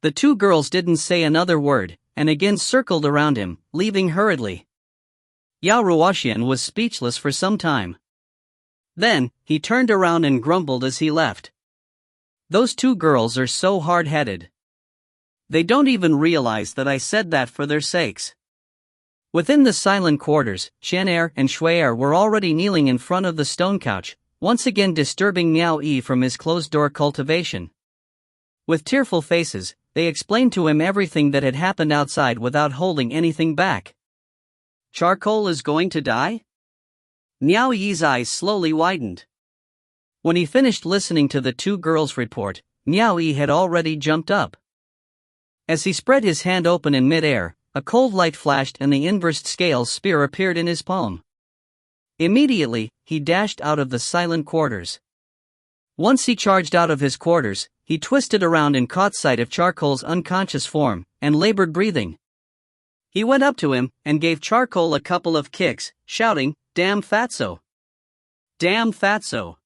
The two girls didn't say another word, and again circled around him, leaving hurriedly. Yao Ruoxian was speechless for some time. Then, he turned around and grumbled as he left. Those two girls are so hard-headed. They don't even realize that I said that for their sakes. Within the silent quarters, Shan Hai and Shui were already kneeling in front of the stone couch, once again disturbing Miao Yi from his closed-door cultivation. With tearful faces, they explained to him everything that had happened outside without holding anything back. Charcoal is going to die? Miao Yi's eyes slowly widened. When he finished listening to the two girls' report, Miao Yi had already jumped up. As he spread his hand open in mid-air, a cold light flashed and the inversed scale spear appeared in his palm. Immediately, he dashed out of the silent quarters. Once he charged out of his quarters, he twisted around and caught sight of Charcoal's unconscious form, and labored breathing. He went up to him, and gave Charcoal a couple of kicks, shouting, "Damn fatso! Damn fatso!"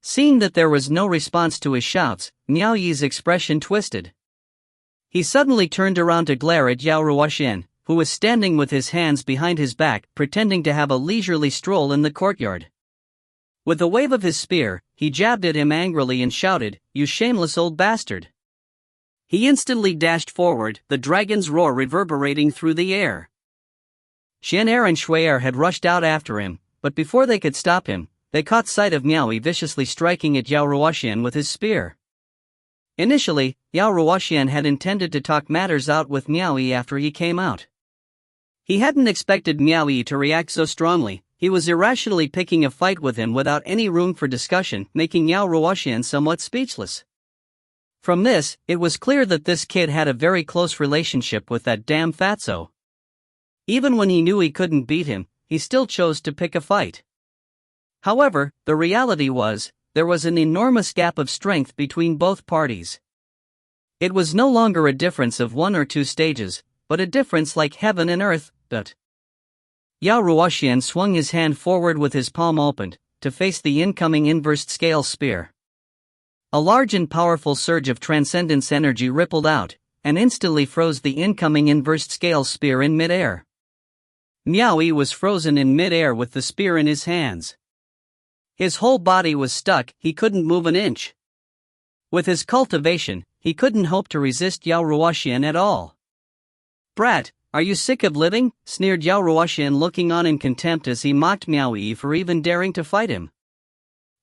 Seeing that there was no response to his shouts, Miao Yi's expression twisted. He suddenly turned around to glare at Yao Ruoxian, who was standing with his hands behind his back, pretending to have a leisurely stroll in the courtyard. With a wave of his spear, he jabbed at him angrily and shouted, "You shameless old bastard!" He instantly dashed forward, the dragon's roar reverberating through the air. Shan Hai and Shui had rushed out after him, but before they could stop him, they caught sight of Miao Yi viciously striking at Yao Ruoxian with his spear. Initially, Yao Ruoxian had intended to talk matters out with Miao Yi after he came out. He hadn't expected Miao Yi to react so strongly. He was irrationally picking a fight with him without any room for discussion, making Yao Ruoxian somewhat speechless. From this, it was clear that this kid had a very close relationship with that damn fatso. Even when he knew he couldn't beat him, he still chose to pick a fight. However, the reality was, there was an enormous gap of strength between both parties. It was no longer a difference of 1 or 2 stages, but a difference like heaven and earth. Yao Ruoxian swung his hand forward with his palm opened, to face the incoming inversed scale spear. A large and powerful surge of transcendence energy rippled out, and instantly froze the incoming inversed scale spear in mid-air. Miao Yi was frozen in mid-air with the spear in his hands. His whole body was stuck, he couldn't move an inch. With his cultivation, he couldn't hope to resist Yao Ruoxian at all. "Brat, are you sick of living?" sneered Yao Ruoxian, looking on in contempt as he mocked Miao Yi for even daring to fight him.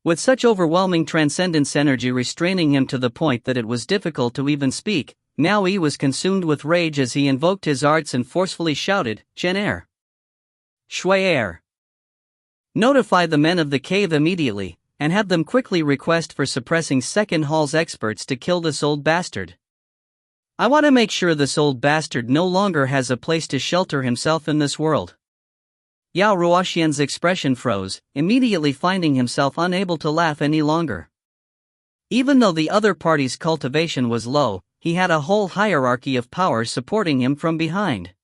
With such overwhelming transcendence energy restraining him to the point that it was difficult to even speak, Miao Yi was consumed with rage as he invoked his arts and forcefully shouted, "Shan Hai! Shui Hai! Notify the men of the cave immediately, and have them quickly request for suppressing Second Hall's experts to kill this old bastard. I want to make sure this old bastard no longer has a place to shelter himself in this world." Yao Ruoxian's expression froze, immediately finding himself unable to laugh any longer. Even though the other party's cultivation was low, he had a whole hierarchy of power supporting him from behind.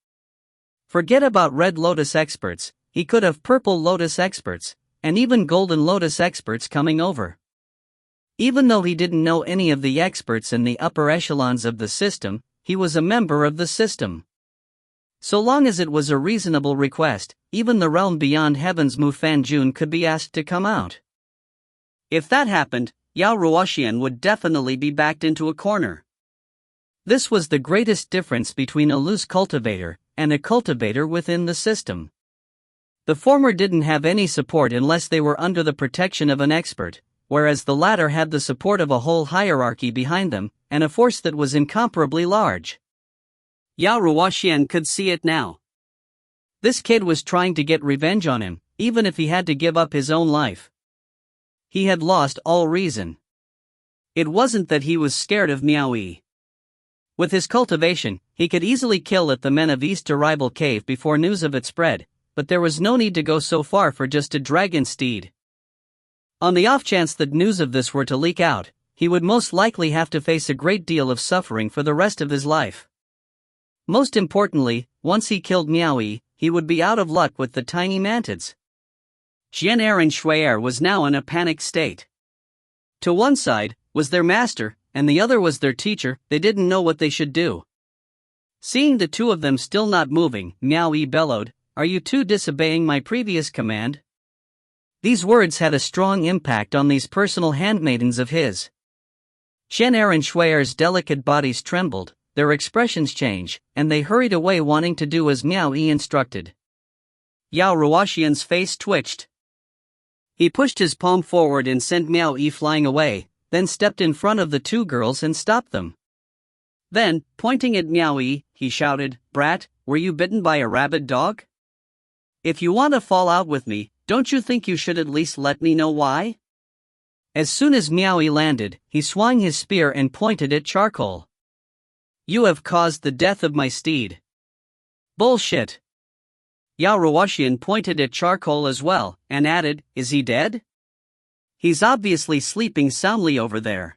Forget about Red Lotus experts, he could have Purple Lotus experts, and even Golden Lotus experts coming over. Even though he didn't know any of the experts in the upper echelons of the system, he was a member of the system. So long as it was a reasonable request, even the realm beyond heaven's Mu Fan Jian could be asked to come out. If that happened, Yao Ruoxian would definitely be backed into a corner. This was the greatest difference between a loose cultivator and a cultivator within the system. The former didn't have any support unless they were under the protection of an expert, whereas the latter had the support of a whole hierarchy behind them, and a force that was incomparably large. Yao Ruoxian could see it now. This kid was trying to get revenge on him, even if he had to give up his own life. He had lost all reason. It wasn't that he was scared of Miao Yi. With his cultivation, he could easily kill at the men of East Arrival Cave before news of it spread, but there was no need to go so far for just a dragon steed. On the off chance that news of this were to leak out, he would most likely have to face a great deal of suffering for the rest of his life. Most importantly, once he killed Miao Yi, he would be out of luck with the tiny mantids. Shan Hai and Shui was now in a panicked state. To one side was their master, and the other was their teacher. They didn't know what they should do. Seeing the two of them still not moving, Miao Yi bellowed, "Are you two disobeying my previous command?" These words had a strong impact on these personal handmaidens of his. Shen Er and Shui Er's delicate bodies trembled, their expressions changed, and they hurried away wanting to do as Miao Yi instructed. Yao Ruoxian's face twitched. He pushed his palm forward and sent Miao Yi flying away, then stepped in front of the two girls and stopped them. Then, pointing at Miao Yi, he shouted, "Brat, were you bitten by a rabid dog? If you want to fall out with me, don't you think you should at least let me know why?" As soon as Miao Yi landed, he swung his spear and pointed at Charcoal. "You have caused the death of my steed." "Bullshit." Yao Ruoxian pointed at Charcoal as well, and added, "Is he dead? He's obviously sleeping soundly over there.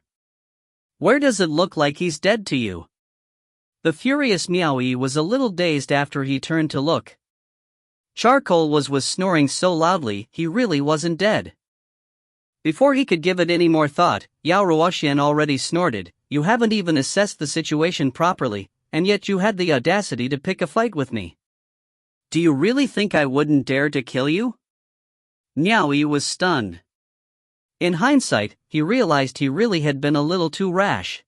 Where does it look like he's dead to you?" The furious Miao Yi was a little dazed after he turned to look. Charcoal was snoring so loudly he really wasn't dead. Before he could give it any more thought, Yao Ruoxian already snorted, "You haven't even assessed the situation properly, and yet you had the audacity to pick a fight with me. Do you really think I wouldn't dare to kill you?" Miao Yi was stunned. In hindsight, he realized he really had been a little too rash.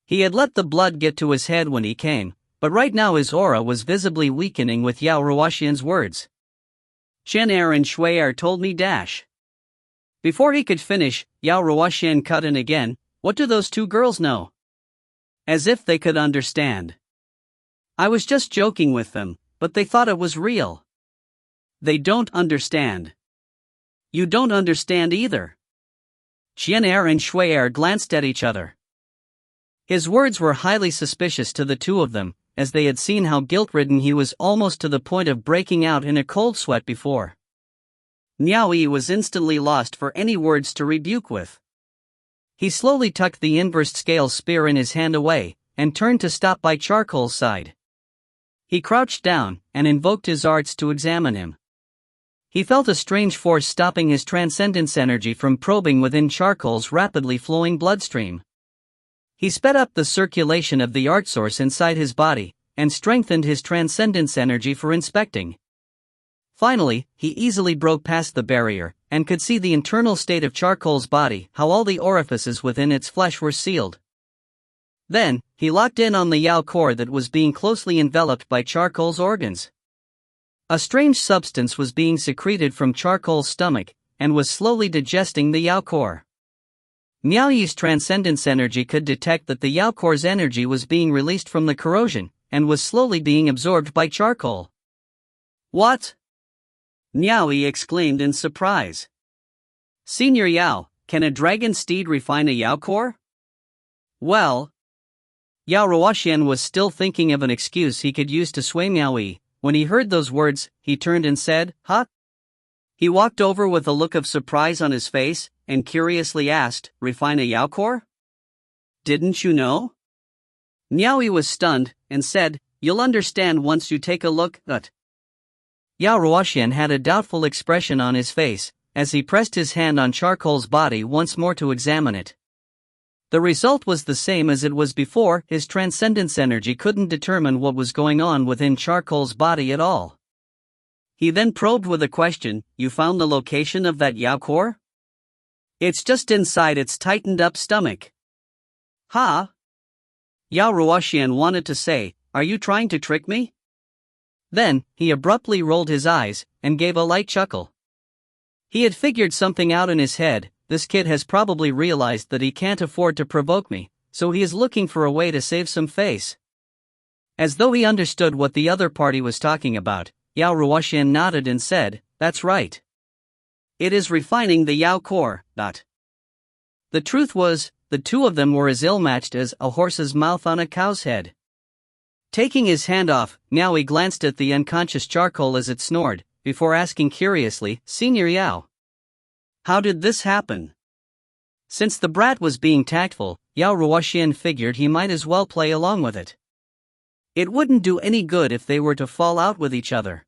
He had let the blood get to his head when he came, but right now his aura was visibly weakening with Yao Ruoxian's words. "Shen Er and Shui Er told me dash." Before he could finish, Yao Ruoxian cut in again, "What do those two girls know?" As if they could understand. "I was just joking with them, but they thought it was real." "They don't understand." "You don't understand either." Shen Er and Shui Er glanced at each other. His words were highly suspicious to the two of them, as they had seen how guilt-ridden he was almost to the point of breaking out in a cold sweat before. Miao Yi was instantly lost for any words to rebuke with. He slowly tucked the inversed scale spear in his hand away, and turned to stop by Charcoal's side. He crouched down, and invoked his arts to examine him. He felt a strange force stopping his transcendence energy from probing within Charcoal's rapidly flowing bloodstream. He sped up the circulation of the art source inside his body, and strengthened his transcendence energy for inspecting. Finally, he easily broke past the barrier, and could see the internal state of Charcoal's body, how all the orifices within its flesh were sealed. Then, he locked in on the Yao core that was being closely enveloped by Charcoal's organs. A strange substance was being secreted from Charcoal's stomach, and was slowly digesting the Yao core. Miao Yi's transcendence energy could detect that the Yao core's energy was being released from the corrosion, and was slowly being absorbed by Charcoal. "What?" Miao Yi exclaimed in surprise. "Senior Yao, can a dragon steed refine a Yao core?" "Well..." Yao Ruoxian was still thinking of an excuse he could use to sway Miao Yi. When he heard those words, he turned and said, "Huh?" He walked over with a look of surprise on his face, and curiously asked, "Refine a Yao core? Didn't you know?" Miao Yi was stunned, and said, "You'll understand once you take a look at." Yao Ruoxian had a doubtful expression on his face, as he pressed his hand on Charcoal's body once more to examine it. The result was the same as it was before. His transcendence energy couldn't determine what was going on within Charcoal's body at all. He then probed with a question, "You found the location of that Yao core?" "It's just inside its tightened-up stomach." "Huh?" Yao Ruoxian wanted to say, "Are you trying to trick me?" Then, he abruptly rolled his eyes, and gave a light chuckle. He had figured something out in his head. This kid has probably realized that he can't afford to provoke me, so he is looking for a way to save some face. As though he understood what the other party was talking about, Yao Ruoxian nodded and said, "That's right. It is refining the Yao core." The truth was, the two of them were as ill-matched as a horse's mouth on a cow's head. Taking his hand off, Miao Yi glanced at the unconscious Charcoal as it snored, before asking curiously, "Senior Yao, how did this happen?" Since the brat was being tactful, Yao Ruoxian figured he might as well play along with it. It wouldn't do any good if they were to fall out with each other.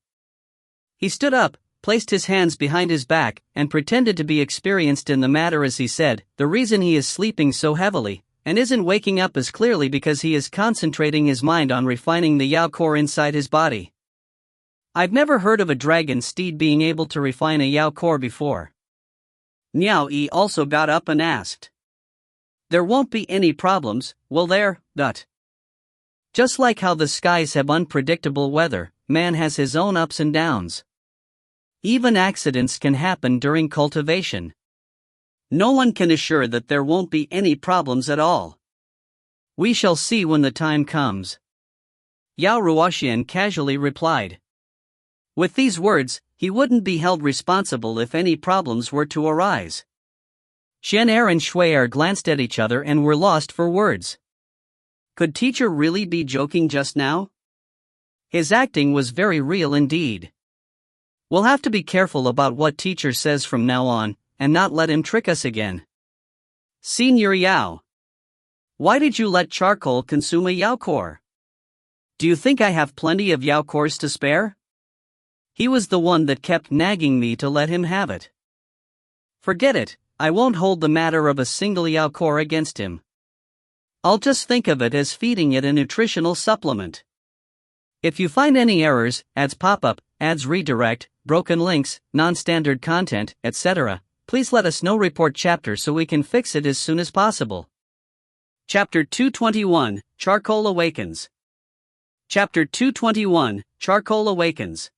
He stood up, placed his hands behind his back, and pretended to be experienced in the matter as he said, "The reason he is sleeping so heavily, and isn't waking up as clearly because he is concentrating his mind on refining the Yao core inside his body. I've never heard of a dragon steed being able to refine a Yao core before. Miao Yi also got up and asked. There won't be any problems, will there? Just like how the skies have unpredictable weather, man has his own ups and downs. Even accidents can happen during cultivation. No one can assure that there won't be any problems at all. We shall see when the time comes. Yao Ruoxian casually replied. With these words, he wouldn't be held responsible if any problems were to arise. Shan Hai and Shui Er glanced at each other and were lost for words. Could teacher really be joking just now? His acting was very real indeed. We'll have to be careful about what teacher says from now on, and not let him trick us again. Senior Yao. Why did you let charcoal consume a Yao core? Do you think I have plenty of Yao cores to spare? He was the one that kept nagging me to let him have it. Forget it, I won't hold the matter of a single Yao core against him. I'll just think of it as feeding it a nutritional supplement. If you find any errors, ads pop up, ads redirect, broken links, non-standard content, etc., please let us know. Report chapter so we can fix it as soon as possible. Chapter 221, Charcoal Awakens. Chapter 221, Charcoal Awakens.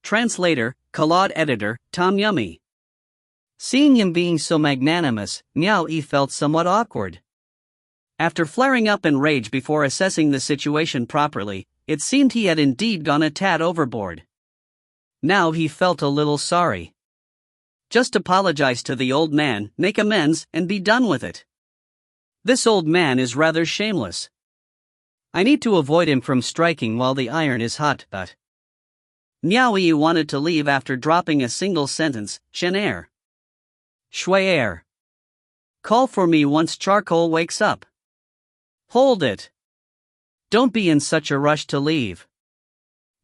Translator, Claude Editor, Tom Yummy. Seeing him being so magnanimous, Miao Yi felt somewhat awkward. After flaring up in rage before assessing the situation properly, it seemed he had indeed gone a tad overboard. Now he felt a little sorry. Just apologize to the old man, make amends, and be done with it. This old man is rather shameless. I need to avoid him from striking while the iron is hot. Miao Yi wanted to leave after dropping a single sentence. Shan Hai. Shui Er. Call for me once charcoal wakes up. Hold it. Don't be in such a rush to leave.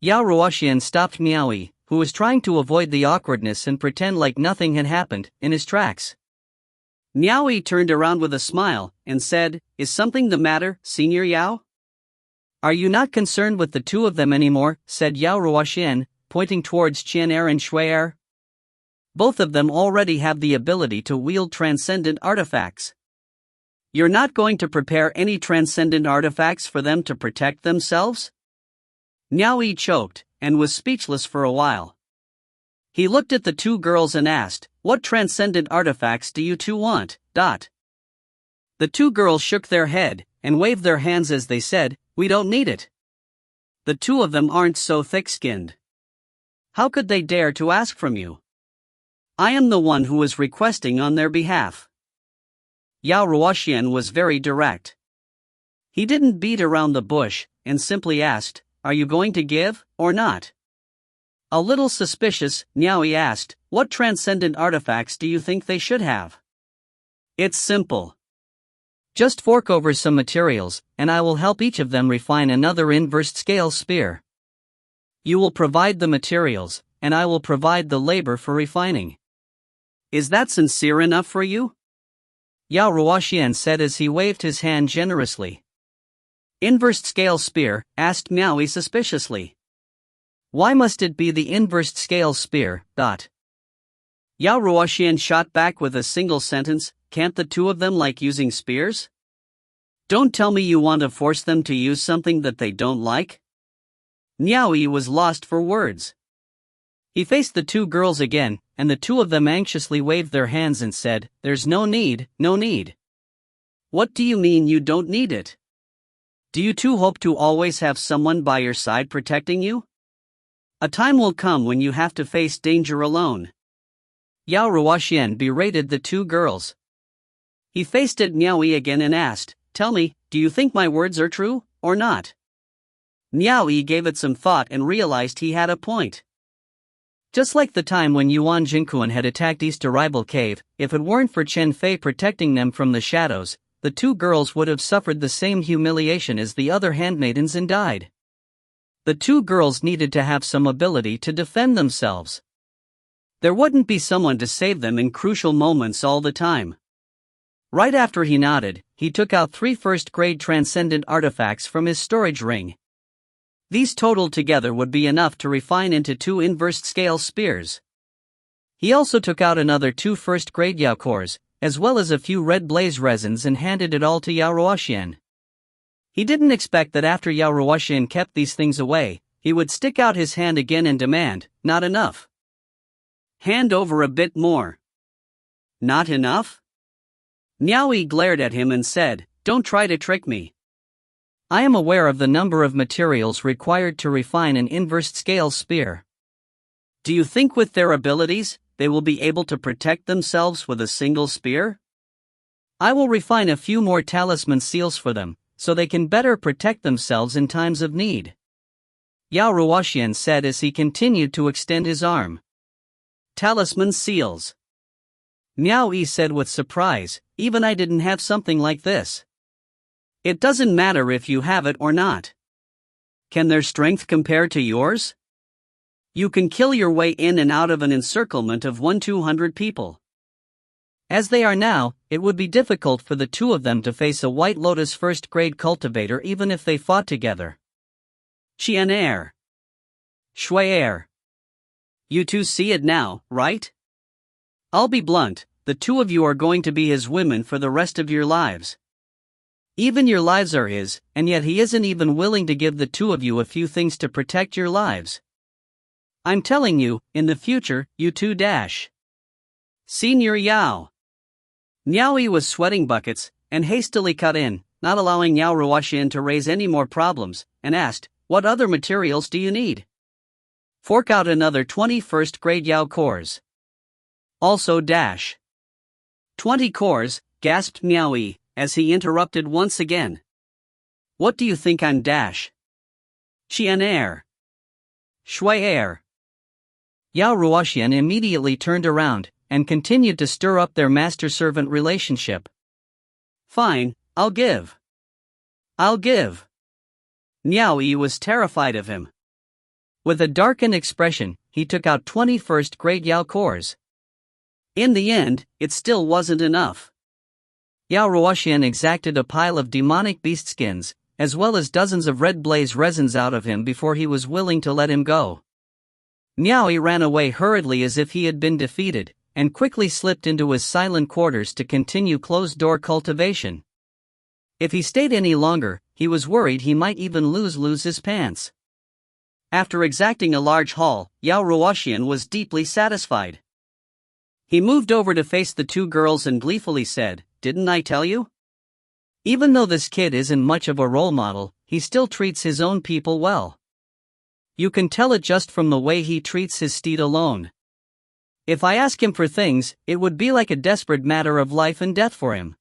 Yao Ruoxian stopped Miao Yi, who was trying to avoid the awkwardness and pretend like nothing had happened, in his tracks. Miao Yi turned around with a smile and said, Is something the matter, Senior Yao? Are you not concerned with the two of them anymore? Said Yao Ruoxian, pointing towards Shan Hai and Shui Er. Both of them already have the ability to wield transcendent artifacts. You're not going to prepare any transcendent artifacts for them to protect themselves? Miao Yi choked, and was speechless for a while. He looked at the two girls and asked, What transcendent artifacts do you two want? The two girls shook their head, and waved their hands as they said, We don't need it. The two of them aren't so thick-skinned. How could they dare to ask from you? I am the one who is requesting on their behalf. Yao Ruoxian was very direct. He didn't beat around the bush, and simply asked, Are you going to give, or not? A little suspicious, Miao Yi asked, What transcendent artifacts do you think they should have? It's simple. Just fork over some materials, and I will help each of them refine another inverse scale spear. You will provide the materials, and I will provide the labor for refining. Is that sincere enough for you? Yao Ruoxian said as he waved his hand generously. Inverse scale spear? Asked Miao Yi suspiciously. Why must it be the inverse scale spear? Yao Ruoxian shot back with a single sentence, Can't the two of them like using spears? Don't tell me you want to force them to use something that they don't like? Miao Yi was lost for words. He faced the two girls again, and the two of them anxiously waved their hands and said, There's no need, no need. What do you mean you don't need it? Do you two hope to always have someone by your side protecting you? A time will come when you have to face danger alone. Yao Ruoxian berated the two girls. He faced at Miao Yi again and asked, Tell me, do you think my words are true, or not? Miao Yi gave it some thought and realized he had a point. Just like the time when Yuan Jingquan had attacked East Arrival Cave, if it weren't for Chen Fei protecting them from the shadows, the two girls would have suffered the same humiliation as the other handmaidens and died. The two girls needed to have some ability to defend themselves. There wouldn't be someone to save them in crucial moments all the time. Right after he nodded, he took out 3 first-grade transcendent artifacts from his storage ring. These totaled together would be enough to refine into 2 inverse-scale spears. He also took out another 2 first-grade Yao cores, as well as a few red blaze resins, and handed it all to Yao Ruoxian. He didn't expect that after Yao Ruoxian kept these things away, he would stick out his hand again and demand, "Not enough. Hand over a bit more." "Not enough?" Miao Yi glared at him and said, "Don't try to trick me. I am aware of the number of materials required to refine an inverse-scale spear. Do you think with their abilities, they will be able to protect themselves with a single spear? I will refine a few more talisman seals for them, so they can better protect themselves in times of need." Yao Ruoxian said as he continued to extend his arm. "Talisman seals?" Miao Yi said with surprise, "Even I didn't have something like this." "It doesn't matter if you have it or not. Can their strength compare to yours? You can kill your way in and out of an encirclement of 1-200 people. As they are now, it would be difficult for the 2 of them to face a White Lotus first-grade cultivator even if they fought together." Qian Er. Shui Er. You 2 see it now, right? I'll be blunt, the 2 of you are going to be his women for the rest of your lives. Even your lives are his, and yet he isn't even willing to give the 2 of you a few things to protect your lives. I'm telling you, in the future, you 2 dash. Senior Yao. Miao Yi was sweating buckets, and hastily cut in, not allowing Yao Ruoxian to raise any more problems, and asked, "What other materials do you need?" "Fork out another 20 first-grade Yao cores. Also dash." 20 cores, gasped Miao Yi, as he interrupted once again. "What do you think I'm dash? Qian Er. Shui Er." Yao Ruoxian immediately turned around, and continued to stir up their master-servant relationship. "Fine, I'll give. Miao Yi was terrified of him. With a darkened expression, he took out 20 first-grade Yao cores. In the end, it still wasn't enough. Yao Ruoxian exacted a pile of demonic beast skins, as well as dozens of red blaze resins out of him before he was willing to let him go. Miao Yi ran away hurriedly as if he had been defeated, and quickly slipped into his silent quarters to continue closed-door cultivation. If he stayed any longer, he was worried he might even lose his pants. After exacting a large haul, Yao Ruoxian was deeply satisfied. He moved over to face the 2 girls and gleefully said, "Didn't I tell you? Even though this kid isn't much of a role model, he still treats his own people well. You can tell it just from the way he treats his steed alone. If I ask him for things, it would be like a desperate matter of life and death for him.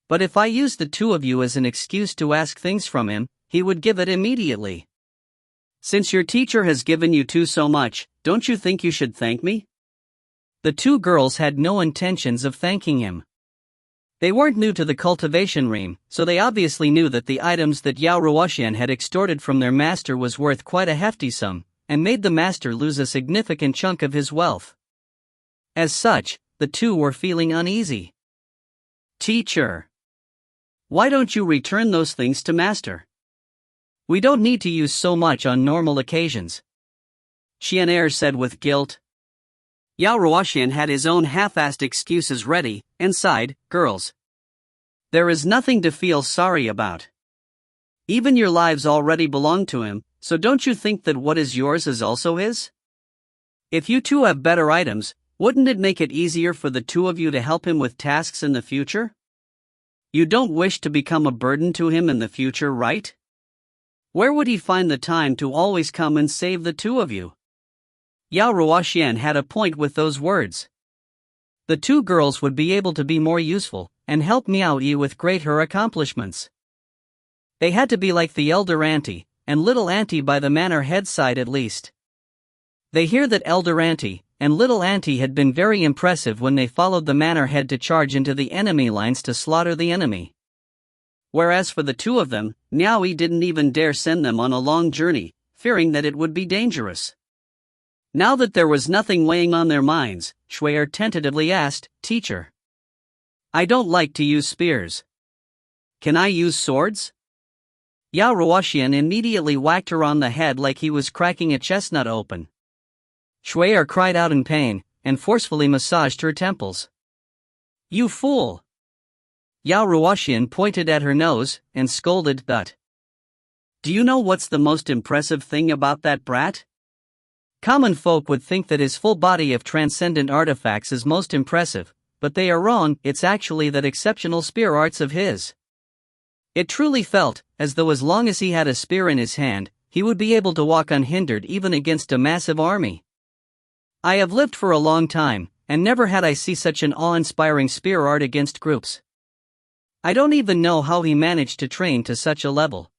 But if I use the 2 of you as an excuse to ask things from him, he would give it immediately. Since your teacher has given you 2 so much, don't you think you should thank me?" The 2 girls had no intentions of thanking him. They weren't new to the cultivation realm, so they obviously knew that the items that Yao Ruoxian had extorted from their master was worth quite a hefty sum, and made the master lose a significant chunk of his wealth. As such, the 2 were feeling uneasy. "Teacher, why don't you return those things to master? We don't need to use so much on normal occasions," Qian Er said with guilt. Yao Ruoxian had his own half-assed excuses ready, and sighed, "Girls, there is nothing to feel sorry about. Even your lives already belong to him, so don't you think that what is yours is also his? If you 2 have better items, wouldn't it make it easier for the 2 of you to help him with tasks in the future? You don't wish to become a burden to him in the future, right? Where would he find the time to always come and save the 2 of you?" Yao Ruoxian had a point with those words. The 2 girls would be able to be more useful, and help Miao Yi with greater accomplishments. They had to be like the elder auntie, and little auntie by the manor head side at least. They hear that elder auntie and little auntie had been very impressive when they followed the manor head to charge into the enemy lines to slaughter the enemy. Whereas for the 2 of them, Miao Yi didn't even dare send them on a long journey, fearing that it would be dangerous. Now that there was nothing weighing on their minds, Shui Er tentatively asked, "Teacher, I don't like to use spears. Can I use swords? Yao Ruoxian immediately whacked her on the head like he was cracking a chestnut open. Shui'er cried out in pain, and forcefully massaged her temples. You fool! Yao Ruoxian pointed at her nose, and scolded, "But do you know what's the most impressive thing about that brat? Common folk would think that his full body of transcendent artifacts is most impressive, but they are wrong. It's actually that exceptional spear arts of his." It truly felt as though as long as he had a spear in his hand, he would be able to walk unhindered even against a massive army. I have lived for a long time, and never had I seen such an awe-inspiring spear art against groups. I don't even know how he managed to train to such a level.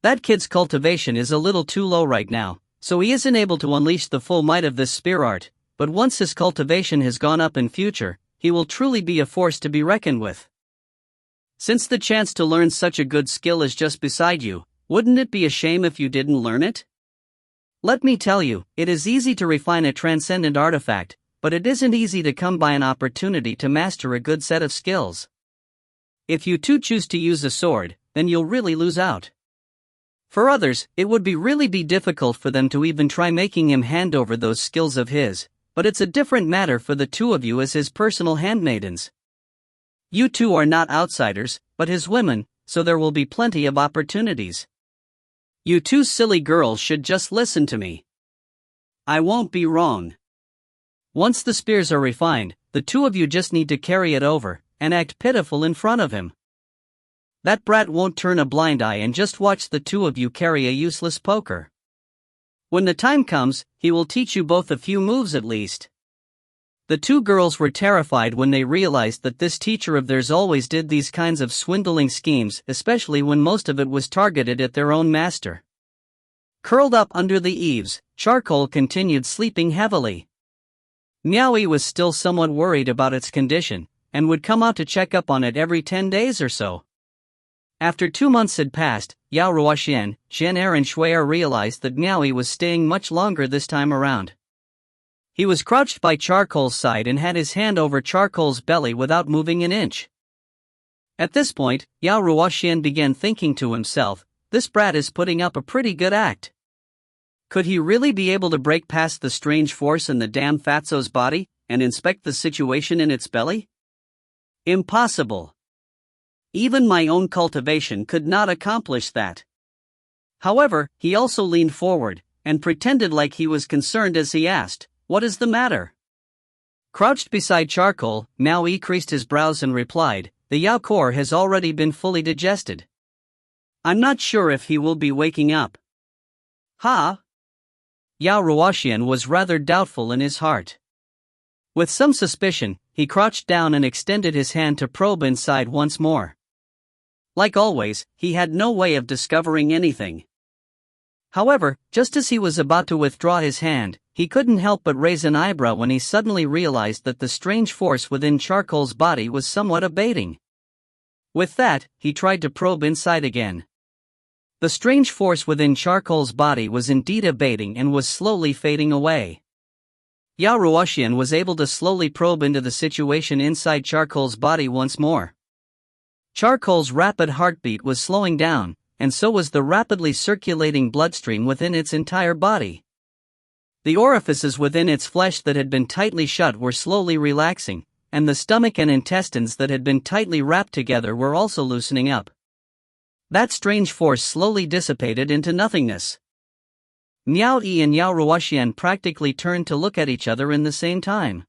That kid's cultivation is a little too low right now, so he isn't able to unleash the full might of this spear art, but once his cultivation has gone up in future, he will truly be a force to be reckoned with. Since the chance to learn such a good skill is just beside you, wouldn't it be a shame if you didn't learn it? Let me tell you, it is easy to refine a transcendent artifact, but it isn't easy to come by an opportunity to master a good set of skills. If you too choose to use a sword, then you'll really lose out. For others, it would really be difficult for them to even try making him hand over those skills of his, but it's a different matter for the two of you as his personal handmaidens. You two are not outsiders, but his women, so there will be plenty of opportunities. You two silly girls should just listen to me. I won't be wrong. Once the spears are refined, the two of you just need to carry it over, and act pitiful in front of him. That brat won't turn a blind eye and just watch the two of you carry a useless poker. When the time comes, he will teach you both a few moves at least. The two girls were terrified when they realized that this teacher of theirs always did these kinds of swindling schemes, especially when most of it was targeted at their own master. Curled up under the eaves, Charcoal continued sleeping heavily. Miao Yi was still somewhat worried about its condition, and would come out to check up on it every 10 days or so. After 2 months had passed, Yao Ruoxian, Zhen and Shui'er realized that Miao Yi was staying much longer this time around. He was crouched by Charcoal's side and had his hand over Charcoal's belly without moving an inch. At this point, Yao Ruoxian began thinking to himself, this brat is putting up a pretty good act. Could he really be able to break past the strange force in the damn fatso's body, and inspect the situation in its belly? Impossible. Even my own cultivation could not accomplish that. However, he also leaned forward, and pretended like he was concerned as he asked, "What is the matter?" Crouched beside Charcoal, Miao Yi creased his brows and replied, "The Yao core has already been fully digested. I'm not sure if he will be waking up." Ha! Yao Ruoxian was rather doubtful in his heart. With some suspicion, he crouched down and extended his hand to probe inside once more. Like always, he had no way of discovering anything. However, just as he was about to withdraw his hand, he couldn't help but raise an eyebrow when he suddenly realized that the strange force within Charcoal's body was somewhat abating. With that, he tried to probe inside again. The strange force within Charcoal's body was indeed abating and was slowly fading away. Yao Ruoxian was able to slowly probe into the situation inside Charcoal's body once more. Charcoal's rapid heartbeat was slowing down, and so was the rapidly circulating bloodstream within its entire body. The orifices within its flesh that had been tightly shut were slowly relaxing, and the stomach and intestines that had been tightly wrapped together were also loosening up. That strange force slowly dissipated into nothingness. Miao Yi and Yao Ruoxian practically turned to look at each other in the same time.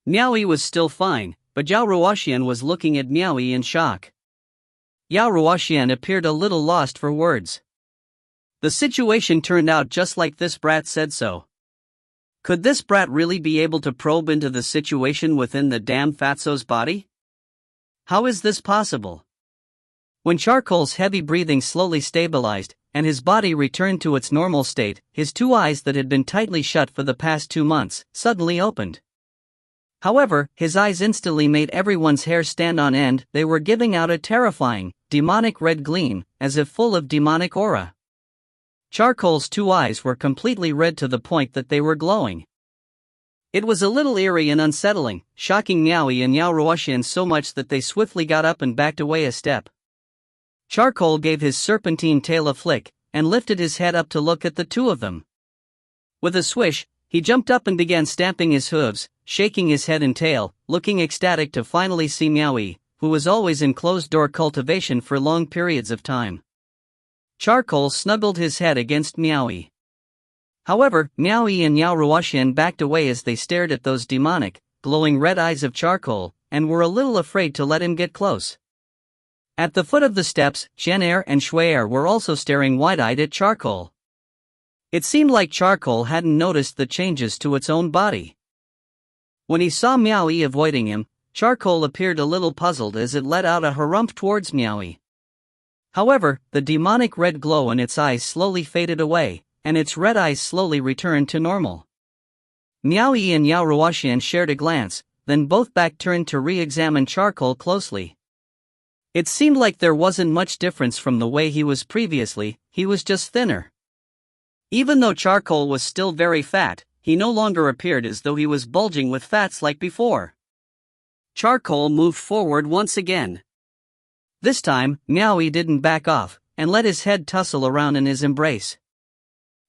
Miao Yi was still fine, but Yao Ruoxian was looking at Miao Yi in shock. Yao Ruoxian appeared a little lost for words. The situation turned out just like this brat said so. Could this brat really be able to probe into the situation within the damn fatso's body? How is this possible? When Charcoal's heavy breathing slowly stabilized, and his body returned to its normal state, his two eyes that had been tightly shut for the past 2 months, suddenly opened. However, his eyes instantly made everyone's hair stand on end. They were giving out a terrifying, demonic red gleam, as if full of demonic aura. Charcoal's two eyes were completely red to the point that they were glowing. It was a little eerie and unsettling, shocking Miao Yi and Yao Ruoxian so much that they swiftly got up and backed away a step. Charcoal gave his serpentine tail a flick, and lifted his head up to look at the two of them. With a swish, he jumped up and began stamping his hooves, shaking his head and tail, looking ecstatic to finally see Miao Yi, who was always in closed-door cultivation for long periods of time. Charcoal snuggled his head against Miao Yi. However, Miao Yi and Yao Ruoxian backed away as they stared at those demonic, glowing red eyes of Charcoal, and were a little afraid to let him get close. At the foot of the steps, Zhenair and Shui'er were also staring wide-eyed at Charcoal. It seemed like Charcoal hadn't noticed the changes to its own body. When he saw Miao Yi avoiding him, Charcoal appeared a little puzzled as it let out a harump towards Miao Yi. However, the demonic red glow in its eyes slowly faded away, and its red eyes slowly returned to normal. Miao Yi and Yao Ruoxian shared a glance, then both back turned to re-examine Charcoal closely. It seemed like there wasn't much difference from the way he was previously, he was just thinner. Even though Charcoal was still very fat, he no longer appeared as though he was bulging with fats like before. Charcoal moved forward once again. This time, Miao Yi didn't back off, and let his head tussle around in his embrace.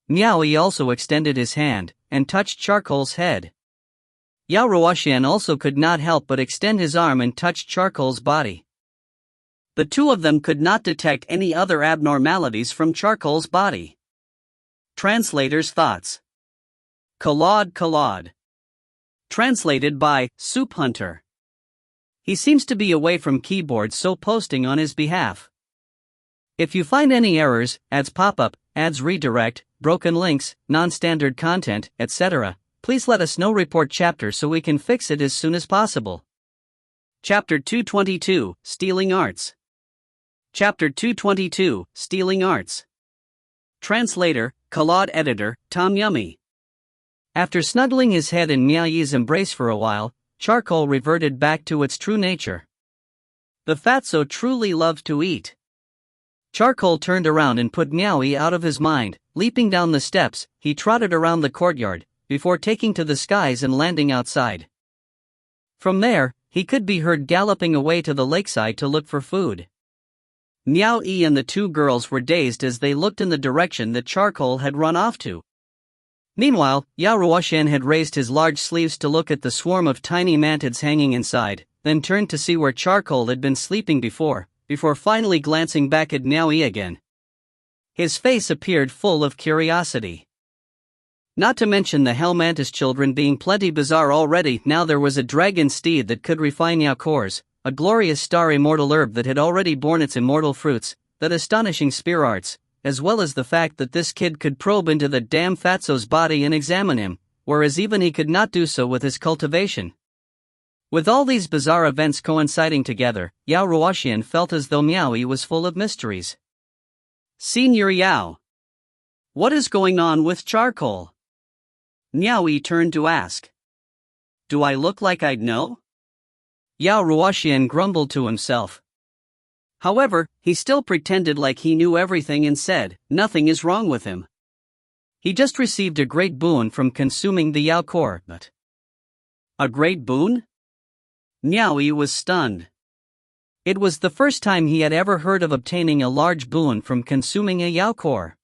Miao Yi also extended his hand, and touched Charcoal's head. Yao Ruoxian also could not help but extend his arm and touch Charcoal's body. The two of them could not detect any other abnormalities from Charcoal's body. Translator's thoughts. Kalad. Translated by Soup Hunter. He seems to be away from keyboard, so posting on his behalf. If you find any errors, ads pop-up, ads redirect, broken links, non-standard content, etc., please let us know. Report chapter so we can fix it as soon as possible. Chapter 222, Stealing Arts. Chapter 222, Stealing Arts. Translator, Kalad. Editor, Tom Yummy. After snuggling his head in Miao Yi's embrace for a while, Charcoal reverted back to its true nature. The fatso truly loved to eat. Charcoal turned around and put Miao Yi out of his mind. Leaping down the steps, he trotted around the courtyard, before taking to the skies and landing outside. From there, he could be heard galloping away to the lakeside to look for food. Miao Yi and the two girls were dazed as they looked in the direction that Charcoal had run off to. Meanwhile, Yao Ruoxian had raised his large sleeves to look at the swarm of tiny mantids hanging inside, then turned to see where Charcoal had been sleeping before finally glancing back at Miao Yi again. His face appeared full of curiosity. Not to mention the Hell Mantis children being plenty bizarre already. Now there was a dragon steed that could refine Yao cores, a glorious star immortal herb that had already borne its immortal fruits, that astonishing spear arts, as well as the fact that this kid could probe into the damn fatso's body and examine him, whereas even he could not do so with his cultivation. With all these bizarre events coinciding together, Yao Ruoxian felt as though Miao Yi was full of mysteries. Senior Yao. What is going on with Charcoal? Miao Yi turned to ask. Do I look like I'd know? Yao Ruoxian grumbled to himself. However, he still pretended like he knew everything and said, nothing is wrong with him. He just received a great boon from consuming the Yao core, but... A great boon? Miao Yi was stunned. It was the first time he had ever heard of obtaining a large boon from consuming a Yao core.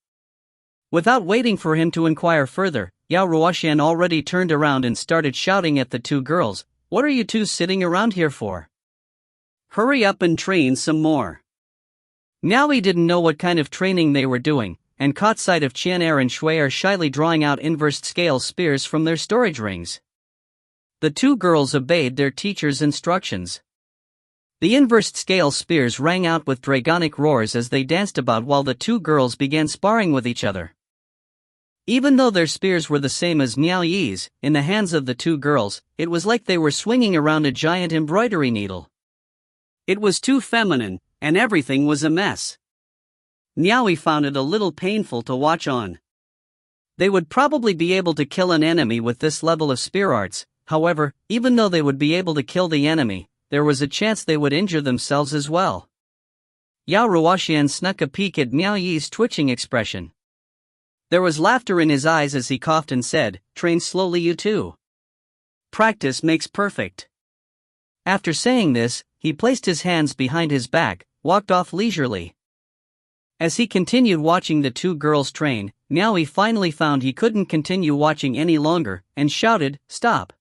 Without waiting for him to inquire further, Yao Ruoxian already turned around and started shouting at the two girls, "What are you two sitting around here for? Hurry up and train some more." Miao Yi didn't know what kind of training they were doing, and caught sight of Zhenair and Shui'er shyly drawing out inversed scale spears from their storage rings. The two girls obeyed their teacher's instructions. The inversed scale spears rang out with dragonic roars as they danced about while the two girls began sparring with each other. Even though their spears were the same as Miao Yi's, in the hands of the two girls, it was like they were swinging around a giant embroidery needle. It was too feminine, and everything was a mess. Miao Yi found it a little painful to watch on. They would probably be able to kill an enemy with this level of spear arts. However, even though they would be able to kill the enemy, there was a chance they would injure themselves as well. Yao Ruoxian snuck a peek at Miao Yi's twitching expression. There was laughter in his eyes as he coughed and said, "Train slowly, you two. Practice makes perfect. After saying this, he placed his hands behind his back, walked off leisurely. As he continued watching the two girls train, Miao Yi finally found he couldn't continue watching any longer, and shouted, "Stop!"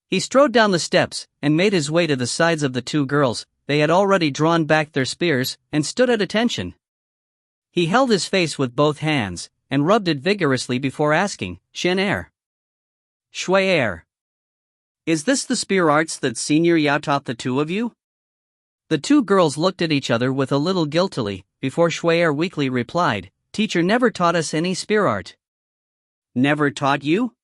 He strode down the steps, and made his way to the sides of the two girls. They had already drawn back their spears, and stood at attention. He held his face with both hands, and rubbed it vigorously before asking, "Shen Er? Shui Er? Is this the spear arts that Senior Yao taught the two of you?" The two girls looked at each other with a little guiltily, before Shui Er weakly replied, "Teacher never taught us any spear art." "Never taught you?"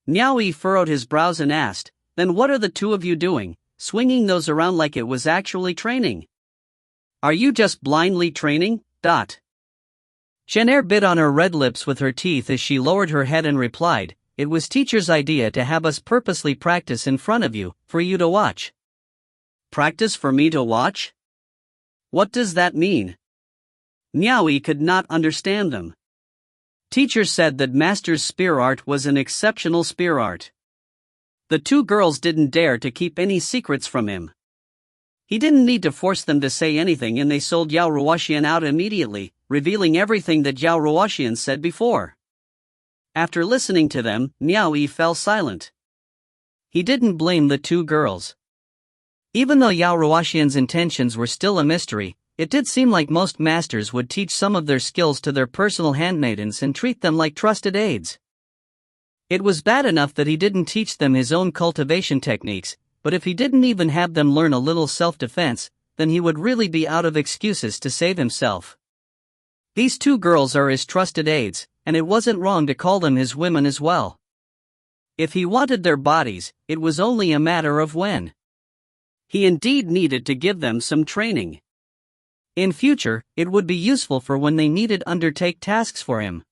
Miao Yi furrowed his brows and asked, "Then what are the two of you doing, swinging those around like it was actually training? Are you just blindly training? Shen Er bit on her red lips with her teeth as she lowered her head and replied, "It was teacher's idea to have us purposely practice in front of you, for you to watch." "Practice for me to watch? What does that mean?" Miao Yi could not understand them. Teacher said that Master's spear art was an exceptional spear art. The two girls didn't dare to keep any secrets from him. He didn't need to force them to say anything, and they sold Yao Ruoxian out immediately, revealing everything that Yao Ruoxian said before. After listening to them, Miao Yi fell silent. He didn't blame the two girls. Even though Yao Ruoxian's intentions were still a mystery, it did seem like most masters would teach some of their skills to their personal handmaidens and treat them like trusted aides. It was bad enough that he didn't teach them his own cultivation techniques, but if he didn't even have them learn a little self-defense, then he would really be out of excuses to save himself. These two girls are his trusted aides, and it wasn't wrong to call them his women as well. If he wanted their bodies, it was only a matter of when. He indeed needed to give them some training. In future, it would be useful for when they needed undertake tasks for him.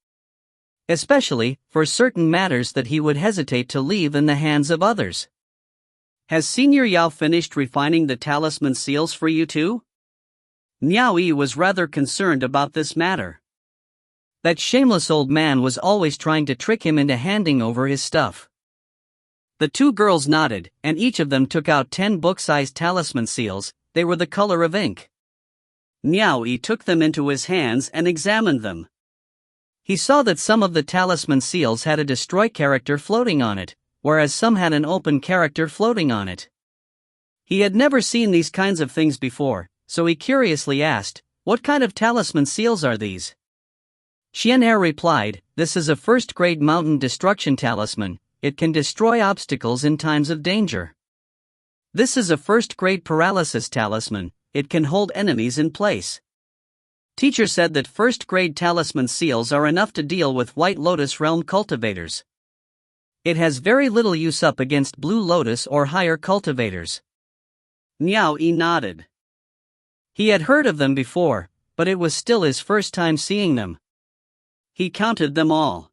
Especially, for certain matters that he would hesitate to leave in the hands of others. "Has Senior Yao finished refining the talisman seals for you too?" Miao Yi was rather concerned about this matter. That shameless old man was always trying to trick him into handing over his stuff. The two girls nodded, and each of them took out 10 book-sized talisman seals. They were the color of ink. Miao Yi took them into his hands and examined them. He saw that some of the talisman seals had a destroy character floating on it, whereas some had an open character floating on it. He had never seen these kinds of things before, so he curiously asked, "What kind of talisman seals are these?" Shen Er replied, "This is a first-grade mountain destruction talisman. It can destroy obstacles in times of danger. This is a first-grade paralysis talisman. It can hold enemies in place. Teacher said that first-grade talisman seals are enough to deal with White Lotus Realm cultivators. It has very little use up against Blue Lotus or higher cultivators." Miao Yi nodded. He had heard of them before, but it was still his first time seeing them. He counted them all.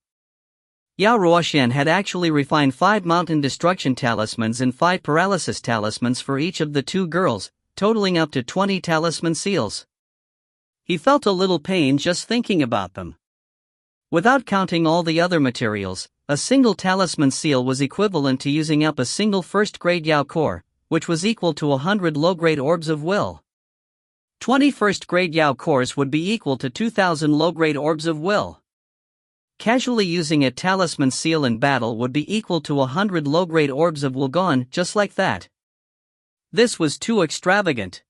Yao Ruoxian had actually refined 5 mountain destruction talismans and 5 paralysis talismans for each of the two girls, totaling up to 20 talisman seals. He felt a little pain just thinking about them. Without counting all the other materials, a single talisman seal was equivalent to using up a single first-grade Yao core, which was equal to 100 low-grade orbs of will. 20 first-grade Yao cores would be equal to 2,000 low-grade orbs of will. Casually using a talisman seal in battle would be equal to 100 low-grade orbs of will gone just like that. This was too extravagant.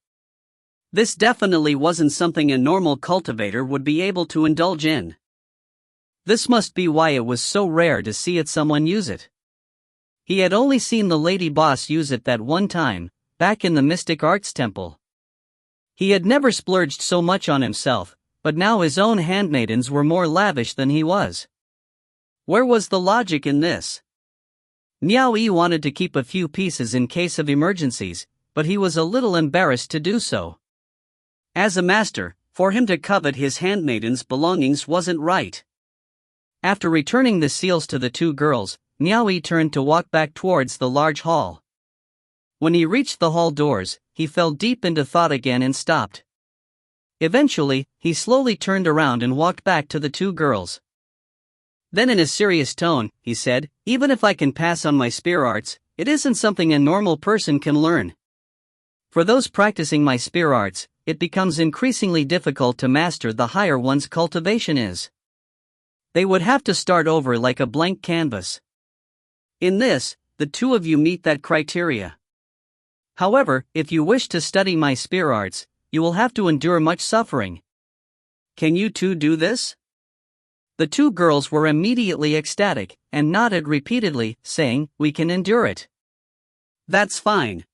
This definitely wasn't something a normal cultivator would be able to indulge in. This must be why it was so rare to see someone use it. He had only seen the lady boss use it that one time, back in the Mystic Arts Temple. He had never splurged so much on himself, but now his own handmaidens were more lavish than he was. Where was the logic in this? Miao Yi wanted to keep a few pieces in case of emergencies, but he was a little embarrassed to do so. As a master, for him to covet his handmaidens' belongings wasn't right. After returning the seals to the two girls, Miao Yi turned to walk back towards the large hall. When he reached the hall doors, he fell deep into thought again and stopped. Eventually, he slowly turned around and walked back to the two girls. Then in a serious tone, he said, even if I can pass on my spear arts, it isn't something a normal person can learn. For those practicing my spear arts, it becomes increasingly difficult to master the higher one's cultivation is. They would have to start over like a blank canvas. In this, the two of you meet that criteria. However, if you wish to study my spear arts, you will have to endure much suffering. Can you two do this? The two girls were immediately ecstatic, and nodded repeatedly, saying, we can endure it. That's fine.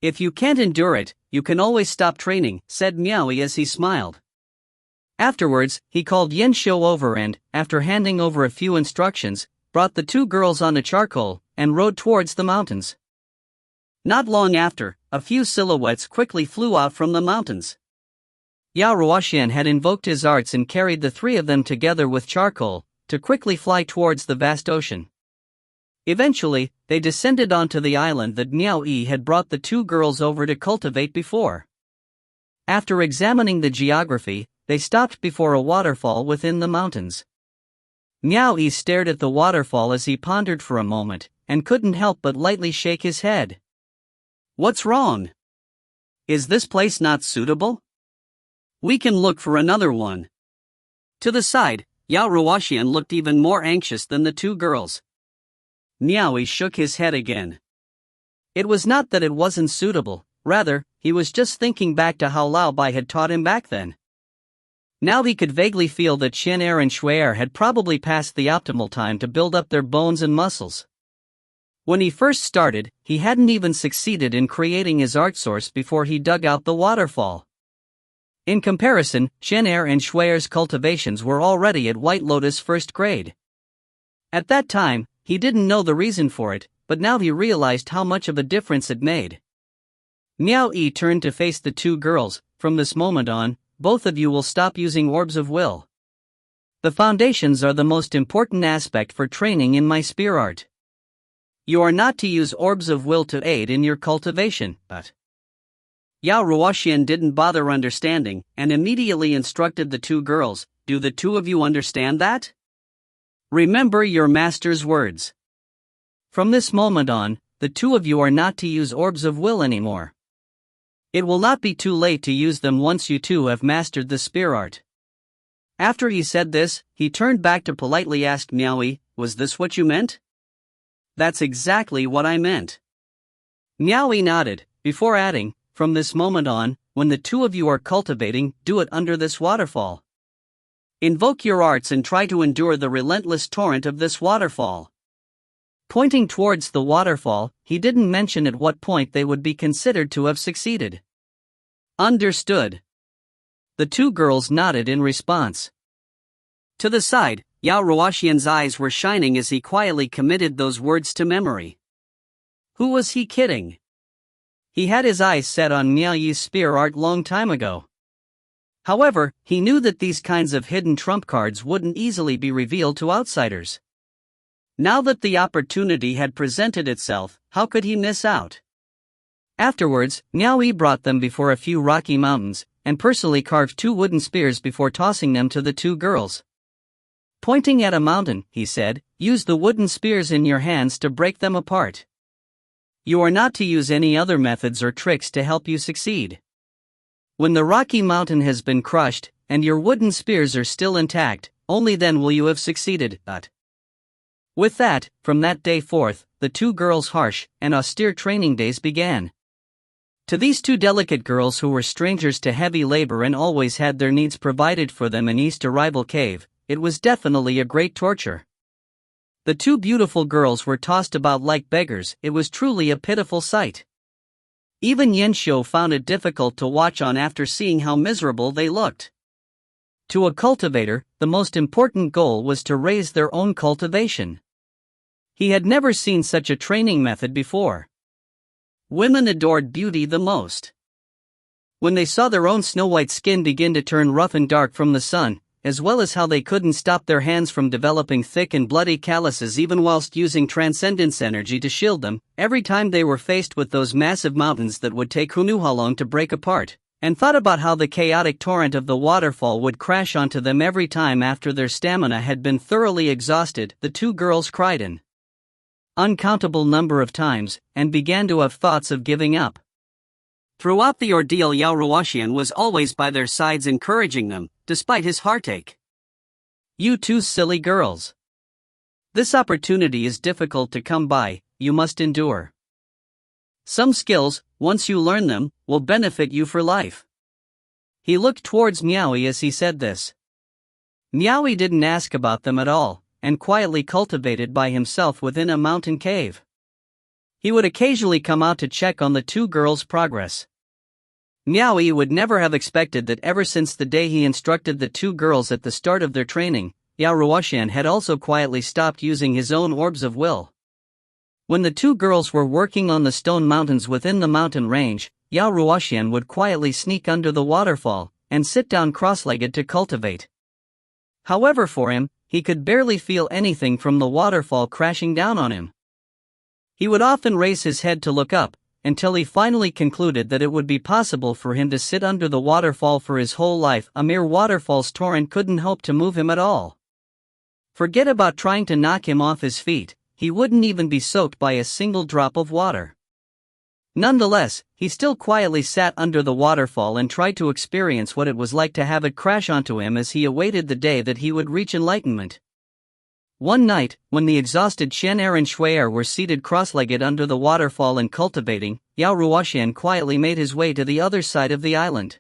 If you can't endure it, you can always stop training, said Miao Yi as he smiled. Afterwards, he called Yan Shou over and, after handing over a few instructions, brought the two girls on a charcoal, and rode towards the mountains. Not long after, a few silhouettes quickly flew out from the mountains. Yao Ruoxian had invoked his arts and carried the three of them together with charcoal, to quickly fly towards the vast ocean. Eventually, they descended onto the island that Miao Yi had brought the two girls over to cultivate before. After examining the geography, they stopped before a waterfall within the mountains. Miao Yi stared at the waterfall as he pondered for a moment, and couldn't help but lightly shake his head. What's wrong? Is this place not suitable? We can look for another one. To the side, Yao Ruoxian looked even more anxious than the two girls. Miao Yi shook his head again. It was not that it wasn't suitable, rather, he was just thinking back to how Lao Bai had taught him back then. Now he could vaguely feel that Chen-Er and Shui-Er had probably passed the optimal time to build up their bones and muscles. When he first started, he hadn't even succeeded in creating his art source before he dug out the waterfall. In comparison, Chen-Er and Shui-Er's cultivations were already at White Lotus first grade. At that time, he didn't know the reason for it, but now he realized how much of a difference it made. Miao Yi turned to face the two girls. From this moment on, both of you will stop using orbs of will. The foundations are the most important aspect for training in my spear art. You are not to use orbs of will to aid in your cultivation, but... Yao Ruoxian didn't bother understanding, and immediately instructed the two girls, do the two of you understand that? Remember your master's words. From this moment on, the two of you are not to use orbs of will anymore. It will not be too late to use them once you two have mastered the spear art. After he said this, he turned back to politely ask Miao Yi, was this what you meant? That's exactly what I meant. Miao Yi nodded, before adding, from this moment on, when the two of you are cultivating, do it under this waterfall. Invoke your arts and try to endure the relentless torrent of this waterfall. Pointing towards the waterfall, he didn't mention at what point they would be considered to have succeeded. Understood. The two girls nodded in response. To the side, Yao Ruoxian's eyes were shining as he quietly committed those words to memory. Who was he kidding? He had his eyes set on Miao Yi's spear art long time ago. However, he knew that these kinds of hidden trump cards wouldn't easily be revealed to outsiders. Now that the opportunity had presented itself, how could he miss out? Afterwards, Miao Yi brought them before a few rocky mountains, and personally carved two wooden spears before tossing them to the two girls. Pointing at a mountain, he said, use the wooden spears in your hands to break them apart. You are not to use any other methods or tricks to help you succeed. When the rocky mountain has been crushed, and your wooden spears are still intact, only then will you have succeeded. With that, from that day forth, the two girls' harsh and austere training days began. To these two delicate girls who were strangers to heavy labor and always had their needs provided for them in East Arrival Cave, it was definitely a great torture. The two beautiful girls were tossed about like beggars. It was truly a pitiful sight. Even Yan Shou found it difficult to watch on after seeing how miserable they looked. To a cultivator, the most important goal was to raise their own cultivation. He had never seen such a training method before. Women adored beauty the most. When they saw their own snow-white skin begin to turn rough and dark from the sun, as well as how they couldn't stop their hands from developing thick and bloody calluses even whilst using transcendence energy to shield them, every time they were faced with those massive mountains that would take who knew how long to break apart, and thought about how the chaotic torrent of the waterfall would crash onto them every time after their stamina had been thoroughly exhausted. The two girls cried an uncountable number of times, and began to have thoughts of giving up. Throughout the ordeal, Yao Ruoxian was always by their sides encouraging them, despite his heartache. You two silly girls. This opportunity is difficult to come by, you must endure. Some skills, once you learn them, will benefit you for life. He looked towards Miao Yi as he said this. Miao Yi didn't ask about them at all, and quietly cultivated by himself within a mountain cave. He would occasionally come out to check on the two girls' progress. Miao Yi would never have expected that ever since the day he instructed the two girls at the start of their training, Yao Ruoxian had also quietly stopped using his own orbs of will. When the two girls were working on the stone mountains within the mountain range, Yao Ruoxian would quietly sneak under the waterfall, and sit down cross-legged to cultivate. However, for him, he could barely feel anything from the waterfall crashing down on him. He would often raise his head to look up, until he finally concluded that it would be possible for him to sit under the waterfall for his whole life. A mere waterfall's torrent couldn't hope to move him at all. Forget about trying to knock him off his feet, he wouldn't even be soaked by a single drop of water. Nonetheless, he still quietly sat under the waterfall and tried to experience what it was like to have it crash onto him as he awaited the day that he would reach enlightenment. One night, when the exhausted Shen Hai and Shui were seated cross-legged under the waterfall and cultivating, Yao Ruoxian quietly made his way to the other side of the island.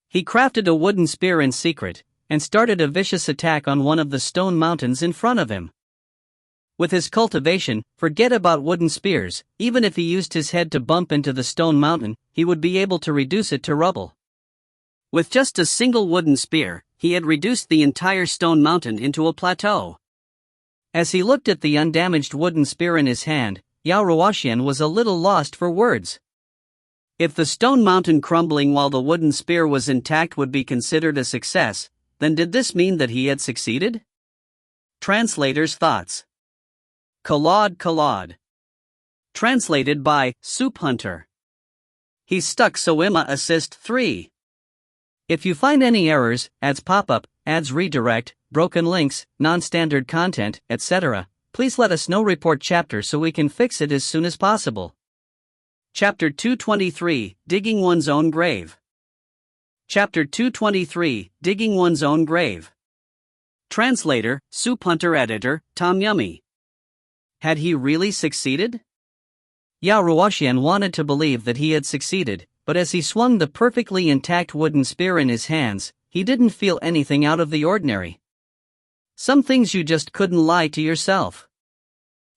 He crafted a wooden spear in secret, and started a vicious attack on one of the stone mountains in front of him. With his cultivation, forget about wooden spears. Even if he used his head to bump into the stone mountain, he would be able to reduce it to rubble. With just a single wooden spear, he had reduced the entire stone mountain into a plateau. As he looked at the undamaged wooden spear in his hand, Yao Ruoxian was a little lost for words. If the stone mountain crumbling while the wooden spear was intact would be considered a success, then did this mean that he had succeeded? Translator's thoughts. Collade. Translated by Soup Hunter. He's stuck, so Imma assist 3. If you find any errors, ads pop up, ads redirect, broken links, non-standard content, etc., please let us know. Report chapter so we can fix it as soon as possible. Chapter 223, Digging One's Own Grave. Chapter 223, Digging One's Own Grave. Translator, Soup Hunter. Editor, Tom Yummy. Had he really succeeded? Yao Ruoxian wanted to believe that he had succeeded, but as he swung the perfectly intact wooden spear in his hands, he didn't feel anything out of the ordinary. Some things you just couldn't lie to yourself.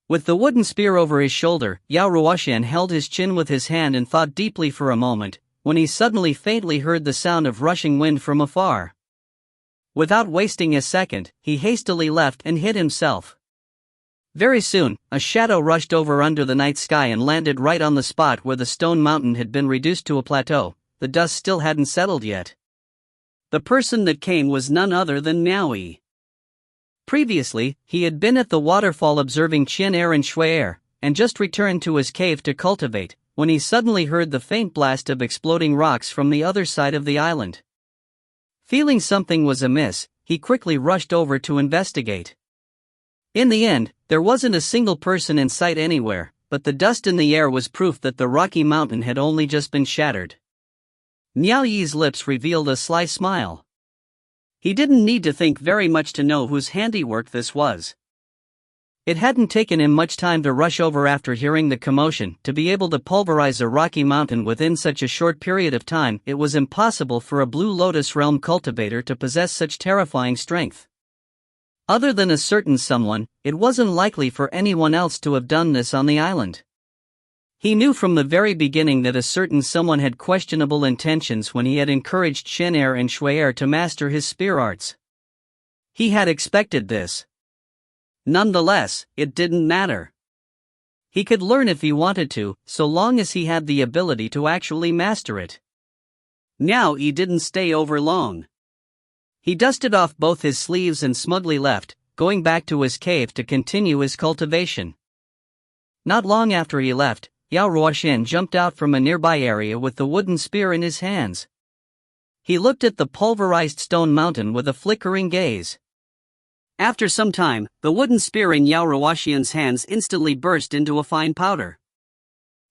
With the wooden spear over his shoulder, Yao Ruoxian held his chin with his hand and thought deeply for a moment, when he suddenly faintly heard the sound of rushing wind from afar. Without wasting a second, he hastily left and hid himself. Very soon, a shadow rushed over under the night sky and landed right on the spot where the stone mountain had been reduced to a plateau. The dust still hadn't settled yet. The person that came was none other than Miao Yi. Previously, he had been at the waterfall observing Shan Hai and Shui, and just returned to his cave to cultivate, when he suddenly heard the faint blast of exploding rocks from the other side of the island. Feeling something was amiss, he quickly rushed over to investigate. In the end, there wasn't a single person in sight anywhere, but the dust in the air was proof that the rocky mountain had only just been shattered. Miao Yi's lips revealed a sly smile. He didn't need to think very much to know whose handiwork this was. It hadn't taken him much time to rush over after hearing the commotion. To be able to pulverize a rocky mountain within such a short period of time, it was impossible for a Blue Lotus Realm cultivator to possess such terrifying strength. Other than a certain someone, it wasn't likely for anyone else to have done this on the island. He knew from the very beginning that a certain someone had questionable intentions when he had encouraged Shan Hai and Shui to master his spear arts. He had expected this. Nonetheless, it didn't matter. He could learn if he wanted to, so long as he had the ability to actually master it. Miao Yi didn't stay over long. He dusted off both his sleeves and smugly left, going back to his cave to continue his cultivation. Not long after he left, Yao Ruoxian jumped out from a nearby area with the wooden spear in his hands. He looked at the pulverized stone mountain with a flickering gaze. After some time, the wooden spear in Yao Ruoxian's hands instantly burst into a fine powder.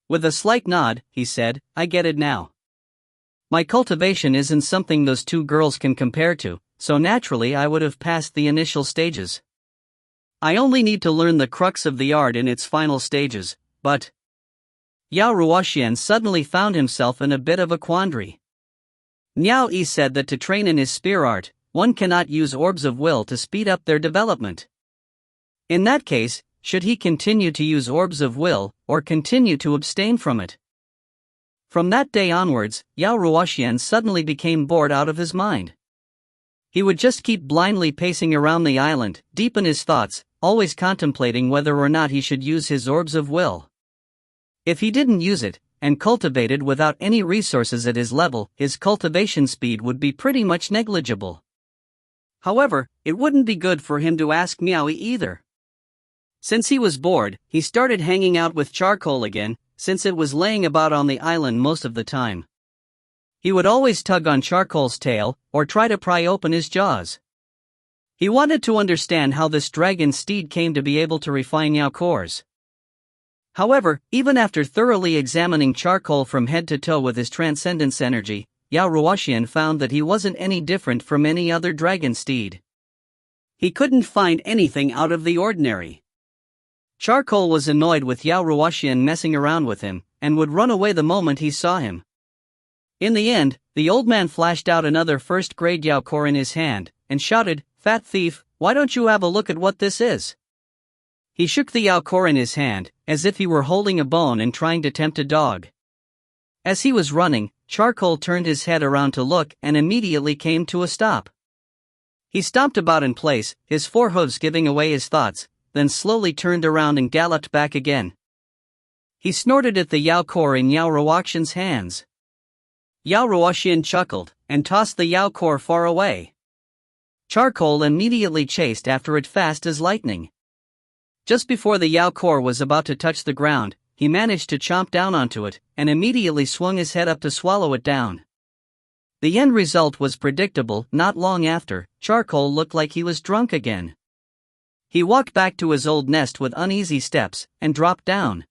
With a slight nod, he said, "I get it now. My cultivation isn't something those two girls can compare to, so naturally I would have passed the initial stages. I only need to learn the crux of the art in its final stages, but..." Yao Ruoxian suddenly found himself in a bit of a quandary. Miao Yi said that to train in his spear art, one cannot use orbs of will to speed up their development. In that case, should he continue to use orbs of will, or continue to abstain from it? From that day onwards, Yao Ruoxian suddenly became bored out of his mind. He would just keep blindly pacing around the island, deep in his thoughts, always contemplating whether or not he should use his orbs of will. If he didn't use it, and cultivated without any resources at his level, his cultivation speed would be pretty much negligible. However, it wouldn't be good for him to ask Miao Yi either. Since he was bored, he started hanging out with charcoal again, since it was laying about on the island most of the time. He would always tug on charcoal's tail, or try to pry open his jaws. He wanted to understand how this dragon steed came to be able to refine Yao cores. However, even after thoroughly examining charcoal from head to toe with his transcendence energy, Yao Ruoxian found that he wasn't any different from any other dragon steed. He couldn't find anything out of the ordinary. Charcoal was annoyed with Yao Ruoxian messing around with him, and would run away the moment he saw him. In the end, the old man flashed out another first-grade Yao core in his hand, and shouted, "Fat thief, why don't you have a look at what this is?" He shook the Yao core in his hand, as if he were holding a bone and trying to tempt a dog. As he was running, Charcoal turned his head around to look and immediately came to a stop. He stomped about in place, his forehooves giving away his thoughts, then slowly turned around and galloped back again. He snorted at the Yao core in Yao Ruoxian's hands. Yao Ruoxian chuckled, and tossed the Yao core far away. Charcoal immediately chased after it fast as lightning. Just before the Yao core was about to touch the ground, he managed to chomp down onto it, and immediately swung his head up to swallow it down. The end result was predictable. Not long after, Charcoal looked like he was drunk again. He walked back to his old nest with uneasy steps, and dropped down.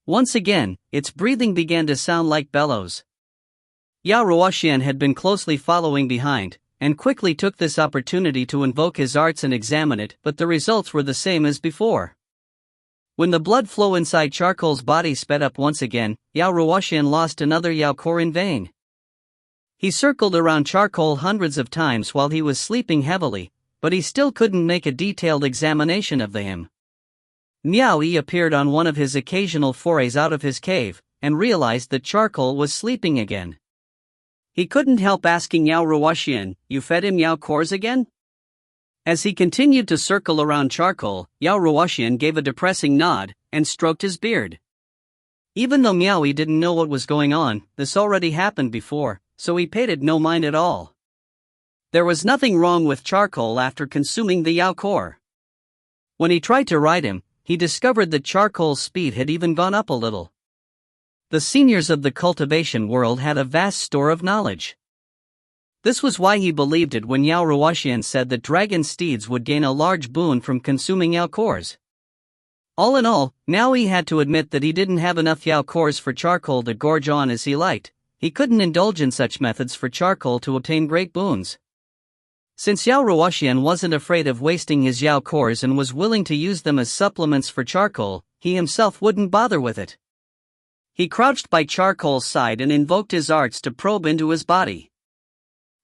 Once again, its breathing began to sound like bellows. Yao Ruoxian had been closely following behind, and quickly took this opportunity to invoke his arts and examine it, but the results were the same as before. When the blood flow inside Charcoal's body sped up once again, Yao Ruoxian lost another Yao core in vain. He circled around Charcoal hundreds of times while he was sleeping heavily, but he still couldn't make a detailed examination of him. Miao Yi appeared on one of his occasional forays out of his cave, and realized that Charcoal was sleeping again. He couldn't help asking Yao Ruoxian, "You fed him Yao cores again?" As he continued to circle around Charcoal, Yao Ruoxian gave a depressing nod, and stroked his beard. Even though Miao Yi didn't know what was going on, this already happened before, so he paid it no mind at all. There was nothing wrong with Charcoal after consuming the Yao core. When he tried to ride him, he discovered that Charcoal's speed had even gone up a little. The seniors of the cultivation world had a vast store of knowledge. This was why he believed it when Yao Ruoxian said that dragon steeds would gain a large boon from consuming Yao cores. All in all, now he had to admit that he didn't have enough Yao cores for Charcoal to gorge on as he liked. He couldn't indulge in such methods for Charcoal to obtain great boons. Since Yao Ruoxian wasn't afraid of wasting his Yao cores and was willing to use them as supplements for Charcoal, he himself wouldn't bother with it. He crouched by Charcoal's side and invoked his arts to probe into his body.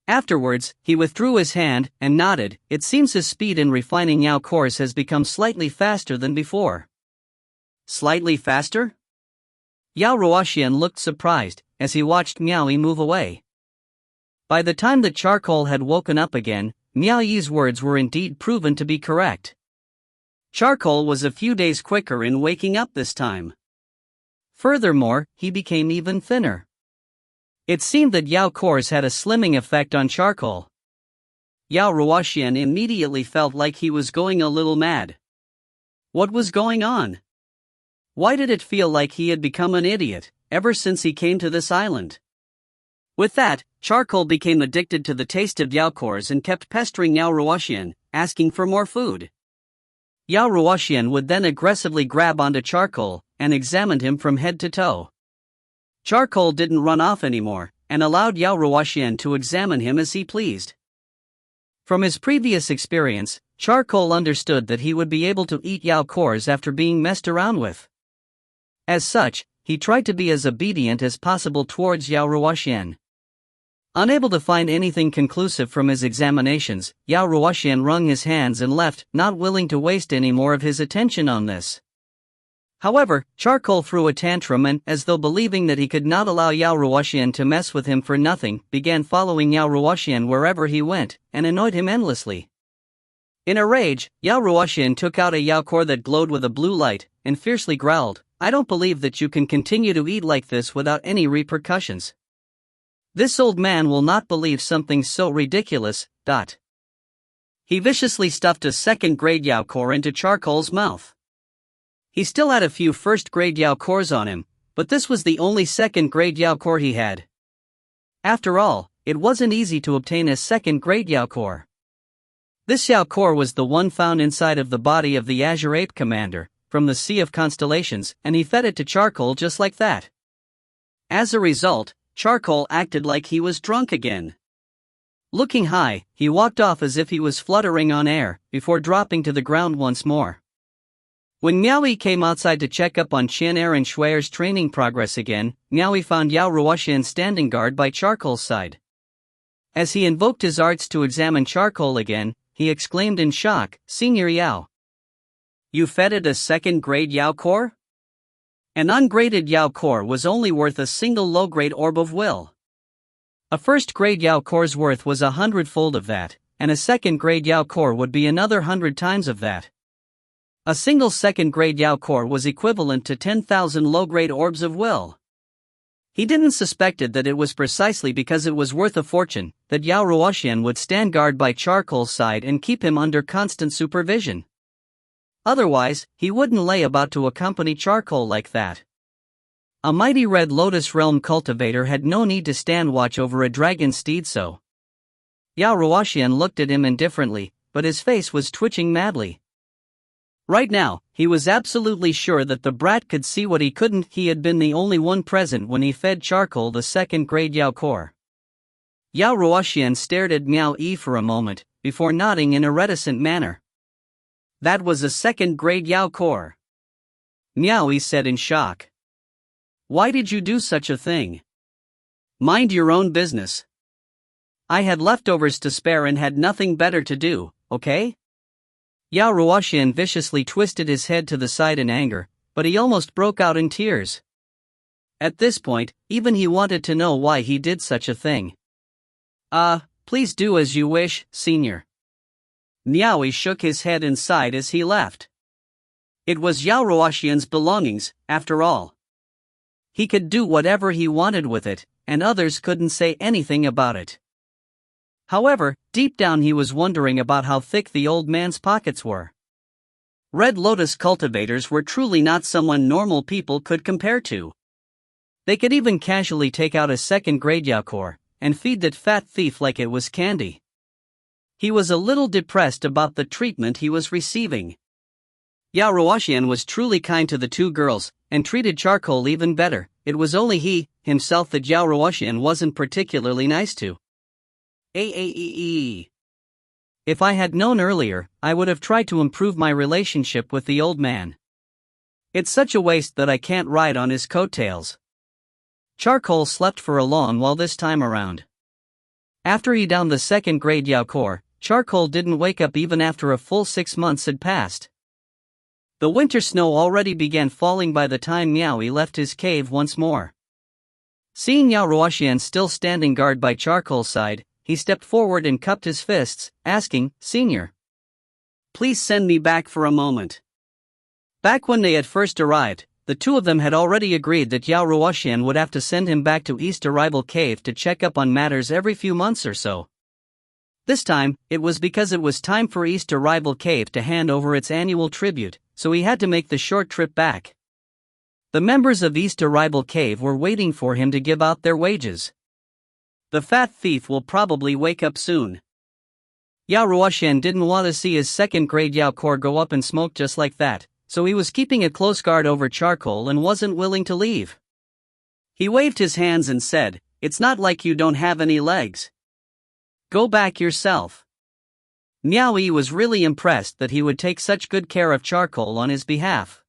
Afterwards, he withdrew his hand and nodded. It seems his speed in refining Yao cores has become slightly faster than before. Slightly faster? Yao Ruoxian looked surprised as he watched Miao Yi move away. By the time that Charcoal had woken up again, Miao Yi's words were indeed proven to be correct. Charcoal was a few days quicker in waking up this time. Furthermore, he became even thinner. It seemed that Yao cores had a slimming effect on Charcoal. Yao Ruoxian immediately felt like he was going a little mad. What was going on? Why did it feel like he had become an idiot ever since he came to this island? With that, Charcoal became addicted to the taste of Yao cores and kept pestering Yao Ruoxian, asking for more food. Yao Ruoxian would then aggressively grab onto Charcoal and examined him from head to toe. Charcoal didn't run off anymore and allowed Yao Ruoxian to examine him as he pleased. From his previous experience, Charcoal understood that he would be able to eat Yao cores after being messed around with. As such, he tried to be as obedient as possible towards Yao Ruoxian. Unable to find anything conclusive from his examinations, Yao Ruoxian wrung his hands and left, not willing to waste any more of his attention on this. However, Charcoal threw a tantrum and, as though believing that he could not allow Yao Ruoxian to mess with him for nothing, began following Yao Ruoxian wherever he went, and annoyed him endlessly. In a rage, Yao Ruoxian took out a Yao core that glowed with a blue light, and fiercely growled, "I don't believe that you can continue to eat like this without any repercussions. This old man will not believe something so ridiculous." He viciously stuffed a second-grade Yao core into Charcoal's mouth. He still had a few first-grade Yao cores on him, but this was the only second-grade Yao core he had. After all, it wasn't easy to obtain a second-grade Yao core. This Yao core was the one found inside of the body of the Azure Ape Commander, from the Sea of Constellations, and he fed it to Charcoal just like that. As a result, Charcoal acted like he was drunk again. Looking high, he walked off as if he was fluttering on air, before dropping to the ground once more. When Miao Yi came outside to check up on Chen Aaron Shuer's training progress again, Miao Yi found Yao Ruoxian standing guard by Charcoal's side. As he invoked his arts to examine Charcoal again, he exclaimed in shock, "Senior Yao, you fed it a second-grade Yao core? An ungraded Yao core was only worth a single low-grade orb of will. A first-grade Yao core's worth was 100-fold of that, and a second-grade Yao core would be another 100 times of that. A single second-grade Yao core was equivalent to 10,000 low-grade orbs of will." He didn't suspected that it was precisely because it was worth a fortune that Yao Ruoxian would stand guard by Charcoal's side and keep him under constant supervision. Otherwise, he wouldn't lay about to accompany Charcoal like that. A mighty Red Lotus Realm cultivator had no need to stand watch over a dragon steed so. Yao Ruoxian looked at him indifferently, but his face was twitching madly. Right now, he was absolutely sure that the brat could see what he couldn't. He had been the only one present when he fed Charcoal the second-grade Yao core. Yao Ruoxian stared at Miao Yi for a moment, before nodding in a reticent manner. "That was a second-grade Yao core," Miao Yi said in shock. "Why did you do such a thing? Mind your own business. I had leftovers to spare and had nothing better to do, okay?" Yao Ruoxian viciously twisted his head to the side in anger, but he almost broke out in tears. At this point, even he wanted to know why he did such a thing. Please do as you wish, Senior." Miao Yi shook his head and sighed as he left. It was Yao Ruoxian's belongings, after all. He could do whatever he wanted with it, and others couldn't say anything about it. However, deep down he was wondering about how thick the old man's pockets were. Red Lotus cultivators were truly not someone normal people could compare to. They could even casually take out a second-grade Yao core and feed that fat thief like it was candy. He was a little depressed about the treatment he was receiving. Yao Ruoxian was truly kind to the two girls, and treated Charcoal even better. It was only he, himself, that Yao Ruoxian wasn't particularly nice to. If I had known earlier, I would have tried to improve my relationship with the old man. It's such a waste that I can't ride on his coattails. Charcoal slept for a long while this time around. After he downed the second-grade Yao core, Charcoal didn't wake up even after a full 6 months had passed. The winter snow already began falling by the time Miao Yi left his cave once more. Seeing Yao Ruoxian still standing guard by Charcoal's side, he stepped forward and cupped his fists, asking, "Senior, please send me back for a moment." Back when they had first arrived, the two of them had already agreed that Yao Ruoxian would have to send him back to East Arrival Cave to check up on matters every few months or so. This time, it was because it was time for East Arrival Cave to hand over its annual tribute, so he had to make the short trip back. The members of East Arrival Cave were waiting for him to give out their wages. The fat thief will probably wake up soon. Yao Ruoxian didn't want to see his second-grade Yao Core go up in smoke just like that, so he was keeping a close guard over charcoal and wasn't willing to leave. He waved his hands and said, "It's not like you don't have any legs. Go back yourself." Miao Yi was really impressed that he would take such good care of charcoal on his behalf.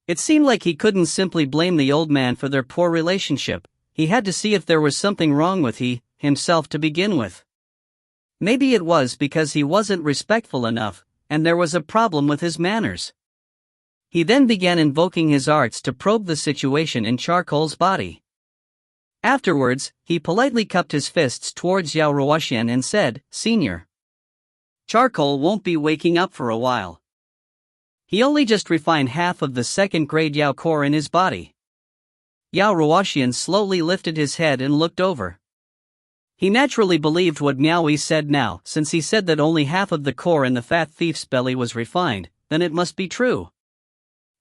It seemed like he couldn't simply blame the old man for their poor relationship. He had to see if there was something wrong with himself to begin with. Maybe it was because he wasn't respectful enough, and there was a problem with his manners. He then began invoking his arts to probe the situation in charcoal's body. Afterwards, he politely cupped his fists towards Yao Ruoxian and said, "Senior, charcoal won't be waking up for a while. He only just refined half of the second-grade Yao Core in his body." Yao Ruoxian slowly lifted his head and looked over. He naturally believed what Miao Yi said now. Since he said that only half of the core in the fat thief's belly was refined, then it must be true.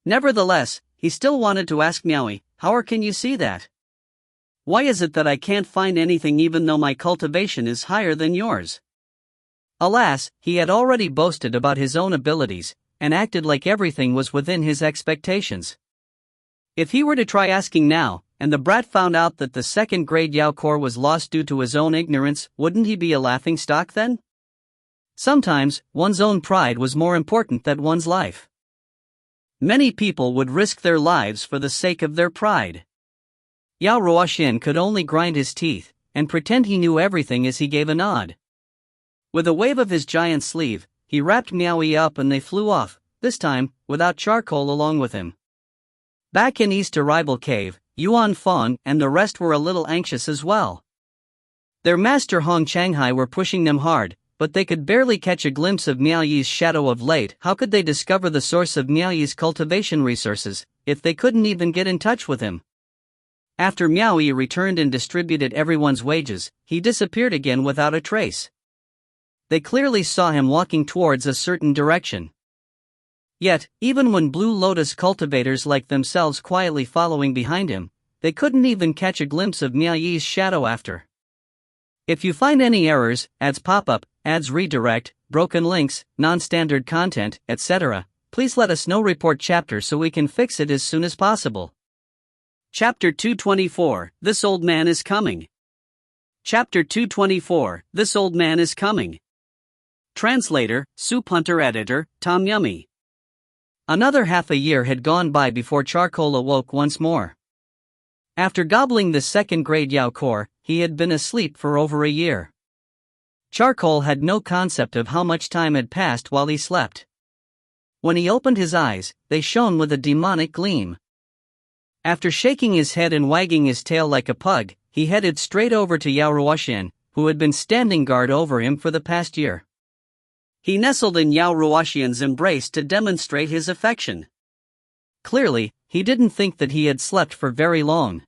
Nevertheless, he still wanted to ask Miao Yi, "How can you see that? Why is it that I can't find anything even though my cultivation is higher than yours?" Alas, he had already boasted about his own abilities, and acted like everything was within his expectations. If he were to try asking now, and the brat found out that the second-grade Yao Core was lost due to his own ignorance, wouldn't he be a laughingstock then? Sometimes, one's own pride was more important than one's life. Many people would risk their lives for the sake of their pride. Yao Ruoxian could only grind his teeth, and pretend he knew everything as he gave a nod. With a wave of his giant sleeve, he wrapped Miao Yi up and they flew off, this time, without charcoal along with him. Back in East Arrival Cave, Yuan Fan and the rest were a little anxious as well. Their master Hong Changhai were pushing them hard, but they could barely catch a glimpse of Miao Yi's shadow of late. How could they discover the source of Miao Yi's cultivation resources, if they couldn't even get in touch with him? After Miao Yi returned and distributed everyone's wages, he disappeared again without a trace. They clearly saw him walking towards a certain direction. Yet, even when Blue Lotus cultivators like themselves quietly following behind him, they couldn't even catch a glimpse of Miao Yi's shadow after. If you find any errors, ads pop up, ads redirect, broken links, non-standard content, etc., please let us know. Report chapter so we can fix it as soon as possible. Chapter 224, This Old Man is Coming. Chapter 224, This Old Man is Coming. Translator, Soup Hunter. Editor, Tom Yummy. Another half a year had gone by before charcoal awoke once more. After gobbling the second-grade Yao Core, he had been asleep for over a year. Charcoal had no concept of how much time had passed while he slept. When he opened his eyes, they shone with a demonic gleam. After shaking his head and wagging his tail like a pug, he headed straight over to Yao Ruoxian, who had been standing guard over him for the past year. He nestled in Yao Ruoxian's embrace to demonstrate his affection. Clearly, he didn't think that he had slept for very long.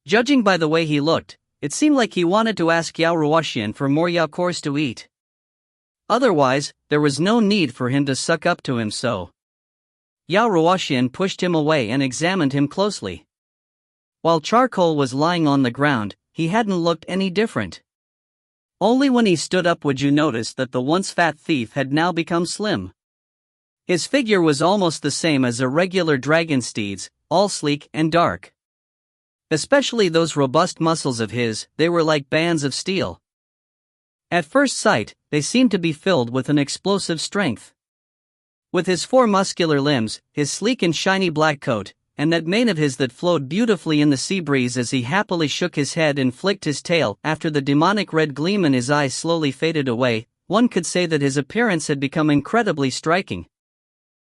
Judging by the way he looked, it seemed like he wanted to ask Yao Ruoxian for more Yao Cores to eat. Otherwise, there was no need for him to suck up to him so. Yao Ruoxian pushed him away and examined him closely. While charcoal was lying on the ground, he hadn't looked any different. Only when he stood up would you notice that the once fat thief had now become slim. His figure was almost the same as a regular dragon steed's, all sleek and dark. Especially those robust muscles of his, they were like bands of steel. At first sight, they seemed to be filled with an explosive strength. With his 4 muscular limbs, his sleek and shiny black coat, and that mane of his that flowed beautifully in the sea breeze as he happily shook his head and flicked his tail after the demonic red gleam in his eyes slowly faded away, one could say that his appearance had become incredibly striking.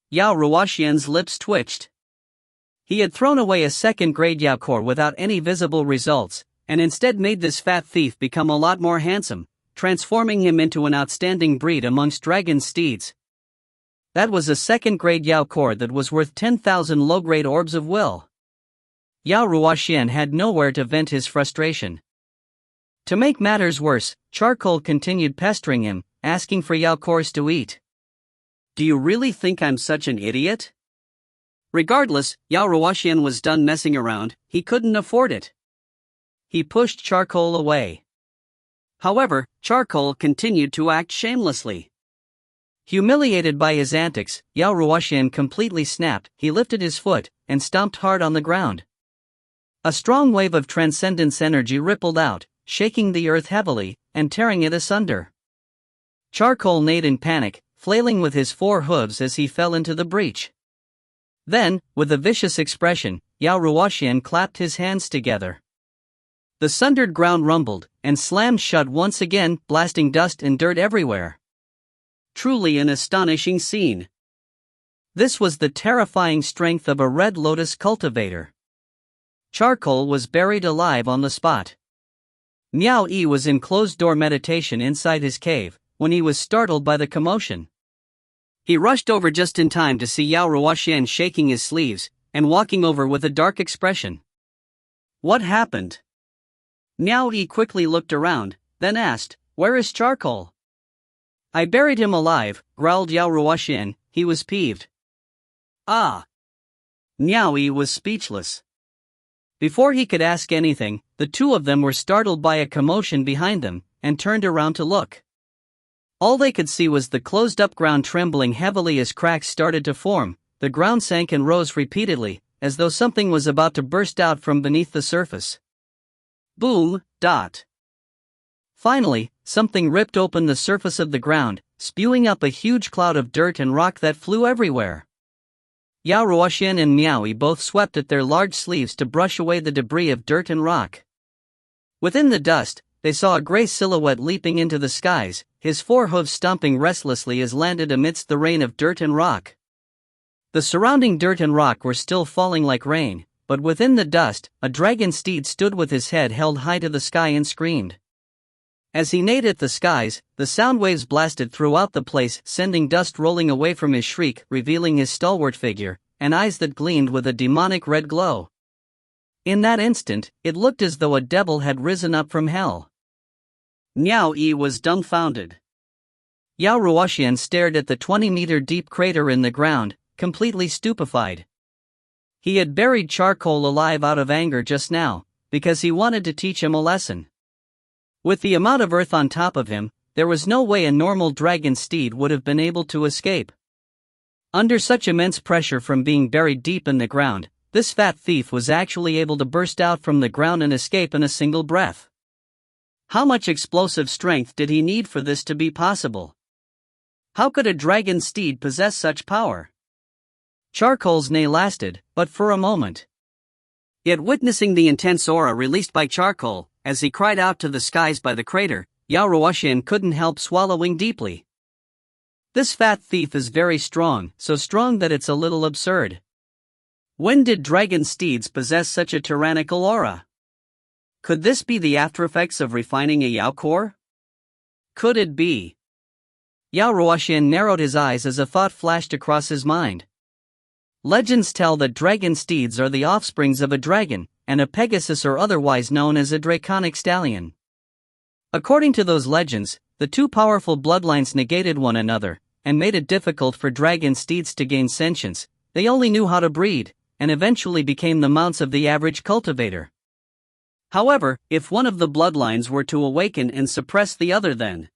Yao Ruoxian's lips twitched. He had thrown away a second-grade Yao Core without any visible results, and instead made this fat thief become a lot more handsome, transforming him into an outstanding breed amongst dragon steeds. That was a second-grade Yao Core that was worth 10,000 low-grade orbs of will. Yao Ruoxian had nowhere to vent his frustration. To make matters worse, charcoal continued pestering him, asking for Yao Cores to eat. "Do you really think I'm such an idiot? Regardless, Yao Ruoxian was done messing around, he couldn't afford it. He pushed Charcoal away. However, Charcoal continued to act shamelessly. Humiliated by his antics, Yao Ruoxian completely snapped. He lifted his foot and stomped hard on the ground. A strong wave of transcendence energy rippled out, shaking the earth heavily and tearing it asunder. Charcoal neighed in panic, flailing with his four hooves as he fell into the breach. Then, with a vicious expression, Yao Ruoxian clapped his hands together. The sundered ground rumbled and slammed shut once again, blasting dust and dirt everywhere. Truly an astonishing scene. This was the terrifying strength of a Red Lotus cultivator. Charcoal was buried alive on the spot. Miao Yi was in closed-door meditation inside his cave when he was startled by the commotion. He rushed over just in time to see Yao Ruoxian shaking his sleeves and walking over with a dark expression. What happened? Miao Yi quickly looked around, then asked, "Where is Charcoal?" "I buried him alive," growled Yao Ruoxian. He was peeved. Ah! Miao Yi was speechless. Before he could ask anything, the two of them were startled by a commotion behind them and turned around to look. All they could see was the closed-up ground trembling heavily as cracks started to form. The ground sank and rose repeatedly, as though something was about to burst out from beneath the surface. Boom! Dot! Finally, something ripped open the surface of the ground, spewing up a huge cloud of dirt and rock that flew everywhere. Yao Ruoxian and Miao Yi both swept at their large sleeves to brush away the debris of dirt and rock. Within the dust, they saw a gray silhouette leaping into the skies, his four hooves stomping restlessly as landed amidst the rain of dirt and rock. The surrounding dirt and rock were still falling like rain, but within the dust, a dragon steed stood with his head held high to the sky and screamed. As he neighed at the skies, the sound waves blasted throughout the place, sending dust rolling away from his shriek, revealing his stalwart figure and eyes that gleamed with a demonic red glow. In that instant, it looked as though a devil had risen up from hell. Miao Yi was dumbfounded. Yao Ruoxian stared at the 20-meter deep crater in the ground, completely stupefied. He had buried Charcoal alive out of anger just now, because he wanted to teach him a lesson. With the amount of earth on top of him, there was no way a normal dragon steed would have been able to escape. Under such immense pressure from being buried deep in the ground, this fat thief was actually able to burst out from the ground and escape in a single breath. How much explosive strength did he need for this to be possible? How could a dragon steed possess such power? Charcoal's neigh lasted, but for a moment. Yet witnessing the intense aura released by Charcoal, as he cried out to the skies by the crater, Yao Ruoxian couldn't help swallowing deeply. This fat thief is very strong, so strong that it's a little absurd. When did dragon steeds possess such a tyrannical aura? Could this be the aftereffects of refining a Yao core? Could it be? Yao Ruoxian narrowed his eyes as a thought flashed across his mind. Legends tell that dragon steeds are the offsprings of a dragon, and a Pegasus or otherwise known as a draconic stallion. According to those legends, the two powerful bloodlines negated one another, and made it difficult for dragon steeds to gain sentience. They only knew how to breed, and eventually became the mounts of the average cultivator. However, if one of the bloodlines were to awaken and suppress the other then.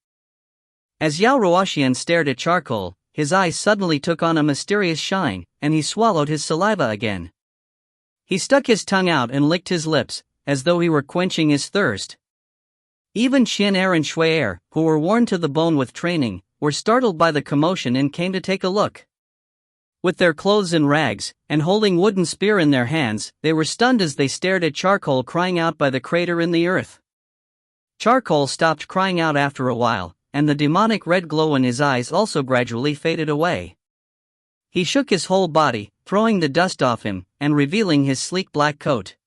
As Yao Ruoxian stared at Charcoal, his eyes suddenly took on a mysterious shine, and he swallowed his saliva again. He stuck his tongue out and licked his lips, as though he were quenching his thirst. Even Xian and Shui, who were worn to the bone with training, were startled by the commotion and came to take a look. With their clothes in rags, and holding wooden spear in their hands, they were stunned as they stared at Charcoal crying out by the crater in the earth. Charcoal stopped crying out after a while, and the demonic red glow in his eyes also gradually faded away. He shook his whole body, throwing the dust off him, and revealing his sleek black coat.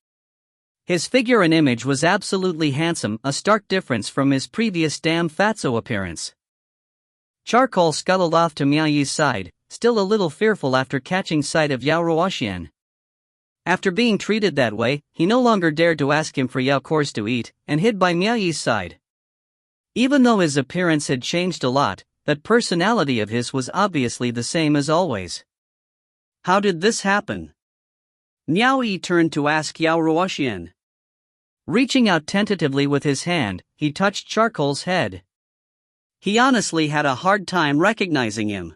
His figure and image was absolutely handsome, a stark difference from his previous damn fatso appearance. Charcoal scuttled off to Miao Yi's side, still a little fearful after catching sight of Yao Ruoxian. After being treated that way, he no longer dared to ask him for Yao cores to eat, and hid by Miao Yi's side. Even though his appearance had changed a lot, that personality of his was obviously the same as always. How did this happen? Miao Yi turned to ask Yao Ruoxian. Reaching out tentatively with his hand, he touched Charcoal's head. He honestly had a hard time recognizing him.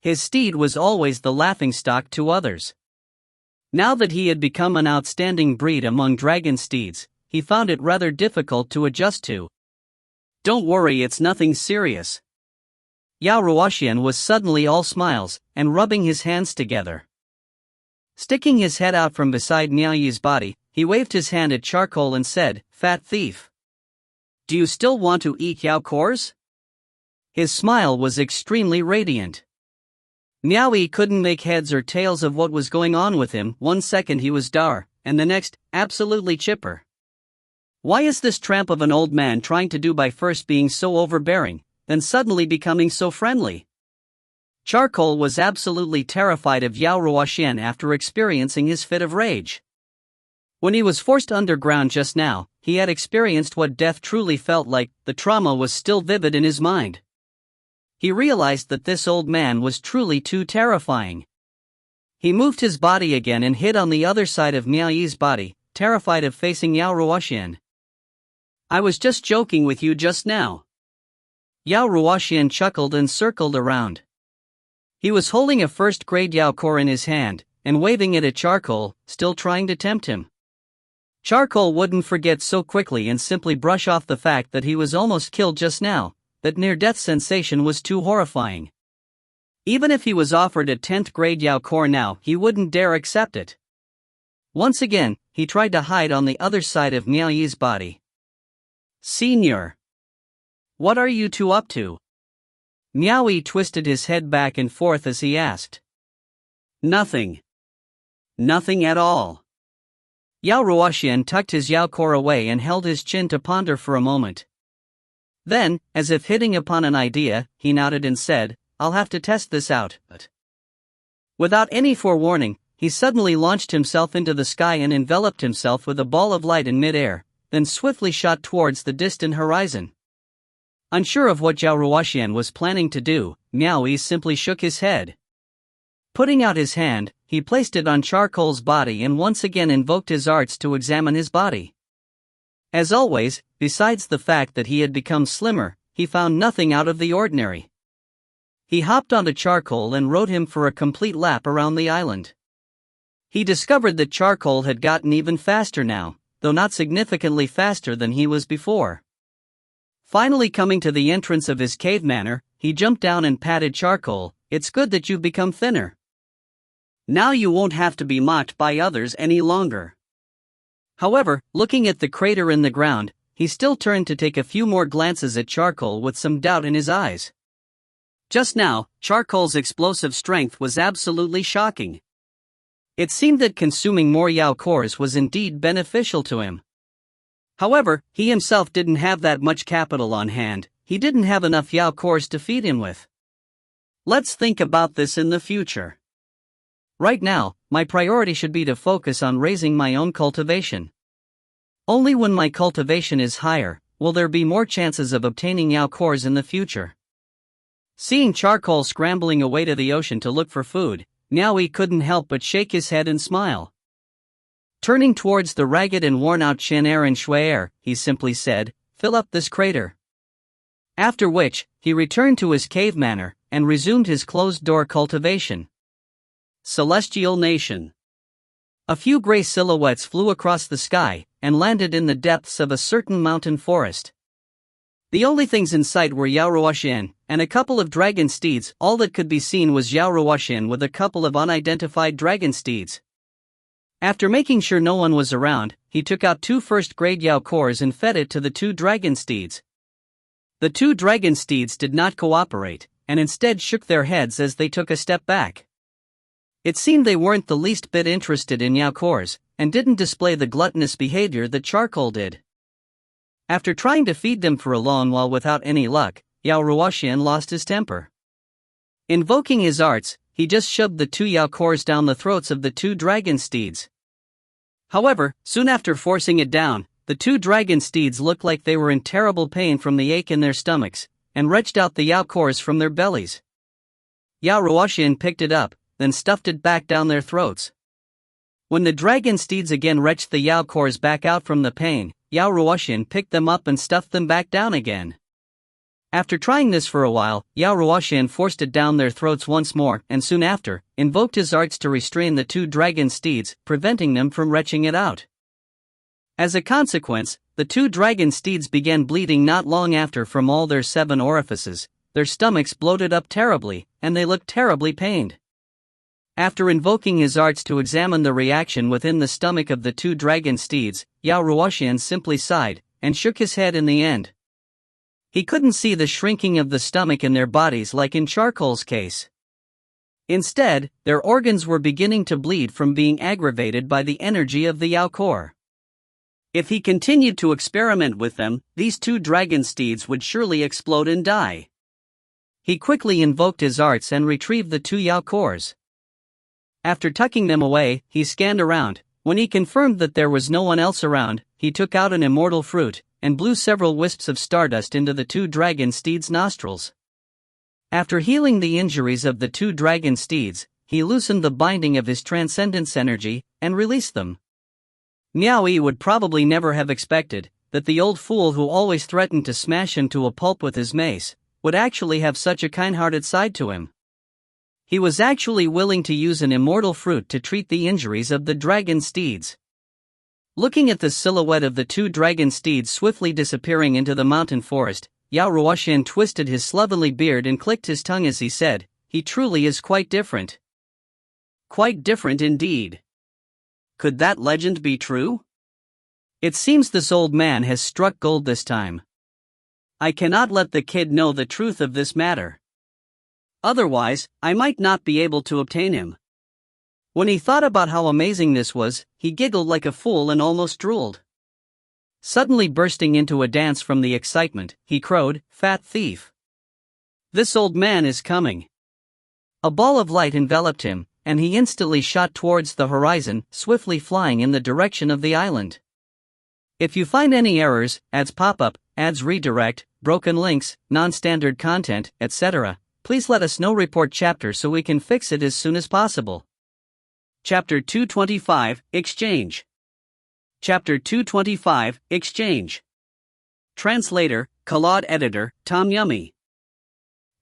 His steed was always the laughingstock to others. Now that he had become an outstanding breed among dragon steeds, he found it rather difficult to adjust to. Don't worry, it's nothing serious. Yao Ruoxian was suddenly all smiles, and rubbing his hands together. Sticking his head out from beside Miao Yi's body, he waved his hand at Charcoal and said, "Fat thief. Do you still want to eat Yao cores?" His smile was extremely radiant. Miao Yi couldn't make heads or tails of what was going on with him. One second he was dour, and the next, absolutely chipper. Why is this tramp of an old man trying to do by first being so overbearing, then suddenly becoming so friendly? Charcoal was absolutely terrified of Yao Ruoxian after experiencing his fit of rage. When he was forced underground just now, he had experienced what death truly felt like. The trauma was still vivid in his mind. He realized that this old man was truly too terrifying. He moved his body again and hid on the other side of Miao Yi's body, terrified of facing Yao Ruoxian. "I was just joking with you just now." Yao Ruoxian chuckled and circled around. He was holding a first-grade Yao core in his hand, and waving it at Charcoal, still trying to tempt him. Charcoal wouldn't forget so quickly and simply brush off the fact that he was almost killed just now. That near-death sensation was too horrifying. Even if he was offered a 10th grade Yao core now, he wouldn't dare accept it. Once again, he tried to hide on the other side of Miao Yi's body. "Senior, what are you two up to?" Miao Yi twisted his head back and forth as he asked. "Nothing. Nothing at all." Yao Ruoxian tucked his Yao core away and held his chin to ponder for a moment. Then, as if hitting upon an idea, he nodded and said, "I'll have to test this out." But without any forewarning, he suddenly launched himself into the sky and enveloped himself with a ball of light in midair, then swiftly shot towards the distant horizon. Unsure of what Yao Ruoxian was planning to do, Miao Yi simply shook his head. Putting out his hand, he placed it on Charcoal's body and once again invoked his arts to examine his body. As always, besides the fact that he had become slimmer, he found nothing out of the ordinary. He hopped onto Charcoal and rode him for a complete lap around the island. He discovered that Charcoal had gotten even faster now, though not significantly faster than he was before. Finally coming to the entrance of his cave manor, he jumped down and patted Charcoal. "It's good that you've become thinner. Now you won't have to be mocked by others any longer." However, looking at the crater in the ground, he still turned to take a few more glances at Charcoal with some doubt in his eyes. Just now, Charcoal's explosive strength was absolutely shocking. It seemed that consuming more Yao cores was indeed beneficial to him. However, he himself didn't have that much capital on hand. He didn't have enough Yao cores to feed him with. Let's think about this in the future. Right now, my priority should be to focus on raising my own cultivation. Only when my cultivation is higher, will there be more chances of obtaining Yao cores in the future. Seeing Charcoal scrambling away to the ocean to look for food, Miao Yi couldn't help but shake his head and smile. Turning towards the ragged and worn-out Chen Er and Shui Er, he simply said, "Fill up this crater." After which, he returned to his cave manor, and resumed his closed-door cultivation. Celestial Nation. A few gray silhouettes flew across the sky, and landed in the depths of a certain mountain forest. The only things in sight were Yao Ruoxian, and a couple of dragon steeds. All that could be seen was Yao Ruoxian with a couple of unidentified dragon steeds. After making sure no one was around, he took out 2 first-grade Yao cores and fed it to the 2 dragon steeds. The 2 dragon steeds did not cooperate, and instead shook their heads as they took a step back. It seemed they weren't the least bit interested in Yao cores, and didn't display the gluttonous behavior that Charcoal did. After trying to feed them for a long while without any luck, Yao Ruoxian lost his temper. Invoking his arts, he just shoved the 2 Yao cores down the throats of the 2 dragon steeds. However, soon after forcing it down, the 2 dragon steeds looked like they were in terrible pain from the ache in their stomachs, and retched out the Yao cores from their bellies. Yao Ruoxian picked it up, then stuffed it back down their throats. When the dragon steeds again retched the Yao cores back out from the pain, Yao Ruoxian picked them up and stuffed them back down again. After trying this for a while, Yao Ruoxian forced it down their throats once more and soon after, invoked his arts to restrain the two dragon steeds, preventing them from retching it out. As a consequence, the two dragon steeds began bleeding not long after from all their 7 orifices, their stomachs bloated up terribly, and they looked terribly pained. After invoking his arts to examine the reaction within the stomach of the two dragon steeds, Yao Ruoxian simply sighed, and shook his head in the end. He couldn't see the shrinking of the stomach in their bodies like in Charcoal's case. Instead, their organs were beginning to bleed from being aggravated by the energy of the Yao core. If he continued to experiment with them, these two dragon steeds would surely explode and die. He quickly invoked his arts and retrieved the two Yao cores. After tucking them away, he scanned around. When he confirmed that there was no one else around, he took out an immortal fruit and blew several wisps of stardust into the two dragon steeds' nostrils. After healing the injuries of the two dragon steeds, he loosened the binding of his transcendence energy and released them. Miao Yi would probably never have expected that the old fool who always threatened to smash him to a pulp with his mace would actually have such a kind-hearted side to him. He was actually willing to use an immortal fruit to treat the injuries of the dragon steeds. Looking at the silhouette of the two dragon steeds swiftly disappearing into the mountain forest, Yao Ruoxian twisted his slovenly beard and clicked his tongue as he said, "He truly is quite different." Quite different indeed. Could that legend be true? It seems this old man has struck gold this time. I cannot let the kid know the truth of this matter. Otherwise, I might not be able to obtain him. When he thought about how amazing this was, he giggled like a fool and almost drooled. Suddenly bursting into a dance from the excitement, he crowed, "Fat thief! This old man is coming!" A ball of light enveloped him, and he instantly shot towards the horizon, swiftly flying in the direction of the island. If you find any errors, ads pop up, ads redirect, broken links, non-standard content, etc., please let us know. Report chapter so we can fix it as soon as possible. Chapter 225, Exchange. Chapter 225, Exchange. Translator, Claude Editor, Tom Yummy.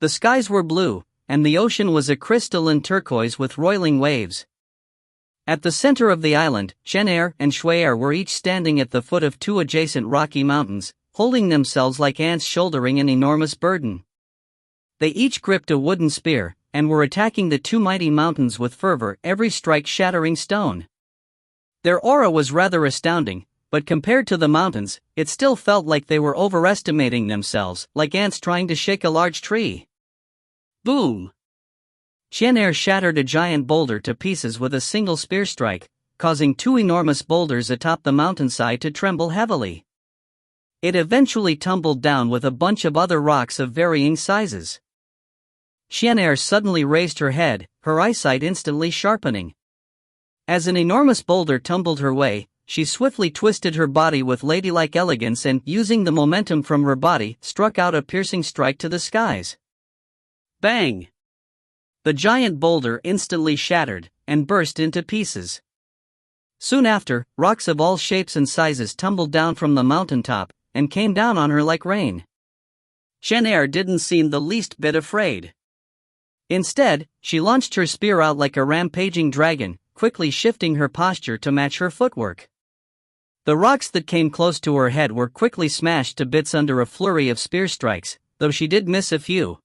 The skies were blue, and the ocean was a crystalline turquoise with roiling waves. At the center of the island, Shen Hai and Shui were each standing at the foot of two adjacent rocky mountains, holding themselves like ants shouldering an enormous burden. They each gripped a wooden spear, and were attacking the two mighty mountains with fervor, every strike shattering stone. Their aura was rather astounding, but compared to the mountains, it still felt like they were overestimating themselves, like ants trying to shake a large tree. Boom! Shan Hai shattered a giant boulder to pieces with a single spear strike, causing two enormous boulders atop the mountainside to tremble heavily. It eventually tumbled down with a bunch of other rocks of varying sizes. Shan Hai suddenly raised her head, her eyesight instantly sharpening. As an enormous boulder tumbled her way, she swiftly twisted her body with ladylike elegance and, using the momentum from her body, struck out a piercing strike to the skies. Bang! The giant boulder instantly shattered and burst into pieces. Soon after, rocks of all shapes and sizes tumbled down from the mountaintop and came down on her like rain. Shan Hai didn't seem the least bit afraid. Instead, she launched her spear out like a rampaging dragon, quickly shifting her posture to match her footwork. The rocks that came close to her head were quickly smashed to bits under a flurry of spear strikes, though she did miss a few.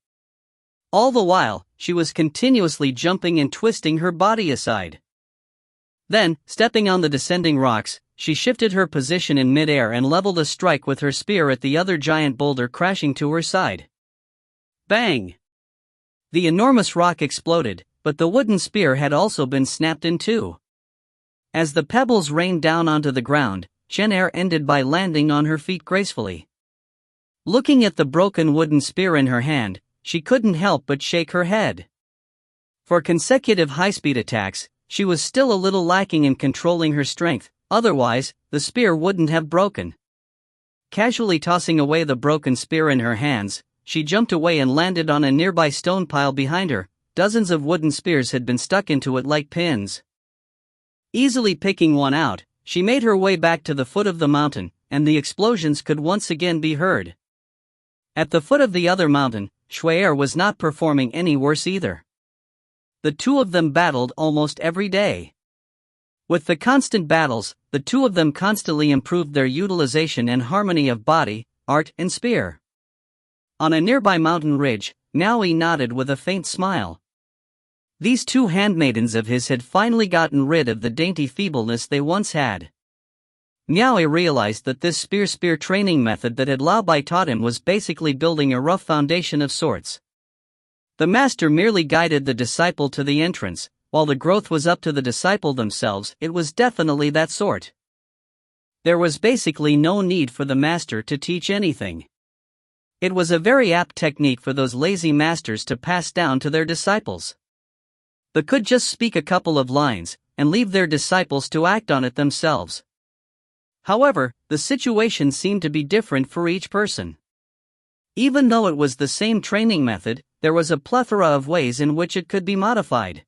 All the while, she was continuously jumping and twisting her body aside. Then, stepping on the descending rocks, she shifted her position in mid-air and leveled a strike with her spear at the other giant boulder crashing to her side. Bang! The enormous rock exploded, but the wooden spear had also been snapped in two. As the pebbles rained down onto the ground, Shan Hai ended by landing on her feet gracefully. Looking at the broken wooden spear in her hand, she couldn't help but shake her head. For consecutive high-speed attacks, she was still a little lacking in controlling her strength, otherwise, the spear wouldn't have broken. Casually tossing away the broken spear in her hands, she jumped away and landed on a nearby stone pile behind her, dozens of wooden spears had been stuck into it like pins. Easily picking one out, she made her way back to the foot of the mountain, and the explosions could once again be heard. At the foot of the other mountain, Shui'er was not performing any worse either. The two of them battled almost every day. With the constant battles, the two of them constantly improved their utilization and harmony of body, art, and spear. On a nearby mountain ridge, Miao Yi nodded with a faint smile. These two handmaidens of his had finally gotten rid of the dainty feebleness they once had. Miao Yi realized that this spear training method that had Lao Bai taught him was basically building a rough foundation of sorts. The master merely guided the disciple to the entrance, while the growth was up to the disciple themselves. It was definitely that sort. There was basically no need for the master to teach anything. It was a very apt technique for those lazy masters to pass down to their disciples. They could just speak a couple of lines, and leave their disciples to act on it themselves. However, the situation seemed to be different for each person. Even though it was the same training method, there was a plethora of ways in which it could be modified.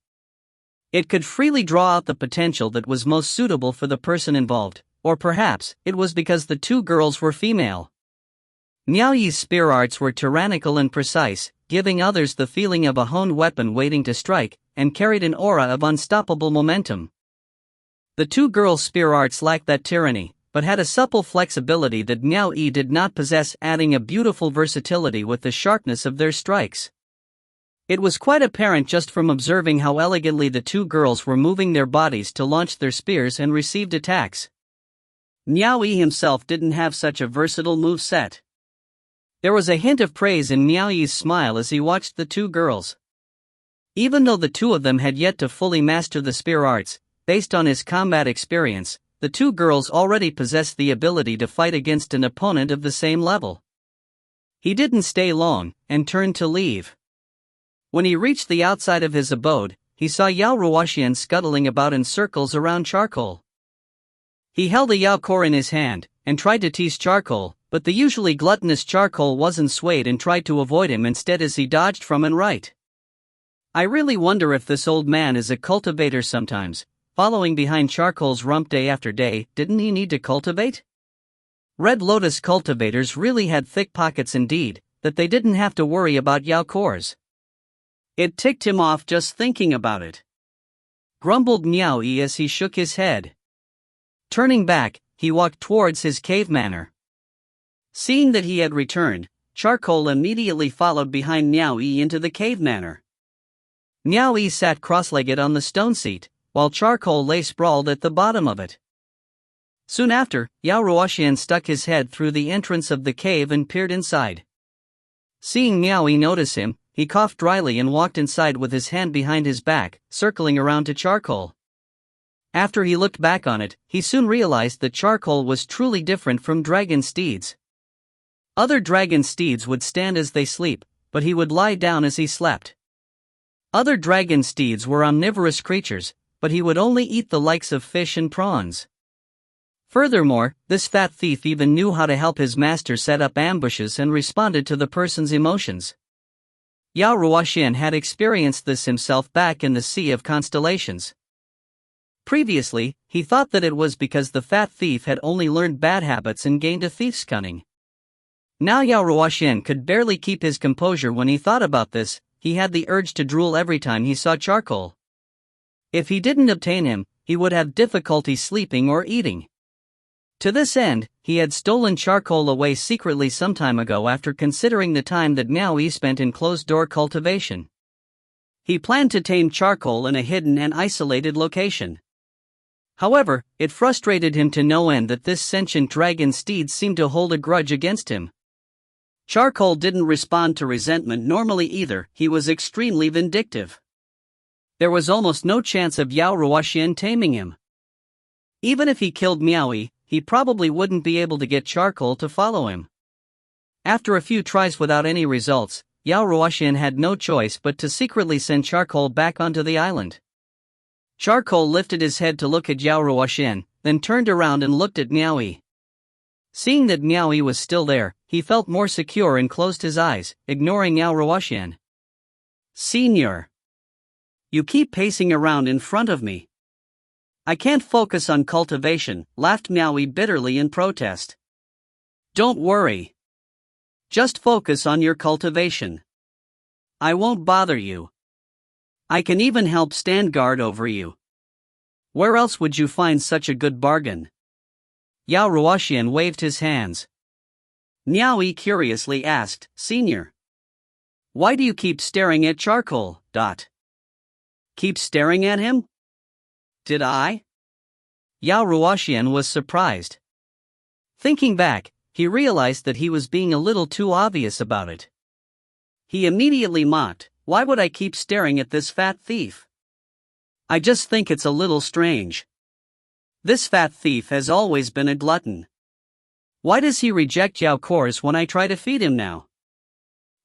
It could freely draw out the potential that was most suitable for the person involved, or perhaps it was because the two girls were female. Miao Yi's spear arts were tyrannical and precise, giving others the feeling of a honed weapon waiting to strike, and carried an aura of unstoppable momentum. The two girls' spear arts lacked that tyranny, but had a supple flexibility that Miao Yi did not possess, adding a beautiful versatility with the sharpness of their strikes. It was quite apparent just from observing how elegantly the two girls were moving their bodies to launch their spears and received attacks. Miao Yi himself didn't have such a versatile move set. There was a hint of praise in Miao Yi's smile as he watched the two girls. Even though the two of them had yet to fully master the spear arts, based on his combat experience, the two girls already possessed the ability to fight against an opponent of the same level. He didn't stay long, and turned to leave. When he reached the outside of his abode, he saw Yao Ruoxian scuttling about in circles around Charcoal. He held a Yao core in his hand, and tried to tease Charcoal, but the usually gluttonous Charcoal wasn't swayed and tried to avoid him instead as he dodged from and right. I really wonder if this old man is a cultivator sometimes, following behind Charcoal's rump day after day. Didn't he need to cultivate? Red Lotus cultivators really had thick pockets indeed, that they didn't have to worry about Yao cores. It ticked him off just thinking about it. Grumbled Miao Yi as he shook his head. Turning back, he walked towards his cave manor. Seeing that he had returned, Charcoal immediately followed behind Miao Yi into the cave manor. Miao Yi sat cross-legged on the stone seat, while Charcoal lay sprawled at the bottom of it. Soon after, Yao Ruoxian stuck his head through the entrance of the cave and peered inside. Seeing Miao Yi notice him, he coughed dryly and walked inside with his hand behind his back, circling around to Charcoal. After he looked back on it, he soon realized that Charcoal was truly different from dragon steeds. Other dragon steeds would stand as they sleep, but he would lie down as he slept. Other dragon steeds were omnivorous creatures, but he would only eat the likes of fish and prawns. Furthermore, this fat thief even knew how to help his master set up ambushes and responded to the person's emotions. Yao Ruoxian had experienced this himself back in the Sea of Constellations. Previously, he thought that it was because the fat thief had only learned bad habits and gained a thief's cunning. Now Yao Ruoxian could barely keep his composure when he thought about this. He had the urge to drool every time he saw Charcoal. If he didn't obtain him, he would have difficulty sleeping or eating. To this end, he had stolen Charcoal away secretly some time ago after considering the time that Miao Yi spent in closed-door cultivation. He planned to tame Charcoal in a hidden and isolated location. However, it frustrated him to no end that this sentient dragon steed seemed to hold a grudge against him. Charcoal didn't respond to resentment normally either. He was extremely vindictive. There was almost no chance of Yao Ruoxian taming him. Even if he killed Miao Yi, he probably wouldn't be able to get Charcoal to follow him. After a few tries without any results, Yao Ruoxian had no choice but to secretly send Charcoal back onto the island. Charcoal lifted his head to look at Yao Ruoxian, then turned around and looked at Miao Yi. Seeing that Miao Yi was still there, he felt more secure and closed his eyes, ignoring Yao Ruoxian. "Senior," You keep pacing around in front of me. I can't focus on cultivation, laughed Miao Yi bitterly in protest. Don't worry. Just focus on your cultivation. I won't bother you. I can even help stand guard over you. Where else would you find such a good bargain? Yao Ruoxian waved his hands. Miao Yi curiously asked, Senior. Why do you keep staring at charcoal? Keep staring at him? Did I? Yao Ruoxian was surprised. Thinking back, he realized that he was being a little too obvious about it. He immediately mocked, Why would I keep staring at this fat thief? I just think it's a little strange. This fat thief has always been a glutton. Why does he reject Yao course when I try to feed him now?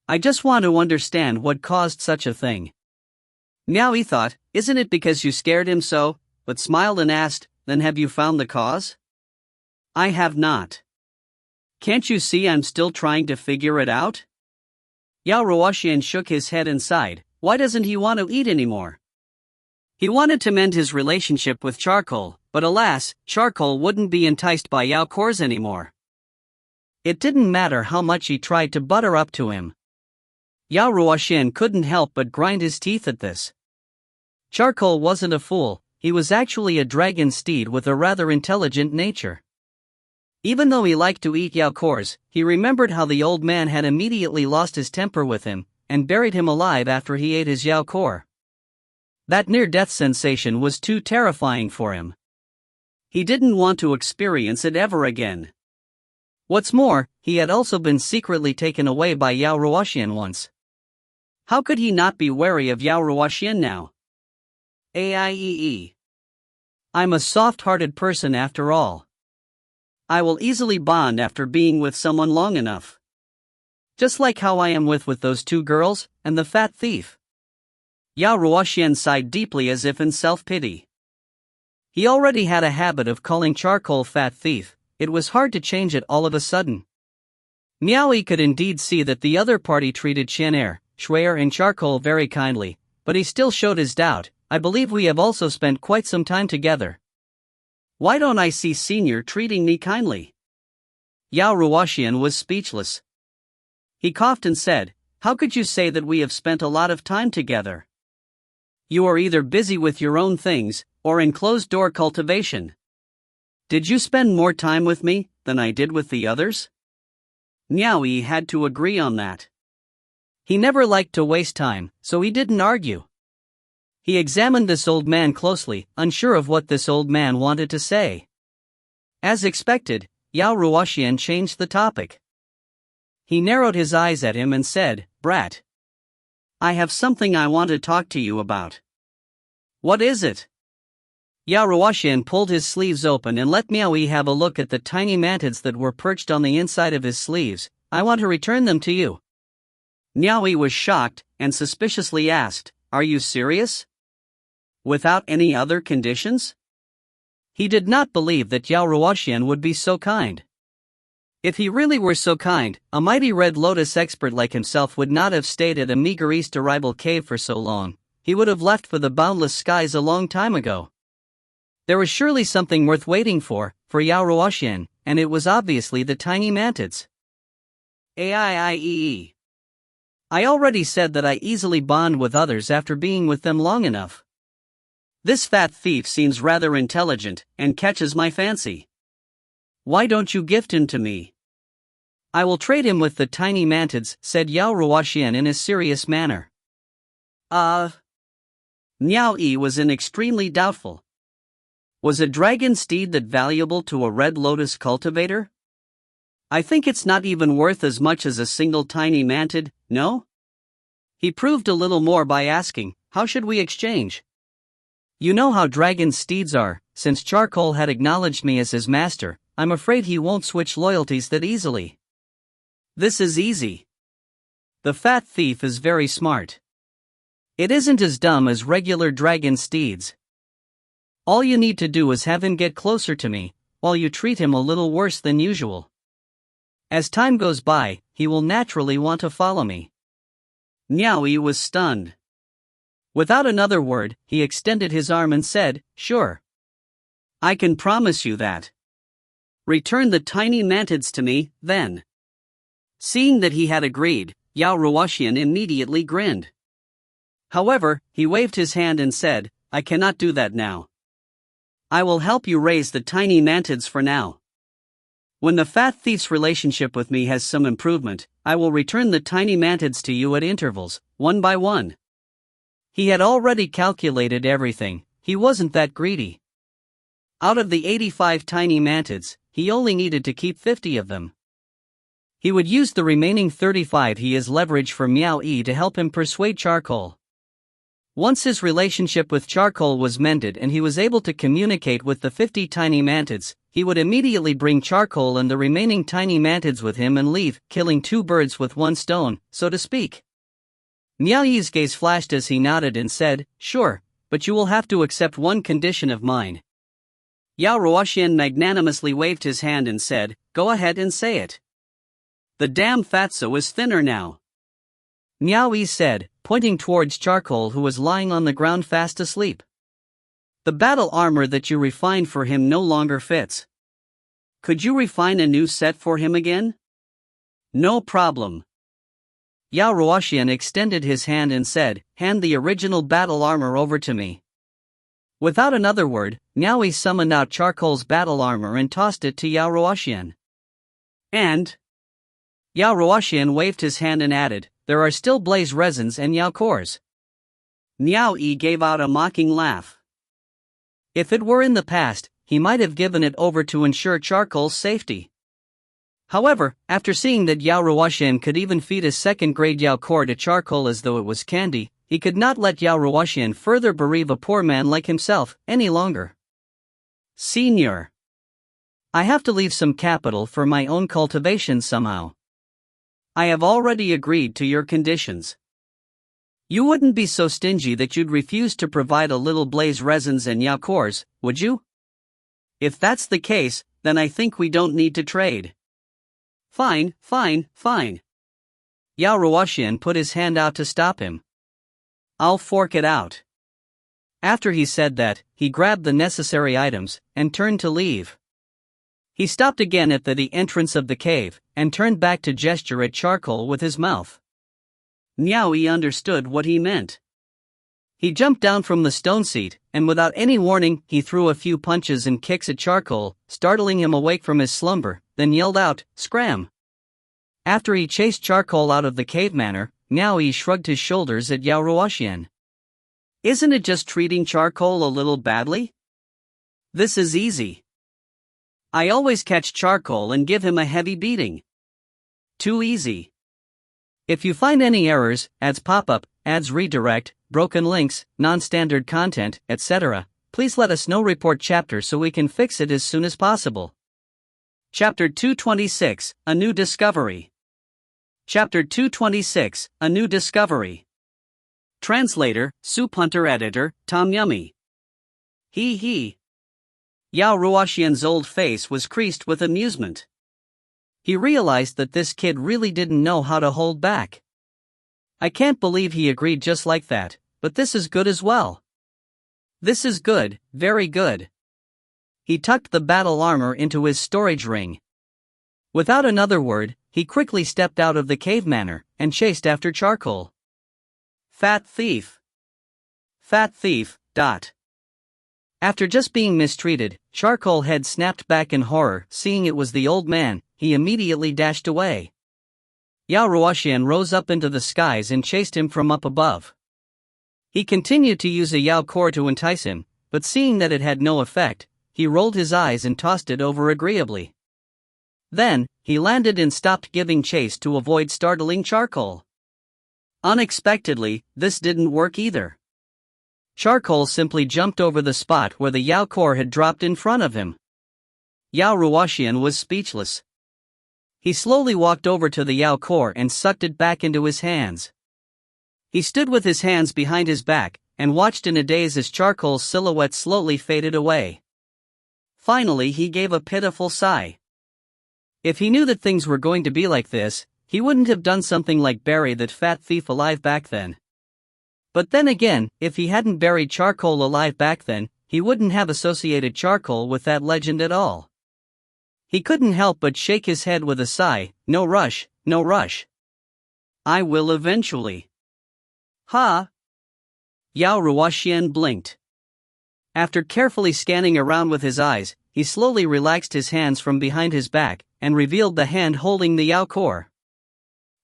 I just want to understand what caused such a thing. Miao Yi thought, Isn't it because you scared him so? But smiled and asked, Then have you found the cause? I have not. Can't you see I'm still trying to figure it out? Yao Ruoxian shook his head and sighed. Why doesn't he want to eat anymore? He wanted to mend his relationship with charcoal, but alas, charcoal wouldn't be enticed by Yao course anymore. It didn't matter how much he tried to butter up to him. Yao Ruoxian couldn't help but grind his teeth at this. Charcoal wasn't a fool, he was actually a dragon steed with a rather intelligent nature. Even though he liked to eat Yao course, he remembered how the old man had immediately lost his temper with him, and buried him alive after he ate his Yao course. That near-death sensation was too terrifying for him. He didn't want to experience it ever again. What's more, he had also been secretly taken away by Yao Ruoxian once. How could he not be wary of Yao Ruoxian now? AIEE. I'm a soft-hearted person after all. I will easily bond after being with someone long enough. Just like how I am with those two girls, and the fat thief. Yao Ruoxian sighed deeply as if in self-pity. He already had a habit of calling charcoal fat thief, it was hard to change it all of a sudden. Miao Yi could indeed see that the other party treated Chen Shuer and charcoal very kindly, but he still showed his doubt. I believe we have also spent quite some time together. Why don't I see Senior treating me kindly? Yao Ruoxian was speechless. He coughed and said, How could you say that we have spent a lot of time together? You are either busy with your own things, or in closed-door cultivation. Did you spend more time with me than I did with the others? Miao Yi had to agree on that. He never liked to waste time, so he didn't argue. He examined this old man closely, unsure of what this old man wanted to say. As expected, Yao Ruoxian changed the topic. He narrowed his eyes at him and said, Brat. I have something I want to talk to you about. What is it? Yao Ruoxian pulled his sleeves open and let Miao Yi have a look at the tiny mantids that were perched on the inside of his sleeves. I want to return them to you. Miao Yi was shocked, and suspiciously asked, Are you serious? Without any other conditions? He did not believe that Yao Ruoxian would be so kind. If he really were so kind, a mighty Red Lotus expert like himself would not have stayed at a meager East Arrival cave for so long. He would have left for the boundless skies a long time ago. There was surely something worth waiting for Yao Ruoxian, and it was obviously the tiny mantids. AIIEE. I already said that I easily bond with others after being with them long enough. This fat thief seems rather intelligent, and catches my fancy. Why don't you gift him to me? I will trade him with the tiny mantids, said Yao Ruoxian in a serious manner. Miao Yi was extremely doubtful. Was a dragon steed that valuable to a Red Lotus cultivator? I think it's not even worth as much as a single tiny mantid, no? He proved a little more by asking, How should we exchange? You know how dragon steeds are, since Charcoal had acknowledged me as his master, I'm afraid he won't switch loyalties that easily. This is easy. The fat thief is very smart. It isn't as dumb as regular dragon steeds. All you need to do is have him get closer to me, while you treat him a little worse than usual. As time goes by, he will naturally want to follow me. Miao Yi was stunned. Without another word, he extended his arm and said, "Sure. I can promise you that. Return the tiny mantids to me, then." Seeing that he had agreed, Yao Ruoxian immediately grinned. However, he waved his hand and said, "I cannot do that now. I will help you raise the tiny mantids for now. When the fat thief's relationship with me has some improvement, I will return the tiny mantids to you at intervals, one by one." He had already calculated everything. He wasn't that greedy. Out of the 85 tiny mantids, he only needed to keep 50 of them. He would use the remaining 35 he as leverage for Miao Yi to help him persuade Charcoal. Once his relationship with Charcoal was mended and he was able to communicate with the 50 tiny mantids, he would immediately bring Charcoal and the remaining tiny mantids with him and leave, killing two birds with one stone, so to speak. Miao Yi's gaze flashed as he nodded and said, "Sure, but you will have to accept one condition of mine." Yao Ruoxian magnanimously waved his hand and said, "Go ahead and say it." "The damn fatso is thinner now," Miao Yi said, pointing towards Charcoal who was lying on the ground fast asleep. "The battle armor that you refined for him no longer fits. Could you refine a new set for him again?" "No problem." Yao Ruoxian extended his hand and said, "Hand the original battle armor over to me." Without another word, Miao Yi summoned out Charcoal's battle armor and tossed it to Yao Ruoxian. "And?" Yao Ruoxian waved his hand and added, "There are still blaze resins and Yao cores." Miao Yi gave out a mocking laugh. If it were in the past, he might have given it over to ensure Charcoal's safety. However, after seeing that Yao Ruoxian could even feed a second-grade Yao core to Charcoal as though it was candy, he could not let Yao Ruoxian further bereave a poor man like himself any longer. "Senior, I have to leave some capital for my own cultivation somehow. I have already agreed to your conditions. You wouldn't be so stingy that you'd refuse to provide a little blaze resins and Yao cores, would you? If that's the case, then I think we don't need to trade." Fine. Yao Ruoxian put his hand out to stop him. "I'll fork it out." After he said that, he grabbed the necessary items and turned to leave. He stopped again at the entrance of the cave and turned back to gesture at Charcoal with his mouth. Miao Yi understood what he meant. He jumped down from the stone seat and without any warning he threw a few punches and kicks at Charcoal, startling him awake from his slumber, then yelled out, "Scram!" After he chased Charcoal out of the cave manor, Miao Yi shrugged his shoulders at Yao Ruoxian. "Isn't it just treating Charcoal a little badly? This is easy. I always catch Charcoal and give him a heavy beating. Too easy. If you find any errors, ads pop up, ads redirect, broken links, non-standard content, etc., please let us know. Report chapter so we can fix it as soon as possible." Chapter 226, A New Discovery. Chapter 226, A New Discovery. Translator, Soup Hunter. Editor, Tom Yummy. He. Yao Ruoxian's old face was creased with amusement. He realized that this kid really didn't know how to hold back. I can't believe he agreed just like that, but this is good as well. This is good, very good. He tucked the battle armor into his storage ring. Without another word, he quickly stepped out of the cave manor and chased after Charcoal. Fat thief. After just being mistreated, Charcoal head snapped back in horror. Seeing it was the old man, he immediately dashed away. Yao Ruoxian rose up into the skies and chased him from up above. He continued to use a Yao core to entice him, but seeing that it had no effect, he rolled his eyes and tossed it over agreeably. Then, he landed and stopped giving chase to avoid startling Charcoal. Unexpectedly, this didn't work either. Charcoal simply jumped over the spot where the Yao core had dropped in front of him. Yao Ruoxian was speechless. He slowly walked over to the Yao core and sucked it back into his hands. He stood with his hands behind his back and watched in a daze as Charcoal's silhouette slowly faded away. Finally, he gave a pitiful sigh. If he knew that things were going to be like this, he wouldn't have done something like bury that fat thief alive back then. But then again, if he hadn't buried charcoal alive back then, he wouldn't have associated charcoal with that legend at all. He couldn't help but shake his head with a sigh. No rush, no rush. I will eventually. Ha! Yao Ruoxian blinked. After carefully scanning around with his eyes, he slowly relaxed his hands from behind his back and revealed the hand holding the Yao core.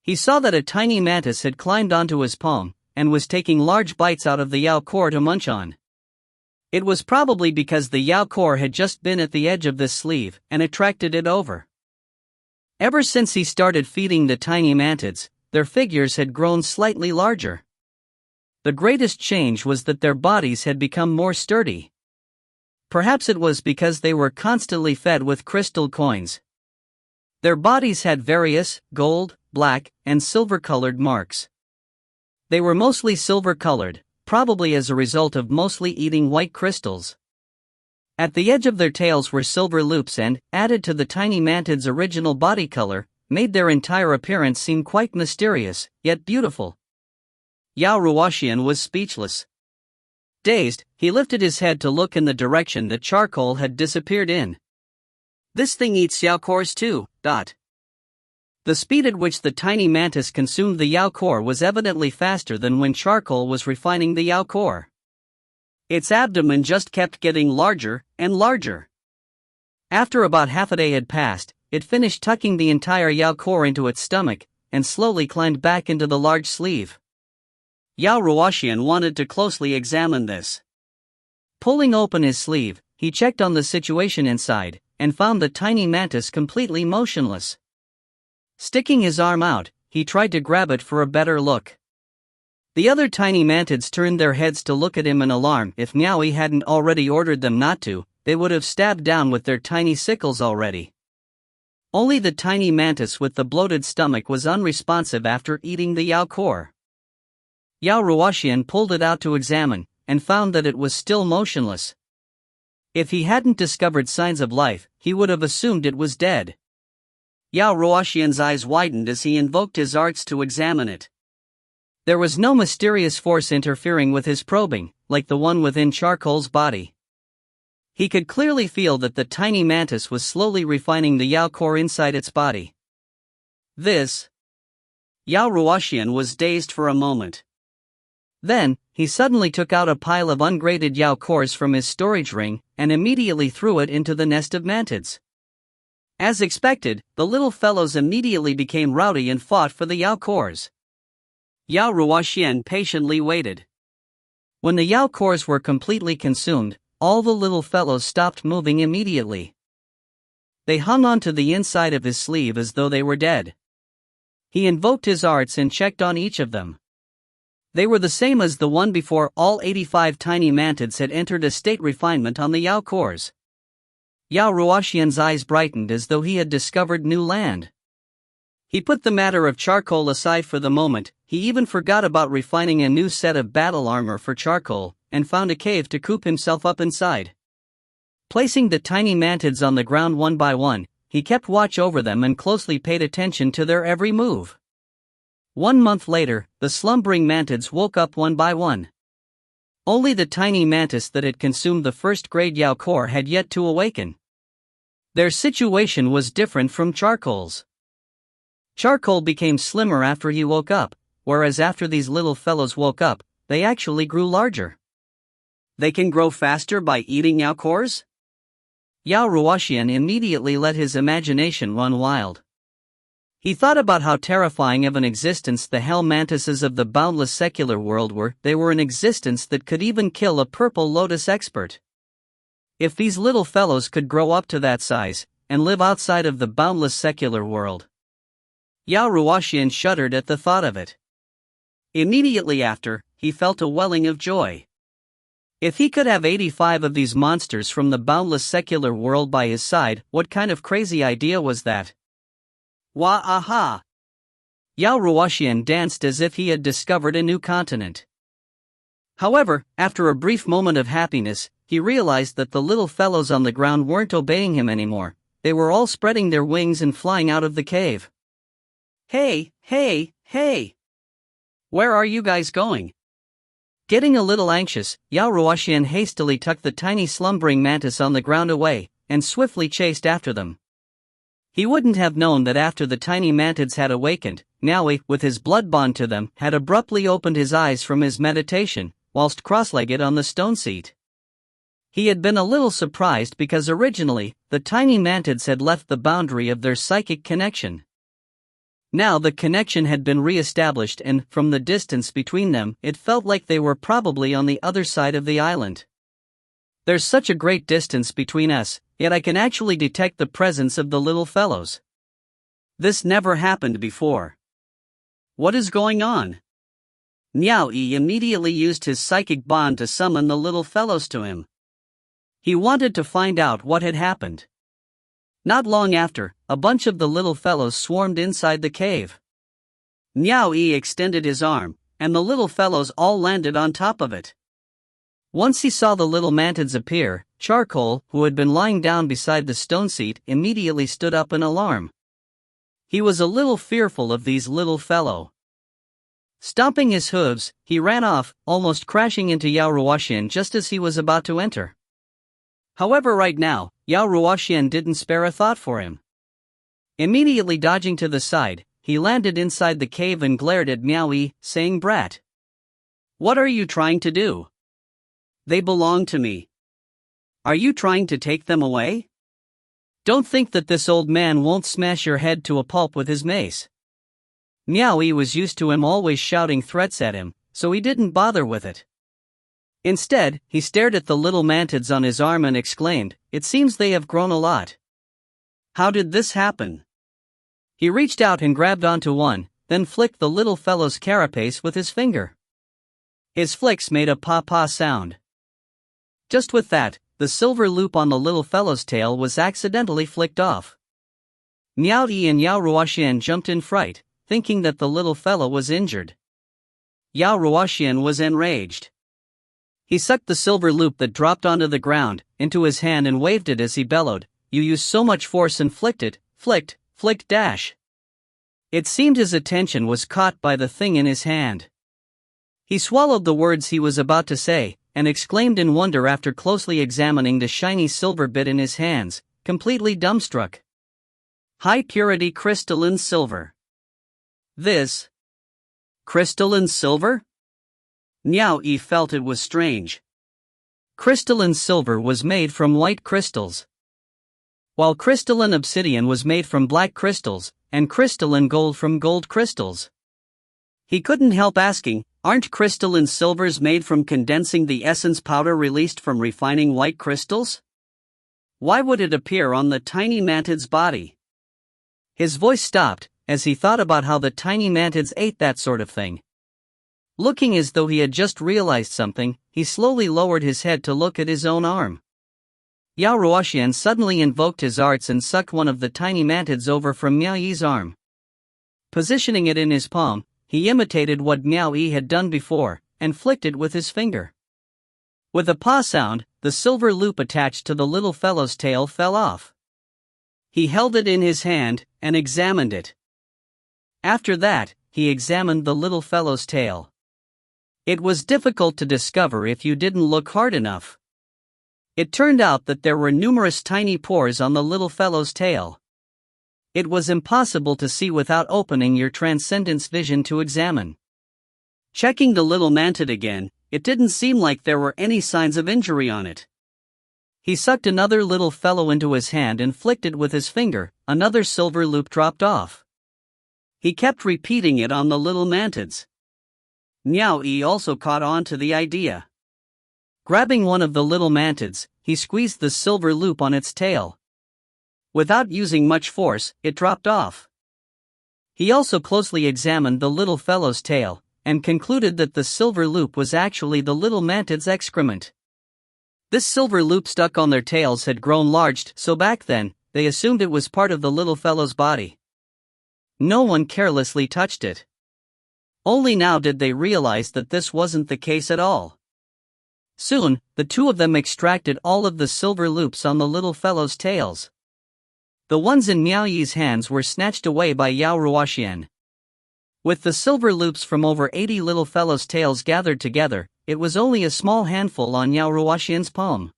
He saw that a tiny mantis had climbed onto his palm and was taking large bites out of the Yao core to munch on. It was probably because the Yao core had just been at the edge of this sleeve and attracted it over. Ever since he started feeding the tiny mantids, their figures had grown slightly larger. The greatest change was that their bodies had become more sturdy. Perhaps it was because they were constantly fed with crystal coins. Their bodies had various gold, black, and silver-colored marks. They were mostly silver-colored, probably as a result of mostly eating white crystals. At the edge of their tails were silver loops and, added to the tiny mantid's original body color, made their entire appearance seem quite mysterious, yet beautiful. Yao Ruoxian was speechless. Dazed, he lifted his head to look in the direction that charcoal had disappeared in. This thing eats Yao cores too. The speed at which the tiny mantis consumed the Yao core was evidently faster than when charcoal was refining the Yao core. Its abdomen just kept getting larger and larger. After about half a day had passed, it finished tucking the entire Yao core into its stomach and slowly climbed back into the large sleeve. Yao Ruoxian wanted to closely examine this. Pulling open his sleeve, he checked on the situation inside and found the tiny mantis completely motionless. Sticking his arm out, he tried to grab it for a better look. The other tiny mantids turned their heads to look at him in alarm. If Miao Yi hadn't already ordered them not to, they would have stabbed down with their tiny sickles already. Only the tiny mantis with the bloated stomach was unresponsive after eating the Yao core. Yao Ruoxian pulled it out to examine, and found that it was still motionless. If he hadn't discovered signs of life, he would have assumed it was dead. Yao Ruoxian's eyes widened as he invoked his arts to examine it. There was no mysterious force interfering with his probing, like the one within charcoal's body. He could clearly feel that the tiny mantis was slowly refining the Yao core inside its body. Yao Ruoxian was dazed for a moment. Then, he suddenly took out a pile of ungraded Yao cores from his storage ring and immediately threw it into the nest of mantids. As expected, the little fellows immediately became rowdy and fought for the Yao cores. Yao Ruoxian patiently waited. When the Yao cores were completely consumed, all the little fellows stopped moving immediately. They hung onto the inside of his sleeve as though they were dead. He invoked his arts and checked on each of them. They were the same as the one before. All 85 tiny mantids had entered a state refinement on the Yao cores. Yao Ruoxian's eyes brightened as though he had discovered new land. He put the matter of charcoal aside for the moment. He even forgot about refining a new set of battle armor for charcoal, and found a cave to coop himself up inside. Placing the tiny mantids on the ground one by one, he kept watch over them and closely paid attention to their every move. 1 month later, the slumbering mantids woke up one by one. Only the tiny mantis that had consumed the first-grade Yao core had yet to awaken. Their situation was different from charcoal's. Charcoal became slimmer after he woke up, whereas after these little fellows woke up, they actually grew larger. They can grow faster by eating Yao cores? Yao Ruoxian immediately let his imagination run wild. He thought about how terrifying of an existence the hell mantises of the boundless secular world were. They were an existence that could even kill a purple lotus expert. If these little fellows could grow up to that size, and live outside of the boundless secular world. Yao Ruoxian shuddered at the thought of it. Immediately after, he felt a welling of joy. If he could have 85 of these monsters from the boundless secular world by his side, what kind of crazy idea was that? Wah-aha! Yao Ruoxian danced as if he had discovered a new continent. However, after a brief moment of happiness, he realized that the little fellows on the ground weren't obeying him anymore. They were all spreading their wings and flying out of the cave. Hey! Where are you guys going? Getting a little anxious, Yao Ruoxian hastily tucked the tiny slumbering mantis on the ground away, and swiftly chased after them. He wouldn't have known that after the tiny mantids had awakened, Miao Yi, with his blood bond to them, had abruptly opened his eyes from his meditation, whilst cross-legged on the stone seat. He had been a little surprised because originally, the tiny mantids had left the boundary of their psychic connection. Now the connection had been re-established and, from the distance between them, it felt like they were probably on the other side of the island. There's such a great distance between us, yet I can actually detect the presence of the little fellows. This never happened before. What is going on? Miao Yi immediately used his psychic bond to summon the little fellows to him. He wanted to find out what had happened. Not long after, a bunch of the little fellows swarmed inside the cave. Miao Yi extended his arm, and the little fellows all landed on top of it. Once he saw the little mantids appear, Charcoal, who had been lying down beside the stone seat, immediately stood up in alarm. He was a little fearful of these little fellow. Stomping his hooves, he ran off, almost crashing into Yao Ruoxian just as he was about to enter. However, right now, Yao Ruoxian didn't spare a thought for him. Immediately dodging to the side, he landed inside the cave and glared at Miao Yi, saying, "Brat! What are you trying to do? They belong to me. Are you trying to take them away? Don't think that this old man won't smash your head to a pulp with his mace." Miao Yi was used to him always shouting threats at him, so he didn't bother with it. Instead, he stared at the little mantids on his arm and exclaimed, "It seems they have grown a lot. How did this happen?" He reached out and grabbed onto one, then flicked the little fellow's carapace with his finger. His flicks made a pa-pa sound. Just with that, the silver loop on the little fellow's tail was accidentally flicked off. Miao Yi and Yao Ruoxian jumped in fright, thinking that the little fellow was injured. Yao Ruoxian was enraged. He sucked the silver loop that dropped onto the ground into his hand and waved it as he bellowed, "You used so much force and flicked it, flicked, dash." It seemed his attention was caught by the thing in his hand. He swallowed the words he was about to say, and exclaimed in wonder after closely examining the shiny silver bit in his hands, completely dumbstruck. High-purity crystalline silver. This? Crystalline silver? Miao Yi felt it was strange. Crystalline silver was made from white crystals, while crystalline obsidian was made from black crystals, and crystalline gold from gold crystals. He couldn't help asking, aren't crystalline silvers made from condensing the essence powder released from refining white crystals? Why would it appear on the tiny mantid's body? His voice stopped, as he thought about how the tiny mantids ate that sort of thing. Looking as though he had just realized something, he slowly lowered his head to look at his own arm. Yao Ruoxian suddenly invoked his arts and sucked one of the tiny mantids over from Miao Yi's arm. Positioning it in his palm, he imitated what Miao Yi had done before, and flicked it with his finger. With a paw sound, the silver loop attached to the little fellow's tail fell off. He held it in his hand, and examined it. After that, he examined the little fellow's tail. It was difficult to discover if you didn't look hard enough. It turned out that there were numerous tiny pores on the little fellow's tail. It was impossible to see without opening your transcendence vision to examine. Checking the little mantid again, it didn't seem like there were any signs of injury on it. He sucked another little fellow into his hand and flicked it with his finger, another silver loop dropped off. He kept repeating it on the little mantids. Miao Yi also caught on to the idea. Grabbing one of the little mantids, he squeezed the silver loop on its tail. Without using much force, it dropped off. He also closely examined the little fellow's tail, and concluded that the silver loop was actually the little mantid's excrement. This silver loop stuck on their tails had grown large, so back then, they assumed it was part of the little fellow's body. No one carelessly touched it. Only now did they realize that this wasn't the case at all. Soon, the two of them extracted all of the silver loops on the little fellow's tails. The ones in Miao Yi's hands were snatched away by Yao Ruoxian. With the silver loops from over 80 little fellows' tails gathered together, it was only a small handful on Yao Ruoxian's palm.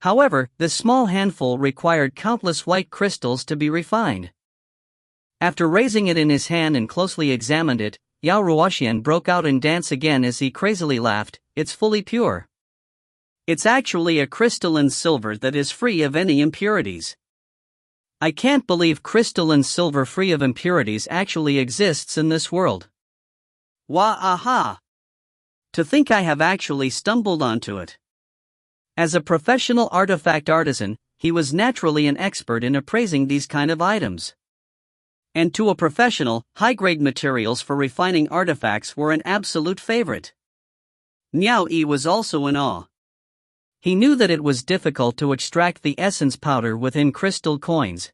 However, this small handful required countless white crystals to be refined. After raising it in his hand and closely examined it, Yao Ruoxian broke out in dance again as he crazily laughed. It's fully pure. It's actually a crystalline silver that is free of any impurities. I can't believe crystalline silver free of impurities actually exists in this world. Wah aha! To think I have actually stumbled onto it. As a professional artifact artisan, he was naturally an expert in appraising these kind of items. And to a professional, high-grade materials for refining artifacts were an absolute favorite. Miao Yi was also in awe. He knew that it was difficult to extract the essence powder within crystal coins.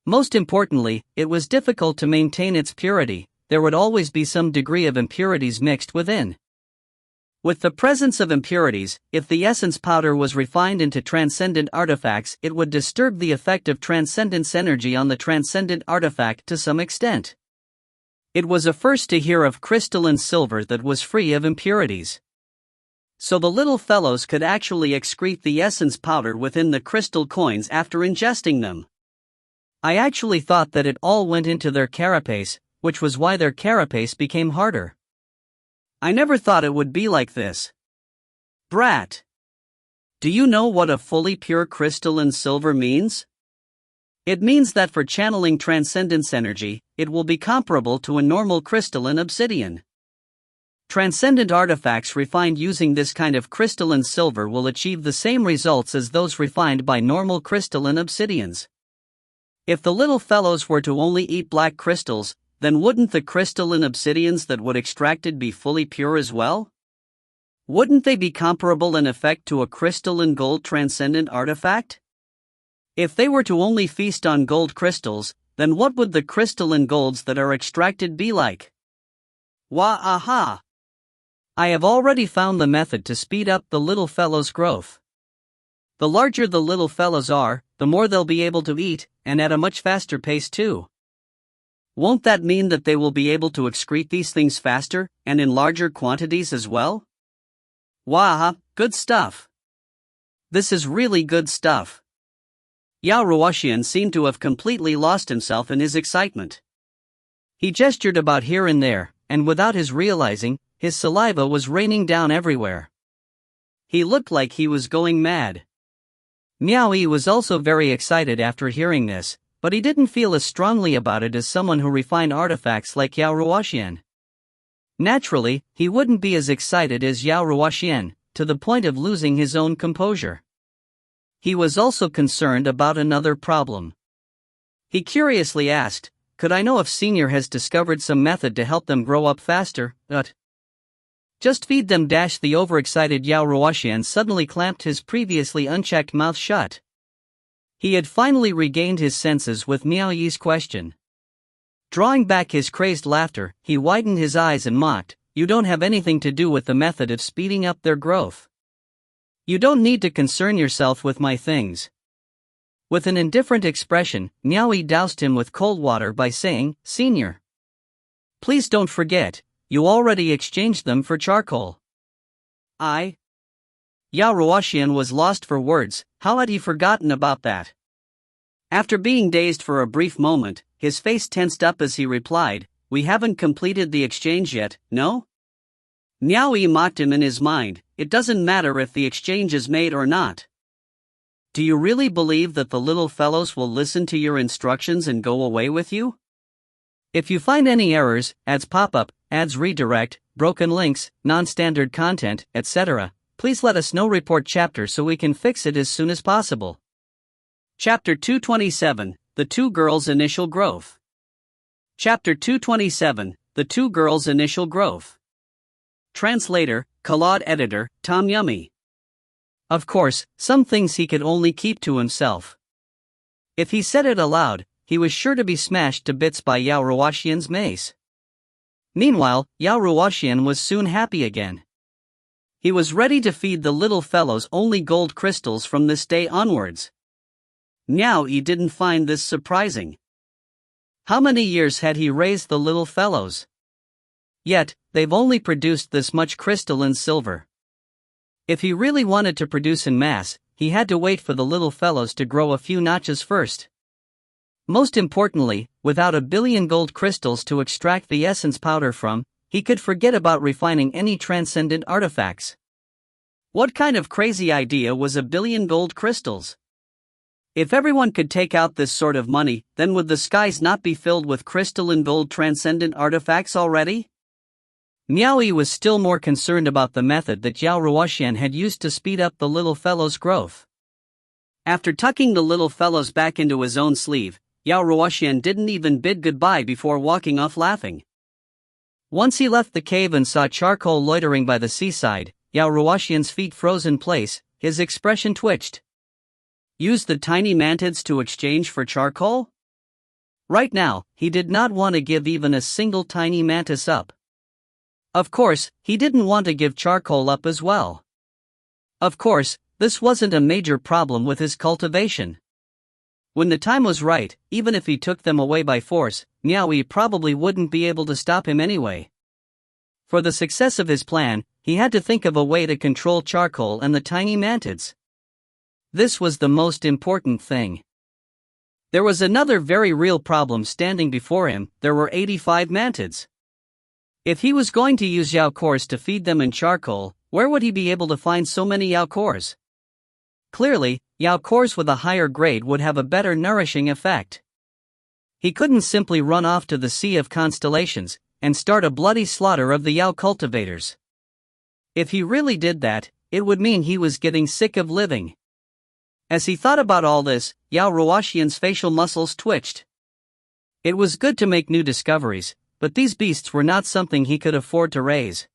Most importantly, it was difficult to maintain its purity. There would always be some degree of impurities mixed within. With the presence of impurities, if the essence powder was refined into transcendent artifacts, it would disturb the effect of transcendence energy on the transcendent artifact to some extent. It was a first to hear of crystalline silver that was free of impurities. So the little fellows could actually excrete the essence powder within the crystal coins after ingesting them. I actually thought that it all went into their carapace, which was why their carapace became harder. I never thought it would be like this. Brat! Do you know what a fully pure crystalline silver means? It means that for channeling transcendence energy, it will be comparable to a normal crystalline obsidian. Transcendent artifacts refined using this kind of crystalline silver will achieve the same results as those refined by normal crystalline obsidians. If the little fellows were to only eat black crystals, then wouldn't the crystalline obsidians that would extracted be fully pure as well? Wouldn't they be comparable in effect to a crystalline gold transcendent artifact? If they were to only feast on gold crystals, then what would the crystalline golds that are extracted be like? Wah aha! I have already found the method to speed up the little fellows' growth. The larger the little fellows are, the more they'll be able to eat, and at a much faster pace too. Won't that mean that they will be able to excrete these things faster, and in larger quantities as well? Wah, good stuff. This is really good stuff. Yao Ruoxian seemed to have completely lost himself in his excitement. He gestured about here and there, and without his realizing, his saliva was raining down everywhere. He looked like he was going mad. Miao Yi was also very excited after hearing this, but he didn't feel as strongly about it as someone who refined artifacts like Yao Ruoxian. Naturally, he wouldn't be as excited as Yao Ruoxian, to the point of losing his own composure. He was also concerned about another problem. He curiously asked, "Could I know if Senior has discovered some method to help them grow up faster?" Just feed them. The overexcited Yao Ruoxian suddenly clamped his previously unchecked mouth shut. He had finally regained his senses with Miao Yi's question. Drawing back his crazed laughter, he widened his eyes and mocked, "You don't have anything to do with the method of speeding up their growth. You don't need to concern yourself with my things." With an indifferent expression, Miao Yi doused him with cold water by saying, "Senior, please don't forget, you already exchanged them for charcoal." Yao Ruoxian was lost for words. How had he forgotten about that? After being dazed for a brief moment, his face tensed up as he replied, "We haven't completed the exchange yet, no?" Miao Yi mocked him in his mind, "It doesn't matter if the exchange is made or not. Do you really believe that the little fellows will listen to your instructions and go away with you? If you find any errors, ads pop up, ads redirect, broken links, non-standard content, etc., please let us know. Report chapter so we can fix it as soon as possible." Chapter 227, The Two Girls' Initial Growth. Chapter 227, The Two Girls' Initial Growth. Translator, Claude Editor, Tom Yummy. Of course, some things he could only keep to himself. If he said it aloud, he was sure to be smashed to bits by Yao Ruoxian's mace. Meanwhile, Yao Ruoxian was soon happy again. He was ready to feed the little fellows only gold crystals from this day onwards. Miao Yi didn't find this surprising. How many years had he raised the little fellows? Yet, they've only produced this much crystalline silver. If he really wanted to produce en masse, he had to wait for the little fellows to grow a few notches first. Most importantly, without a billion gold crystals to extract the essence powder from, he could forget about refining any transcendent artifacts. What kind of crazy idea was a billion gold crystals? If everyone could take out this sort of money, then would the skies not be filled with crystalline gold transcendent artifacts already? Miao Yi was still more concerned about the method that Yao Ruoxian had used to speed up the little fellow's growth. After tucking the little fellows back into his own sleeve, Yao Ruoxian didn't even bid goodbye before walking off laughing. Once he left the cave and saw charcoal loitering by the seaside, Yao Ruoxian's feet froze in place, his expression twitched. Use the tiny mantids to exchange for charcoal? Right now, he did not want to give even a single tiny mantis up. Of course, he didn't want to give charcoal up as well. Of course, this wasn't a major problem with his cultivation. When the time was right, even if he took them away by force, Miao Yi probably wouldn't be able to stop him anyway. For the success of his plan, he had to think of a way to control charcoal and the tiny mantids. This was the most important thing. There was another very real problem standing before him. There were 85 mantids. If he was going to use Yao cores to feed them in charcoal, where would he be able to find so many Yao cores? Clearly, Yao cores with a higher grade would have a better nourishing effect. He couldn't simply run off to the Sea of Constellations and start a bloody slaughter of the Yao cultivators. If he really did that, it would mean he was getting sick of living. As he thought about all this, Yao Ruoxian's facial muscles twitched. It was good to make new discoveries, but these beasts were not something he could afford to raise.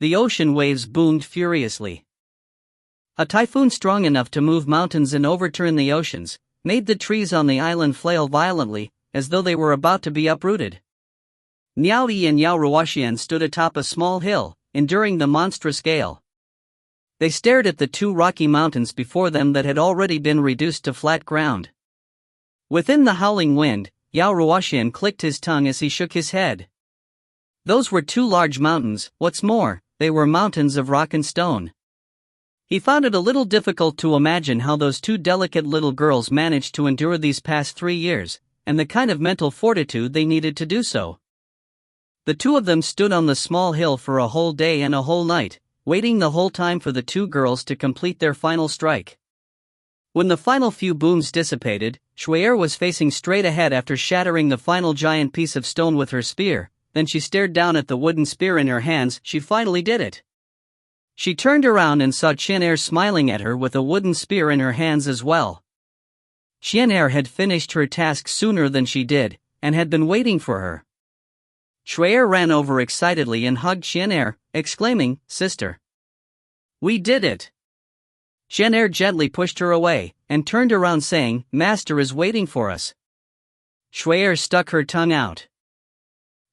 The ocean waves boomed furiously. A typhoon strong enough to move mountains and overturn the oceans made the trees on the island flail violently, as though they were about to be uprooted. Miao Yi and Yao Ruoxian stood atop a small hill, enduring the monstrous gale. They stared at the two rocky mountains before them that had already been reduced to flat ground. Within the howling wind, Yao Ruoxian clicked his tongue as he shook his head. Those were two large mountains. What's more, they were mountains of rock and stone. He found it a little difficult to imagine how those two delicate little girls managed to endure these past 3 years, and the kind of mental fortitude they needed to do so. The two of them stood on the small hill for a whole day and a whole night, waiting the whole time for the two girls to complete their final strike. When the final few booms dissipated, Shui'er was facing straight ahead after shattering the final giant piece of stone with her spear. Then she stared down at the wooden spear in her hands. She finally did it. She turned around and saw Qian'er smiling at her with a wooden spear in her hands as well. Qian'er had finished her task sooner than she did, and had been waiting for her. Shui'er ran over excitedly and hugged Qian'er, exclaiming, "Sister! We did it!" Qian'er gently pushed her away, and turned around saying, "Master is waiting for us." Shui'er stuck her tongue out.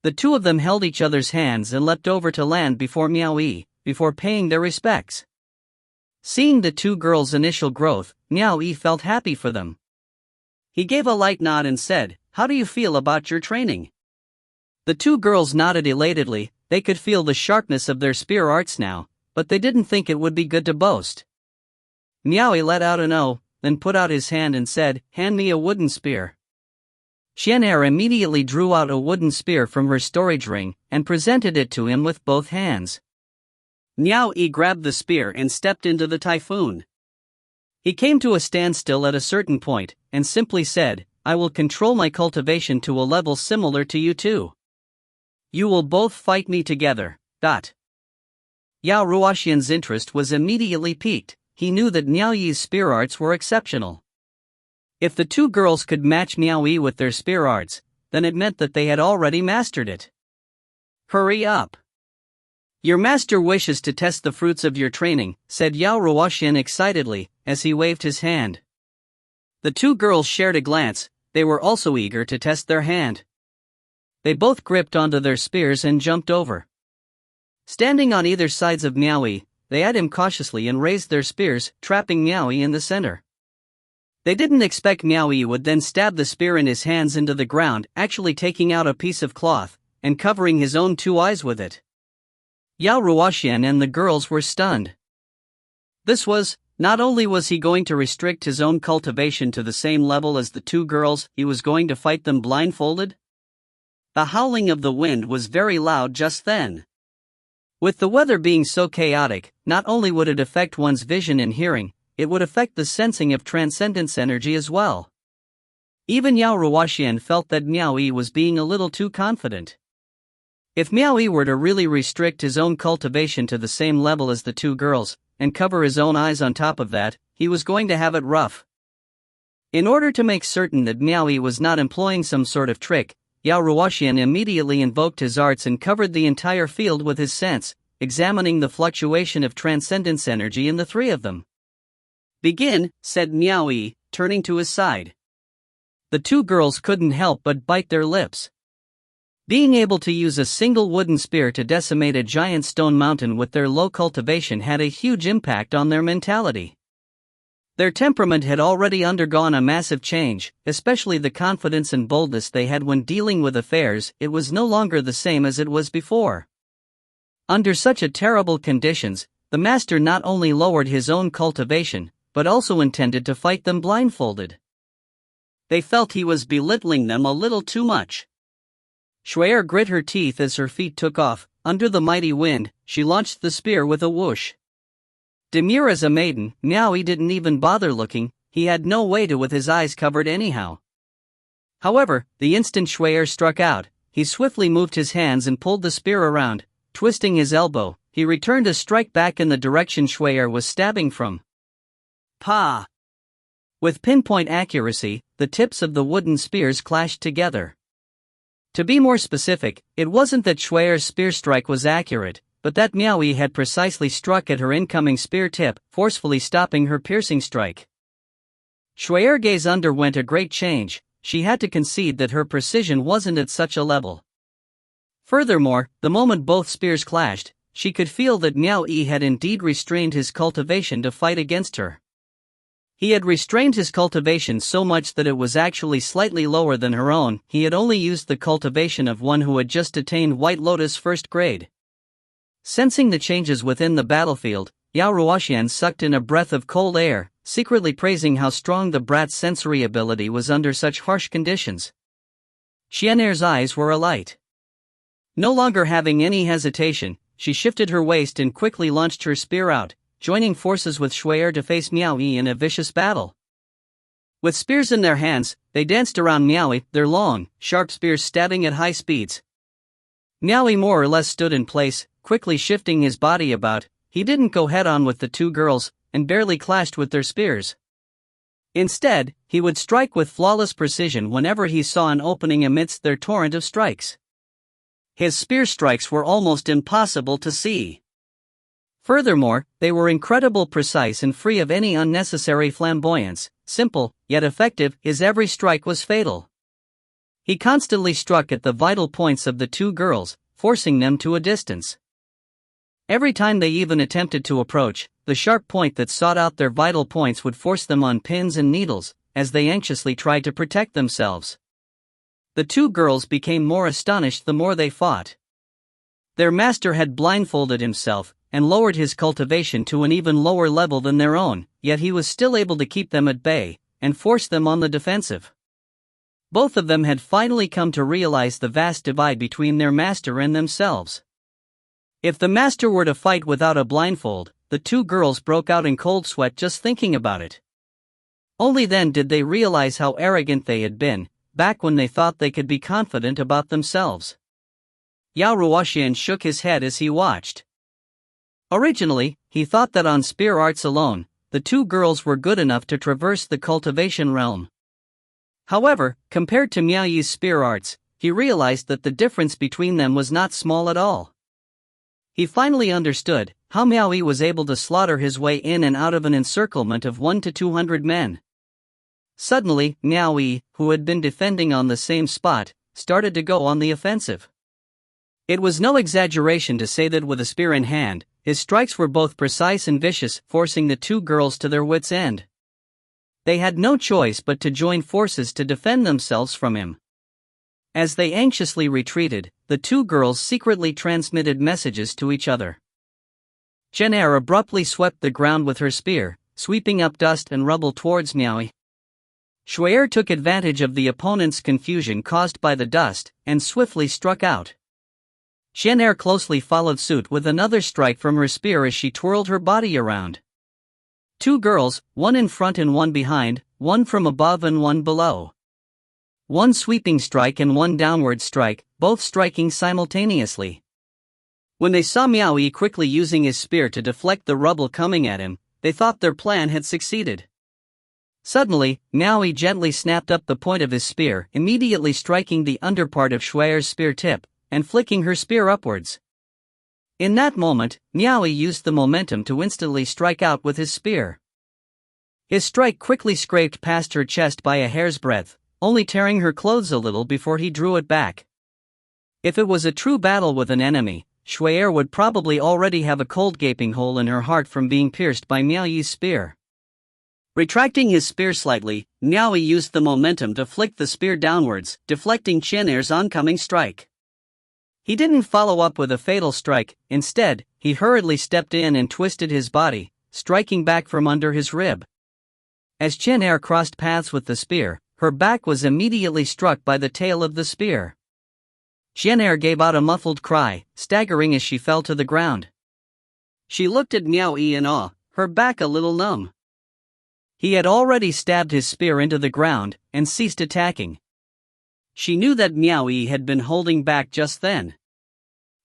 The two of them held each other's hands and leapt over to land before Miao Yi, before paying their respects. Seeing the two girls' initial growth, Miao Yi felt happy for them. He gave a light nod and said, "How do you feel about your training?" The two girls nodded elatedly. They could feel the sharpness of their spear arts now, but they didn't think it would be good to boast. Miao Yi let out an "oh," then put out his hand and said, "Hand me a wooden spear." Qian'er immediately drew out a wooden spear from her storage ring and presented it to him with both hands. Miao Yi grabbed the spear and stepped into the typhoon. He came to a standstill at a certain point and simply said, "I will control my cultivation to a level similar to you two. You will both fight me together." Yao Ruoxian's interest was immediately piqued. He knew that Miao Yi's spear arts were exceptional. If the two girls could match Miao Yi with their spear arts, then it meant that they had already mastered it. "Hurry up! Your master wishes to test the fruits of your training," said Yao Ruoxian excitedly, as he waved his hand. The two girls shared a glance. They were also eager to test their hand. They both gripped onto their spears and jumped over. Standing on either sides of Miao Yi, they eyed him cautiously and raised their spears, trapping Miao Yi in the center. They didn't expect Miao Yi would then stab the spear in his hands into the ground, actually taking out a piece of cloth, and covering his own two eyes with it. Yao Ruoxian and the girls were stunned. Not only was he going to restrict his own cultivation to the same level as the two girls, he was going to fight them blindfolded? The howling of the wind was very loud just then. With the weather being so chaotic, not only would it affect one's vision and hearing, it would affect the sensing of transcendence energy as well. Even Yao Ruoxian felt that Miao Yi was being a little too confident. If Miao Yi were to really restrict his own cultivation to the same level as the two girls, and cover his own eyes on top of that, he was going to have it rough. In order to make certain that Miao Yi was not employing some sort of trick, Yao Ruoxian immediately invoked his arts and covered the entire field with his sense, examining the fluctuation of transcendence energy in the three of them. "Begin," said Miao Yi, turning to his side. The two girls couldn't help but bite their lips. Being able to use a single wooden spear to decimate a giant stone mountain with their low cultivation had a huge impact on their mentality. Their temperament had already undergone a massive change, especially the confidence and boldness they had when dealing with affairs. It was no longer the same as it was before. Under such terrible conditions, the master not only lowered his own cultivation, but also intended to fight them blindfolded. They felt he was belittling them a little too much. Shui'er grit her teeth as her feet took off. Under the mighty wind, she launched the spear with a whoosh. Demure as a maiden, Miao Yi didn't even bother looking. He had no way to with his eyes covered anyhow. However, the instant Shui'er struck out, he swiftly moved his hands and pulled the spear around. Twisting his elbow, he returned a strike back in the direction Shui'er was stabbing from. Pa! With pinpoint accuracy, the tips of the wooden spears clashed together. To be more specific, it wasn't that Shui'er's spear strike was accurate, but that Miao Yi had precisely struck at her incoming spear tip, forcefully stopping her piercing strike. Shui'er's gaze underwent a great change. She had to concede that her precision wasn't at such a level. Furthermore, the moment both spears clashed, she could feel that Miao Yi had indeed restrained his cultivation to fight against her. He had restrained his cultivation so much that it was actually slightly lower than her own. He had only used the cultivation of one who had just attained White Lotus first grade. Sensing the changes within the battlefield, Yao Ruoxian sucked in a breath of cold air, secretly praising how strong the brat's sensory ability was under such harsh conditions. Xian'er's eyes were alight. No longer having any hesitation, she shifted her waist and quickly launched her spear out, joining forces with Shui'er to face Miao Yi in a vicious battle. With spears in their hands, they danced around Miao Yi, their long, sharp spears stabbing at high speeds. Miao Yi more or less stood in place, quickly shifting his body about. He didn't go head-on with the two girls, and barely clashed with their spears. Instead, he would strike with flawless precision whenever he saw an opening amidst their torrent of strikes. His spear strikes were almost impossible to see. Furthermore, they were incredibly precise and free of any unnecessary flamboyance. Simple, yet effective, his every strike was fatal. He constantly struck at the vital points of the two girls, forcing them to a distance. Every time they even attempted to approach, the sharp point that sought out their vital points would force them on pins and needles, as they anxiously tried to protect themselves. The two girls became more astonished the more they fought. Their master had blindfolded himself, and lowered his cultivation to an even lower level than their own, yet he was still able to keep them at bay, and force them on the defensive. Both of them had finally come to realize the vast divide between their master and themselves. If the master were to fight without a blindfold, the two girls broke out in cold sweat just thinking about it. Only then did they realize how arrogant they had been, back when they thought they could be confident about themselves. Yao Ruoxian shook his head as he watched. Originally, he thought that on spear arts alone, the two girls were good enough to traverse the cultivation realm. However, compared to Miao Yi's spear arts, he realized that the difference between them was not small at all. He finally understood how Miao Yi was able to slaughter his way in and out of an encirclement of 1 to 200 men. Suddenly, Miao Yi, who had been defending on the same spot, started to go on the offensive. It was no exaggeration to say that with a spear in hand, his strikes were both precise and vicious, forcing the two girls to their wits' end. They had no choice but to join forces to defend themselves from him. As they anxiously retreated, the two girls secretly transmitted messages to each other. Shan Hai abruptly swept the ground with her spear, sweeping up dust and rubble towards Miao Yi. Shuai took advantage of the opponent's confusion caused by the dust, and swiftly struck out. Shan Hai closely followed suit with another strike from her spear as she twirled her body around. Two girls, one in front and one behind, one from above and one below. One sweeping strike and one downward strike, both striking simultaneously. When they saw Miao Yi quickly using his spear to deflect the rubble coming at him, they thought their plan had succeeded. Suddenly, Miao Yi gently snapped up the point of his spear, immediately striking the underpart of Shuai's spear tip, and flicking her spear upwards. In that moment, Miao Yi used the momentum to instantly strike out with his spear. His strike quickly scraped past her chest by a hair's breadth, only tearing her clothes a little before he drew it back. If it was a true battle with an enemy, Shuai would probably already have a cold gaping hole in her heart from being pierced by Miao Yi's spear. Retracting his spear slightly, Miao Yi used the momentum to flick the spear downwards, deflecting Shan Hai's oncoming strike. He didn't follow up with a fatal strike. Instead, he hurriedly stepped in and twisted his body, striking back from under his rib. As Shan Hai crossed paths with the spear, her back was immediately struck by the tail of the spear. Shan Hai gave out a muffled cry, staggering as she fell to the ground. She looked at Miao Yi in awe, her back a little numb. He had already stabbed his spear into the ground, and ceased attacking. She knew that Miao Yi had been holding back just then.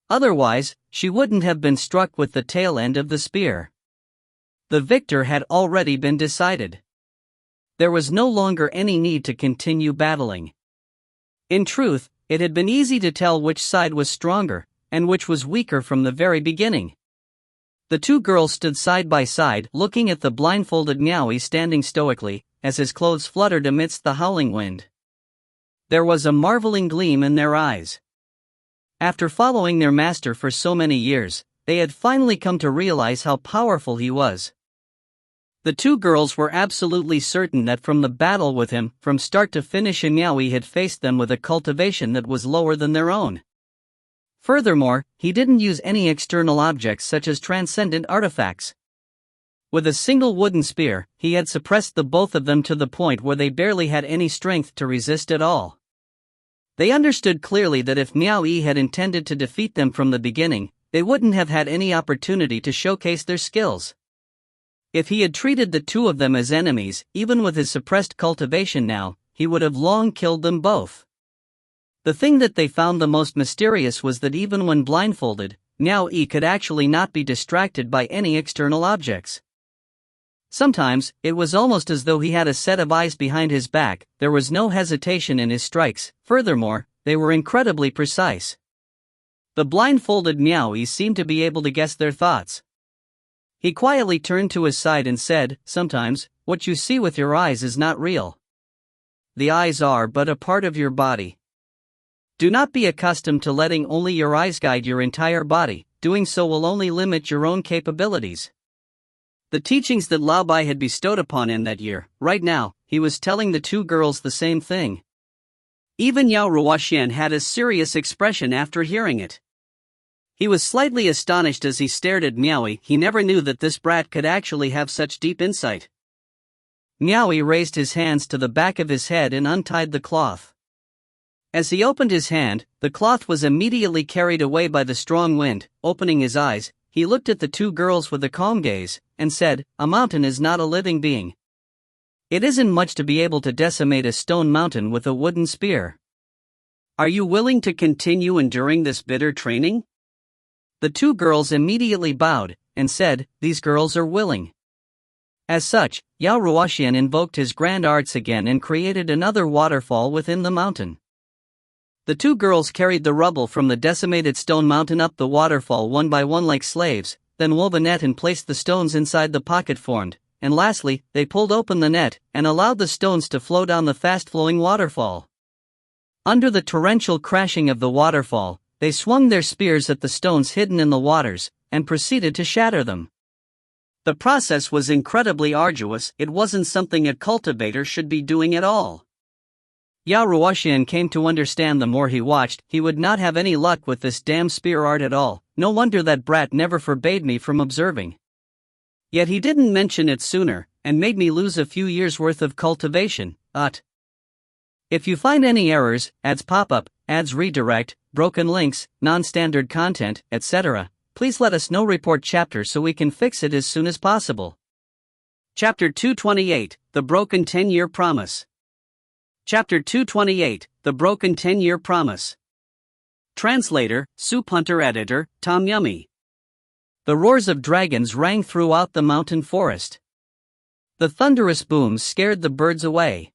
Otherwise, she wouldn't have been struck with the tail end of the spear. The victor had already been decided. There was no longer any need to continue battling. In truth, it had been easy to tell which side was stronger, and which was weaker from the very beginning. The two girls stood side by side, looking at the blindfolded Miao Yi standing stoically, as his clothes fluttered amidst the howling wind. There was a marveling gleam in their eyes. After following their master for so many years, they had finally come to realize how powerful he was. The two girls were absolutely certain that from the battle with him, from start to finish, Miao Yi had faced them with a cultivation that was lower than their own. Furthermore, he didn't use any external objects such as transcendent artifacts. With a single wooden spear, he had suppressed the both of them to the point where they barely had any strength to resist at all. They understood clearly that if Miao Yi had intended to defeat them from the beginning, they wouldn't have had any opportunity to showcase their skills. If he had treated the two of them as enemies, even with his suppressed cultivation now, he would have long killed them both. The thing that they found the most mysterious was that even when blindfolded, Miao Yi could actually not be distracted by any external objects. Sometimes, it was almost as though he had a set of eyes behind his back. There was no hesitation in his strikes. Furthermore, they were incredibly precise. The blindfolded Miao Yi seemed to be able to guess their thoughts. He quietly turned to his side and said, "Sometimes, what you see with your eyes is not real. The eyes are but a part of your body. Do not be accustomed to letting only your eyes guide your entire body. Doing so will only limit your own capabilities." The teachings that Lao Bai had bestowed upon him that year, right now, he was telling the two girls the same thing. Even Yao Ruoxian had a serious expression after hearing it. He was slightly astonished as he stared at Miao Yi. He never knew that this brat could actually have such deep insight. Miao Yi raised his hands to the back of his head and untied the cloth. As he opened his hand, the cloth was immediately carried away by the strong wind. Opening his eyes, he looked at the two girls with a calm gaze, and said, "A mountain is not a living being. It isn't much to be able to decimate a stone mountain with a wooden spear. Are you willing to continue enduring this bitter training?" The two girls immediately bowed, and said, "These girls are willing." As such, Yao Ruoxian invoked his grand arts again and created another waterfall within the mountain. The two girls carried the rubble from the decimated stone mountain up the waterfall one by one like slaves, then wove a net and placed the stones inside the pocket formed, and lastly, they pulled open the net and allowed the stones to flow down the fast-flowing waterfall. Under the torrential crashing of the waterfall, they swung their spears at the stones hidden in the waters, and proceeded to shatter them. The process was incredibly arduous. It wasn't something a cultivator should be doing at all. Yao Ruoxian came to understand the more he watched, he would not have any luck with this damn spear art at all. No wonder that brat never forbade me from observing. Yet he didn't mention it sooner, and made me lose a few years' worth of cultivation. If you find any errors, ads pop up, ads redirect, broken links, non-standard content, etc., please let us know. Report chapter so we can fix it as soon as possible. Chapter 228, The Broken 10-Year Promise. Chapter 228, The Broken 10-Year Promise. Translator, Soup Hunter. Editor, Tom Yummy. The roars of dragons rang throughout the mountain forest. The thunderous booms scared the birds away.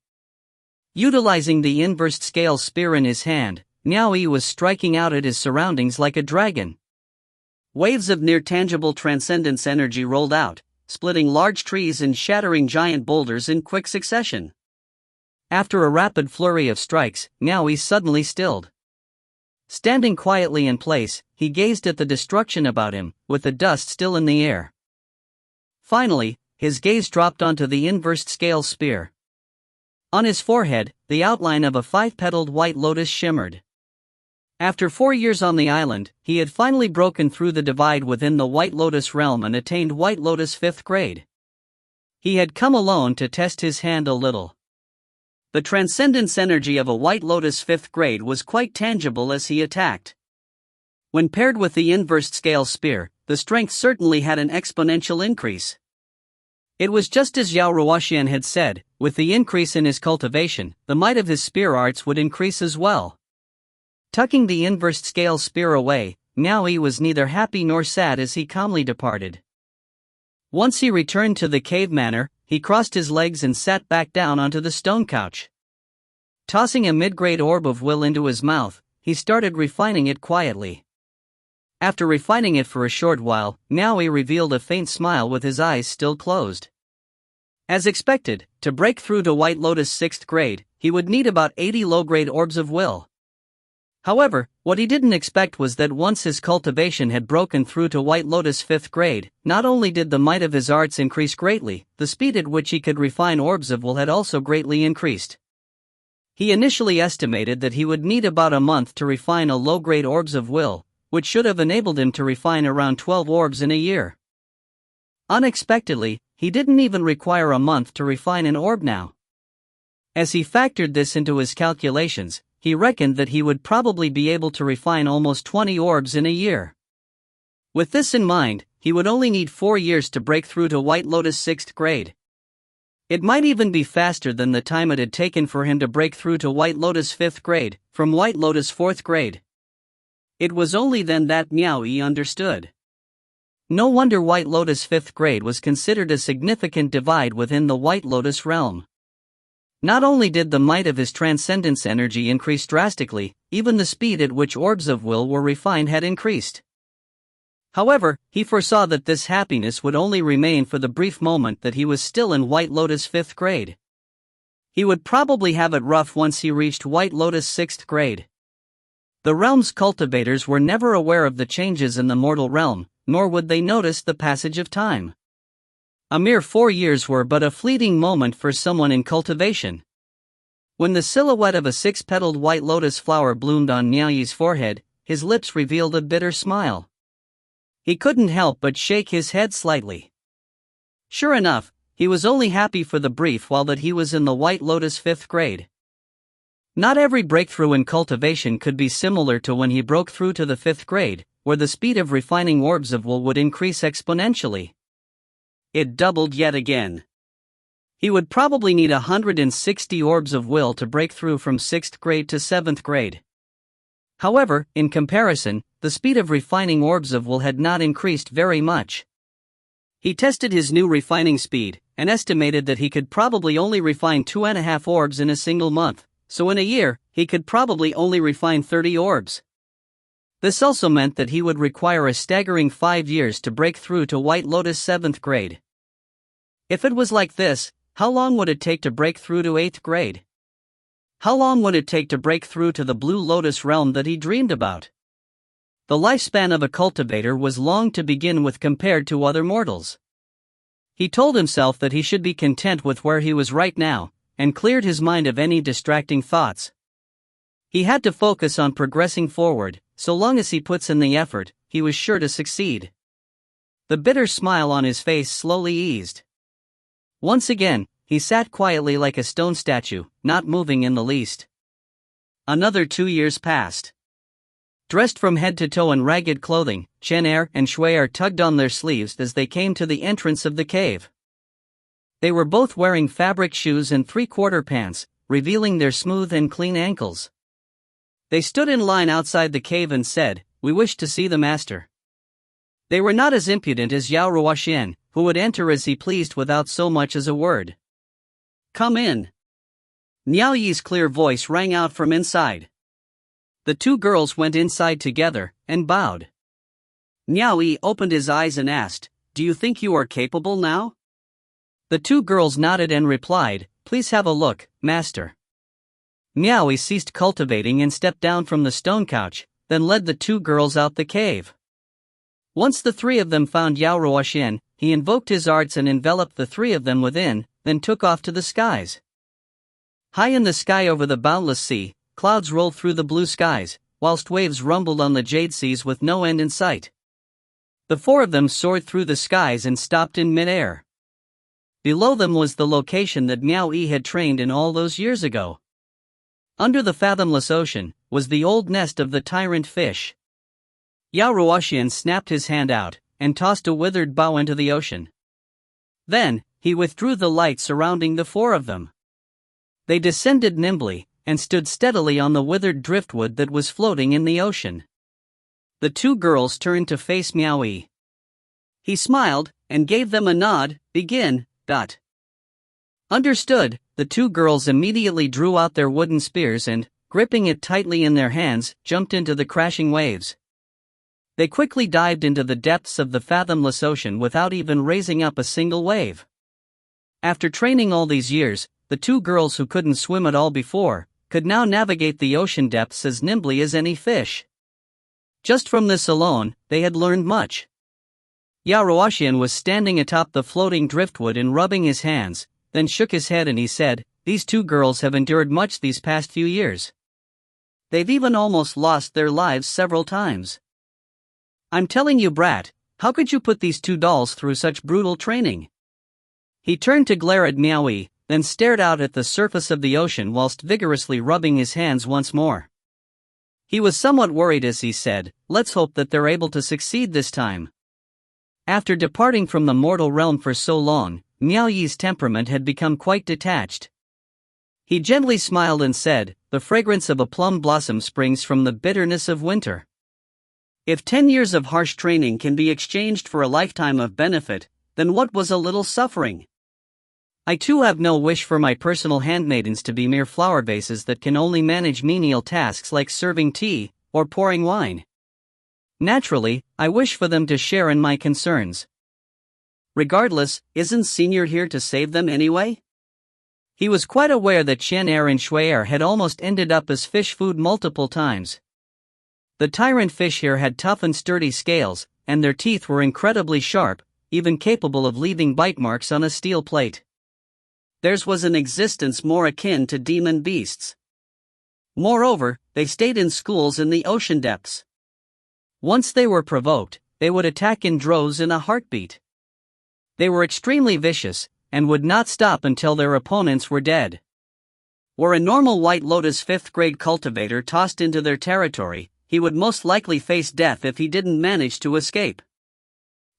Utilizing the inversed scale spear in his hand, Miao Yi was striking out at his surroundings like a dragon. Waves of near-tangible transcendence energy rolled out, splitting large trees and shattering giant boulders in quick succession. After a rapid flurry of strikes, Miao Yi suddenly stilled. Standing quietly in place, he gazed at the destruction about him, with the dust still in the air. Finally, his gaze dropped onto the inversed scale spear. On his forehead, the outline of a 5-petaled white lotus shimmered. After 4 years on the island, he had finally broken through the divide within the White Lotus realm and attained White Lotus 5th grade. He had come alone to test his hand a little. The transcendence energy of a White Lotus 5th grade was quite tangible as he attacked. When paired with the inversed scale spear, the strength certainly had an exponential increase. It was just as Yao Ruoxian had said, with the increase in his cultivation, the might of his spear arts would increase as well. Tucking the inversed scale spear away, Miao Yi was neither happy nor sad as he calmly departed. Once he returned to the cave manor, he crossed his legs and sat back down onto the stone couch. Tossing a mid-grade orb of will into his mouth, he started refining it quietly. After refining it for a short while, Miao Yi revealed a faint smile with his eyes still closed. As expected, to break through to White Lotus 6th grade, he would need about 80 low-grade orbs of will. However, what he didn't expect was that once his cultivation had broken through to White Lotus 5th grade, not only did the might of his arts increase greatly, the speed at which he could refine orbs of will had also greatly increased. He initially estimated that he would need about a month to refine a low-grade orbs of will, which should have enabled him to refine around 12 orbs in a year. Unexpectedly, he didn't even require a month to refine an orb now. As he factored this into his calculations, he reckoned that he would probably be able to refine almost 20 orbs in a year. With this in mind, he would only need 4 years to break through to White Lotus 6th grade. It might even be faster than the time it had taken for him to break through to White Lotus 5th grade, from White Lotus 4th grade. It was only then that Miao Yi understood. No wonder White Lotus 5th grade was considered a significant divide within the White Lotus realm. Not only did the might of his transcendence energy increase drastically, even the speed at which orbs of will were refined had increased. However, he foresaw that this happiness would only remain for the brief moment that he was still in White Lotus 5th grade. He would probably have it rough once he reached White Lotus 6th grade. The realm's cultivators were never aware of the changes in the mortal realm, nor would they notice the passage of time. A mere 4 years were but a fleeting moment for someone in cultivation. When the silhouette of a 6-petaled white lotus flower bloomed on Miao Yi's forehead, his lips revealed a bitter smile. He couldn't help but shake his head slightly. Sure enough, he was only happy for the brief while that he was in the White Lotus 5th grade. Not every breakthrough in cultivation could be similar to when he broke through to the 5th grade, where the speed of refining orbs of will would increase exponentially. It doubled yet again. He would probably need 160 orbs of will to break through from 6th grade to 7th grade. However, in comparison, the speed of refining orbs of will had not increased very much. He tested his new refining speed, and estimated that he could probably only refine 2.5 orbs in a single month, so in a year, he could probably only refine 30 orbs. This also meant that he would require a staggering 5 years to break through to White Lotus 7th grade. If it was like this, how long would it take to break through to 8th grade? How long would it take to break through to the Blue Lotus realm that he dreamed about? The lifespan of a cultivator was long to begin with compared to other mortals. He told himself that he should be content with where he was right now, and cleared his mind of any distracting thoughts. He had to focus on progressing forward. So long as he puts in the effort, he was sure to succeed. The bitter smile on his face slowly eased. Once again, he sat quietly like a stone statue, not moving in the least. Another 2 years passed. Dressed from head to toe in ragged clothing, Chen Er and Shui Er tugged on their sleeves as they came to the entrance of the cave. They were both wearing fabric shoes and three-quarter pants, revealing their smooth and clean ankles. They stood in line outside the cave and said, "We wish to see the master." They were not as impudent as Yao Ruoxian, who would enter as he pleased without so much as a word. "Come in." Miao Yi's clear voice rang out from inside. The two girls went inside together, and bowed. Miao Yi opened his eyes and asked, "Do you think you are capable now?" The two girls nodded and replied, "Please have a look, master." Miao Yi ceased cultivating and stepped down from the stone couch, then led the two girls out the cave. Once the three of them found Yao Ruoxian, he invoked his arts and enveloped the three of them within, then took off to the skies. High in the sky over the boundless sea, clouds rolled through the blue skies, whilst waves rumbled on the jade seas with no end in sight. The four of them soared through the skies and stopped in mid-air. Below them was the location that Miao Yi had trained in all those years ago. Under the fathomless ocean was the old nest of the tyrant fish. Yao Ruoxian snapped his hand out and tossed a withered bough into the ocean. Then, he withdrew the light surrounding the four of them. They descended nimbly and stood steadily on the withered driftwood that was floating in the ocean. The two girls turned to face Miao Yi. He smiled and gave them a nod. "Begin." Understood. The two girls immediately drew out their wooden spears and, gripping it tightly in their hands, jumped into the crashing waves. They quickly dived into the depths of the fathomless ocean without even raising up a single wave. After training all these years, the two girls who couldn't swim at all before, could now navigate the ocean depths as nimbly as any fish. Just from this alone, they had learned much. Yao Ruoxian was standing atop the floating driftwood and rubbing his hands, then shook his head and he said, "These two girls have endured much these past few years. They've even almost lost their lives several times. I'm telling you, brat, how could you put these two dolls through such brutal training?" He turned to glare at Miao Yi, then stared out at the surface of the ocean whilst vigorously rubbing his hands once more. He was somewhat worried as he said, "Let's hope that they're able to succeed this time." After departing from the mortal realm for so long, Miao Yi's temperament had become quite detached. He gently smiled and said, "The fragrance of a plum blossom springs from the bitterness of winter. If 10 years of harsh training can be exchanged for a lifetime of benefit, then what was a little suffering? I too have no wish for my personal handmaidens to be mere flower vases that can only manage menial tasks like serving tea or pouring wine. Naturally, I wish for them to share in my concerns. Regardless, isn't Senior here to save them anyway?" He was quite aware that Chen Er and Shui Er had almost ended up as fish food multiple times. The tyrant fish here had tough and sturdy scales, and their teeth were incredibly sharp, even capable of leaving bite marks on a steel plate. Theirs was an existence more akin to demon beasts. Moreover, they stayed in schools in the ocean depths. Once they were provoked, they would attack in droves in a heartbeat. They were extremely vicious, and would not stop until their opponents were dead. Were a normal White Lotus 5th grade cultivator tossed into their territory, he would most likely face death if he didn't manage to escape.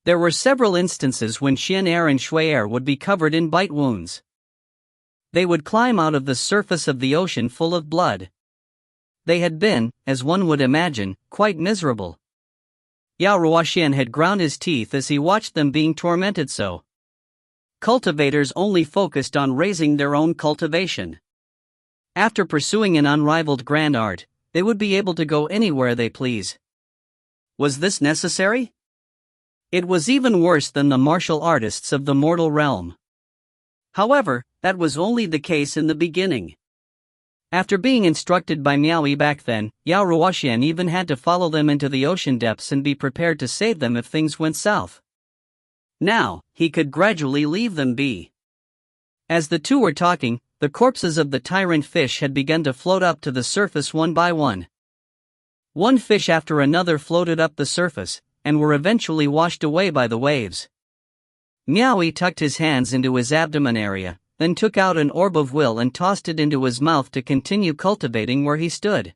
There were several instances when Chen Er and Shui Er would be covered in bite wounds. They would climb out of the surface of the ocean full of blood. They had been, as one would imagine, quite miserable. Yao Ruoxian had ground his teeth as he watched them being tormented so. Cultivators only focused on raising their own cultivation. After pursuing an unrivaled grand art, they would be able to go anywhere they please. Was this necessary? It was even worse than the martial artists of the mortal realm. However, that was only the case in the beginning. After being instructed by Miao Yi back then, Yao Ruoxian even had to follow them into the ocean depths and be prepared to save them if things went south. Now, he could gradually leave them be. As the two were talking, the corpses of the tyrant fish had begun to float up to the surface one by one. One fish after another floated up the surface, and were eventually washed away by the waves. Miao Yi tucked his hands into his abdomen area, then took out an orb of will and tossed it into his mouth to continue cultivating where he stood.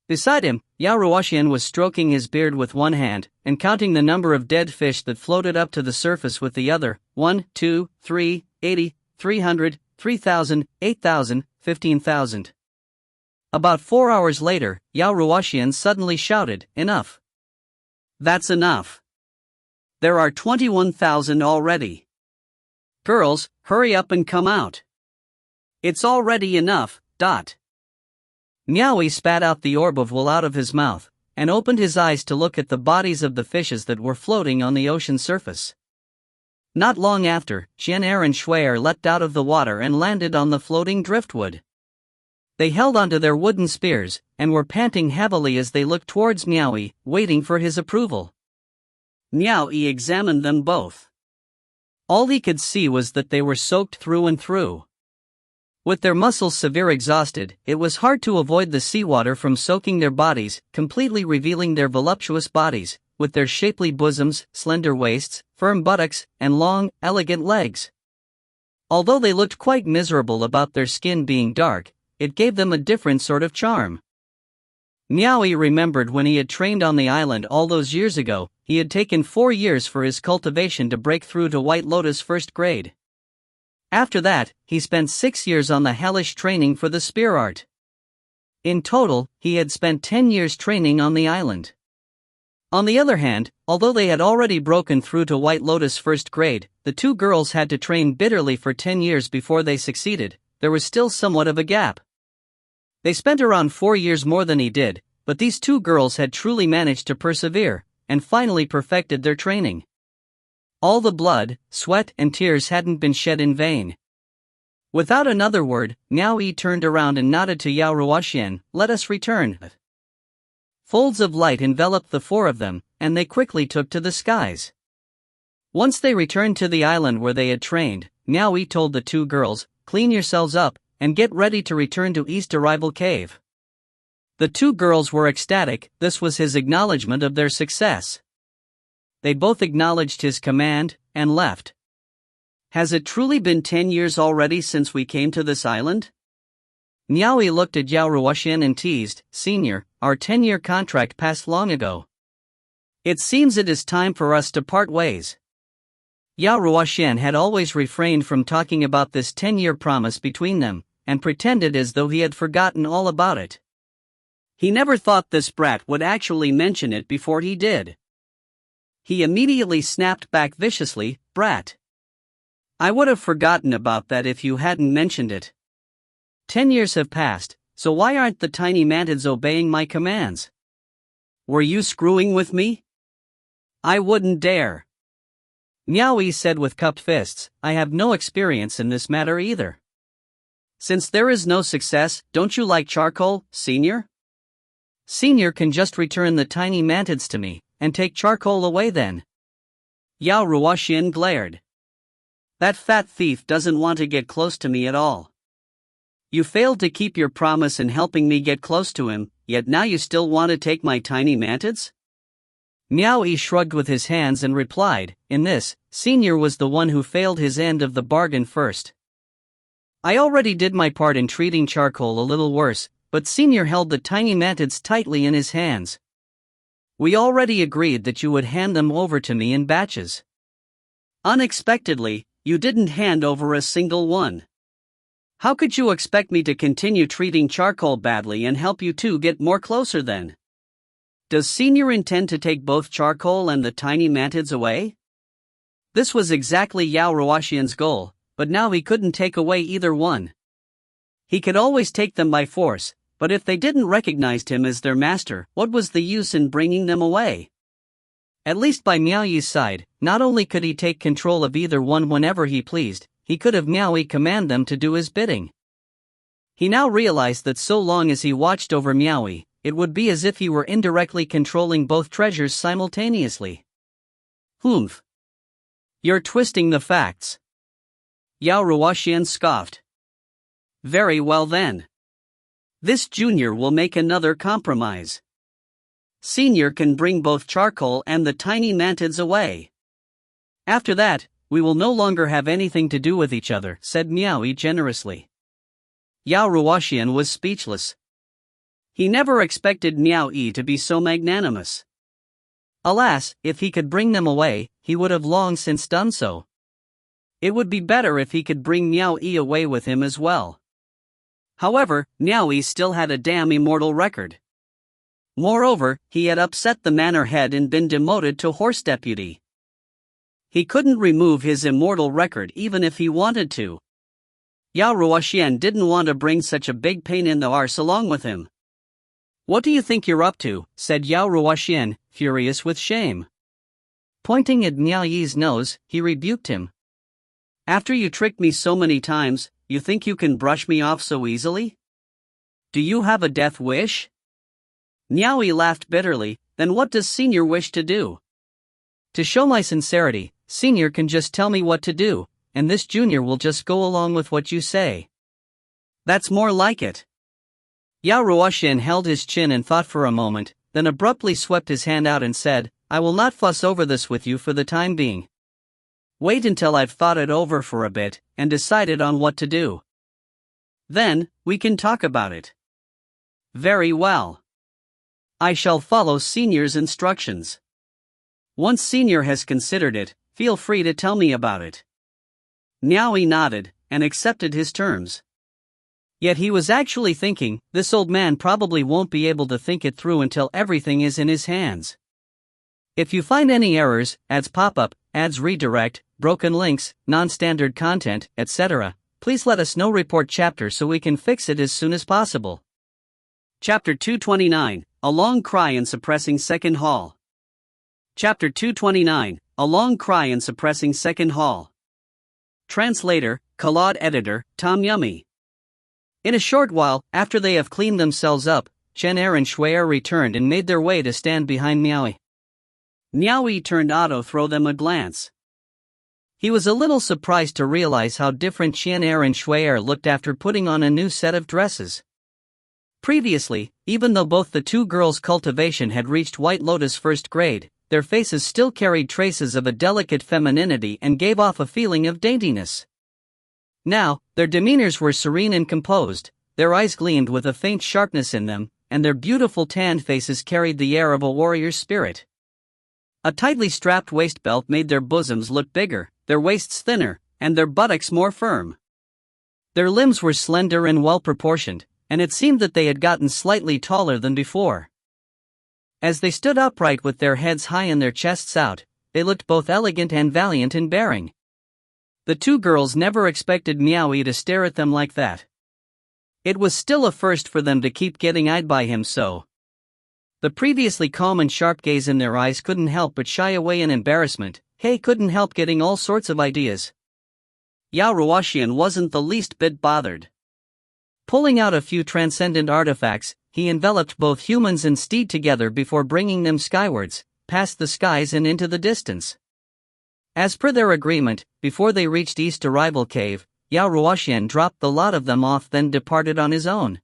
Beside him, Yao Ruoxian was stroking his beard with one hand, and counting the number of dead fish that floated up to the surface with the other: 1, 2, 3, 80, 300, 3,000, 8,000, 15,000. About 4 hours later, Yao Ruoxian suddenly shouted, "Enough! That's enough! There are 21,000 already. Girls, hurry up and come out. It's already enough." Miao Yi spat out the orb of will out of his mouth, and opened his eyes to look at the bodies of the fishes that were floating on the ocean surface. Not long after, Xian'er and Shui'er leapt out of the water and landed on the floating driftwood. They held onto their wooden spears, and were panting heavily as they looked towards Miao Yi, waiting for his approval. Miao Yi examined them both. All he could see was that they were soaked through and through. With their muscles severely exhausted, it was hard to avoid the seawater from soaking their bodies, completely revealing their voluptuous bodies, with their shapely bosoms, slender waists, firm buttocks, and long, elegant legs. Although they looked quite miserable about their skin being dark, it gave them a different sort of charm. Miao Yi remembered when he had trained on the island all those years ago. He had taken 4 years for his cultivation to break through to White Lotus first grade. After that, he spent 6 years on the hellish training for the spear art. In total, he had spent 10 years training on the island. On the other hand, although they had already broken through to White Lotus first grade, the two girls had to train bitterly for 10 years before they succeeded. There was still somewhat of a gap. They spent around 4 years more than he did, but these two girls had truly managed to persevere, and finally perfected their training. All the blood, sweat, and tears hadn't been shed in vain. Without another word, Miao Yi turned around and nodded to Yao Ruoxian, "Let us return." Folds of light enveloped the four of them, and they quickly took to the skies. Once they returned to the island where they had trained, Miao Yi told the two girls, "Clean yourselves up, and get ready to return to East Arrival Cave." The two girls were ecstatic. This was his acknowledgement of their success. They both acknowledged his command, and left. "Has it truly been 10 years already since we came to this island?" Miao Yi looked at Yao Ruoxian and teased, "Senior, our 10-year contract passed long ago. It seems it is time for us to part ways." Yao Ruoxian had always refrained from talking about this 10-year promise between them, and pretended as though he had forgotten all about it. He never thought this brat would actually mention it before he did. He immediately snapped back viciously, "Brat! I would have forgotten about that if you hadn't mentioned it. 10 years have passed, so why aren't the tiny mantids obeying my commands? Were you screwing with me? I wouldn't dare." Miao Yi said with cupped fists, "I have no experience in this matter either. Since there is no success, don't you like charcoal, Senior? Senior can just return the tiny mantids to me, and take charcoal away then." Yao Ruoxian glared. "That fat thief doesn't want to get close to me at all. You failed to keep your promise in helping me get close to him, yet now you still want to take my tiny mantids?" Miao Yi shrugged with his hands and replied, "In this, Senior was the one who failed his end of the bargain first. I already did my part in treating charcoal a little worse, but Senior held the tiny mantids tightly in his hands. We already agreed that you would hand them over to me in batches. Unexpectedly, you didn't hand over a single one. How could you expect me to continue treating charcoal badly and help you two get more closer then? Does Senior intend to take both charcoal and the tiny mantids away?" This was exactly Yao Ruoxian's goal, but now he couldn't take away either one. He could always take them by force, but if they didn't recognize him as their master, what was the use in bringing them away? At least by Miao Yi's side, not only could he take control of either one whenever he pleased, he could have Miao Yi command them to do his bidding. He now realized that so long as he watched over Miao Yi, it would be as if he were indirectly controlling both treasures simultaneously. "Humph! You're twisting the facts." Yao Ruoxian scoffed. Very well then. This junior will make another compromise. Senior can bring both charcoal and the tiny mantids away. After that, we will no longer have anything to do with each other, said Miao Yi generously. Yao Ruoxian was speechless. He never expected Miao Yi to be so magnanimous. Alas, if he could bring them away, he would have long since done so. It would be better if he could bring Miao Yi away with him as well. However, Miao Yi still had a damn immortal record. Moreover, he had upset the manor head and been demoted to horse deputy. He couldn't remove his immortal record even if he wanted to. Yao Ruoxian didn't want to bring such a big pain in the arse along with him. What do you think you're up to? Said Yao Ruoxian, furious with shame. Pointing at Miao Yi's nose, he rebuked him. After you tricked me so many times, you think you can brush me off so easily? Do you have a death wish? Miao Yi laughed bitterly. Then what does Senior wish to do? To show my sincerity, Senior can just tell me what to do, and this junior will just go along with what you say. That's more like it. Yao Ruoxian held his chin and thought for a moment, then abruptly swept his hand out and said, I will not fuss over this with you for the time being. Wait until I've thought it over for a bit, and decided on what to do. Then, we can talk about it. Very well. I shall follow Senior's instructions. Once Senior has considered it, feel free to tell me about it. Miao Yi nodded, and accepted his terms. Yet he was actually thinking, this old man probably won't be able to think it through until everything is in his hands. If you find any errors, ads pop up, ads redirect, broken links, non-standard content, etc., please let us know. Report chapter so we can fix it as soon as possible. Chapter 229, A Long Cry in Suppressing Second Hall. Chapter 229, A Long Cry in Suppressing Second Hall. Translator, Claude Editor, Tom Yummy. In a short while, after they have cleaned themselves up, Chen Er and Shui Er returned and made their way to stand behind Miao Yi. Miao Yi turned Otto throw them a glance. He was a little surprised to realize how different Chen Er and Shui Er looked after putting on a new set of dresses. Previously, even though both the two girls' cultivation had reached White Lotus first grade, their faces still carried traces of a delicate femininity and gave off a feeling of daintiness. Now, their demeanors were serene and composed, their eyes gleamed with a faint sharpness in them, and their beautiful tanned faces carried the air of a warrior's spirit. A tightly strapped waist belt made their bosoms look bigger, their waists thinner, and their buttocks more firm. Their limbs were slender and well-proportioned, and it seemed that they had gotten slightly taller than before. As they stood upright with their heads high and their chests out, they looked both elegant and valiant in bearing. The two girls never expected Miao Yi to stare at them like that. It was still a first for them to keep getting eyed by him so. The previously calm and sharp gaze in their eyes couldn't help but shy away in embarrassment. He couldn't help getting all sorts of ideas. Yao Ruoxian wasn't the least bit bothered. Pulling out a few transcendent artifacts, he enveloped both humans and steed together before bringing them skywards, past the skies and into the distance. As per their agreement, before they reached East Arrival Cave, Yao Ruoxian dropped the lot of them off then departed on his own.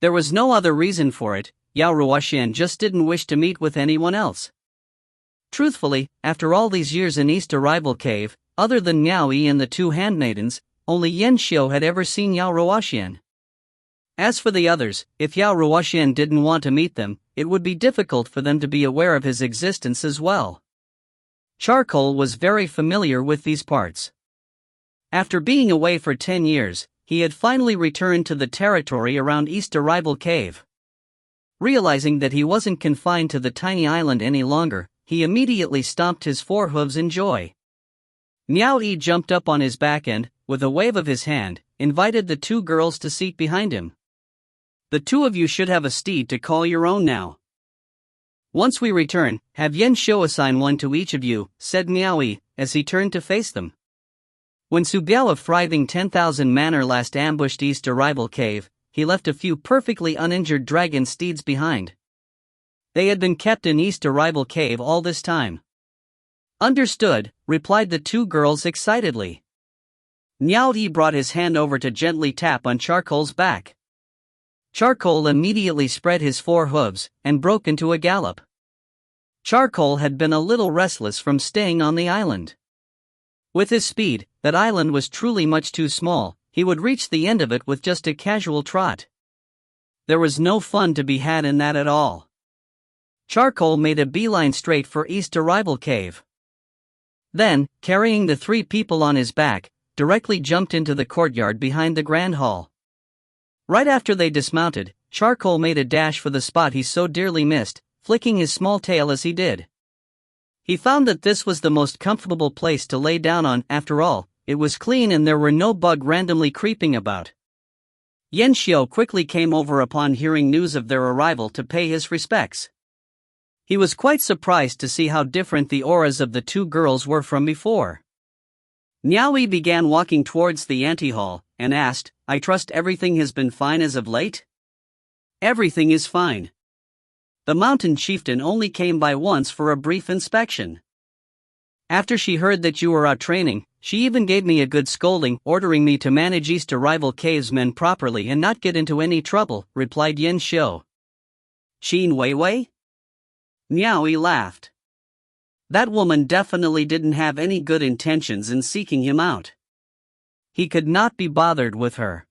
There was no other reason for it, Yao Ruoxian just didn't wish to meet with anyone else. Truthfully, after all these years in East Arrival Cave, other than Miao Yi and the two handmaidens, only Yan Xiu had ever seen Yao Ruoxian. As for the others, if Yao Ruoxian didn't want to meet them, it would be difficult for them to be aware of his existence as well. Charcoal was very familiar with these parts. After being away for 10 years, he had finally returned to the territory around East Arrival Cave. Realizing that he wasn't confined to the tiny island any longer, he immediately stomped his forehooves in joy. Miao Yi jumped up on his back and, with a wave of his hand, invited the two girls to seat behind him. The two of you should have a steed to call your own now. Once we return, have Yan Xiu assign one to each of you, said Miao Yi, as he turned to face them. When Su Biao of Thriving 10,000 Manor last ambushed East Arrival Cave, he left a few perfectly uninjured dragon steeds behind. They had been kept in East Arrival Cave all this time. Understood, replied the two girls excitedly. Miao Yi brought his hand over to gently tap on Charcoal's back. Charcoal immediately spread his four hooves and broke into a gallop. Charcoal had been a little restless from staying on the island. With his speed, that island was truly much too small. He would reach the end of it with just a casual trot. There was no fun to be had in that at all. Charcoal made a beeline straight for East Arrival Cave. Then, carrying the three people on his back, directly jumped into the courtyard behind the Grand Hall. Right after they dismounted, Charcoal made a dash for the spot he so dearly missed, flicking his small tail as he did. He found that this was the most comfortable place to lay down on. After all, it was clean and there were no bugs randomly creeping about. Yan Xiu quickly came over upon hearing news of their arrival to pay his respects. He was quite surprised to see how different the auras of the two girls were from before. Miao Yi began walking towards the ante-hall, and asked, "I trust everything has been fine as of late?" "Everything is fine. The mountain chieftain only came by once for a brief inspection. After she heard that you were out training, she even gave me a good scolding, ordering me to manage East Arrival Cave's men properly and not get into any trouble," replied Yan Xiu. "Xin Weiwei?" Miao Yi laughed. That woman definitely didn't have any good intentions in seeking him out. He could not be bothered with her.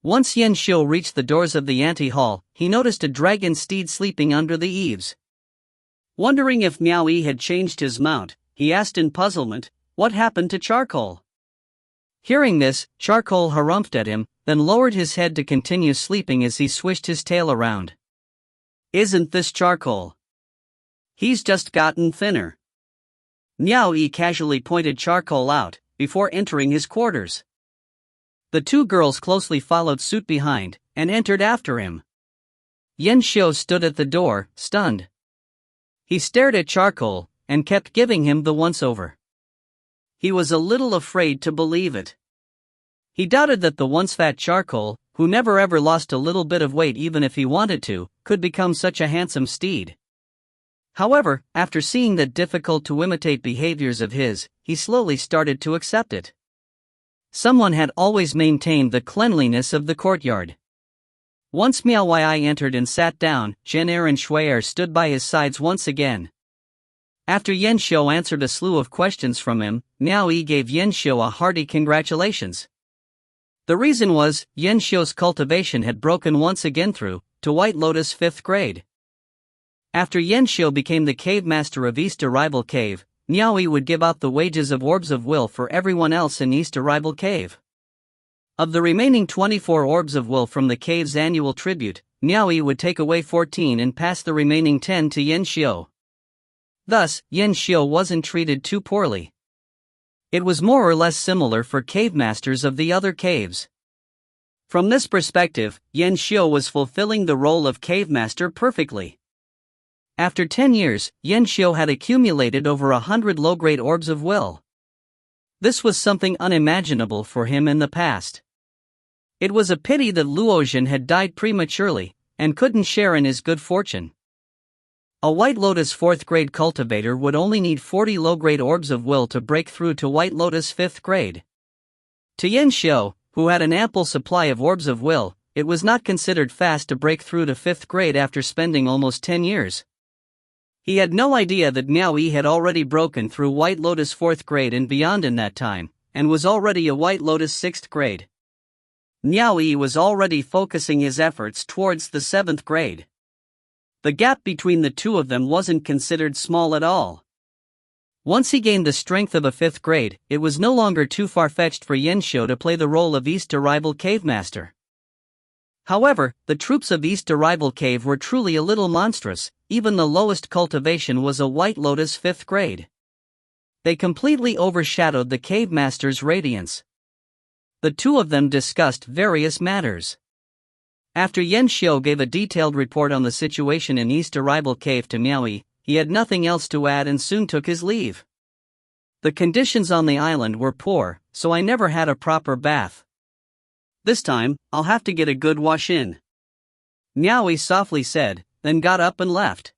Once Yan Xiu reached the doors of the ante-hall, he noticed a dragon steed sleeping under the eaves. Wondering if Miao Yi had changed his mount, he asked in puzzlement, "What happened to Charcoal?" Hearing this, Charcoal harumphed at him, then lowered his head to continue sleeping as he swished his tail around. "Isn't this Charcoal? He's just gotten thinner." Miao Yi casually pointed Charcoal out, before entering his quarters. The two girls closely followed suit behind, and entered after him. Yan Xiu stood at the door, stunned. He stared at Charcoal, and kept giving him the once-over. He was a little afraid to believe it. He doubted that the once-fat Charcoal, who never ever lost a little bit of weight even if he wanted to, could become such a handsome steed. However, after seeing the difficult-to-imitate behaviors of his, he slowly started to accept it. Someone had always maintained the cleanliness of the courtyard. Once Miao Yi entered and sat down, Zhen and Shui stood by his sides once again. After Yan Xiu answered a slew of questions from him, Miao Yi gave Yan Xiu a hearty congratulations. The reason was, Yan Xiu's cultivation had broken once again through to White Lotus 5th grade. After Yan Xiu became the cave master of East Arrival Cave, Miao Yi would give out the wages of Orbs of Will for everyone else in East Arrival Cave. Of the remaining 24 Orbs of Will from the cave's annual tribute, Miao Yi would take away 14 and pass the remaining 10 to Yan Xiu. Thus, Yan Xiu wasn't treated too poorly. It was more or less similar for cave masters of the other caves. From this perspective, Yan Xiu was fulfilling the role of cave master perfectly. After 10 years, Yan Xiu had accumulated over 100 low-grade Orbs of Will. This was something unimaginable for him in the past. It was a pity that Luozhen had died prematurely, and couldn't share in his good fortune. A White Lotus 4th grade cultivator would only need 40 low-grade Orbs of Will to break through to White Lotus 5th grade. To Yan Xiu, who had an ample supply of Orbs of Will, it was not considered fast to break through to 5th grade after spending almost 10 years. He had no idea that Miao Yi had already broken through White Lotus 4th grade and beyond in that time, and was already a White Lotus 6th grade. Miao Yi was already focusing his efforts towards the 7th grade. The gap between the two of them wasn't considered small at all. Once he gained the strength of a 5th grade, it was no longer too far-fetched for Yan Xiu to play the role of East Arrival Cave Master. However, the troops of East Arrival Cave were truly a little monstrous. Even the lowest cultivation was a White Lotus 5th grade. They completely overshadowed the cave master's radiance. The two of them discussed various matters. After Yan Xiu gave a detailed report on the situation in East Arrival Cave to Miao Yi, he had nothing else to add and soon took his leave. The conditions on the island were poor, so I never had a proper bath. This time, I'll have to get a good wash in, Miao Yi softly said, then got up and left.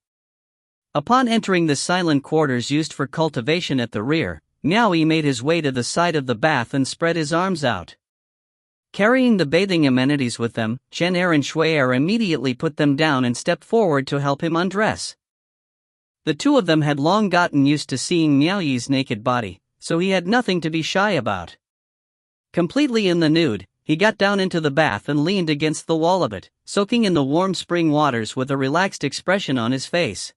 Upon entering the silent quarters used for cultivation at the rear, Miao Yi made his way to the side of the bath and spread his arms out. Carrying the bathing amenities with them, Chen Er and Shui Er immediately put them down and stepped forward to help him undress. The two of them had long gotten used to seeing Miao Yi's naked body, so he had nothing to be shy about. Completely in the nude, he got down into the bath and leaned against the wall of it, soaking in the warm spring waters with a relaxed expression on his face.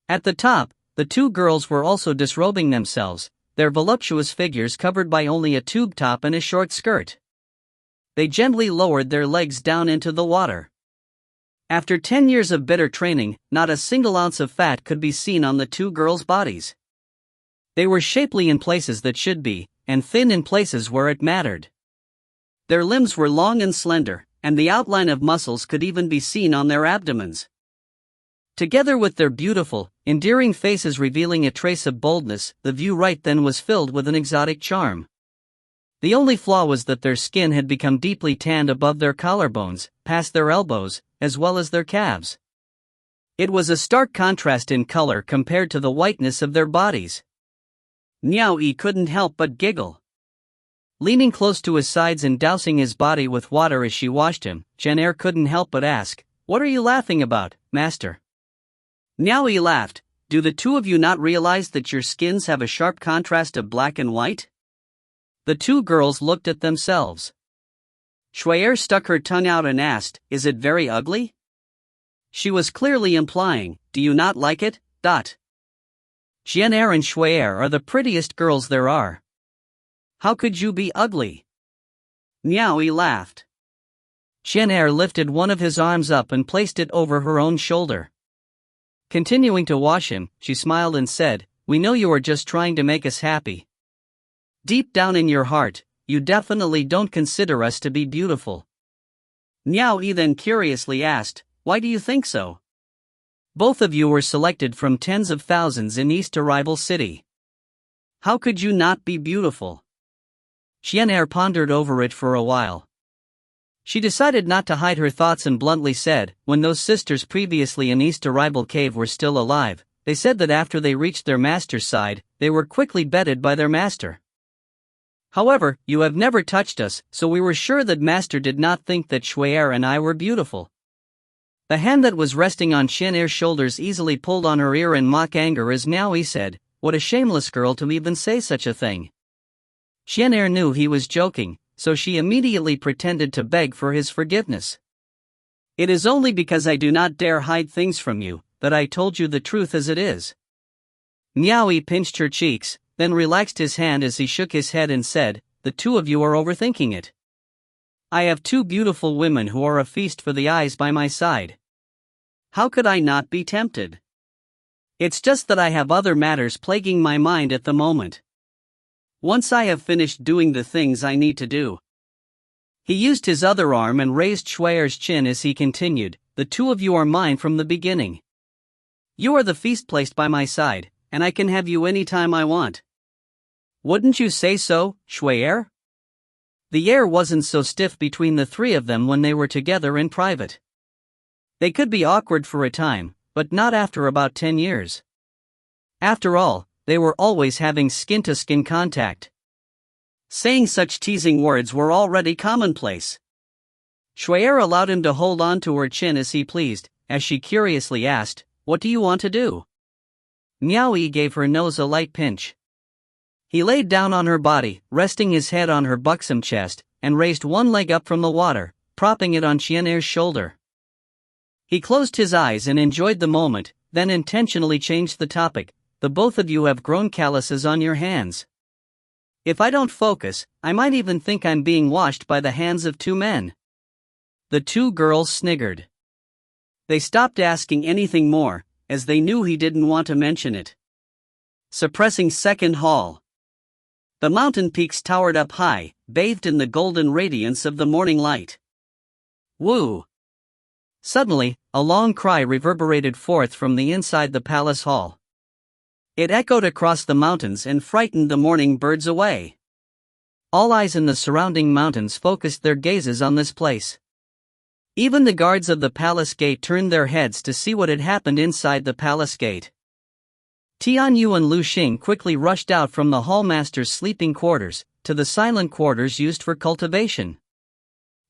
At the top, the two girls were also disrobing themselves, their voluptuous figures covered by only a tube top and a short skirt. They gently lowered their legs down into the water. After 10 years of bitter training, not a single ounce of fat could be seen on the two girls' bodies. They were shapely in places that should be, and thin in places where it mattered. Their limbs were long and slender, and the outline of muscles could even be seen on their abdomens. Together with their beautiful, endearing faces revealing a trace of boldness, the view right then was filled with an exotic charm. The only flaw was that their skin had become deeply tanned above their collarbones, past their elbows, as well as their calves. It was a stark contrast in color compared to the whiteness of their bodies. Miao Yi couldn't help but giggle. Leaning close to his sides and dousing his body with water as she washed him, Chen Er couldn't help but ask, "What are you laughing about, master?" Miao Yi laughed. "Do the two of you not realize that your skins have a sharp contrast of black and white?" The two girls looked at themselves. Shui Er stuck her tongue out and asked, "Is it very ugly?" She was clearly implying, "Do you not like it?" Chen Er and Shui Er are the prettiest girls there are. How could you be ugly? Miao Yi laughed. Chen Er lifted one of his arms up and placed it over her own shoulder. Continuing to wash him, she smiled and said, "We know you are just trying to make us happy. Deep down in your heart, you definitely don't consider us to be beautiful." Miao Yi then curiously asked, "Why do you think so? Both of you were selected from tens of thousands in East Arrival City. How could you not be beautiful?" Chen Er pondered over it for a while. She decided not to hide her thoughts and bluntly said, "When those sisters previously in East Arrival Cave were still alive, they said that after they reached their master's side, they were quickly bedded by their master. However, you have never touched us, so we were sure that master did not think that Shui Er and I were beautiful." The hand that was resting on Chen Er's shoulders easily pulled on her ear in mock anger as Miao Yi said, "What a shameless girl to even say such a thing." Chen Er knew he was joking, so she immediately pretended to beg for his forgiveness. "It is only because I do not dare hide things from you, that I told you the truth as it is." Miao Yi pinched her cheeks, then relaxed his hand as he shook his head and said, "The two of you are overthinking it. I have two beautiful women who are a feast for the eyes by my side. How could I not be tempted? It's just that I have other matters plaguing my mind at the moment. Once I have finished doing the things I need to do." He used his other arm and raised Shui Er's chin as he continued, "The two of you are mine from the beginning. You are the feast placed by my side, and I can have you any time I want. Wouldn't you say so, Shui Er?" The air wasn't so stiff between the three of them when they were together in private. They could be awkward for a time, but not after about 10 years. After all, they were always having skin-to-skin contact. Saying such teasing words were already commonplace. Shui Er allowed him to hold on to her chin as he pleased, as she curiously asked, "What do you want to do?" Miao Yi gave her nose a light pinch. He laid down on her body, resting his head on her buxom chest, and raised one leg up from the water, propping it on Chen Er's shoulder. He closed his eyes and enjoyed the moment, then intentionally changed the topic. "The both of you have grown calluses on your hands. If I don't focus, I might even think I'm being washed by the hands of two men." The two girls sniggered. They stopped asking anything more, as they knew he didn't want to mention it. Suppressing second hall. The mountain peaks towered up high, bathed in the golden radiance of the morning light. Woo! Suddenly, a long cry reverberated forth from the inside the palace hall. It echoed across the mountains and frightened the morning birds away. All eyes in the surrounding mountains focused their gazes on this place. Even the guards of the palace gate turned their heads to see what had happened inside the palace gate. Tianyu and Lu Xing quickly rushed out from the hallmaster's sleeping quarters to the silent quarters used for cultivation.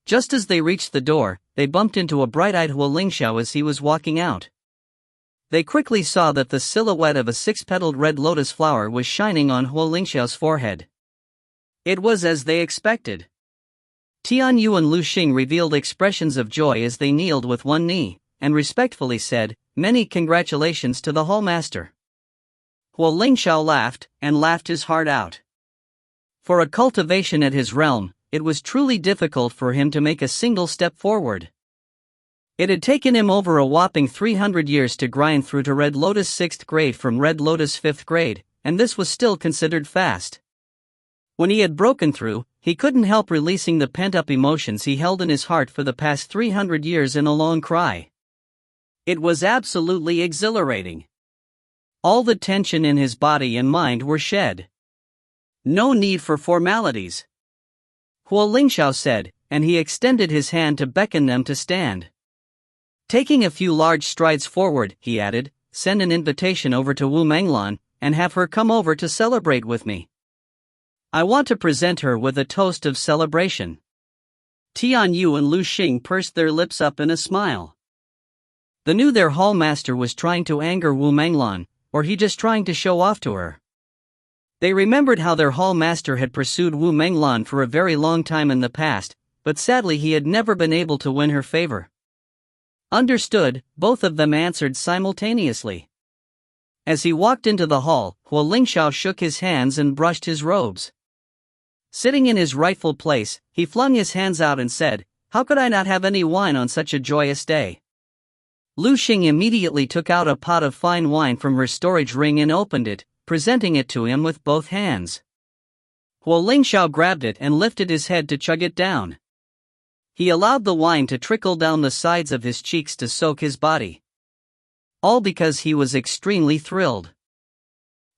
Just as they reached the door, they bumped into a bright-eyed Wu Lingxiao as he was walking out. They quickly saw that the silhouette of a six-petaled red lotus flower was shining on Wu Lingxiao's forehead. It was as they expected. Tianyu and Lu Xing revealed expressions of joy as they kneeled with one knee, and respectfully said, "Many congratulations to the hallmaster." Wu Lingxiao laughed, and laughed his heart out. For a cultivation at his realm, it was truly difficult for him to make a single step forward. It had taken him over a whopping 300 years to grind through to Red Lotus 6th grade from Red Lotus 5th grade, and this was still considered fast. When he had broken through, he couldn't help releasing the pent-up emotions he held in his heart for the past 300 years in a long cry. It was absolutely exhilarating. All the tension in his body and mind were shed. No need for formalities. Wu Lingxiao said, and he extended his hand to beckon them to stand. Taking a few large strides forward, he added, "Send an invitation over to Wu Menglan, and have her come over to celebrate with me. I want to present her with a toast of celebration." Tianyu and Lu Xing pursed their lips up in a smile. They knew their hallmaster was trying to anger Wu Menglan, or he just trying to show off to her. They remembered how their hallmaster had pursued Wu Menglan for a very long time in the past, but sadly he had never been able to win her favor. Understood, both of them answered simultaneously. As he walked into the hall, Wu Lingxiao shook his hands and brushed his robes. Sitting in his rightful place, he flung his hands out and said, "How could I not have any wine on such a joyous day?" Lu Xing immediately took out a pot of fine wine from her storage ring and opened it, presenting it to him with both hands. Wu Lingxiao grabbed it and lifted his head to chug it down. He allowed the wine to trickle down the sides of his cheeks to soak his body. All because he was extremely thrilled.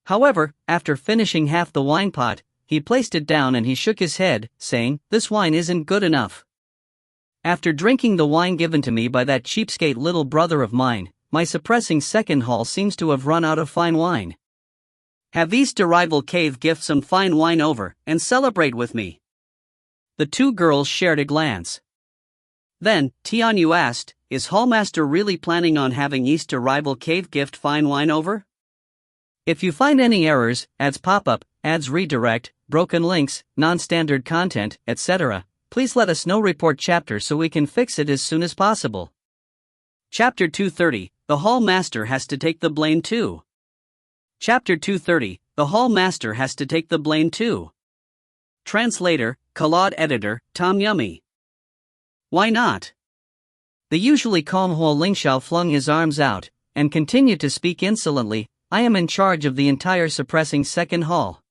However, after finishing half the wine pot, he placed it down and he shook his head, saying, "This wine isn't good enough. After drinking the wine given to me by that cheapskate little brother of mine, my suppressing second hall seems to have run out of fine wine. Have East Arrival Cave gift some fine wine over, and celebrate with me." The two girls shared a glance. Then, Tianyu asked, "Is Hallmaster really planning on having East Arrival Cave gift fine wine over? If you find any errors, ads pop-up, ads redirect, broken links, non-standard content, etc., please let us know. Report chapter so we can fix it as soon as possible." Chapter 230, The Hallmaster Has to Take the Blame Too. Chapter 230, The Hallmaster Has to Take the Blame Too. Translator, Claude Editor, Tom Yummy. Why not? The usually calm Wu Lingxiao flung his arms out, and continued to speak insolently, "I am in charge of the entire suppressing second hall.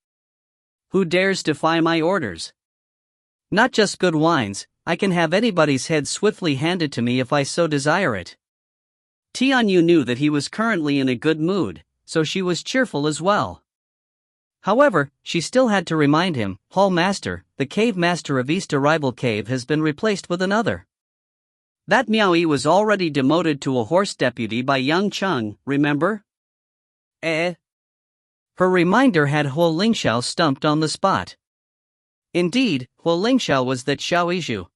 Who dares defy my orders? Not just good wines, I can have anybody's head swiftly handed to me if I so desire it." Tianyu knew that he was currently in a good mood, so she was cheerful as well. However, she still had to remind him, "Hall Master, the cave master of East Arrival Cave has been replaced with another. That Miao Yi was already demoted to a horse deputy by Yang Cheng, remember?" Her reminder had Wu Lingxiao stumped on the spot. Indeed, Wu Lingxiao was that Xiaoizhu,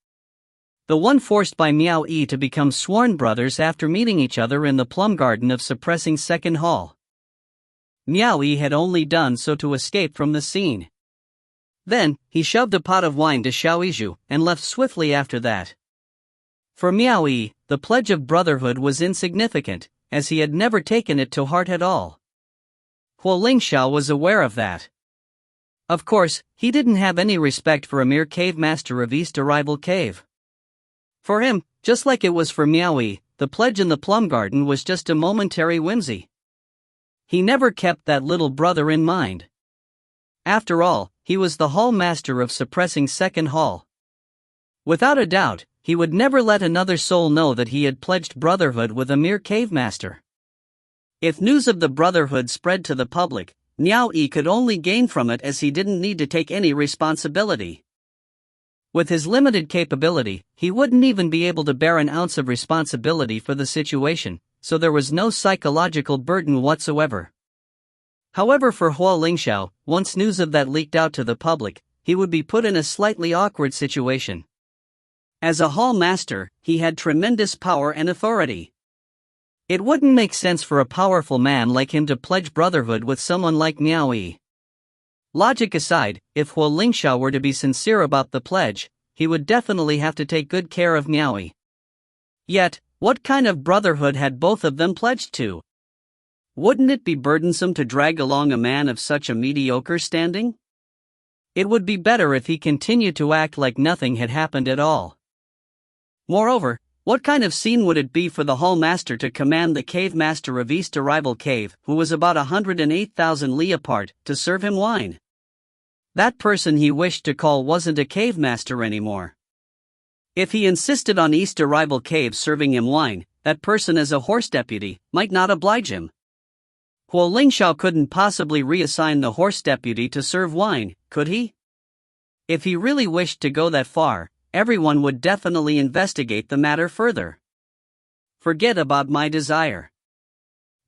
the one forced by Miao Yi to become sworn brothers after meeting each other in the plum garden of suppressing second hall. Miao Yi had only done so to escape from the scene. Then, he shoved a pot of wine to Xiaoizhu, and left swiftly after that. For Miao Yi, the pledge of brotherhood was insignificant, as he had never taken it to heart at all. Wu Lingxiao was aware of that. Of course, he didn't have any respect for a mere cave master of East Arrival Cave. For him, just like it was for Miao Yi, the pledge in the plum garden was just a momentary whimsy. He never kept that little brother in mind. After all, he was the hall master of suppressing second hall. Without a doubt, he would never let another soul know that he had pledged brotherhood with a mere cave master. If news of the brotherhood spread to the public, Miao Yi could only gain from it, as he didn't need to take any responsibility. With his limited capability, he wouldn't even be able to bear an ounce of responsibility for the situation, so there was no psychological burden whatsoever. However, for Huo Lingxiao, once news of that leaked out to the public, he would be put in a slightly awkward situation. As a hall master, he had tremendous power and authority. It wouldn't make sense for a powerful man like him to pledge brotherhood with someone like Miao Yi. Logic aside, if Huo Lingxiao were to be sincere about the pledge, he would definitely have to take good care of Miao Yi. Yet, what kind of brotherhood had both of them pledged to? Wouldn't it be burdensome to drag along a man of such a mediocre standing? It would be better if he continued to act like nothing had happened at all. Moreover, what kind of scene would it be for the hall master to command the cave master of East Arrival Cave, who was about 108,000 li apart, to serve him wine? That person he wished to call wasn't a cave master anymore. If he insisted on East Arrival Cave serving him wine, that person as a horse deputy might not oblige him. Huo Lingxiao couldn't possibly reassign the horse deputy to serve wine, could he? If he really wished to go that far, everyone would definitely investigate the matter further. Forget about my desire.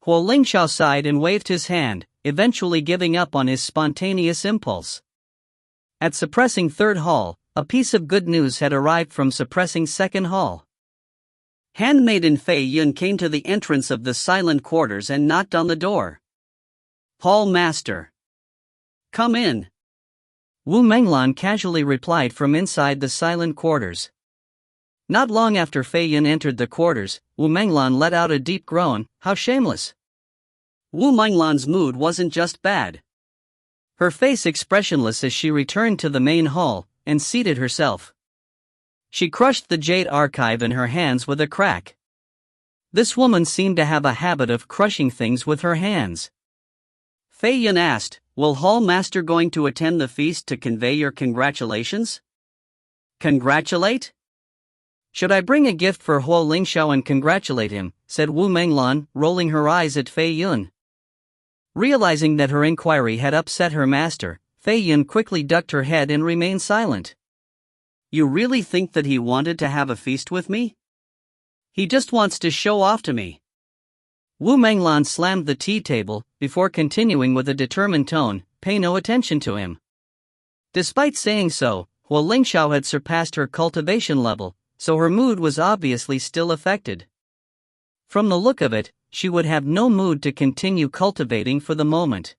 Huo Lingxiao sighed and waved his hand, eventually giving up on his spontaneous impulse. At suppressing third hall, a piece of good news had arrived from suppressing second hall. Handmaiden Fei Yun came to the entrance of the silent quarters and knocked on the door. "Hall master. Come in." Wu Menglan casually replied from inside the silent quarters. Not long after Fei Yun entered the quarters, Wu Menglan let out a deep groan. How shameless! Wu Menglan's mood wasn't just bad. Her face expressionless as she returned to the main hall and seated herself. She crushed the jade archive in her hands with a crack. This woman seemed to have a habit of crushing things with her hands. Fei Yun asked, "Will Hall Master going to attend the feast to convey your congratulations?" "Congratulate? Should I bring a gift for Huo Lingxiao and congratulate him?" said Wu Menglan, rolling her eyes at Fei Yun. Realizing that her inquiry had upset her master, Fei Yun quickly ducked her head and remained silent. "You really think that he wanted to have a feast with me? He just wants to show off to me." Wu Menglan slammed the tea table, before continuing with a determined tone, "Pay no attention to him." Despite saying so, Huo Lingxiao had surpassed her cultivation level, so her mood was obviously still affected. From the look of it, she would have no mood to continue cultivating for the moment.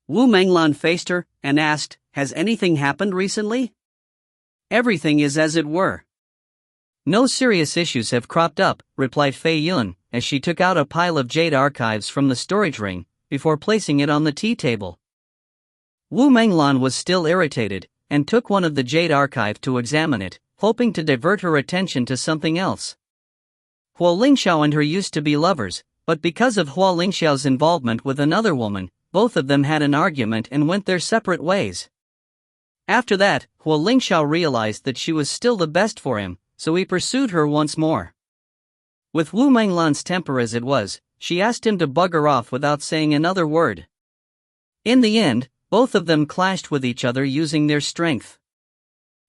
Wu Menglan faced her and asked, "Has anything happened recently?" "Everything is as it were. No serious issues have cropped up," replied Fei Yun, as she took out a pile of jade archives from the storage ring, before placing it on the tea table. Wu Menglan was still irritated, and took one of the jade archive to examine it, hoping to divert her attention to something else. Huo Lingxiao and her used to be lovers, but because of Huo Lingxiao's involvement with another woman, both of them had an argument and went their separate ways. After that, Huo Lingxiao realized that she was still the best for him, so he pursued her once more. With Wu Menglan's temper as it was, she asked him to bugger off without saying another word. In the end, both of them clashed with each other using their strength.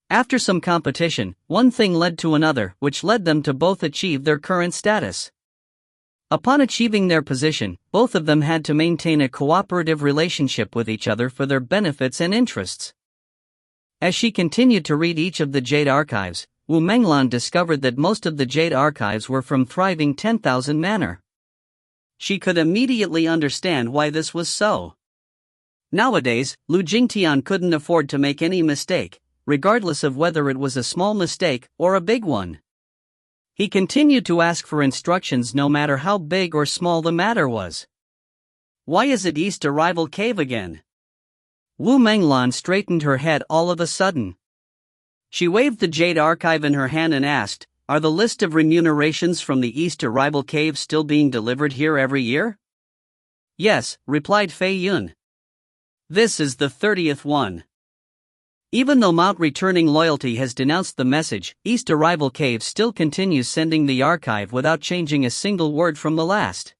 After some competition, one thing led to another, which led them to both achieve their current status. Upon achieving their position, both of them had to maintain a cooperative relationship with each other for their benefits and interests. As she continued to read each of the jade archives, Wu Menglan discovered that most of the jade archives were from thriving 10,000 manor. She could immediately understand why this was so. Nowadays, Lu Jingtian couldn't afford to make any mistake, regardless of whether it was a small mistake or a big one. He continued to ask for instructions no matter how big or small the matter was. "Why is it East Arrival Cave again?" Wu Menglan straightened her head all of a sudden. She waved the jade archive in her hand and asked, "Are the list of remunerations from the East Arrival Cave still being delivered here every year?" "Yes," replied Fei Yun. "This is the 30th one." Even though Mount Returning Loyalty has denounced the message, East Arrival Cave still continues sending the archive without changing a single word from the last.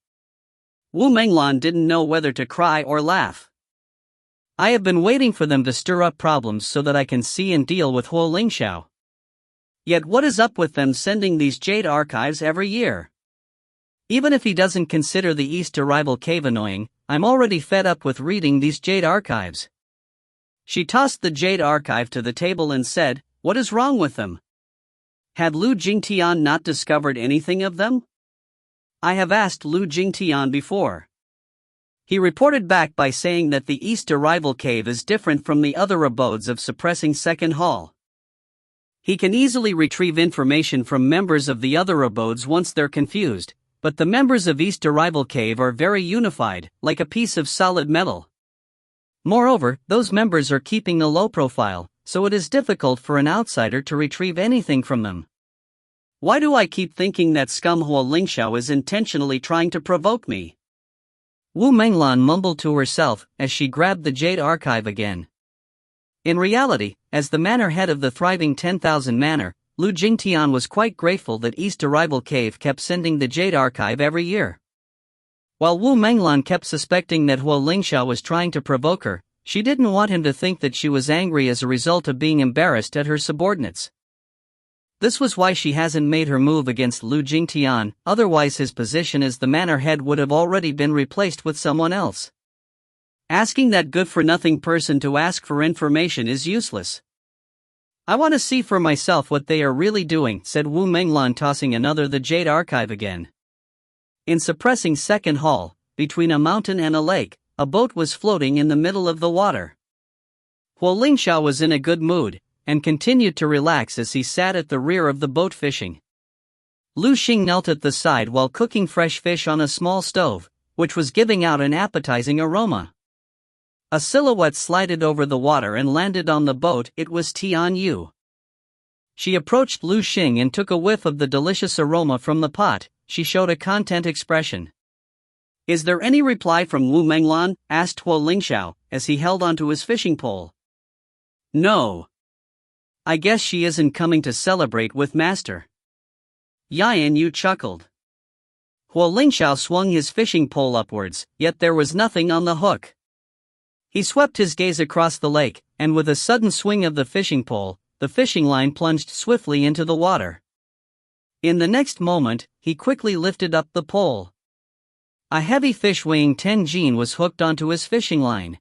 Wu Menglan didn't know whether to cry or laugh. "I have been waiting for them to stir up problems so that I can see and deal with Huo Lingxiao. Yet what is up with them sending these jade archives every year? Even if he doesn't consider the East Arrival Cave annoying, I'm already fed up with reading these jade archives. She tossed the jade archive to the table and said, "What is wrong with them? Had Lu Jingtian not discovered anything of them? I have asked Lu Jingtian before. He reported back by saying that the East Arrival Cave is different from the other abodes of suppressing Second Hall. He can easily retrieve information from members of the other abodes once they're confused, but the members of East Arrival Cave are very unified, like a piece of solid metal. Moreover, those members are keeping a low profile, so it is difficult for an outsider to retrieve anything from them. Why do I keep thinking that scum Huo Lingxiao is intentionally trying to provoke me?" Wu Menglan mumbled to herself as she grabbed the jade archive again. In reality, as the manor head of the thriving 10,000 manor, Lu Jingtian was quite grateful that East Arrival Cave kept sending the jade archive every year. While Wu Menglan kept suspecting that Huo Lingxiao was trying to provoke her, she didn't want him to think that she was angry as a result of being embarrassed at her subordinates. This was why she hasn't made her move against Lu Jingtian, otherwise his position as the manor head would have already been replaced with someone else. Asking that good-for-nothing person to ask for information is useless. "I want to see for myself what they are really doing," said Wu Menglan, tossing the jade archive again. In suppressing Second Hall, between a mountain and a lake, a boat was floating in the middle of the water. Huo Lingxiao was in a good mood, and continued to relax as he sat at the rear of the boat fishing. Lu Xing knelt at the side while cooking fresh fish on a small stove, which was giving out an appetizing aroma. A silhouette slided over the water and landed on the boat. It was Tian Yu. She approached Lu Xing and took a whiff of the delicious aroma from the pot. She showed a content expression. "Is there any reply from Wu Menglan?" asked Huo Lingxiao, as he held onto his fishing pole. "No. I guess she isn't coming to celebrate with Master." Yan Yu chuckled. Huo Lingxiao swung his fishing pole upwards, yet there was nothing on the hook. He swept his gaze across the lake, and with a sudden swing of the fishing pole, the fishing line plunged swiftly into the water. In the next moment, he quickly lifted up the pole. A heavy fish weighing 10 jin was hooked onto his fishing line.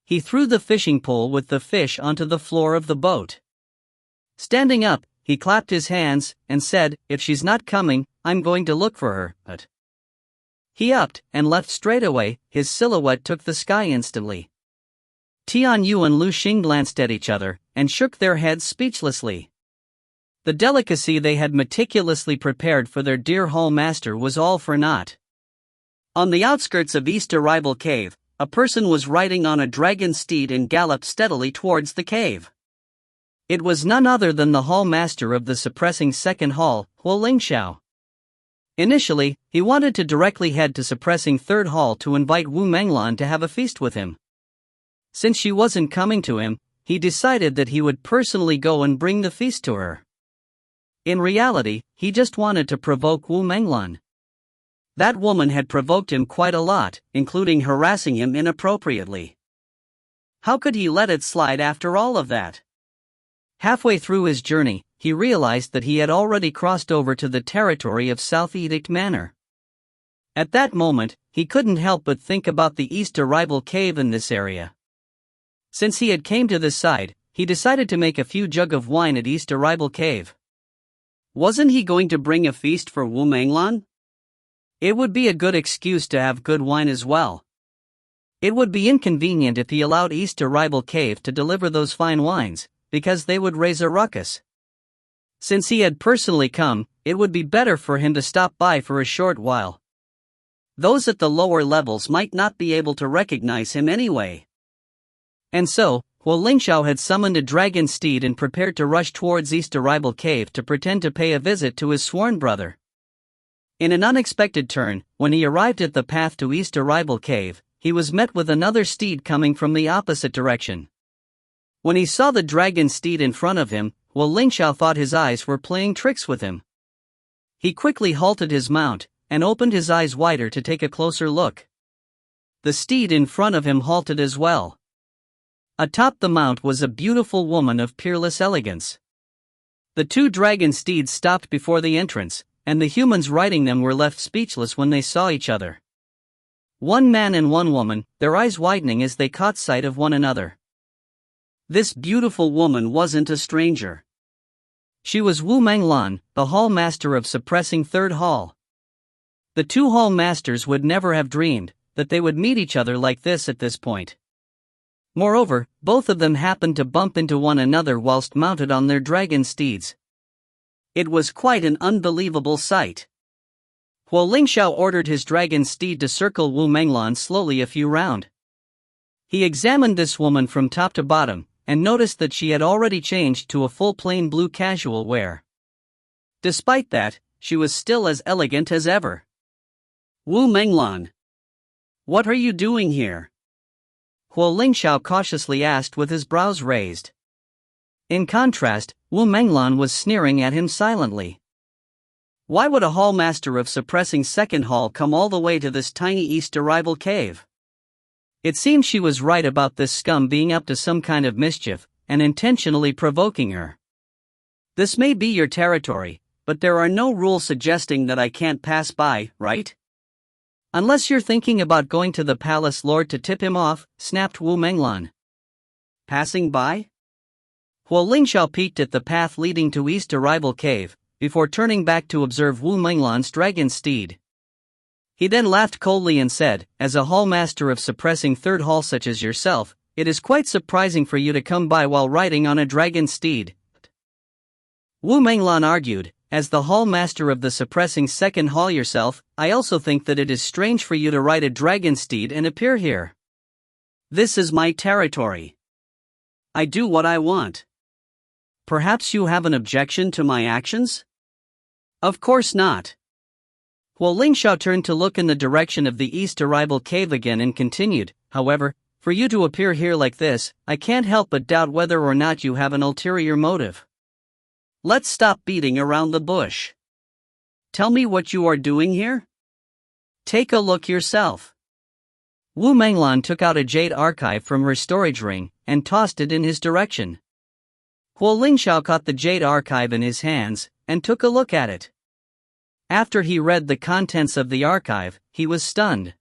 He threw the fishing pole with the fish onto the floor of the boat. Standing up, he clapped his hands and said, "If she's not coming, I'm going to look for her." But he upped and left straight away. His silhouette took the sky instantly. Tian Yu and Lu Xing glanced at each other and shook their heads speechlessly. The delicacy they had meticulously prepared for their dear hall master was all for naught. On the outskirts of East Arrival Cave, a person was riding on a dragon steed and galloped steadily towards the cave. It was none other than the hall master of the suppressing Second Hall, Huo Lingxiao. Initially, he wanted to directly head to suppressing Third Hall to invite Wu Menglan to have a feast with him. Since she wasn't coming to him, he decided that he would personally go and bring the feast to her. In reality, he just wanted to provoke Wu Menglan. That woman had provoked him quite a lot, including harassing him inappropriately. How could he let it slide after all of that? Halfway through his journey, he realized that he had already crossed over to the territory of South Edict Manor. At that moment, he couldn't help but think about the East Arrival Cave in this area. Since he had came to this side, he decided to make a few jug of wine at East Arrival Cave. Wasn't he going to bring a feast for Wu Menglan? It would be a good excuse to have good wine as well. It would be inconvenient if he allowed East Arrival Cave to deliver those fine wines, because they would raise a ruckus. Since he had personally come, it would be better for him to stop by for a short while. Those at the lower levels might not be able to recognize him anyway. And so, Huo Lingxiao had summoned a dragon steed and prepared to rush towards East Arrival Cave to pretend to pay a visit to his sworn brother. In an unexpected turn, when he arrived at the path to East Arrival Cave, he was met with another steed coming from the opposite direction. When he saw the dragon steed in front of him, Huo Lingxiao thought his eyes were playing tricks with him. He quickly halted his mount, and opened his eyes wider to take a closer look. The steed in front of him halted as well. Atop the mount was a beautiful woman of peerless elegance. The two dragon steeds stopped before the entrance, and the humans riding them were left speechless when they saw each other. One man and one woman, their eyes widening as they caught sight of one another. This beautiful woman wasn't a stranger. She was Wu Menglan, the hall master of suppressing Third Hall. The two hall masters would never have dreamed that they would meet each other like this at this point. Moreover, both of them happened to bump into one another whilst mounted on their dragon steeds. It was quite an unbelievable sight. Huo Lingxiao ordered his dragon steed to circle Wu Menglan slowly a few rounds. He examined this woman from top to bottom, and noticed that she had already changed to a full plain blue casual wear. Despite that, she was still as elegant as ever. Wu Menglan, what are you doing here? Huo Lingxiao cautiously asked with his brows raised. In contrast, Wu Menglan was sneering at him silently. Why would a hall master of suppressing Second Hall come all the way to this tiny east arrival cave? It seemed she was right about this scum being up to some kind of mischief, and intentionally provoking her. This may be your territory, but there are no rules suggesting that I can't pass by, right? Unless you're thinking about going to the palace lord to tip him off, snapped Wu Menglan. Passing by? Huo Lingxiao peeked at the path leading to East Arrival Cave, before turning back to observe Wu Menglan's dragon steed. He then laughed coldly and said, as a hall master of suppressing Third Hall such as yourself, it is quite surprising for you to come by while riding on a dragon steed. Wu Menglan argued, as the hall master of the suppressing Second Hall yourself, I also think that it is strange for you to ride a dragon steed and appear here. This is my territory. I do what I want. Perhaps you have an objection to my actions? Of course not. Huo Lingxiao turned to look in the direction of the East Arrival Cave again and continued, however, for you to appear here like this, I can't help but doubt whether or not you have an ulterior motive. Let's stop beating around the bush. Tell me what you are doing here? Take a look yourself. Wu Menglan took out a jade archive from her storage ring and tossed it in his direction. Huo Lingxiao caught the jade archive in his hands and took a look at it. After he read the contents of the archive, he was stunned.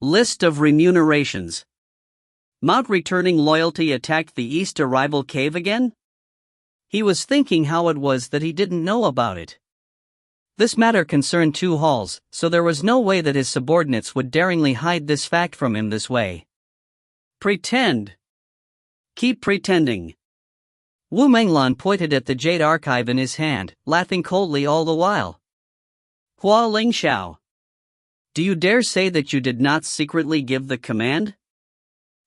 List of remunerations. Mount returning loyalty attacked the East Arrival Cave again? He was thinking how it was that he didn't know about it. This matter concerned two halls, so there was no way that his subordinates would daringly hide this fact from him this way. Pretend. Keep pretending. Wu Menglan pointed at the jade archive in his hand, laughing coldly all the while. Huo Lingxiao, do you dare say that you did not secretly give the command?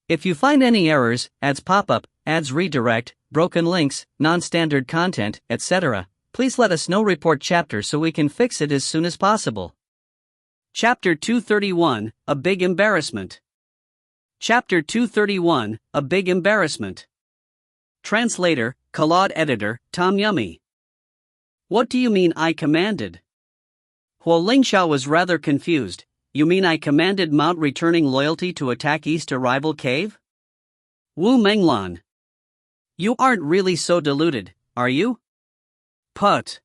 If you find any errors, ads pop-up, ads redirect, broken links, non-standard content, etc., please let us know. Report chapter so we can fix it as soon as possible. Chapter 231, A Big Embarrassment. Chapter 231, A Big Embarrassment. Translator, Claude Editor, Tom Yummy. What do you mean I commanded? Huo Lingxiao was rather confused. You mean I commanded Mount returning loyalty to attack East Arrival Cave? Wu Menglan. You aren't really so deluded, are you? Put.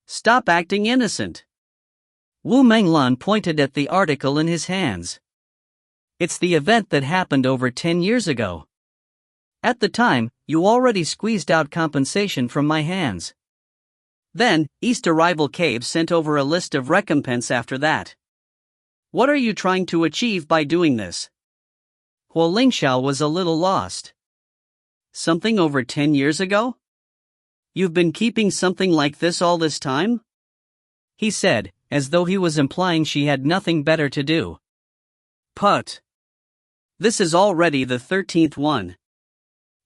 Stop acting innocent. Wu Menglan pointed at the article in his hands. It's the event that happened over 10 years ago. At the time, you already squeezed out compensation from my hands. Then, East Arrival Cave sent over a list of recompense after that. What are you trying to achieve by doing this? Huo Lingxiao was a little lost. Something over 10 years ago? You've been keeping something like this all this time? He said, as though he was implying she had nothing better to do. Put. This is already the 13th one.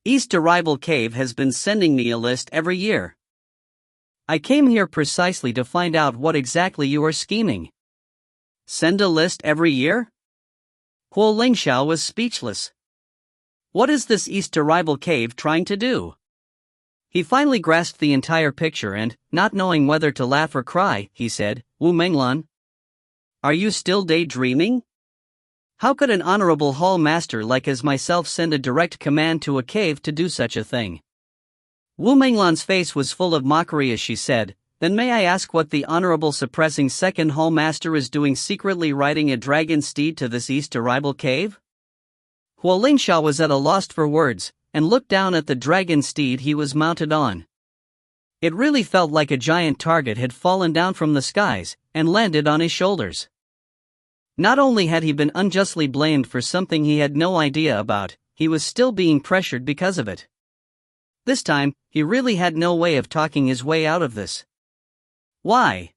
East Arrival Cave has been sending me a list every year. I came here precisely to find out what exactly you are scheming. Send a list every year? Huo Lingxiao was speechless. What is this East Arrival Cave trying to do? He finally grasped the entire picture and, not knowing whether to laugh or cry, he said, Wu Menglan, are you still daydreaming? How could an honorable hall master like as myself send a direct command to a cave to do such a thing? Wu Menglan's face was full of mockery as she said, Then may I ask what the Honorable Suppressing Second Hall Master is doing secretly riding a dragon steed to this East Arrival Cave? Huo Lingxiao was at a loss for words, and looked down at the dragon steed he was mounted on. It really felt like a giant target had fallen down from the skies, and landed on his shoulders. Not only had he been unjustly blamed for something he had no idea about, he was still being pressured because of it. This time, he really had no way of talking his way out of this. Why?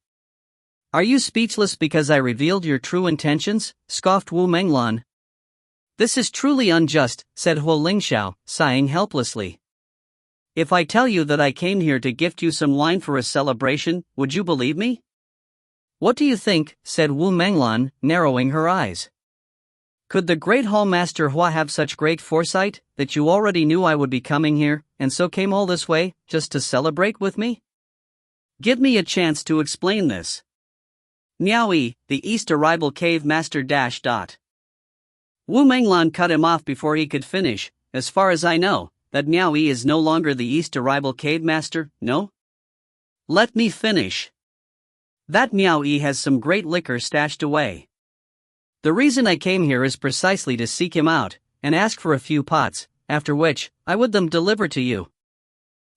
Are you speechless because I revealed your true intentions? Scoffed Wu Menglan. This is truly unjust, said Huo Lingxiao, sighing helplessly. If I tell you that I came here to gift you some wine for a celebration, would you believe me? What do you think? Said Wu Menglan, narrowing her eyes. Could the great hall master Hua have such great foresight, that you already knew I would be coming here, and so came all this way, just to celebrate with me? Give me a chance to explain this. Miao Yi, the East Arrival Cave Master Wu Menglan cut him off before he could finish. As far as I know, that Miao Yi is no longer the East Arrival Cave Master, no? Let me finish. That Miao Yi has some great liquor stashed away. The reason I came here is precisely to seek him out, and ask for a few pots, after which, I would them deliver to you.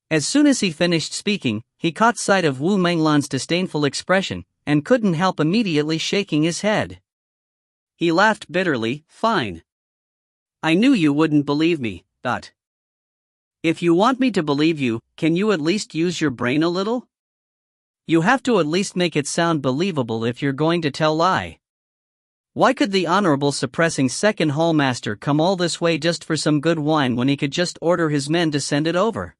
As soon as he finished speaking, he caught sight of Wu Menglan's disdainful expression, and couldn't help immediately shaking his head. He laughed bitterly. Fine. I knew you wouldn't believe me. If you want me to believe you, can you at least use your brain a little? You have to at least make it sound believable if you're going to tell lie. Why could the Honorable Suppressing Second Hall Master come all this way just for some good wine when he could just order his men to send it over?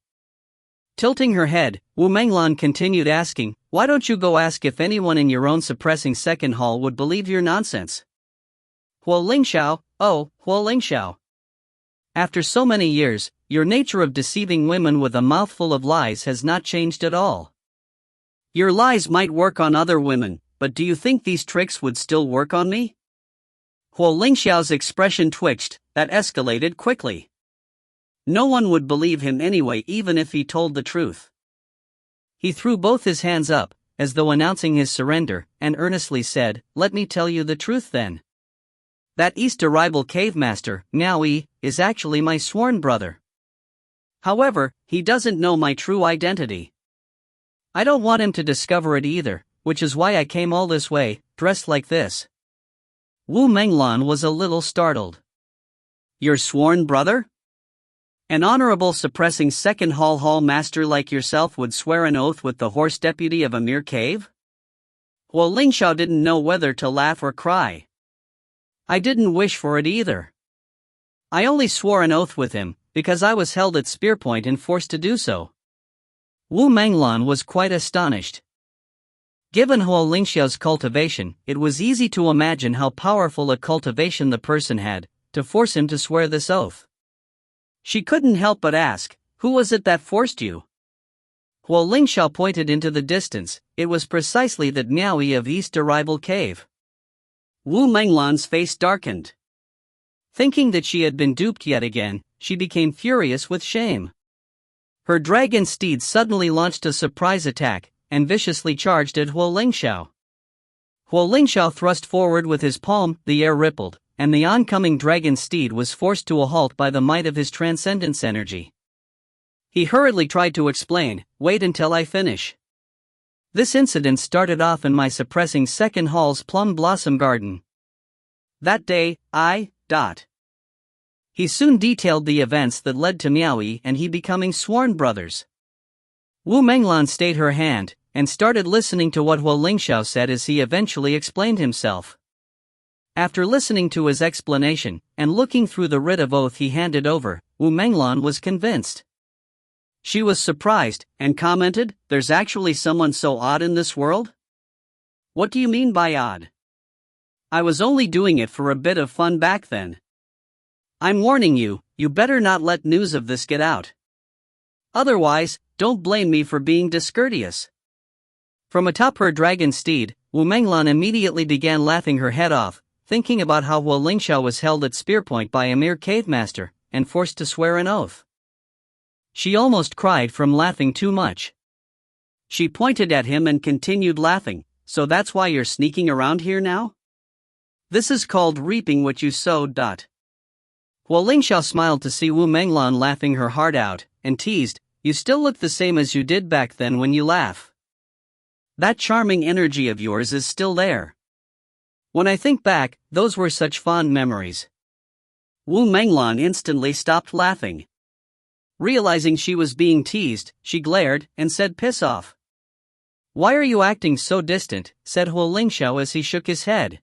Tilting her head, Wu Menglan continued asking, why don't you go ask if anyone in your own Suppressing Second Hall would believe your nonsense? Huo Lingxiao, oh, Huo Lingxiao. After so many years, your nature of deceiving women with a mouthful of lies has not changed at all. Your lies might work on other women, but do you think these tricks would still work on me? Huo Lingxiao's expression twitched, that escalated quickly. No one would believe him anyway even if he told the truth. He threw both his hands up, as though announcing his surrender, and earnestly said, let me tell you the truth then. That East Arrival Cave Master, Miao Yi, is actually my sworn brother. However, he doesn't know my true identity. I don't want him to discover it either, which is why I came all this way, dressed like this. Wu Menglan was a little startled. Your sworn brother? An Honorable Suppressing Second Hall Master like yourself would swear an oath with the horse deputy of a mere cave? Huo Lingxiao didn't know whether to laugh or cry. I didn't wish for it either. I only swore an oath with him, because I was held at spear point and forced to do so. Wu Menglan was quite astonished. Given Huo Lingxiao's cultivation, it was easy to imagine how powerful a cultivation the person had, to force him to swear this oath. She couldn't help but ask, who was it that forced you? Huo Lingxiao pointed into the distance. It was precisely that Miao Yi of East Arrival Cave. Wu Menglan's face darkened. Thinking that she had been duped yet again, she became furious with shame. Her dragon steed suddenly launched a surprise attack, and viciously charged at Huo Lingxiao. Huo Lingxiao thrust forward with his palm, the air rippled, and the oncoming dragon steed was forced to a halt by the might of his transcendence energy. He hurriedly tried to explain, wait until I finish. This incident started off in my Suppressing Second Hall's plum blossom garden. That day, He soon detailed the events that led to Miao Yi and he becoming sworn brothers. Wu Menglan stayed her hand, and started listening to what Huo Lingxiao said as he eventually explained himself. After listening to his explanation, and looking through the writ of oath he handed over, Wu Menglan was convinced. She was surprised, and commented, there's actually someone so odd in this world? What do you mean by odd? I was only doing it for a bit of fun back then. I'm warning you, you better not let news of this get out. Otherwise, don't blame me for being discourteous. From atop her dragon steed, Wu Menglan immediately began laughing her head off, thinking about how Huo Lingxiao was held at spear point by a mere cave master, and forced to swear an oath. She almost cried from laughing too much. She pointed at him and continued laughing. So that's why you're sneaking around here now? This is called reaping what you sowed. Wu Lingxiao smiled to see Wu Menglan laughing her heart out, and teased, you still look the same as you did back then when you laugh. That charming energy of yours is still there. When I think back, those were such fond memories. Wu Menglan instantly stopped laughing. Realizing she was being teased, she glared and said, piss off. Why are you acting so distant, said Wu Lingxiao as he shook his head.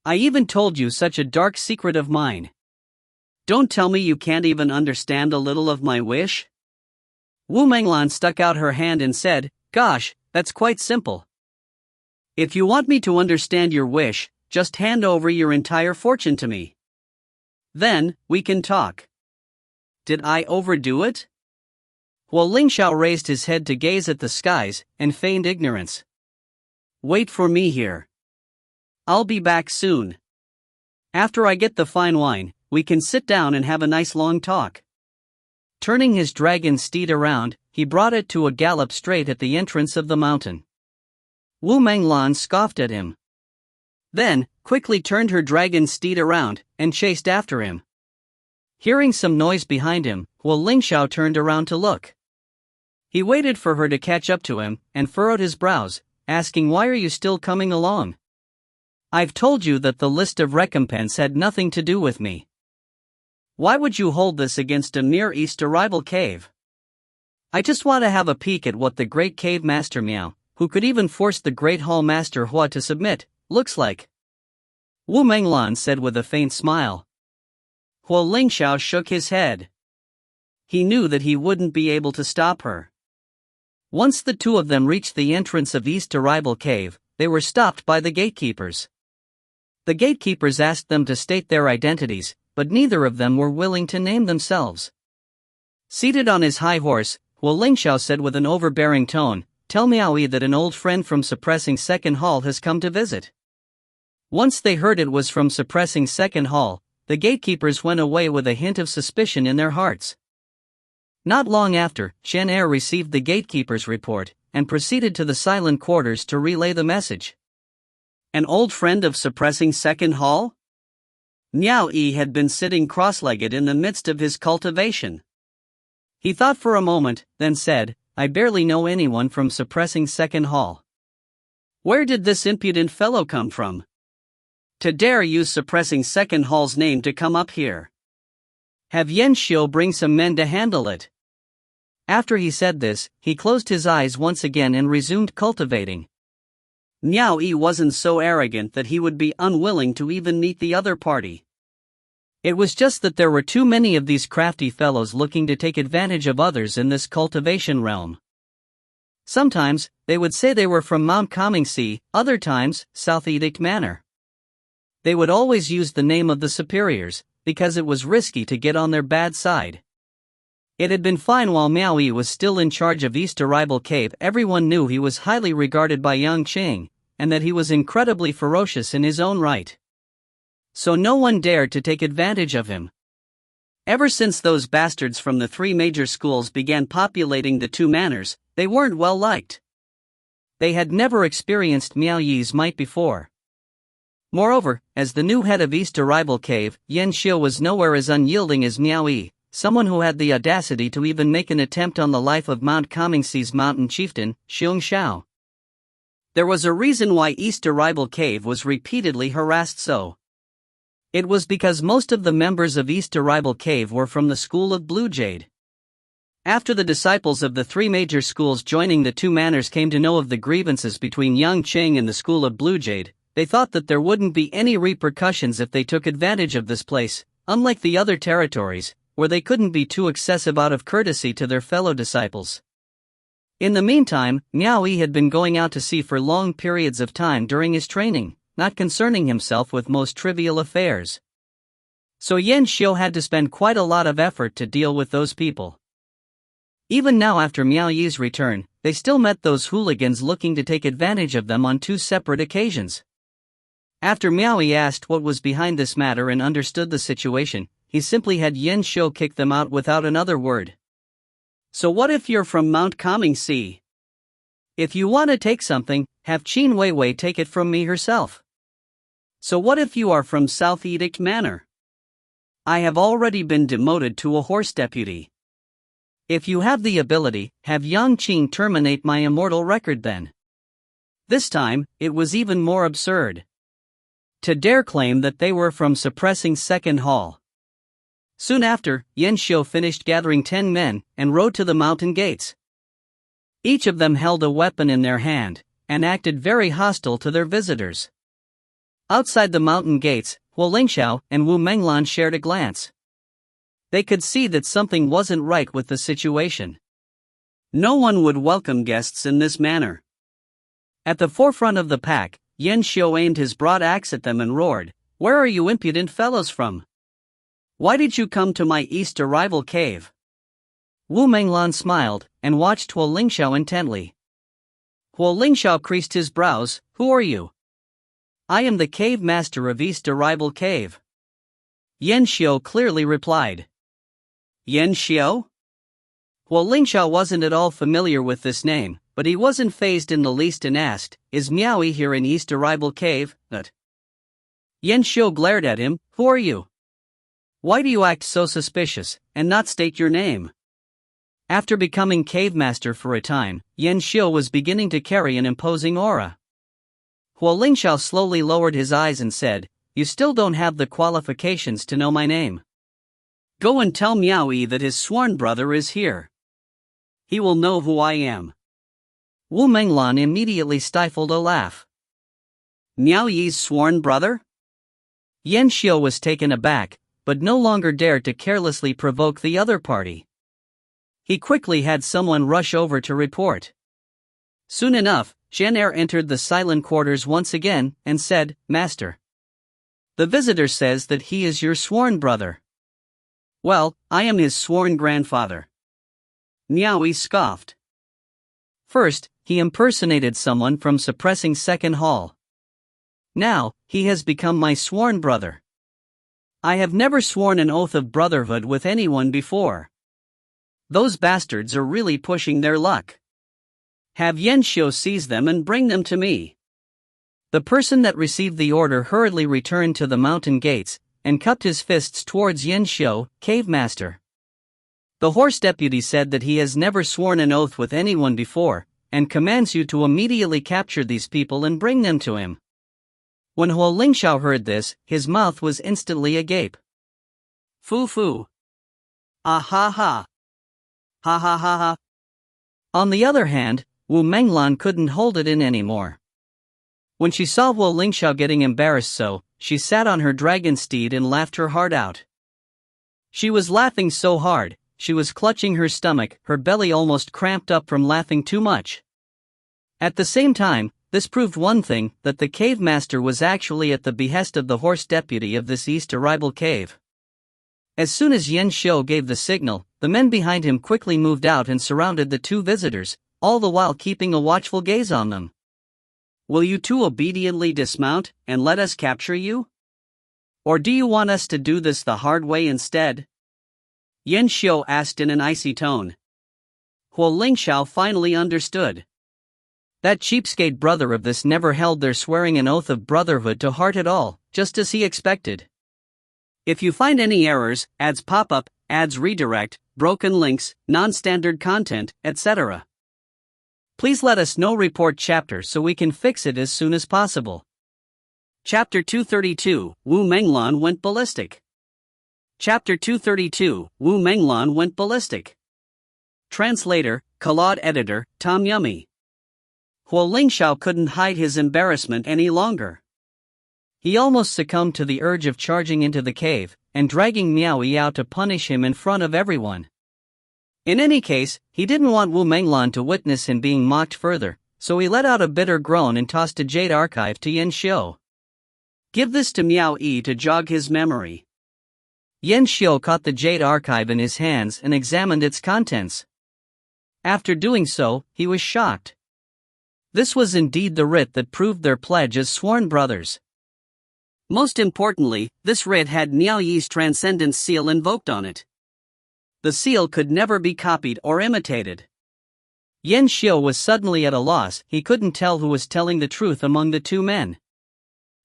I even told you such a dark secret of mine. Don't tell me you can't even understand a little of my wish? Wu Menglan stuck out her hand and said, gosh, that's quite simple. If you want me to understand your wish, just hand over your entire fortune to me. Then, we can talk. Did I overdo it? Wu Lingxiao raised his head to gaze at the skies, and feigned ignorance. Wait for me here. I'll be back soon. After I get the fine wine, we can sit down and have a nice long talk. Turning his dragon steed around, he brought it to a gallop straight at the entrance of the mountain. Wu Menglan scoffed at him. Then, quickly turned her dragon steed around, and chased after him. Hearing some noise behind him, Wu Lingxiao turned around to look. He waited for her to catch up to him, and furrowed his brows, asking, why are you still coming along? I've told you that the list of recompense had nothing to do with me. Why would you hold this against a Near East arrival cave? I just want to have a peek at what the great cave master Miao, who could even force the great hall master Hua to submit, looks like. Wu Menglan said with a faint smile. Wu Lingxiao shook his head. He knew that he wouldn't be able to stop her. Once the two of them reached the entrance of East Arrival Cave, they were stopped by the gatekeepers. The gatekeepers asked them to state their identities, but neither of them were willing to name themselves. Seated on his high horse, Wu Lingxiao said with an overbearing tone, tell Miao Yi that an old friend from Suppressing Second Hall has come to visit. Once they heard it was from Suppressing Second Hall, the gatekeepers went away with a hint of suspicion in their hearts. Not long after, Shen Hai received the gatekeeper's report, and proceeded to the silent quarters to relay the message. An old friend of Suppressing Second Hall? Miao Yi had been sitting cross-legged in the midst of his cultivation. He thought for a moment, then said, I barely know anyone from Suppressing Second Hall. Where did this impudent fellow come from? To dare use Suppressing Second Hall's name to come up here. Have Yan Xiu bring some men to handle it. After he said this, he closed his eyes once again and resumed cultivating. Miao Yi wasn't so arrogant that he would be unwilling to even meet the other party. It was just that there were too many of these crafty fellows looking to take advantage of others in this cultivation realm. Sometimes, they would say they were from Mount Comingxi, other times, South Edict Manor. They would always use the name of the superiors, because it was risky to get on their bad side. It had been fine while Miao Yi was still in charge of East Arrival Cave. Everyone knew he was highly regarded by Yang Qing, and that he was incredibly ferocious in his own right. So no one dared to take advantage of him. Ever since those bastards from the three major schools began populating the two manors, they weren't well liked. They had never experienced Miao Yi's might before. Moreover, as the new head of East Arrival Cave, Yan Xiu was nowhere as unyielding as Miao Yi, someone who had the audacity to even make an attempt on the life of Mount Comingxi's mountain chieftain, Xiong Xiao. There was a reason why East Arrival Cave was repeatedly harassed so. It was because most of the members of East Arrival Cave were from the school of Blue Jade. After the disciples of the three major schools joining the two manors came to know of the grievances between Yang Qing and the school of Blue Jade, they thought that there wouldn't be any repercussions if they took advantage of this place, unlike the other territories, where they couldn't be too excessive out of courtesy to their fellow disciples. In the meantime, Miao Yi had been going out to sea for long periods of time during his training, not concerning himself with most trivial affairs. So Yan Xiu had to spend quite a lot of effort to deal with those people. Even now after Miao Yi's return, they still met those hooligans looking to take advantage of them on two separate occasions. After Miao Yi asked what was behind this matter and understood the situation, he simply had Yan Xiu kick them out without another word. So what if you're from Mount Comingxi? If you want to take something, have Qin Weiwei take it from me herself. So what if you are from South Edict Manor? I have already been demoted to a horse deputy. If you have the ability, have Yang Qing terminate my immortal record then. This time, it was even more absurd. To dare claim that they were from suppressing Second Hall. Soon after, Yan Xiu finished gathering 10 men and rode to the mountain gates. Each of them held a weapon in their hand and acted very hostile to their visitors. Outside the mountain gates, Wu Lingxiao and Wu Menglan shared a glance. They could see that something wasn't right with the situation. No one would welcome guests in this manner. At the forefront of the pack, Yan Xiu aimed his broad axe at them and roared, "Where are you impudent fellows from? Why did you come to my east arrival cave?" Wu Menglan smiled and watched Wu Lingxiao intently. Wu Lingxiao creased his brows. "Who are you?" "I am the cave master of East Arrival Cave." Yan Xiu clearly replied. "Yan Xiu?" Wu Lingxiao wasn't at all familiar with this name, but he wasn't fazed in the least and asked, "Is Miao Yi here in East Arrival Cave?" Yan Xiu glared at him. "Who are you? Why do you act so suspicious, and not state your name?" After becoming cave master for a time, Yan Xiu was beginning to carry an imposing aura. Wu Lingxiao slowly lowered his eyes and said, "You still don't have the qualifications to know my name. Go and tell Miao Yi that his sworn brother is here. He will know who I am." Wu Menglan immediately stifled a laugh. "Miao Yi's sworn brother?" Yan Xiu was taken aback, but no longer dared to carelessly provoke the other party. He quickly had someone rush over to report. Soon enough, Zhen Er entered the silent quarters once again and said, "Master, the visitor says that he is your sworn brother." "Well, I am his sworn grandfather." Miao Yi scoffed. First, he impersonated someone from suppressing Second Hall. Now, he has become my sworn brother. I have never sworn an oath of brotherhood with anyone before. Those bastards are really pushing their luck. Have Yan Xiu seize them and bring them to me." The person that received the order hurriedly returned to the mountain gates and cupped his fists towards Yan Xiu, cave master. The horse deputy said that he has never sworn an oath with anyone before, and commands you to immediately capture these people and bring them to him. When Wu Lingxiao heard this, his mouth was instantly agape. "Fu fu. Ah ha ha. Ha ha ha ha." On the other hand, Wu Menglan couldn't hold it in anymore. When she saw Wu Lingxiao getting embarrassed so, she sat on her dragon steed and laughed her heart out. She was laughing so hard, she was clutching her stomach, her belly almost cramped up from laughing too much. At the same time, this proved one thing, that the cave master was actually at the behest of the horse deputy of this East Arrival Cave. As soon as Yan Xiu gave the signal, the men behind him quickly moved out and surrounded the two visitors, all the while keeping a watchful gaze on them. "Will you two obediently dismount and let us capture you? Or do you want us to do this the hard way instead?" Yan Xiu asked in an icy tone. Wu Lingxiao finally understood. That cheapskate brother of this never held their swearing an oath of brotherhood to heart at all, just as he expected. If you find any errors, ads pop up, ads redirect, broken links, non-standard content, etc., please let us know. Report chapter so we can fix it as soon as possible. Chapter 232, Wu Menglan went ballistic. Chapter 232, Wu Menglan went ballistic. Translator, Claude Editor, Tom Yummy. Wu Lingxiao couldn't hide his embarrassment any longer. He almost succumbed to the urge of charging into the cave and dragging Miao Yi out to punish him in front of everyone. In any case, he didn't want Wu Menglan to witness him being mocked further, so he let out a bitter groan and tossed a jade archive to Yan Xiu. "Give this to Miao Yi to jog his memory." Yan Xiu caught the jade archive in his hands and examined its contents. After doing so, he was shocked. This was indeed the writ that proved their pledge as sworn brothers. Most importantly, this writ had Miao Yi's transcendence seal invoked on it. The seal could never be copied or imitated. Yan Xiu was suddenly at a loss. He couldn't tell who was telling the truth among the two men.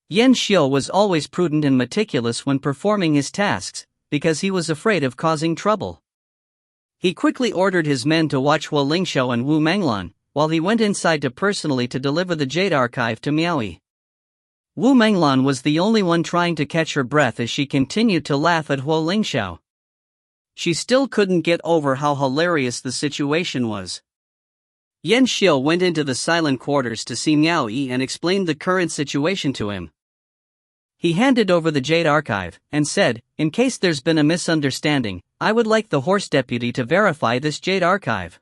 Yan Xiu was always prudent and meticulous when performing his tasks, because he was afraid of causing trouble. He quickly ordered his men to watch Wu Lingxiu and Wu Menglan, while he went inside to personally deliver the Jade Archive to Miao Yi. Wu Menglan was the only one trying to catch her breath as she continued to laugh at Wu Lingxiu. She still couldn't get over how hilarious the situation was. Yan Xiu went into the silent quarters to see Miao Yi and explained the current situation to him. He handed over the Jade Archive and said, "In case there's been a misunderstanding, I would like the horse deputy to verify this Jade Archive."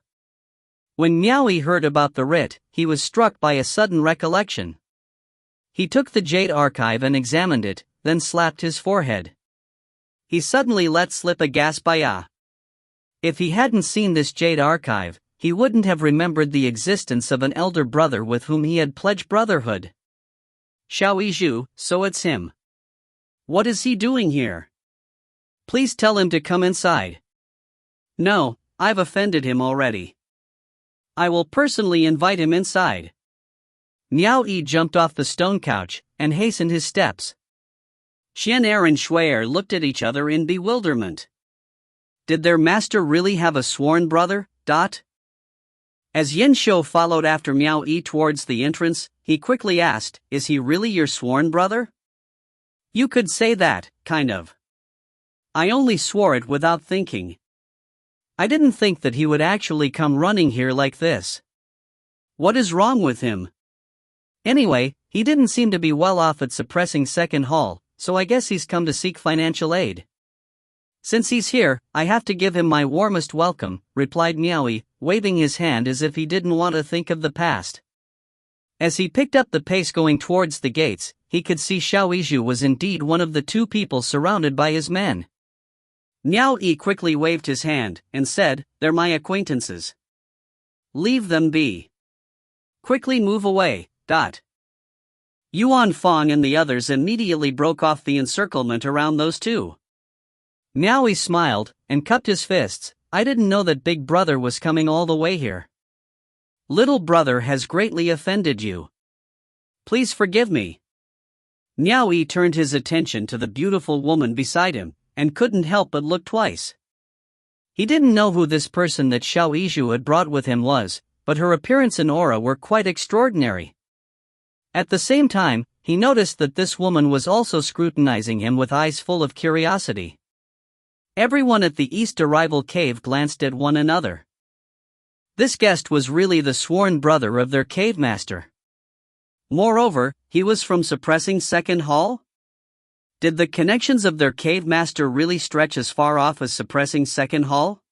When Miao Yi heard about the writ, he was struck by a sudden recollection. He took the Jade Archive and examined it, then slapped his forehead. He suddenly let slip a gasp. If he hadn't seen this Jade Archive, he wouldn't have remembered the existence of an elder brother with whom he had pledged brotherhood. Xiao Yizhu, so it's him. What is he doing here? Please tell him to come inside. No, I've offended him already. I will personally invite him inside. Miao Yi jumped off the stone couch and hastened his steps. Xian'er and Shui'er looked at each other in bewilderment. Did their master really have a sworn brother? As Yan Xiu followed after Miao Yi towards the entrance, he quickly asked, "Is he really your sworn brother?" "You could say that, kind of. I only swore it without thinking. I didn't think that he would actually come running here like this. What is wrong with him? Anyway, he didn't seem to be well off at suppressing Second Hall, so I guess he's come to seek financial aid. Since he's here, I have to give him my warmest welcome," replied Miao Yi, waving his hand as if he didn't want to think of the past. As he picked up the pace going towards the gates, he could see Xiao Yizhu was indeed one of the two people surrounded by his men. Miao Yi quickly waved his hand and said, "They're my acquaintances. Leave them be. Quickly move away." Yuan Fong and the others immediately broke off the encirclement around those two. Miao Yi smiled and cupped his fists. "I didn't know that Big Brother was coming all the way here. Little Brother has greatly offended you. Please forgive me." Miao Yi turned his attention to the beautiful woman beside him, and couldn't help but look twice. He didn't know who this person that Xiao Yizhu had brought with him was, but her appearance and aura were quite extraordinary. At the same time, he noticed that this woman was also scrutinizing him with eyes full of curiosity. Everyone at the East Arrival Cave glanced at one another. This guest was really the sworn brother of their cave master. Moreover, he was from suppressing Second Hall? Did the connections of their cave master really stretch as far off as suppressing Second Hall?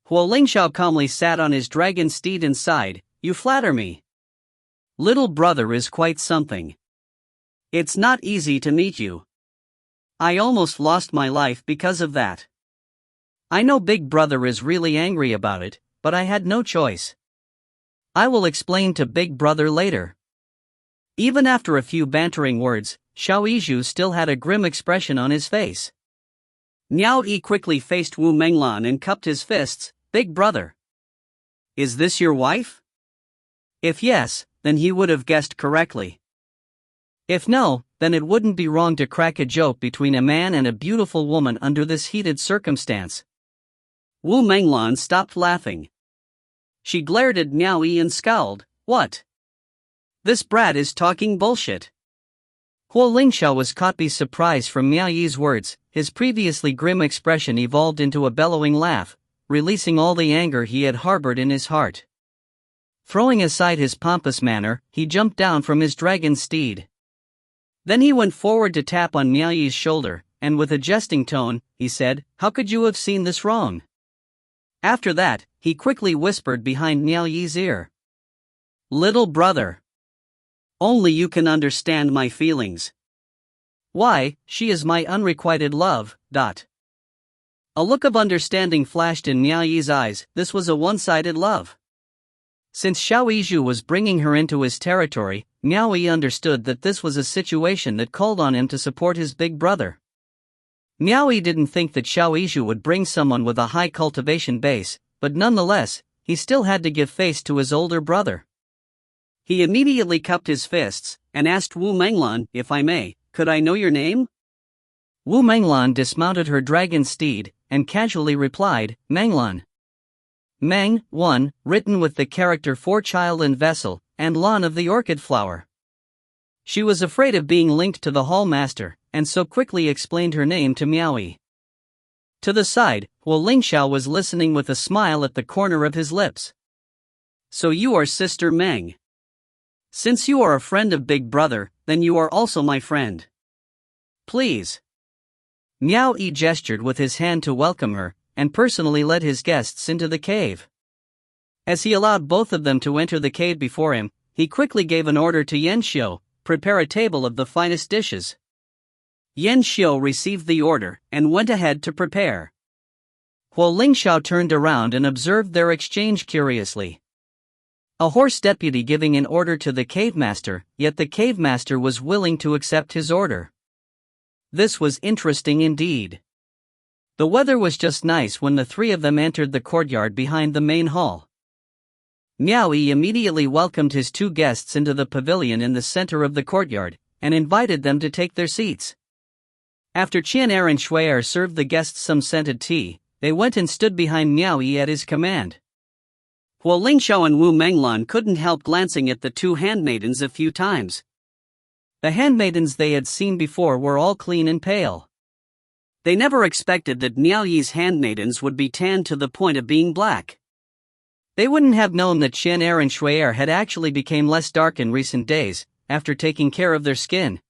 Wu Lingxiu calmly sat on his dragon steed and sighed, "You flatter me. Little Brother is quite something. It's not easy to meet you. I almost lost my life because of that. I know Big Brother is really angry about it, but I had no choice. I will explain to Big Brother later." Even after a few bantering words, Xiao Yizhu still had a grim expression on his face. Miao Yi quickly faced Wu Menglan and cupped his fists. "Big Brother. Is this your wife?" If yes, then he would have guessed correctly. If no, then it wouldn't be wrong to crack a joke between a man and a beautiful woman under this heated circumstance. Wu Menglan stopped laughing. She glared at Miao Yi and scowled. "What? This brat is talking bullshit." Wu Lingxiu was caught by surprise from Miao Yi's words. His previously grim expression evolved into a bellowing laugh, releasing all the anger he had harbored in his heart. Throwing aside his pompous manner, he jumped down from his dragon steed. Then he went forward to tap on Miao Yi's shoulder, and with a jesting tone, he said, "How could you have seen this wrong?" After that, he quickly whispered behind Miao Yi's ear, "Little Brother. Only you can understand my feelings. Why, she is my unrequited love." A look of understanding flashed in Miao Yi's eyes. This was a one-sided love. Since Xiao Yizhu was bringing her into his territory, Miao Yi understood that this was a situation that called on him to support his big brother. Miao Yi didn't think that Xiao Yizhu would bring someone with a high cultivation base, but nonetheless, he still had to give face to his older brother. He immediately cupped his fists and asked Wu Menglan, "If I may, could I know your name?" Wu Menglan dismounted her dragon steed and casually replied, "Menglan." Meng, 1, written with the character for child and vessel, and Lan of the orchid flower. She was afraid of being linked to the hall master, and so quickly explained her name to Miao Yi. To the side, Wu Lingxiao was listening with a smile at the corner of his lips. "So you are Sister Meng. Since you are a friend of Big Brother, then you are also my friend. Please." Miao Yi gestured with his hand to welcome her, and personally led his guests into the cave. As he allowed both of them to enter the cave before him, he quickly gave an order to Yan Xiu, "Prepare a table of the finest dishes." Yan Xiu received the order and went ahead to prepare. Wu Lingxiao turned around and observed their exchange curiously. A horse deputy giving an order to the cave master, yet the cave master was willing to accept his order. This was interesting indeed. The weather was just nice when the three of them entered the courtyard behind the main hall. Miao Yi immediately welcomed his two guests into the pavilion in the center of the courtyard, and invited them to take their seats. After Qian and Shui'er served the guests some scented tea, they went and stood behind Miao Yi at his command. Wu Lingxiao and Wu Menglan couldn't help glancing at the two handmaidens a few times. The handmaidens they had seen before were all clean and pale. They never expected that Miao Yi's handmaidens would be tanned to the point of being black. They wouldn't have known that Qian and Shui'er had actually become less dark in recent days, after taking care of their skin.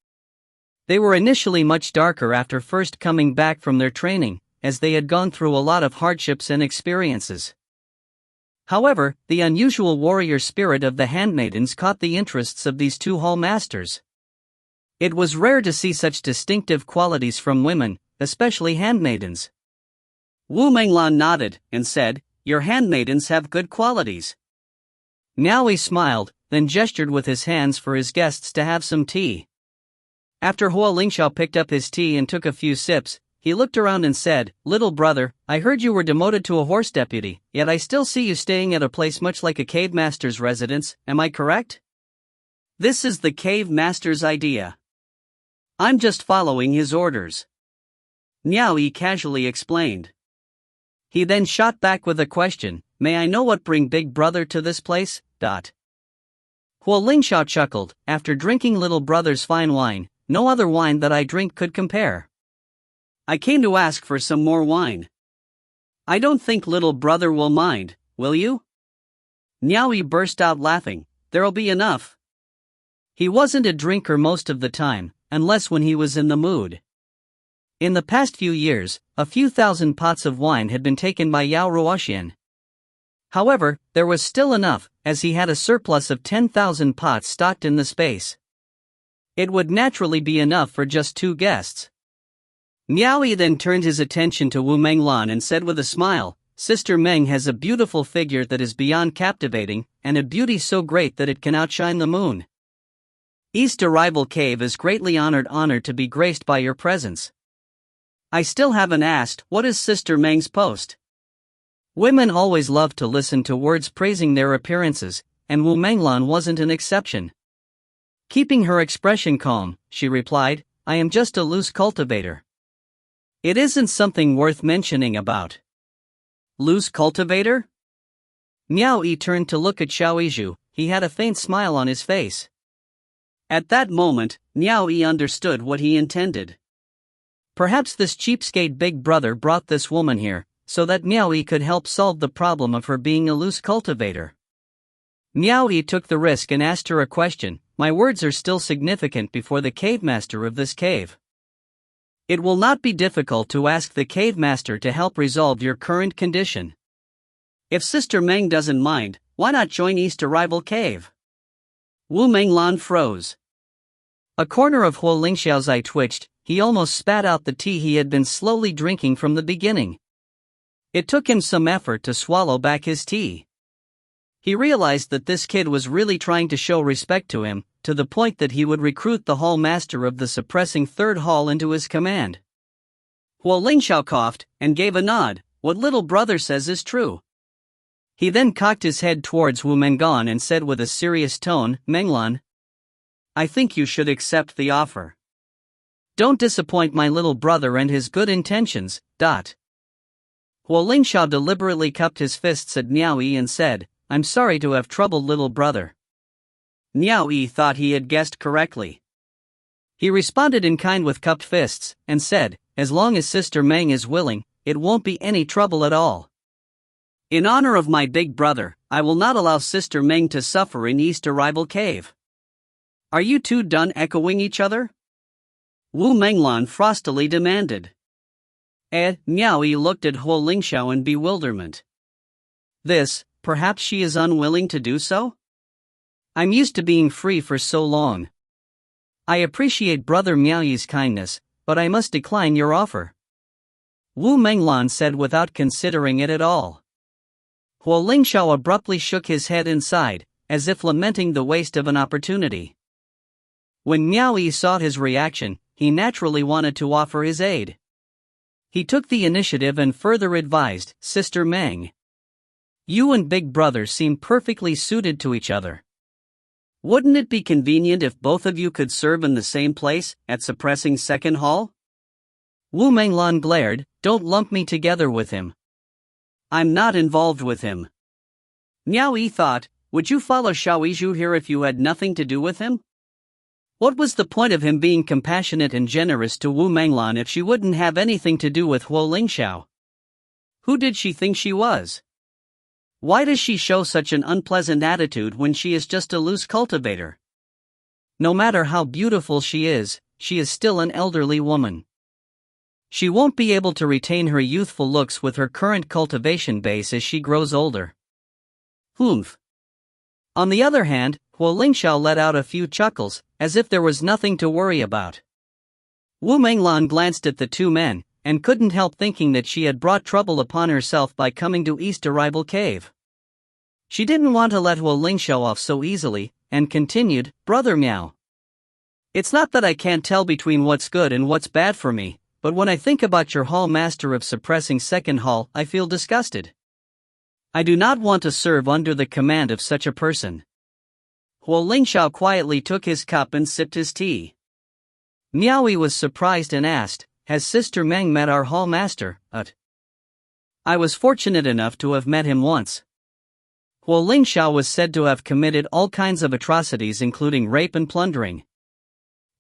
They were initially much darker after first coming back from their training, as they had gone through a lot of hardships and experiences. However, the unusual warrior spirit of the handmaidens caught the interests of these two hall masters. It was rare to see such distinctive qualities from women, especially handmaidens. Wu Menglan nodded and said, "Your handmaidens have good qualities." Miao Yi smiled, then gestured with his hands for his guests to have some tea. After Wu Lingxiao picked up his tea and took a few sips, he looked around and said, "Little brother, I heard you were demoted to a horse deputy, yet I still see you staying at a place much like a cave master's residence, am I correct?" "This is the cave master's idea. I'm just following his orders," Miao Yi casually explained. He then shot back with a question, "May I know what bring Big Brother to this place?" Wu Lingxiao chuckled, "After drinking little brother's fine wine, no other wine that I drink could compare. I came to ask for some more wine. I don't think little brother will mind, will you?" Miao Yi burst out laughing, "There'll be enough." He wasn't a drinker most of the time, unless when he was in the mood. In the past few years, a few thousand pots of wine had been taken by Yao Ruoxian. However, there was still enough, as he had a surplus of 10,000 pots stocked in the space. It would naturally be enough for just two guests. Miao Yi then turned his attention to Wu Menglan and said with a smile, "Sister Meng has a beautiful figure that is beyond captivating, and a beauty so great that it can outshine the moon. East Arrival Cave is greatly honored to be graced by your presence. I still haven't asked, what is Sister Meng's post?" Women always love to listen to words praising their appearances, and Wu Menglan wasn't an exception. Keeping her expression calm, she replied, "I am just a loose cultivator." "It isn't something worth mentioning about." "Loose cultivator?" Miao Yi turned to look at Xiaoizhu, he had a faint smile on his face. At that moment, Miao Yi understood what he intended. Perhaps this cheapskate Big Brother brought this woman here, so that Miao Yi could help solve the problem of her being a loose cultivator. Miao Yi took the risk and asked her a question, "My words are still significant before the cave master of this cave. It will not be difficult to ask the cave master to help resolve your current condition. If Sister Meng doesn't mind, why not join East Arrival Cave?" Wu Menglan froze. A corner of Wu Lingxiao's eye twitched, he almost spat out the tea he had been slowly drinking from the beginning. It took him some effort to swallow back his tea. He realized that this kid was really trying to show respect to him, to the point that he would recruit the hall master of the suppressing third hall into his command. Wu Lingxiao coughed and gave a nod, "What little brother says is true." He then cocked his head towards Wu Menglan and said with a serious tone, "Menglan, I think you should accept the offer. Don't disappoint my little brother and his good intentions." Huo Lingxiao deliberately cupped his fists at Miao Yi and said, "I'm sorry to have troubled little brother." Miao Yi thought he had guessed correctly. He responded in kind with cupped fists, and said, "As long as Sister Meng is willing, it won't be any trouble at all. In honor of my big brother, I will not allow Sister Meng to suffer in East Arrival Cave." "Are you two done echoing each other?" Wu Menglan frostily demanded. Miao Yi looked at Huo Lingxiao in bewilderment. Perhaps she is unwilling to do so? I'm used to being free for so long. I appreciate Brother Miao Yi's kindness, but I must decline your offer," Wu Menglan said without considering it at all. Huo Lingxiao abruptly shook his head and sighed, as if lamenting the waste of an opportunity. When Miao Yi saw his reaction, he naturally wanted to offer his aid. He took the initiative and further advised, "Sister Meng, you and Big Brother seem perfectly suited to each other. Wouldn't it be convenient if both of you could serve in the same place, at Suppressing Second Hall?" Wu Menglan glared, "Don't lump me together with him. I'm not involved with him." Miao Yi thought, "Would you follow Xiaoyizhu here if you had nothing to do with him? What was the point of him being compassionate and generous to Wu Menglan if she wouldn't have anything to do with Huo Lingxiao? Who did she think she was? Why does she show such an unpleasant attitude when she is just a loose cultivator? No matter how beautiful she is still an elderly woman. She won't be able to retain her youthful looks with her current cultivation base as she grows older." Humph. On the other hand, Huo Lingxiao let out a few chuckles, as if there was nothing to worry about. Wu Menglan glanced at the two men, and couldn't help thinking that she had brought trouble upon herself by coming to East Arrival Cave. She didn't want to let Huo Lingxiao off so easily, and continued, "Brother Miao, it's not that I can't tell between what's good and what's bad for me, but when I think about your Hall Master of Suppressing Second Hall, I feel disgusted. I do not want to serve under the command of such a person." Huo Lingxiao quietly took his cup and sipped his tea. Miao Yi was surprised and asked, "Has Sister Meng met our Hall Master?" "I was fortunate enough to have met him once." Huo Lingxiao was said to have committed all kinds of atrocities including rape and plundering.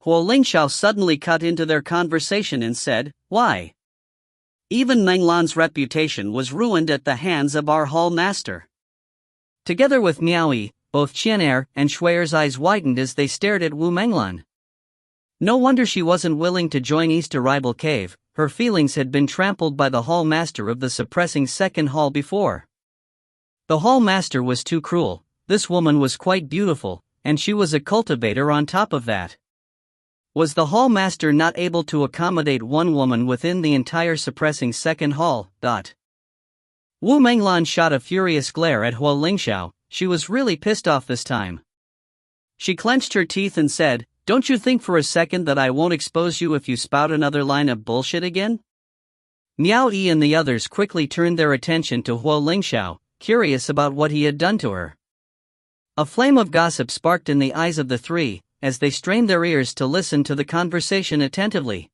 Huo Lingxiao suddenly cut into their conversation and said, "Why? Even Menglan's reputation was ruined at the hands of our Hall Master." Together with Miao Yi, both Qianer and Shui'er's eyes widened as they stared at Wu Menglan. No wonder she wasn't willing to join East Arrival Cave, her feelings had been trampled by the Hall Master of the Suppressing Second Hall before. The Hall Master was too cruel, this woman was quite beautiful, and she was a cultivator on top of that. Was the Hall Master not able to accommodate one woman within the entire Suppressing Second Hall? Wu Menglan shot a furious glare at Huo Lingxiao. She was really pissed off this time. She clenched her teeth and said, "Don't you think for a second that I won't expose you if you spout another line of bullshit again?" Miao Yi and the others quickly turned their attention to Huo Lingxiao, curious about what he had done to her. A flame of gossip sparked in the eyes of the three, as they strained their ears to listen to the conversation attentively.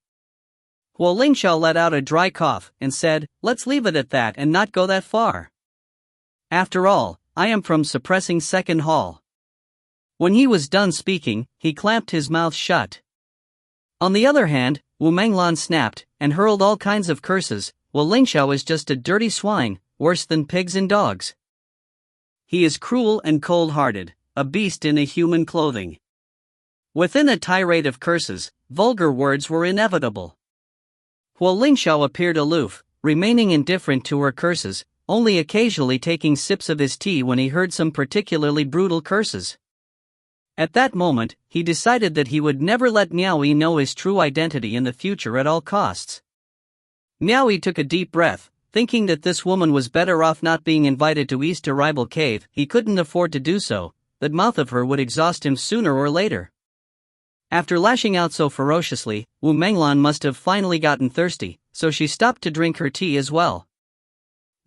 Huo Lingxiao let out a dry cough and said, "Let's leave it at that and not go that far. After all, I am from Suppressing Second Hall." When he was done speaking, he clamped his mouth shut. On the other hand, Wu Menglan snapped and hurled all kinds of curses. Huo Lingxiao is just a dirty swine, worse than pigs and dogs. He is cruel and cold-hearted, a beast in a human clothing. Within a tirade of curses, vulgar words were inevitable. Huo Lingxiao appeared aloof, remaining indifferent to her curses, only occasionally taking sips of his tea when he heard some particularly brutal curses. At that moment, he decided that he would never let Miao Yi know his true identity in the future at all costs. Miao Yi took a deep breath, thinking that this woman was better off not being invited to East Arrival Cave. He couldn't afford to do so, that mouth of her would exhaust him sooner or later. After lashing out so ferociously, Wu Menglan must have finally gotten thirsty, so she stopped to drink her tea as well.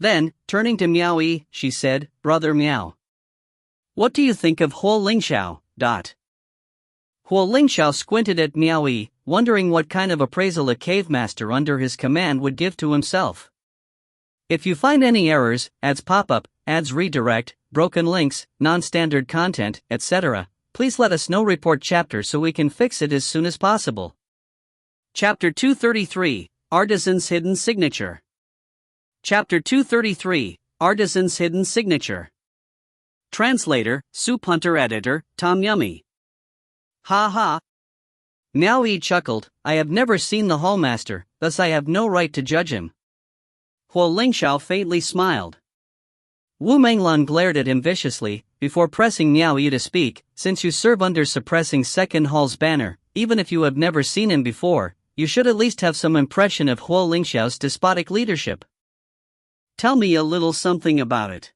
Then, turning to Miao Yi, she said, "Brother Miao, what do you think of Huo Lingxiao?" Huo Lingxiao squinted at Miao Yi, wondering what kind of appraisal a cave master under his command would give to himself. If you find any errors, ads pop up, ads redirect, broken links, non-standard content, etc., please let us know. Report chapter so we can fix it as soon as possible. Chapter 233, Artisan's Hidden Signature. Chapter 233, Artisan's Hidden Signature. Translator, Soup Hunter. Editor, Tom Yummy. Ha ha. Miao Yi chuckled, "I have never seen the hallmaster, thus I have no right to judge him." Huo Lingxiao faintly smiled. Wu Menglan glared at him viciously, before pressing Miao Yi to speak. "Since you serve under suppressing Second Hall's banner, even if you have never seen him before, you should at least have some impression of Huo Lingxiao's despotic leadership. Tell me a little something about it."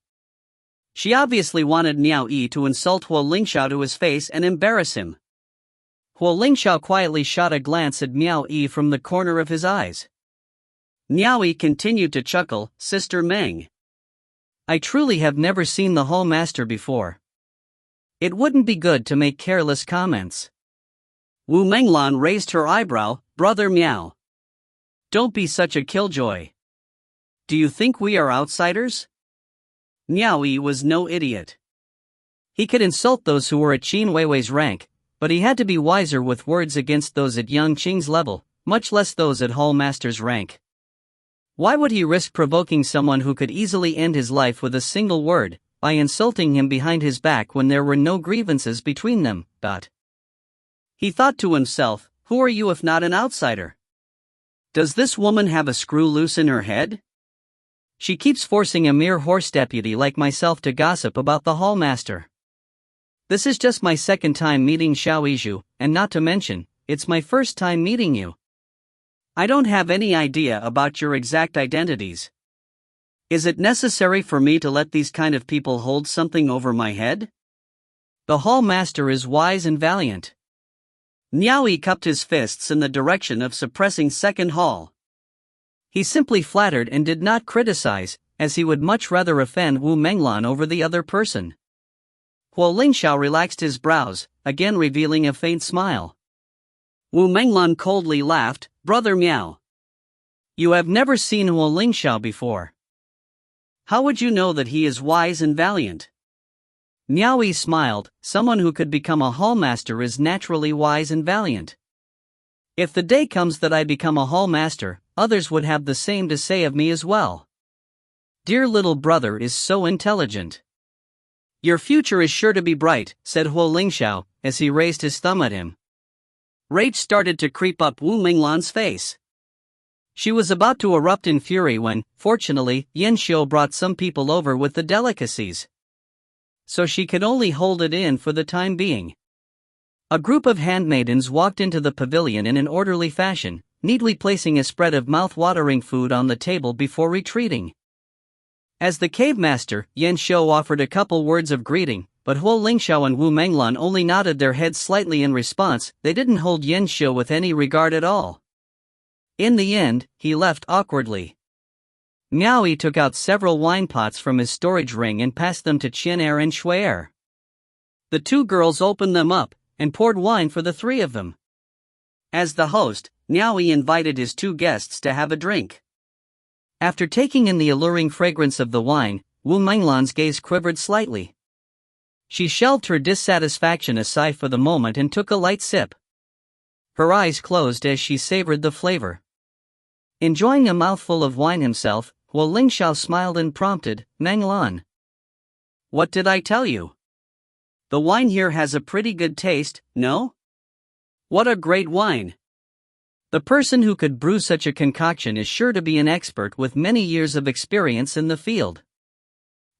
She obviously wanted Miao Yi to insult Huo Lingxiao to his face and embarrass him. Huo Lingxiao quietly shot a glance at Miao Yi from the corner of his eyes. Miao Yi continued to chuckle. "Sister Meng, I truly have never seen the hallmaster before. It wouldn't be good to make careless comments." Wu Menglan raised her eyebrow. "Brother Miao, don't be such a killjoy. Do you think we are outsiders?" Miao Yi was no idiot. He could insult those who were at Qin Weiwei's rank, but he had to be wiser with words against those at Yang Qing's level, much less those at hallmaster's rank. Why would he risk provoking someone who could easily end his life with a single word, by insulting him behind his back when there were no grievances between them? He thought to himself, who are you if not an outsider? Does this woman have a screw loose in her head? She keeps forcing a mere horse deputy like myself to gossip about the hallmaster. This is just my second time meeting Xiao Yizhu, and not to mention, it's my first time meeting you. I don't have any idea about your exact identities. Is it necessary for me to let these kind of people hold something over my head? The hallmaster is wise and valiant." Miao Yi cupped his fists in the direction of suppressing Second Hall. He simply flattered and did not criticize, as he would much rather offend Wu Menglan over the other person. Huo Lingxiao relaxed his brows, again revealing a faint smile. Wu Menglan coldly laughed. "Brother Miao, you have never seen Huo Lingxiao before. How would you know that he is wise and valiant?" Miao Yi smiled. "Someone who could become a hallmaster is naturally wise and valiant. If the day comes that I become a hallmaster, others would have the same to say of me as well. Dear little brother is so intelligent." "Your future is sure to be bright," said Huo Lingxiao, as he raised his thumb at him. Rage started to creep up Wu Menglan's face. She was about to erupt in fury when, fortunately, Yan Xiu brought some people over with the delicacies. So she could only hold it in for the time being. A group of handmaidens walked into the pavilion in an orderly fashion, neatly placing a spread of mouth-watering food on the table before retreating. As the cave master, Yan Xiu offered a couple words of greeting, but Huo Lingxiao and Wu Menglan only nodded their heads slightly in response. They didn't hold Yan Xiu with any regard at all. In the end, he left awkwardly. Miao Yi took out several wine pots from his storage ring and passed them to Qian and Shui. The two girls opened them up, and poured wine for the three of them. As the host, Miao Yi invited his two guests to have a drink. After taking in the alluring fragrance of the wine, Wu Menglan's gaze quivered slightly. She shelved her dissatisfaction aside for the moment and took a light sip. Her eyes closed as she savored the flavor. Enjoying a mouthful of wine himself, Huo Lingxiao smiled and prompted, "Menglan, what did I tell you? The wine here has a pretty good taste, no? What a great wine! The person who could brew such a concoction is sure to be an expert with many years of experience in the field.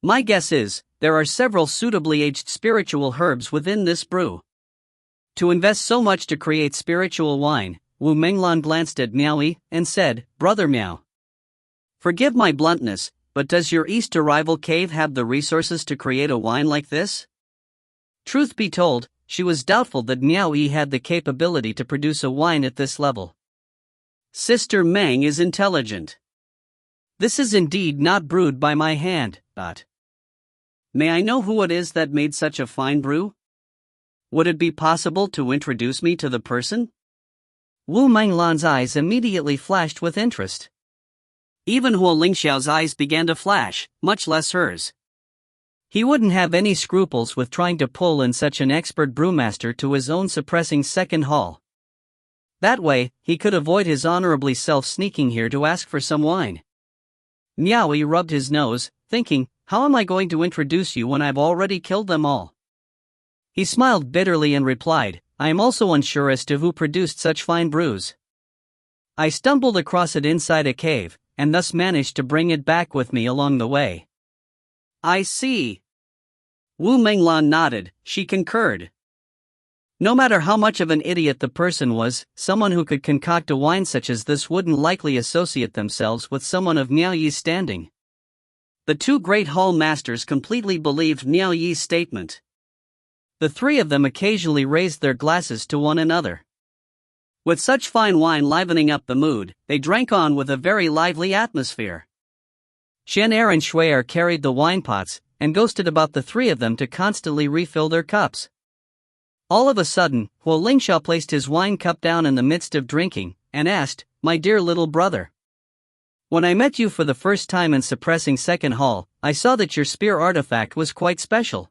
My guess is, there are several suitably aged spiritual herbs within this brew." To invest so much to create spiritual wine, Wu Menglan glanced at Miao Yi and said, "Brother Miao, forgive my bluntness, but does your East rival cave have the resources to create a wine like this?" Truth be told, she was doubtful that Miao Yi had the capability to produce a wine at this level. Sister Meng is intelligent. This is indeed not brewed by my hand, but may I know who it is that made such a fine brew? Would it be possible to introduce me to the person? Wu Menglan's eyes immediately flashed with interest. Even Huo Lingxiao's eyes began to flash, much less hers. He wouldn't have any scruples with trying to pull in such an expert brewmaster to his own suppressing second hall. That way, he could avoid his honorably self sneaking here to ask for some wine. Miao Yi rubbed his nose, thinking, how am I going to introduce you when I've already killed them all? He smiled bitterly and replied, I am also unsure as to who produced such fine brews. I stumbled across it inside a cave, and thus managed to bring it back with me along the way. I see. Wu Menglan nodded, she concurred. No matter how much of an idiot the person was, someone who could concoct a wine such as this wouldn't likely associate themselves with someone of Miao Yi's standing. The two great hall masters completely believed Miao Yi's statement. The three of them occasionally raised their glasses to one another. With such fine wine livening up the mood, they drank on with a very lively atmosphere. Shen Er and Shui Er carried the wine pots, and ghosted about the three of them to constantly refill their cups. All of a sudden, Huo Lingxiao placed his wine cup down in the midst of drinking, and asked, my dear little brother. When I met you for the first time in suppressing second hall, I saw that your spear artifact was quite special.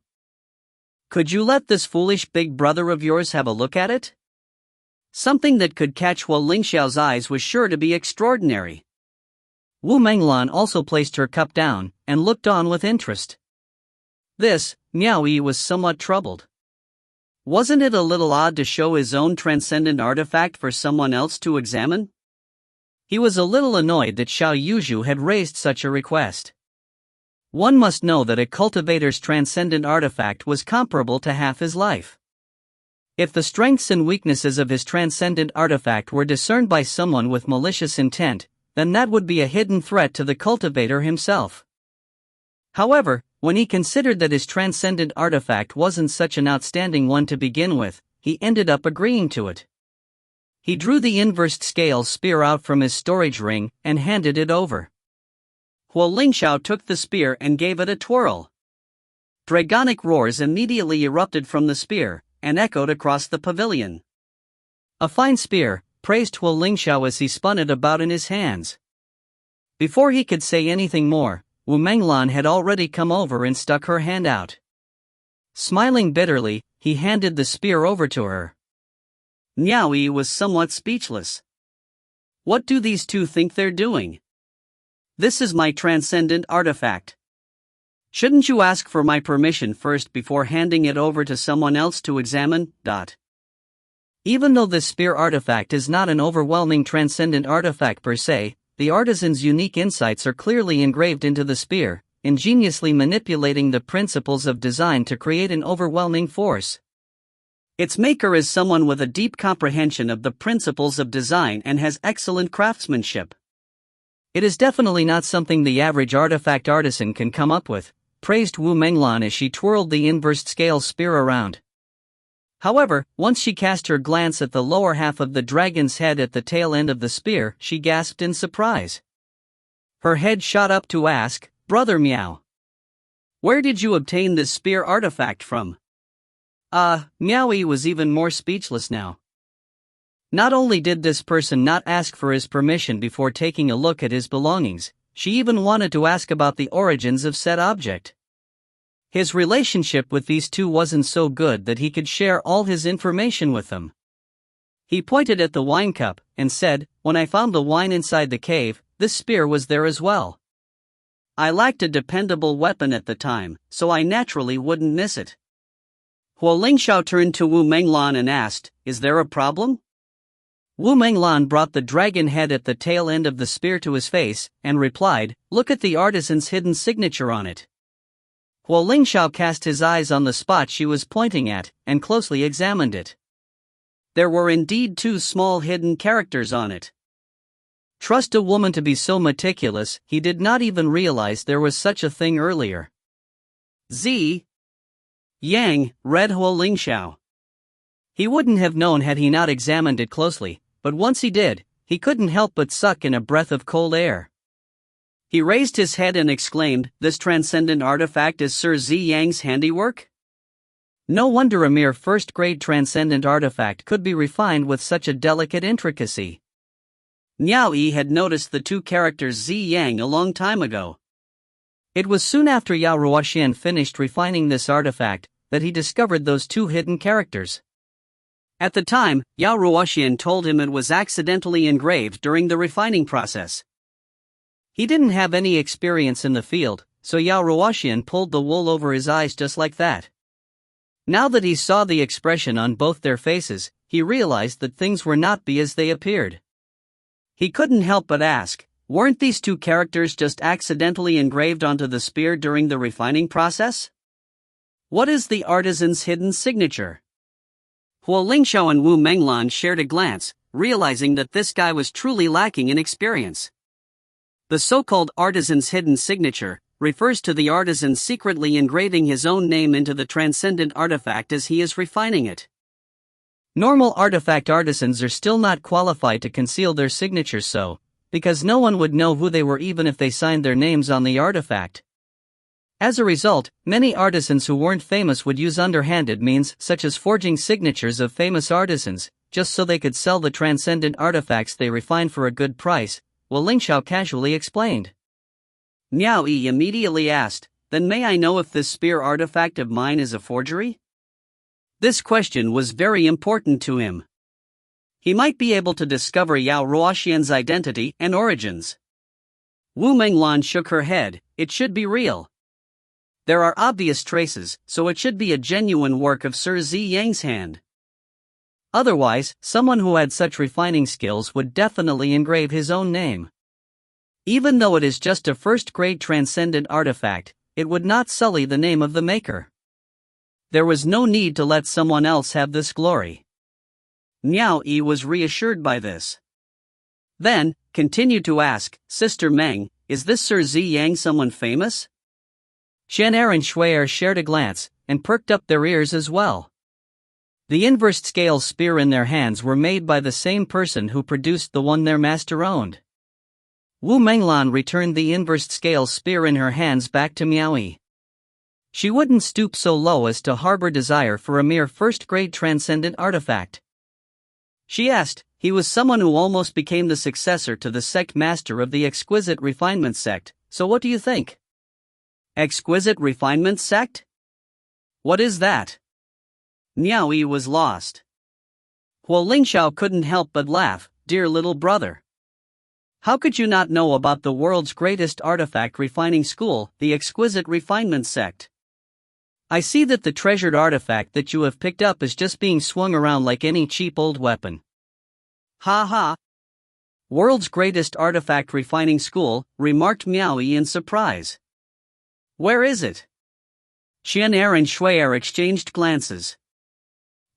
Could you let this foolish big brother of yours have a look at it? Something that could catch Huo Lingxiao's eyes was sure to be extraordinary. Wu Menglan also placed her cup down, and looked on with interest. This, Miao Yi was somewhat troubled. Wasn't it a little odd to show his own transcendent artifact for someone else to examine? He was a little annoyed that Xiao Yuzhu had raised such a request. One must know that a cultivator's transcendent artifact was comparable to half his life. If the strengths and weaknesses of his transcendent artifact were discerned by someone with malicious intent, then that would be a hidden threat to the cultivator himself. However, when he considered that his transcendent artifact wasn't such an outstanding one to begin with, he ended up agreeing to it. He drew the inversed scale spear out from his storage ring and handed it over. Huo Lingxiao took the spear and gave it a twirl. Dragonic roars immediately erupted from the spear and echoed across the pavilion. A fine spear, praised Huo Lingxiao as he spun it about in his hands. Before he could say anything more, Wu Menglan had already come over and stuck her hand out. Smiling bitterly, he handed the spear over to her. Miao Yi was somewhat speechless. What do these two think they're doing? This is my transcendent artifact. Shouldn't you ask for my permission first before handing it over to someone else to examine? Even though this spear artifact is not an overwhelming transcendent artifact per se, the artisan's unique insights are clearly engraved into the spear, ingeniously manipulating the principles of design to create an overwhelming force. Its maker is someone with a deep comprehension of the principles of design and has excellent craftsmanship. It is definitely not something the average artifact artisan can come up with, praised Wu Menglan as she twirled the inversed scale spear around. However, once she cast her glance at the lower half of the dragon's head at the tail end of the spear, she gasped in surprise. Her head shot up to ask, Brother Miao, where did you obtain this spear artifact from? Miao Yi was even more speechless now. Not only did this person not ask for his permission before taking a look at his belongings, she even wanted to ask about the origins of said object. His relationship with these two wasn't so good that he could share all his information with them. He pointed at the wine cup and said, when I found the wine inside the cave, this spear was there as well. I lacked a dependable weapon at the time, so I naturally wouldn't miss it. Huo Lingxiao turned to Wu Menglan and asked, is there a problem? Wu Menglan brought the dragon head at the tail end of the spear to his face, and replied, look at the artisan's hidden signature on it. Huo Lingxiao cast his eyes on the spot she was pointing at, and closely examined it. There were indeed two small hidden characters on it. Trust a woman to be so meticulous, he did not even realize there was such a thing earlier. Z. Yang, read Huo Lingxiao. He wouldn't have known had he not examined it closely, but once he did, he couldn't help but suck in a breath of cold air. He raised his head and exclaimed, "This transcendent artifact is Sir Zi Yang's handiwork?" No wonder a mere first-grade transcendent artifact could be refined with such a delicate intricacy. Miao Yi had noticed the two characters Zi Yang a long time ago. It was soon after Yao Ruoxian finished refining this artifact that he discovered those two hidden characters. At the time, Yao Ruoxian told him it was accidentally engraved during the refining process. He didn't have any experience in the field, so Yao Ruoxian pulled the wool over his eyes just like that. Now that he saw the expression on both their faces, he realized that things were not as they appeared. He couldn't help but ask, weren't these two characters just accidentally engraved onto the spear during the refining process? What is the artisan's hidden signature? Huo Lingxiao and Wu Menglan shared a glance, realizing that this guy was truly lacking in experience. The so-called artisan's hidden signature refers to the artisan secretly engraving his own name into the transcendent artifact as he is refining it. Normal artifact artisans are still not qualified to conceal their signatures because no one would know who they were even if they signed their names on the artifact. As a result, many artisans who weren't famous would use underhanded means such as forging signatures of famous artisans, just so they could sell the transcendent artifacts they refined for a good price, Wu Lingxiao casually explained. Miao Yi immediately asked, "Then may I know if this spear artifact of mine is a forgery?" This question was very important to him. He might be able to discover Yao Ruoxian's identity and origins. Wu Menglan shook her head, "It should be real. There are obvious traces, so it should be a genuine work of Sir Zi Yang's hand. Otherwise, someone who had such refining skills would definitely engrave his own name. Even though it is just a first-grade transcendent artifact, it would not sully the name of the maker. There was no need to let someone else have this glory." Miao Yi was reassured by this. Then, continued to ask, "Sister Meng, is this Sir Zi Yang someone famous?" Shan Hai and Shui'er shared a glance, and perked up their ears as well. The inversed scale spear in their hands were made by the same person who produced the one their master owned. Wu Menglan returned the inversed scale spear in her hands back to Miao Yi. She wouldn't stoop so low as to harbor desire for a mere first-grade transcendent artifact. She asked, "He was someone who almost became the successor to the sect master of the exquisite refinement sect, so what do you think?" Exquisite refinement sect? What is that? Miao Yi was lost. Huo Lingxiao couldn't help but laugh, "Dear little brother. How could you not know about the world's greatest artifact refining school, the exquisite refinement sect? I see that the treasured artifact that you have picked up is just being swung around like any cheap old weapon." "Ha ha! World's greatest artifact refining school," remarked Miao Yi in surprise. "Where is it?" Shan Hai and Shui'er exchanged glances.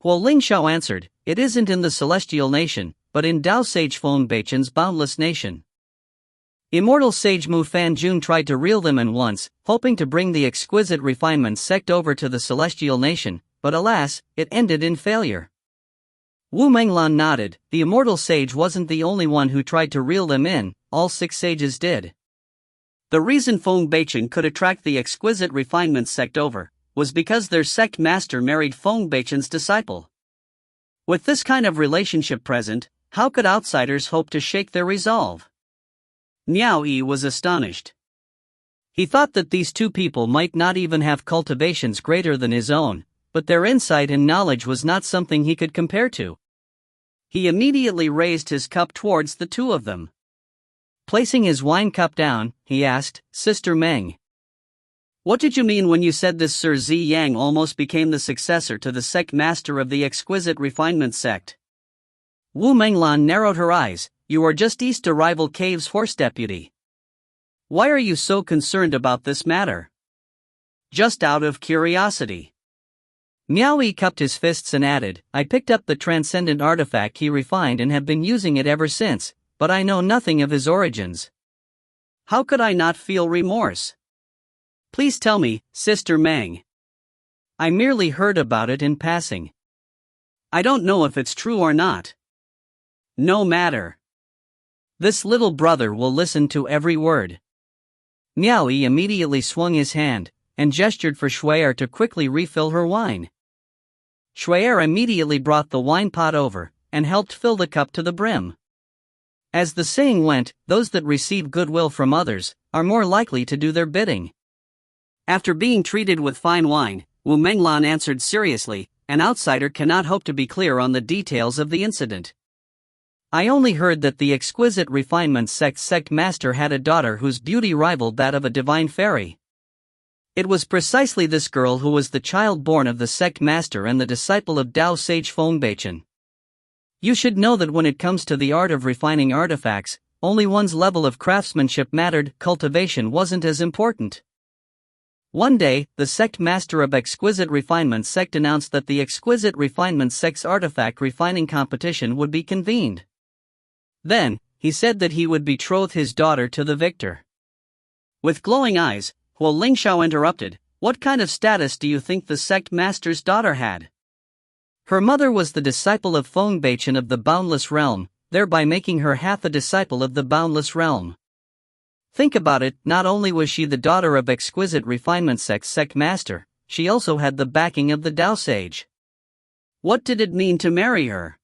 Huo Lingxiao answered, "It isn't in the celestial nation, but in Dao Sage Feng Beichen's boundless nation. Immortal Sage Mu Fan Jian tried to reel them in once, hoping to bring the exquisite refinement sect over to the celestial nation, but alas, it ended in failure." Wu Menglan nodded. The immortal sage wasn't the only one who tried to reel them in, all 6 sages did. The reason Feng Beichen could attract the exquisite refinement sect over was because their sect master married Feng Beichen's disciple. With this kind of relationship present, how could outsiders hope to shake their resolve? Miao Yi was astonished. He thought that these two people might not even have cultivations greater than his own, but their insight and knowledge was not something he could compare to. He immediately raised his cup towards the two of them. Placing his wine cup down, he asked, "Sister Meng, what did you mean when you said this Sir Zi Yang almost became the successor to the sect master of the exquisite refinement sect?" Wu Menglan narrowed her eyes. "You are just East Arrival Cave's horse deputy. Why are you so concerned about this matter?" "Just out of curiosity." Miao Yi cupped his fists and added, "I picked up the transcendent artifact he refined and have been using it ever since, but I know nothing of his origins. How could I not feel remorse? Please tell me, Sister Meng. I merely heard about it in passing. I don't know if it's true or not." "No matter. This little brother will listen to every word. Miao Yi immediately swung his hand and gestured for Shui'er to quickly refill her wine. Shui'er immediately brought the wine pot over and helped fill the cup to the brim. As the saying went, those that receive goodwill from others are more likely to do their bidding. After being treated with fine wine, Wu Menglan answered seriously, "An outsider cannot hope to be clear on the details of the incident. I only heard that the exquisite refinement sect master had a daughter whose beauty rivaled that of a divine fairy. It was precisely this girl who was the child born of the sect master and the disciple of Tao sage Fengbeichen. You should know that when it comes to the art of refining artifacts, only one's level of craftsmanship mattered, cultivation wasn't as important." One day, the sect master of Exquisite Refinement sect announced that the Exquisite Refinement sect's artifact refining competition would be convened. Then, he said that he would betroth his daughter to the victor. With glowing eyes, Wu Lingxiao interrupted, "What kind of status do you think the sect master's daughter had?" Her mother was the disciple of Fengbeichen of the Boundless Realm, thereby making her half a disciple of the Boundless Realm. Think about it, not only was she the daughter of Exquisite Refinement sect master, she also had the backing of the Tao sage. What did it mean to marry her?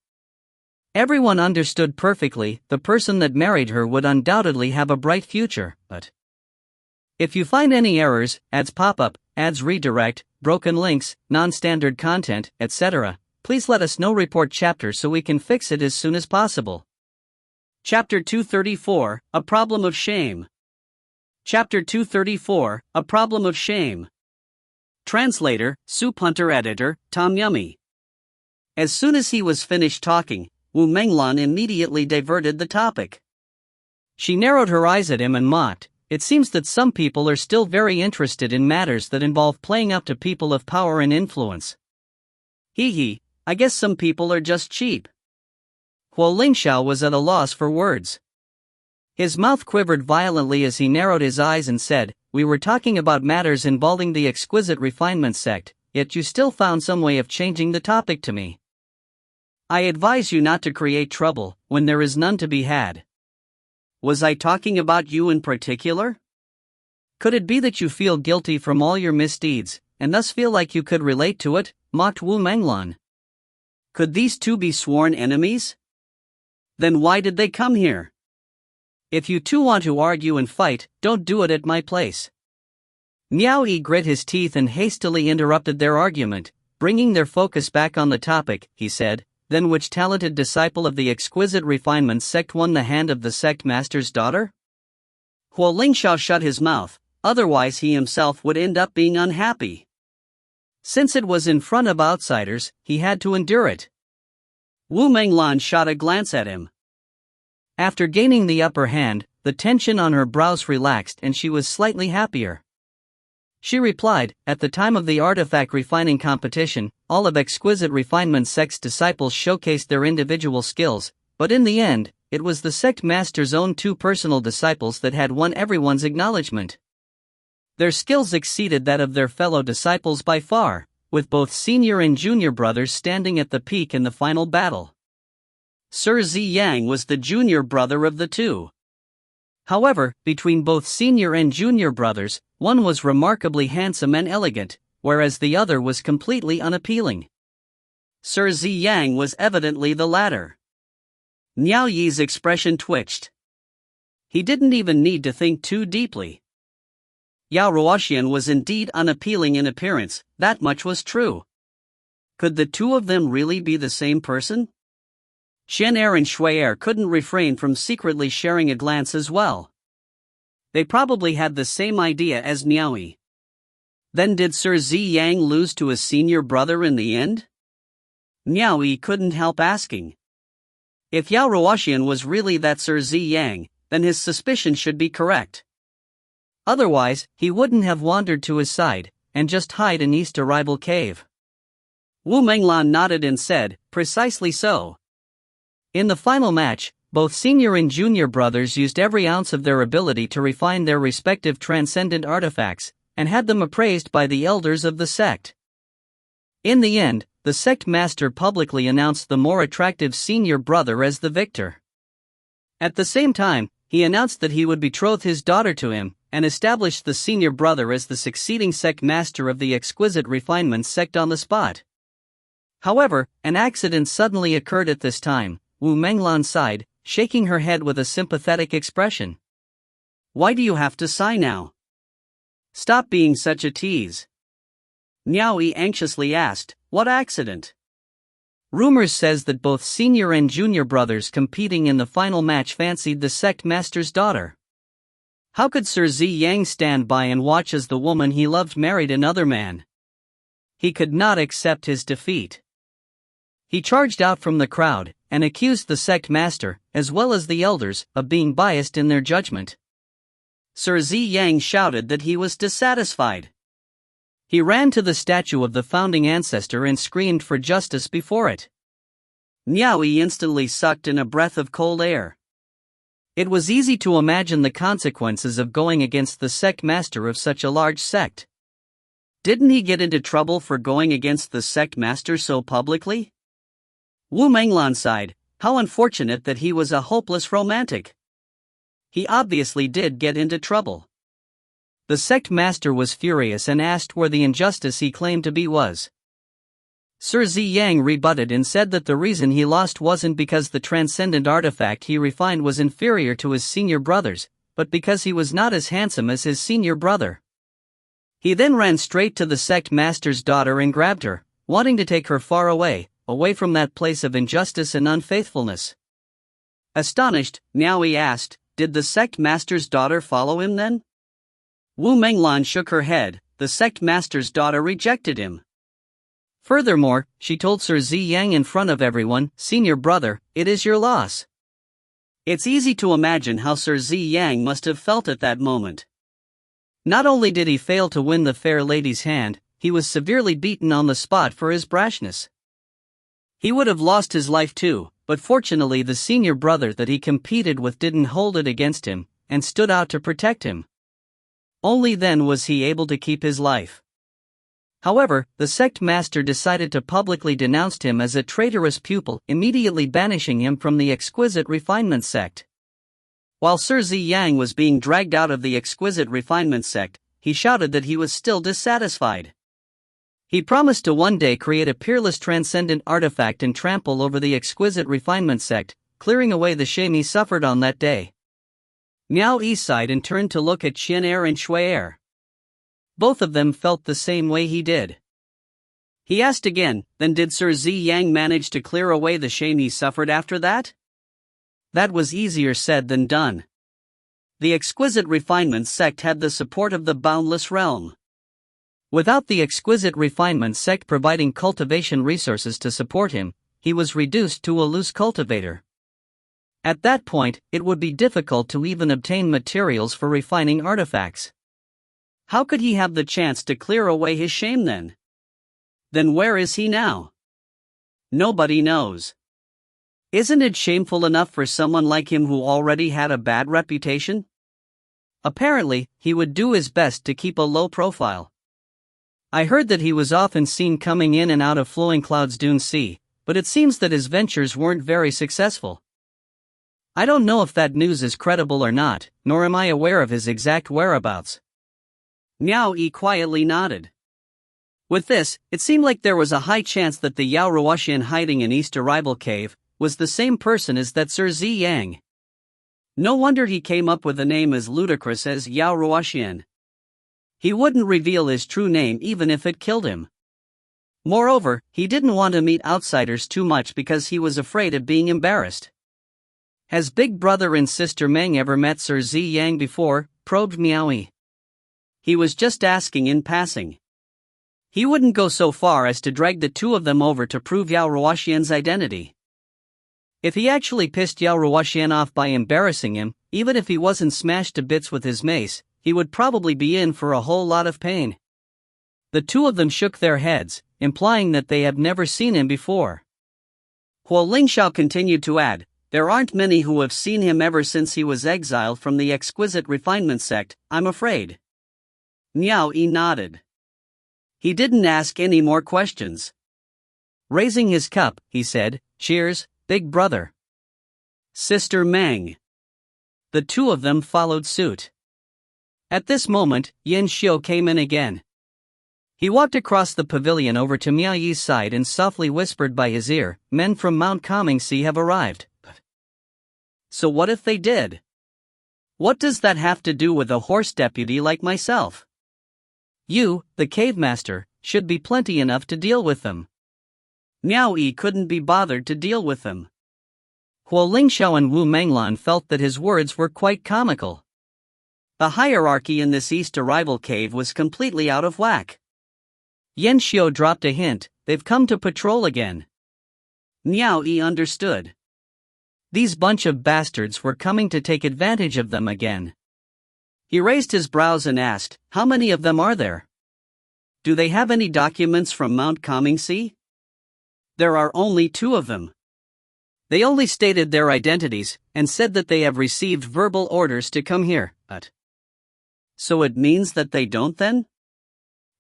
Everyone understood perfectly, the person that married her would undoubtedly have a bright future, but if you find any errors, ads pop up, ads redirect, broken links, non-standard content, etc., please let us know. Report chapter so we can fix it as soon as possible. Chapter 234, A Problem of Shame. Chapter 234, A Problem of Shame. Translator, Soup Hunter. Editor, Tom Yummy. As soon as he was finished talking, Wu Menglan immediately diverted the topic. She narrowed her eyes at him and mocked, "It seems that some people are still very interested in matters that involve playing up to people of power and influence. Hee, I guess some people are just cheap." Wu Lingxiao was at a loss for words. His mouth quivered violently as he narrowed his eyes and said, "We were talking about matters involving the Exquisite Refinement sect, yet you still found some way of changing the topic to me. I advise you not to create trouble when there is none to be had." Was I talking about you in particular? Could it be that you feel guilty from all your misdeeds, and thus feel like you could relate to it? Mocked Wu Menglan. Could these two be sworn enemies? Then why did they come here? If you two want to argue and fight, don't do it at my place. Miao Yi grit his teeth and hastily interrupted their argument, bringing their focus back on the topic. He said, "Then which talented disciple of the Exquisite Refinement sect won the hand of the sect master's daughter?" Wu Lingxiao shut his mouth, otherwise he himself would end up being unhappy. Since it was in front of outsiders, he had to endure it. Wu Menglan shot a glance at him. After gaining the upper hand, the tension on her brows relaxed and she was slightly happier. She replied, "At the time of the artifact refining competition, all of Exquisite Refinement sect's disciples showcased their individual skills, but in the end, it was the sect master's own two personal disciples that had won everyone's acknowledgement. Their skills exceeded that of their fellow disciples by far, with both senior and junior brothers standing at the peak in the final battle. Sir Zi Yang was the junior brother of the two. However, between both senior and junior brothers, one was remarkably handsome and elegant, whereas the other was completely unappealing. Sir Zi Yang was evidently the latter." Miao Yi's expression twitched. He didn't even need to think too deeply. Yao Ruoxian was indeed unappealing in appearance, that much was true. Could the two of them really be the same person? Shen Er and Shui'er couldn't refrain from secretly sharing a glance as well. They probably had the same idea as Miao Yi. Then did Sir Zi Yang lose to his senior brother in the end? Miao Yi couldn't help asking. If Yao Ruoxian was really that Sir Zi Yang, then his suspicion should be correct. Otherwise, he wouldn't have wandered to his side, and just hide in East a rival cave. Wu Menglan nodded and said, "Precisely so." In the final match, both senior and junior brothers used every ounce of their ability to refine their respective transcendent artifacts, and had them appraised by the elders of the sect. In the end, the sect master publicly announced the more attractive senior brother as the victor. At the same time, he announced that he would betroth his daughter to him, and established the senior brother as the succeeding sect master of the exquisite refinement sect on the spot. However, an accident suddenly occurred at this time. Wu Menglan sighed, shaking her head with a sympathetic expression. "Why do you have to sigh now? Stop being such a tease." Miao Yi anxiously asked, "What accident?" "Rumors says that both senior and junior brothers competing in the final match fancied the sect master's daughter. How could Sir Zi Yang stand by and watch as the woman he loved married another man? He could not accept his defeat. He charged out from the crowd and accused the sect master, as well as the elders, of being biased in their judgment. Sir Zi Yang shouted that he was dissatisfied. He ran to the statue of the founding ancestor and screamed for justice before it." Miao Yi instantly sucked in a breath of cold air. It was easy to imagine the consequences of going against the sect master of such a large sect. Didn't he get into trouble for going against the sect master so publicly? Wu Menglan sighed, how unfortunate that he was a hopeless romantic. He obviously did get into trouble. The sect master was furious and asked where the injustice he claimed to be was. Sir Zi Yang rebutted and said that the reason he lost wasn't because the transcendent artifact he refined was inferior to his senior brother's, but because he was not as handsome as his senior brother. He then ran straight to the sect master's daughter and grabbed her, wanting to take her far away from that place of injustice and unfaithfulness. Astonished, Miao Yi asked, "Did the sect master's daughter follow him then?" Wu Menglan shook her head. The sect master's daughter rejected him. Furthermore, she told Sir Zi Yang in front of everyone, "Senior brother, it is your loss." It's easy to imagine how Sir Zi Yang must have felt at that moment. Not only did he fail to win the fair lady's hand, he was severely beaten on the spot for his brashness. He would have lost his life too, but fortunately the senior brother that he competed with didn't hold it against him, and stood out to protect him. Only then was he able to keep his life. However, the sect master decided to publicly denounce him as a traitorous pupil, immediately banishing him from the exquisite refinement sect. While Sir Zi Yang was being dragged out of the exquisite refinement sect, he shouted that he was still dissatisfied. He promised to one day create a peerless transcendent artifact and trample over the exquisite refinement sect, clearing away the shame he suffered on that day. Miao Yi sighed and turned to look at Qian Er and Shui Er. Both of them felt the same way he did. He asked again, "Then did Sir Zi Yang manage to clear away the shame he suffered after that?" That was easier said than done. The exquisite refinement sect had the support of the boundless realm. Without the exquisite refinement sect providing cultivation resources to support him, he was reduced to a loose cultivator. At that point, it would be difficult to even obtain materials for refining artifacts. How could he have the chance to clear away his shame then? Then where is he now? Nobody knows. Isn't it shameful enough for someone like him who already had a bad reputation? Apparently, he would do his best to keep a low profile. I heard that he was often seen coming in and out of Flowing Clouds Dune Sea, but it seems that his ventures weren't very successful. I don't know if that news is credible or not, nor am I aware of his exact whereabouts. Miao Yi quietly nodded. With this, it seemed like there was a high chance that the Yao Ruoxian hiding in East Arrival Cave was the same person as that Sir Zi Yang. No wonder he came up with a name as ludicrous as Yao Ruoxian. He wouldn't reveal his true name even if it killed him. Moreover, he didn't want to meet outsiders too much because he was afraid of being embarrassed. Has Big Brother and Sister Meng ever met Sir Zi Yang before? Probed Miao Yi. He was just asking in passing. He wouldn't go so far as to drag the two of them over to prove Yao Ruoxian's identity. If he actually pissed Yao Ruoxian off by embarrassing him, even if he wasn't smashed to bits with his mace, he would probably be in for a whole lot of pain. The two of them shook their heads, implying that they have never seen him before. Huo Lingshao continued to add, "There aren't many who have seen him ever since he was exiled from the exquisite refinement sect, I'm afraid." Miao Yi nodded. He didn't ask any more questions. Raising his cup, he said, "Cheers, Big Brother." Sister Meng. The two of them followed suit. At this moment, Yan Xiu came in again. He walked across the pavilion over to Miao Yi's side and softly whispered by his ear, "Men from Mount Comingse have arrived." So what if they did? What does that have to do with a horse deputy like myself? You, the cave master, should be plenty enough to deal with them. Miao Yi couldn't be bothered to deal with them. Huo Lingxiao and Wu Menglan felt that his words were quite comical. The hierarchy in this East Arrival cave was completely out of whack. Yan Xiu dropped a hint, "They've come to patrol again." Miao Yi understood. These bunch of bastards were coming to take advantage of them again. He raised his brows and asked, "How many of them are there? Do they have any documents from Mount Comingse?" "There are only 2 of them. They only stated their identities, and said that they have received verbal orders to come here, but..." "So it means that they don't then?"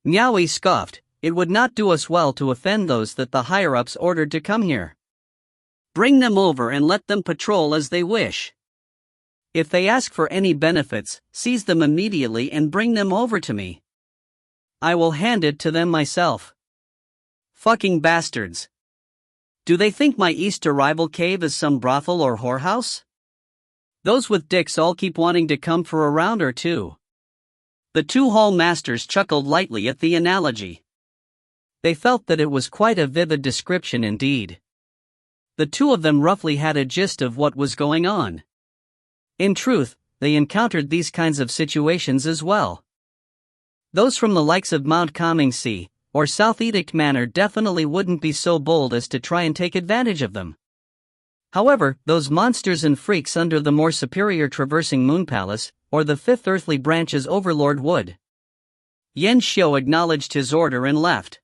Miao Yi scoffed, "It would not do us well to offend those that the higher-ups ordered to come here. Bring them over and let them patrol as they wish. If they ask for any benefits, seize them immediately and bring them over to me. I will hand it to them myself. Fucking bastards. Do they think my East Arrival cave is some brothel or whorehouse? Those with dicks all keep wanting to come for a round or two." The 2 hall masters chuckled lightly at the analogy. They felt that it was quite a vivid description indeed. The 2 of them roughly had a gist of what was going on. In truth, they encountered these kinds of situations as well. Those from the likes of Mount Comingse or South Edict Manor definitely wouldn't be so bold as to try and take advantage of them. However, those monsters and freaks under the more superior Traversing Moon Palace, or the 5th Earthly Branch's Overlord would. Yan Xiu acknowledged his order and left.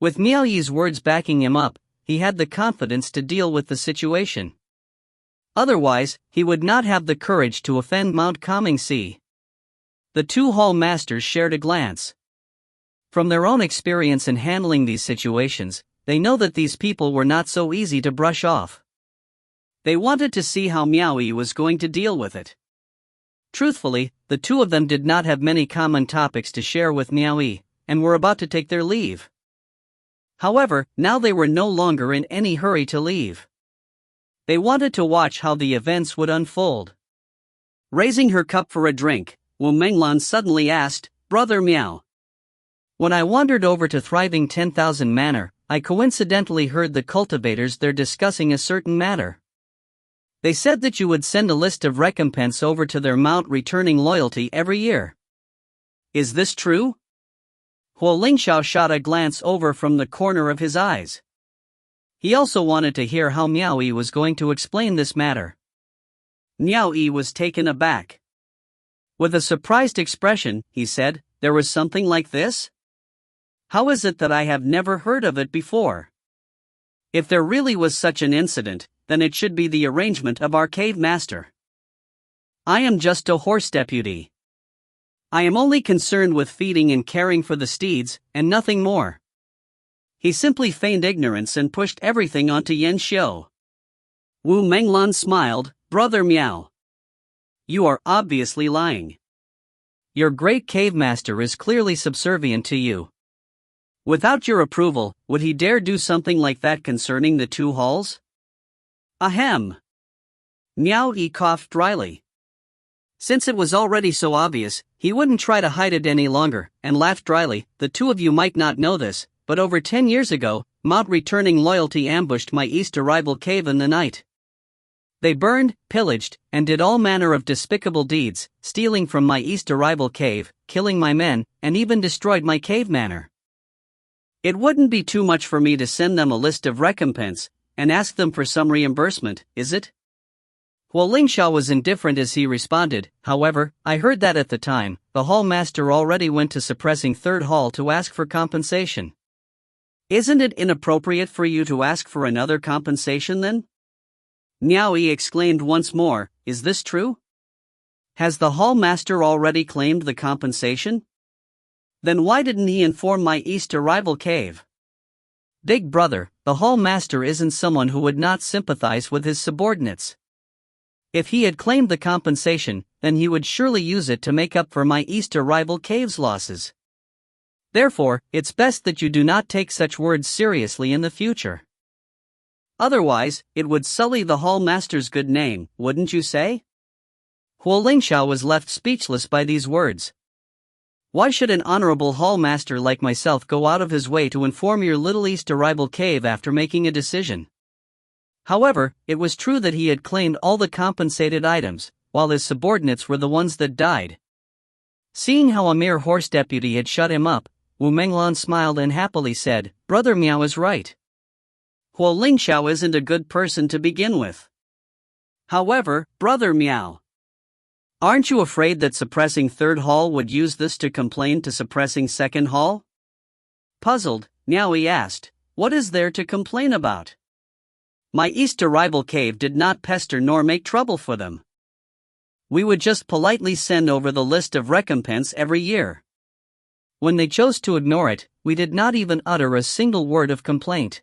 With Miao Yi's words backing him up, he had the confidence to deal with the situation. Otherwise, he would not have the courage to offend Mount Comingse. The 2 hall masters shared a glance. From their own experience in handling these situations, they know that these people were not so easy to brush off. They wanted to see how Miao Yi was going to deal with it. Truthfully, the 2 of them did not have many common topics to share with Miao Yi, and were about to take their leave. However, now they were no longer in any hurry to leave. They wanted to watch how the events would unfold. Raising her cup for a drink, Wu Menglan suddenly asked, "Brother Miao, when I wandered over to Thriving 10,000 Manor, I coincidentally heard the cultivators there discussing a certain matter. They said that you would send a list of recompense over to their mount returning loyalty every year. Is this true?" Huo Lingxiao shot a glance over from the corner of his eyes. He also wanted to hear how Miao Yi was going to explain this matter. Miao Yi was taken aback. With a surprised expression, he said, "There was something like this? How is it that I have never heard of it before? If there really was such an incident, then it should be the arrangement of our cave master. I am just a horse deputy. I am only concerned with feeding and caring for the steeds, and nothing more." He simply feigned ignorance and pushed everything onto Yan Xiu. Wu Menglan smiled, "Brother Miao, you are obviously lying. Your great cave master is clearly subservient to you. Without your approval, would he dare do something like that concerning the 2 halls?" "Ahem." Miao Yi coughed dryly. Since it was already so obvious, he wouldn't try to hide it any longer, and laughed dryly. "The 2 of you might not know this, but over 10 years ago, Mount Returning Loyalty ambushed my East Arrival cave in the night. They burned, pillaged, and did all manner of despicable deeds, stealing from my East Arrival cave, killing my men, and even destroyed my cave manor. It wouldn't be too much for me to send them a list of recompense, and ask them for some reimbursement, is it?" Huo Lingxiao was indifferent as he responded, "However, I heard that at the time, the hall master already went to suppressing 3rd hall to ask for compensation. Isn't it inappropriate for you to ask for another compensation then?" Miao Yi exclaimed once more, "Is this true? Has the hall master already claimed the compensation? Then why didn't he inform my East Arrival cave?" "Big brother, the hall master isn't someone who would not sympathize with his subordinates. If he had claimed the compensation, then he would surely use it to make up for my East Arrival Cave's losses. Therefore, it's best that you do not take such words seriously in the future. Otherwise, it would sully the hall master's good name, wouldn't you say? Huo Lingxiao was left speechless by these words. Why should an honorable hall master like myself go out of his way to inform your Little East Arrival Cave after making a decision? However, it was true that he had claimed all the compensated items, while his subordinates were the ones that died. Seeing how a mere horse deputy had shut him up, Wu Menglan smiled and happily said, Brother Miao is right. Huo Lingxiao isn't a good person to begin with. However, Brother Miao, aren't you afraid that suppressing Third Hall would use this to complain to suppressing Second Hall? Puzzled, Miao Yi asked, what is there to complain about? My East Arrival Cave did not pester nor make trouble for them. We would just politely send over the list of recompense every year. When they chose to ignore it, we did not even utter a single word of complaint.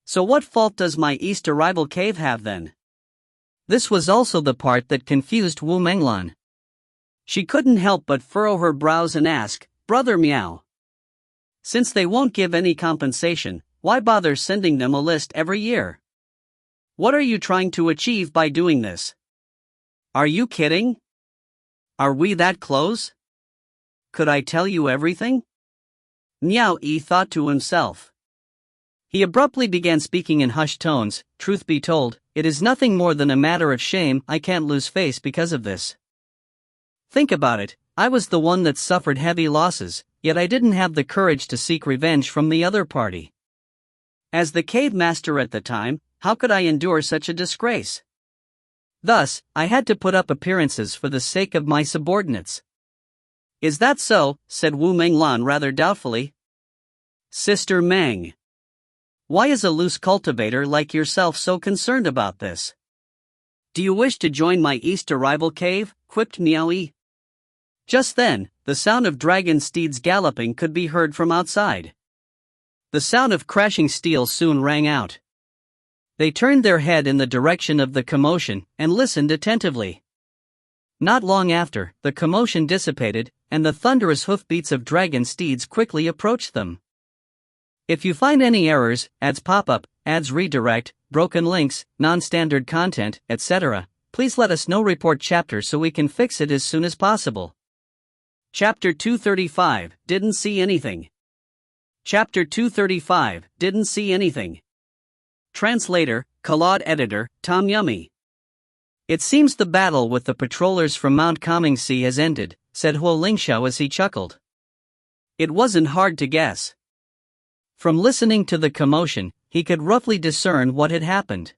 So what fault does my East Arrival Cave have then? This was also the part that confused Wu Menglan. She couldn't help but furrow her brows and ask, Brother Miao, since they won't give any compensation, why bother sending them a list every year? What are you trying to achieve by doing this? Are you kidding? Are we that close? Could I tell you everything? Miao Yi thought to himself. He abruptly began speaking in hushed tones, truth be told, it is nothing more than a matter of shame. I can't lose face because of this. Think about it, I was the one that suffered heavy losses, yet I didn't have the courage to seek revenge from the other party. As the cave master at the time, how could I endure such a disgrace? Thus, I had to put up appearances for the sake of my subordinates. Is that so? Said Wu Menglan rather doubtfully. Sister Meng, why is a loose cultivator like yourself so concerned about this? Do you wish to join my East Arrival Cave? Quipped Miao Yi. Just then, the sound of dragon steeds galloping could be heard from outside. The sound of crashing steel soon rang out. They turned their head in the direction of the commotion and listened attentively. Not long after, the commotion dissipated, and the thunderous hoofbeats of dragon steeds quickly approached them. If you find any errors, ads pop up, ads redirect, broken links, non-standard content, etc., please let us know. Report chapter so we can fix it as soon as possible. Chapter 235, Didn't see anything. Chapter 235, Didn't see anything. Translator, Claude Editor, Tom Yummy. It seems the battle with the patrollers from Mount Comingse has ended, said Huo Lingxiao as he chuckled. It wasn't hard to guess. From listening to the commotion, he could roughly discern what had happened.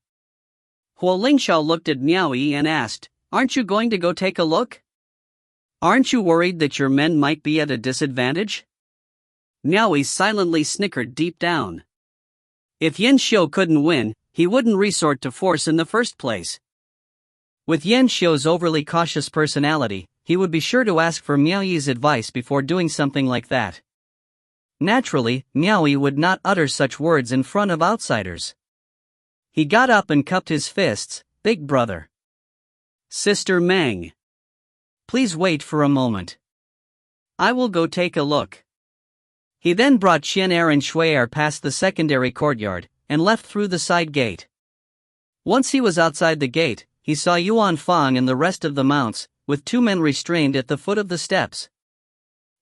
Huo Lingxiao looked at Miao Yi and asked, Aren't you going to go take a look? Aren't you worried that your men might be at a disadvantage? Miao Yi silently snickered deep down. If Yan Xiu couldn't win, he wouldn't resort to force in the first place. With Yan Xiu's overly cautious personality, he would be sure to ask for Miao Yi's advice before doing something like that. Naturally, Miao Yi would not utter such words in front of outsiders. He got up and cupped his fists. Big brother. Sister Meng, please wait for a moment. I will go take a look. He then brought Qian Er and Shui Er past the secondary courtyard, and left through the side gate. Once he was outside the gate, he saw Yuan Fang and the rest of the mounts, with 2 men restrained at the foot of the steps.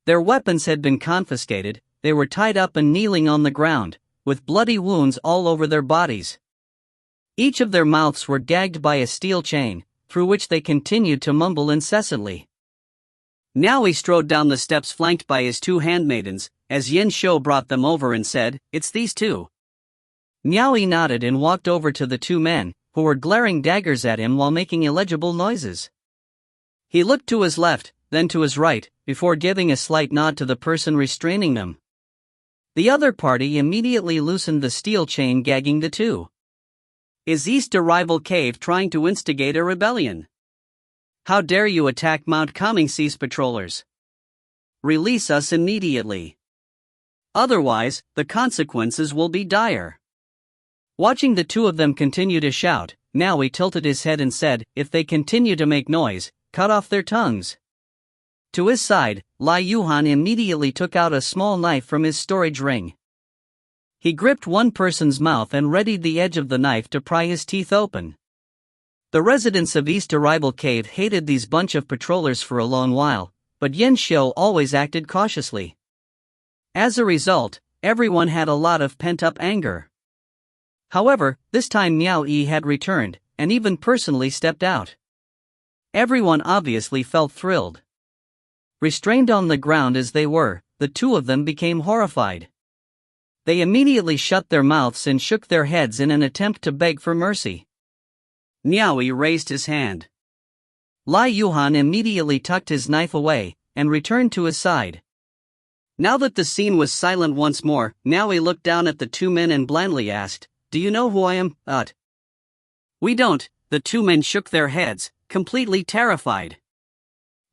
Their weapons had been confiscated, they were tied up and kneeling on the ground, with bloody wounds all over their bodies. Each of their mouths were gagged by a steel chain, through which they continued to mumble incessantly. Now he strode down the steps flanked by his 2 handmaidens, as Yan Xiu brought them over and said, It's these 2. Miao Yi nodded and walked over to the 2 men, who were glaring daggers at him while making illegible noises. He looked to his left, then to his right, before giving a slight nod to the person restraining them. The other party immediately loosened the steel chain gagging the 2. Is East Arrival Cave trying to instigate a rebellion? How dare you attack Mount Comingse's patrollers? Release us immediately. Otherwise, the consequences will be dire. Watching the 2 of them continue to shout, Miao Yi tilted his head and said, If they continue to make noise, cut off their tongues. To his side, Lai Yuhan immediately took out a small knife from his storage ring. He gripped one person's mouth and readied the edge of the knife to pry his teeth open. The residents of East Arrival Cave hated these bunch of patrollers for a long while, but Yan Xiu always acted cautiously. As a result, everyone had a lot of pent-up anger. However, this time Miao Yi had returned, and even personally stepped out. Everyone obviously felt thrilled. Restrained on the ground as they were, the two of them became horrified. They immediately shut their mouths and shook their heads in an attempt to beg for mercy. Miao Yi raised his hand. Lai Yuhan immediately tucked his knife away, and returned to his side. Now that the scene was silent once more, Miao Yi looked down at the two men and blandly asked, "Do you know who I am?" "We don't," the two men shook their heads, completely terrified.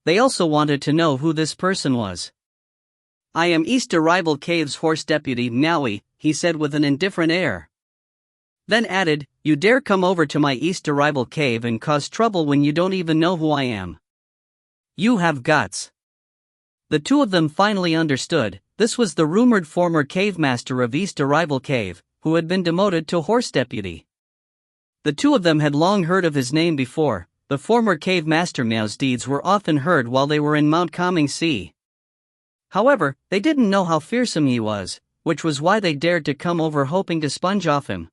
They also wanted to know who this person was. "I am East Arrival Cave's horse deputy Miao Yi," he said with an indifferent air. Then added, "You dare come over to my East Arrival Cave and cause trouble when you don't even know who I am? You have guts." The two of them finally understood. This was the rumored former cave master of East Arrival Cave, who had been demoted to horse deputy. The two of them had long heard of his name before. The former cave master Miao's deeds were often heard while they were in Mount Calming Sea. However, they didn't know how fearsome he was, which was why they dared to come over hoping to sponge off him.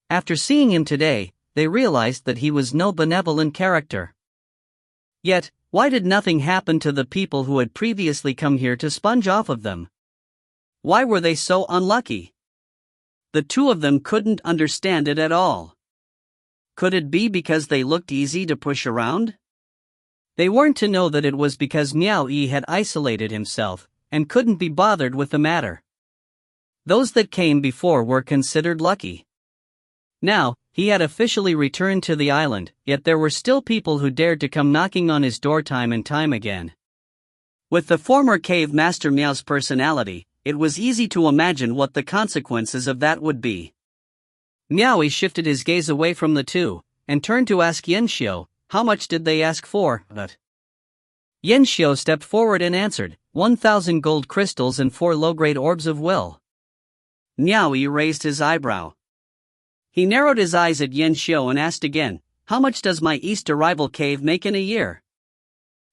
After seeing him today, they realized that he was no benevolent character. Yet, why did nothing happen to the people who had previously come here to sponge off of them? Why were they so unlucky? The two of them couldn't understand it at all. Could it be because they looked easy to push around? They weren't to know that it was because Miao Yi had isolated himself, and couldn't be bothered with the matter. Those that came before were considered lucky. Now, he had officially returned to the island, yet there were still people who dared to come knocking on his door time and time again. With the former cave master Miao's personality, it was easy to imagine what the consequences of that would be. Miao Yi shifted his gaze away from the two, and turned to ask Yan Xiu, "How much did they ask for?" Yan Xiu stepped forward and answered, 1,000 gold crystals and 4 low-grade orbs of will. Miao Yi raised his eyebrow. He narrowed his eyes at Yan Xiu and asked again, "How much does my East Arrival Cave make in a year?"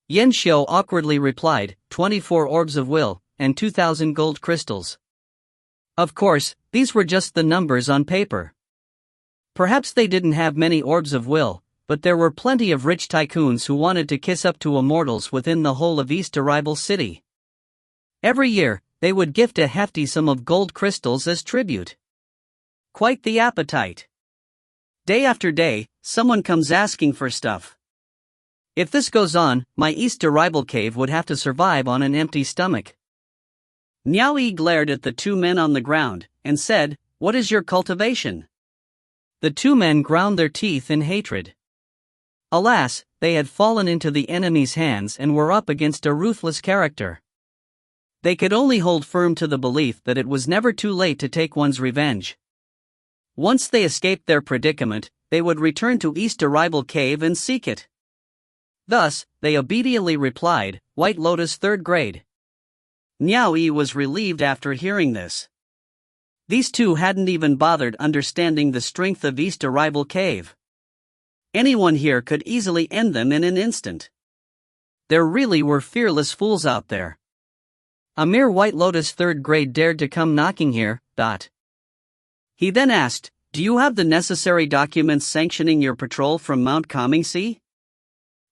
Yan Xiu awkwardly replied, 24 orbs of will, and 2,000 gold crystals. Of course, these were just the numbers on paper. Perhaps they didn't have many orbs of will, but there were plenty of rich tycoons who wanted to kiss up to immortals within the whole of East Arrival City. Every year, they would gift a hefty sum of gold crystals as tribute. Quite the appetite. Day after day, someone comes asking for stuff. If this goes on, my East Arrival Cave would have to survive on an empty stomach. Miao Yi glared at the two men on the ground, and said, "What is your cultivation?" The two men ground their teeth in hatred. Alas, they had fallen into the enemy's hands and were up against a ruthless character. They could only hold firm to the belief that it was never too late to take one's revenge. Once they escaped their predicament, they would return to East Arrival Cave and seek it. Thus, they obediently replied, "White Lotus 3rd grade." Miao Yi was relieved after hearing this. These two hadn't even bothered understanding the strength of East Arrival Cave. Anyone here could easily end them in an instant. There really were fearless fools out there. A mere White Lotus 3rd grade dared to come knocking here. He then asked, "Do you have the necessary documents sanctioning your patrol from Mount Calming Sea?"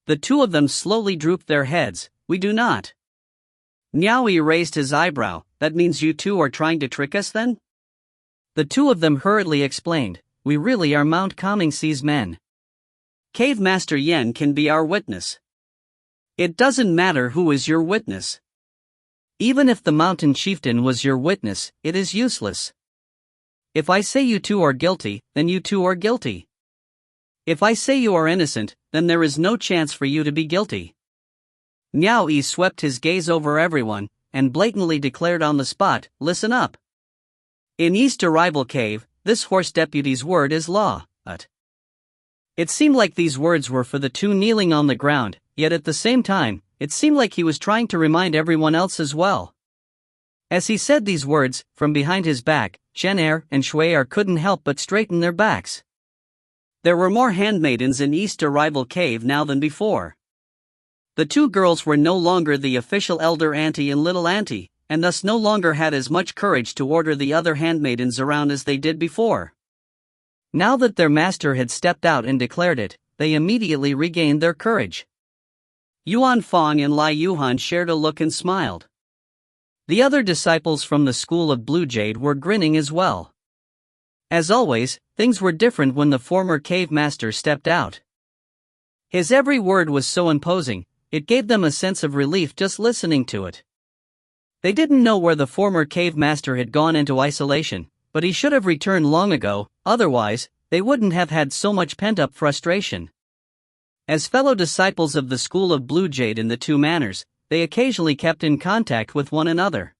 The two of them slowly drooped their heads. "We do not." Miao Yi raised his eyebrow. "That means you two are trying to trick us then?" The two of them hurriedly explained, "We really are Mount Calming Sea's men. Cave Master Yan can be our witness." "It doesn't matter who is your witness. Even if the mountain chieftain was your witness, it is useless. If I say you two are guilty, then you two are guilty. If I say you are innocent, then there is no chance for you to be guilty." Miao Yi swept his gaze over everyone, and blatantly declared on the spot, "Listen up. In East Arrival Cave, this horse deputy's word is law. It seemed like these words were for the two kneeling on the ground, yet at the same time, it seemed like he was trying to remind everyone else as well. As he said these words, from behind his back, Shan Hai and Shui couldn't help but straighten their backs. There were more handmaidens in Easter Rival Cave now than before. The two girls were no longer the official elder auntie and little auntie, and thus no longer had as much courage to order the other handmaidens around as they did before. Now that their master had stepped out and declared it, they immediately regained their courage. Yuan Fong and Lai Yuhan shared a look and smiled. The other disciples from the school of Blue Jade were grinning as well. As always, things were different when the former cave master stepped out. His every word was so imposing, it gave them a sense of relief just listening to it. They didn't know where the former cave master had gone into isolation, but he should have returned long ago, otherwise, they wouldn't have had so much pent-up frustration. As fellow disciples of the school of Blue Jade in the two manners, they occasionally kept in contact with one another.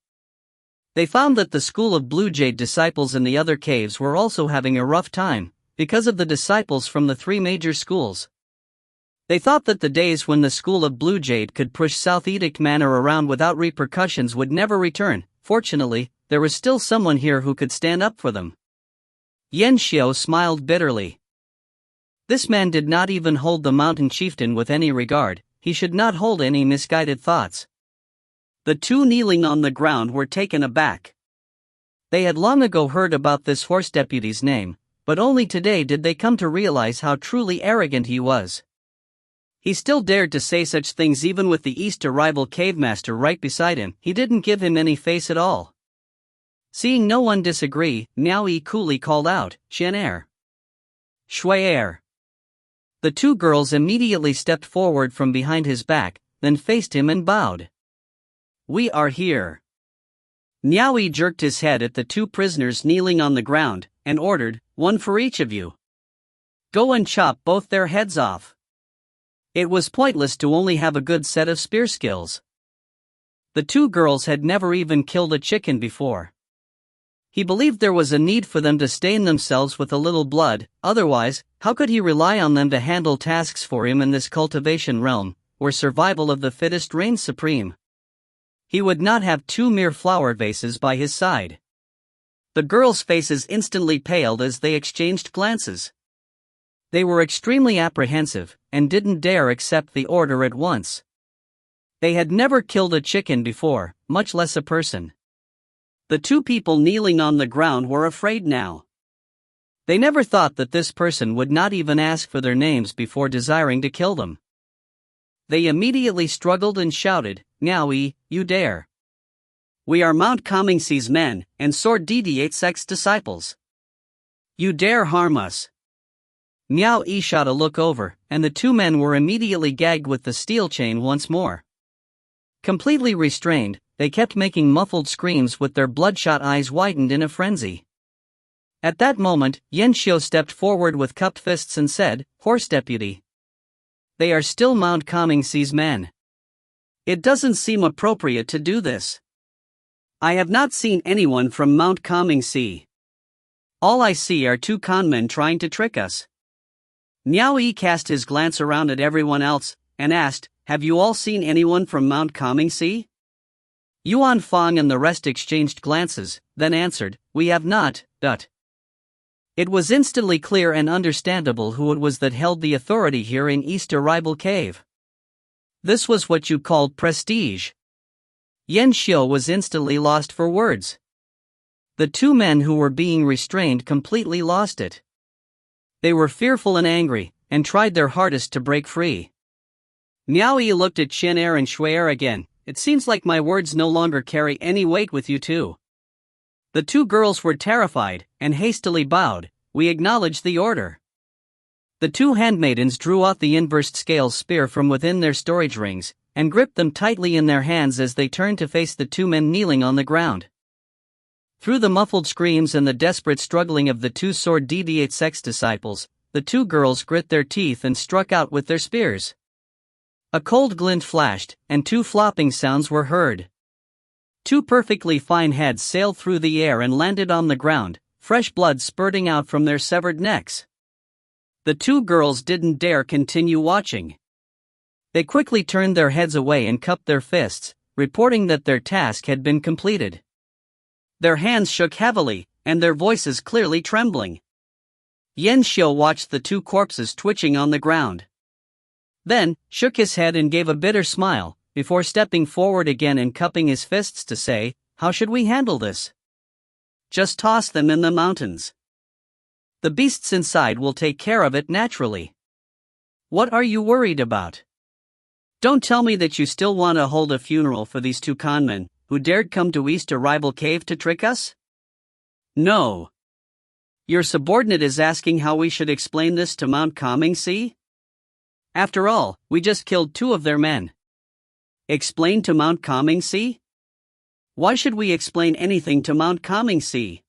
They found that the school of Blue Jade disciples in the other caves were also having a rough time, because of the disciples from the three major schools. They thought that the days when the school of Blue Jade could push South Edict Manor around without repercussions would never return. Fortunately, there was still someone here who could stand up for them. Yan Xiao smiled bitterly. This man did not even hold the mountain chieftain with any regard. He should not hold any misguided thoughts. The two kneeling on the ground were taken aback. They had long ago heard about this horse deputy's name, but only today did they come to realize how truly arrogant he was. He still dared to say such things even with the Easter rival cave master right beside him. He didn't give him any face at all. Seeing no one disagree, Miao Yi coolly called out, "Shan Hai, Shui Hai." The two girls immediately stepped forward from behind his back, then faced him and bowed. "We are here." Miao Yi jerked his head at the two prisoners kneeling on the ground, and ordered, "One for each of you. Go and chop both their heads off." It was pointless to only have a good set of spear skills. The two girls had never even killed a chicken before. He believed there was a need for them to stain themselves with a little blood, otherwise, how could he rely on them to handle tasks for him in this cultivation realm, where survival of the fittest reigns supreme? He would not have two mere flower vases by his side. The girls' faces instantly paled as they exchanged glances. They were extremely apprehensive, and didn't dare accept the order at once. They had never killed a chicken before, much less a person. The two people kneeling on the ground were afraid now. They never thought that this person would not even ask for their names before desiring to kill them. They immediately struggled and shouted, "Miao Yi, you dare! We are Mount Kamingxi's men, and Sword DD8 sect's disciples. You dare harm us!" Miao Yi shot a look over, and the two men were immediately gagged with the steel chain once more. Completely restrained, they kept making muffled screams with their bloodshot eyes widened in a frenzy. At that moment, Yan Xiao stepped forward with cupped fists and said, "Horse deputy. They are still Mount Kamingxi's men. It doesn't seem appropriate to do this. I have not seen anyone from Mount Kamingxi. All I see are two conmen trying to trick us." Miao Yi cast his glance around at everyone else, and asked, "Have you all seen anyone from Mount Kamingxi?" Yuan Fong and the rest exchanged glances, then answered, "We have not." It was instantly clear and understandable who it was that held the authority here in Easter Rival Cave. This was what you called prestige. Yan Xiao was instantly lost for words. The two men who were being restrained completely lost it. They were fearful and angry, and tried their hardest to break free. Miao Yi looked at Shan Hai and Shui Hai again. "It seems like my words no longer carry any weight with you two." The two girls were terrified, and hastily bowed. "We acknowledge the order." The two handmaidens drew out the inversed scale spear from within their storage rings, and gripped them tightly in their hands as they turned to face the two men kneeling on the ground. Through the muffled screams and the desperate struggling of the two Sword DD8 sex disciples, the two girls grit their teeth and struck out with their spears. A cold glint flashed, and two flopping sounds were heard. Two perfectly fine heads sailed through the air and landed on the ground, fresh blood spurting out from their severed necks. The two girls didn't dare continue watching. They quickly turned their heads away and cupped their fists, reporting that their task had been completed. Their hands shook heavily, and their voices clearly trembling. Yan Xiu watched the two corpses twitching on the ground. Then, shook his head and gave a bitter smile, before stepping forward again and cupping his fists to say, "How should we handle this? Just toss them in the mountains. The beasts inside will take care of it naturally. What are you worried about? Don't tell me that you still want to hold a funeral for these two conmen, who dared come to East Arrival Cave to trick us? No. Your subordinate is asking how we should explain this to Mount Comingxi? After all, we just killed two of their men. Explain to Mount Comingxi? Why should we explain anything to Mount Comingxi?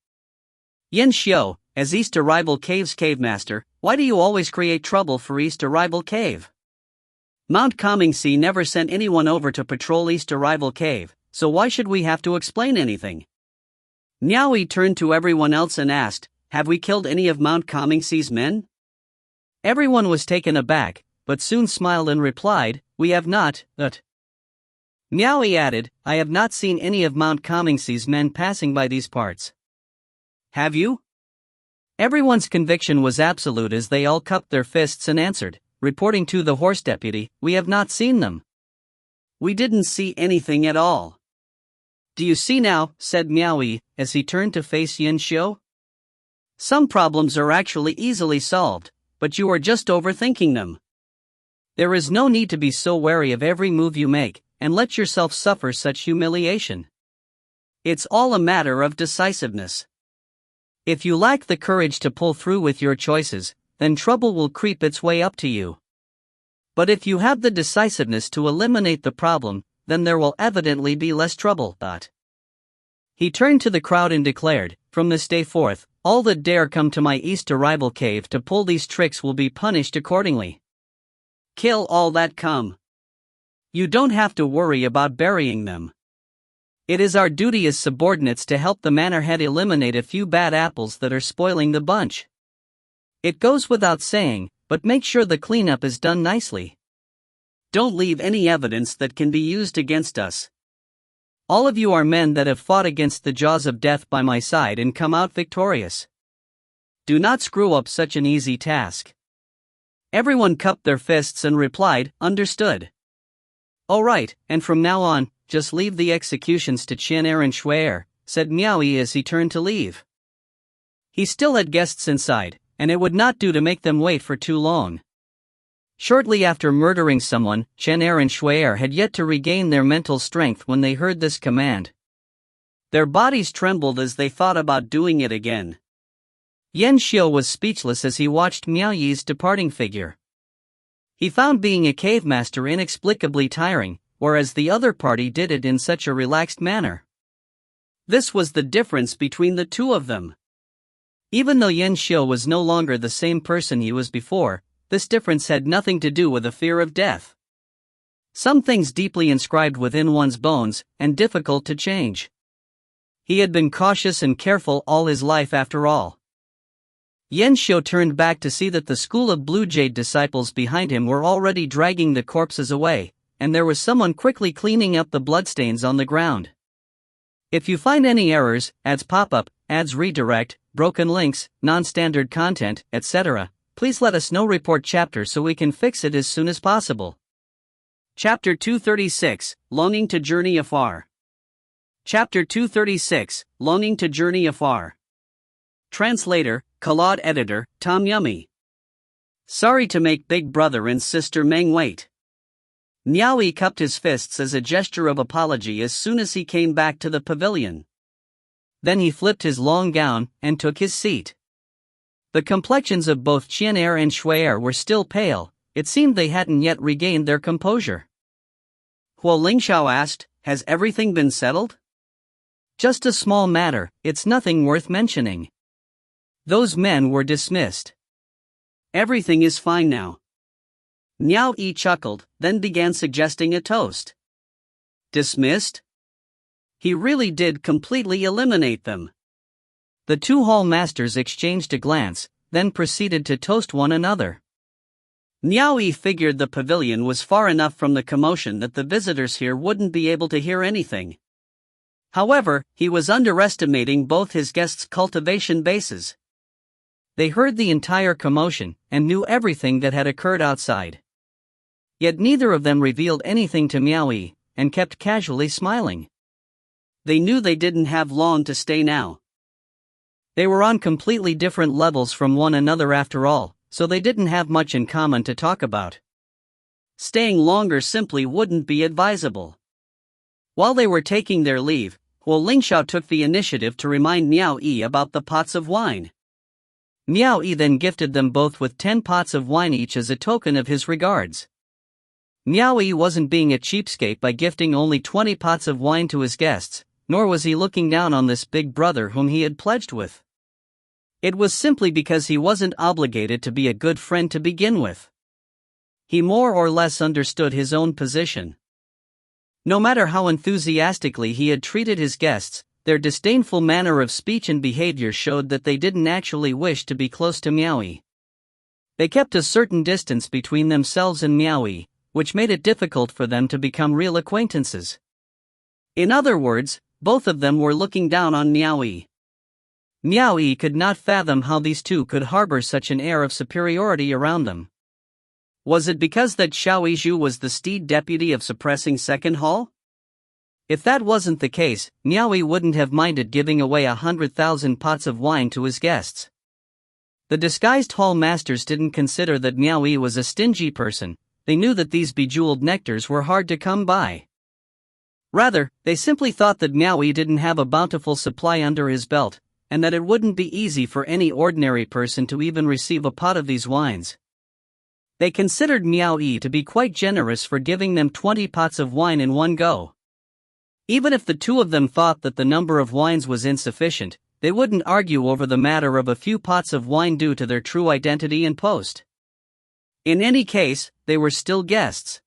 Yan Xiu, as East Arrival Cave's cavemaster, why do you always create trouble for East Arrival Cave? Mount Comingxi never sent anyone over to patrol East Arrival Cave, so why should we have to explain anything? Miao Yi turned to everyone else and asked, "Have we killed any of Mount Comingxi's men?" Everyone was taken aback, but soon smiled and replied, "We have not, but..." Miao Yi added, "I have not seen any of Mount Comingxi's men passing by these parts." Have you? Everyone's conviction was absolute as they all cupped their fists and answered, reporting to the horse deputy, "We have not seen them. We didn't see anything at all." "Do you see now," said Miao Yi, as he turned to face Yan Xiu. "Some problems are actually easily solved, but you are just overthinking them. There is no need to be so wary of every move you make, and let yourself suffer such humiliation. It's all a matter of decisiveness. If you lack the courage to pull through with your choices, then trouble will creep its way up to you. But if you have the decisiveness to eliminate the problem, then there will evidently be less trouble." He turned to the crowd and declared, "From this day forth, all that dare come to my East Arrival Cave to pull these tricks will be punished accordingly. Kill all that come. You don't have to worry about burying them. It is our duty as subordinates to help the manor head eliminate a few bad apples that are spoiling the bunch. It goes without saying, but make sure the cleanup is done nicely. Don't leave any evidence that can be used against us. All of you are men that have fought against the jaws of death by my side and come out victorious. Do not screw up such an easy task." Everyone cupped their fists and replied, "Understood." "All right, and from now on, just leave the executions to Qianer and Shui'er," said Miao Yi as he turned to leave. He still had guests inside, and it would not do to make them wait for too long. Shortly after murdering someone, Qianer and Shui'er had yet to regain their mental strength when they heard this command. Their bodies trembled as they thought about doing it again. Yan Xiu was speechless as he watched Miao Yi's departing figure. He found being a cave master inexplicably tiring, whereas the other party did it in such a relaxed manner. This was the difference between the two of them. Even though Yan Xiu was no longer the same person he was before, this difference had nothing to do with a fear of death. Some things deeply inscribed within one's bones, and difficult to change. He had been cautious and careful all his life after all. Yan Xiu turned back to see that the school of Blue Jade disciples behind him were already dragging the corpses away, and there was someone quickly cleaning up the bloodstains on the ground. If you find any errors, ads pop-up, ads redirect, broken links, non-standard content, etc., please let us know. Report chapter so we can fix it as soon as possible. Chapter 236, Longing to Journey Afar. Chapter 236, Longing to Journey Afar. Translator, Claude Editor, Tom Yummy. Sorry to make Big Brother and Sister Meng wait. Miao Yi cupped his fists as a gesture of apology as soon as he came back to the pavilion. Then he flipped his long gown and took his seat. The complexions of both Qianer and Shui'er were still pale. It seemed they hadn't yet regained their composure. Huo Lingxiao asked, "Has everything been settled?" "Just a small matter, it's nothing worth mentioning. Those men were dismissed. Everything is fine now." Miao Yi chuckled, then began suggesting a toast. Dismissed? He really did completely eliminate them. The two hall masters exchanged a glance, then proceeded to toast one another. Miao Yi figured the pavilion was far enough from the commotion that the visitors here wouldn't be able to hear anything. However, he was underestimating both his guests' cultivation bases. They heard the entire commotion and knew everything that had occurred outside. Yet neither of them revealed anything to Miao Yi, and kept casually smiling. They knew they didn't have long to stay now. They were on completely different levels from one another after all, so they didn't have much in common to talk about. Staying longer simply wouldn't be advisable. While they were taking their leave, Wu Liang Fan took the initiative to remind Miao Yi about the pots of wine. Miao Yi then gifted them both with 10 pots of wine each as a token of his regards. Miao Yi wasn't being a cheapskate by gifting only 20 pots of wine to his guests, nor was he looking down on this big brother whom he had pledged with. It was simply because he wasn't obligated to be a good friend to begin with. He more or less understood his own position. No matter how enthusiastically he had treated his guests, their disdainful manner of speech and behavior showed that they didn't actually wish to be close to Miao Yi. They kept a certain distance between themselves and Miao Yi, which made it difficult for them to become real acquaintances. In other words, both of them were looking down on Miao Yi. Miao Yi could not fathom how these two could harbor such an air of superiority around them. Was it because that Xiao Yizhu was the steed deputy of suppressing Second Hall? If that wasn't the case, Miao Yi wouldn't have minded giving away 100,000 pots of wine to his guests. The disguised hall masters didn't consider that Miao Yi was a stingy person. They knew that these bejeweled nectars were hard to come by. Rather, they simply thought that Miao Yi didn't have a bountiful supply under his belt, and that it wouldn't be easy for any ordinary person to even receive a pot of these wines. They considered Miao Yi to be quite generous for giving them 20 pots of wine in one go. Even if the two of them thought that the number of wines was insufficient, they wouldn't argue over the matter of a few pots of wine due to their true identity and post. In any case, they were still guests.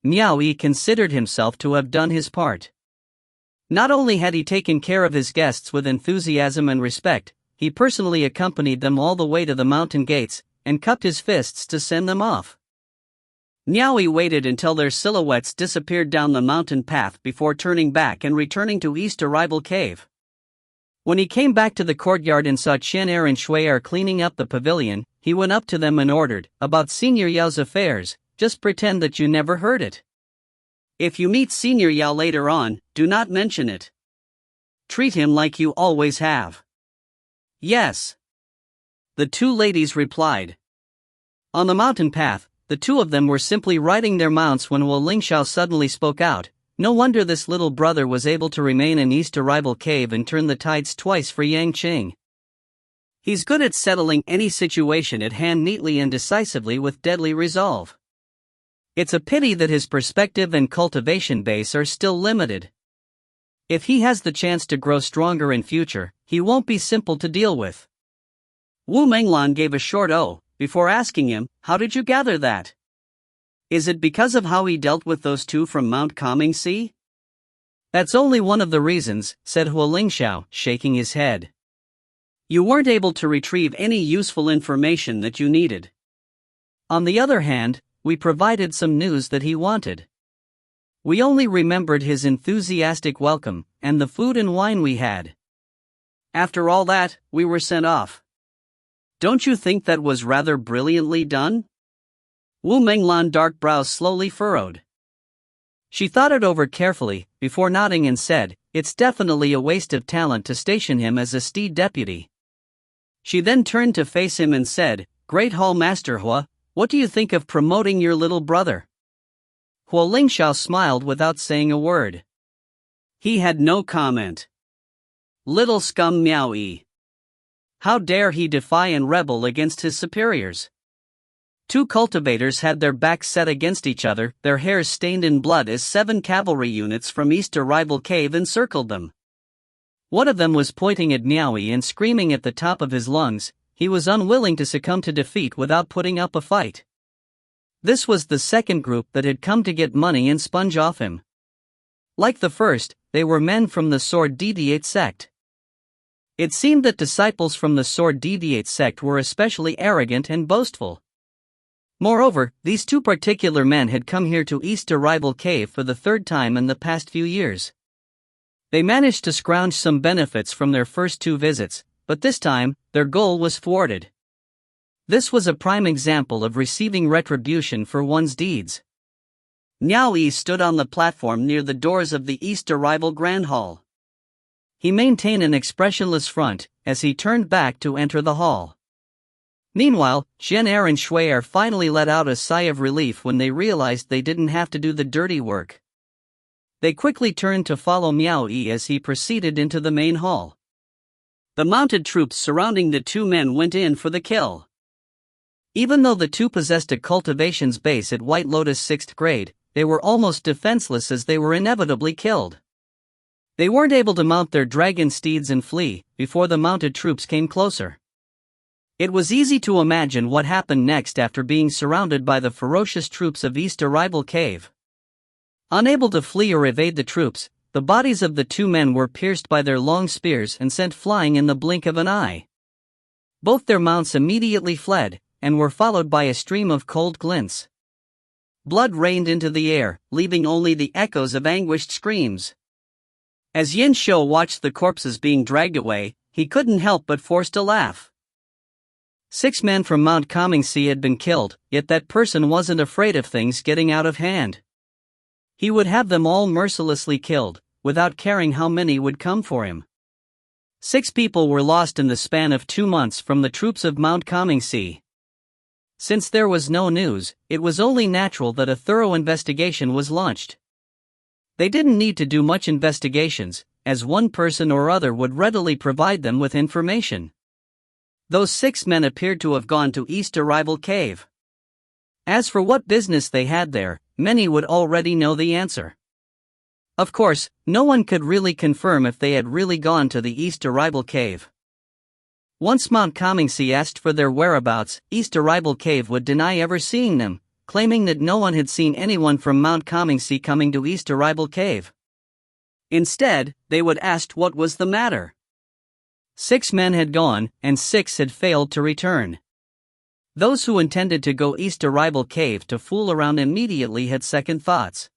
Miao Yi considered himself to have done his part. Not only had he taken care of his guests with enthusiasm and respect, he personally accompanied them all the way to the mountain gates, and cupped his fists to send them off. Miao Yi waited until their silhouettes disappeared down the mountain path before turning back and returning to East Arrival Cave. When he came back to the courtyard and saw Chen Er and Shui Er cleaning up the pavilion, he went up to them and ordered, "About Senior Yao's affairs, just pretend that you never heard it. If you meet Senior Yao later on, do not mention it. Treat him like you always have." "Yes," the two ladies replied. On the mountain path, the two of them were simply riding their mounts when Wu Liang Fan suddenly spoke out. No wonder this little brother was able to remain in East Arrival Cave and turn the tides twice for Yang Qing. He's good at settling any situation at hand neatly and decisively with deadly resolve. It's a pity that his perspective and cultivation base are still limited. If he has the chance to grow stronger in future, he won't be simple to deal with. Wu Menglan gave a short "oh" before asking him, "How did you gather that? Is it because of how he dealt with those two from Mount Comingxi?" "That's only one of the reasons," said Wu Liang Fan, shaking his head. "You weren't able to retrieve any useful information that you needed. On the other hand, we provided some news that he wanted. We only remembered his enthusiastic welcome, and the food and wine we had. After all that, we were sent off. Don't you think that was rather brilliantly done?" Wu Menglan's dark brows slowly furrowed. She thought it over carefully, before nodding and said, "It's definitely a waste of talent to station him as a steed deputy." She then turned to face him and said, "Great Hall Master Hua, what do you think of promoting your little brother?" Wu Liang Fan smiled without saying a word. He had no comment. Little scum Miao Yi. How dare he defy and rebel against his superiors? Two cultivators had their backs set against each other, their hairs stained in blood as 7 cavalry units from East Arrival Cave encircled them. One of them was pointing at Miao Yi and screaming at the top of his lungs. He was unwilling to succumb to defeat without putting up a fight. This was the second group that had come to get money and sponge off him. Like the first, they were men from the Sword Deviate sect. It seemed that disciples from the Sword Deviate sect were especially arrogant and boastful. Moreover, these two particular men had come here to East Arrival Cave for the third time in the past few years. They managed to scrounge some benefits from their first two visits, but this time, their goal was thwarted. This was a prime example of receiving retribution for one's deeds. Miao Yi stood on the platform near the doors of the East Arrival Grand Hall. He maintained an expressionless front as he turned back to enter the hall. Meanwhile, Zhen and Shui finally let out a sigh of relief when they realized they didn't have to do the dirty work. They quickly turned to follow Miao Yi as he proceeded into the main hall. The mounted troops surrounding the two men went in for the kill. Even though the two possessed a cultivation's base at White Lotus 6th grade, they were almost defenseless as they were inevitably killed. They weren't able to mount their dragon steeds and flee before the mounted troops came closer. It was easy to imagine what happened next after being surrounded by the ferocious troops of East Arrival Cave. Unable to flee or evade the troops, the bodies of the two men were pierced by their long spears and sent flying in the blink of an eye. Both their mounts immediately fled, and were followed by a stream of cold glints. Blood rained into the air, leaving only the echoes of anguished screams. As Yin Shou watched the corpses being dragged away, he couldn't help but force a laugh. 6 men from Mount Comingsi had been killed, yet that person wasn't afraid of things getting out of hand. He would have them all mercilessly killed, without caring how many would come for him. 6 people were lost in the span of 2 months from the troops of Mount Comingsi. Since there was no news, it was only natural that a thorough investigation was launched. They didn't need to do much investigations, as one person or other would readily provide them with information. Those 6 men appeared to have gone to East Arrival Cave. As for what business they had there, many would already know the answer. Of course, no one could really confirm if they had really gone to the East Arrival Cave. Once Mount Comingsi asked for their whereabouts, East Arrival Cave would deny ever seeing them, claiming that no one had seen anyone from Mount Comingsi coming to East Arrival Cave. Instead, they would ask what was the matter. 6 men had gone, and 6 had failed to return. Those who intended to go East Arrival Cave to fool around immediately had second thoughts.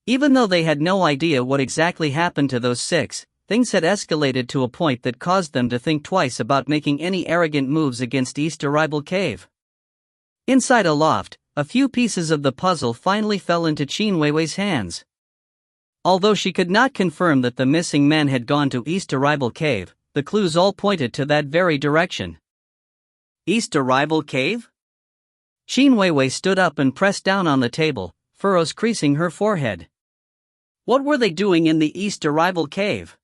Even though they had no idea what exactly happened to those 6, things had escalated to a point that caused them to think twice about making any arrogant moves against East Arrival Cave. Inside a loft, a few pieces of the puzzle finally fell into Qin Weiwei's hands. Although she could not confirm that the missing men had gone to East Arrival Cave, the clues all pointed to that very direction. East Arrival Cave? Qin Weiwei stood up and pressed down on the table, furrows creasing her forehead. What were they doing in the East Arrival Cave?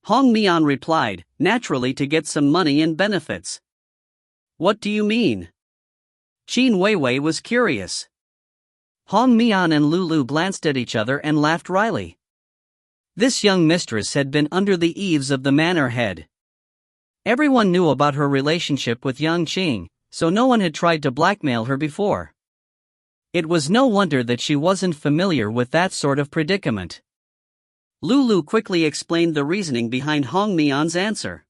Hong Mian replied, naturally to get some money and benefits. What do you mean? Qin Weiwei was curious. Hong Mian and Lulu glanced at each other and laughed wryly. This young mistress had been under the eaves of the manor head. Everyone knew about her relationship with Yang Qing, so no one had tried to blackmail her before. It was no wonder that she wasn't familiar with that sort of predicament. Lulu quickly explained the reasoning behind Hong Mian's answer.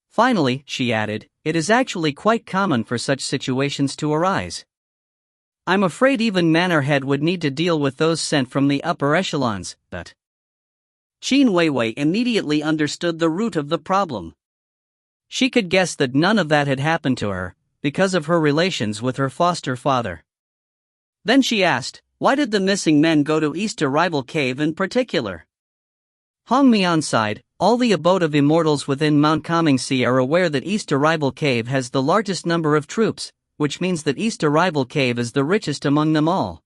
Finally, she added, it is actually quite common for such situations to arise. I'm afraid even manor head would need to deal with those sent from the upper echelons, but Qin Weiwei immediately understood the root of the problem. She could guess that none of that had happened to her, because of her relations with her foster father. Then she asked, why did the missing men go to East Arrival Cave in particular? Hong Mian sighed, all the abode of immortals within Mount Comingsi are aware that East Arrival Cave has the largest number of troops, which means that East Arrival Cave is the richest among them all.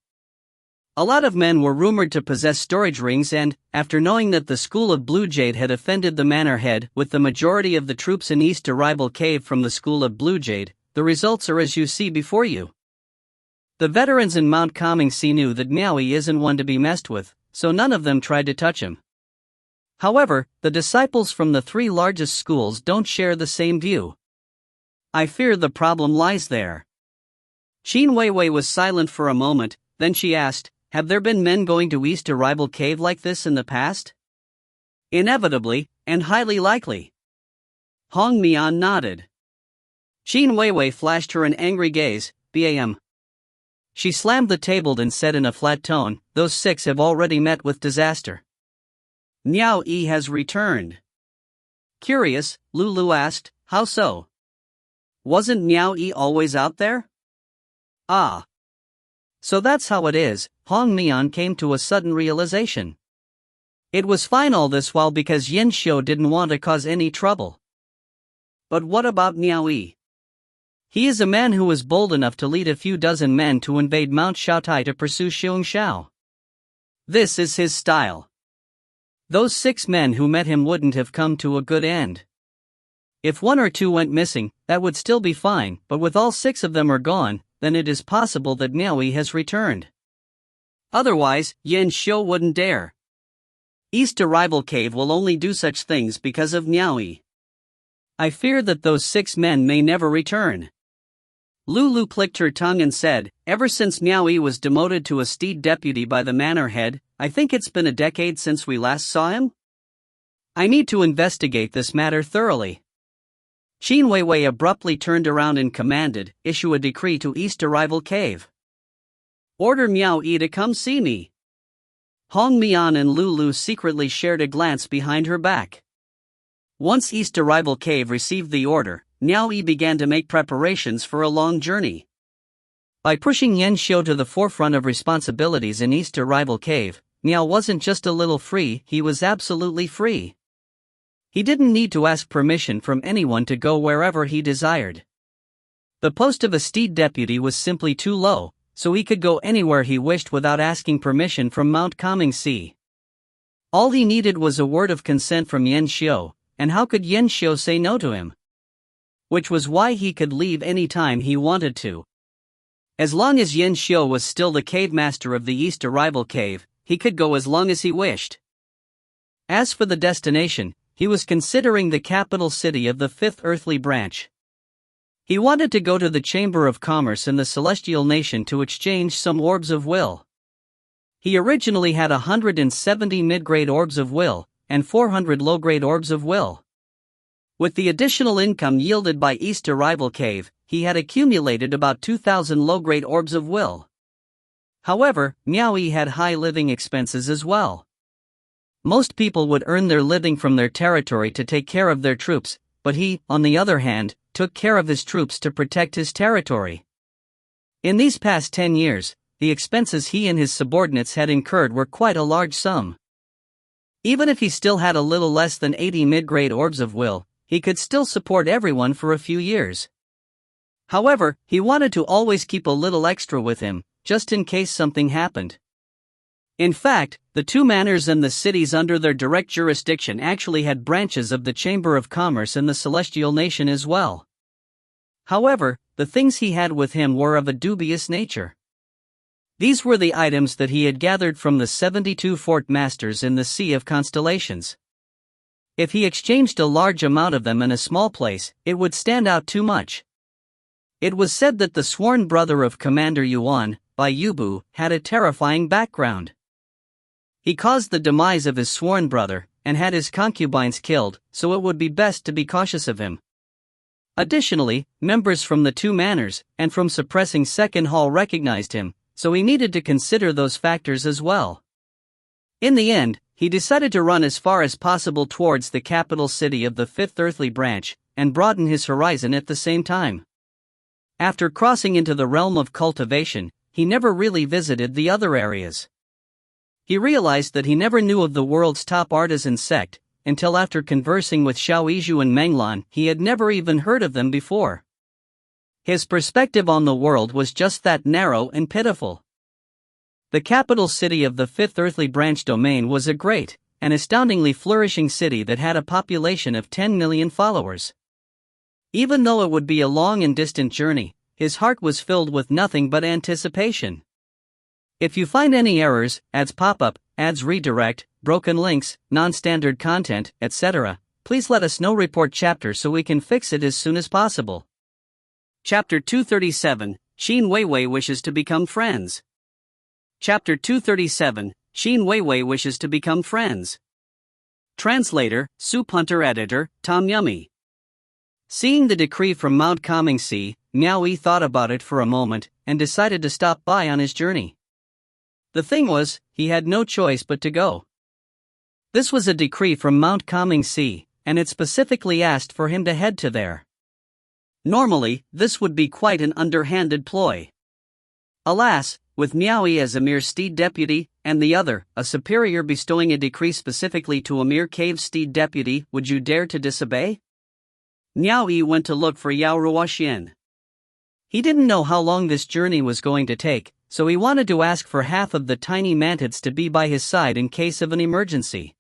A lot of men were rumored to possess storage rings and, after knowing that the School of Blue Jade had offended the manor head with the majority of the troops in East Arrival Cave from the School of Blue Jade, the results are as you see before you. The veterans in Mount Comingsi knew that Miao Yi isn't one to be messed with, so none of them tried to touch him. However, the disciples from the 3 largest schools don't share the same view. I fear the problem lies there. Qin Weiwei was silent for a moment, then she asked, have there been men going to East Arrival Cave like this in the past? Inevitably, and highly likely. Hong Mian nodded. Qin Weiwei flashed her an angry gaze. Bam. She slammed the table and said in a flat tone, "Those 6 have already met with disaster." Miao Yi has returned. Curious, Lulu asked, "How so? Wasn't Miao Yi always out there?" "Ah. So that's how it is." Hong Mian came to a sudden realization. It was fine all this while because Yin Xiu didn't want to cause any trouble. But what about Miao Yi? He is a man who is bold enough to lead a few dozen men to invade Mount Shaotai to pursue Xiong Xiao. This is his style. Those 6 men who met him wouldn't have come to a good end. If 1 or 2 went missing, that would still be fine, but with all 6 of them are gone, then it is possible that Miao Yi has returned. Otherwise, Yin Xiu wouldn't dare. East Arrival Cave will only do such things because of Miao Yi. I fear that those 6 men may never return. Lulu clicked her tongue and said, "Ever since Miao Yi was demoted to a steed deputy by the manor head, I think it's been a decade since we last saw him. I need to investigate this matter thoroughly." Qin Weiwei abruptly turned around and commanded, "Issue a decree to East Arrival Cave. Order Miao Yi to come see me." Hong Mian and Lulu secretly shared a glance behind her back. Once East Arrival Cave received the order, Miao Yi began to make preparations for a long journey. By pushing Yin Xiu to the forefront of responsibilities in East Arrival Cave, Miao wasn't just a little free, he was absolutely free. He didn't need to ask permission from anyone to go wherever he desired. The post of a steed deputy was simply too low, so he could go anywhere he wished without asking permission from Mount Comingxi. All he needed was a word of consent from Yin Xiu, and how could Yin Xiu say no to him? Which was why he could leave any time he wanted to. As long as Yin Xiu was still the cave master of the East Arrival Cave, he could go as long as he wished. As for the destination, he was considering the capital city of the 5th Earthly Branch. He wanted to go to the Chamber of Commerce in the Celestial Nation to exchange some orbs of will. He originally had 170 mid-grade orbs of will, and 400 low-grade orbs of will. With the additional income yielded by East Arrival Cave, he had accumulated about 2,000 low-grade orbs of will. However, Miao Yi had high living expenses as well. Most people would earn their living from their territory to take care of their troops, but he, on the other hand, took care of his troops to protect his territory. In these past 10 years, the expenses he and his subordinates had incurred were quite a large sum. Even if he still had a little less than 80 mid-grade orbs of will, he could still support everyone for a few years. However, he wanted to always keep a little extra with him, just in case something happened. In fact, the 2 manors and the cities under their direct jurisdiction actually had branches of the Chamber of Commerce in the Celestial Nation as well. However, the things he had with him were of a dubious nature. These were the items that he had gathered from the 72 fort masters in the Sea of Constellations. If he exchanged a large amount of them in a small place, it would stand out too much. It was said that the sworn brother of Commander Yuan, Bai Yubu, had a terrifying background. He caused the demise of his sworn brother, and had his concubines killed, so it would be best to be cautious of him. Additionally, members from the 2 manors, and from suppressing Second Hall recognized him, so he needed to consider those factors as well. In the end, he decided to run as far as possible towards the capital city of the 5th Earthly Branch, and broaden his horizon at the same time. After crossing into the realm of cultivation, he never really visited the other areas. He realized that he never knew of the world's top artisan sect, until after conversing with Xiao Yizhu and Menglan, he had never even heard of them before. His perspective on the world was just that narrow and pitiful. The capital city of the 5th Earthly Branch domain was a great, and astoundingly flourishing city that had a population of 10 million followers. Even though it would be a long and distant journey, his heart was filled with nothing but anticipation. If you find any errors, ads pop up, ads redirect, broken links, non-standard content, etc., please let us know. Report chapter so we can fix it as soon as possible. Chapter 237, Qin Weiwei wishes to become friends. Chapter 237, Qin Weiwei wishes to become friends. Translator, Soup Hunter Editor, Tom Yummy. Seeing the decree from Mount Comingsi, Miao Yi thought about it for a moment, and decided to stop by on his journey. The thing was, he had no choice but to go. This was a decree from Mount Comingsi, and it specifically asked for him to head to there. Normally, this would be quite an underhanded ploy. Alas, with Miao Yi as a mere steed deputy, and the other, a superior, bestowing a decree specifically to a mere cave steed deputy, would you dare to disobey? Miao Yi went to look for Yao Ruoxian. He didn't know how long this journey was going to take, so he wanted to ask for half of the tiny mantids to be by his side in case of an emergency.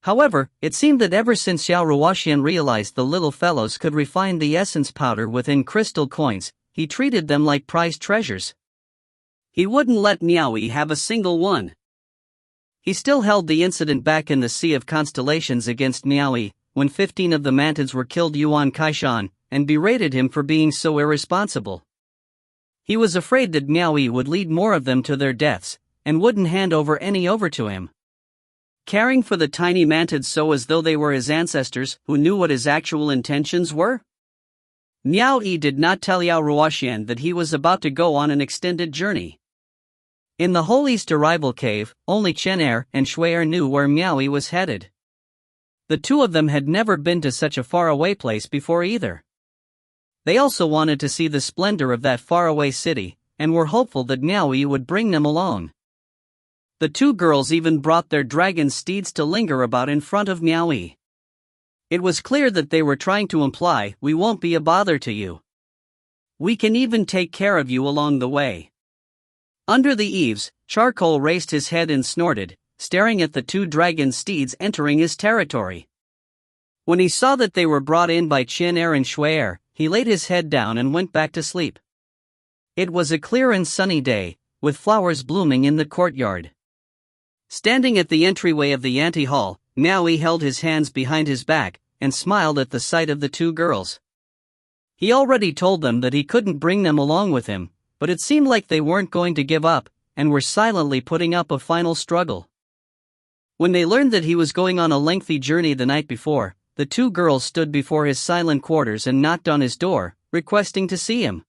However, it seemed that ever since Yao Ruoxian realized the little fellows could refine the essence powder within crystal coins, he treated them like prized treasures. He wouldn't let Miao Yi have a single one. He still held the incident back in the Sea of Constellations against Miao Yi, when 15 of the mantids were killed Yuan Kaishan, and berated him for being so irresponsible. He was afraid that Miao Yi would lead more of them to their deaths, and wouldn't hand any over to him. Caring for the tiny mantids so as though they were his ancestors who knew what his actual intentions were? Miao Yi did not tell Yao Ruoxian that he was about to go on an extended journey. In the whole East Arrival Cave, only Chen and Shui knew where Miao Yi was headed. The two of them had never been to such a faraway place before either. They also wanted to see the splendor of that faraway city, and were hopeful that Miao Yi would bring them along. The two girls even brought their dragon steeds to linger about in front of Miao Yi. It was clear that they were trying to imply, "We won't be a bother to you. We can even take care of you along the way." Under the eaves, Charcoal raised his head and snorted, staring at the two dragon steeds entering his territory. When he saw that they were brought in by Chen and Shui, he laid his head down and went back to sleep. It was a clear and sunny day, with flowers blooming in the courtyard. Standing at the entryway of the ante-hall, Miao Yi held his hands behind his back, and smiled at the sight of the two girls. He already told them that he couldn't bring them along with him, but it seemed like they weren't going to give up, and were silently putting up a final struggle. When they learned that he was going on a lengthy journey the night before, the two girls stood before his silent quarters and knocked on his door, requesting to see him.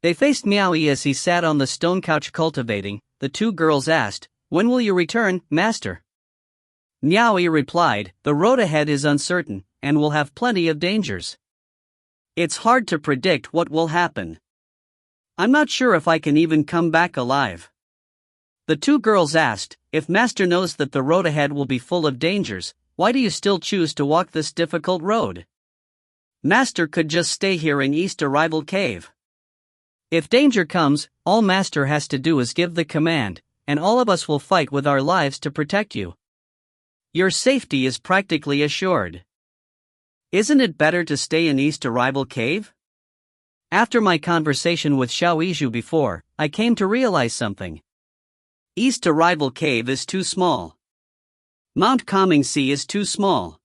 They faced Miao Yi as he sat on the stone couch cultivating. The two girls asked, "When will you return, master?" Miao Yi replied, "The road ahead is uncertain, and will have plenty of dangers. It's hard to predict what will happen. I'm not sure if I can even come back alive." The two girls asked, "If master knows that the road ahead will be full of dangers, why do you still choose to walk this difficult road? Master could just stay here in East Arrival Cave. If danger comes, all master has to do is give the command, and all of us will fight with our lives to protect you. Your safety is practically assured. Isn't it better to stay in East Arrival Cave? After my conversation with Xiao Yizhu before, I came to realize something. East Arrival Cave is too small. Mount Comingsi is too small.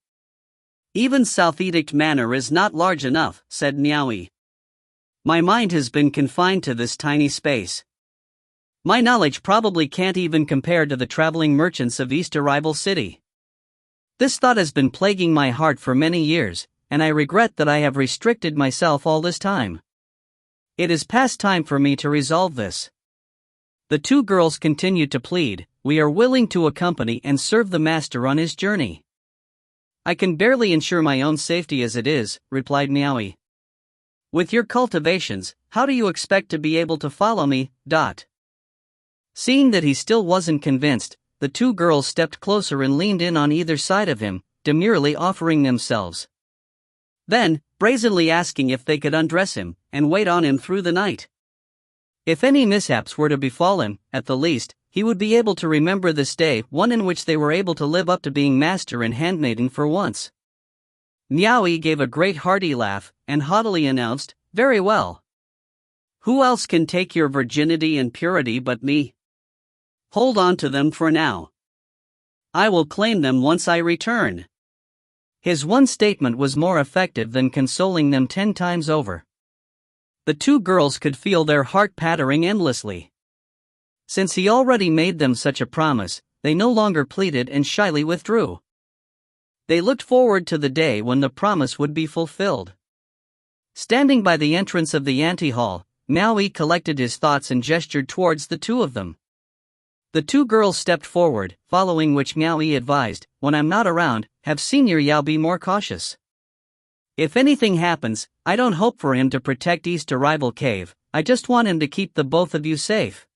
Even South Edict Manor is not large enough," said Miao Yi. "My mind has been confined to this tiny space. My knowledge probably can't even compare to the traveling merchants of East Arrival City. This thought has been plaguing my heart for many years, and I regret that I have restricted myself all this time. It is past time for me to resolve this." The two girls continued to plead, "We are willing to accompany and serve the master on his journey." "I can barely ensure my own safety as it is," replied Miao Yi. "With your cultivations, how do you expect to be able to follow me?" Seeing that he still wasn't convinced, the two girls stepped closer and leaned in on either side of him, demurely offering themselves. Then, brazenly asking if they could undress him, and wait on him through the night. If any mishaps were to befall him, at the least, he would be able to remember this day, one in which they were able to live up to being master and handmaiden for once. Miao Yi gave a great hearty laugh, and haughtily announced, "Very well. Who else can take your virginity and purity but me? Hold on to them for now. I will claim them once I return." His one statement was more effective than consoling them 10 times over. The two girls could feel their heart pattering endlessly. Since he already made them such a promise, they no longer pleaded and shyly withdrew. They looked forward to the day when the promise would be fulfilled. Standing by the entrance of the ante-hall, Miao Yi collected his thoughts and gestured towards the two of them. The two girls stepped forward, following which Miao Yi advised, "When I'm not around, have Senior Yao be more cautious. If anything happens, I don't hope for him to protect East Arrival Cave, I just want him to keep the both of you safe."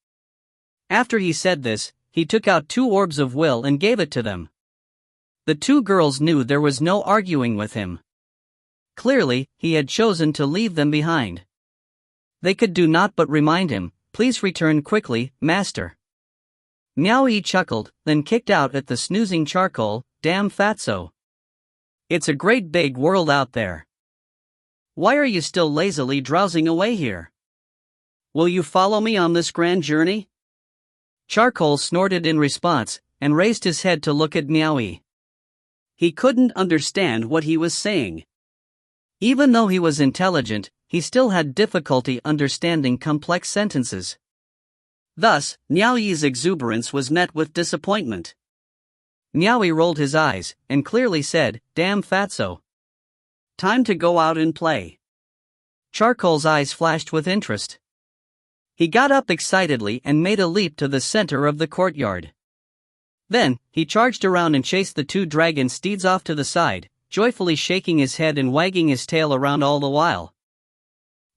After he said this, he took out 2 orbs of will and gave it to them. The two girls knew there was no arguing with him. Clearly, he had chosen to leave them behind. They could do not but remind him, "Please return quickly, master." Miao Yi chuckled, then kicked out at the snoozing charcoal, "Damn fatso. It's a great big world out there. Why are you still lazily drowsing away here? Will you follow me on this grand journey?" Charcoal snorted in response, and raised his head to look at Miao Yi. He couldn't understand what he was saying. Even though he was intelligent, he still had difficulty understanding complex sentences. Thus, Miao Yi's exuberance was met with disappointment. Miao Yi rolled his eyes, and clearly said, "Damn fatso. Time to go out and play." Charcoal's eyes flashed with interest. He got up excitedly and made a leap to the center of the courtyard. Then, he charged around and chased the 2 dragon steeds off to the side, joyfully shaking his head and wagging his tail around all the while.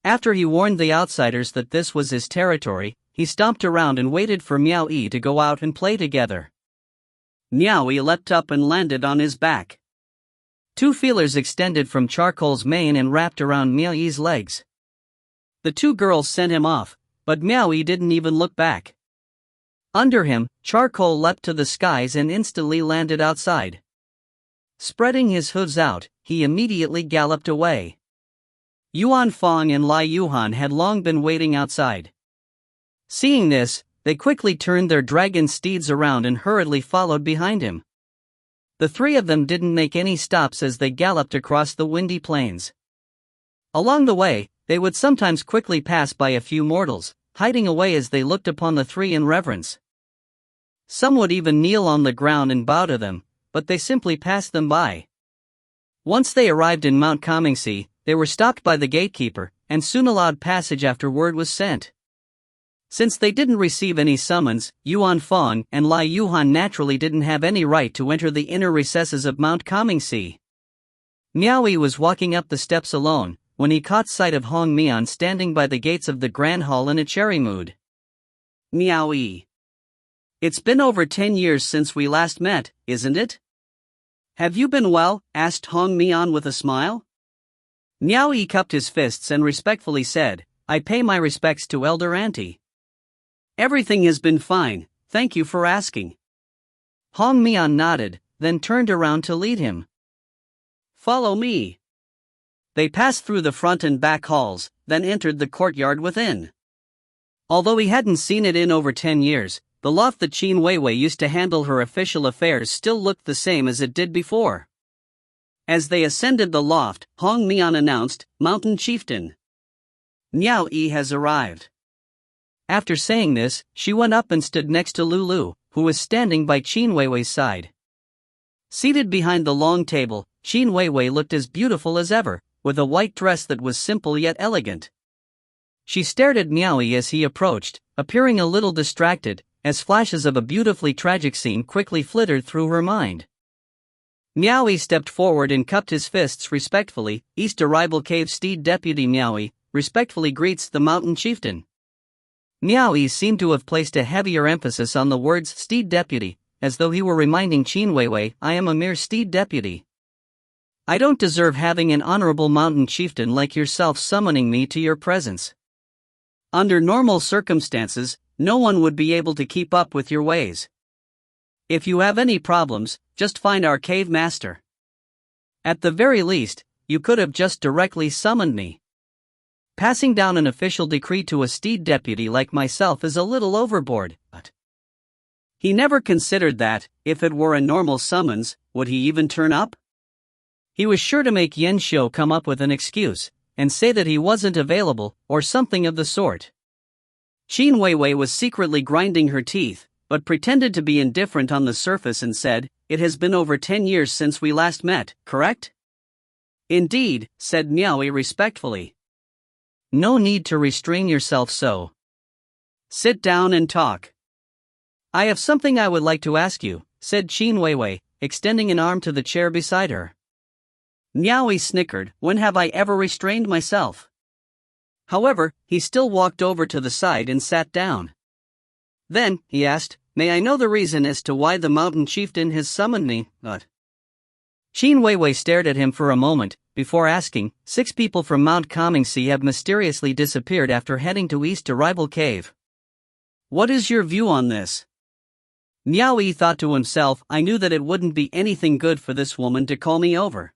After he warned the outsiders that this was his territory, he stomped around and waited for Miao Yi to go out and play together. Miao Yi leapt up and landed on his back. 2 feelers extended from Charcoal's mane and wrapped around Miao Yi's legs. The 2 girls sent him off, but Miao Yi didn't even look back. Under him, Charcoal leapt to the skies and instantly landed outside. Spreading his hooves out, he immediately galloped away. Yuan Fong and Lai Yuhan had long been waiting outside. Seeing this, they quickly turned their dragon steeds around and hurriedly followed behind him. The 3 of them didn't make any stops as they galloped across the windy plains. Along the way, they would sometimes quickly pass by a few mortals, hiding away as they looked upon the 3 in reverence. Some would even kneel on the ground and bow to them, but they simply passed them by. Once they arrived in Mount Comingsi, they were stopped by the gatekeeper, and soon allowed passage after word was sent. Since they didn't receive any summons, Yuan Fong and Lai Yuhan naturally didn't have any right to enter the inner recesses of Mount Comingsi. Miao Yi was walking up the steps alone, when he caught sight of Hong Mian standing by the gates of the Grand Hall in a cheery mood. "Miao Yi. It's been over 10 years since we last met, isn't it? Have you been well?" asked Hong Mian with a smile. Miao Yi cupped his fists and respectfully said, "I pay my respects to Elder Auntie. Everything has been fine, thank you for asking." Hong Mian nodded, then turned around to lead him. "Follow me." They passed through the front and back halls, then entered the courtyard within. Although he hadn't seen it in over 10 years, the loft that Qin Weiwei used to handle her official affairs still looked the same as it did before. As they ascended the loft, Hong Mian announced, "Mountain Chieftain Miao Yi has arrived." After saying this, she went up and stood next to Lulu, who was standing by Qin Weiwei's side. Seated behind the long table, Qin Weiwei looked as beautiful as ever, with a white dress that was simple yet elegant. She stared at Miao Yi as he approached, appearing a little distracted, as flashes of a beautifully tragic scene quickly flitted through her mind. Miao Yi stepped forward and cupped his fists respectfully. "East Arrival Cave Steed Deputy Miao Yi respectfully greets the Mountain Chieftain." Miao Yi seemed to have placed a heavier emphasis on the words "steed deputy," as though he were reminding Qin Weiwei, "I am a mere steed deputy. I don't deserve having an honorable mountain chieftain like yourself summoning me to your presence. Under normal circumstances, no one would be able to keep up with your ways. If you have any problems, just find our cave master. At the very least, you could have just directly summoned me. Passing down an official decree to a steed deputy like myself is a little overboard." But he never considered that, if it were a normal summons, would he even turn up? He was sure to make Yan Xiu come up with an excuse, and say that he wasn't available, or something of the sort. Qin Weiwei was secretly grinding her teeth, but pretended to be indifferent on the surface and said, "It has been over 10 years since we last met, correct?" "Indeed," said Miao Yi respectfully. "No need to restrain yourself so. Sit down and talk." "I have something I would like to ask you," said Qin Weiwei, extending an arm to the chair beside her. Miao Yi snickered. "When have I ever restrained myself?" However, he still walked over to the side and sat down. Then, he asked, "May I know the reason as to why the mountain chieftain has summoned me?" Qin Weiwei stared at him for a moment, before asking, 6 people from Mount Comingsi have mysteriously disappeared after heading to East Arrival Cave. What is your view on this?" Miao Yi thought to himself, "I knew that it wouldn't be anything good for this woman to call me over.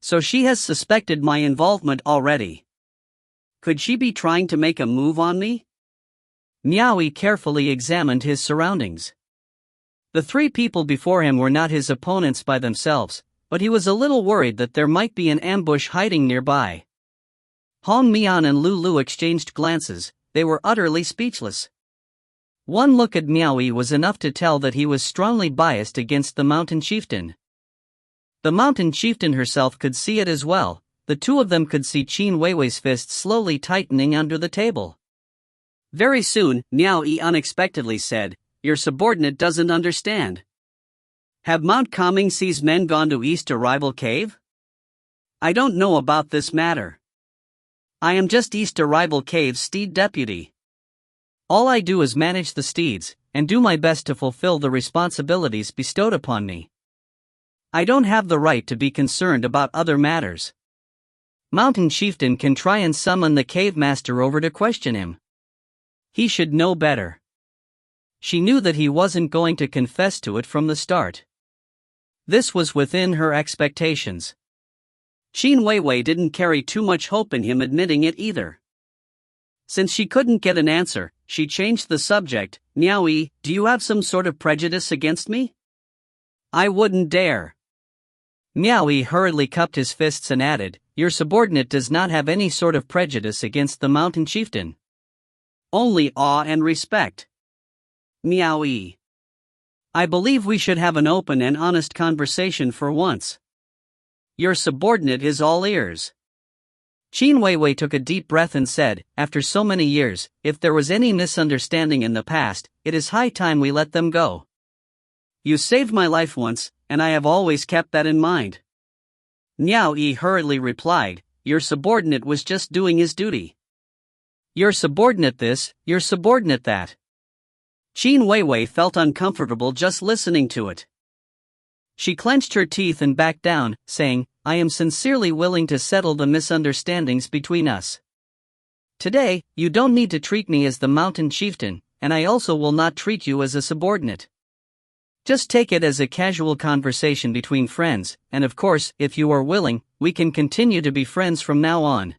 So she has suspected my involvement already. Could she be trying to make a move on me?" Miao Yi carefully examined his surroundings. The 3 people before him were not his opponents by themselves, but he was a little worried that there might be an ambush hiding nearby. Hong Mian and Lu Lu exchanged glances. They were utterly speechless. One look at Miao Yi was enough to tell that he was strongly biased against the mountain chieftain. The mountain chieftain herself could see it as well. The 2 of them could see Qin Weiwei's fist slowly tightening under the table. Very soon, Miao Yi unexpectedly said, "Your subordinate doesn't understand. Have Mount Comingsi's men gone to East Arrival Cave? I don't know about this matter. I am just East Arrival Cave's steed deputy. All I do is manage the steeds, and do my best to fulfill the responsibilities bestowed upon me. I don't have the right to be concerned about other matters. Mountain chieftain can try and summon the cave master over to question him. He should know better." She knew that he wasn't going to confess to it from the start. This was within her expectations. Qin Weiwei didn't carry too much hope in him admitting it either. Since she couldn't get an answer, she changed the subject. "Miao Yi, do you have some sort of prejudice against me?" "I wouldn't dare." Miao Yi hurriedly cupped his fists and added, "Your subordinate does not have any sort of prejudice against the mountain chieftain. Only awe and respect." Miao Yi, "I believe we should have an open and honest conversation for once. Your subordinate is all ears." Qin Weiwei took a deep breath and said, "After so many years, if there was any misunderstanding in the past, it is high time we let them go. You saved my life once, and I have always kept that in mind." Miao Yi hurriedly replied, "Your subordinate was just doing his duty. Your subordinate this, your subordinate that." Qin Weiwei felt uncomfortable just listening to it. She clenched her teeth and backed down, saying, "I am sincerely willing to settle the misunderstandings between us. Today, you don't need to treat me as the mountain chieftain, and I also will not treat you as a subordinate. Just take it as a casual conversation between friends, and of course, if you are willing, we can continue to be friends from now on."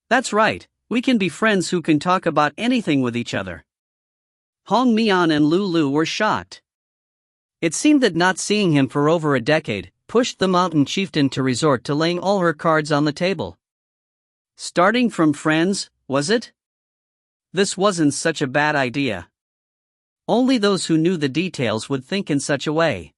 "That's right. We can be friends who can talk about anything with each other." Hong Mian and Lu Lu were shocked. It seemed that not seeing him for over a decade pushed the mountain chieftain to resort to laying all her cards on the table. Starting from friends, was it? This wasn't such a bad idea. Only those who knew the details would think in such a way.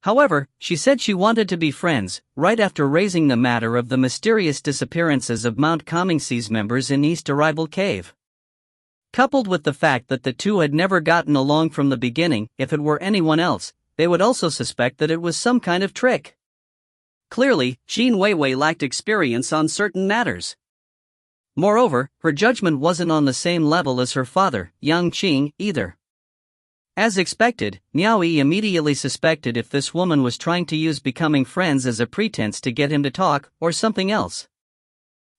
However, she said she wanted to be friends, right after raising the matter of the mysterious disappearances of Mount Comingsi's members in East Arrival Cave. Coupled with the fact that the 2 had never gotten along from the beginning, if it were anyone else, they would also suspect that it was some kind of trick. Clearly, Qin Weiwei lacked experience on certain matters. Moreover, her judgment wasn't on the same level as her father, Yang Qing, either. As expected, Miao Yi immediately suspected if this woman was trying to use becoming friends as a pretense to get him to talk, or something else.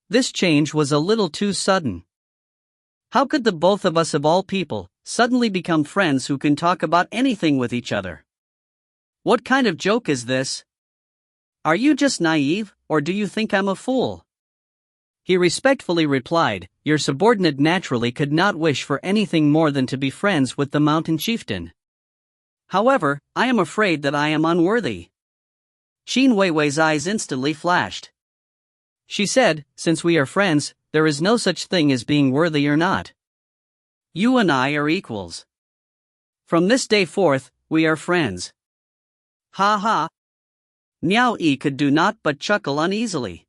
This change was a little too sudden. How could the both of us of all people suddenly become friends who can talk about anything with each other? What kind of joke is this? Are you just naive, or do you think I'm a fool? He respectfully replied, "Your subordinate naturally could not wish for anything more than to be friends with the mountain chieftain. However, I am afraid that I am unworthy." Qin Weiwei's eyes instantly flashed. She said, "Since we are friends, there is no such thing as being worthy or not. You and I are equals. From this day forth, we are friends. Ha ha. Miao Yi could do naught but chuckle uneasily.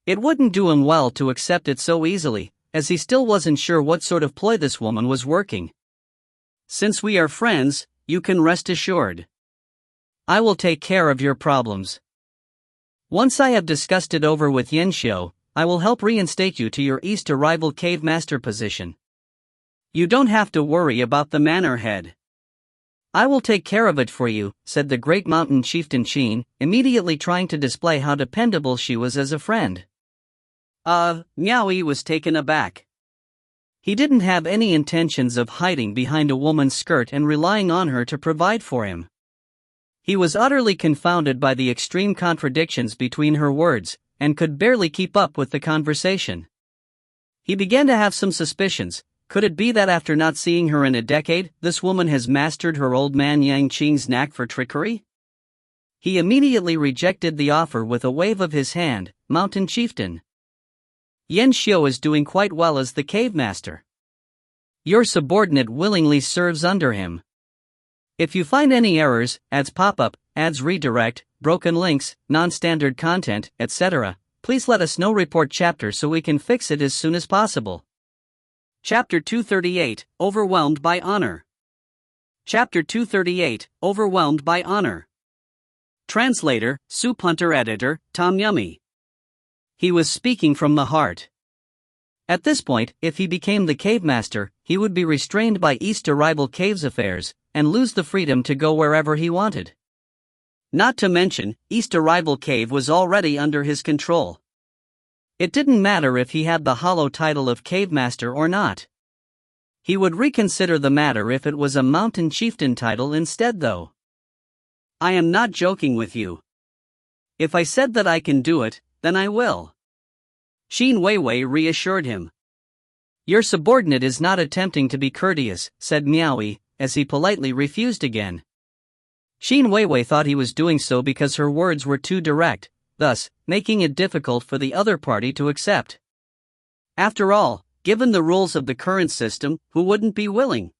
It wouldn't do him well to accept it so easily, as he still wasn't sure what sort of ploy this woman was working. Since we are friends, you can rest assured. I will take care of your problems. Once I have discussed it over with Yan Xiu, I will help reinstate you to your East Arrival Cave Master position. You don't have to worry about the manor head. I will take care of it for you, said the great mountain chieftain Shan, immediately trying to display how dependable she was as a friend. Miao Yi was taken aback. He didn't have any intentions of hiding behind a woman's skirt and relying on her to provide for him. He was utterly confounded by the extreme contradictions between her words, and could barely keep up with the conversation. He began to have some suspicions. Could it be that after not seeing her in a decade, this woman has mastered her old man Yang Qing's knack for trickery? He immediately rejected the offer with a wave of his hand. Mountain chieftain, Yan Xiu is doing quite well as the cave master. Your subordinate willingly serves under him. If you find any errors, ads pop-up, ads redirect, broken links, non-standard content, etc., please let us know. Report chapter so we can fix it as soon as possible. Chapter 238, Overwhelmed by Honor. Chapter 238, Overwhelmed by Honor. Translator, Soup Hunter. Editor, Tom Yummy. He was speaking from the heart. At this point, if he became the cave master, he would be restrained by East Arrival Cave's affairs, and lose the freedom to go wherever he wanted. Not to mention, East Arrival Cave was already under his control. It didn't matter if he had the hollow title of cave master or not. He would reconsider the matter if it was a mountain chieftain title instead though. I am not joking with you. If I said that I can do it, then I will. Shan Weiwei reassured him. Your subordinate is not attempting to be courteous, said Miao Yi, as he politely refused again. Shan Weiwei thought he was doing so because her words were too direct, thus making it difficult for the other party to accept. After all, given the rules of the current system, who wouldn't be willing?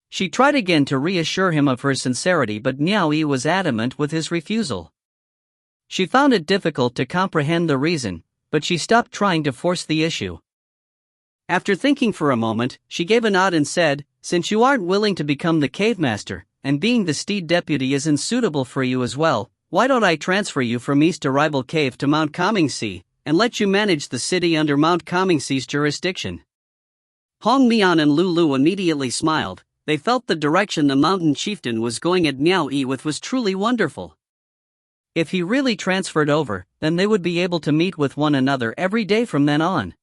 She tried again to reassure him of her sincerity, but Miao Yi was adamant with his refusal. She found it difficult to comprehend the reason, but she stopped trying to force the issue. After thinking for a moment, she gave a nod and said, since you aren't willing to become the cave master, and being the steed deputy isn't suitable for you as well, why don't I transfer you from East Arrival Cave to Mount Comingxi, and let you manage the city under Mount Comingxi's jurisdiction? Hong Mian and Lulu immediately smiled. They felt the direction the mountain chieftain was going at Miao Yi with was truly wonderful. If he really transferred over, then they would be able to meet with one another every day from then on.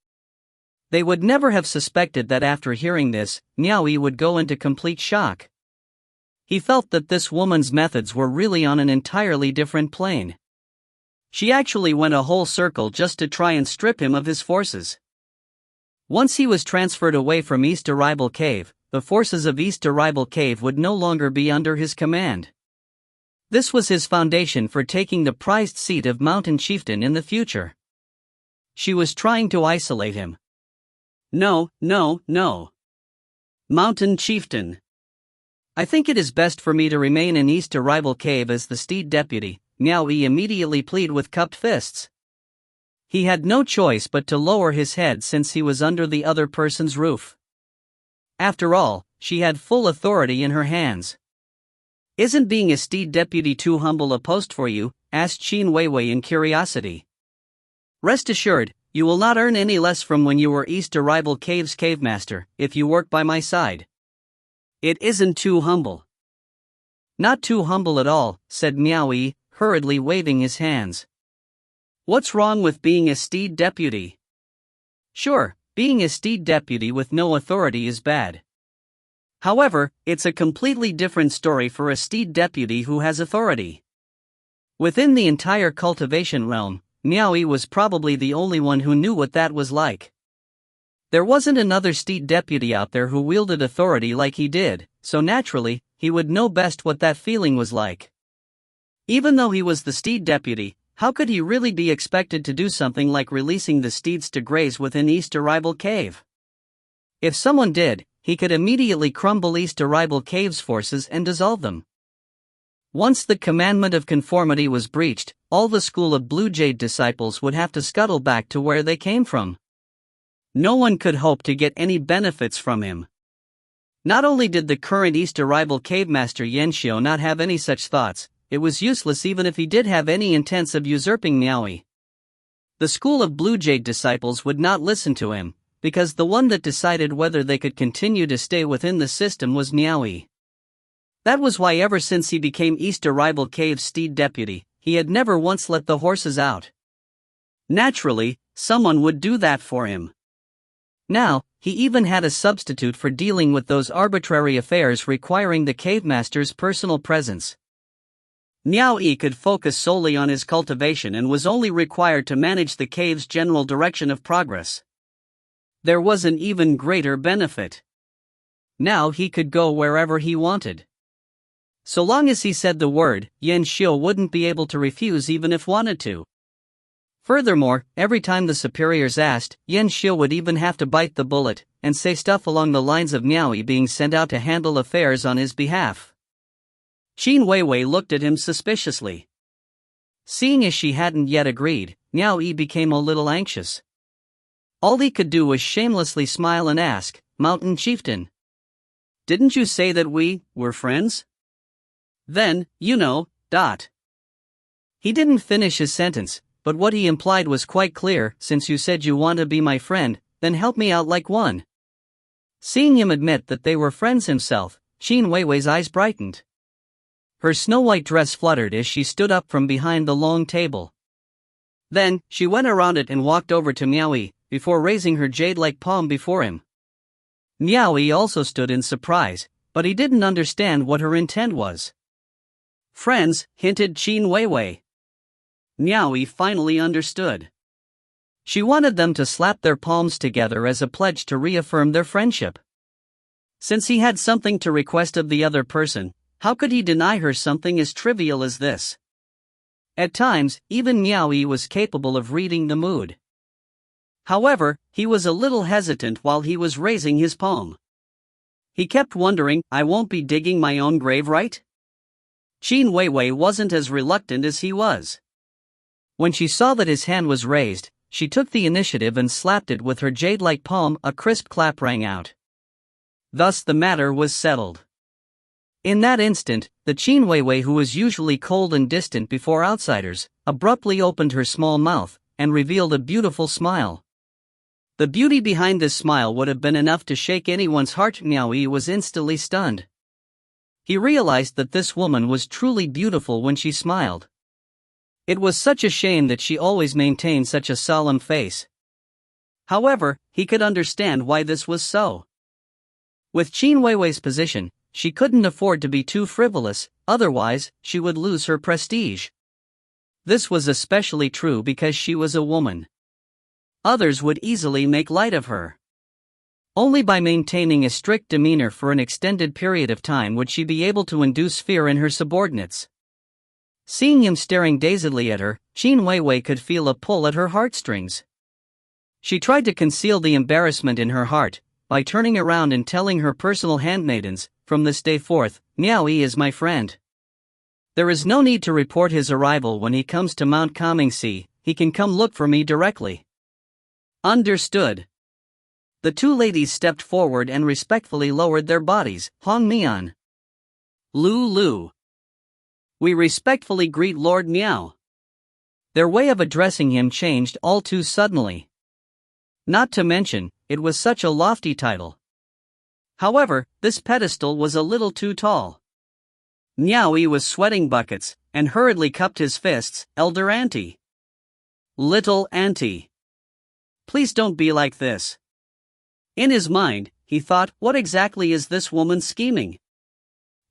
They would never have suspected that after hearing this, Miao Yi would go into complete shock. He felt that this woman's methods were really on an entirely different plane. She actually went a whole circle just to try and strip him of his forces. Once he was transferred away from East Arrival Cave, the forces of East Arrival Cave would no longer be under his command. This was his foundation for taking the prized seat of mountain chieftain in the future. She was trying to isolate him. No. Mountain chieftain. I think it is best for me to remain in East Arrival Cave as the steed deputy, Miao Yi immediately pleaded with cupped fists. He had no choice but to lower his head since he was under the other person's roof. After all, she had full authority in her hands. Isn't being a steed deputy too humble a post for you? Asked Shan Weiwei in curiosity. Rest assured, you will not earn any less from when you were East Arrival Cave's cave master, if you work by my side. It isn't too humble. Not too humble at all, said Miao Yi, hurriedly waving his hands. What's wrong with being a steed deputy? Sure, being a steed deputy with no authority is bad. However, it's a completely different story for a steed deputy who has authority. Within the entire cultivation realm, Miao Yi was probably the only one who knew what that was like. There wasn't another steed deputy out there who wielded authority like he did, so naturally, he would know best what that feeling was like. Even though he was the steed deputy, how could he really be expected to do something like releasing the steeds to graze within East Arrival Cave? If someone did, he could immediately crumble East Arrival Cave's forces and dissolve them. Once the commandment of conformity was breached, all the school of Blue Jade disciples would have to scuttle back to where they came from. No one could hope to get any benefits from him. Not only did the current East Arrival Cave Master Yan Xiao not have any such thoughts, it was useless even if he did have any intents of usurping Miao Yi. The school of Blue Jade disciples would not listen to him, because the one that decided whether they could continue to stay within the system was Miao Yi. That was why ever since he became East Arrival Cave's steed deputy, he had never once let the horses out. Naturally, someone would do that for him. Now, he even had a substitute for dealing with those arbitrary affairs requiring the cave master's personal presence. Miao Yi could focus solely on his cultivation and was only required to manage the cave's general direction of progress. There was an even greater benefit. Now he could go wherever he wanted. So long as he said the word, Yan Xiao wouldn't be able to refuse even if wanted to. Furthermore, every time the superiors asked, Yan Xiao would even have to bite the bullet and say stuff along the lines of Miao Yi being sent out to handle affairs on his behalf. Qin Weiwei looked at him suspiciously. Seeing as she hadn't yet agreed, Miao Yi became a little anxious. All he could do was shamelessly smile and ask, "Mountain Chieftain, didn't you say that we were friends? Then, you know, .. He didn't finish his sentence, but what he implied was quite clear. Since you said you want to be my friend, then help me out like one." Seeing him admit that they were friends himself, Qin Weiwei's eyes brightened. Her snow-white dress fluttered as she stood up from behind the long table. Then, she went around it and walked over to Miao Yi, before raising her jade-like palm before him. Miao Yi also stood in surprise, but he didn't understand what her intent was. "Friends," hinted Qin Weiwei. Miao Yi finally understood. She wanted them to slap their palms together as a pledge to reaffirm their friendship. Since he had something to request of the other person, how could he deny her something as trivial as this? At times, even Miao Yi was capable of reading the mood. However, he was a little hesitant while he was raising his palm. He kept wondering, "I won't be digging my own grave, right?" Qin Weiwei wasn't as reluctant as he was. When she saw that his hand was raised, she took the initiative and slapped it with her jade-like palm. A crisp clap rang out. Thus the matter was settled. In that instant, the Qin Weiwei, who was usually cold and distant before outsiders, abruptly opened her small mouth and revealed a beautiful smile. The beauty behind this smile would have been enough to shake anyone's heart. Miao Yi was instantly stunned. He realized that this woman was truly beautiful when she smiled. It was such a shame that she always maintained such a solemn face. However, he could understand why this was so. With Qin Weiwei's position, she couldn't afford to be too frivolous, otherwise, she would lose her prestige. This was especially true because she was a woman. Others would easily make light of her. Only by maintaining a strict demeanor for an extended period of time would she be able to induce fear in her subordinates. Seeing him staring dazedly at her, Qin Weiwei could feel a pull at her heartstrings. She tried to conceal the embarrassment in her heart by turning around and telling her personal handmaidens, "From this day forth, Miao Yi is my friend. There is no need to report his arrival when he comes to Mount Kamingxi. He can come look for me directly." Understood. The two ladies stepped forward and respectfully lowered their bodies. "Hong Mian. Lu. We respectfully greet Lord Miao." Their way of addressing him changed all too suddenly. Not to mention, it was such a lofty title. However, this pedestal was a little too tall. Miao Yi was sweating buckets, and hurriedly cupped his fists. "Elder Auntie. Little Auntie. Please don't be like this." In his mind, he thought, what exactly is this woman scheming?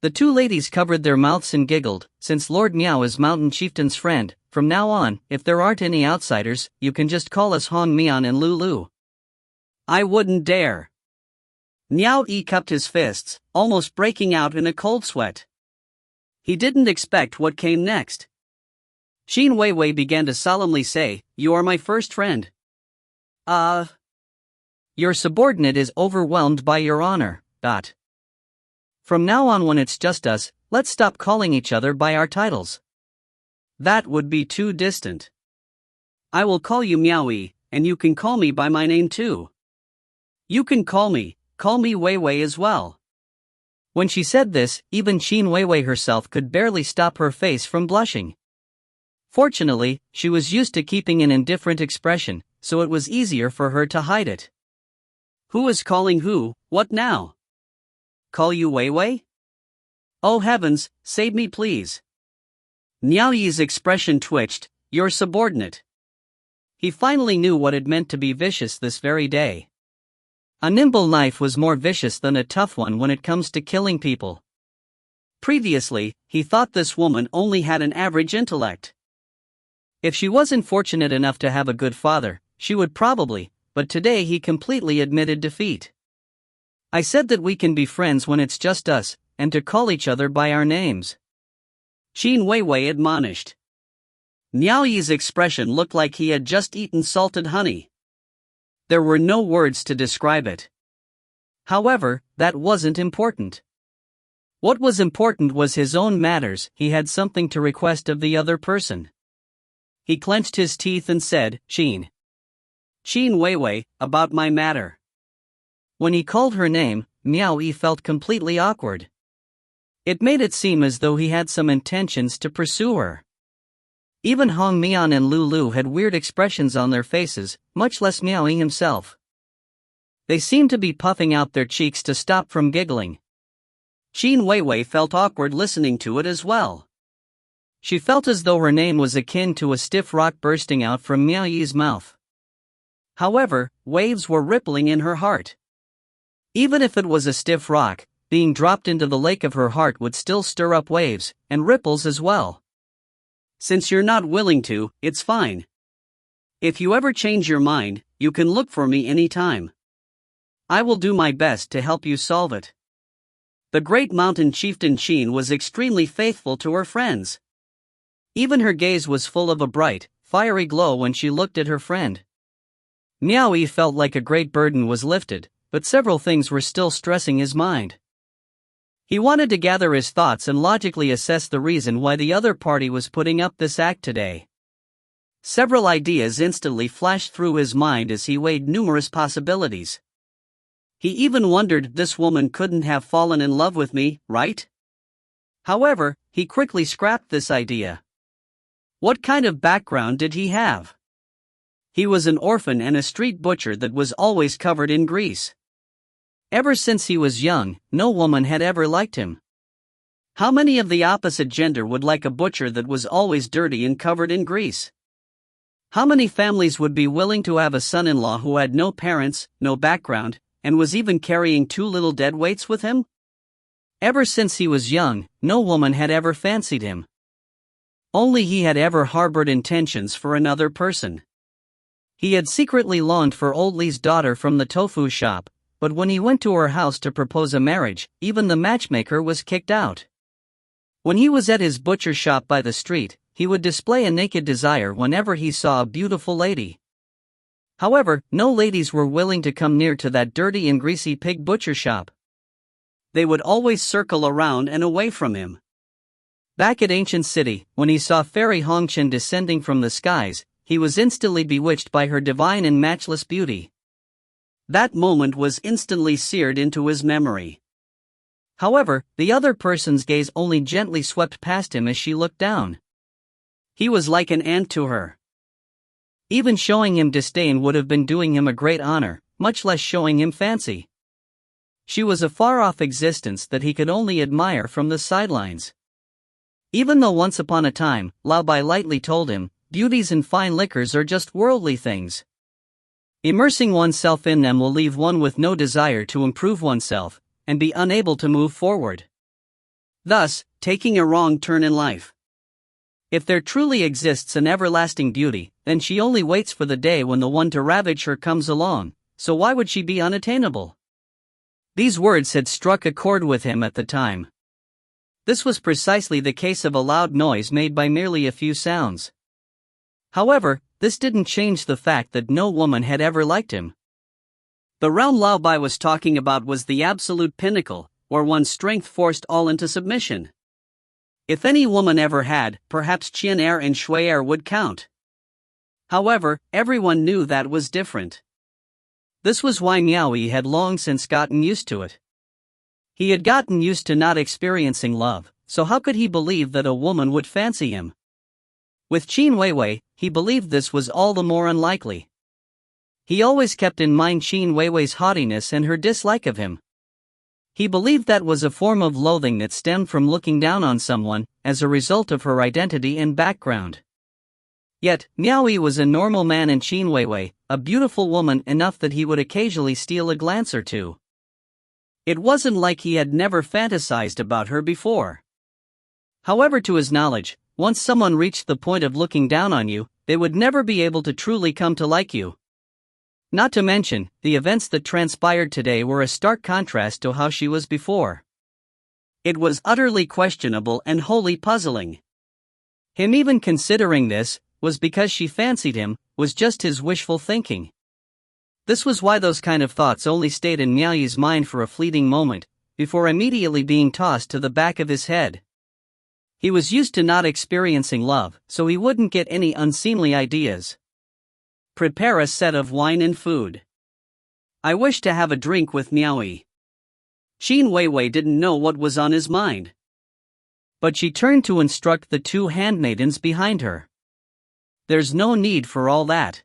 The two ladies covered their mouths and giggled. "Since Lord Miao is Mountain Chieftain's friend, from now on, if there aren't any outsiders, you can just call us Hong Mian and Lu." "I wouldn't dare." Miao Yi cupped his fists, almost breaking out in a cold sweat. He didn't expect what came next. Qin Weiwei began to solemnly say, "You are my first friend." Your subordinate is overwhelmed by your honor," From now on, when it's just us, let's stop calling each other by our titles. That would be too distant. I will call you Miao Yi, and you can call me by my name too. You can call me Wei Wei as well. When she said this, even Qin Wei Wei herself could barely stop her face from blushing. Fortunately, she was used to keeping an indifferent expression, so it was easier for her to hide it. Who is calling who? What now? Call you Wei Wei? Oh heavens, save me please. Miao Yi's expression twitched. Your subordinate. He finally knew what it meant to be vicious this very day. A nimble knife was more vicious than a tough one when it comes to killing people. Previously, he thought this woman only had an average intellect. If she wasn't fortunate enough to have a good father, she would probably, but today he completely admitted defeat. I said that we can be friends when it's just us, and to call each other by our names. Qin Wei Wei admonished. Miao Yi's expression looked like he had just eaten salted honey. There were no words to describe it. However, that wasn't important. What was important was his own matters. He had something to request of the other person. He clenched his teeth and said, Qin Wei Wei, about my matter. When he called her name, Miao Yi felt completely awkward. It made it seem as though he had some intentions to pursue her. Even Hong Mian and Lulu had weird expressions on their faces, much less Miao Yi himself. They seemed to be puffing out their cheeks to stop from giggling. Qin Wei Wei felt awkward listening to it as well. She felt as though her name was akin to a stiff rock bursting out from Miao Yi's mouth. However, waves were rippling in her heart. Even if it was a stiff rock, being dropped into the lake of her heart would still stir up waves, and ripples as well. Since you're not willing to, it's fine. If you ever change your mind, you can look for me anytime. I will do my best to help you solve it. The great mountain chieftain Qin was extremely faithful to her friends. Even her gaze was full of a bright, fiery glow when she looked at her friend. Miao Yi felt like a great burden was lifted, but several things were still stressing his mind. He wanted to gather his thoughts and logically assess the reason why the other party was putting up this act today. Several ideas instantly flashed through his mind as he weighed numerous possibilities. He even wondered, this woman couldn't have fallen in love with me, right? However, he quickly scrapped this idea. What kind of background did he have? He was an orphan and a street butcher that was always covered in grease. Ever since he was young, no woman had ever liked him. How many of the opposite gender would like a butcher that was always dirty and covered in grease? How many families would be willing to have a son-in-law who had no parents, no background, and was even carrying 2 little dead weights with him? Ever since he was young, no woman had ever fancied him. Only he had ever harbored intentions for another person. He had secretly longed for old Li's daughter from the tofu shop, but when he went to her house to propose a marriage, even the matchmaker was kicked out. When he was at his butcher shop by the street, he would display a naked desire whenever he saw a beautiful lady. However, no ladies were willing to come near to that dirty and greasy pig butcher shop. They would always circle around and away from him. Back at Ancient City, when he saw Fairy Hongqian descending from the skies, he was instantly bewitched by her divine and matchless beauty. That moment was instantly seared into his memory. However, the other person's gaze only gently swept past him as she looked down. He was like an ant to her. Even showing him disdain would have been doing him a great honor, much less showing him fancy. She was a far-off existence that he could only admire from the sidelines. Even though once upon a time, Lao Bai lightly told him, beauties and fine liquors are just worldly things. Immersing oneself in them will leave one with no desire to improve oneself, and be unable to move forward. Thus, taking a wrong turn in life. If there truly exists an everlasting beauty, then she only waits for the day when the one to ravage her comes along, so why would she be unattainable? These words had struck a chord with him at the time. This was precisely the case of a loud noise made by merely a few sounds. However, this didn't change the fact that no woman had ever liked him. The realm Lao Bai was talking about was the absolute pinnacle, where one's strength forced all into submission. If any woman ever had, perhaps Qian Er and Shui Er would count. However, everyone knew that was different. This was why Miao Yi had long since gotten used to it. He had gotten used to not experiencing love, so how could he believe that a woman would fancy him? With Qin Weiwei, he believed this was all the more unlikely. He always kept in mind Qin Weiwei's haughtiness and her dislike of him. He believed that was a form of loathing that stemmed from looking down on someone, as a result of her identity and background. Yet, Miao Yi was a normal man and Qin Weiwei, a beautiful woman enough that he would occasionally steal a glance or two. It wasn't like he had never fantasized about her before. However, to his knowledge, once someone reached the point of looking down on you, they would never be able to truly come to like you. Not to mention, the events that transpired today were a stark contrast to how she was before. It was utterly questionable and wholly puzzling. Him even considering this, was because she fancied him, was just his wishful thinking. This was why those kind of thoughts only stayed in Miao Yi's mind for a fleeting moment, before immediately being tossed to the back of his head. He was used to not experiencing love, so he wouldn't get any unseemly ideas. Prepare a set of wine and food. I wish to have a drink with Miao Yi. Qin Weiwei didn't know what was on his mind. But she turned to instruct the two handmaidens behind her. There's no need for all that.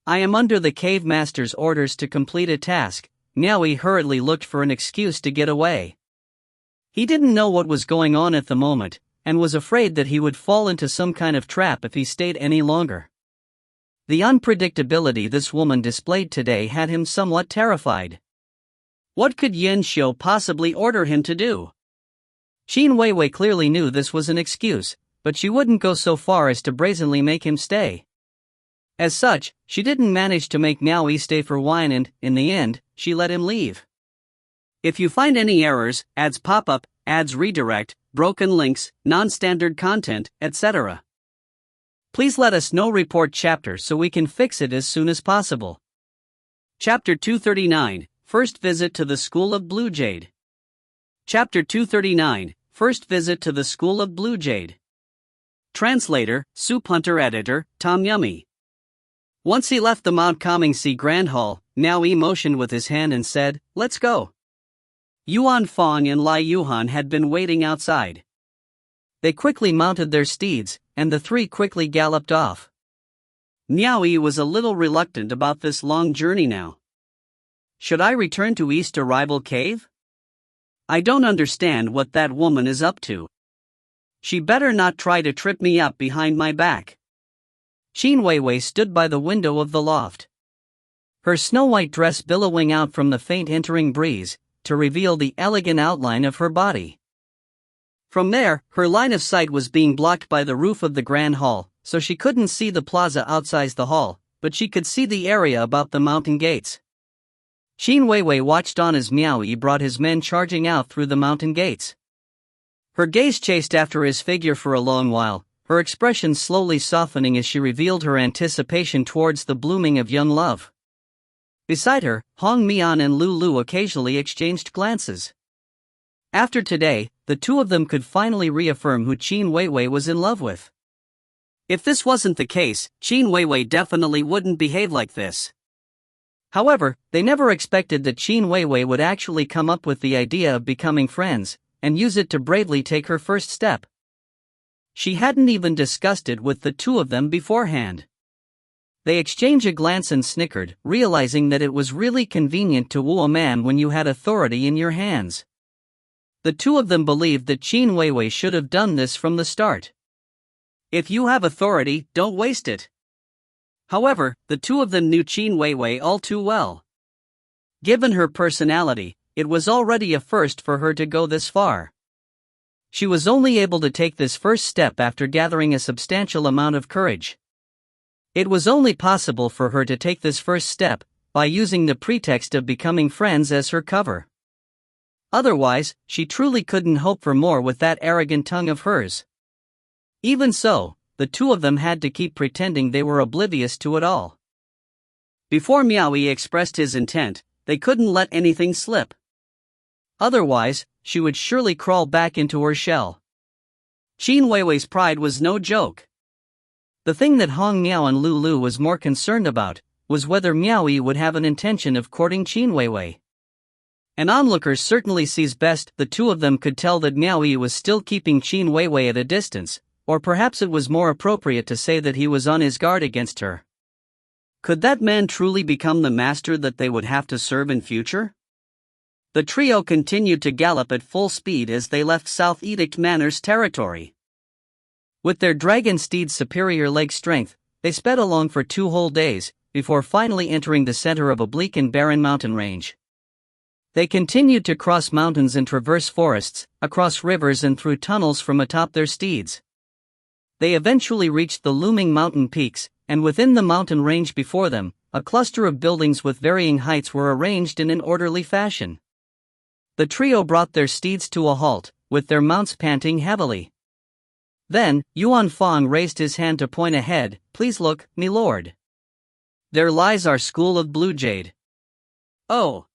I am under the cave master's orders to complete a task. Miao Yi hurriedly looked for an excuse to get away. He didn't know what was going on at the moment, and was afraid that he would fall into some kind of trap if he stayed any longer. The unpredictability this woman displayed today had him somewhat terrified. What could Yin Xiu possibly order him to do? Qin Weiwei clearly knew this was an excuse, but she wouldn't go so far as to brazenly make him stay. As such, she didn't manage to make Miao Yi stay for wine and, in the end, she let him leave. If you find any errors, ads pop up, ads redirect, broken links, non-standard content, etc., please let us know. Report chapter so we can fix it as soon as possible. Chapter 239, First Visit to the School of Blue Jade. Chapter 239, First Visit to the School of Blue Jade. Translator, Soup Hunter Editor, Tom Yummy. Once he left the Mount Comingcy Grand Hall, Miao Yi motioned with his hand and said, "Let's go." Yuan Fong and Lai Yuhan had been waiting outside. They quickly mounted their steeds, and the three quickly galloped off. Miao Yi was a little reluctant about this long journey now. Should I return to East Arrival Cave? I don't understand what that woman is up to. She better not try to trip me up behind my back. Qin Weiwei stood by the window of the loft. Her snow-white dress billowing out from the faint entering breeze, to reveal the elegant outline of her body. From there, her line of sight was being blocked by the roof of the Grand Hall, so she couldn't see the plaza outside the hall, but she could see the area about the mountain gates. Qin Weiwei watched on as Miao Yi brought his men charging out through the mountain gates. Her gaze chased after his figure for a long while, her expression slowly softening as she revealed her anticipation towards the blooming of young love. Beside her, Hong Mian and Lu Lu occasionally exchanged glances. After today, the two of them could finally reaffirm who Qin Weiwei was in love with. If this wasn't the case, Qin Weiwei definitely wouldn't behave like this. However, they never expected that Qin Weiwei would actually come up with the idea of becoming friends, and use it to bravely take her first step. She hadn't even discussed it with the two of them beforehand. They exchanged a glance and snickered, realizing that it was really convenient to woo a man when you had authority in your hands. The two of them believed that Qin Weiwei should have done this from the start. If you have authority, don't waste it. However, the two of them knew Qin Weiwei all too well. Given her personality, it was already a first for her to go this far. She was only able to take this first step after gathering a substantial amount of courage. It was only possible for her to take this first step by using the pretext of becoming friends as her cover. Otherwise, she truly couldn't hope for more with that arrogant tongue of hers. Even so, the two of them had to keep pretending they were oblivious to it all. Before Miao Yi expressed his intent, they couldn't let anything slip. Otherwise, she would surely crawl back into her shell. Qin Weiwei's pride was no joke. The thing that Hong Miao and Lu Lu was more concerned about was whether Miao Yi would have an intention of courting Qin Weiwei. An onlooker certainly sees best. The two of them could tell that Miao Yi was still keeping Qin Weiwei at a distance, or perhaps it was more appropriate to say that he was on his guard against her. Could that man truly become the master that they would have to serve in future? The trio continued to gallop at full speed as they left South Edict Manor's territory. With their dragon steed's superior leg strength, they sped along for 2 whole days, before finally entering the center of a bleak and barren mountain range. They continued to cross mountains and traverse forests, across rivers and through tunnels from atop their steeds. They eventually reached the looming mountain peaks, and within the mountain range before them, a cluster of buildings with varying heights were arranged in an orderly fashion. The trio brought their steeds to a halt, with their mounts panting heavily. Then, Yuan Fang raised his hand to point ahead. "Please look, me lord. There lies our school of Blue Jade." "Oh."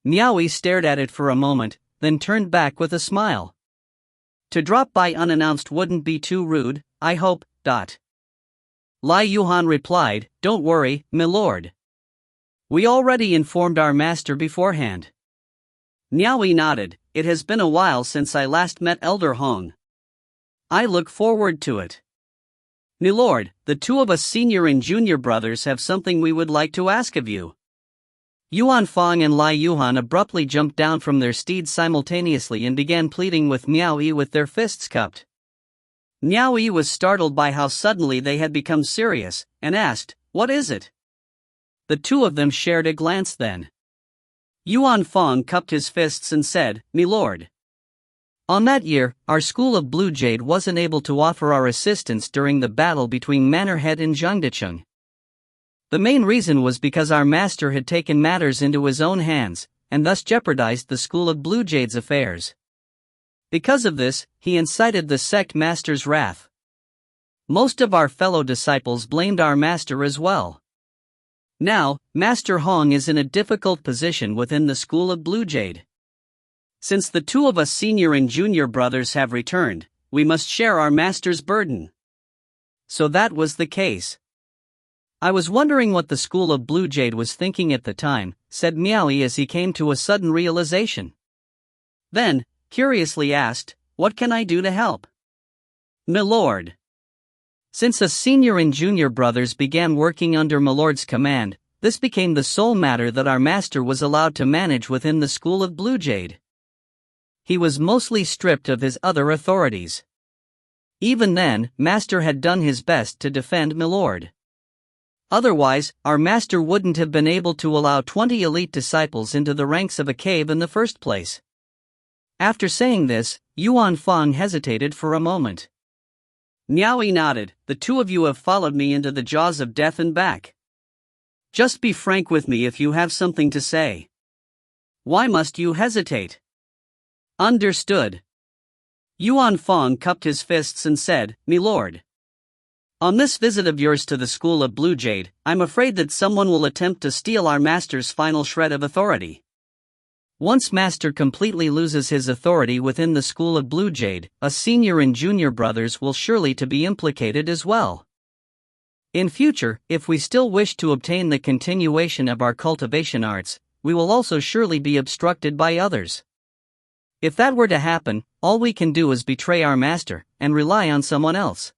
Miao Yi stared at it for a moment, then turned back with a smile. "To drop by unannounced wouldn't be too rude, I hope." Lai Yuhan replied, "Don't worry, my lord. We already informed our master beforehand." Miao Yi nodded. "It has been a while since I last met Elder Hong. I look forward to it. My lord, the two of us senior and junior brothers have something we would like to ask of you." Yuan Fang and Lai Yuhan abruptly jumped down from their steeds simultaneously and began pleading with Miao Yi with their fists cupped. Miao Yi was startled by how suddenly they had become serious, and asked, "What is it?" The two of them shared a glance then. Yuan Fang cupped his fists and said, "Me lord. On that year, our school of Blue Jade wasn't able to offer our assistance during the battle between Manorhead and Zhangdecheng. The main reason was because our master had taken matters into his own hands, and thus jeopardized the school of Blue Jade's affairs. Because of this, he incited the sect master's wrath. Most of our fellow disciples blamed our master as well. Now, Master Hong is in a difficult position within the school of Blue Jade. Since the two of us senior and junior brothers have returned, we must share our master's burden." So that was the case. "I was wondering what the school of Blue Jade was thinking at the time," said Miao Yi as he came to a sudden realization. Then, curiously asked, "What can I do to help?" "My lord. Since us senior and junior brothers began working under my lord's command, this became the sole matter that our master was allowed to manage within the school of Blue Jade. He was mostly stripped of his other authorities. Even then, master had done his best to defend my lord. Otherwise, our master wouldn't have been able to allow 20 elite disciples into the ranks of a cave in the first place." After saying this, Yuan Fang hesitated for a moment. Miao Yi nodded. "The two of you have followed me into the jaws of death and back. Just be frank with me if you have something to say. Why must you hesitate?" "Understood." Yuan Fang cupped his fists and said, "Me lord. On this visit of yours to the school of Blue Jade, I'm afraid that someone will attempt to steal our master's final shred of authority. Once master completely loses his authority within the school of Blue Jade, us senior and junior brothers will surely to be implicated as well. In future, if we still wish to obtain the continuation of our cultivation arts, we will also surely be obstructed by others. If that were to happen, all we can do is betray our master, and rely on someone else.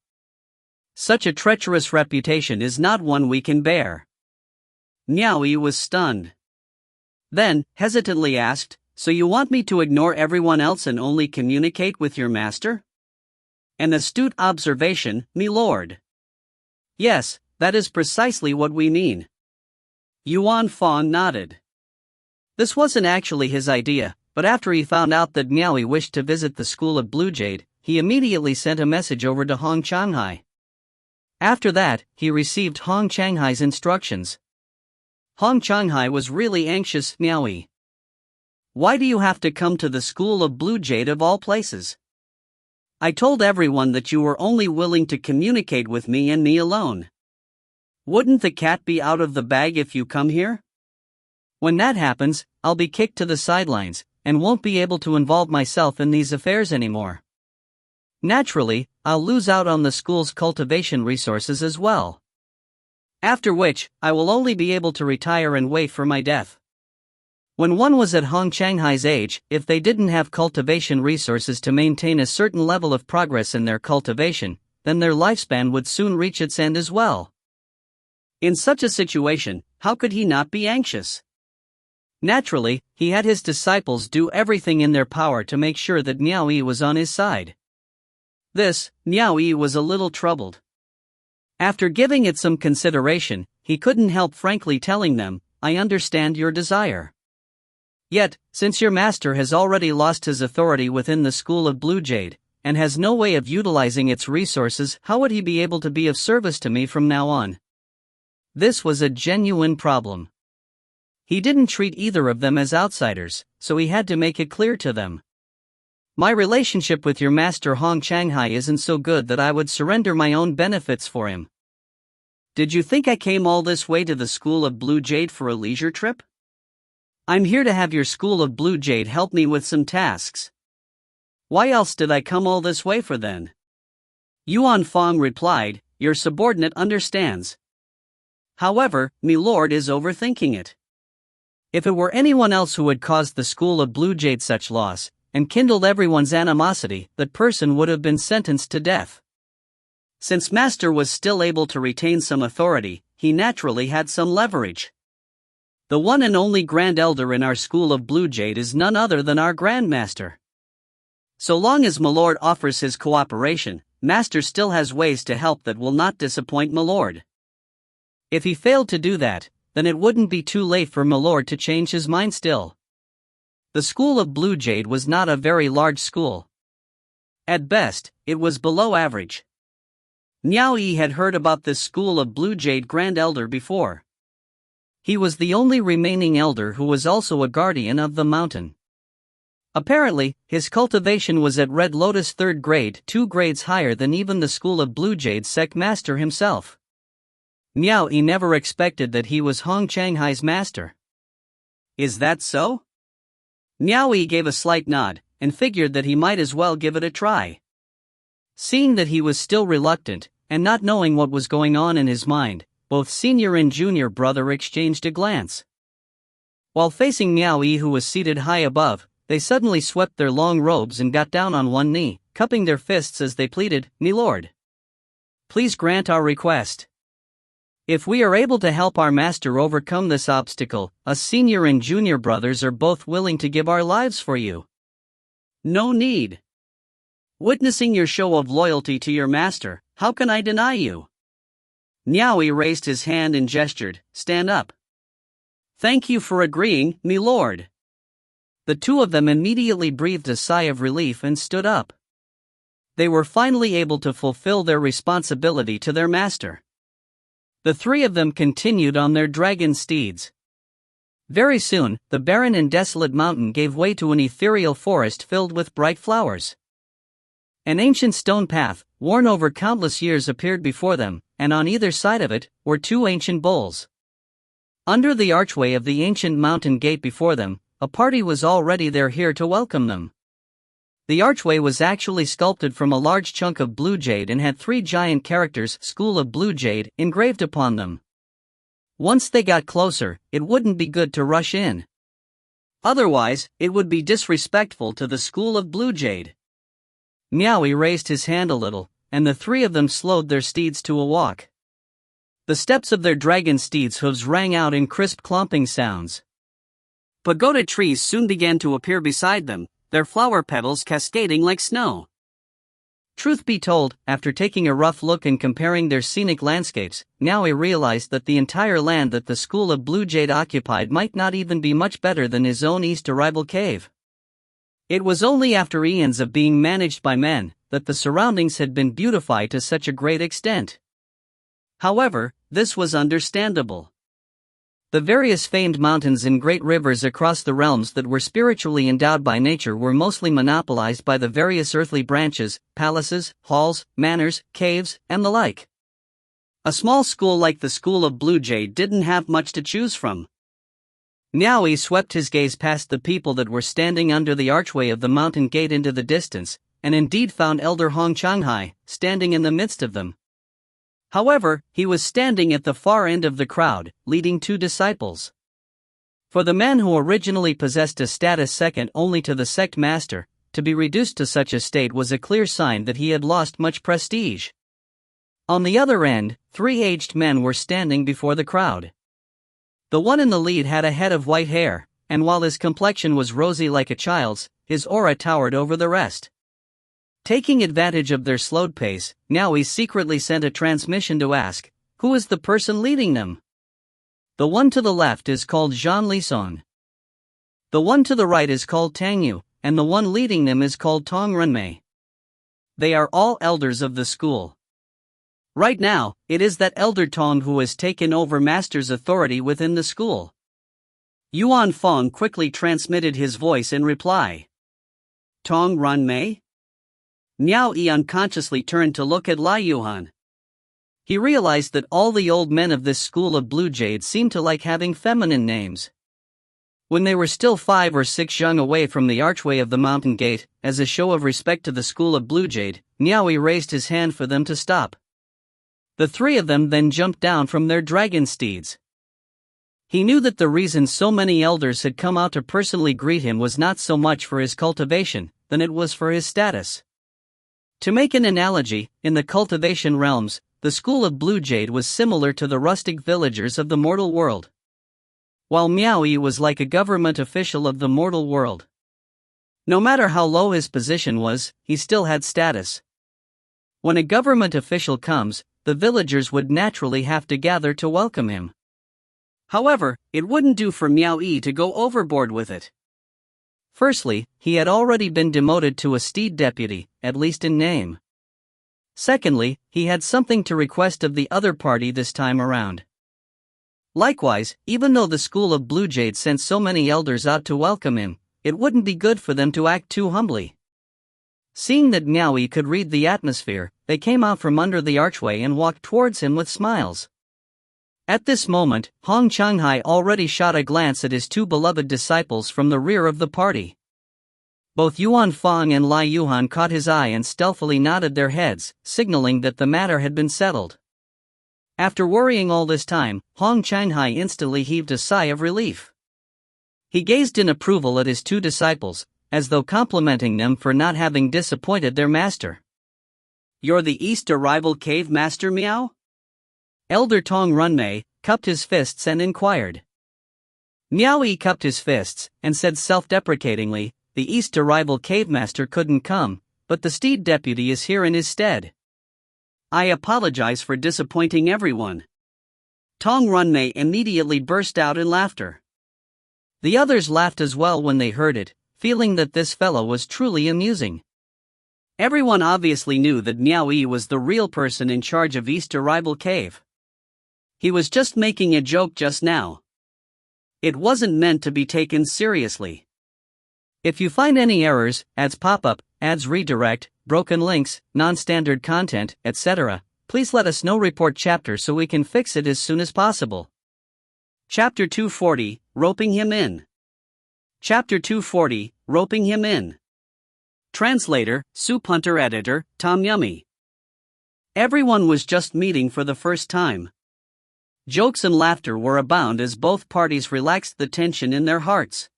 Such a treacherous reputation is not one we can bear." Miao Yi was stunned. Then, hesitantly asked, "So you want me to ignore everyone else and only communicate with your master?" "An astute observation, me lord. Yes, that is precisely what we mean." Yuan Fang nodded. This wasn't actually his idea, but after he found out that Miao Yi wished to visit the school of Blue Jade, he immediately sent a message over to Hong Changhai. After that, he received Hong Changhai's instructions. Hong Changhai was really anxious. "Miao Yi, why do you have to come to the school of Blue Jade of all places? I told everyone that you were only willing to communicate with me and me alone. Wouldn't the cat be out of the bag if you come here? When that happens, I'll be kicked to the sidelines, and won't be able to involve myself in these affairs anymore. Naturally, I'll lose out on the school's cultivation resources as well. After which, I will only be able to retire and wait for my death. When one was at Hong Changhai's age, if they didn't have cultivation resources to maintain a certain level of progress in their cultivation, then their lifespan would soon reach its end as well. In such a situation, how could he not be anxious? Naturally, he had his disciples do everything in their power to make sure that Miao Yi was on his side. Miao Yi was a little troubled. After giving it some consideration, he couldn't help frankly telling them, "I understand your desire. Yet, since your master has already lost his authority within the school of Blue Jade, and has no way of utilizing its resources, how would he be able to be of service to me from now on?" This was a genuine problem. He didn't treat either of them as outsiders, so he had to make it clear to them. "My relationship with your master Hong Changhai isn't so good that I would surrender my own benefits for him. Did you think I came all this way to the school of Blue Jade for a leisure trip? I'm here to have your school of Blue Jade help me with some tasks. Why else did I come all this way for then?" Yuan Fong replied, "Your subordinate understands. However, my lord is overthinking it. If it were anyone else who had caused the school of Blue Jade such loss, and kindled everyone's animosity, that person would have been sentenced to death. Since Master was still able to retain some authority, he naturally had some leverage. The one and only Grand Elder in our school of Blue Jade is none other than our Grand Master. So long as Milord offers his cooperation, Master still has ways to help that will not disappoint Milord. If he failed to do that, then it wouldn't be too late for Milord to change his mind still." The school of Blue Jade was not a very large school. At best, it was below average. Miao Yi had heard about this school of Blue Jade Grand Elder before. He was the only remaining elder who was also a guardian of the mountain. Apparently, his cultivation was at Red Lotus 3rd grade, 2 grades higher than even the school of Blue Jade sect master himself. Miao Yi never expected that he was Hong Changhai's master. "Is that so?" Miao Yi gave a slight nod, and figured that he might as well give it a try. Seeing that he was still reluctant, and not knowing what was going on in his mind, both senior and junior brother exchanged a glance. While facing Miao Yi, who was seated high above, they suddenly swept their long robes and got down on one knee, cupping their fists as they pleaded, "Me lord, please grant our request. If we are able to help our master overcome this obstacle, us senior and junior brothers are both willing to give our lives for you. No need. Witnessing your show of loyalty to your master, how can I deny you?" Miao Yi raised his hand and gestured, "Stand up." "Thank you for agreeing, me lord." The two of them immediately breathed a sigh of relief and stood up. They were finally able to fulfill their responsibility to their master. The three of them continued on their dragon steeds. Very soon, the barren and desolate mountain gave way to an ethereal forest filled with bright flowers. An ancient stone path, worn over countless years, appeared before them, and on either side of it were 2 ancient bowls. Under the archway of the ancient mountain gate before them, a party was already there here to welcome them. The archway was actually sculpted from a large chunk of blue jade and had 3 giant characters, School of Blue Jade, engraved upon them. Once they got closer, it wouldn't be good to rush in. Otherwise, it would be disrespectful to the School of Blue Jade. Miao Yi raised his hand a little, and the 3 of them slowed their steeds to a walk. The steps of their dragon steeds' hooves rang out in crisp clomping sounds. Pagoda trees soon began to appear beside them, their flower petals cascading like snow. Truth be told, after taking a rough look and comparing their scenic landscapes, Miao Yi realized that the entire land that the School of Blue Jade occupied might not even be much better than his own East Arrival Cave. It was only after eons of being managed by men that the surroundings had been beautified to such a great extent. However, this was understandable. The various famed mountains and great rivers across the realms that were spiritually endowed by nature were mostly monopolized by the various earthly branches, palaces, halls, manors, caves, and the like. A small school like the School of Blue Jade didn't have much to choose from. Miao Yi swept his gaze past the people that were standing under the archway of the mountain gate into the distance, and indeed found Elder Hong Changhai standing in the midst of them. However, he was standing at the far end of the crowd, leading 2 disciples. For the man who originally possessed a status second only to the sect master, to be reduced to such a state was a clear sign that he had lost much prestige. On the other end, 3 aged men were standing before the crowd. The one in the lead had a head of white hair, and while his complexion was rosy like a child's, his aura towered over the rest. Taking advantage of their slowed pace, Miao Yi secretly sent a transmission to ask, "Who is the person leading them?" The one to the left is called Zhan Lisong. The one to the right is called Tang Yu, and the one leading them is called Tong Renmei. They are all elders of the school. Right now, it is that Elder Tong who has taken over Master's authority within the school. Yuan Fong quickly transmitted his voice in reply. Tong Renmei? Miao Yi unconsciously turned to look at Lai Yuhan. He realized that all the old men of this school of Blue Jade seemed to like having feminine names. When they were still 5 or 6 young away from the archway of the mountain gate, as a show of respect to the school of Blue Jade, Miao Yi raised his hand for them to stop. The 3 of them then jumped down from their dragon steeds. He knew that the reason so many elders had come out to personally greet him was not so much for his cultivation, than it was for his status. To make an analogy, in the cultivation realms, the school of Blue Jade was similar to the rustic villagers of the mortal world, while Miao Yi was like a government official of the mortal world. No matter how low his position was, he still had status. When a government official comes, the villagers would naturally have to gather to welcome him. However, it wouldn't do for Miao Yi to go overboard with it. Firstly, he had already been demoted to a steed deputy, at least in name. Secondly, he had something to request of the other party this time around. Likewise, even though the school of Blue Jade sent so many elders out to welcome him, it wouldn't be good for them to act too humbly. Seeing that Miao Yi could read the atmosphere, they came out from under the archway and walked towards him with smiles. At this moment, Hong Changhai already shot a glance at his 2 beloved disciples from the rear of the party. Both Yuan Fong and Lai Yuhan caught his eye and stealthily nodded their heads, signaling that the matter had been settled. After worrying all this time, Hong Changhai instantly heaved a sigh of relief. He gazed in approval at his 2 disciples, as though complimenting them for not having disappointed their master. "You're the East Arrival Cave Master, Miao?" Elder Tong Renmei cupped his fists and inquired. Miao Yi cupped his fists and said self-deprecatingly, "The East Arrival Cave Master couldn't come, but the steed deputy is here in his stead." "I apologize for disappointing everyone." Tong Renmei immediately burst out in laughter. The others laughed as well when they heard it, feeling that this fellow was truly amusing. Everyone obviously knew that Miao Yi was the real person in charge of East Arrival Cave. He was just making a joke just now. It wasn't meant to be taken seriously. If you find any errors, ads pop up, ads redirect, broken links, non-standard content, etc., please let us know. Report chapter so we can fix it as soon as possible. Chapter 240, Roping Him In. Chapter 240, Roping Him In. Translator, Soup Hunter. Editor, Tom Yummy. Everyone was just meeting for the first time. Jokes and laughter were abound as both parties relaxed the tension in their hearts.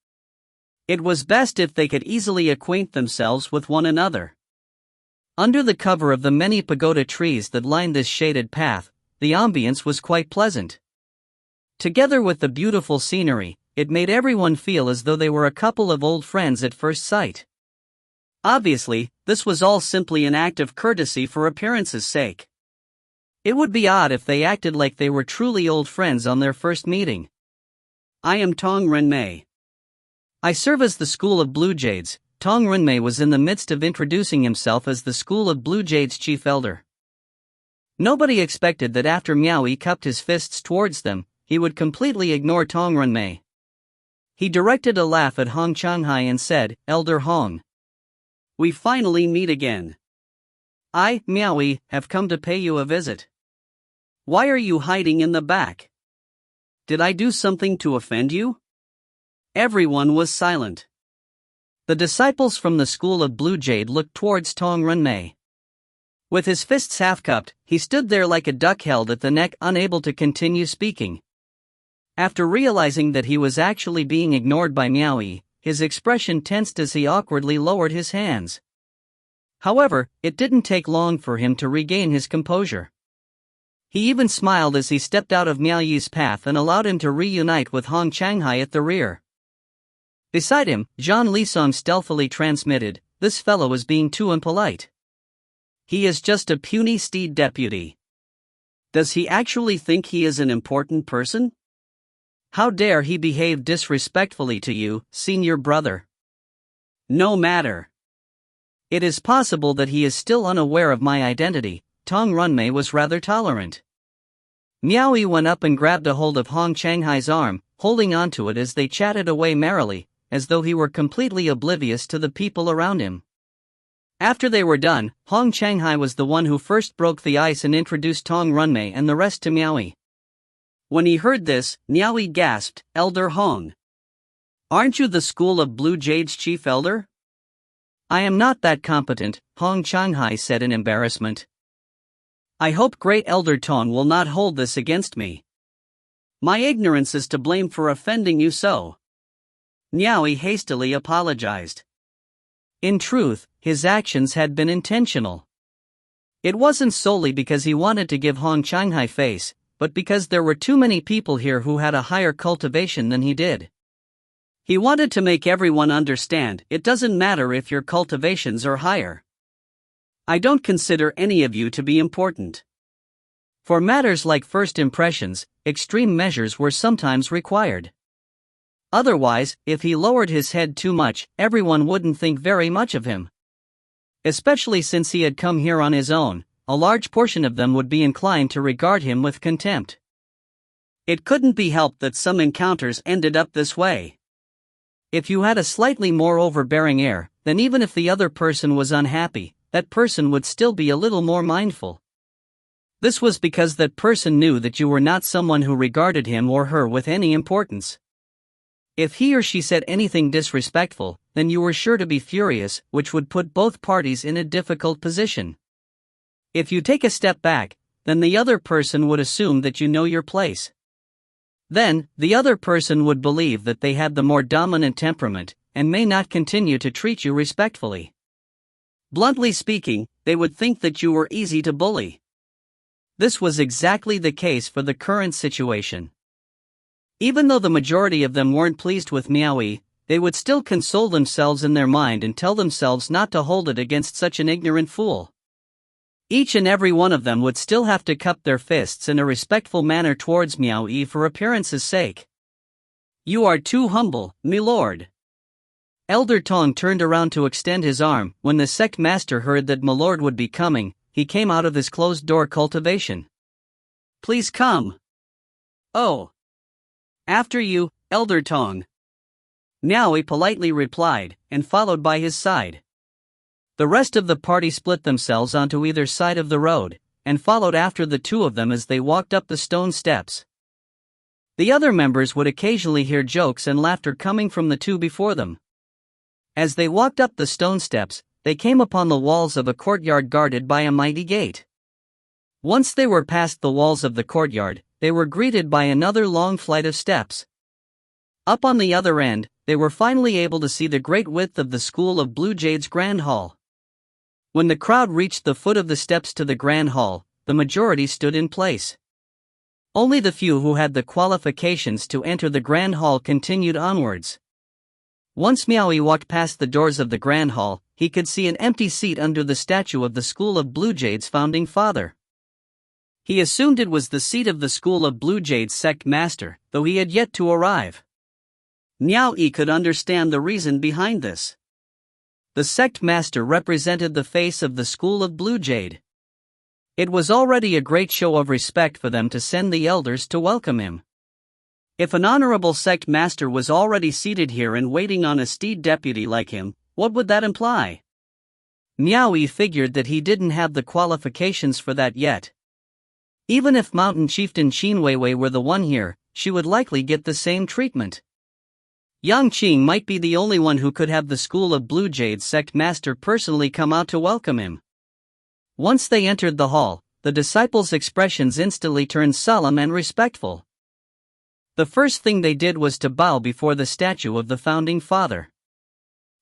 It was best if they could easily acquaint themselves with one another. Under the cover of the many pagoda trees that lined this shaded path, the ambience was quite pleasant. Together with the beautiful scenery, it made everyone feel as though they were a couple of old friends at first sight. Obviously, this was all simply an act of courtesy for appearance's sake. It would be odd if they acted like they were truly old friends on their first meeting. "I am Tong Renmei. I serve as the School of Blue Jades." Tong Renmei was in the midst of introducing himself as the School of Blue Jades' chief elder. Nobody expected that after Miao Yi cupped his fists towards them, he would completely ignore Tong Renmei. He directed a laugh at Hong Changhai and said, "Elder Hong. We finally meet again. I, Miao Yi, have come to pay you a visit." Why are you hiding in the back? Did I do something to offend you? Everyone was silent. The disciples from the school of Blue Jade looked towards Tong Runmei. With his fists half-cupped, he stood there like a duck held at the neck, unable to continue speaking. After realizing that he was actually being ignored by Miao Yi, his expression tensed as he awkwardly lowered his hands. However, it didn't take long for him to regain his composure. He even smiled as he stepped out of Miao Yi's path and allowed him to reunite with Hong Changhai at the rear. Beside him, Zhang Lisong stealthily transmitted, "This fellow is being too impolite. He is just a puny steed deputy. Does he actually think he is an important person? How dare he behave disrespectfully to you, senior brother? No matter. It is possible that he is still unaware of my identity." Tong Runmei was rather tolerant. Miao Yi went up and grabbed a hold of Hong Changhai's arm, holding onto it as they chatted away merrily, as though he were completely oblivious to the people around him. After they were done, Hong Changhai was the one who first broke the ice and introduced Tong Runmei and the rest to Miao Yi. When he heard this, Miao Yi gasped, "Elder Hong. Aren't you the school of Blue Jade's chief elder?" "I am not that competent," Hong Changhai said in embarrassment. "I hope Great Elder Tong will not hold this against me. My ignorance is to blame for offending you so." Miao Yi hastily apologized. In truth, his actions had been intentional. It wasn't solely because he wanted to give Hong Changhai face, but because there were too many people here who had a higher cultivation than he did. He wanted to make everyone understand it doesn't matter if your cultivations are higher. I don't consider any of you to be important. For matters like first impressions, extreme measures were sometimes required. Otherwise, if he lowered his head too much, everyone wouldn't think very much of him. Especially since he had come here on his own, a large portion of them would be inclined to regard him with contempt. It couldn't be helped that some encounters ended up this way. If you had a slightly more overbearing air, then even if the other person was unhappy, that person would still be a little more mindful. This was because that person knew that you were not someone who regarded him or her with any importance. If he or she said anything disrespectful, then you were sure to be furious, which would put both parties in a difficult position. If you take a step back, then the other person would assume that you know your place. Then, the other person would believe that they had the more dominant temperament, and may not continue to treat you respectfully. Bluntly speaking, they would think that you were easy to bully. This was exactly the case for the current situation. Even though the majority of them weren't pleased with Miao Yi, they would still console themselves in their mind and tell themselves not to hold it against such an ignorant fool. Each and every one of them would still have to cup their fists in a respectful manner towards Miao Yi for appearance's sake. "You are too humble, my lord." Elder Tong turned around to extend his arm. When the sect master heard that my lord would be coming, he came out of his closed-door cultivation. "Please come." "Oh. After you, Elder Tong." Miao Yi politely replied, and followed by his side. The rest of the party split themselves onto either side of the road, and followed after the two of them as they walked up the stone steps. The other members would occasionally hear jokes and laughter coming from the two before them. As they walked up the stone steps, they came upon the walls of a courtyard guarded by a mighty gate. Once they were past the walls of the courtyard, they were greeted by another long flight of steps. Up on the other end, they were finally able to see the great width of the School of Blue Jade's Grand Hall. When the crowd reached the foot of the steps to the Grand Hall, the majority stood in place. Only the few who had the qualifications to enter the Grand Hall continued onwards. Once Miao Yi walked past the doors of the Grand Hall, he could see an empty seat under the statue of the School of Blue Jade's founding father. He assumed it was the seat of the School of Blue Jade's sect master, though he had yet to arrive. Miao Yi could understand the reason behind this. The sect master represented the face of the School of Blue Jade. It was already a great show of respect for them to send the elders to welcome him. If an honorable sect master was already seated here and waiting on a steed deputy like him, what would that imply? Miao Yi figured that he didn't have the qualifications for that yet. Even if Mountain Chieftain Qin Weiwei were the one here, she would likely get the same treatment. Yang Qing might be the only one who could have the School of Blue Jade sect master personally come out to welcome him. Once they entered the hall, the disciples' expressions instantly turned solemn and respectful. The first thing they did was to bow before the statue of the founding father.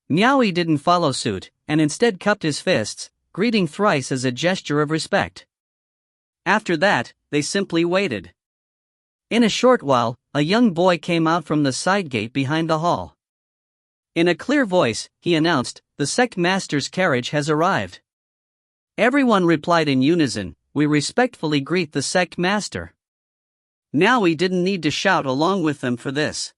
Miao Yi didn't follow suit, and instead cupped his fists, greeting thrice as a gesture of respect. After that, they simply waited. In a short while, a young boy came out from the side gate behind the hall. In a clear voice, he announced, "The sect master's carriage has arrived." Everyone replied in unison, "We respectfully greet the sect master." Now we didn't need to shout along with them for this.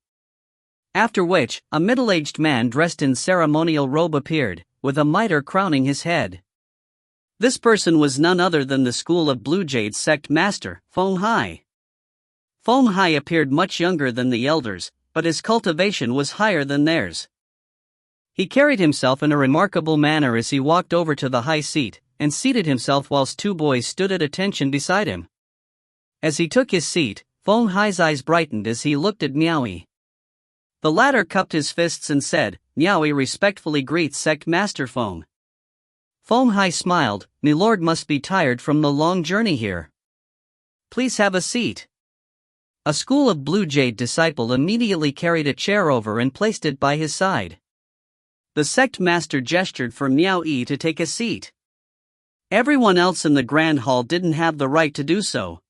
After which, a middle-aged man dressed in ceremonial robe appeared, with a mitre crowning his head. This person was none other than the School of Blue Jade sect master, Feng Hai. Feng Hai appeared much younger than the elders, but his cultivation was higher than theirs. He carried himself in a remarkable manner as he walked over to the high seat, and seated himself whilst two boys stood at attention beside him. As he took his seat, Feng Hai's eyes brightened as he looked at Miao Yi. The latter cupped his fists and said, "Miao Yi respectfully greets sect master Feng." Feng Hai smiled, "My lord must be tired from the long journey here. Please have a seat." A School of Blue Jade disciple immediately carried a chair over and placed it by his side. The sect master gestured for Miao Yi to take a seat. Everyone else in the grand hall didn't have the right to do so.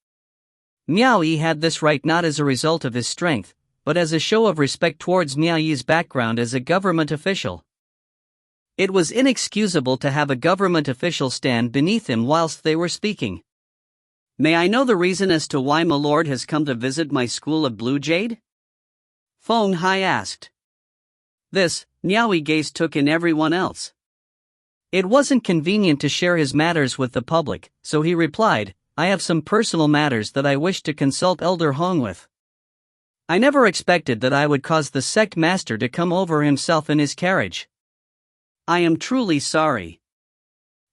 Miao Yi had this right not as a result of his strength, but as a show of respect towards Miao Yi's background as a government official. It was inexcusable to have a government official stand beneath him whilst they were speaking. "May I know the reason as to why my lord has come to visit my School of Blue Jade?" Feng Hai asked. This, Miao Yi gaze took in everyone else. It wasn't convenient to share his matters with the public, so he replied, "I have some personal matters that I wish to consult Elder Hong with. I never expected that I would cause the sect master to come over himself in his carriage. I am truly sorry."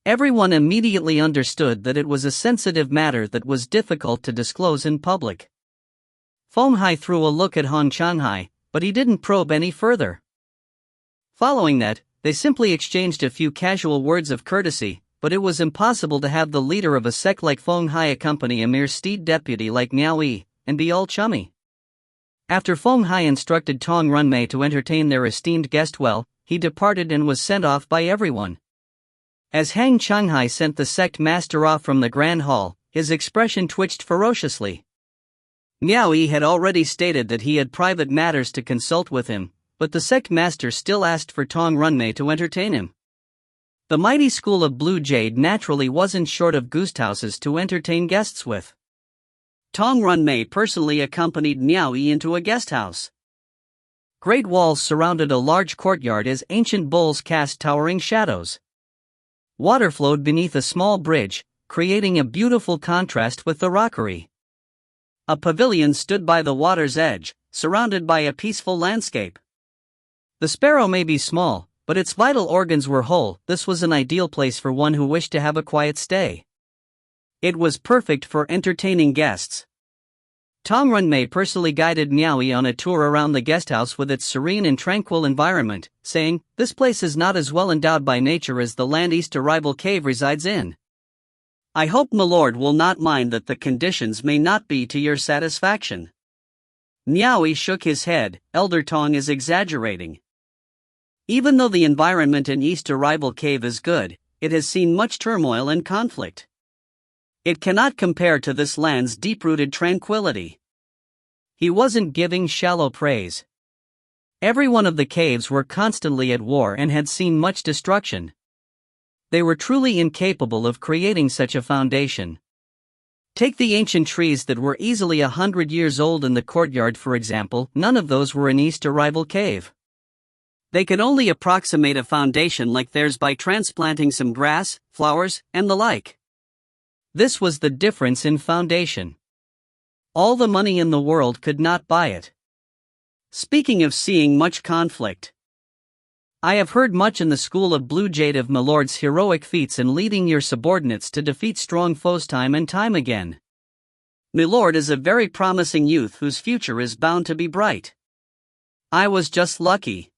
Everyone immediately understood that it was a sensitive matter that was difficult to disclose in public. Feng Hai threw a look at Han Changhai, but he didn't probe any further. Following that, they simply exchanged a few casual words of courtesy, but it was impossible to have the leader of a sect like Feng Hai accompany a mere steed deputy like Miao Yi, and be all chummy. After Feng Hai instructed Tong Runmei to entertain their esteemed guest well, he departed and was sent off by everyone. As Hang Changhai sent the sect master off from the grand hall, his expression twitched ferociously. Miao Yi had already stated that he had private matters to consult with him, but the sect master still asked for Tong Runmei to entertain him. The mighty School of Blue Jade naturally wasn't short of guesthouses to entertain guests with. Tong Runmei personally accompanied Miao Yi into a guesthouse. Great walls surrounded a large courtyard as ancient bowls cast towering shadows. Water flowed beneath a small bridge, creating a beautiful contrast with the rockery. A pavilion stood by the water's edge, surrounded by a peaceful landscape. The sparrow may be small, but its vital organs were whole. This was an ideal place for one who wished to have a quiet stay. It was perfect for entertaining guests. Tong Runmei personally guided Miao Yi on a tour around the guesthouse with its serene and tranquil environment, saying, "This place is not as well endowed by nature as the land East Arrival Cave resides in. I hope my lord will not mind that the conditions may not be to your satisfaction." Miao Yi shook his head, "Elder Tong is exaggerating. Even though the environment in East Arrival Cave is good, it has seen much turmoil and conflict. It cannot compare to this land's deep-rooted tranquility." He wasn't giving shallow praise. Every one of the caves were constantly at war and had seen much destruction. They were truly incapable of creating such a foundation. Take the ancient trees that were easily 100 years old in the courtyard for example, none of those were in East Arrival Cave. They could only approximate a foundation like theirs by transplanting some grass, flowers, and the like. This was the difference in foundation. All the money in the world could not buy it. Speaking of seeing much conflict, I have heard much in the School of Blue Jade of my lord's heroic feats in leading your subordinates to defeat strong foes time and time again. "Milord is a very promising youth whose future is bound to be bright. I was just lucky.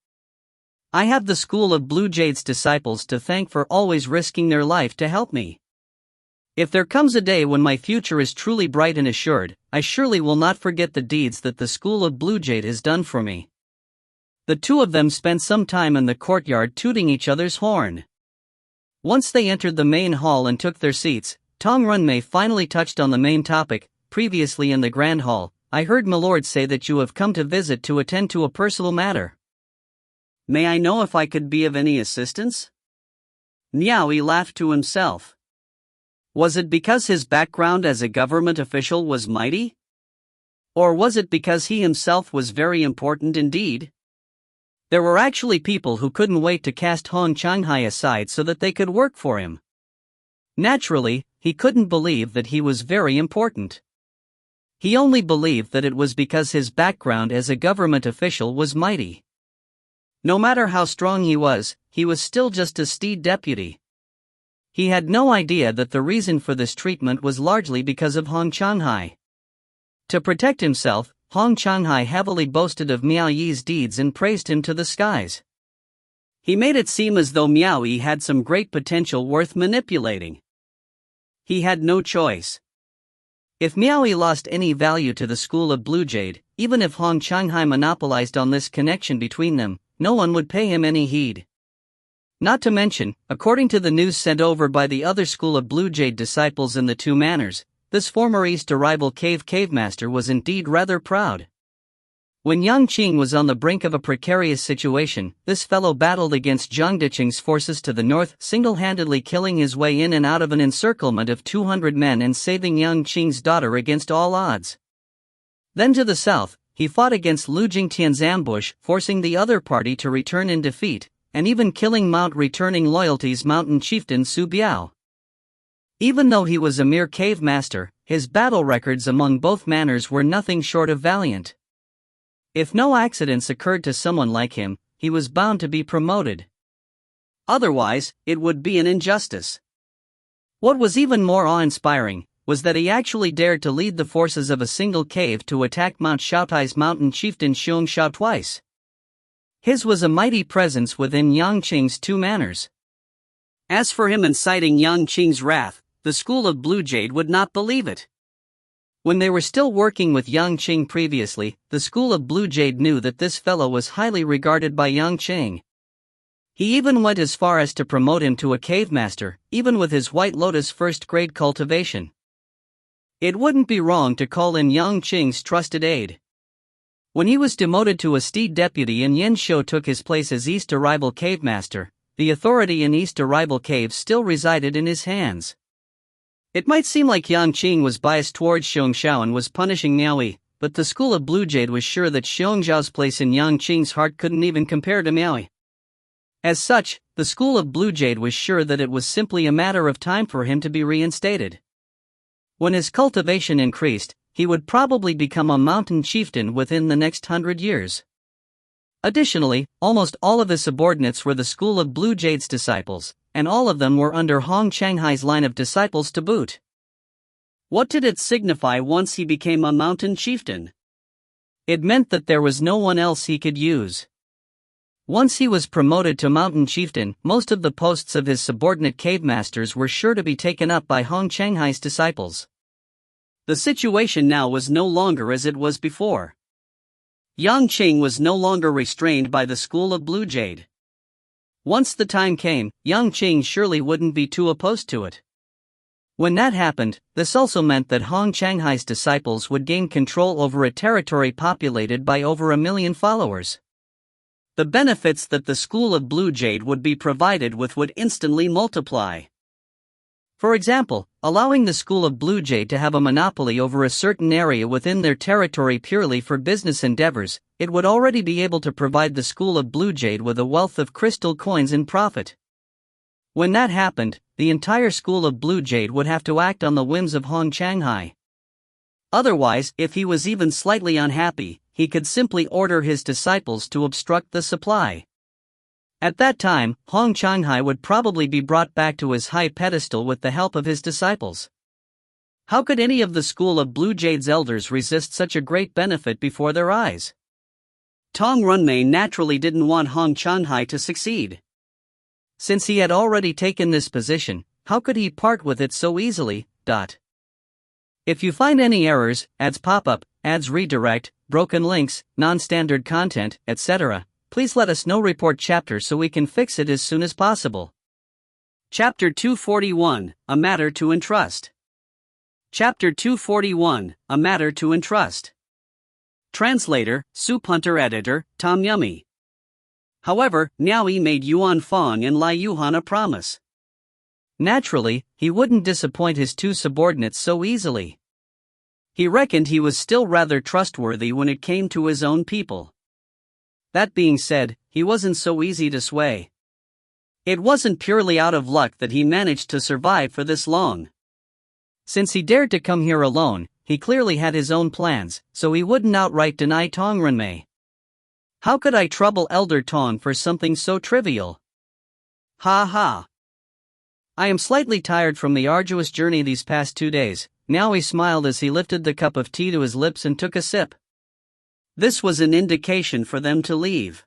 I have the School of Blue Jade's disciples to thank for always risking their life to help me. If there comes a day when my future is truly bright and assured, I surely will not forget the deeds that the School of Blue Jade has done for me." The two of them spent some time in the courtyard tooting each other's horn. Once they entered the main hall and took their seats, Tong Runmei finally touched on the main topic. "Previously in the Grand Hall, I heard Milord say that you have come to visit to attend to a personal matter. May I know if I could be of any assistance?" Miao Yi laughed to himself. Was it because his background as a government official was mighty? Or was it because he himself was very important indeed? There were actually people who couldn't wait to cast Hong Changhai aside so that they could work for him. Naturally, he couldn't believe that he was very important. He only believed that it was because his background as a government official was mighty. No matter how strong he was still just a steed deputy. He had no idea that the reason for this treatment was largely because of Hong Changhai. To protect himself, Hong Changhai heavily boasted of Miao Yi's deeds and praised him to the skies. He made it seem as though Miao Yi had some great potential worth manipulating. He had no choice. If Miao Yi lost any value to the School of Blue Jade, even if Hong Changhai monopolized on this connection between them, no one would pay him any heed. Not to mention, according to the news sent over by the other School of Blue Jade disciples in the two manors, this former East Arrival Cave Master was indeed rather proud. When Yang Qing was on the brink of a precarious situation, this fellow battled against Zhang Diqing's forces to the north, single-handedly killing his way in and out of an encirclement of 200 men and saving Yang Qing's daughter against all odds. Then to the south, he fought against Lu Jingtian's ambush, forcing the other party to return in defeat, and even killing Mount Returning Loyalty's mountain chieftain Su Biao. Even though he was a mere cave master, his battle records among both manors were nothing short of valiant. If no accidents occurred to someone like him, he was bound to be promoted. Otherwise, it would be an injustice. What was even more awe-inspiring was that he actually dared to lead the forces of a single cave to attack Mount Shaotai's mountain chieftain Xiong Shao twice. His was a mighty presence within Yang Qing's two manors. As for him inciting Yang Qing's wrath, the School of Blue Jade would not believe it. When they were still working with Yang Qing previously, the School of Blue Jade knew that this fellow was highly regarded by Yang Qing. He even went as far as to promote him to a cave master, even with his White Lotus first-grade cultivation. It wouldn't be wrong to call in Yang Qing's trusted aide. When he was demoted to a steed deputy and Yen Shou took his place as East Arrival Cave Master, the authority in East Arrival Cave still resided in his hands. It might seem like Yang Qing was biased towards Xiong Shao and was punishing Miao Yi, but the School of Blue Jade was sure that Xiong Zhao's place in Yang Qing's heart couldn't even compare to Miao Yi. As such, the School of Blue Jade was sure that it was simply a matter of time for him to be reinstated. When his cultivation increased, he would probably become a mountain chieftain within the next 100 years. Additionally, almost all of his subordinates were the School of Blue Jade's disciples, and all of them were under Hong Changhai's line of disciples to boot. What did it signify once he became a mountain chieftain? It meant that there was no one else he could use. Once he was promoted to mountain chieftain, most of the posts of his subordinate cave masters were sure to be taken up by Hong Changhai's disciples. The situation now was no longer as it was before. Yang Qing was no longer restrained by the School of Blue Jade. Once the time came, Yang Qing surely wouldn't be too opposed to it. When that happened, this also meant that Hong Changhai's disciples would gain control over a territory populated by over 1 million followers. The benefits that the School of Blue Jade would be provided with would instantly multiply. For example, allowing the School of Blue Jade to have a monopoly over a certain area within their territory purely for business endeavors, it would already be able to provide the School of Blue Jade with a wealth of crystal coins in profit. When that happened, the entire School of Blue Jade would have to act on the whims of Hong Changhai. Otherwise, if he was even slightly unhappy, he could simply order his disciples to obstruct the supply. At that time, Hong Changhai would probably be brought back to his high pedestal with the help of his disciples. How could any of the school of Blue Jade's elders resist such a great benefit before their eyes? Tong Runmei naturally didn't want Hong Chanhai to succeed. Since he had already taken this position, how could he part with it so easily? If you find any errors, ads pop up, ads redirect, broken links, non-standard content, etc., please let us know. Report chapter so we can fix it as soon as possible. Chapter 241, A Matter to Entrust. Chapter 241, A Matter to Entrust. Translator, Soup Hunter. Editor, Tom Yummy. However, Miao Yi made Yuan Fong and Lai Yuhan a promise. Naturally, he wouldn't disappoint his two subordinates so easily. He reckoned he was still rather trustworthy when it came to his own people. That being said, he wasn't so easy to sway. It wasn't purely out of luck that he managed to survive for this long. Since he dared to come here alone, he clearly had his own plans, so he wouldn't outright deny Tong Runmei. How could I trouble Elder Tong for something so trivial? Ha ha. I am slightly tired from the arduous journey these past 2 days. Miao Yi smiled as he lifted the cup of tea to his lips and took a sip. This was an indication for them to leave.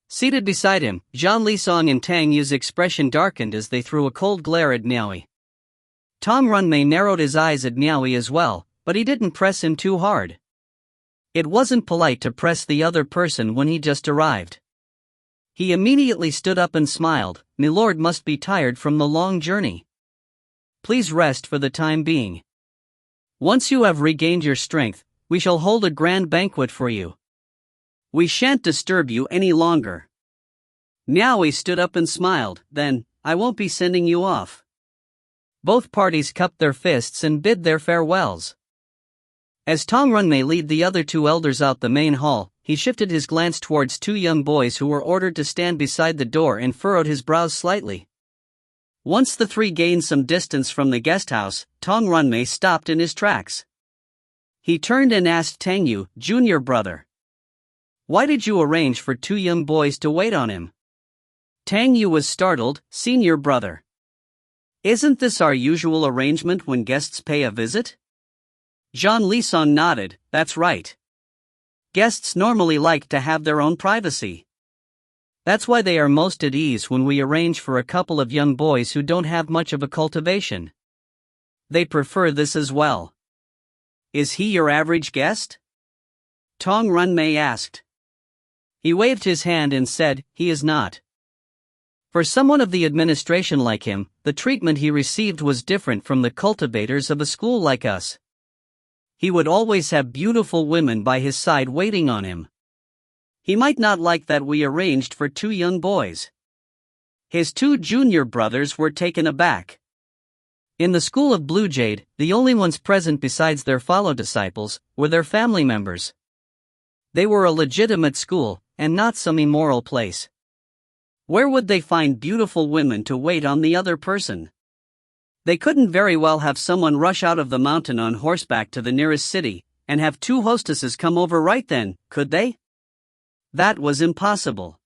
Seated beside him, Zhang Lisong and Tang Yu's expression darkened as they threw a cold glare at Miao Yi. Tong Runmei narrowed his eyes at Miao Yi as well, but he didn't press him too hard. It wasn't polite to press the other person when he just arrived. He immediately stood up and smiled. "Milord must be tired from the long journey. Please rest for the time being. Once you have regained your strength, we shall hold a grand banquet for you. We shan't disturb you any longer." Miao Yi stood up and smiled. "Then, I won't be sending you off." Both parties cupped their fists and bid their farewells. As Tong Runmei led the other two elders out the main hall, he shifted his glance towards two young boys who were ordered to stand beside the door and furrowed his brows slightly. Once the three gained some distance from the guest house, Tong Runmei stopped in his tracks. He turned and asked Tang Yu, "Junior brother, why did you arrange for two young boys to wait on him?" Tang Yu was startled. "Senior brother, isn't this our usual arrangement when guests pay a visit?" Zhang Lisong nodded. "That's right. Guests normally like to have their own privacy. That's why they are most at ease when we arrange for a couple of young boys who don't have much of a cultivation. They prefer this as well." "Is he your average guest?" Tong Runmei asked. He waved his hand and said, "He is not. For someone of the administration like him, the treatment he received was different from the cultivators of a school like us. He would always have beautiful women by his side waiting on him. He might not like that we arranged for two young boys." His two junior brothers were taken aback. In the school of Blue Jade, the only ones present besides their fellow disciples were their family members. They were a legitimate school, and not some immoral place. Where would they find beautiful women to wait on the other person? They couldn't very well have someone rush out of the mountain on horseback to the nearest city, and have two hostesses come over right then, could they? That was impossible.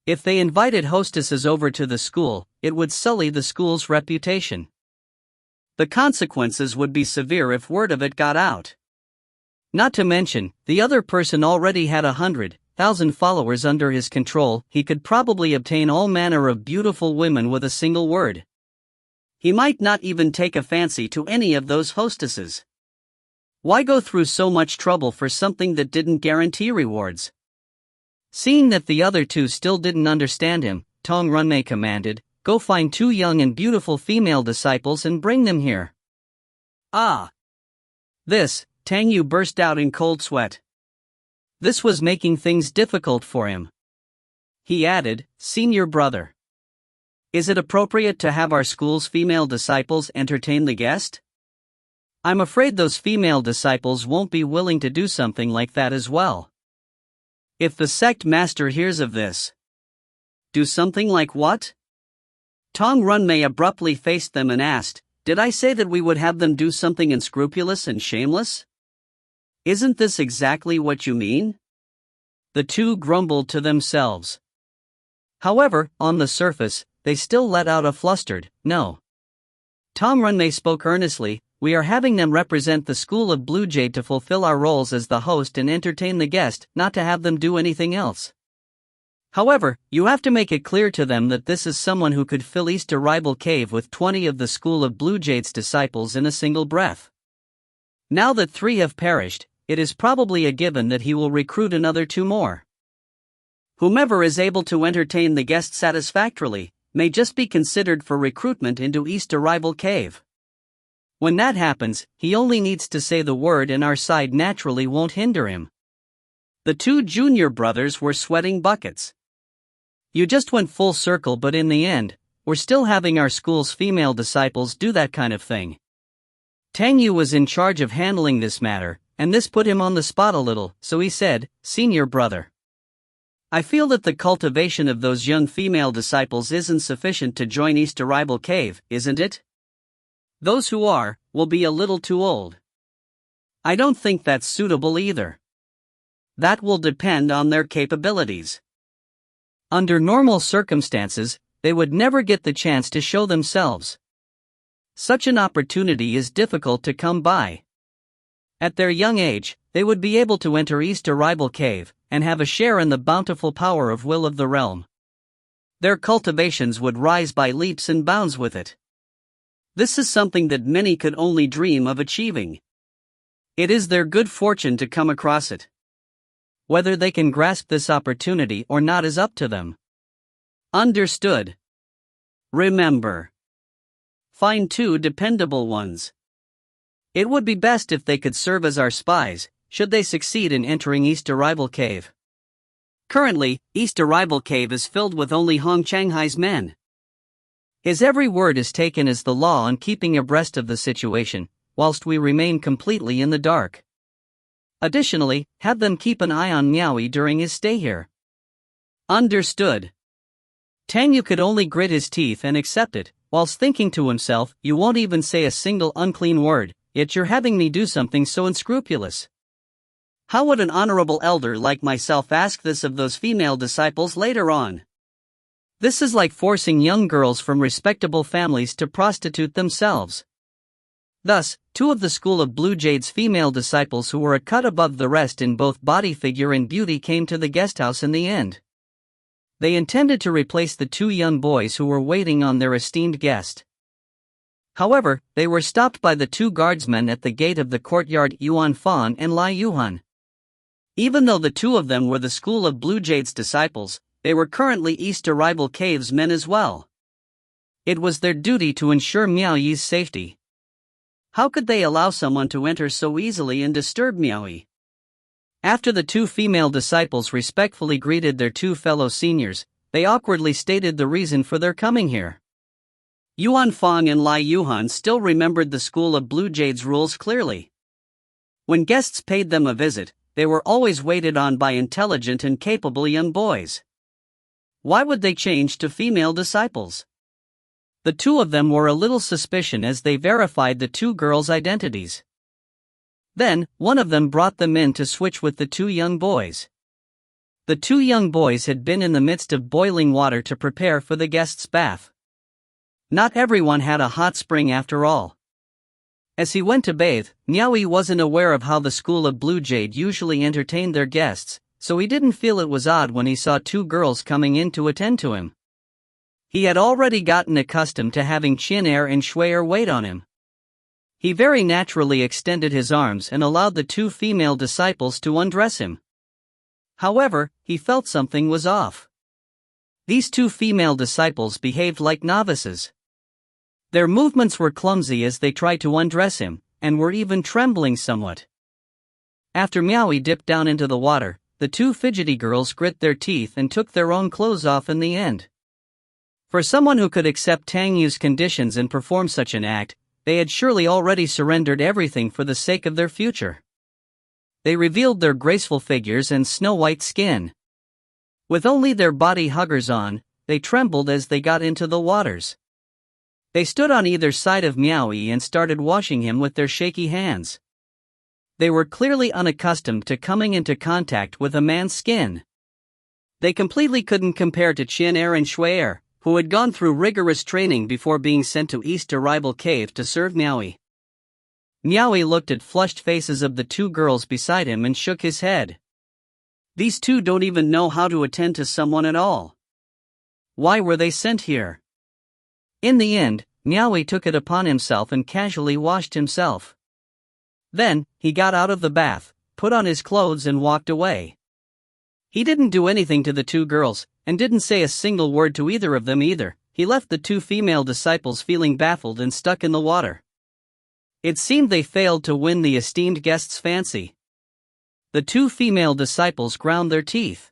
If they invited hostesses over to the school, it would sully the school's reputation. The consequences would be severe if word of it got out. Not to mention, the other person already had 100,000 followers under his control. He could probably obtain all manner of beautiful women with a single word. He might not even take a fancy to any of those hostesses. Why go through so much trouble for something that didn't guarantee rewards? Seeing that the other two still didn't understand him, Tong Runmei commanded, "Go find two young and beautiful female disciples and bring them here." "Ah!" Tang Yu burst out in cold sweat. This was making things difficult for him. He added, "Senior brother, is it appropriate to have our school's female disciples entertain the guest? I'm afraid those female disciples won't be willing to do something like that as well. If the sect master hears of this." "Do something like what?" Tong Runmei abruptly faced them and asked, "Did I say that we would have them do something unscrupulous and shameless? Isn't this exactly what you mean?" The two grumbled to themselves. However, on the surface, they still let out a flustered, "No." Tong Runmei spoke earnestly, we are having them represent the School of Blue Jade to fulfill our roles as the host and entertain the guest, not to have them do anything else. However, you have to make it clear to them that this is someone who could fill East Arrival Cave with 20 of the School of Blue Jade's disciples in a single breath. Now that 3 have perished, it is probably a given that he will recruit another 2 more. Whomever is able to entertain the guests satisfactorily may just be considered for recruitment into East Arrival Cave. When that happens, he only needs to say the word and our side naturally won't hinder him. The 2 junior brothers were sweating buckets. You just went full circle, but in the end, we're still having our school's female disciples do that kind of thing. Tang Yu was in charge of handling this matter, and this put him on the spot a little, so he said, "Senior brother, I feel that the cultivation of those young female disciples isn't sufficient to join East Arrival Cave, isn't it? Those who are, will be a little too old. I don't think that's suitable either. That will depend on their capabilities. Under normal circumstances, they would never get the chance to show themselves. Such an opportunity is difficult to come by. At their young age, they would be able to enter East Arrival Cave, and have a share in the bountiful power of will of the realm. Their cultivations would rise by leaps and bounds with it. This is something that many could only dream of achieving. It is their good fortune to come across it. Whether they can grasp this opportunity or not is up to them. Understood. Remember. Find 2 dependable ones. It would be best if they could serve as our spies, should they succeed in entering East Arrival Cave. Currently, East Arrival Cave is filled with only Hong Changhai's men. His every word is taken as the law on keeping abreast of the situation, whilst we remain completely in the dark. Additionally, have them keep an eye on Miao Yi during his stay here. Understood. Tang Yu could only grit his teeth and accept it, whilst thinking to himself, "You won't even say a single unclean word, yet you're having me do something so unscrupulous. How would an honorable elder like myself ask this of those female disciples later on? This is like forcing young girls from respectable families to prostitute themselves." Thus, 2 of the School of Blue Jade's female disciples who were a cut above the rest in both body figure and beauty came to the guesthouse in the end. They intended to replace the 2 young boys who were waiting on their esteemed guest. However, they were stopped by the 2 guardsmen at the gate of the courtyard, Yuan Fan and Lai Yuhan. Even though the 2 of them were the School of Blue Jade's disciples, they were currently East Arrival Cave's men as well. It was their duty to ensure Miao Yi's safety. How could they allow someone to enter so easily and disturb Miao Yi? After the 2 female disciples respectfully greeted their 2 fellow seniors, they awkwardly stated the reason for their coming here. Yuan Fang and Lai Yuhan still remembered the School of Blue Jade's rules clearly. When guests paid them a visit, they were always waited on by intelligent and capable young boys. Why would they change to female disciples? The 2 of them were a little suspicious as they verified the 2 girls' identities. Then, one of them brought them in to switch with the 2 young boys. The 2 young boys had been in the midst of boiling water to prepare for the guest's bath. Not everyone had a hot spring after all. As he went to bathe, Miao Yi wasn't aware of how the School of Blue Jade usually entertained their guests, so he didn't feel it was odd when he saw 2 girls coming in to attend to him. He had already gotten accustomed to having Qin-er and Shui-er wait on him. He very naturally extended his arms and allowed the 2 female disciples to undress him. However, he felt something was off. These 2 female disciples behaved like novices. Their movements were clumsy as they tried to undress him, and were even trembling somewhat. After Miao Yi dipped down into the water, the 2 fidgety girls grit their teeth and took their own clothes off in the end. For someone who could accept Tang Yu's conditions and perform such an act, they had surely already surrendered everything for the sake of their future. They revealed their graceful figures and snow-white skin. With only their body huggers on, they trembled as they got into the waters. They stood on either side of Miao Yi and started washing him with their shaky hands. They were clearly unaccustomed to coming into contact with a man's skin. They completely couldn't compare to Qin-er and Shui-er, who had gone through rigorous training before being sent to East Arrival Cave to serve Miao Yi. Miao Yi looked at flushed faces of the two girls beside him and shook his head. These two don't even know how to attend to someone at all. Why were they sent here? In the end, Miao Yi took it upon himself and casually washed himself. Then, he got out of the bath, put on his clothes and walked away. He didn't do anything to the two girls, and didn't say a single word to either of them either. He left the two female disciples feeling baffled and stuck in the water. It seemed they failed to win the esteemed guest's fancy. The two female disciples ground their teeth.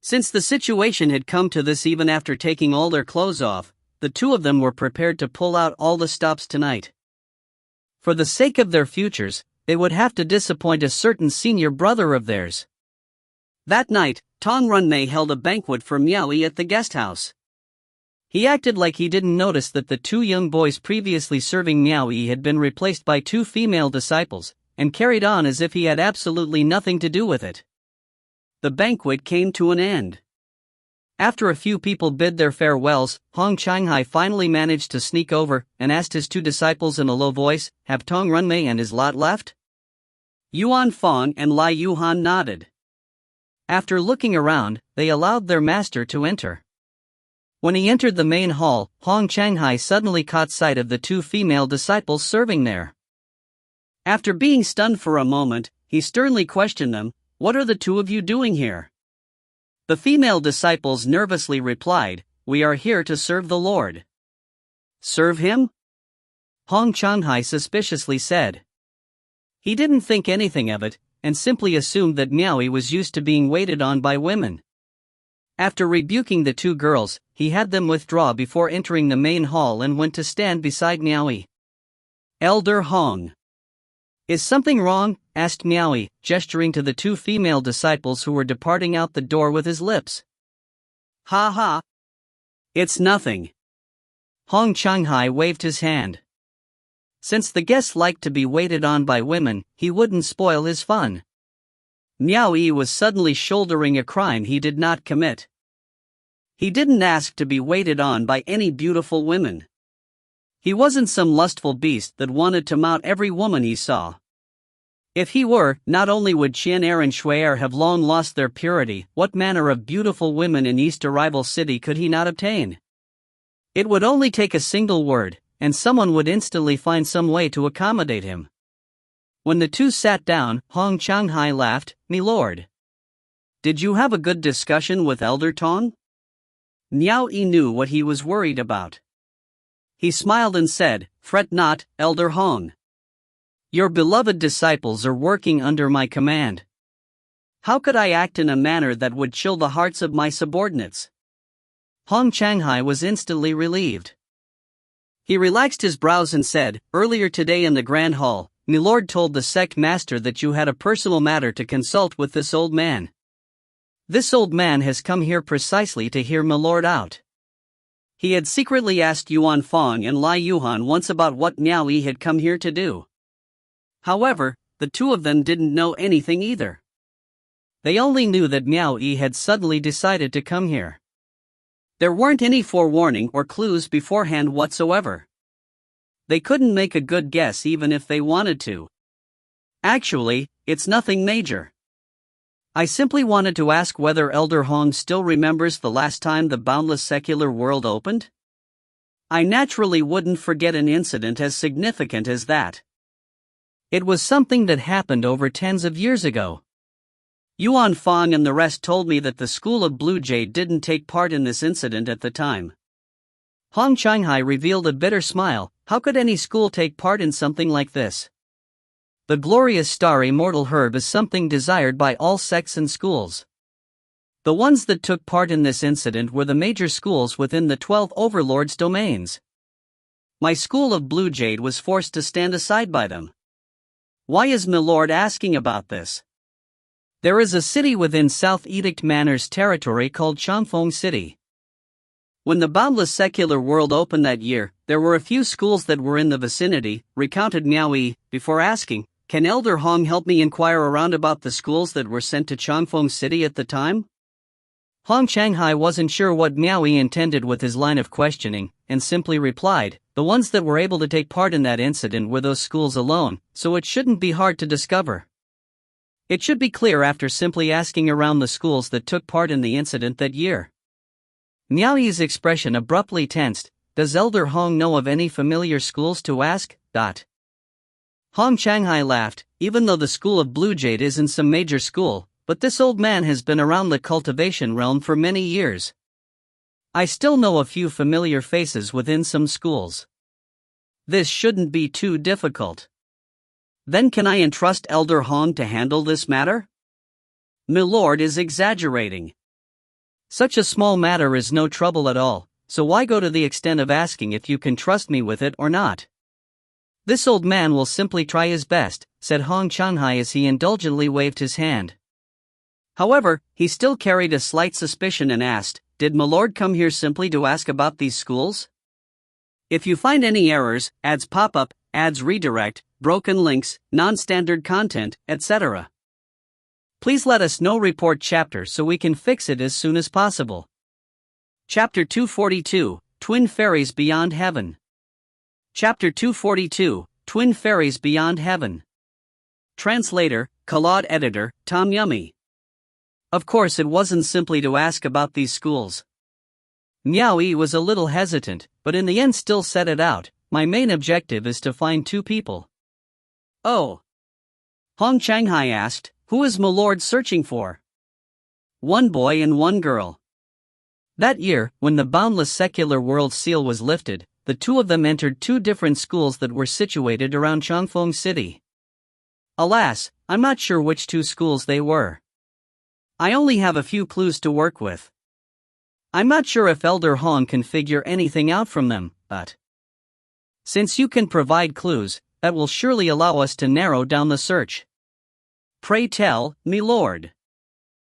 Since the situation had come to this even after taking all their clothes off, the two of them were prepared to pull out all the stops tonight. For the sake of their futures, they would have to disappoint a certain senior brother of theirs. That night, Tong Runmei held a banquet for Miao Yi at the guest house. He acted like he didn't notice that the two young boys previously serving Miao Yi had been replaced by two female disciples, and carried on as if he had absolutely nothing to do with it. The banquet came to an end. After a few people bid their farewells, Hong Changhai finally managed to sneak over and asked his two disciples in a low voice, "Have Tong Runmei and his lot left?" Yuan Fang and Lai Yuhan nodded. After looking around, they allowed their master to enter. When he entered the main hall, Hong Changhai suddenly caught sight of the two female disciples serving there. After being stunned for a moment, he sternly questioned them, "What are the two of you doing here?" The female disciples nervously replied, "We are here to serve the Lord." "Serve him?" Hong Changhai suspiciously said. He didn't think anything of it, and simply assumed that Miao Yi was used to being waited on by women. After rebuking the two girls, he had them withdraw before entering the main hall and went to stand beside Miao Yi. "Elder Hong. Is something wrong?" asked Miao Yi, gesturing to the two female disciples who were departing out the door with his lips. "Ha ha. It's nothing." Hong Changhai waved his hand. Since the guest liked to be waited on by women, he wouldn't spoil his fun. Miao Yi was suddenly shouldering a crime he did not commit. He didn't ask to be waited on by any beautiful women. He wasn't some lustful beast that wanted to mount every woman he saw. If he were, not only would Qian'er and Shui'er have long lost their purity, what manner of beautiful women in East Arrival City could he not obtain? It would only take a single word, and someone would instantly find some way to accommodate him. When the two sat down, Hong Changhai laughed, "Me lord. Did you have a good discussion with Elder Tong?" Miao Yi knew what he was worried about. He smiled and said, "Fret not, Elder Hong. Your beloved disciples are working under my command. How could I act in a manner that would chill the hearts of my subordinates?" Hong Changhai was instantly relieved. He relaxed his brows and said, "Earlier today in the Grand Hall, Milord told the sect master that you had a personal matter to consult with this old man. This old man has come here precisely to hear Milord out." He had secretly asked Yuan Fang and Lai Yuhan once about what Miao Yi had come here to do. However, the two of them didn't know anything either. They only knew that Miao Yi had suddenly decided to come here. There weren't any forewarning or clues beforehand whatsoever. They couldn't make a good guess even if they wanted to. Actually, it's nothing major. I simply wanted to ask whether Elder Hong still remembers the last time the boundless secular world opened? I naturally wouldn't forget an incident as significant as that. It was something that happened over tens of years ago. Yuan Fang and the rest told me that the School of Blue Jade didn't take part in this incident at the time. Hong Changhai revealed a bitter smile. How could any school take part in something like this? The glorious star immortal herb is something desired by all sects and schools. The ones that took part in this incident were the major schools within the 12 overlords' domains. My School of Blue Jade was forced to stand aside by them. Why is Milord asking about this? There is a city within South Edict Manor's territory called Changfeng City. When the boundless secular world opened that year, there were a few schools that were in the vicinity, recounted Miao Yi, before asking, "Can Elder Hong help me inquire around about the schools that were sent to Changfeng City at the time?" Hong Changhai wasn't sure what Miao Yi intended with his line of questioning, and simply replied, "The The ones that were able to take part in that incident were those schools alone, so it shouldn't be hard to discover. It should be clear after simply asking around the schools that took part in the incident that year. Miao Yi's expression abruptly tensed. Does Elder Hong know of any familiar schools to ask? Hong Changhai laughed. Even though the school of Blue Jade isn't some major school, but this old man has been around the cultivation realm for many years. I still know a few familiar faces within some schools. This shouldn't be too difficult. Then can I entrust Elder Hong to handle this matter? Milord is exaggerating. Such a small matter is no trouble at all, so why go to the extent of asking if you can trust me with it or not? This old man will simply try his best, said Hong Changhai as he indulgently waved his hand. However, he still carried a slight suspicion and asked, did Milord come here simply to ask about these schools? If you find any errors, ads pop up, ads redirect, broken links, non-standard content, etc., please let us know. Report chapter so we can fix it as soon as possible. Chapter 242, Twin Fairies Beyond Heaven. Chapter 242, Twin Fairies Beyond Heaven. Translator, Kalad Editor, Tom Yummy. Of course it wasn't simply to ask about these schools. Miao Yi was a little hesitant, but in the end still said it out. My main objective is to find two people. Oh. Hong Changhai asked, who is Milord searching for? One boy and one girl. That year, when the boundless secular world seal was lifted, the two of them entered two different schools that were situated around Changfeng City. Alas, I'm not sure which two schools they were. I only have a few clues to work with. I'm not sure if Elder Hong can figure anything out from them, but since you can provide clues, that will surely allow us to narrow down the search. Pray tell, Milord.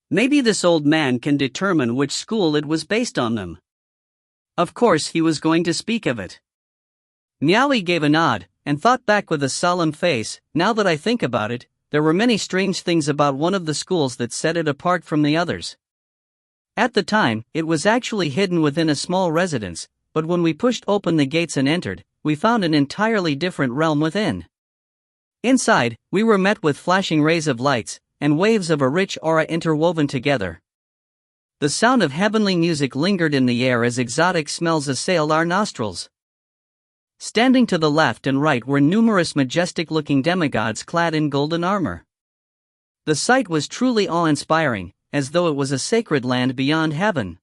Maybe this old man can determine which school it was based on them. Of course he was going to speak of it. Miao Yi gave a nod, and thought back with a solemn face. Now that I think about it, there were many strange things about one of the schools that set it apart from the others. At the time, it was actually hidden within a small residence, but when we pushed open the gates and entered, we found an entirely different realm within. Inside, we were met with flashing rays of lights, and waves of a rich aura interwoven together. The sound of heavenly music lingered in the air as exotic smells assailed our nostrils. Standing to the left and right were numerous majestic-looking demigods clad in golden armor. The sight was truly awe-inspiring, as though it was a sacred land beyond heaven.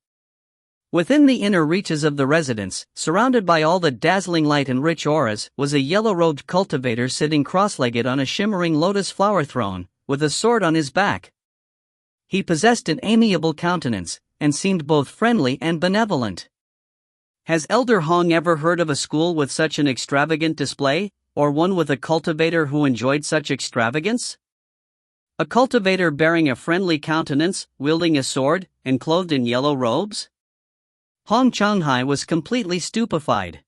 Within the inner reaches of the residence, surrounded by all the dazzling light and rich auras, was a yellow-robed cultivator sitting cross-legged on a shimmering lotus flower throne, with a sword on his back. He possessed an amiable countenance, and seemed both friendly and benevolent. Has Elder Hong ever heard of a school with such an extravagant display, or one with a cultivator who enjoyed such extravagance? A cultivator bearing a friendly countenance, wielding a sword, and clothed in yellow robes? Hong Changhai was completely stupefied.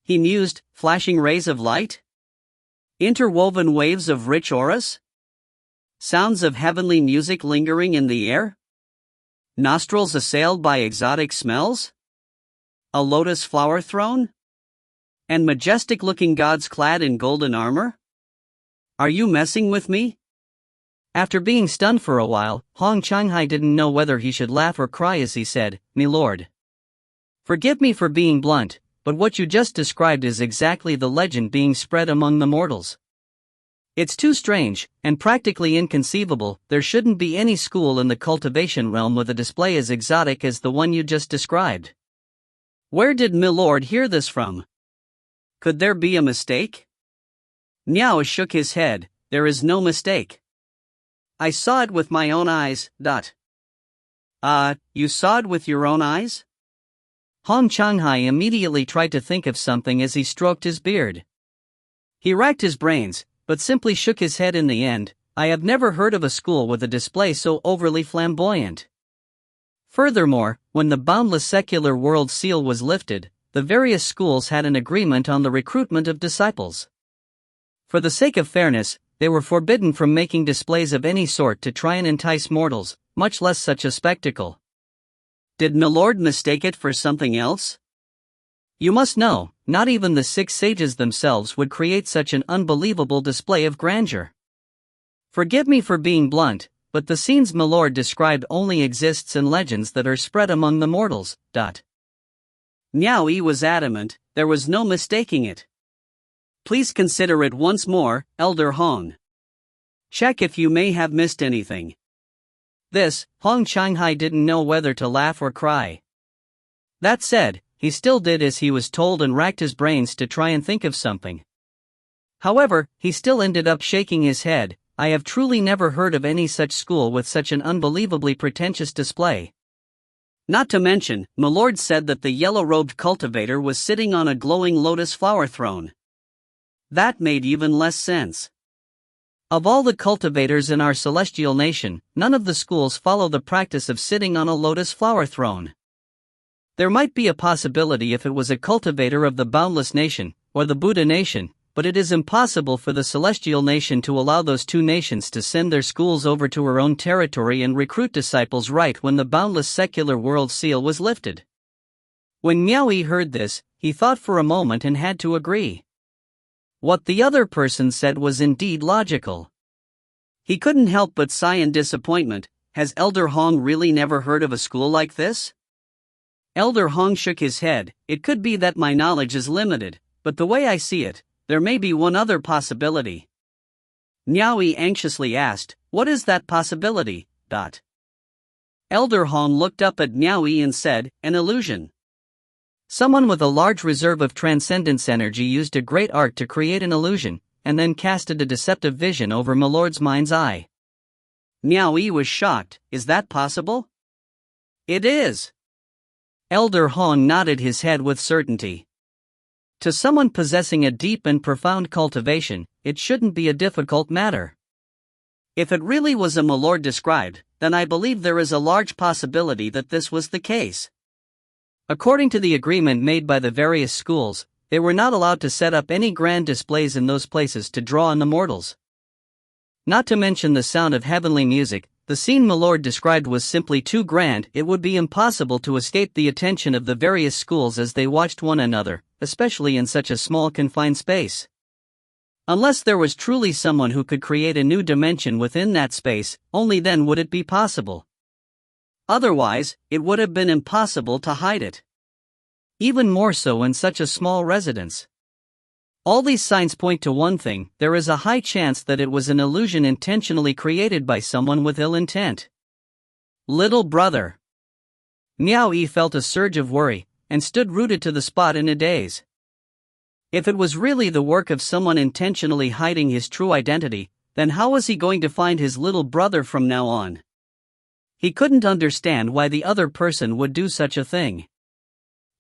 He mused, flashing rays of light? Interwoven waves of rich auras? Sounds of heavenly music lingering in the air? Nostrils assailed by exotic smells? A lotus flower throne? And majestic-looking gods clad in golden armor? Are you messing with me? After being stunned for a while, Hong Changhai didn't know whether he should laugh or cry as he said, Milord. Forgive me for being blunt, but what you just described is exactly the legend being spread among the mortals. It's too strange, and practically inconceivable. There shouldn't be any school in the cultivation realm with a display as exotic as the one you just described. Where did Milord hear this from? Could there be a mistake? Miao shook his head. There is no mistake. I saw it with my own eyes. You saw it with your own eyes? Hong Changhai immediately tried to think of something as he stroked his beard. He racked his brains, but simply shook his head in the end. I have never heard of a school with a display so overly flamboyant. Furthermore, when the boundless secular world seal was lifted, the various schools had an agreement on the recruitment of disciples. For the sake of fairness, they were forbidden from making displays of any sort to try and entice mortals, much less such a spectacle. Did Milord mistake it for something else? You must know, not even the 6 sages themselves would create such an unbelievable display of grandeur. Forgive me for being blunt, but the scenes my lord described only exists in legends that are spread among the mortals. Miao Yi was adamant, there was no mistaking it. Please consider it once more, Elder Hong. Check if you may have missed anything. This, Hong Shanghai didn't know whether to laugh or cry. That said, he still did as he was told and racked his brains to try and think of something. However, he still ended up shaking his head. I have truly never heard of any such school with such an unbelievably pretentious display. Not to mention, my lord said that the yellow-robed cultivator was sitting on a glowing lotus flower throne. That made even less sense. Of all the cultivators in our celestial nation, none of the schools follow the practice of sitting on a lotus flower throne. There might be a possibility if it was a cultivator of the boundless nation, or the Buddha nation, but it is impossible for the celestial nation to allow those 2 nations to send their schools over to her own territory and recruit disciples right when the boundless secular world seal was lifted. When Miao Yi heard this, he thought for a moment and had to agree. What the other person said was indeed logical. He couldn't help but sigh in disappointment. Has Elder Hong really never heard of a school like this? Elder Hong shook his head. It could be that my knowledge is limited, but the way I see it, there may be one other possibility. Miao Yi anxiously asked, what is that possibility? Elder Hong looked up at Miao Yi and said, an illusion. Someone with a large reserve of transcendence energy used a great art to create an illusion, and then casted a deceptive vision over my lord's mind's eye. Miao Yi was shocked. Is that possible? It is. Elder Hong nodded his head with certainty. To someone possessing a deep and profound cultivation, it shouldn't be a difficult matter. If it really was a my lord described, then I believe there is a large possibility that this was the case. According to the agreement made by the various schools, they were not allowed to set up any grand displays in those places to draw on the mortals. Not to mention the sound of heavenly music, the scene my lord described was simply too grand. It would be impossible to escape the attention of the various schools as they watched one another, especially in such a small confined space. Unless there was truly someone who could create a new dimension within that space, only then would it be possible. Otherwise, it would have been impossible to hide it. Even more so in such a small residence. All these signs point to one thing: there is a high chance that it was an illusion intentionally created by someone with ill intent. Little brother. Miao Yi felt a surge of worry, and stood rooted to the spot in a daze. If it was really the work of someone intentionally hiding his true identity, then how was he going to find his little brother from now on? He couldn't understand why the other person would do such a thing.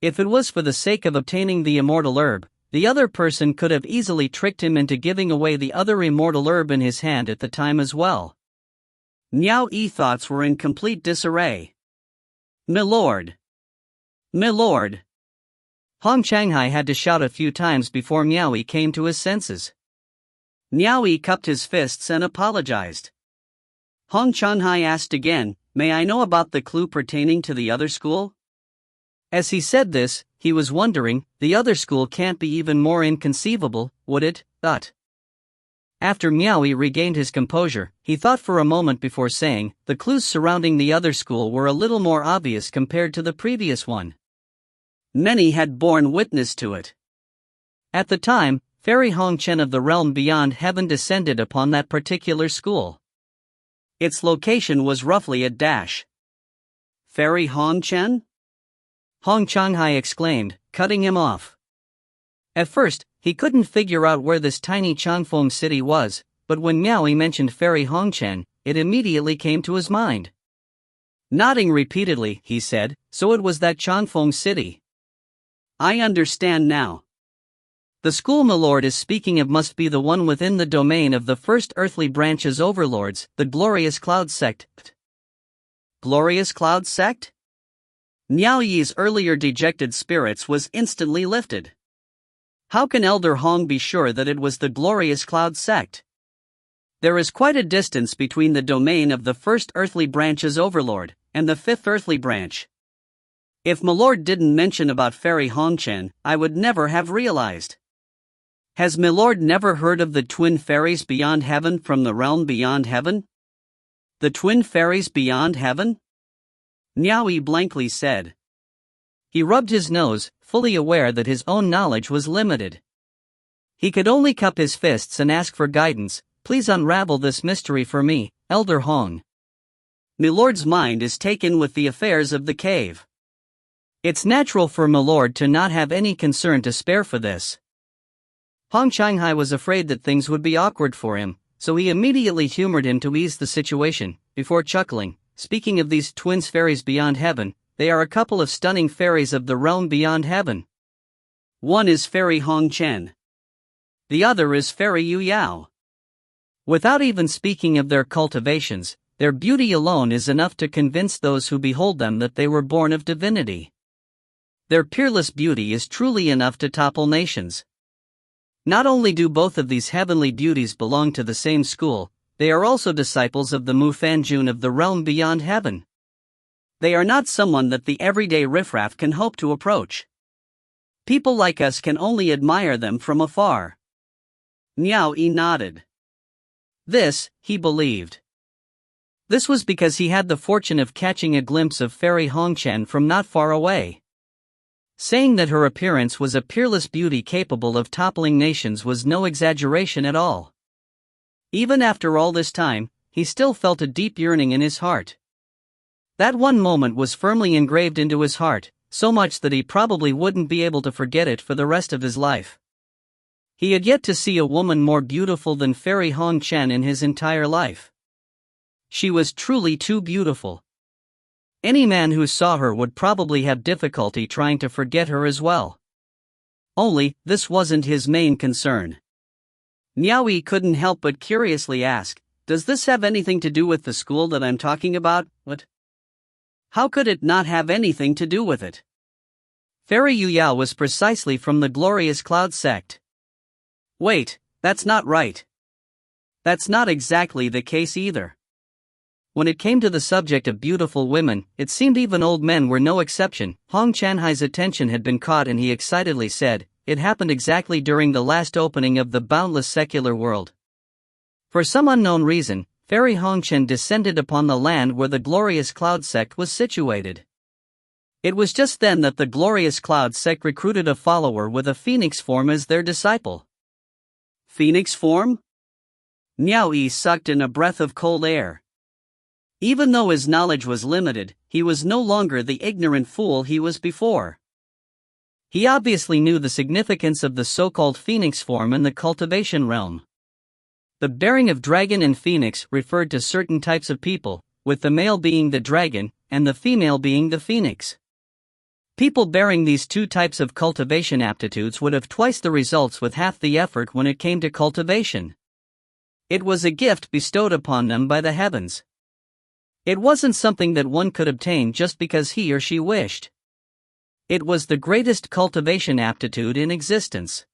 If it was for the sake of obtaining the immortal herb, the other person could have easily tricked him into giving away the other immortal herb in his hand at the time as well. Miao Yi's thoughts were in complete disarray. My lord! My lord! Hong Shanghai had to shout a few times before Miao Yi came to his senses. Miao Yi cupped his fists and apologized. Hong Shanghai asked again, may I know about the clue pertaining to the other school? As he said this, he was wondering, the other school can't be even more inconceivable, would it? After Miao Yi regained his composure, he thought for a moment before saying, the clues surrounding the other school were a little more obvious compared to the previous one. Many had borne witness to it. At the time, Fairy Hong Chen of the realm beyond heaven descended upon that particular school. Its location was roughly at Fairy Hong Chen? Hong Shanghai exclaimed, cutting him off. At first, he couldn't figure out where this tiny Changfeng city was, but when Miao Yi mentioned Fairy Hong Chen, it immediately came to his mind. Nodding repeatedly, he said, so it was that Changfeng city. I understand now. The school my lord is speaking of must be the one within the domain of the first earthly branch's overlords, the Glorious Cloud Sect. Glorious Cloud Sect? Miao Yi's earlier dejected spirits was instantly lifted. How can Elder Hong be sure that it was the Glorious Cloud Sect? There is quite a distance between the domain of the first earthly branch's overlord and the fifth earthly branch. If Milord didn't mention about Fairy Hongchen, I would never have realized. Has Milord never heard of the twin fairies beyond heaven from the realm beyond heaven? The twin fairies beyond heaven? Miao Yi blankly said. He rubbed his nose, fully aware that his own knowledge was limited. He could only cup his fists and ask for guidance. Please unravel this mystery for me, Elder Hong. Milord's mind is taken with the affairs of the cave. It's natural for Milord to not have any concern to spare for this. Hong Shanghai was afraid that things would be awkward for him, so he immediately humored him to ease the situation, before chuckling. Speaking of these twins fairies beyond heaven, they are a couple of stunning fairies of the realm beyond heaven. One is Fairy Hongchen. The other is Fairy Yu Yao. Without even speaking of their cultivations, their beauty alone is enough to convince those who behold them that they were born of divinity. Their peerless beauty is truly enough to topple nations. Not only do both of these heavenly beauties belong to the same school, they are also disciples of the Mu Fan Jian of the realm beyond heaven. They are not someone that the everyday riffraff can hope to approach. People like us can only admire them from afar. Miao Yi nodded. This, he believed. This was because he had the fortune of catching a glimpse of Fairy Hongchen from not far away. Saying that her appearance was a peerless beauty capable of toppling nations was no exaggeration at all. Even after all this time, he still felt a deep yearning in his heart. That one moment was firmly engraved into his heart, so much that he probably wouldn't be able to forget it for the rest of his life. He had yet to see a woman more beautiful than Fairy Hongchen in his entire life. She was truly too beautiful. Any man who saw her would probably have difficulty trying to forget her as well. Only, this wasn't his main concern. Miao Yi couldn't help but curiously ask, does this have anything to do with the school that I'm talking about? What? How could it not have anything to do with it? Fairy Yu Yao was precisely from the Glorious Cloud sect. Wait, that's not right. That's not exactly the case either. When it came to the subject of beautiful women, it seemed even old men were no exception. Hong Shanhai's attention had been caught and he excitedly said, it happened exactly during the last opening of the boundless secular world. For some unknown reason, Fairy Hongchen descended upon the land where the Glorious Cloud sect was situated. It was just then that the Glorious Cloud sect recruited a follower with a phoenix form as their disciple. Phoenix form? Miao Yi sucked in a breath of cold air. Even though his knowledge was limited, he was no longer the ignorant fool he was before. He obviously knew the significance of the so-called phoenix form in the cultivation realm. The bearing of dragon and phoenix referred to certain types of people, with the male being the dragon, and the female being the phoenix. People bearing these two types of cultivation aptitudes would have twice the results with half the effort when it came to cultivation. It was a gift bestowed upon them by the heavens. It wasn't something that one could obtain just because he or she wished. It was the greatest cultivation aptitude in existence.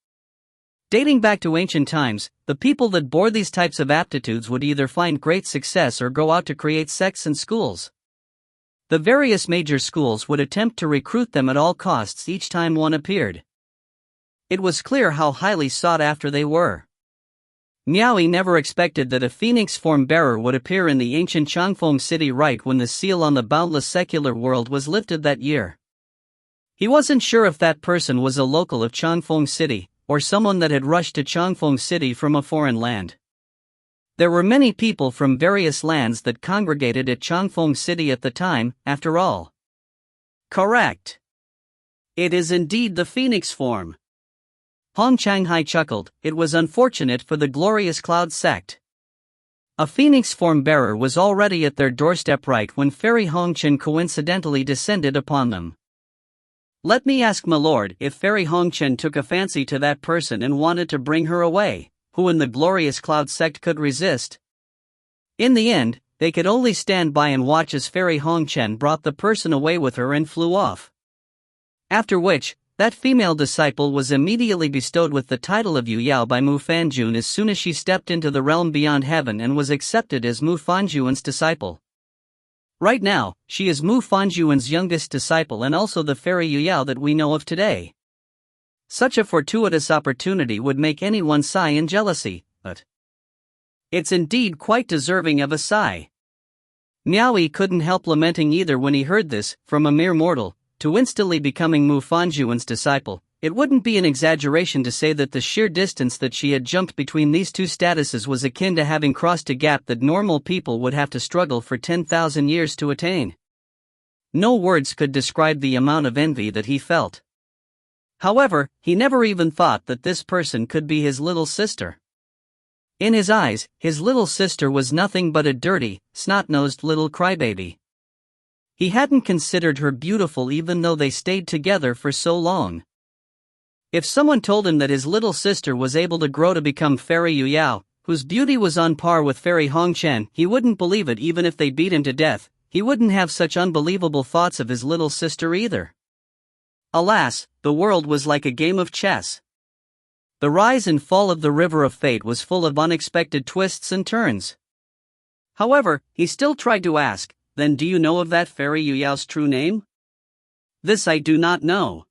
Dating back to ancient times, the people that bore these types of aptitudes would either find great success or go out to create sects and schools. The various major schools would attempt to recruit them at all costs each time one appeared. It was clear how highly sought after they were. Miao Yi never expected that a phoenix form bearer would appear in the ancient Changfeng city right when the seal on the boundless secular world was lifted that year. He wasn't sure if that person was a local of Changfeng city, or someone that had rushed to Changfeng city from a foreign land. There were many people from various lands that congregated at Changfeng city at the time, after all. Correct. It is indeed the phoenix form. Hong Shanghai chuckled. It was unfortunate for the Glorious Cloud sect. A phoenix form bearer was already at their doorstep right when Fairy Hongchen coincidentally descended upon them. Let me ask my lord if Fairy Hongchen took a fancy to that person and wanted to bring her away, who in the Glorious Cloud sect could resist? In the end, they could only stand by and watch as Fairy Hongchen brought the person away with her and flew off. After which, that female disciple was immediately bestowed with the title of Yu Yao by Mu Fan Jian as soon as she stepped into the realm beyond heaven and was accepted as Mu Fan Jian's disciple. Right now, she is Mu Fanjuan's youngest disciple and also the fairy Yu Yao that we know of today. Such a fortuitous opportunity would make anyone sigh in jealousy, but it's indeed quite deserving of a sigh. Miao Yi couldn't help lamenting either when he heard this, from a mere mortal, to instantly becoming Mu Fanjuan's disciple. It wouldn't be an exaggeration to say that the sheer distance that she had jumped between these two statuses was akin to having crossed a gap that normal people would have to struggle for 10,000 years to attain. No words could describe the amount of envy that he felt. However, he never even thought that this person could be his little sister. In his eyes, his little sister was nothing but a dirty, snot-nosed little crybaby. He hadn't considered her beautiful even though they stayed together for so long. If someone told him that his little sister was able to grow to become Fairy Yu Yao, whose beauty was on par with Fairy Hong Chen, he wouldn't believe it even if they beat him to death. He wouldn't have such unbelievable thoughts of his little sister either. Alas, the world was like a game of chess. The rise and fall of the river of fate was full of unexpected twists and turns. However, he still tried to ask, "Then do you know of that Fairy Yu Yao's true name?" "This I do not know."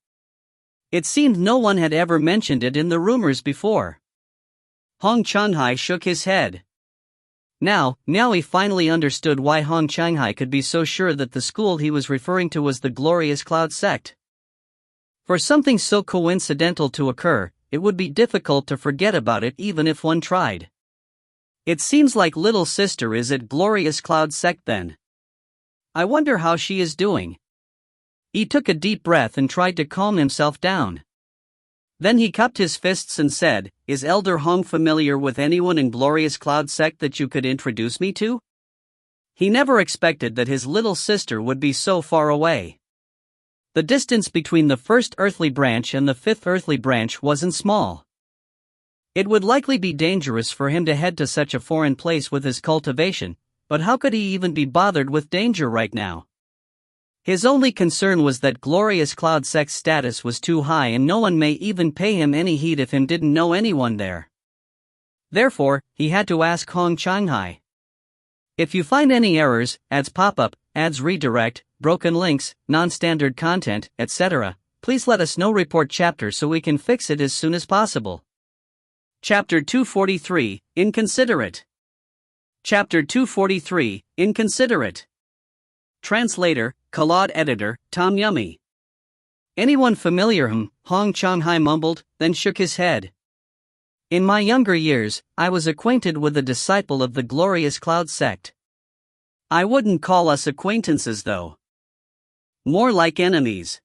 It seemed no one had ever mentioned it in the rumors before. Hong Changhai shook his head. Now, Miao Yi finally understood why Hong Changhai could be so sure that the school he was referring to was the Glorious Cloud sect. For something so coincidental to occur, it would be difficult to forget about it even if one tried. It seems like little sister is at Glorious Cloud sect then. I wonder how she is doing. He took a deep breath and tried to calm himself down. Then he cupped his fists and said, "Is Elder Hong familiar with anyone in Glorious Cloud sect that you could introduce me to?" He never expected that his little sister would be so far away. The distance between the first earthly branch and the fifth earthly branch wasn't small. It would likely be dangerous for him to head to such a foreign place with his cultivation, but how could he even be bothered with danger right now? His only concern was that Glorious Cloud sect's status was too high and no one may even pay him any heed if him didn't know anyone there. Therefore, he had to ask Hong Changhai. If you find any errors, ads pop-up, ads redirect, broken links, non-standard content, etc., please let us know. Report chapter so we can fix it as soon as possible. Chapter 243, Inconsiderate. Chapter 243, Inconsiderate. Translator, Kalad Editor, Tom Yummy. Anyone familiar? Hong Changhai mumbled, then shook his head. In my younger years, I was acquainted with a disciple of the Glorious Cloud sect. I wouldn't call us acquaintances though. More like enemies.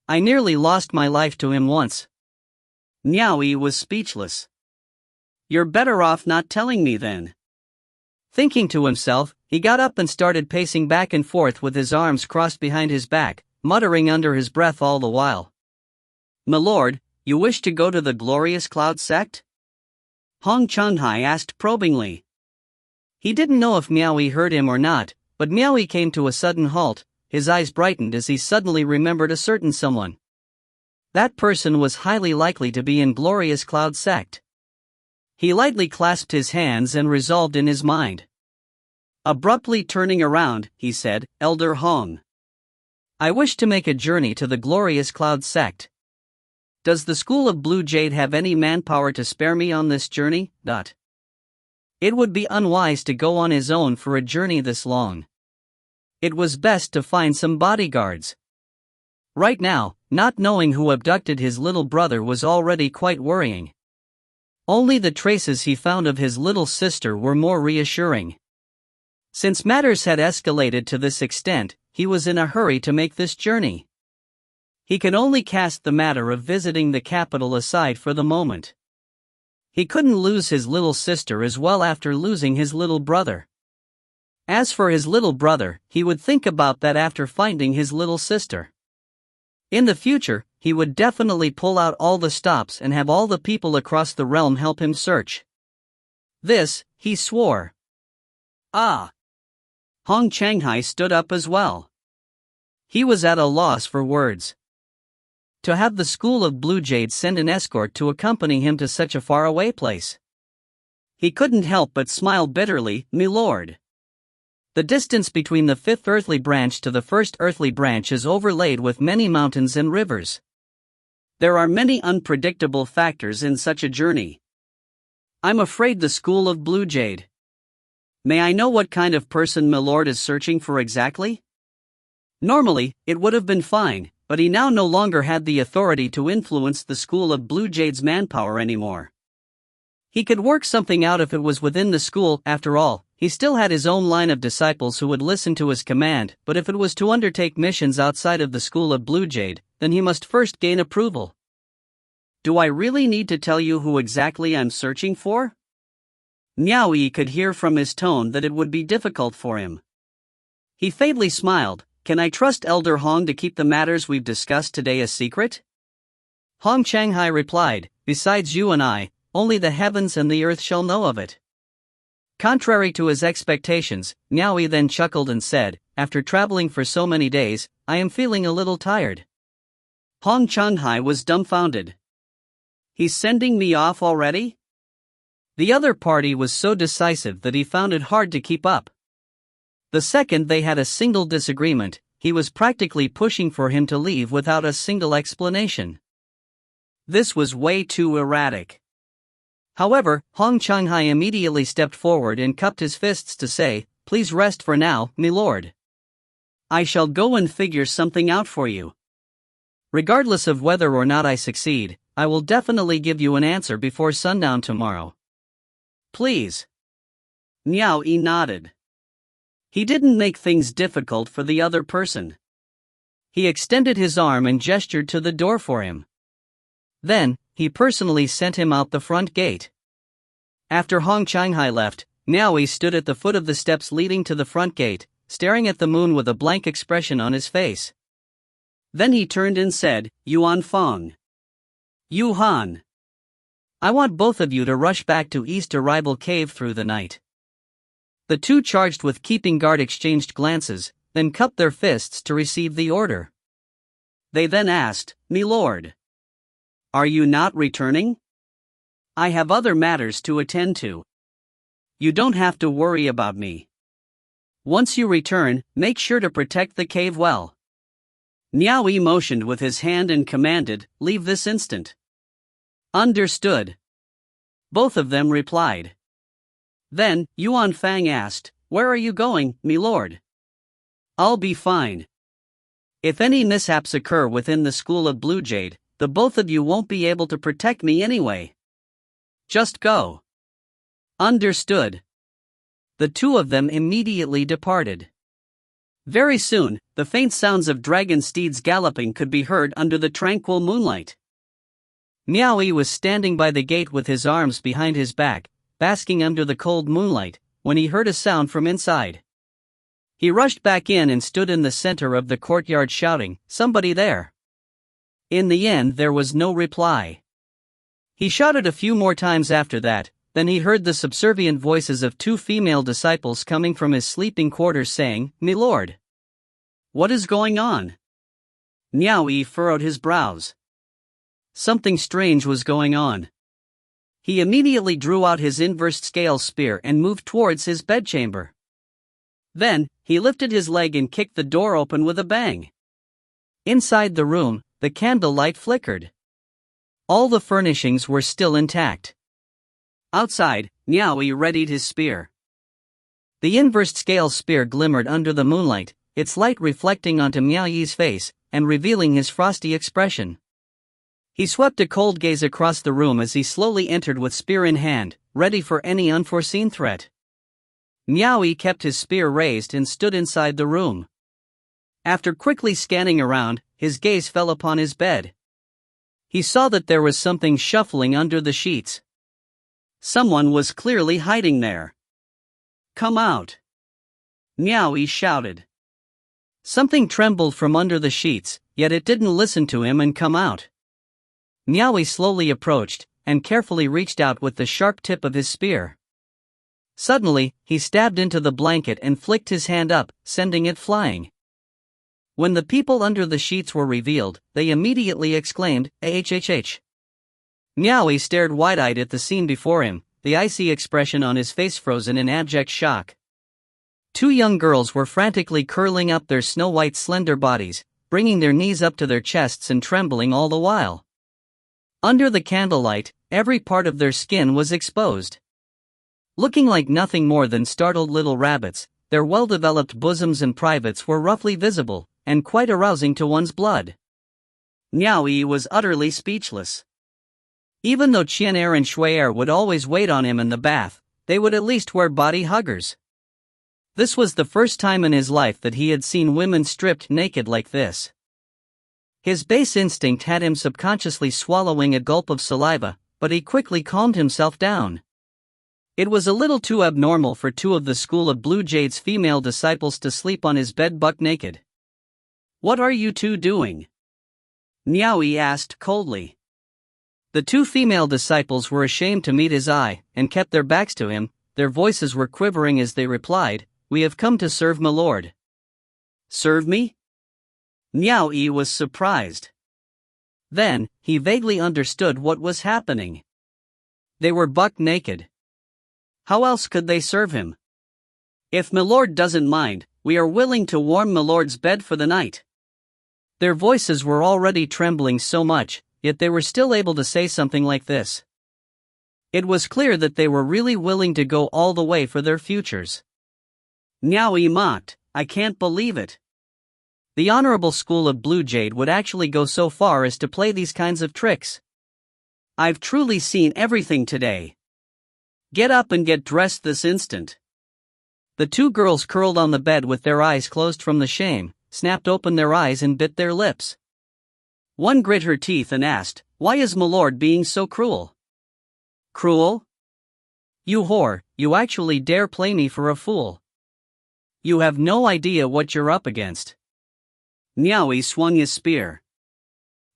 I nearly lost my life to him once. Miao Yi was speechless. You're better off not telling me then. Thinking to himself, he got up and started pacing back and forth with his arms crossed behind his back, muttering under his breath all the while. "My lord, you wish to go to the Glorious Cloud sect?" Hong Changhai asked probingly. He didn't know if Miao Yi heard him or not, but Miao Yi came to a sudden halt. His eyes brightened as he suddenly remembered a certain someone. That person was highly likely to be in Glorious Cloud sect. He lightly clasped his hands and resolved in his mind. Abruptly turning around, he said, "Elder Hong, I wish to make a journey to the Glorious Cloud sect. Does the School of Blue Jade have any manpower to spare me on this journey? It would be unwise to go on his own for a journey this long. It was best to find some bodyguards." Right now, not knowing who abducted his little brother was already quite worrying. Only the traces he found of his little sister were more reassuring. Since matters had escalated to this extent, he was in a hurry to make this journey. He could only cast the matter of visiting the capital aside for the moment. He couldn't lose his little sister as well after losing his little brother. As for his little brother, he would think about that after finding his little sister. In the future, he would definitely pull out all the stops and have all the people across the realm help him search. This, he swore. Ah! Hong Changhai stood up as well. He was at a loss for words. To have the School of Blue Jade send an escort to accompany him to such a faraway place. He couldn't help but smile bitterly. "My lord, The distance between the fifth earthly branch to the first earthly branch is overlaid with many mountains and rivers. There are many unpredictable factors in such a journey. I'm afraid the school of Blue Jade. May I know what kind of person Milord is searching for exactly? Normally, it would have been fine, but he now no longer had the authority to influence the school of Blue Jade's manpower anymore. He could work something out if it was within the school. After all, he still had his own line of disciples who would listen to his command, but if it was to undertake missions outside of the school of Blue Jade, then he must first gain approval. Do I really need to tell you who exactly I'm searching for? Miao Yi could hear from his tone that it would be difficult for him. He faintly smiled. Can I trust Elder Hong to keep the matters we've discussed today a secret? Hong Shanghai replied, besides you and I, only the heavens and the earth shall know of it. Contrary to his expectations, Miao Yi then chuckled and said, after traveling for so many days, I am feeling a little tired. Hong Shanghai was dumbfounded. He's sending me off already? The other party was so decisive that he found it hard to keep up. The second they had a single disagreement, he was practically pushing for him to leave without a single explanation. This was way too erratic. However, Hong Shanghai immediately stepped forward and cupped his fists to say, please rest for now, milord. I shall go and figure something out for you. Regardless of whether or not I succeed, I will definitely give you an answer before sundown tomorrow. Please. Miao Yi nodded. He didn't make things difficult for the other person. He extended his arm and gestured to the door for him. Then, he personally sent him out the front gate. After Hong Shanghai left, Miao Yi stood at the foot of the steps leading to the front gate, staring at the moon with a blank expression on his face. Then he turned and said, Yuan Feng. Yu Han. I want both of you to rush back to East Arrival Cave through the night. The two charged with keeping guard exchanged glances, then cupped their fists to receive the order. They then asked, Milord. Are you not returning? I have other matters to attend to. You don't have to worry about me. Once you return, make sure to protect the cave well. Miao Yi motioned with his hand and commanded, leave this instant. Understood. Both of them replied. Then, Yuan Fang asked, where are you going, milord? I'll be fine. If any mishaps occur within the school of Blue Jade, the both of you won't be able to protect me anyway. Just go. Understood. The two of them immediately departed. Very soon, the faint sounds of dragon steeds galloping could be heard under the tranquil moonlight. Miao Yi was standing by the gate with his arms behind his back, basking under the cold moonlight, when he heard a sound from inside. He rushed back in and stood in the center of the courtyard shouting, somebody there. In the end there was no reply. He shouted a few more times after that, then he heard the subservient voices of two female disciples coming from his sleeping quarters saying, Milord. What is going on? Miao Yi furrowed his brows. Something strange was going on. He immediately drew out his inversed scale spear and moved towards his bedchamber. Then, he lifted his leg and kicked the door open with a bang. Inside the room, the candlelight flickered. All the furnishings were still intact. Outside, Miao Yi readied his spear. The inversed scale spear glimmered under the moonlight, its light reflecting onto Miao Yi's face and revealing his frosty expression. He swept a cold gaze across the room as he slowly entered with spear in hand, ready for any unforeseen threat. Miao Yi kept his spear raised and stood inside the room. After quickly scanning around, his gaze fell upon his bed. He saw that there was something shuffling under the sheets. Someone was clearly hiding there. Come out! Miao Yi shouted. Something trembled from under the sheets, yet it didn't listen to him and come out. Miao Yi slowly approached, and carefully reached out with the sharp tip of his spear. Suddenly, he stabbed into the blanket and flicked his hand up, sending it flying. When the people under the sheets were revealed, they immediately exclaimed, "Ahhh!" Miao Yi stared wide-eyed at the scene before him, the icy expression on his face frozen in abject shock. Two young girls were frantically curling up their snow-white slender bodies, bringing their knees up to their chests and trembling all the while. Under the candlelight, every part of their skin was exposed. Looking like nothing more than startled little rabbits, their well-developed bosoms and privates were roughly visible, and quite arousing to one's blood. Miao Yi was utterly speechless. Even though Qian and Shui would always wait on him in the bath, they would at least wear body huggers. This was the first time in his life that he had seen women stripped naked like this. His base instinct had him subconsciously swallowing a gulp of saliva, but he quickly calmed himself down. It was a little too abnormal for two of the School of Blue Jade's female disciples to sleep on his bed buck naked. "What are you two doing?" Miao Yi asked coldly. The two female disciples were ashamed to meet his eye, and kept their backs to him. Their voices were quivering as they replied, "We have come to serve my lord." "Serve me?" Miao Yi was surprised. Then, he vaguely understood what was happening. They were buck naked. How else could they serve him? "If my lord doesn't mind, we are willing to warm my lord's bed for the night." Their voices were already trembling so much, yet they were still able to say something like this. It was clear that they were really willing to go all the way for their futures. Miao Yi mocked, "I can't believe it." The Honorable School of Blue Jade would actually go so far as to play these kinds of tricks. "I've truly seen everything today. Get up and get dressed this instant." The two girls curled on the bed with their eyes closed from the shame, snapped open their eyes and bit their lips. One grit her teeth and asked, "Why is my lord being so cruel?" "Cruel? You whore, you actually dare play me for a fool. You have no idea what you're up against." Miao Yi swung his spear.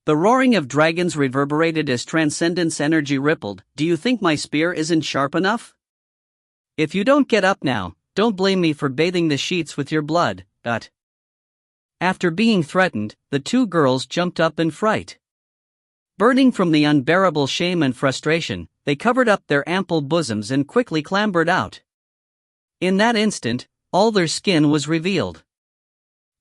The roaring of dragons reverberated as transcendence energy rippled. "Do you think my spear isn't sharp enough? If you don't get up now, don't blame me for bathing the sheets with your blood." After being threatened, the two girls jumped up in fright. Burning from the unbearable shame and frustration, they covered up their ample bosoms and quickly clambered out. In that instant, all their skin was revealed.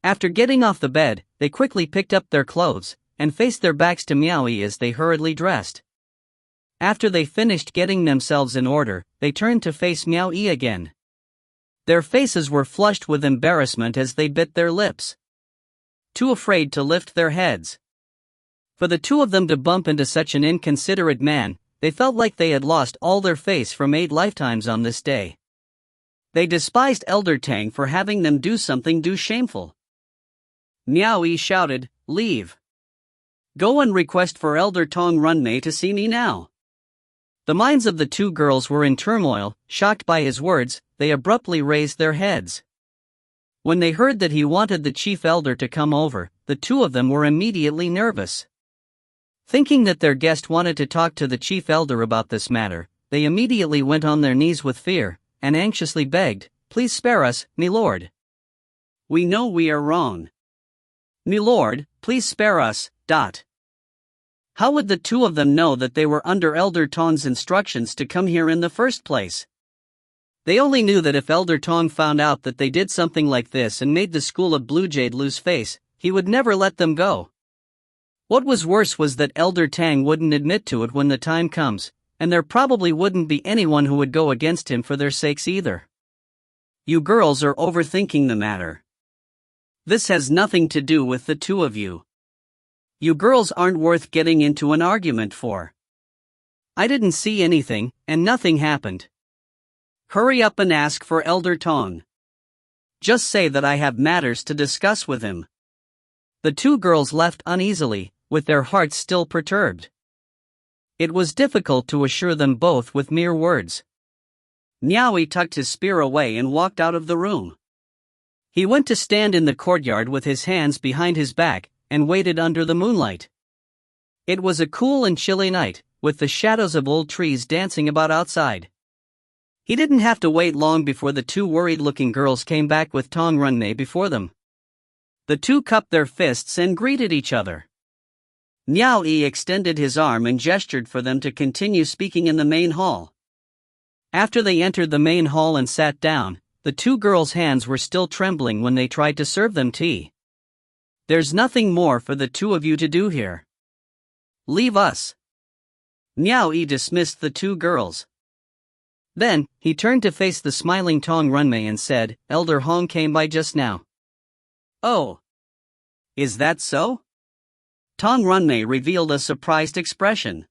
After getting off the bed, they quickly picked up their clothes and faced their backs to Miao Yi as they hurriedly dressed. After they finished getting themselves in order, they turned to face Miao Yi again. Their faces were flushed with embarrassment as they bit their lips, too afraid to lift their heads. For the two of them to bump into such an inconsiderate man, they felt like they had lost all their face from 8 lifetimes on this day. They despised Elder Tang for having them do something shameful. Miao Yi shouted, "Leave. Go and request for Elder Tong Runmei to see me now." The minds of the two girls were in turmoil. Shocked by his words, they abruptly raised their heads. When they heard that he wanted the chief elder to come over, the two of them were immediately nervous. Thinking that their guest wanted to talk to the chief elder about this matter, they immediately went on their knees with fear, and anxiously begged, "Please spare us, my lord. We know we are wrong. My lord, please spare us." How would the two of them know that they were under Elder Tong's instructions to come here in the first place? They only knew that if Elder Tong found out that they did something like this and made the School of Blue Jade lose face, he would never let them go. What was worse was that Elder Tang wouldn't admit to it when the time comes, and there probably wouldn't be anyone who would go against him for their sakes either. You girls are overthinking the matter. This has nothing to do with the two of you. You girls aren't worth getting into an argument for. I didn't see anything, and nothing happened. Hurry up and ask for Elder Tong. Just say that I have matters to discuss with him." The two girls left uneasily, with their hearts still perturbed. It was difficult to assure them both with mere words. Miao Yi tucked his spear away and walked out of the room. He went to stand in the courtyard with his hands behind his back, and waited under the moonlight. It was a cool and chilly night, with the shadows of old trees dancing about outside. He didn't have to wait long before the two worried-looking girls came back with Tong Runmei before them. The two cupped their fists and greeted each other. Miao Yi extended his arm and gestured for them to continue speaking in the main hall. After they entered the main hall and sat down, the two girls' hands were still trembling when they tried to serve them tea. "There's nothing more for the two of you to do here. Leave us." Miao Yi dismissed the two girls. Then, he turned to face the smiling Tong Runmei and said, "Elder Hong came by just now." "Oh. Is that so?" Tong Runmei revealed a surprised expression.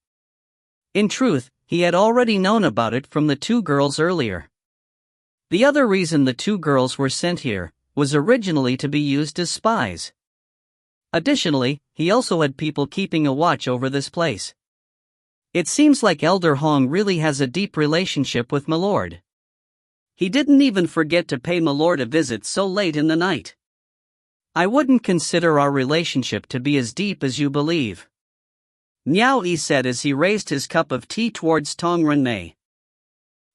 In truth, he had already known about it from the two girls earlier. The other reason the two girls were sent here was originally to be used as spies. Additionally, he also had people keeping a watch over this place. It seems like Elder Hong really has a deep relationship with Milord. He didn't even forget to pay Milord a visit so late in the night. "I wouldn't consider our relationship to be as deep as you believe," Miao Yi said as he raised his cup of tea towards Tong Runmei.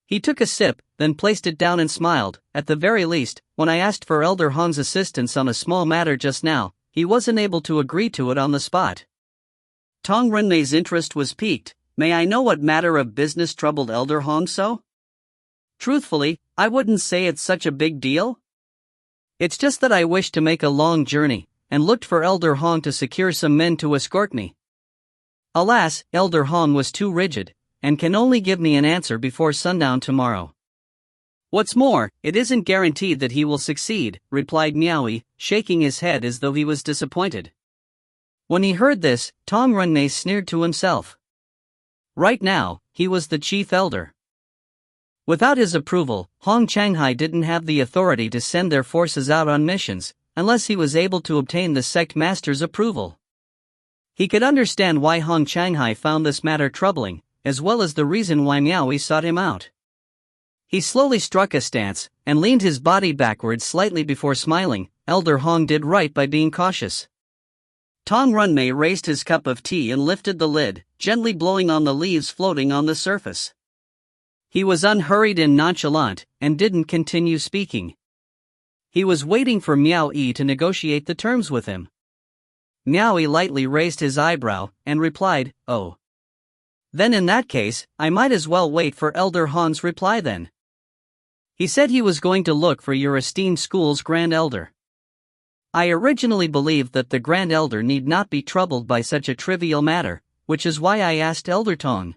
He took a sip, then placed it down and smiled. "At the very least, when I asked for Elder Hong's assistance on a small matter just now, he wasn't able to agree to it on the spot." Tong Runmei's interest was piqued. "May I know what matter of business troubled Elder Hong so?" "Truthfully, I wouldn't say it's such a big deal. It's just that I wish to make a long journey, and looked for Elder Hong to secure some men to escort me. Alas, Elder Hong was too rigid, and can only give me an answer before sundown tomorrow. What's more, it isn't guaranteed that he will succeed," replied Miao Yi, shaking his head as though he was disappointed. When he heard this, Tong Runmei sneered to himself. Right now, he was the chief elder. Without his approval, Hong Changhai didn't have the authority to send their forces out on missions, unless he was able to obtain the sect master's approval. He could understand why Hong Changhai found this matter troubling, as well as the reason why Miao Yi sought him out. He slowly struck a stance, and leaned his body backwards slightly before smiling. Elder Hong did right by being cautious. Tong Runmei raised his cup of tea and lifted the lid, gently blowing on the leaves floating on the surface. He was unhurried and nonchalant, and didn't continue speaking. He was waiting for Miao Yi to negotiate the terms with him. Miao Yi lightly raised his eyebrow, and replied, "Oh. Then in that case, I might as well wait for Elder Hong's reply then. He said he was going to look for your esteemed school's Grand Elder. I originally believed that the Grand Elder need not be troubled by such a trivial matter, which is why I asked Elder Tong.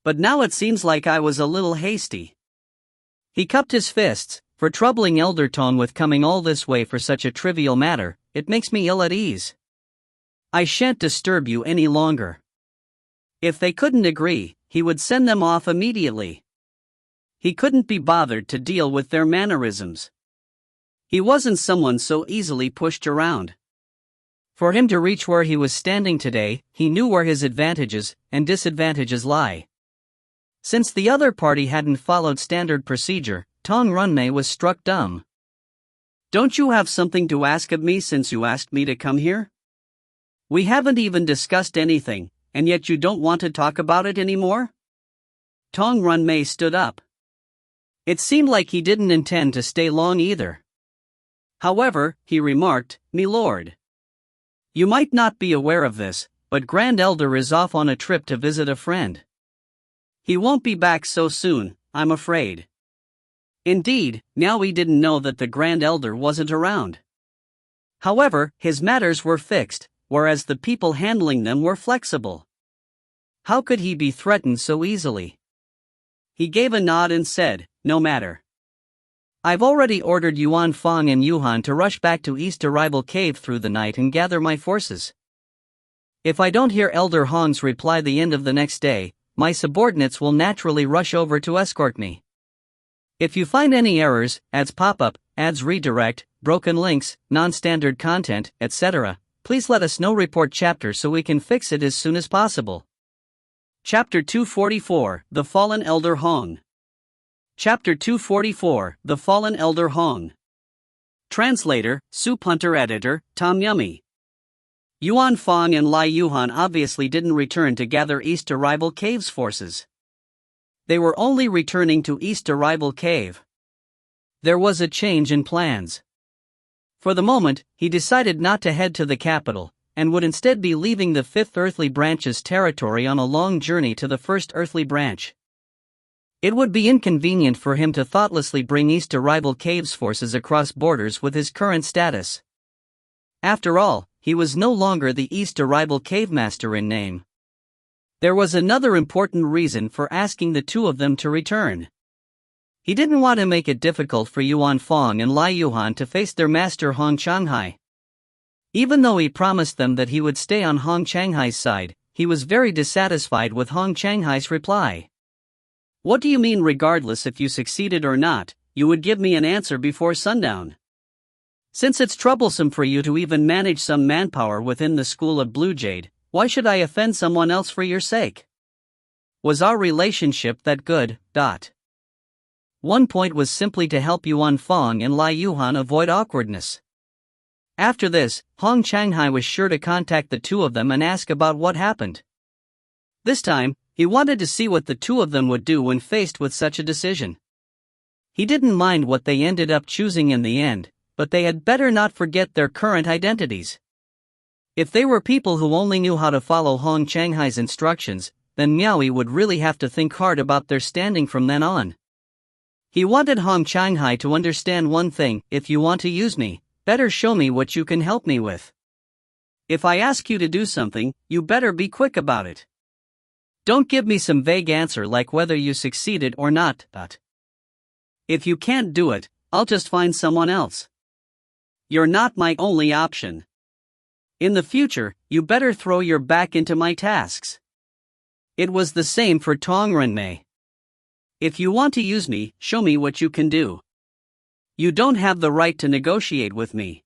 But now it seems like I was a little hasty." He cupped his fists. "For troubling Elder Tong with coming all this way for such a trivial matter, it makes me ill at ease. I shan't disturb you any longer." If they couldn't agree, he would send them off immediately. He couldn't be bothered to deal with their mannerisms. He wasn't someone so easily pushed around. For him to reach where he was standing today, he knew where his advantages and disadvantages lie. Since the other party hadn't followed standard procedure, Tong Runmei was struck dumb. "Don't you have something to ask of me since you asked me to come here? We haven't even discussed anything, and yet you don't want to talk about it anymore?" Tong Runmei stood up. It seemed like he didn't intend to stay long either. However, he remarked, "Milord, you might not be aware of this, but Grand Elder is off on a trip to visit a friend. He won't be back so soon, I'm afraid." Indeed, Miao Yi didn't know that the Grand Elder wasn't around. However, his matters were fixed, whereas the people handling them were flexible. How could he be threatened so easily? He gave a nod and said, "No matter. I've already ordered Yuan Fang and Yuhan to rush back to East Arrival Cave through the night and gather my forces. If I don't hear Elder Hong's reply the end of the next day, my subordinates will naturally rush over to escort me. If you find any errors, ads pop-up, ads redirect, broken links, non-standard content, etc., please let us know. Report chapter so we can fix it as soon as possible." Chapter 244, The Fallen Elder Hong. Chapter 244, The Fallen Elder Hong. Translator, Soup Hunter. Editor, Tom Yummy. Yuan Fang and Lai Yuhan obviously didn't return to gather East Arrival Cave's forces. They were only returning to East Arrival Cave. There was a change in plans. For the moment, he decided not to head to the capital, and would instead be leaving the Fifth Earthly Branch's territory on a long journey to the First Earthly Branch. It would be inconvenient for him to thoughtlessly bring East rival caves forces across borders with his current status. After all, he was no longer the East rival cave master in name. There was another important reason for asking the two of them to return. He didn't want to make it difficult for Yuan Fong and Lai Yuhan to face their master Hong Changhai. Even though he promised them that he would stay on Hong Changhai's side, he was very dissatisfied with Hong Changhai's reply. "What do you mean regardless if you succeeded or not, you would give me an answer before sundown? Since it's troublesome for you to even manage some manpower within the school of Blue Jade, why should I offend someone else for your sake? Was our relationship that good? One point was simply to help Yuan Fong and Lai Yuhan avoid awkwardness." After this, Hong Changhai was sure to contact the two of them and ask about what happened. This time, he wanted to see what the two of them would do when faced with such a decision. He didn't mind what they ended up choosing in the end, but they had better not forget their current identities. If they were people who only knew how to follow Hong Changhai's instructions, then Miao Yi would really have to think hard about their standing from then on. He wanted Hong Changhai to understand one thing: if you want to use me, better show me what you can help me with. If I ask you to do something, you better be quick about it. Don't give me some vague answer like whether you succeeded or not. If you can't do it, I'll just find someone else. You're not my only option. In the future, you better throw your back into my tasks. It was the same for Tong Renmei. If you want to use me, show me what you can do. You don't have the right to negotiate with me.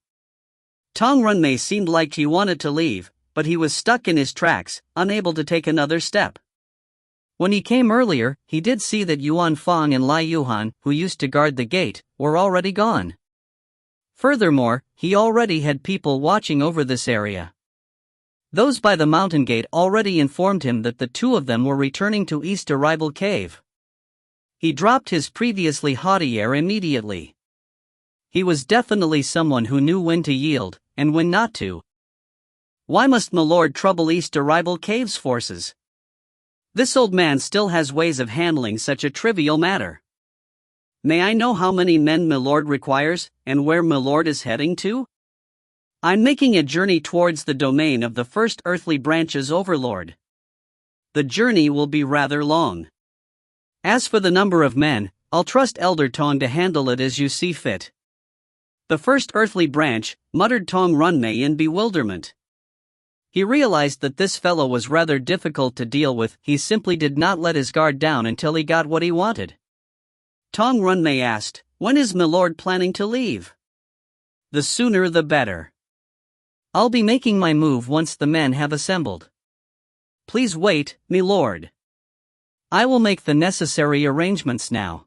Tong Renmei seemed like he wanted to leave, but he was stuck in his tracks, unable to take another step. When he came earlier, he did see that Yuan Fong and Lai Yuhan, who used to guard the gate, were already gone. Furthermore, he already had people watching over this area. Those by the mountain gate already informed him that the two of them were returning to East Arrival Cave. He dropped his previously haughty air immediately. He was definitely someone who knew when to yield, and when not to. Why must Milord trouble East Arrival Cave's forces? This old man still has ways of handling such a trivial matter. May I know how many men Milord requires, and where Milord is heading to? I'm making a journey towards the domain of the first earthly branch's overlord. The journey will be rather long. As for the number of men, I'll trust Elder Tong to handle it as you see fit. The first earthly branch, muttered Tong Renmei in bewilderment. He realized that this fellow was rather difficult to deal with. He simply did not let his guard down until he got what he wanted. Tong Renmei asked, "When is Milord planning to leave?" "The sooner the better. I'll be making my move once the men have assembled. Please wait, Milord. I will make the necessary arrangements now."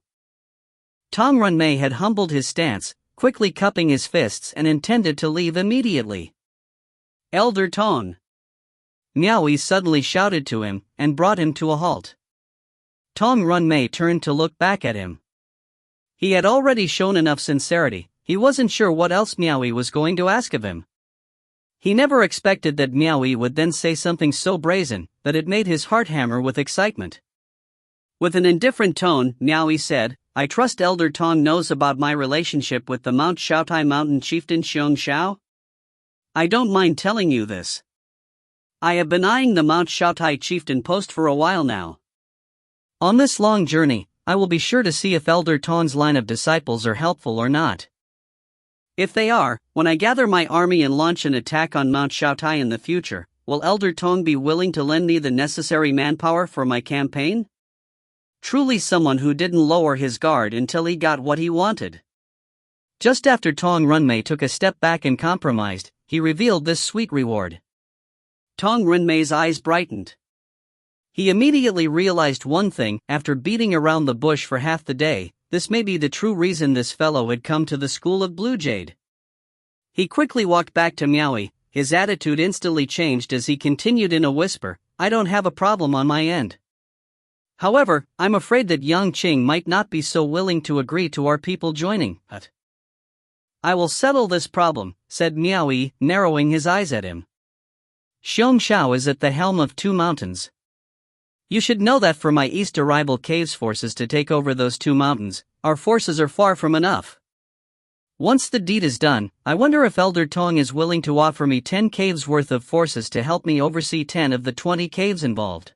Tong Renmei had humbled his stance, quickly cupping his fists, and intended to leave immediately. "Elder Tong!" Miao Yi suddenly shouted to him, and brought him to a halt. Tong Renmei turned to look back at him. He had already shown enough sincerity. He wasn't sure what else Miao Yi was going to ask of him. He never expected that Miao Yi would then say something so brazen that it made his heart hammer with excitement. With an indifferent tone, Miao Yi said, "I trust Elder Tong knows about my relationship with the Mount Shaotai Mountain chieftain Xiong Xiao? I don't mind telling you this. I have been eyeing the Mount Shaotai chieftain post for a while now. On this long journey, I will be sure to see if Elder Tong's line of disciples are helpful or not. If they are, when I gather my army and launch an attack on Mount Shaotai in the future, will Elder Tong be willing to lend me the necessary manpower for my campaign?" Truly someone who didn't lower his guard until he got what he wanted. Just after Tong Renmei took a step back and compromised, he revealed this sweet reward. Tong Renmei's eyes brightened. He immediately realized one thing: after beating around the bush for half the day, this may be the true reason this fellow had come to the school of Blue Jade. He quickly walked back to Miao Yi. His attitude instantly changed as he continued in a whisper, "I don't have a problem on my end. However, I'm afraid that Yang Qing might not be so willing to agree to our people joining us." "I will settle this problem," said Miao Yi, narrowing his eyes at him. "Xiong Xiao is at the helm of two mountains. You should know that for my East Arrival Caves forces to take over those 2 mountains, our forces are far from enough. Once the deed is done, I wonder if Elder Tong is willing to offer me 10 caves worth of forces to help me oversee 10 of the 20 caves involved.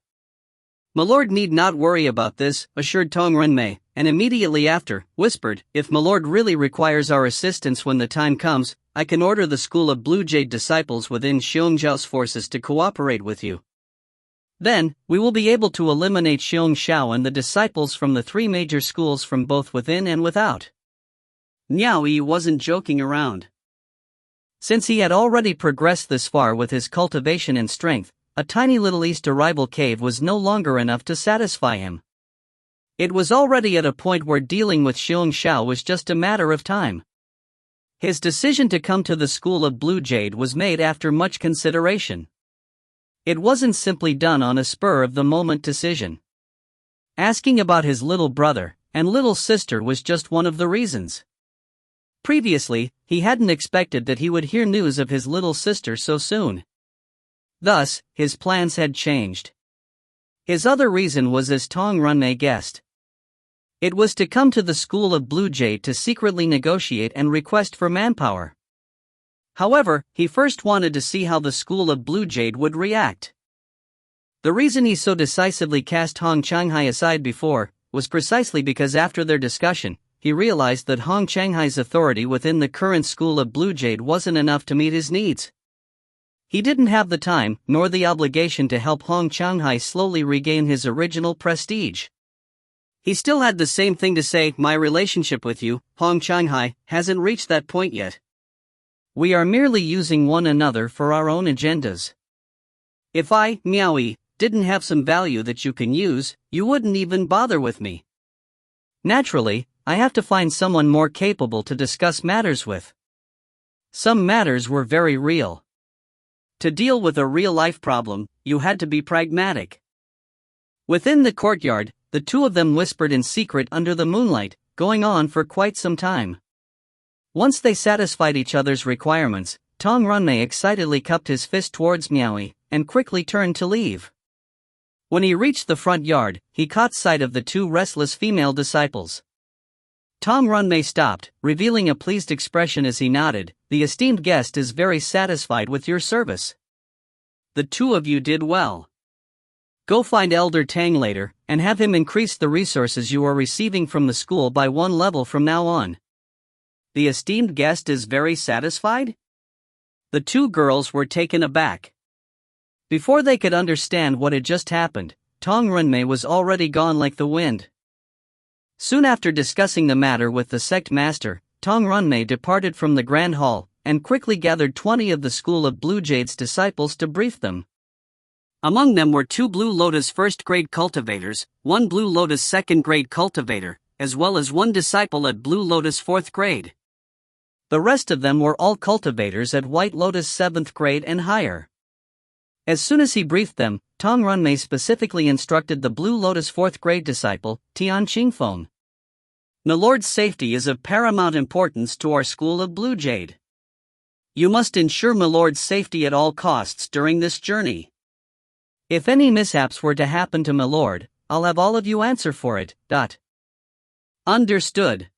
My lord need not worry about this, assured Tong Renmei, and immediately after, whispered, if my lord really requires our assistance when the time comes, I can order the school of Blue Jade disciples within Xiong Zhao's forces to cooperate with you. Then, we will be able to eliminate Xiong Xiao and the disciples from the 3 major schools from both within and without. Miao Yi wasn't joking around. Since he had already progressed this far with his cultivation and strength, a tiny little East Arrival cave was no longer enough to satisfy him. It was already at a point where dealing with Xiong Xiao was just a matter of time. His decision to come to the school of Blue Jade was made after much consideration. It wasn't simply done on a spur-of-the-moment decision. Asking about his little brother and little sister was just one of the reasons. Previously, he hadn't expected that he would hear news of his little sister so soon. Thus, his plans had changed. His other reason was as Tong Renmei guessed. It was to come to the school of Blue Jade to secretly negotiate and request for manpower. However, he first wanted to see how the school of Blue Jade would react. The reason he so decisively cast Hong Changhai aside before was precisely because after their discussion, he realized that Hong Changhai's authority within the current school of Blue Jade wasn't enough to meet his needs. He didn't have the time nor the obligation to help Hong Changhai slowly regain his original prestige. He still had the same thing to say, my relationship with you, Hong Changhai, hasn't reached that point yet. We are merely using one another for our own agendas. If I, Miao Yi, didn't have some value that you can use, you wouldn't even bother with me. Naturally, I have to find someone more capable to discuss matters with. Some matters were very real. To deal with a real-life problem, you had to be pragmatic. Within the courtyard, the 2 of them whispered in secret under the moonlight, going on for quite some time. Once they satisfied each other's requirements, Tong Renmei excitedly cupped his fist towards Miao Yi and quickly turned to leave. When he reached the front yard, he caught sight of the 2 restless female disciples. Tong Renmei stopped, revealing a pleased expression as he nodded, the esteemed guest is very satisfied with your service. The 2 of you did well. Go find Elder Tang later, and have him increase the resources you are receiving from the school by 1 level from now on. The esteemed guest is very satisfied? The 2 girls were taken aback. Before they could understand what had just happened, Tong Renmei was already gone like the wind. Soon after discussing the matter with the sect master, Tong Renmei departed from the Grand Hall, and quickly gathered 20 of the school of Blue Jade's disciples to brief them. Among them were 2 Blue Lotus first-grade cultivators, 1 Blue Lotus second-grade cultivator, as well as 1 disciple at Blue Lotus 4th grade. The rest of them were all cultivators at White Lotus 7th grade and higher. As soon as he briefed them, Tong Renmei specifically instructed the Blue Lotus 4th grade disciple, Tian Qingfeng. My lord's safety is of paramount importance to our school of Blue Jade. You must ensure my lord's safety at all costs during this journey. If any mishaps were to happen to my lord, I'll have all of you answer for it. Understood.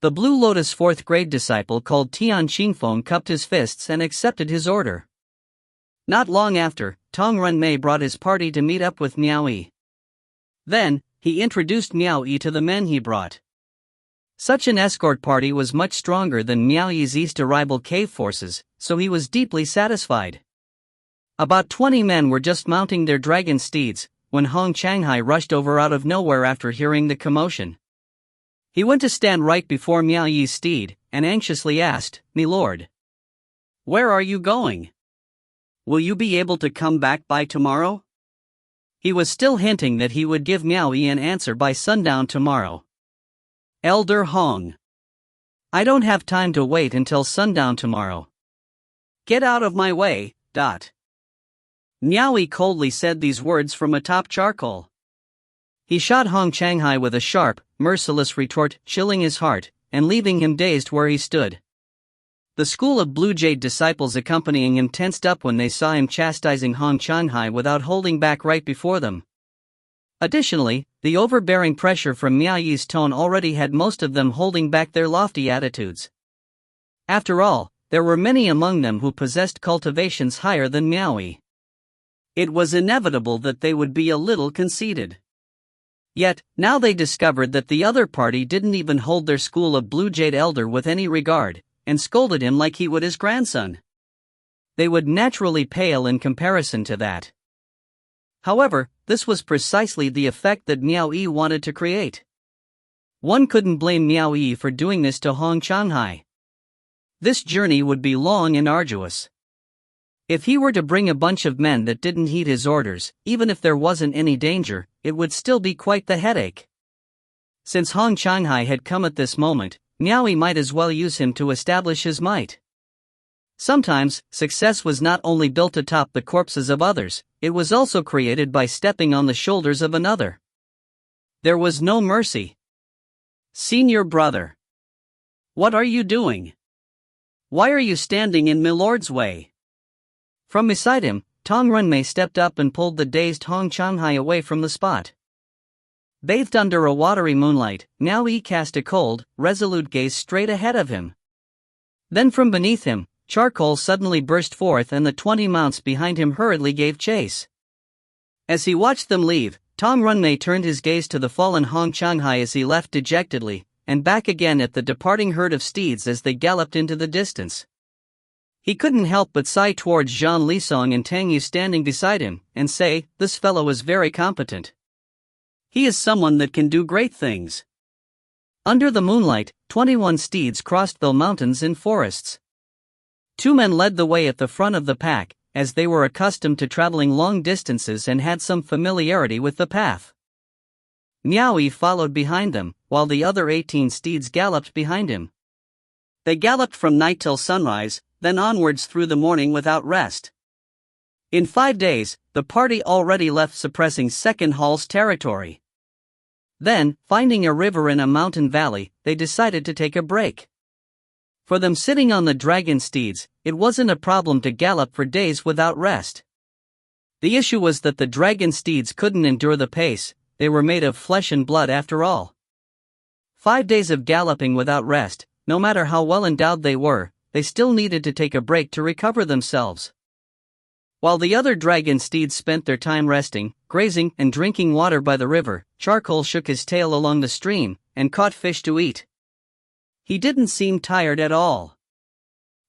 The Blue Lotus 4th grade disciple called Tian Qingfeng cupped his fists and accepted his order. Not long after, Tong Renmei brought his party to meet up with Miao Yi. Then, he introduced Miao Yi to the men he brought. Such an escort party was much stronger than Miao Yi's East Arrival cave forces, so he was deeply satisfied. About 20 men were just mounting their dragon steeds, when Hong Changhai rushed over out of nowhere after hearing the commotion. He went to stand right before Miao Yi's steed, and anxiously asked, "My lord, where are you going? Will you be able to come back by tomorrow?" He was still hinting that he would give Miao Yi an answer by sundown tomorrow. Elder Hong, I don't have time to wait until sundown tomorrow. Get out of my way. Miao Yi coldly said these words from atop charcoal. He shot Hong Changhai with a sharp, merciless retort, chilling his heart, and leaving him dazed where he stood. The school of Blue Jade disciples accompanying him tensed up when they saw him chastising Hong Changhai without holding back right before them. Additionally, the overbearing pressure from Miao Yi's tone already had most of them holding back their lofty attitudes. After all, there were many among them who possessed cultivations higher than Miao Yi. It was inevitable that they would be a little conceited. Yet, now they discovered that the other party didn't even hold their school of Blue Jade Elder with any regard, and scolded him like he would his grandson. They would naturally pale in comparison to that. However, this was precisely the effect that Miao Yi wanted to create. One couldn't blame Miao Yi for doing this to Hong Shanghai. This journey would be long and arduous. If he were to bring a bunch of men that didn't heed his orders, even if there wasn't any danger, it would still be quite the headache. Since Hong Shanghai had come at this moment, Miao Yi might as well use him to establish his might. Sometimes, success was not only built atop the corpses of others, it was also created by stepping on the shoulders of another. There was no mercy. "Senior brother. What are you doing? Why are you standing in milord's way?" From beside him, Tong Runmei stepped up and pulled the dazed Hong Shanghai away from the spot. Bathed under a watery moonlight, Miao Yi cast a cold, resolute gaze straight ahead of him. Then from beneath him, charcoal suddenly burst forth and the 20 mounts behind him hurriedly gave chase. As he watched them leave, Tong Runmei turned his gaze to the fallen Hong Shanghai as he left dejectedly, and back again at the departing herd of steeds as they galloped into the distance. He couldn't help but sigh towards Zhang Lisong and Tang Yu standing beside him, and say, "This fellow is very competent. He is someone that can do great things." Under the moonlight, 21 steeds crossed the mountains and forests. 2 men led the way at the front of the pack, as they were accustomed to traveling long distances and had some familiarity with the path. Miao Yi followed behind them, while the other 18 steeds galloped behind him. They galloped from night till sunrise, then onwards through the morning without rest. In 5 days, the party already left suppressing Second Hall's territory. Then, finding a river in a mountain valley, they decided to take a break. For them sitting on the dragon steeds, it wasn't a problem to gallop for days without rest. The issue was that the dragon steeds couldn't endure the pace, they were made of flesh and blood after all. 5 days of galloping without rest, no matter how well endowed they were, they still needed to take a break to recover themselves. While the other dragon steeds spent their time resting, grazing, and drinking water by the river, Charcoal shook his tail along the stream, and caught fish to eat. He didn't seem tired at all.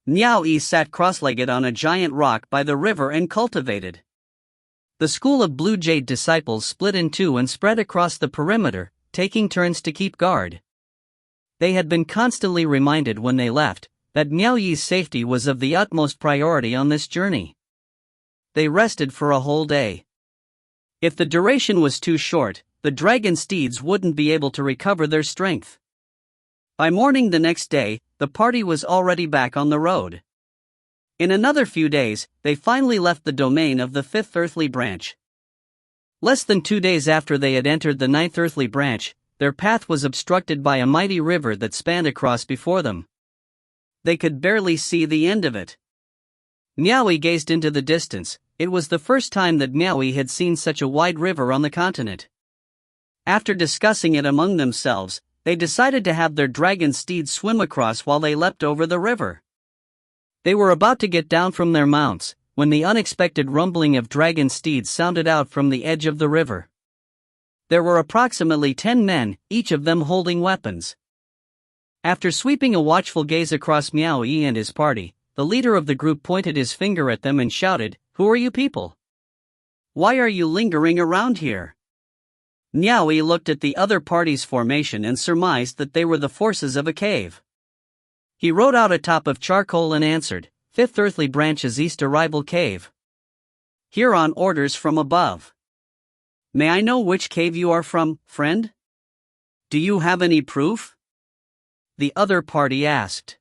Miao Yi sat cross-legged on a giant rock by the river and cultivated. The school of Blue Jade disciples split in 2 and spread across the perimeter, taking turns to keep guard. They had been constantly reminded when they left, that Miao Yi's safety was of the utmost priority on this journey. They rested for a whole day. If the duration was too short, the dragon steeds wouldn't be able to recover their strength. By morning the next day, the party was already back on the road. In another few days, they finally left the domain of the 5th earthly branch. Less than 2 days after they had entered the 9th earthly branch, their path was obstructed by a mighty river that spanned across before them. They could barely see the end of it. Miao Yi gazed into the distance. It was the first time that Miao Yi had seen such a wide river on the continent. After discussing it among themselves, they decided to have their dragon steeds swim across while they leapt over the river. They were about to get down from their mounts, when the unexpected rumbling of dragon steeds sounded out from the edge of the river. There were approximately 10 men, each of them holding weapons. After sweeping a watchful gaze across Miao Yi and his party, the leader of the group pointed his finger at them and shouted, "Who are you people? Why are you lingering around here?" Miao Yi looked at the other party's formation and surmised that they were the forces of a cave. He rode out atop of Charcoal and answered, "5th earthly branch's east arrival cave. Here on orders from above. May I know which cave you are from, friend? Do you have any proof?" the other party asked.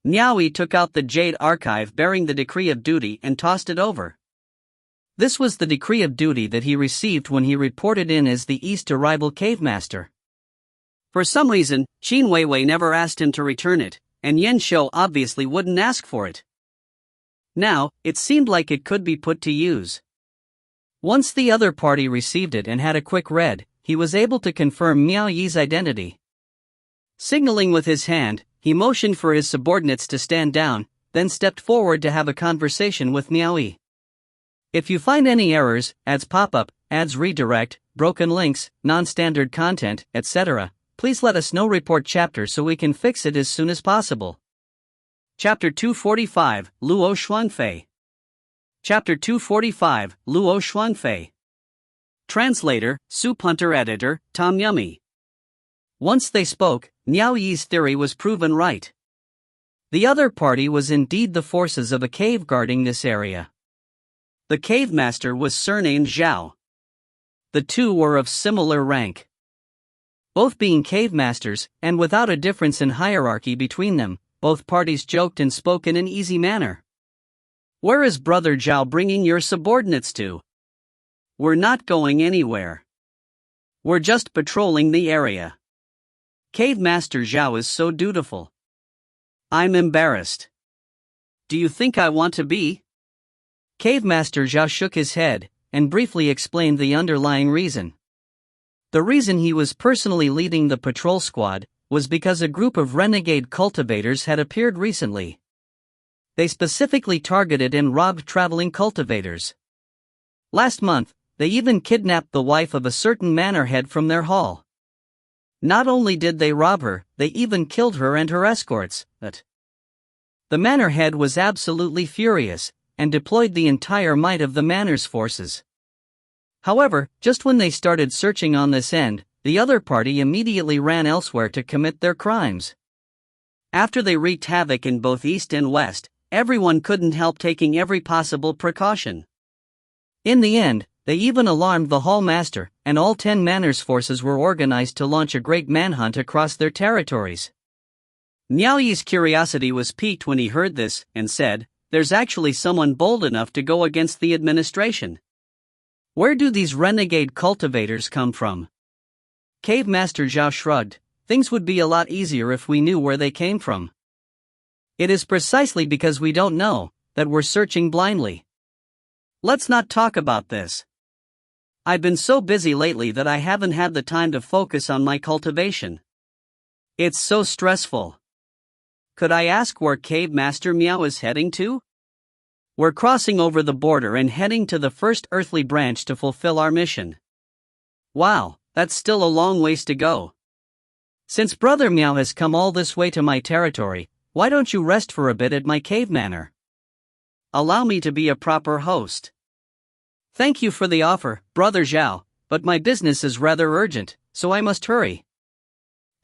Miao Yi took out the jade archive bearing the decree of duty and tossed it over. This was the decree of duty that he received when he reported in as the East Arrival Cave Master. For some reason, Qin Weiwei never asked him to return it, and Yan Shou obviously wouldn't ask for it. Now, it seemed like it could be put to use. Once the other party received it and had a quick read, he was able to confirm Miao Yi's identity. Signaling with his hand, he motioned for his subordinates to stand down, then stepped forward to have a conversation with Miao Yi. If you find any errors, ads pop-up, ads redirect, broken links, non-standard content, etc., please let us know. Report chapter so we can fix it as soon as possible. Chapter 245, Luo Shuangfei. Chapter 245, Luo Shuangfei. Translator, Soup Hunter Editor, Tom Yummy. Once they spoke, Miao Yi's theory was proven right. The other party was indeed the forces of a cave guarding this area. The cave master was surnamed Zhao. The two were of similar rank. Both being cave masters, and without a difference in hierarchy between them, both parties joked and spoke in an easy manner. "Where is Brother Zhao bringing your subordinates to?" "We're not going anywhere. We're just patrolling the area. Cave Master Zhao is so dutiful. I'm embarrassed. Do you think I want to be?" Cave Master Zhao shook his head, and briefly explained the underlying reason. The reason he was personally leading the patrol squad was because a group of renegade cultivators had appeared recently. They specifically targeted and robbed traveling cultivators. Last month, they even kidnapped the wife of a certain manor head from their hall. Not only did they rob her, they even killed her and her escorts. But the manor head was absolutely furious, and deployed the entire might of the manor's forces. However, just when they started searching on this end, the other party immediately ran elsewhere to commit their crimes. After they wreaked havoc in both east and west, everyone couldn't help taking every possible precaution. In the end, they even alarmed the hall master, and all 10 manor's forces were organized to launch a great manhunt across their territories. Miao Yi's curiosity was piqued when he heard this, and said, "There's actually someone bold enough to go against the administration. Where do these renegade cultivators come from?" Cave Master Zhao shrugged. "Things would be a lot easier if we knew where they came from. It is precisely because we don't know that we're searching blindly. Let's not talk about this. I've been so busy lately that I haven't had the time to focus on my cultivation. It's so stressful. Could I ask where Cave Master Miao is heading to?" "We're crossing over the border and heading to the first earthly branch to fulfill our mission." "Wow, that's still a long ways to go. Since Brother Miao has come all this way to my territory, why don't you rest for a bit at my cave manor? Allow me to be a proper host." "Thank you for the offer, Brother Zhao, but my business is rather urgent, so I must hurry.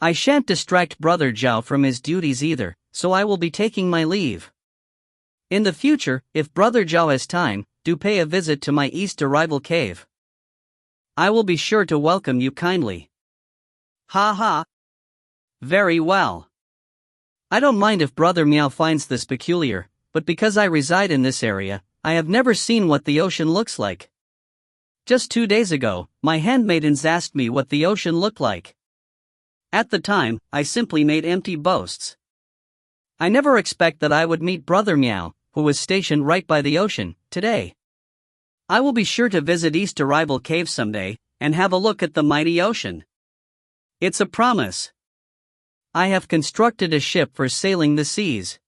I shan't distract Brother Zhao from his duties either, so I will be taking my leave. In the future, if Brother Zhao has time, do pay a visit to my east arrival cave. I will be sure to welcome you kindly." "Ha ha. Very well. I don't mind if Brother Miao finds this peculiar, but because I reside in this area, I have never seen what the ocean looks like. Just 2 days ago, my handmaidens asked me what the ocean looked like. At the time, I simply made empty boasts. I never expect that I would meet Brother Miao, who was stationed right by the ocean, today. I will be sure to visit East Arrival Cave someday, and have a look at the mighty ocean. It's a promise. I have constructed a ship for sailing the seas.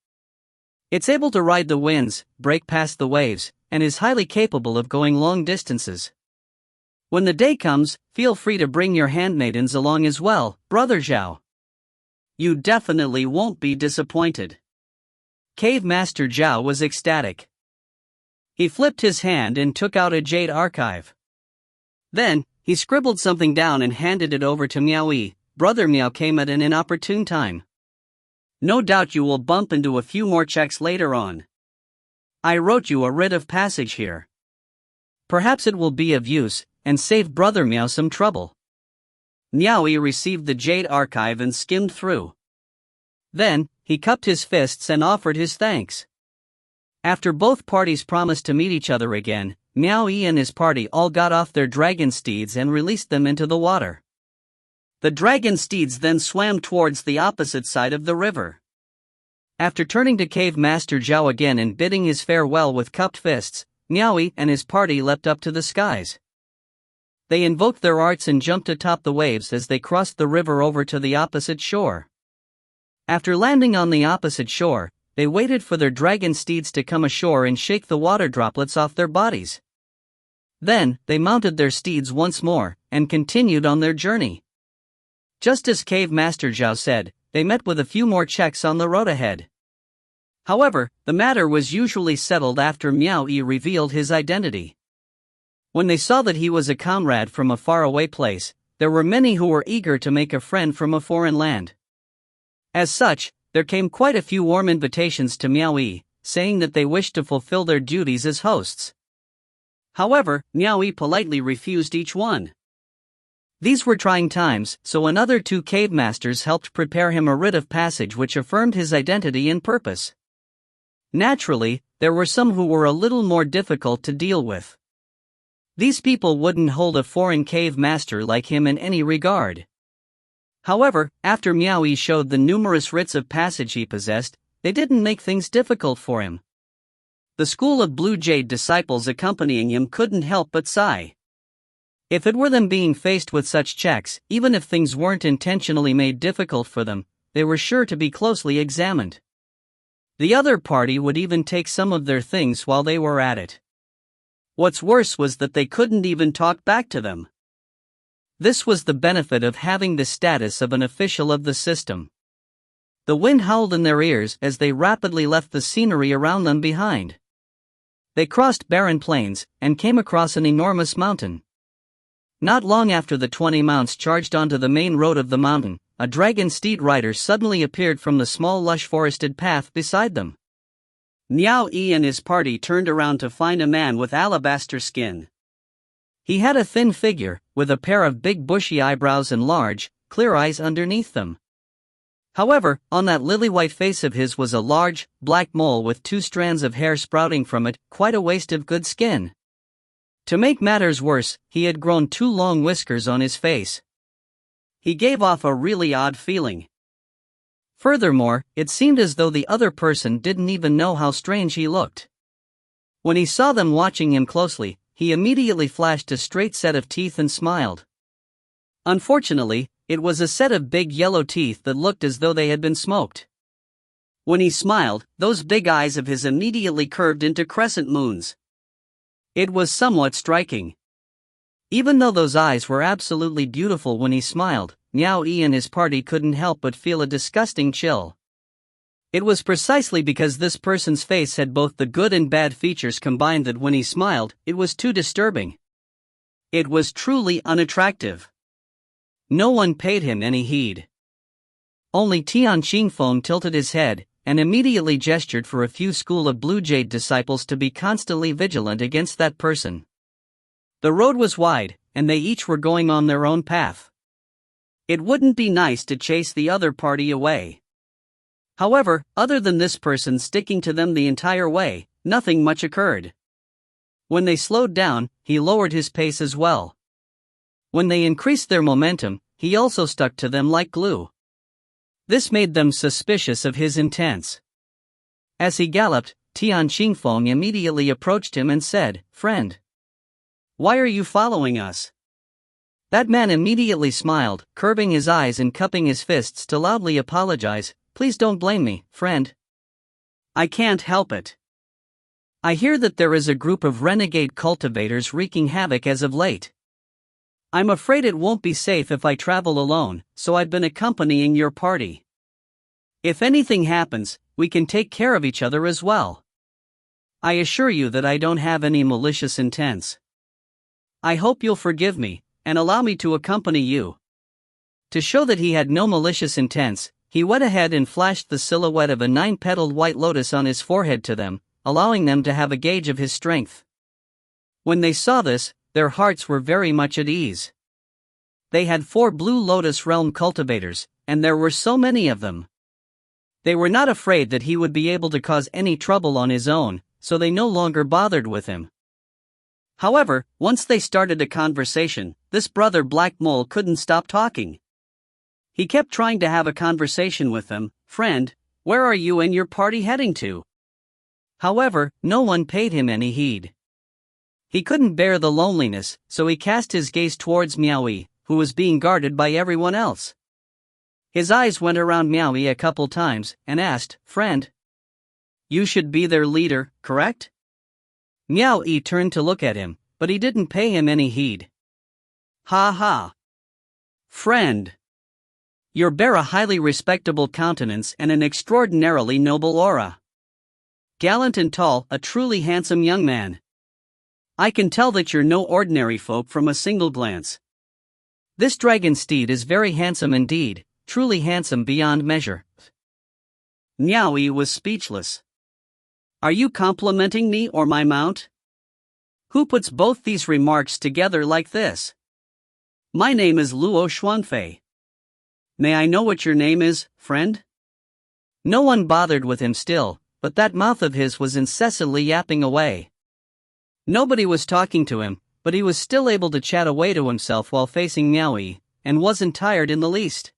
It's able to ride the winds, break past the waves, and is highly capable of going long distances. When the day comes, feel free to bring your handmaidens along as well, Brother Zhao. You definitely won't be disappointed." Cave Master Zhao was ecstatic. He flipped his hand and took out a jade archive. Then, he scribbled something down and handed it over to Miao Yi. Brother Miao came at an inopportune time. No doubt you will bump into a few more checks later on. I wrote you a writ of passage here. Perhaps it will be of use, and save Brother Miao some trouble." Miao Yi received the jade archive and skimmed through. Then, he cupped his fists and offered his thanks. After both parties promised to meet each other again, Miao Yi and his party all got off their dragon steeds and released them into the water. The dragon steeds then swam towards the opposite side of the river. After turning to Cave Master Zhao again and bidding his farewell with cupped fists, Miao Yi and his party leapt up to the skies. They invoked their arts and jumped atop the waves as they crossed the river over to the opposite shore. After landing on the opposite shore, they waited for their dragon steeds to come ashore and shake the water droplets off their bodies. Then, they mounted their steeds once more, and continued on their journey. Just as Cave Master Zhao said, they met with a few more checks on the road ahead. However, the matter was usually settled after Miao Yi revealed his identity. When they saw that he was a comrade from a faraway place, there were many who were eager to make a friend from a foreign land. As such, there came quite a few warm invitations to Miao Yi, saying that they wished to fulfill their duties as hosts. However, Miao Yi politely refused each one. These were trying times, so another 2 cave masters helped prepare him a rite of passage which affirmed his identity and purpose. Naturally, there were some who were a little more difficult to deal with. These people wouldn't hold a foreign cave master like him in any regard. However, after Miao Yi showed the numerous rites of passage he possessed, they didn't make things difficult for him. The school of Blue Jade disciples accompanying him couldn't help but sigh. If it were them being faced with such checks, even if things weren't intentionally made difficult for them, they were sure to be closely examined. The other party would even take some of their things while they were at it. What's worse was that they couldn't even talk back to them. This was the benefit of having the status of an official of the system. The wind howled in their ears as they rapidly left the scenery around them behind. They crossed barren plains, and came across an enormous mountain. Not long after the 20 mounts charged onto the main road of the mountain, a dragon steed rider suddenly appeared from the small lush forested path beside them. Miao Yi and his party turned around to find a man with alabaster skin. He had a thin figure, with a pair of big bushy eyebrows and large, clear eyes underneath them. However, on that lily-white face of his was a large, black mole with 2 strands of hair sprouting from it, quite a waste of good skin. To make matters worse, he had grown 2 long whiskers on his face. He gave off a really odd feeling. Furthermore, it seemed as though the other person didn't even know how strange he looked. When he saw them watching him closely, he immediately flashed a straight set of teeth and smiled. Unfortunately, it was a set of big yellow teeth that looked as though they had been smoked. When he smiled, those big eyes of his immediately curved into crescent moons. It was somewhat striking. Even though those eyes were absolutely beautiful when he smiled, Miao Yi and his party couldn't help but feel a disgusting chill. It was precisely because this person's face had both the good and bad features combined that when he smiled, it was too disturbing. It was truly unattractive. No one paid him any heed. Only Tian Qingfeng tilted his head, and immediately gestured for a few School of Blue Jade disciples to be constantly vigilant against that person. The road was wide, and they each were going on their own path. It wouldn't be nice to chase the other party away. However, other than this person sticking to them the entire way, nothing much occurred. When they slowed down, he lowered his pace as well. When they increased their momentum, he also stuck to them like glue. This made them suspicious of his intents. As he galloped, Tian Qingfeng immediately approached him and said, "Friend, why are you following us?" That man immediately smiled, curving his eyes and cupping his fists to loudly apologize. "Please don't blame me, friend. I can't help it. I hear that there is a group of renegade cultivators wreaking havoc as of late. I'm afraid it won't be safe if I travel alone, so I've been accompanying your party. If anything happens, we can take care of each other as well. I assure you that I don't have any malicious intents. I hope you'll forgive me, and allow me to accompany you." To show that he had no malicious intents, he went ahead and flashed the silhouette of a 9-petaled white lotus on his forehead to them, allowing them to have a gauge of his strength. When they saw this, their hearts were very much at ease. They had 4 Blue Lotus Realm cultivators, and there were so many of them. They were not afraid that he would be able to cause any trouble on his own, so they no longer bothered with him. However, once they started a conversation, this brother Black Mole couldn't stop talking. He kept trying to have a conversation with them. "Friend, where are you and your party heading to?" However, no one paid him any heed. He couldn't bear the loneliness, so he cast his gaze towards Miao Yi, who was being guarded by everyone else. His eyes went around Miao Yi a couple times and asked, "Friend? You should be their leader, correct?" Miao Yi turned to look at him, but he didn't pay him any heed. "Ha ha! Friend! You bear a highly respectable countenance and an extraordinarily noble aura. Gallant and tall, a truly handsome young man. I can tell that you're no ordinary folk from a single glance. This dragon steed is very handsome indeed, truly handsome beyond measure." Miao Yi was speechless. "Are you complimenting me or my mount? Who puts both these remarks together like this? My name is Luo Xuanfei. May I know what your name is, friend?" No one bothered with him still, but that mouth of his was incessantly yapping away. Nobody was talking to him, but he was still able to chat away to himself while facing Miao Yi, and wasn't tired in the least.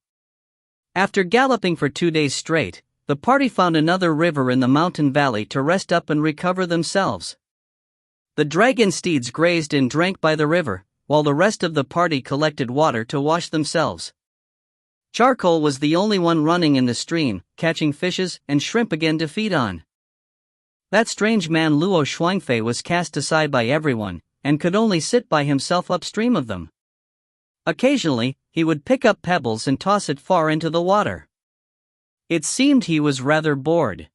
After galloping for 2 days straight, the party found another river in the mountain valley to rest up and recover themselves. The dragon steeds grazed and drank by the river, while the rest of the party collected water to wash themselves. Charcoal was the only one running in the stream, catching fishes and shrimp again to feed on. That strange man Luo Xuanfei was cast aside by everyone, and could only sit by himself upstream of them. Occasionally, he would pick up pebbles and toss it far into the water. It seemed he was rather bored.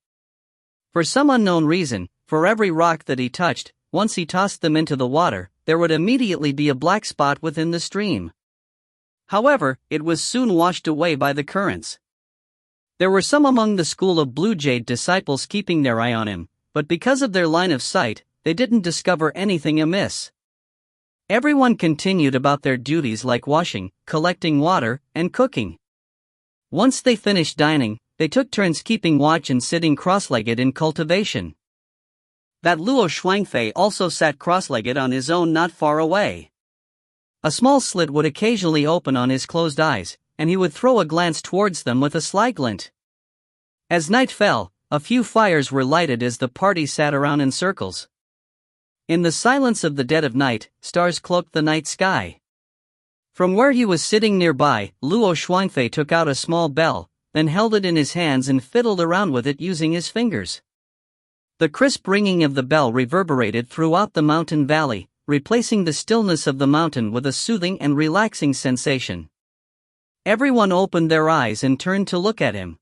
For some unknown reason, for every rock that he touched, once he tossed them into the water, there would immediately be a black spot within the stream. However, it was soon washed away by the currents. There were some among the school of Blue Jade disciples keeping their eye on him, but because of their line of sight, they didn't discover anything amiss. Everyone continued about their duties like washing, collecting water, and cooking. Once they finished dining, they took turns keeping watch and sitting cross-legged in cultivation. That Luo Xuanfei also sat cross-legged on his own not far away. A small slit would occasionally open on his closed eyes, and he would throw a glance towards them with a sly glint. As night fell, a few fires were lighted as the party sat around in circles. In the silence of the dead of night, stars cloaked the night sky. From where he was sitting nearby, Luo Xuanfei took out a small bell, then held it in his hands and fiddled around with it using his fingers. The crisp ringing of the bell reverberated throughout the mountain valley, replacing the stillness of the mountain with a soothing and relaxing sensation. Everyone opened their eyes and turned to look at him.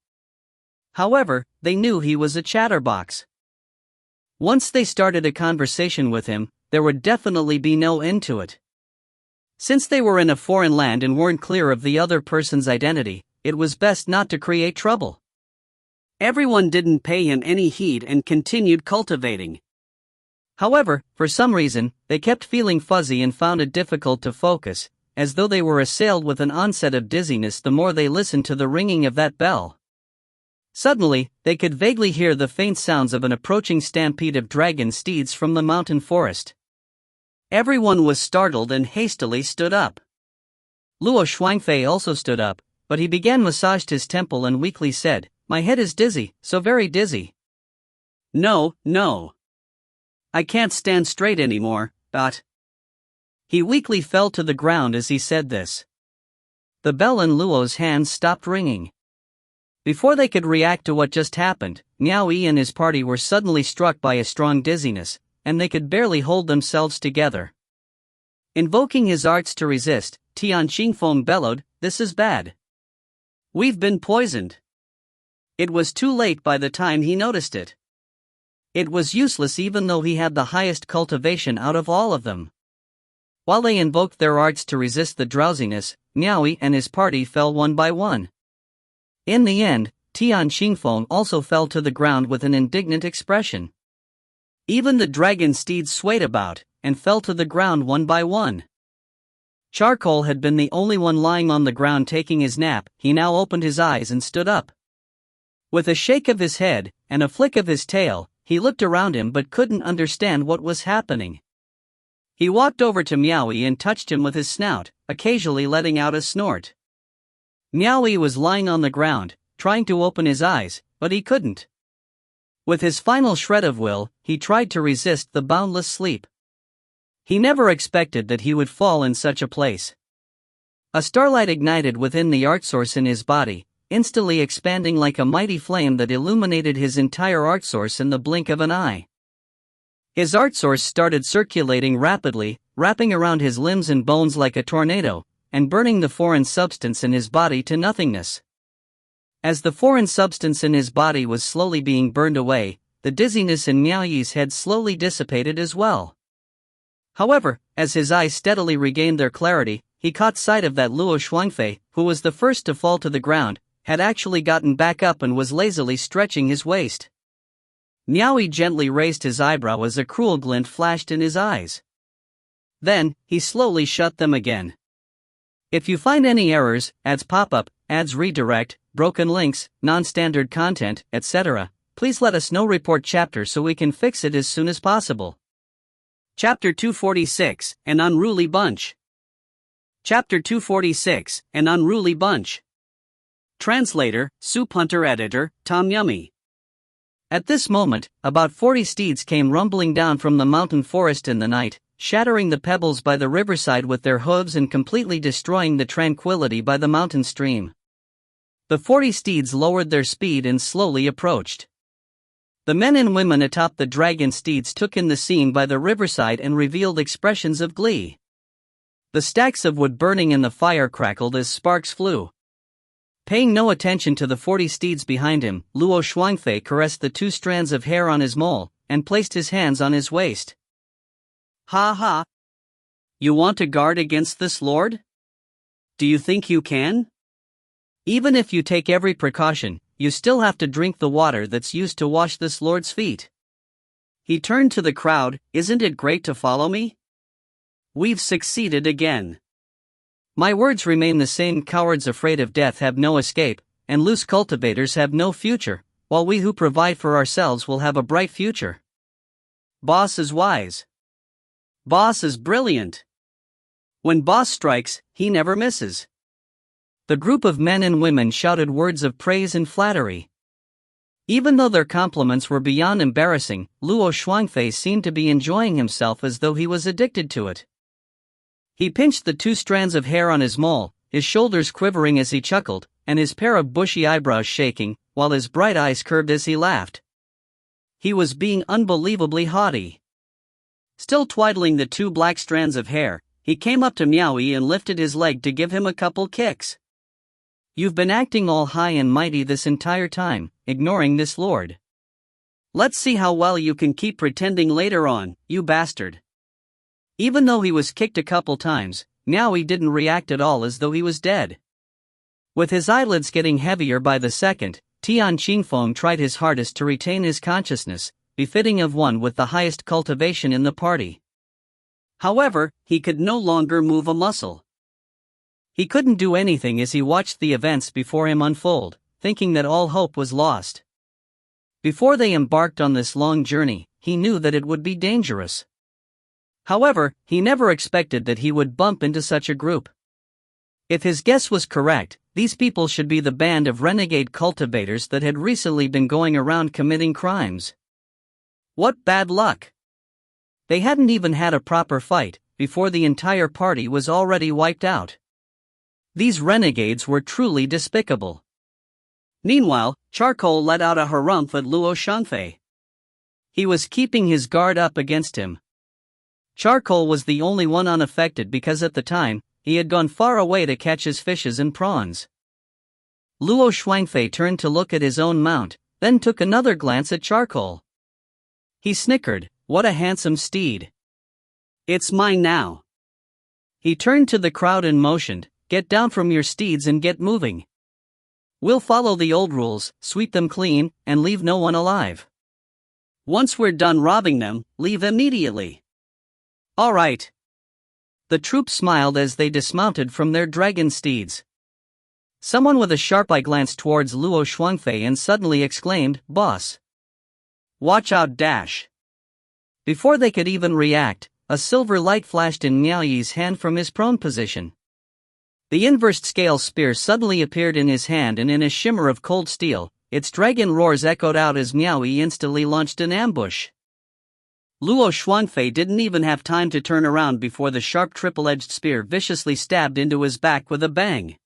However, they knew he was a chatterbox. Once they started a conversation with him, there would definitely be no end to it. Since they were in a foreign land and weren't clear of the other person's identity, it was best not to create trouble. Everyone didn't pay him any heed and continued cultivating. However, for some reason, they kept feeling fuzzy and found it difficult to focus, as though they were assailed with an onset of dizziness the more they listened to the ringing of that bell. Suddenly, they could vaguely hear the faint sounds of an approaching stampede of dragon steeds from the mountain forest. Everyone was startled and hastily stood up. Luo Xuanfei also stood up, but he began massaged his temple and weakly said, "My head is dizzy, so very dizzy. No. I can't stand straight anymore, but..." He weakly fell to the ground as he said this. The bell in Luo's hands stopped ringing. Before they could react to what just happened, Miao Yi and his party were suddenly struck by a strong dizziness, and they could barely hold themselves together. Invoking his arts to resist, Tian Xingfeng bellowed, "This is bad. We've been poisoned." It was too late by the time he noticed it. It was useless even though he had the highest cultivation out of all of them. While they invoked their arts to resist the drowsiness, Miao Yi and his party fell one by one. In the end, Tian Xingfeng also fell to the ground with an indignant expression. Even the dragon steeds swayed about, and fell to the ground one by one. Charcoal had been the only one lying on the ground taking his nap. He now opened his eyes and stood up. With a shake of his head, and a flick of his tail, he looked around him but couldn't understand what was happening. He walked over to Miao Yi and touched him with his snout, occasionally letting out a snort. Miao Yi was lying on the ground, trying to open his eyes, but he couldn't. With his final shred of will, he tried to resist the boundless sleep. He never expected that he would fall in such a place. A starlight ignited within the art source in his body, instantly expanding like a mighty flame that illuminated his entire art source in the blink of an eye. His art source started circulating rapidly, wrapping around his limbs and bones like a tornado, and burning the foreign substance in his body to nothingness. As the foreign substance in his body was slowly being burned away, the dizziness in Miao Yi's head slowly dissipated as well. However, as his eyes steadily regained their clarity, he caught sight of that Luo Shuangfei, who was the first to fall to the ground, had actually gotten back up and was lazily stretching his waist. Miao Yi gently raised his eyebrow as a cruel glint flashed in his eyes. Then, he slowly shut them again. If you find any errors, ads pop up, ads redirect, broken links, non-standard content, etc., please let us know. Report chapter so we can fix it as soon as possible. Chapter 246, An Unruly Bunch. Chapter 246, An Unruly Bunch. Translator, Soup Hunter. Editor, Tom Yummy. At this moment, about 40 steeds came rumbling down from the mountain forest in the night, shattering the pebbles by the riverside with their hooves and completely destroying the tranquility by the mountain stream. The 40 steeds lowered their speed and slowly approached. The men and women atop the dragon steeds took in the scene by the riverside and revealed expressions of glee. The stacks of wood burning in the fire crackled as sparks flew. Paying no attention to the 40 steeds behind him, Luo Shuangfei caressed the 2 strands of hair on his mole, and placed his hands on his waist. Ha ha! You want to guard against this lord? Do you think you can? Even if you take every precaution, you still have to drink the water that's used to wash this lord's feet. He turned to the crowd. Isn't it great to follow me? We've succeeded again. My words remain the same. Cowards afraid of death have no escape, and loose cultivators have no future, while we who provide for ourselves will have a bright future. Boss is wise. Boss is brilliant. When boss strikes, he never misses. The group of men and women shouted words of praise and flattery. Even though their compliments were beyond embarrassing, Luo Shuangfei seemed to be enjoying himself as though he was addicted to it. He pinched the 2 strands of hair on his mole, his shoulders quivering as he chuckled, and his pair of bushy eyebrows shaking, while his bright eyes curved as he laughed. He was being unbelievably haughty. Still twiddling the 2 black strands of hair, he came up to Miao Yi and lifted his leg to give him a couple kicks. You've been acting all high and mighty this entire time, ignoring this lord. Let's see how well you can keep pretending later on, you bastard. Even though he was kicked a couple times, Miao Yi didn't react at all as though he was dead. With his eyelids getting heavier by the second, Tian Qingfeng tried his hardest to retain his consciousness, befitting of one with the highest cultivation in the party. However, he could no longer move a muscle. He couldn't do anything as he watched the events before him unfold, thinking that all hope was lost. Before they embarked on this long journey, he knew that it would be dangerous. However, he never expected that he would bump into such a group. If his guess was correct, these people should be the band of renegade cultivators that had recently been going around committing crimes. What bad luck! They hadn't even had a proper fight, before the entire party was already wiped out. These renegades were truly despicable. Meanwhile, Charcoal let out a harumph at Luo Shuangfei. He was keeping his guard up against him. Charcoal was the only one unaffected because at the time, he had gone far away to catch his fishes and prawns. Luo Shuangfei turned to look at his own mount, then took another glance at Charcoal. He snickered, "What a handsome steed. It's mine now." He turned to the crowd and motioned, "Get down from your steeds and get moving. We'll follow the old rules, sweep them clean, and leave no one alive. Once we're done robbing them, leave immediately." "All right." The troop smiled as they dismounted from their dragon steeds. Someone with a sharp eye glanced towards Luo Shuangfei and suddenly exclaimed, "Boss! Watch out, dash!" Before they could even react, a silver light flashed in Miao Yi's hand from his prone position. The inversed scale spear suddenly appeared in his hand, and in a shimmer of cold steel, its dragon roars echoed out as Miao Yi instantly launched an ambush. Luo Shuangfei didn't even have time to turn around before the sharp triple-edged spear viciously stabbed into his back with a bang.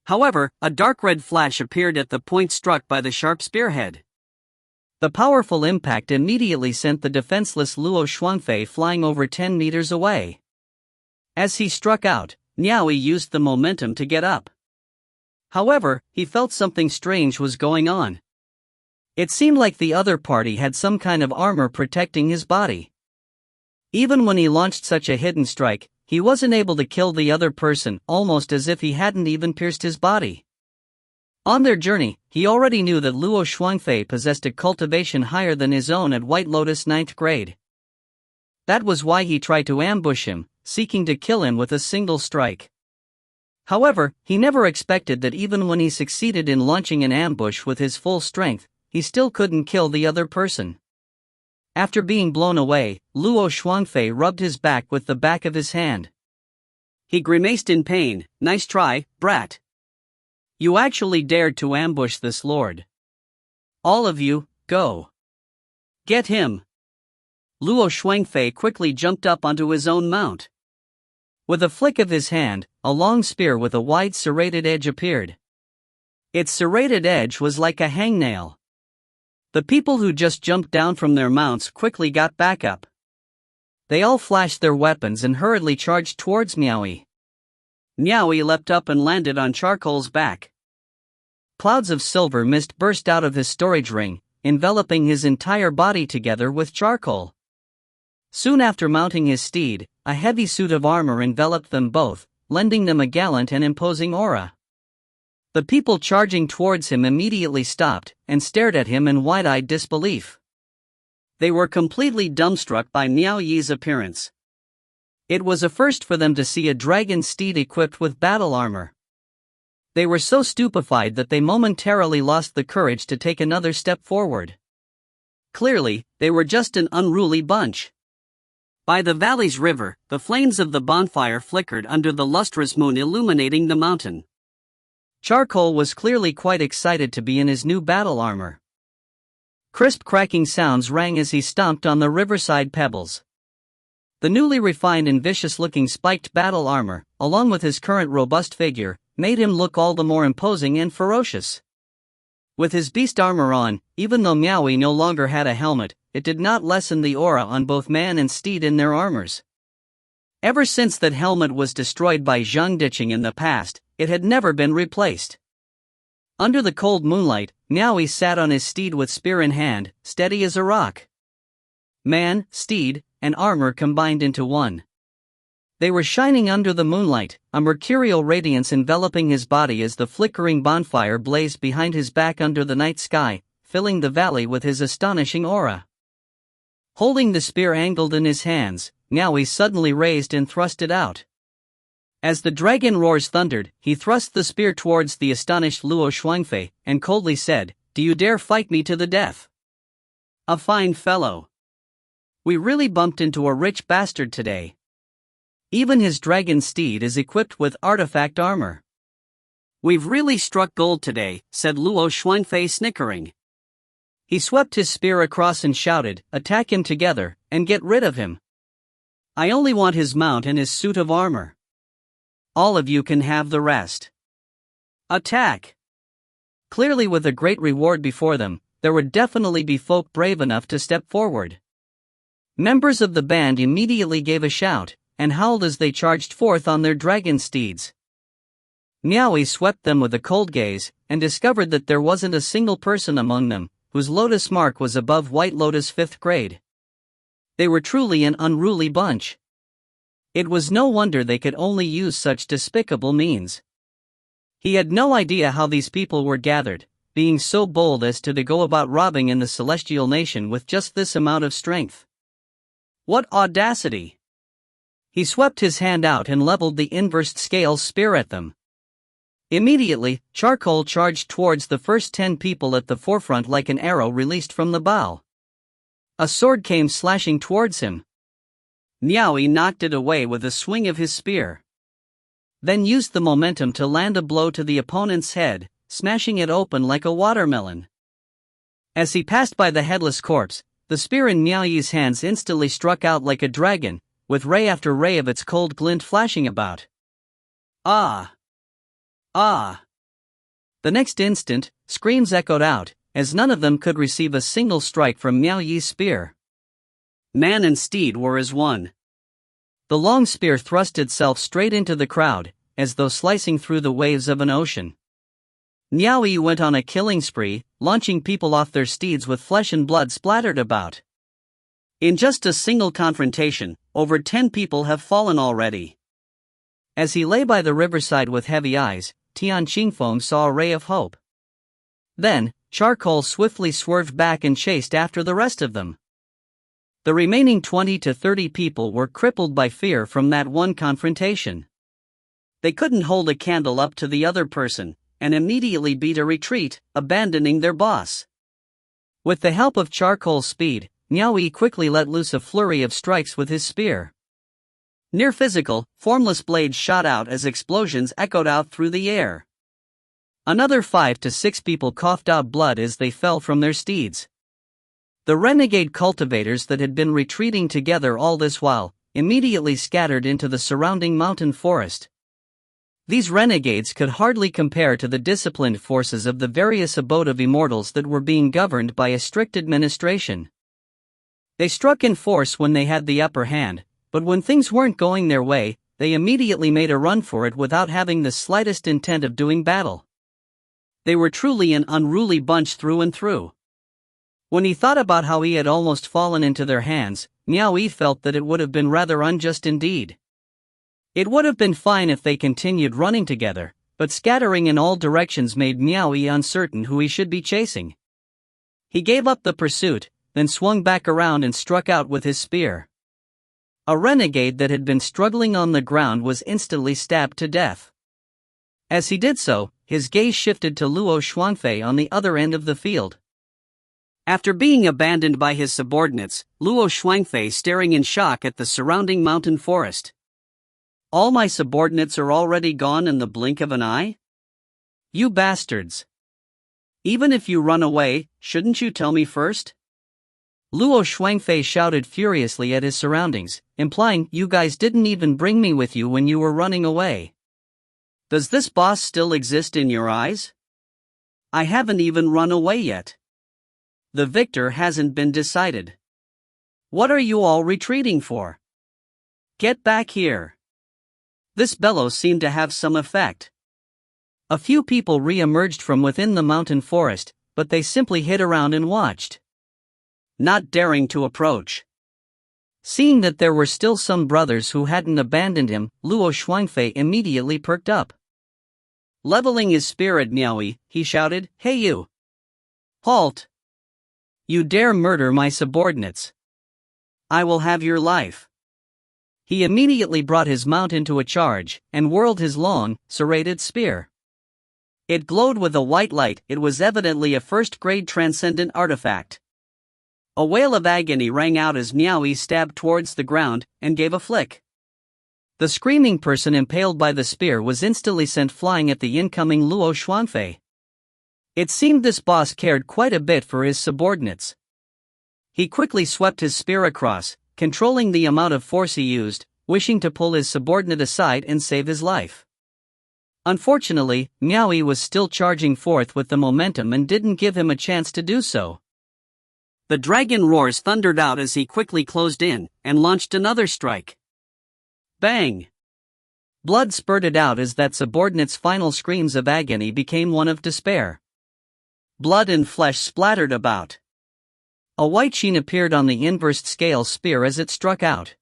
However, a dark red flash appeared at the point struck by the sharp spearhead. The powerful impact immediately sent the defenseless Luo Shuangfei flying over 10 meters away. As he struck out, Miao Yi used the momentum to get up. However, he felt something strange was going on. It seemed like the other party had some kind of armor protecting his body. Even when he launched such a hidden strike, he wasn't able to kill the other person, almost as if he hadn't even pierced his body. On their journey, he already knew that Luo Shuangfei possessed a cultivation higher than his own at White Lotus 9th grade. That was why he tried to ambush him, seeking to kill him with a single strike. However, he never expected that even when he succeeded in launching an ambush with his full strength, he still couldn't kill the other person. After being blown away, Luo Shuangfei rubbed his back with the back of his hand. He grimaced in pain. "Nice try, brat. You actually dared to ambush this lord. All of you, go. Get him." Luo Shuangfei quickly jumped up onto his own mount. With a flick of his hand, a long spear with a wide serrated edge appeared. Its serrated edge was like a hangnail. The people who just jumped down from their mounts quickly got back up. They all flashed their weapons and hurriedly charged towards Miao Yi. Miao Yi leapt up and landed on Charcoal's back. Clouds of silver mist burst out of his storage ring, enveloping his entire body together with charcoal. Soon after mounting his steed, a heavy suit of armor enveloped them both, lending them a gallant and imposing aura. The people charging towards him immediately stopped and stared at him in wide-eyed disbelief. They were completely dumbstruck by Miao Yi's appearance. It was a first for them to see a dragon steed equipped with battle armor. They were so stupefied that they momentarily lost the courage to take another step forward. Clearly, they were just an unruly bunch. By the valley's river, the flames of the bonfire flickered under the lustrous moon illuminating the mountain. Charcoal was clearly quite excited to be in his new battle armor. Crisp cracking sounds rang as he stomped on the riverside pebbles. The newly refined and vicious-looking spiked battle armor, along with his current robust figure, made him look all the more imposing and ferocious. With his beast armor on, even though Miao Yi no longer had a helmet, it did not lessen the aura on both man and steed in their armors. Ever since that helmet was destroyed by Zhang Diqing in the past, it had never been replaced. Under the cold moonlight, Miao Yi sat on his steed with spear in hand, steady as a rock. Man, steed, and armor combined into one. They were shining under the moonlight, a mercurial radiance enveloping his body as the flickering bonfire blazed behind his back under the night sky, filling the valley with his astonishing aura. Holding the spear angled in his hands, Miao Yi suddenly raised and thrust it out. As the dragon roars thundered, he thrust the spear towards the astonished Luo Shuangfei, and coldly said, "Do you dare fight me to the death? A fine fellow. We really bumped into a rich bastard today. Even his dragon steed is equipped with artifact armor. We've really struck gold today," said Luo Shuangfei snickering. He swept his spear across and shouted, "Attack him together, and get rid of him. I only want his mount and his suit of armor. All of you can have the rest. Attack!" Clearly, with a great reward before them, there would definitely be folk brave enough to step forward. Members of the band immediately gave a shout, and howled as they charged forth on their dragon steeds. Miao Yi swept them with a cold gaze, and discovered that there wasn't a single person among them whose lotus mark was above White Lotus 5th grade. They were truly an unruly bunch. It was no wonder they could only use such despicable means. He had no idea how these people were gathered, being so bold as to go about robbing in the celestial nation with just this amount of strength. What audacity! He swept his hand out and leveled the inversed scale spear at them. Immediately, Charcoal charged towards the first 10 people at the forefront like an arrow released from the bow. A sword came slashing towards him. Miao Yi knocked it away with a swing of his spear. Then used the momentum to land a blow to the opponent's head, smashing it open like a watermelon. As he passed by the headless corpse, the spear in Miao Yi's hands instantly struck out like a dragon, with ray after ray of its cold glint flashing about. Ah! Ah! The next instant, screams echoed out, as none of them could receive a single strike from Miao Yi's spear. Man and steed were as one. The long spear thrust itself straight into the crowd, as though slicing through the waves of an ocean. Miao Yi went on a killing spree, launching people off their steeds with flesh and blood splattered about. In just a single confrontation, over 10 people have fallen already. As he lay by the riverside with heavy eyes, Tian Qingfeng saw a ray of hope. Then, Charcoal swiftly swerved back and chased after the rest of them. The remaining 20 to 30 people were crippled by fear from that one confrontation. They couldn't hold a candle up to the other person, and immediately beat a retreat, abandoning their boss. With the help of Charcoal's speed, Miao Yi quickly let loose a flurry of strikes with his spear. Near physical, formless blades shot out as explosions echoed out through the air. Another 5 to 6 people coughed out blood as they fell from their steeds. The renegade cultivators that had been retreating together all this while, immediately scattered into the surrounding mountain forest. These renegades could hardly compare to the disciplined forces of the various abode of immortals that were being governed by a strict administration. They struck in force when they had the upper hand, but when things weren't going their way, they immediately made a run for it without having the slightest intent of doing battle. They were truly an unruly bunch through and through. When he thought about how he had almost fallen into their hands, Miao Yi felt that it would have been rather unjust indeed. It would have been fine if they continued running together, but scattering in all directions made Miao Yi uncertain who he should be chasing. He gave up the pursuit, then swung back around and struck out with his spear. A renegade that had been struggling on the ground was instantly stabbed to death. As he did so, his gaze shifted to Luo Xuanfei on the other end of the field. After being abandoned by his subordinates, Luo Xuanfei staring in shock at the surrounding mountain forest. All my subordinates are already gone in the blink of an eye? You bastards! Even if you run away, shouldn't you tell me first? Luo Xuanfei shouted furiously at his surroundings, implying, you guys didn't even bring me with you when you were running away. Does this boss still exist in your eyes? I haven't even run away yet. The victor hasn't been decided. What are you all retreating for? Get back here. This bellow seemed to have some effect. A few people re-emerged from within the mountain forest, but they simply hid around and watched, not daring to approach. Seeing that there were still some brothers who hadn't abandoned him, Luo Xuanfei immediately perked up. Leveling his spear at Miao Yi, he shouted, Hey you! Halt! You dare murder my subordinates! I will have your life! He immediately brought his mount into a charge, and whirled his long, serrated spear. It glowed with a white light. It was evidently a first-grade transcendent artifact. A wail of agony rang out as Miao Yi stabbed towards the ground, and gave a flick. The screaming person impaled by the spear was instantly sent flying at the incoming Luo Xuanfei. It seemed this boss cared quite a bit for his subordinates. He quickly swept his spear across, controlling the amount of force he used, wishing to pull his subordinate aside and save his life. Unfortunately, Miao Yi was still charging forth with the momentum and didn't give him a chance to do so. The dragon roars thundered out as he quickly closed in, and launched another strike. Bang! Blood spurted out as that subordinate's final screams of agony became one of despair. Blood and flesh splattered about. A white sheen appeared on the inversed scale spear as it struck out.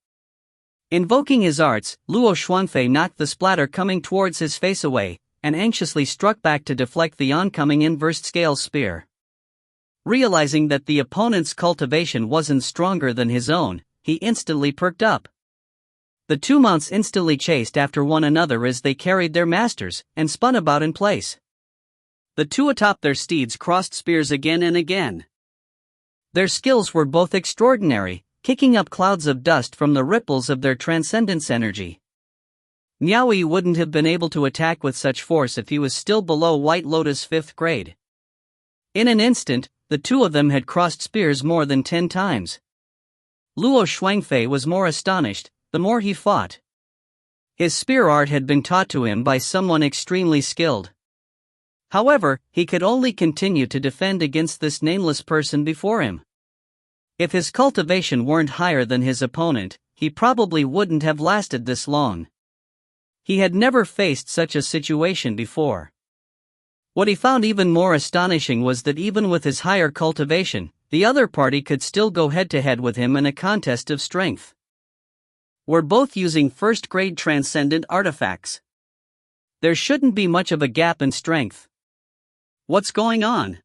Invoking his arts, Luo Xuanfei knocked the splatter coming towards his face away, and anxiously struck back to deflect the oncoming inversed scale spear. Realizing that the opponent's cultivation wasn't stronger than his own, he instantly perked up. The two mounts instantly chased after one another as they carried their masters, and spun about in place. The two atop their steeds crossed spears again and again. Their skills were both extraordinary, kicking up clouds of dust from the ripples of their transcendence energy. Miao Yi wouldn't have been able to attack with such force if he was still below White Lotus 5th grade. In an instant, the two of them had crossed spears more than 10 times. Luo Shuangfei was more astonished, the more he fought. His spear art had been taught to him by someone extremely skilled. However, he could only continue to defend against this nameless person before him. If his cultivation weren't higher than his opponent, he probably wouldn't have lasted this long. He had never faced such a situation before. What he found even more astonishing was that even with his higher cultivation, the other party could still go head-to-head with him in a contest of strength. We're both using first-grade transcendent artifacts. There shouldn't be much of a gap in strength. What's going on?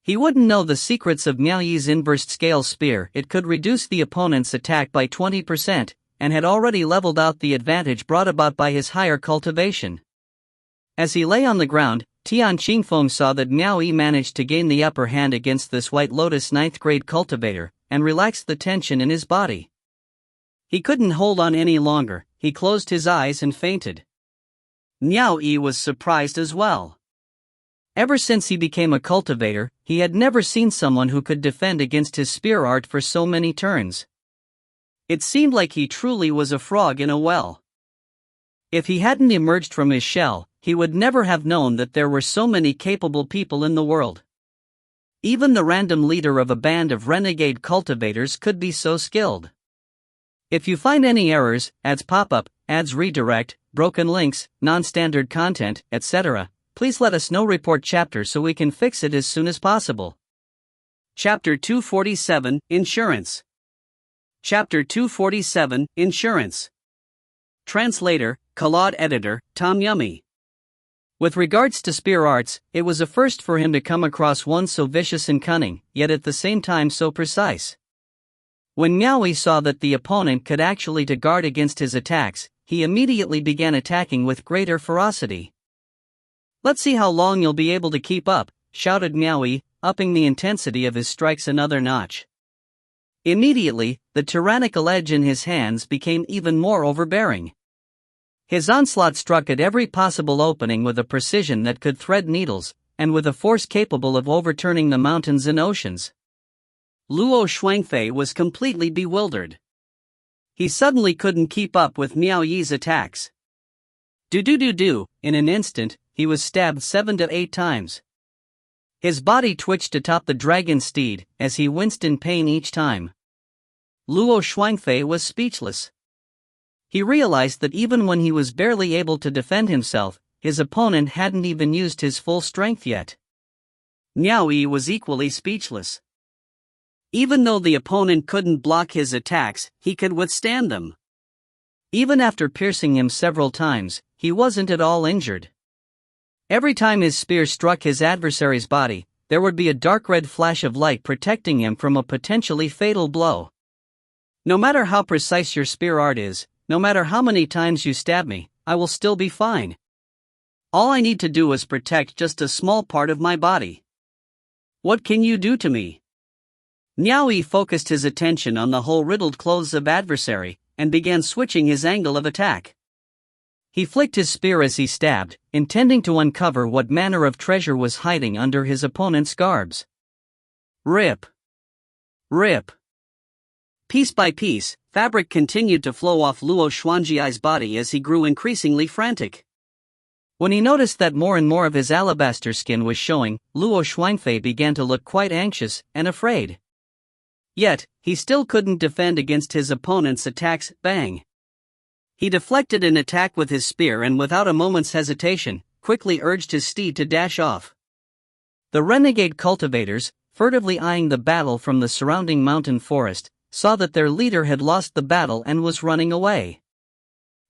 He wouldn't know the secrets of Miao Yi's inverse scale spear. It could reduce the opponent's attack by 20%, and had already leveled out the advantage brought about by his higher cultivation. As he lay on the ground, Tian Qingfeng saw that Miao Yi managed to gain the upper hand against this White Lotus 9th grade cultivator, and relaxed the tension in his body. He couldn't hold on any longer, he closed his eyes and fainted. Miao Yi was surprised as well. Ever since he became a cultivator, he had never seen someone who could defend against his spear art for so many turns. It seemed like he truly was a frog in a well. If he hadn't emerged from his shell, he would never have known that there were so many capable people in the world. Even the random leader of a band of renegade cultivators could be so skilled. If you find any errors, ads pop up, ads redirect, broken links, non-standard content, etc., please let us know. Report chapter so we can fix it as soon as possible. Chapter 247, Insurance. Chapter 247, Insurance. Translator, Claude Editor, Tom Yummy. With regards to spear arts, it was a first for him to come across one so vicious and cunning, yet at the same time so precise. When Miao Yi saw that the opponent could actually to guard against his attacks, he immediately began attacking with greater ferocity. "Let's see how long you'll be able to keep up," shouted Miao Yi, upping the intensity of his strikes another notch. Immediately, the tyrannical edge in his hands became even more overbearing. His onslaught struck at every possible opening with a precision that could thread needles, and with a force capable of overturning the mountains and oceans. Luo Shuangfei was completely bewildered. He suddenly couldn't keep up with Miao Yi's attacks. Do, in an instant, he was stabbed 7 to 8 times. His body twitched atop the dragon steed, as he winced in pain each time. Luo Shuangfei was speechless. He realized that even when he was barely able to defend himself, his opponent hadn't even used his full strength yet. Miao Yi was equally speechless. Even though the opponent couldn't block his attacks, he could withstand them. Even after piercing him several times, he wasn't at all injured. Every time his spear struck his adversary's body, there would be a dark red flash of light protecting him from a potentially fatal blow. "No matter how precise your spear art is, no matter how many times you stab me, I will still be fine. All I need to do is protect just a small part of my body. What can you do to me?" Miao Yi focused his attention on the whole riddled clothes of adversary, and began switching his angle of attack. He flicked his spear as he stabbed, intending to uncover what manner of treasure was hiding under his opponent's garbs. Rip. Rip. Piece by piece, fabric continued to flow off Luo Shuangji's body as he grew increasingly frantic. When he noticed that more and more of his alabaster skin was showing, Luo Shuangfei began to look quite anxious and afraid. Yet, he still couldn't defend against his opponent's attacks. Bang! He deflected an attack with his spear and without a moment's hesitation, quickly urged his steed to dash off. The renegade cultivators, furtively eyeing the battle from the surrounding mountain forest, saw that their leader had lost the battle and was running away.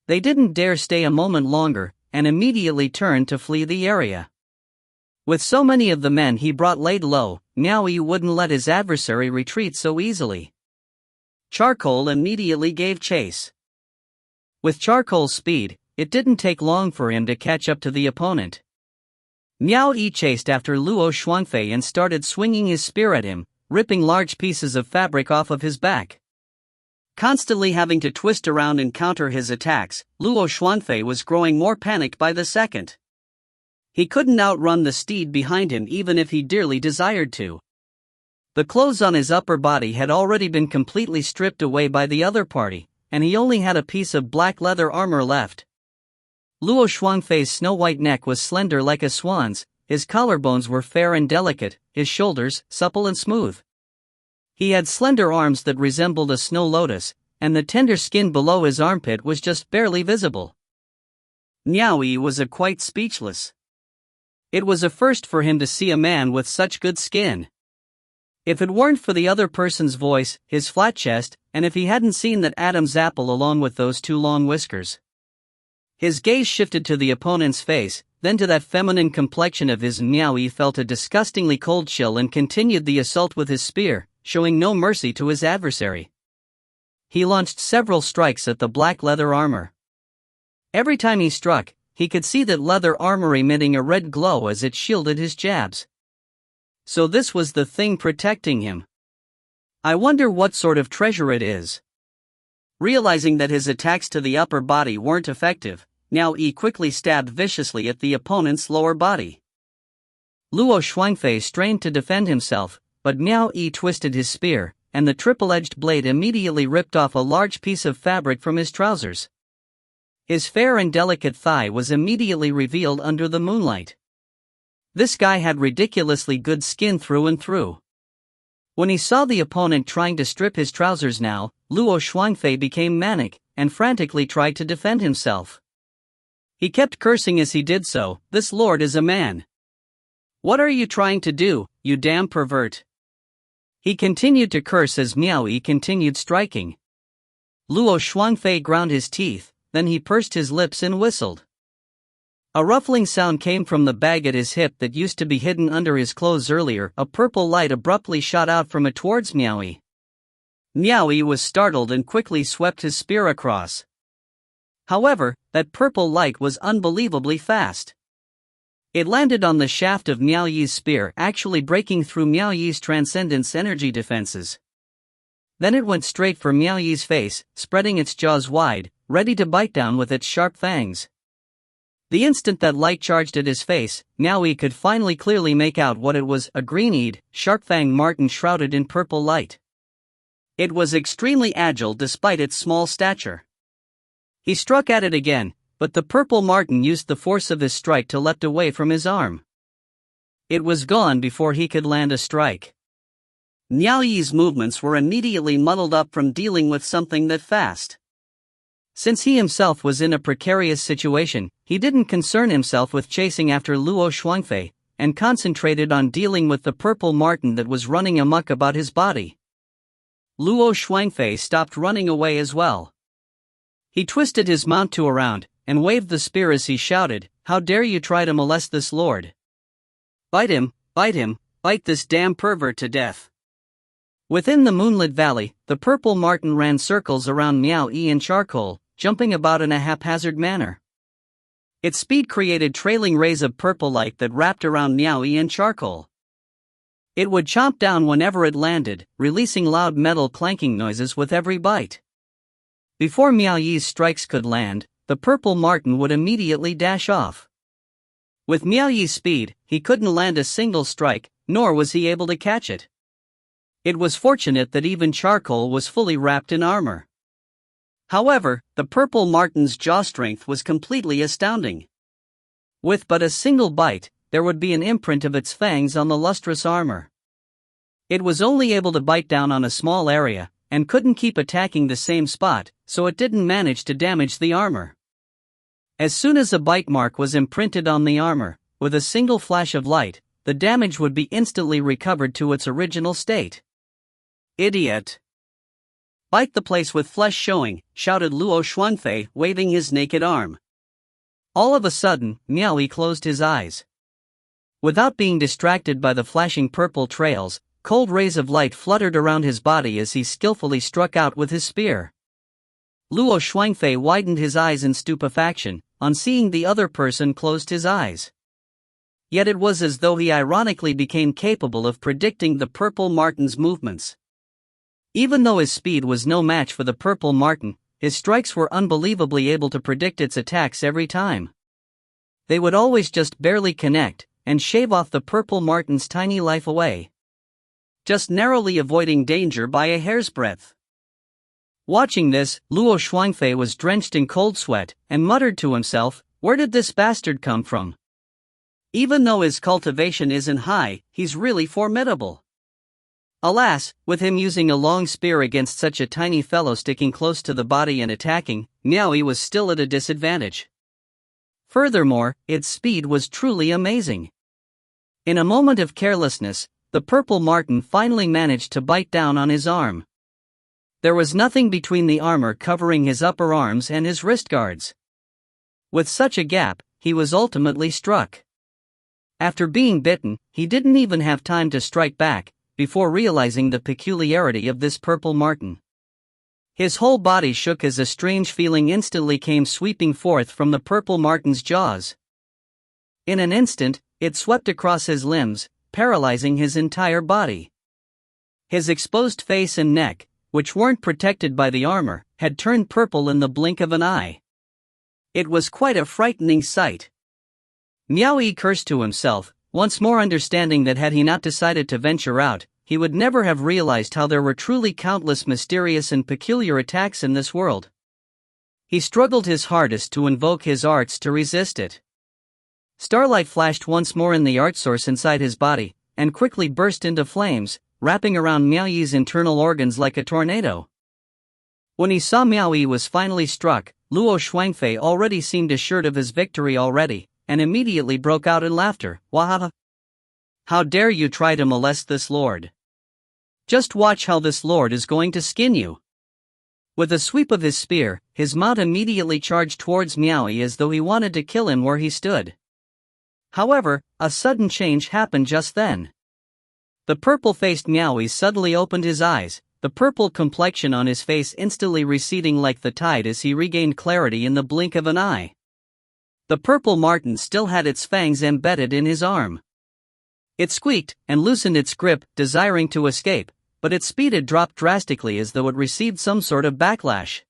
They didn't dare stay a moment longer, and immediately turned to flee the area. With so many of the men he brought laid low, Miao Yi wouldn't let his adversary retreat so easily. Charcoal immediately gave chase. With Charcoal's speed, it didn't take long for him to catch up to the opponent. Miao Yi chased after Luo Shuangfei and started swinging his spear at him, ripping large pieces of fabric off of his back. Constantly having to twist around and counter his attacks, Luo Shuangfei was growing more panicked by the second. He couldn't outrun the steed behind him even if he dearly desired to. The clothes on his upper body had already been completely stripped away by the other party, and he only had a piece of black leather armor left. Luo Shuangfei's snow-white neck was slender like a swan's, his collarbones were fair and delicate, his shoulders supple and smooth. He had slender arms that resembled a snow lotus, and the tender skin below his armpit was just barely visible. Miao Yi was quite speechless. It was a first for him to see a man with such good skin. If it weren't for the other person's voice, his flat chest, and if he hadn't seen that Adam's apple along with those two long whiskers. His gaze shifted to the opponent's face, then to that feminine complexion of his. Miao Yi felt a disgustingly cold chill and continued the assault with his spear, showing no mercy to his adversary. He launched several strikes at the black leather armor. Every time he struck, he could see that leather armor emitting a red glow as it shielded his jabs. So this was the thing protecting him. I wonder what sort of treasure it is. Realizing that his attacks to the upper body weren't effective, Miao Yi quickly stabbed viciously at the opponent's lower body. Luo Shuangfei strained to defend himself, but Miao Yi twisted his spear, and the triple-edged blade immediately ripped off a large piece of fabric from his trousers. His fair and delicate thigh was immediately revealed under the moonlight. This guy had ridiculously good skin through and through. When he saw the opponent trying to strip his trousers now, Luo Shuangfei became manic, and frantically tried to defend himself. He kept cursing as he did so, "This lord is a man. What are you trying to do, you damn pervert?" He continued to curse as Miao Yi continued striking. Luo Shuangfei ground his teeth, then he pursed his lips and whistled. A ruffling sound came from the bag at his hip that used to be hidden under his clothes earlier. A purple light abruptly shot out from it towards Miao Yi. Miao Yi was startled and quickly swept his spear across. However, that purple light was unbelievably fast. It landed on the shaft of Miao Yi's spear, actually breaking through Miao Yi's transcendence energy defenses. Then it went straight for Miao Yi's face, spreading its jaws wide, ready to bite down with its sharp fangs. The instant that light charged at his face, Miao Yi could finally clearly make out what it was: a green-eyed, sharp-fanged marten shrouded in purple light. It was extremely agile despite its small stature. He struck at it again, but the purple marten used the force of his strike to leapt away from his arm. It was gone before he could land a strike. Miao Yi's movements were immediately muddled up from dealing with something that fast. Since he himself was in a precarious situation, he didn't concern himself with chasing after Luo Shuangfei, and concentrated on dealing with the purple marten that was running amok about his body. Luo Shuangfei stopped running away as well. He twisted his mount around, and waved the spear as he shouted, "How dare you try to molest this lord? Bite him, bite this damn pervert to death." Within the moonlit valley, the purple marten ran circles around Miao Yi in charcoal, jumping about in a haphazard manner. Its speed created trailing rays of purple light that wrapped around Miao Yi in charcoal. It would chomp down whenever it landed, releasing loud metal clanking noises with every bite. Before Miao Yi's strikes could land, the purple marten would immediately dash off. With Miao Yi's speed, he couldn't land a single strike, nor was he able to catch it. It was fortunate that even charcoal was fully wrapped in armor. However, the purple marten's jaw strength was completely astounding. With but a single bite, there would be an imprint of its fangs on the lustrous armor. It was only able to bite down on a small area, and couldn't keep attacking the same spot, so it didn't manage to damage the armor. As soon as a bite mark was imprinted on the armor, with a single flash of light, the damage would be instantly recovered to its original state. "Idiot! Bite the place with flesh showing," shouted Luo Shuangfei, waving his naked arm. All of a sudden, Miao Yi closed his eyes. Without being distracted by the flashing purple trails, cold rays of light fluttered around his body as he skillfully struck out with his spear. Luo Shuangfei widened his eyes in stupefaction, on seeing the other person closed his eyes. Yet it was as though he ironically became capable of predicting the purple marten's movements. Even though his speed was no match for the purple marten, his strikes were unbelievably able to predict its attacks every time. They would always just barely connect, and shave off the purple marten's tiny life away. just narrowly avoiding danger by a hair's breadth. Watching this, Luo Shuangfei was drenched in cold sweat, and muttered to himself, "Where did this bastard come from? Even though his cultivation isn't high, he's really formidable." Alas, with him using a long spear against such a tiny fellow sticking close to the body and attacking, Miao Yi was still at a disadvantage. Furthermore, its speed was truly amazing. In a moment of carelessness, the purple marten finally managed to bite down on his arm. There was nothing between the armor covering his upper arms and his wrist guards. With such a gap, he was ultimately struck. After being bitten, he didn't even have time to strike back, before realizing the peculiarity of this purple marten. His whole body shook as a strange feeling instantly came sweeping forth from the purple marten's jaws. In an instant, it swept across his limbs, paralyzing his entire body. His exposed face and neck, which weren't protected by the armor, had turned purple in the blink of an eye. It was quite a frightening sight. Miao Yi cursed to himself, once more understanding that had he not decided to venture out, he would never have realized how there were truly countless mysterious and peculiar attacks in this world. He struggled his hardest to invoke his arts to resist it. Starlight flashed once more in the art source inside his body, and quickly burst into flames, wrapping around Miao Yi's internal organs like a tornado. When he saw Miao Yi was finally struck, Luo Shuangfei already seemed assured of his victory already, and immediately broke out in laughter. "Wahaha! How dare you try to molest this lord? Just watch how this lord is going to skin you." With a sweep of his spear, his mount immediately charged towards Miao Yi as though he wanted to kill him where he stood. However, a sudden change happened just then. The purple-faced Miao Yi suddenly opened his eyes, the purple complexion on his face instantly receding like the tide as he regained clarity in the blink of an eye. The purple marten still had its fangs embedded in his arm. It squeaked and loosened its grip, desiring to escape, but its speed had dropped drastically as though it received some sort of backlash.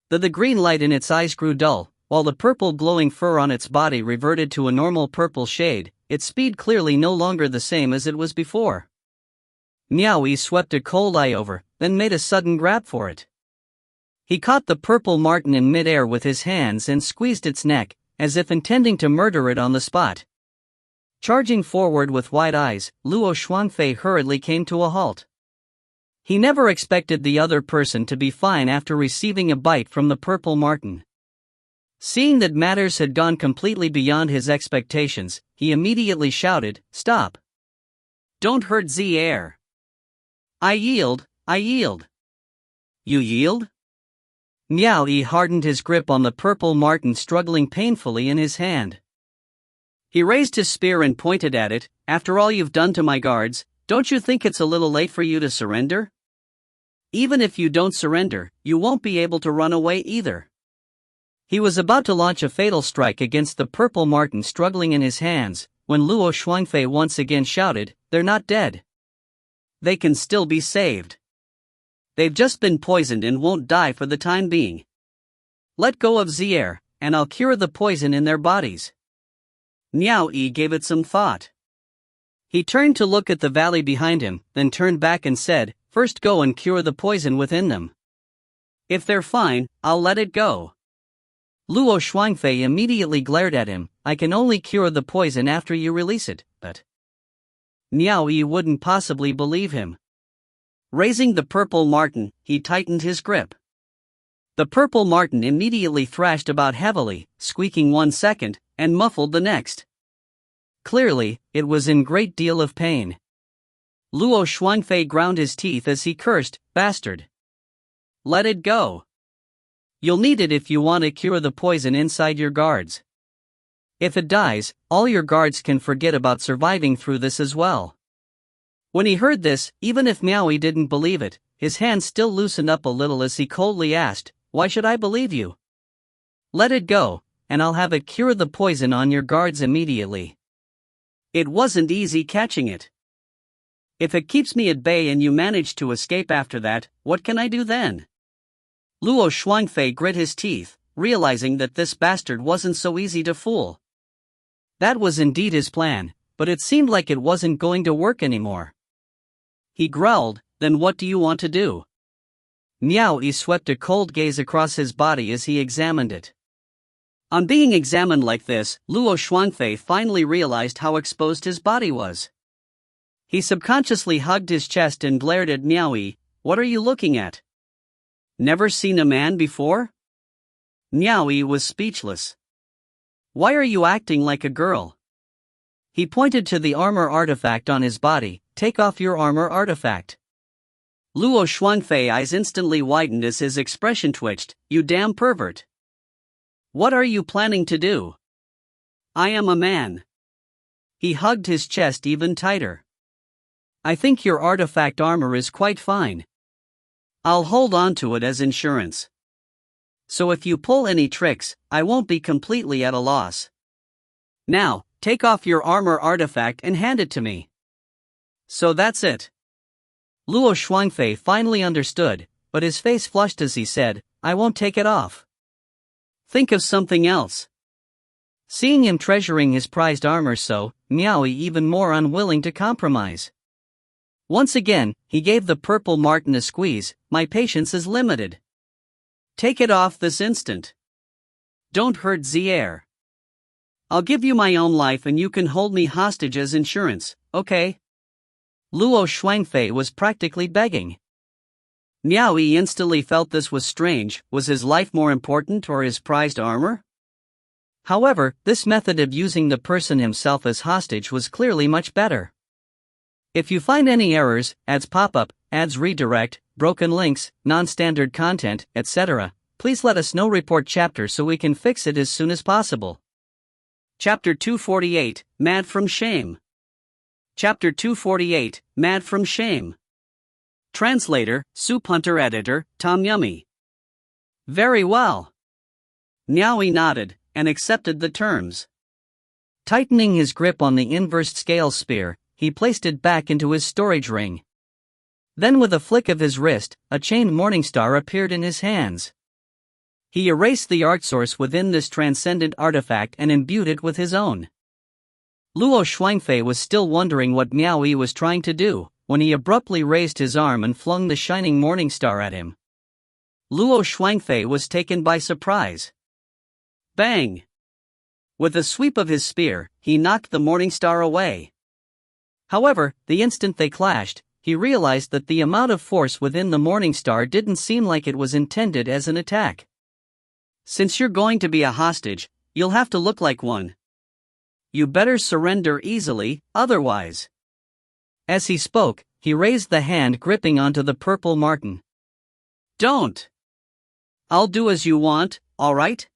The green light in its eyes grew dull, while the purple glowing fur on its body reverted to a normal purple shade, its speed clearly no longer the same as it was before. Miao Yi swept a cold eye over, then made a sudden grab for it. He caught the purple marten in mid-air with his hands and squeezed its neck, as if intending to murder it on the spot. Charging forward with wide eyes, Luo Shuangfei hurriedly came to a halt. He never expected the other person to be fine after receiving a bite from the purple marten. Seeing that matters had gone completely beyond his expectations, he immediately shouted, "Stop! Don't hurt the air! I yield, I yield!" "You yield?" Miao Yi hardened his grip on the purple marten, struggling painfully in his hand. He raised his spear and pointed at it. "After all you've done to my guards, don't you think it's a little late for you to surrender? Even if you don't surrender, you won't be able to run away either." He was about to launch a fatal strike against the purple marten struggling in his hands, when Luo Shuangfei once again shouted, "They're not dead. They can still be saved. They've just been poisoned and won't die for the time being. Let go of the air, and I'll cure the poison in their bodies." Miao Yi gave it some thought. He turned to look at the valley behind him, then turned back and said, "First go and cure the poison within them. If they're fine, I'll let it go." Luo Shuangfei immediately glared at him. "I can only cure the poison after you release it, but..." Miao Yi wouldn't possibly believe him. Raising the purple marten, he tightened his grip. The purple marten immediately thrashed about heavily, squeaking 1 second, and muffled the next. Clearly, it was in great deal of pain. Luo Shuangfei ground his teeth as he cursed, "Bastard! Let it go. You'll need it if you want to cure the poison inside your guards. If it dies, all your guards can forget about surviving through this as well." When he heard this, even if Miao Yi didn't believe it, his hands still loosened up a little as he coldly asked, "Why should I believe you? Let it go, and I'll have it cure the poison on your guards immediately." It wasn't easy catching it. "If it keeps me at bay and you manage to escape after that, what can I do then?" Luo Shuangfei grit his teeth, realizing that this bastard wasn't so easy to fool. That was indeed his plan, but it seemed like it wasn't going to work anymore. He growled, "Then what do you want to do?" Miao Yi swept a cold gaze across his body as he examined it. On being examined like this, Luo Shuangfei finally realized how exposed his body was. He subconsciously hugged his chest and glared at Miao Yi. "What are you looking at? Never seen a man before?" Miao Yi was speechless. "Why are you acting like a girl?" He pointed to the armor artifact on his body. "Take off your armor artifact." Luo Shuangfei's eyes instantly widened as his expression twitched. "You damn pervert. What are you planning to do? I am a man." He hugged his chest even tighter. "I think your artifact armor is quite fine. I'll hold on to it as insurance. So if you pull any tricks, I won't be completely at a loss. Now, take off your armor artifact and hand it to me." "So that's it." Luo Shuangfei finally understood, but his face flushed as he said, "I won't take it off. Think of something else." Seeing him treasuring his prized armor so, Miao Yi even more unwilling to compromise. Once again, he gave the purple marten a squeeze. "My patience is limited. Take it off this instant. Don't hurt Zier. I'll give you my own life and you can hold me hostage as insurance, okay?" Luo Shuangfei was practically begging. Miao Yi instantly felt this was strange. Was his life more important or his prized armor? However, this method of using the person himself as hostage was clearly much better. If you find any errors, ads pop-up, ads redirect, broken links, non-standard content, etc., please let us know. Report chapter so we can fix it as soon as possible. Chapter 248, Mad from Shame. Chapter 248, Mad from Shame. Translator, Soup Hunter. Editor, Tom Yummy. Very well. Miao Yi nodded, and accepted the terms. Tightening his grip on the inversed scale spear, he placed it back into his storage ring. Then with a flick of his wrist, a chained morningstar appeared in his hands. He erased the art source within this transcendent artifact and imbued it with his own. Luo Shuangfei was still wondering what Miao Yi was trying to do, when he abruptly raised his arm and flung the shining morningstar at him. Luo Shuangfei was taken by surprise. Bang! With a sweep of his spear, he knocked the morningstar away. However, the instant they clashed, he realized that the amount of force within the morningstar didn't seem like it was intended as an attack. "Since you're going to be a hostage, you'll have to look like one. You better surrender easily, otherwise." As he spoke, he raised the hand gripping onto the purple marten. "Don't! I'll do as you want, alright?"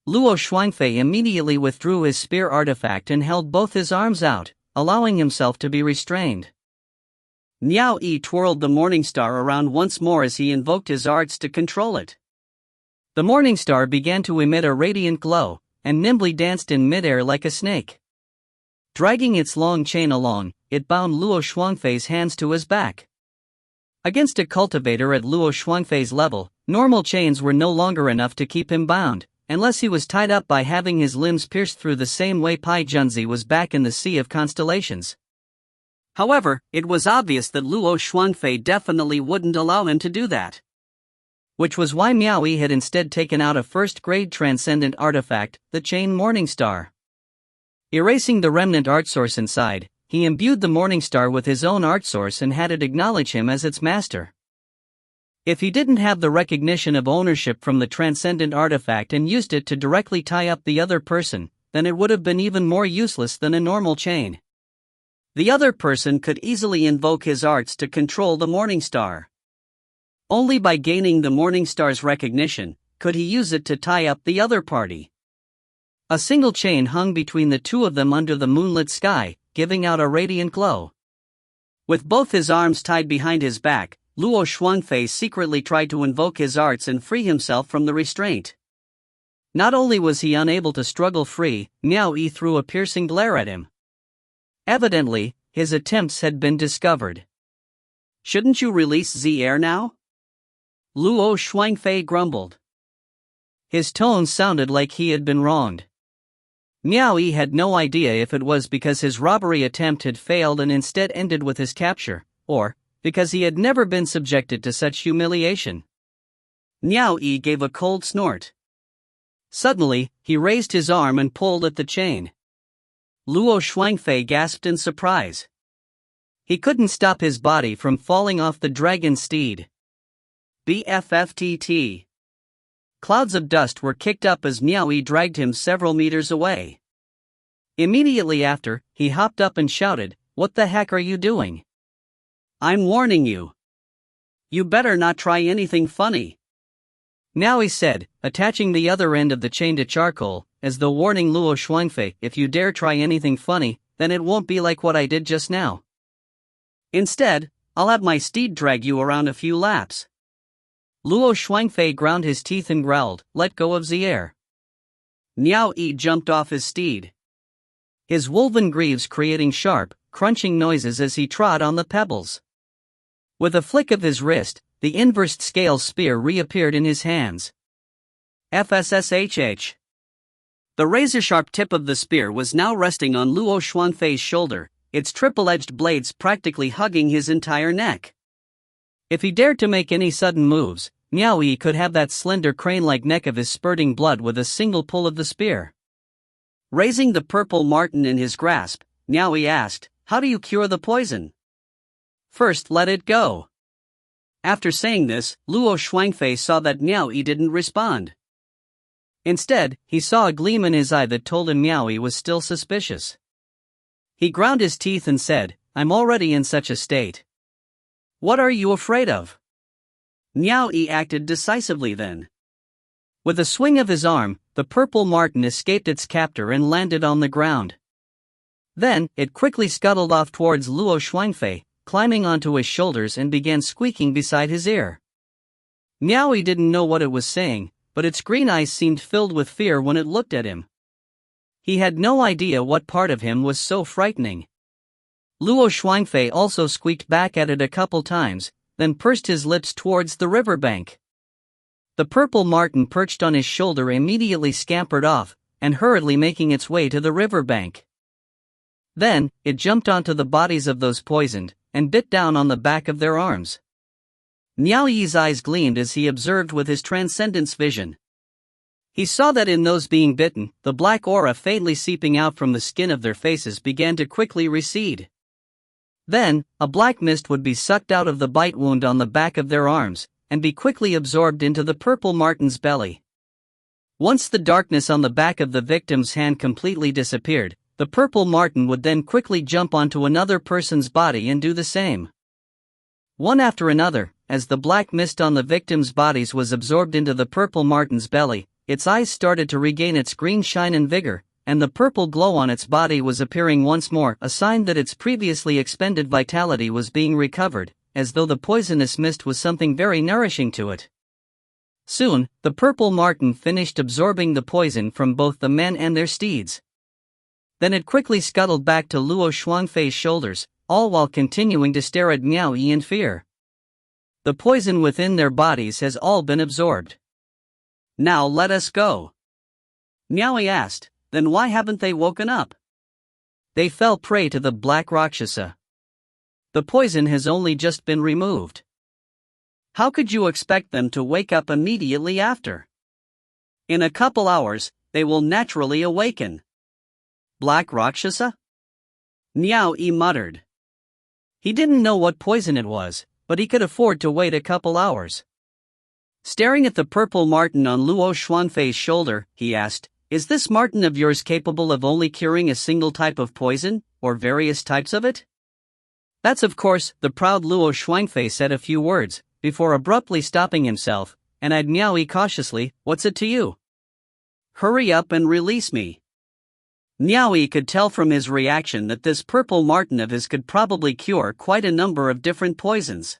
Luo Shuangfei immediately withdrew his spear artifact and held both his arms out, allowing himself to be restrained. Miao Yi twirled the morningstar around once more as he invoked his arts to control it. The morningstar began to emit a radiant glow, and nimbly danced in midair like a snake. Dragging its long chain along, it bound Luo Shuangfei's hands to his back. Against a cultivator at Luo Shuangfei's level, normal chains were no longer enough to keep him bound, unless he was tied up by having his limbs pierced through the same way Pai Junzi was back in the Sea of Constellations. However, it was obvious that Luo Shuangfei definitely wouldn't allow him to do that. Which was why Miao Yi had instead taken out a first-grade transcendent artifact, the Chain Morningstar. Erasing the remnant art source inside, he imbued the Morningstar with his own art source and had it acknowledge him as its master. If he didn't have the recognition of ownership from the transcendent artifact and used it to directly tie up the other person, then it would have been even more useless than a normal chain. The other person could easily invoke his arts to control the Morningstar. Only by gaining the Morningstar's recognition could he use it to tie up the other party. A single chain hung between the two of them under the moonlit sky, giving out a radiant glow. With both his arms tied behind his back, Luo Shuangfei secretly tried to invoke his arts and free himself from the restraint. Not only was he unable to struggle free, Miao Yi threw a piercing glare at him. Evidently, his attempts had been discovered. "Shouldn't you release Zier now?" Luo Shuangfei grumbled. His tone sounded like he had been wronged. Miao Yi had no idea if it was because his robbery attempt had failed and instead ended with his capture, or because he had never been subjected to such humiliation. Miao Yi gave a cold snort. Suddenly, he raised his arm and pulled at the chain. Luo Shuangfei gasped in surprise. He couldn't stop his body from falling off the dragon steed. BFFTT. Clouds of dust were kicked up as Miao Yi dragged him several meters away. Immediately after, he hopped up and shouted, "What the heck are you doing? I'm warning you. You better not try anything funny," Miao Yi said, attaching the other end of the chain to charcoal, as though warning Luo Shuangfei, "If you dare try anything funny, then it won't be like what I did just now. Instead, I'll have my steed drag you around a few laps." Luo Shuangfei ground his teeth and growled, "Let go of the air." Miao Yi jumped off his steed, his woven greaves creating sharp, crunching noises as he trod on the pebbles. With a flick of his wrist, the inversed scale spear reappeared in his hands. FSSHH. The razor-sharp tip of the spear was now resting on Luo Shuangfei's shoulder, its triple-edged blades practically hugging his entire neck. If he dared to make any sudden moves, Miao Yi could have that slender crane-like neck of his spurting blood with a single pull of the spear. Raising the purple marten in his grasp, Miao Yi asked, "How do you cure the poison?" "First let it go." After saying this, Luo Shuangfei saw that Miao Yi didn't respond. Instead, he saw a gleam in his eye that told him Miao Yi was still suspicious. He ground his teeth and said, "I'm already in such a state. What are you afraid of?" Miao Yi acted decisively then. With a swing of his arm, the purple marten escaped its captor and landed on the ground. Then, it quickly scuttled off towards Luo Shuangfei, climbing onto his shoulders and began squeaking beside his ear. Miao Yi didn't know what it was saying, but its green eyes seemed filled with fear when it looked at him. He had no idea what part of him was so frightening. Luo Shuangfei also squeaked back at it a couple times, then pursed his lips towards the riverbank. The purple marten perched on his shoulder immediately scampered off, and hurriedly making its way to the riverbank. Then, it jumped onto the bodies of those poisoned, and bit down on the back of their arms. Miao Yi's eyes gleamed as he observed with his transcendence vision. He saw that in those being bitten, the black aura faintly seeping out from the skin of their faces began to quickly recede. Then, a black mist would be sucked out of the bite wound on the back of their arms, and be quickly absorbed into the purple marten's belly. Once the darkness on the back of the victim's hand completely disappeared, the purple marten would then quickly jump onto another person's body and do the same. One after another, as the black mist on the victims' bodies was absorbed into the purple marten's belly, its eyes started to regain its green shine and vigor, and the purple glow on its body was appearing once more, a sign that its previously expended vitality was being recovered, as though the poisonous mist was something very nourishing to it. Soon, the purple marten finished absorbing the poison from both the men and their steeds. Then it quickly scuttled back to Luo Shuangfei's shoulders, all while continuing to stare at Miao Yi in fear. The poison within their bodies has all been absorbed. "Now let us go," Miao Yi asked. "Then why haven't they woken up?" "They fell prey to the black Rakshasa. The poison has only just been removed. How could you expect them to wake up immediately after? In a couple hours, they will naturally awaken." "Black Rakshasa?" Miao Yi muttered. He didn't know what poison it was, but he could afford to wait a couple hours. Staring at the purple marten on Luo Shuangfei's shoulder, he asked, "Is this marten of yours capable of only curing a single type of poison, or various types of it?" "That's of course," the proud Luo Shuangfei said a few words, before abruptly stopping himself, and eyed Miao Yi cautiously. "What's it to you? Hurry up and release me." Miao Yi could tell from his reaction that this purple marten of his could probably cure quite a number of different poisons.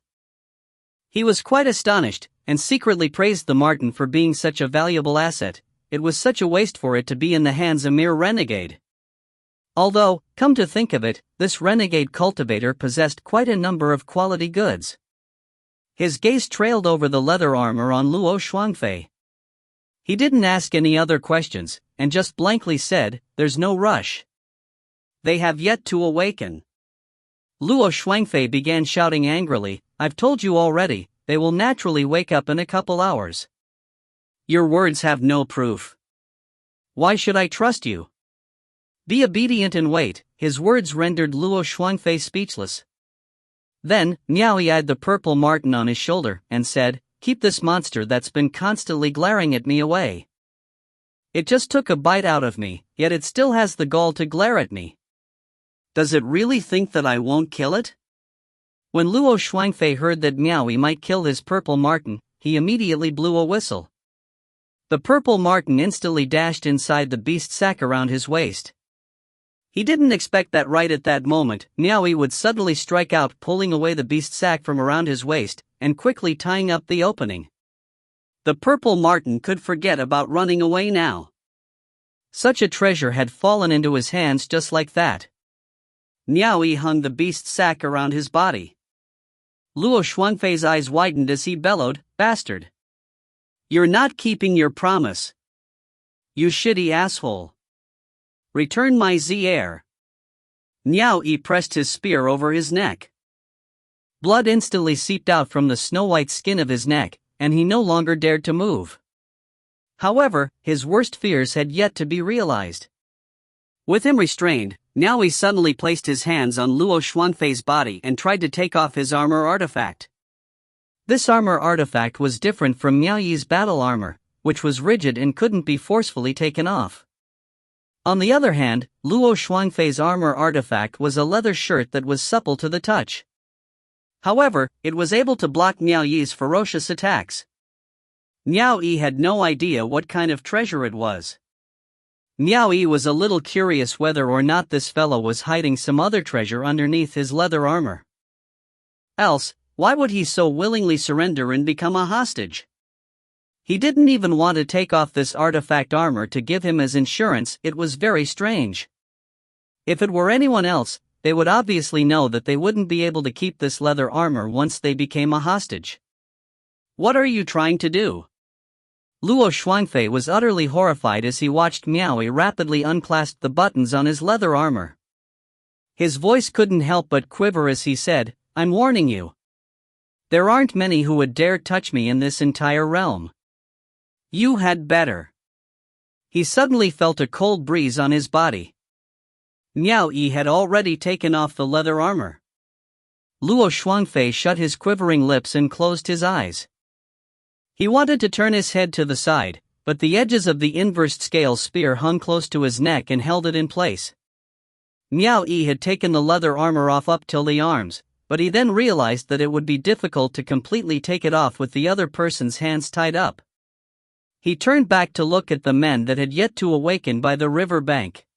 He was quite astonished, and secretly praised the marten for being such a valuable asset. It was such a waste for it to be in the hands of a mere renegade. Although, come to think of it, this renegade cultivator possessed quite a number of quality goods. His gaze trailed over the leather armor on Luo Shuangfei. He didn't ask any other questions, and just blankly said, "There's no rush. They have yet to awaken. Luo Shuangfei began shouting angrily, "I've told you already, they will naturally wake up in a couple hours. Your words have no proof. Why should I trust you? Be obedient and wait." His words rendered Luo Shuangfei speechless. Then, Miao Yi eyed the purple marten on his shoulder and said, "Keep this monster that's been constantly glaring at me away. It just took a bite out of me, yet it still has the gall to glare at me. Does it really think that I won't kill it?" When Luo Shuangfei heard that Miao Yi might kill his purple marten, he immediately blew a whistle. The purple marten instantly dashed inside the beast sack around his waist. He didn't expect that right at that moment, Miao Yi would suddenly strike out, pulling away the beast sack from around his waist, and quickly tying up the opening. The purple marten could forget about running away now. Such a treasure had fallen into his hands just like that. Miao Yi hung the beast sack around his body. Luo Shuangfei's eyes widened as he bellowed, "Bastard! You're not keeping your promise. You shitty asshole. Return my heir." Miao Yi pressed his spear over his neck. Blood instantly seeped out from the snow-white skin of his neck, and he no longer dared to move. However, his worst fears had yet to be realized. With him restrained, Miao Yi suddenly placed his hands on Luo Shuangfei's body and tried to take off his armor artifact. This armor artifact was different from Miao Yi's battle armor, which was rigid and couldn't be forcefully taken off. On the other hand, Luo Shuangfei's armor artifact was a leather shirt that was supple to the touch. However, it was able to block Miao Yi's ferocious attacks. Miao Yi had no idea what kind of treasure it was. Miao Yi was a little curious whether or not this fellow was hiding some other treasure underneath his leather armor. Else, why would he so willingly surrender and become a hostage? He didn't even want to take off this artifact armor to give him as insurance. It was very strange. If it were anyone else, they would obviously know that they wouldn't be able to keep this leather armor once they became a hostage. "What are you trying to do?" Luo Shuangfei was utterly horrified as he watched Miao Yi rapidly unclasp the buttons on his leather armor. His voice couldn't help but quiver as he said, "I'm warning you. There aren't many who would dare touch me in this entire realm. You had better." He suddenly felt a cold breeze on his body. Miao Yi had already taken off the leather armor. Luo Shuangfei shut his quivering lips and closed his eyes. He wanted to turn his head to the side, but the edges of the inversed scale spear hung close to his neck and held it in place. Miao Yi had taken the leather armor off up till the arms, but he then realized that it would be difficult to completely take it off with the other person's hands tied up. He turned back to look at the men that had yet to awaken by the river bank.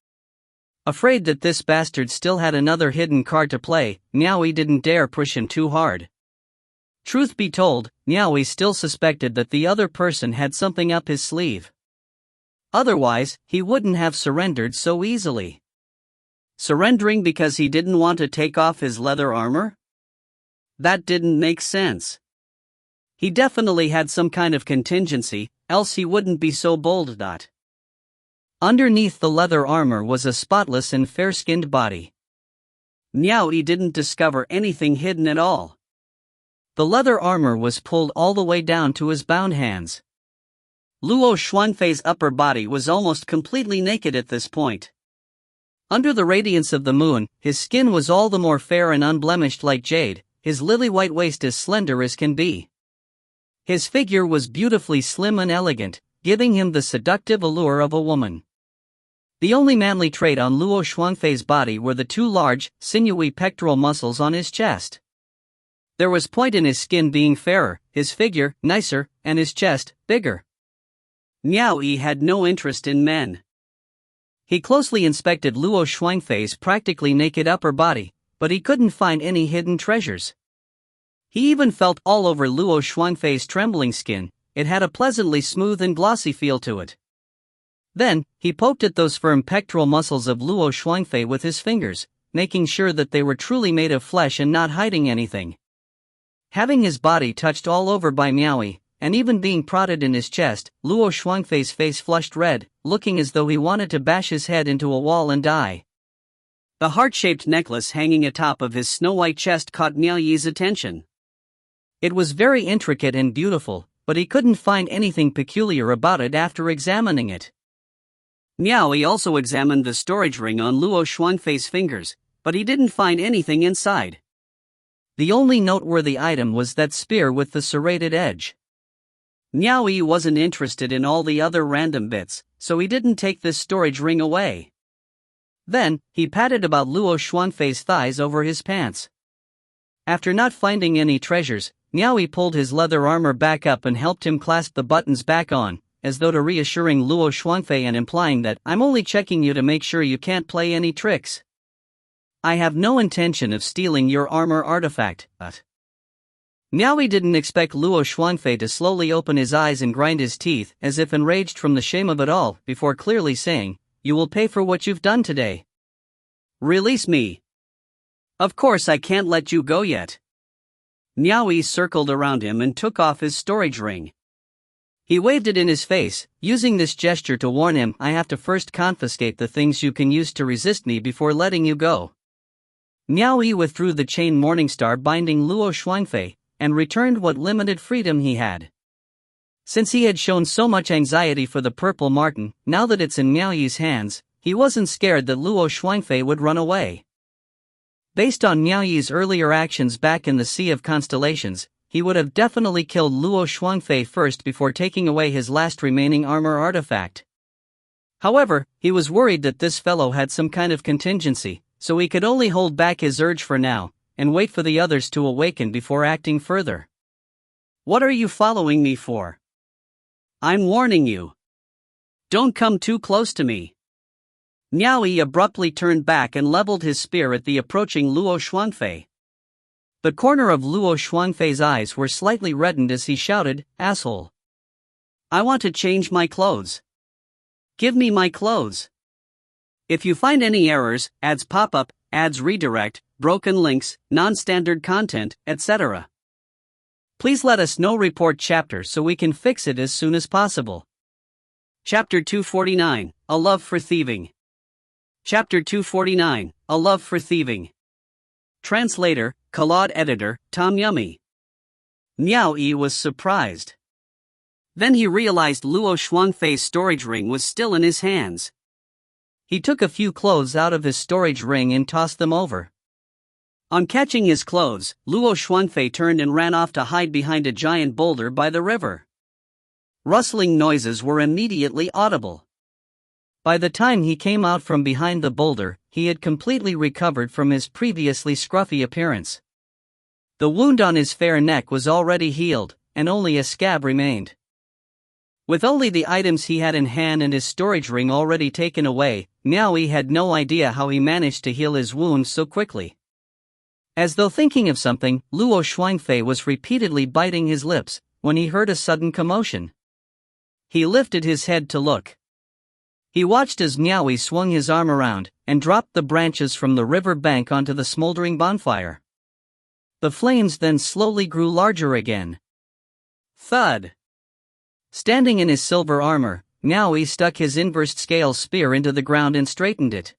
Afraid that this bastard still had another hidden card to play, Miao Yi didn't dare push him too hard. Truth be told, Miao Yi still suspected that the other person had something up his sleeve. Otherwise, he wouldn't have surrendered so easily. Surrendering because he didn't want to take off his leather armor? That didn't make sense. He definitely had some kind of contingency, else he wouldn't be so bold. Underneath the leather armor was a spotless and fair-skinned body. Miao Yi didn't discover anything hidden at all. The leather armor was pulled all the way down to his bound hands. Luo Shuangfei's upper body was almost completely naked at this point. Under the radiance of the moon, his skin was all the more fair and unblemished like jade, his lily-white waist as slender as can be. His figure was beautifully slim and elegant, giving him the seductive allure of a woman. The only manly trait on Luo Shuangfei's body were the two large, sinewy pectoral muscles on his chest. There was point in his skin being fairer, his figure nicer, and his chest bigger. Miao Yi had no interest in men. He closely inspected Luo Shuangfei's practically naked upper body, but he couldn't find any hidden treasures. He even felt all over Luo Shuangfei's trembling skin. It had a pleasantly smooth and glossy feel to it. Then, he poked at those firm pectoral muscles of Luo Shuangfei with his fingers, making sure that they were truly made of flesh and not hiding anything. Having his body touched all over by Miao Yi, and even being prodded in his chest, Luo Shuangfei's face flushed red, looking as though he wanted to bash his head into a wall and die. The heart-shaped necklace hanging atop of his snow-white chest caught Miao Yi's attention. It was very intricate and beautiful, but he couldn't find anything peculiar about it after examining it. Miao Yi also examined the storage ring on Luo Shuangfei's fingers, but he didn't find anything inside. The only noteworthy item was that spear with the serrated edge. Miao Yi wasn't interested in all the other random bits, so he didn't take this storage ring away. Then, he patted about Luo Shuangfei's thighs over his pants. After not finding any treasures, Miao Yi pulled his leather armor back up and helped him clasp the buttons back on, as though to reassuring Luo Shuangfei and implying that, "I'm only checking you to make sure you can't play any tricks. I have no intention of stealing your armor artifact, but..." Miao Yi didn't expect Luo Shuangfei to slowly open his eyes and grind his teeth, as if enraged from the shame of it all, before clearly saying, "You will pay for what you've done today. Release me." "Of course I can't let you go yet." Miao Yi circled around him and took off his storage ring. He waved it in his face, using this gesture to warn him, "I have to first confiscate the things you can use to resist me before letting you go." Miao Yi withdrew the chain Morningstar binding Luo Shuangfei, and returned what limited freedom he had. Since he had shown so much anxiety for the purple marten, now that it's in Miao Yi's hands, he wasn't scared that Luo Shuangfei would run away. Based on Miao Yi's earlier actions back in the Sea of Constellations, he would have definitely killed Luo Shuangfei first before taking away his last remaining armor artifact. However, he was worried that this fellow had some kind of contingency, so he could only hold back his urge for now, and wait for the others to awaken before acting further. "What are you following me for? I'm warning you. Don't come too close to me." Miao Yi abruptly turned back and leveled his spear at the approaching Luo Shuangfei. The corner of Luo Shuangfei's eyes were slightly reddened as he shouted, "Asshole! I want to change my clothes. Give me my clothes. If you find any errors, ads pop up, ads redirect, broken links, non-standard content, etc. please let us know. Report chapter so we can fix it as soon as possible." Chapter 249, A Love for Thieving. Chapter 249, A Love for Thieving. Translator, Claude Editor, Tom Yummy. Miao Yi was surprised. Then he realized Luo Shuangfei's storage ring was still in his hands. He took a few clothes out of his storage ring and tossed them over. On catching his clothes, Luo Shuangfei turned and ran off to hide behind a giant boulder by the river. Rustling noises were immediately audible. By the time he came out from behind the boulder, he had completely recovered from his previously scruffy appearance. The wound on his fair neck was already healed, and only a scab remained. With only the items he had in hand and his storage ring already taken away, Miao Yi had no idea how he managed to heal his wound so quickly. As though thinking of something, Luo Shuangfei was repeatedly biting his lips, when he heard a sudden commotion. He lifted his head to look. He watched as Miao Yi swung his arm around, and dropped the branches from the river bank onto the smoldering bonfire. The flames then slowly grew larger again. Thud! Standing in his silver armor, Miao Yi stuck his inversed scale spear into the ground and straightened it.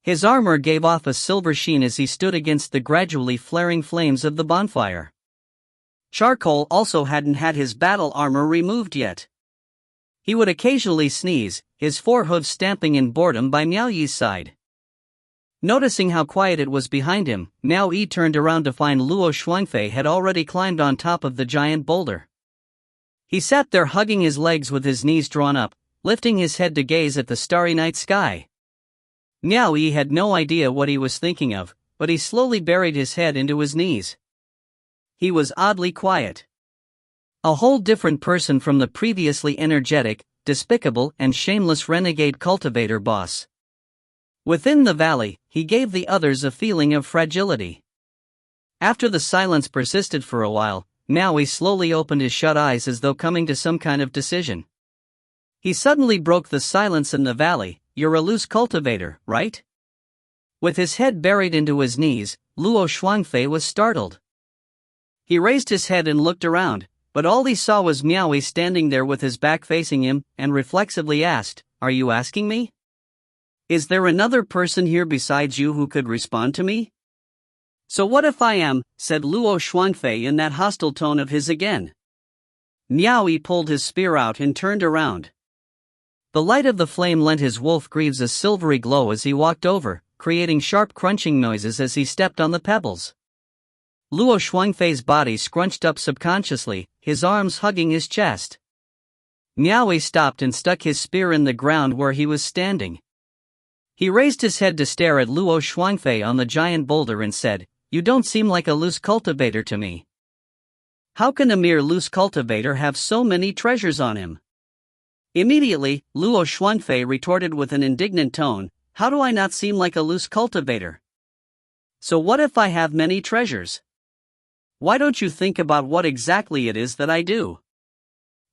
His armor gave off a silver sheen as he stood against the gradually flaring flames of the bonfire. Charcoal also hadn't had his battle armor removed yet. He would occasionally sneeze, his forehooves stamping in boredom by Miao Yi's side. Noticing how quiet it was behind him, Miao Yi turned around to find Luo Shuangfei had already climbed on top of the giant boulder. He sat there hugging his legs with his knees drawn up, lifting his head to gaze at the starry night sky. Miao Yi had no idea what he was thinking of, but he slowly buried his head into his knees. He was oddly quiet. A whole different person from the previously energetic, despicable and shameless renegade cultivator boss. Within the valley, he gave the others a feeling of fragility. After the silence persisted for a while, Miao Yi slowly opened his shut eyes as though coming to some kind of decision. He suddenly broke the silence in the valley. "You're a loose cultivator, right?" With his head buried into his knees, Luo Shuangfei was startled. He raised his head and looked around, but all he saw was Miao Yi standing there with his back facing him, and reflexively asked, "Are you asking me?" Is there another person here besides you who could respond to me? So what if I am, said Luo Shuangfei in that hostile tone of his again. Miao Yi pulled his spear out and turned around. The light of the flame lent his wolf greaves a silvery glow as he walked over, creating sharp crunching noises as he stepped on the pebbles. Luo Shuangfei's body scrunched up subconsciously, his arms hugging his chest. Miao Yi stopped and stuck his spear in the ground where he was standing. He raised his head to stare at Luo Shuangfei on the giant boulder and said, "You don't seem like a loose cultivator to me. How can a mere loose cultivator have so many treasures on him?" Immediately, Luo Shuangfei retorted with an indignant tone, "How do I not seem like a loose cultivator? So what if I have many treasures? Why don't you think about what exactly it is that I do?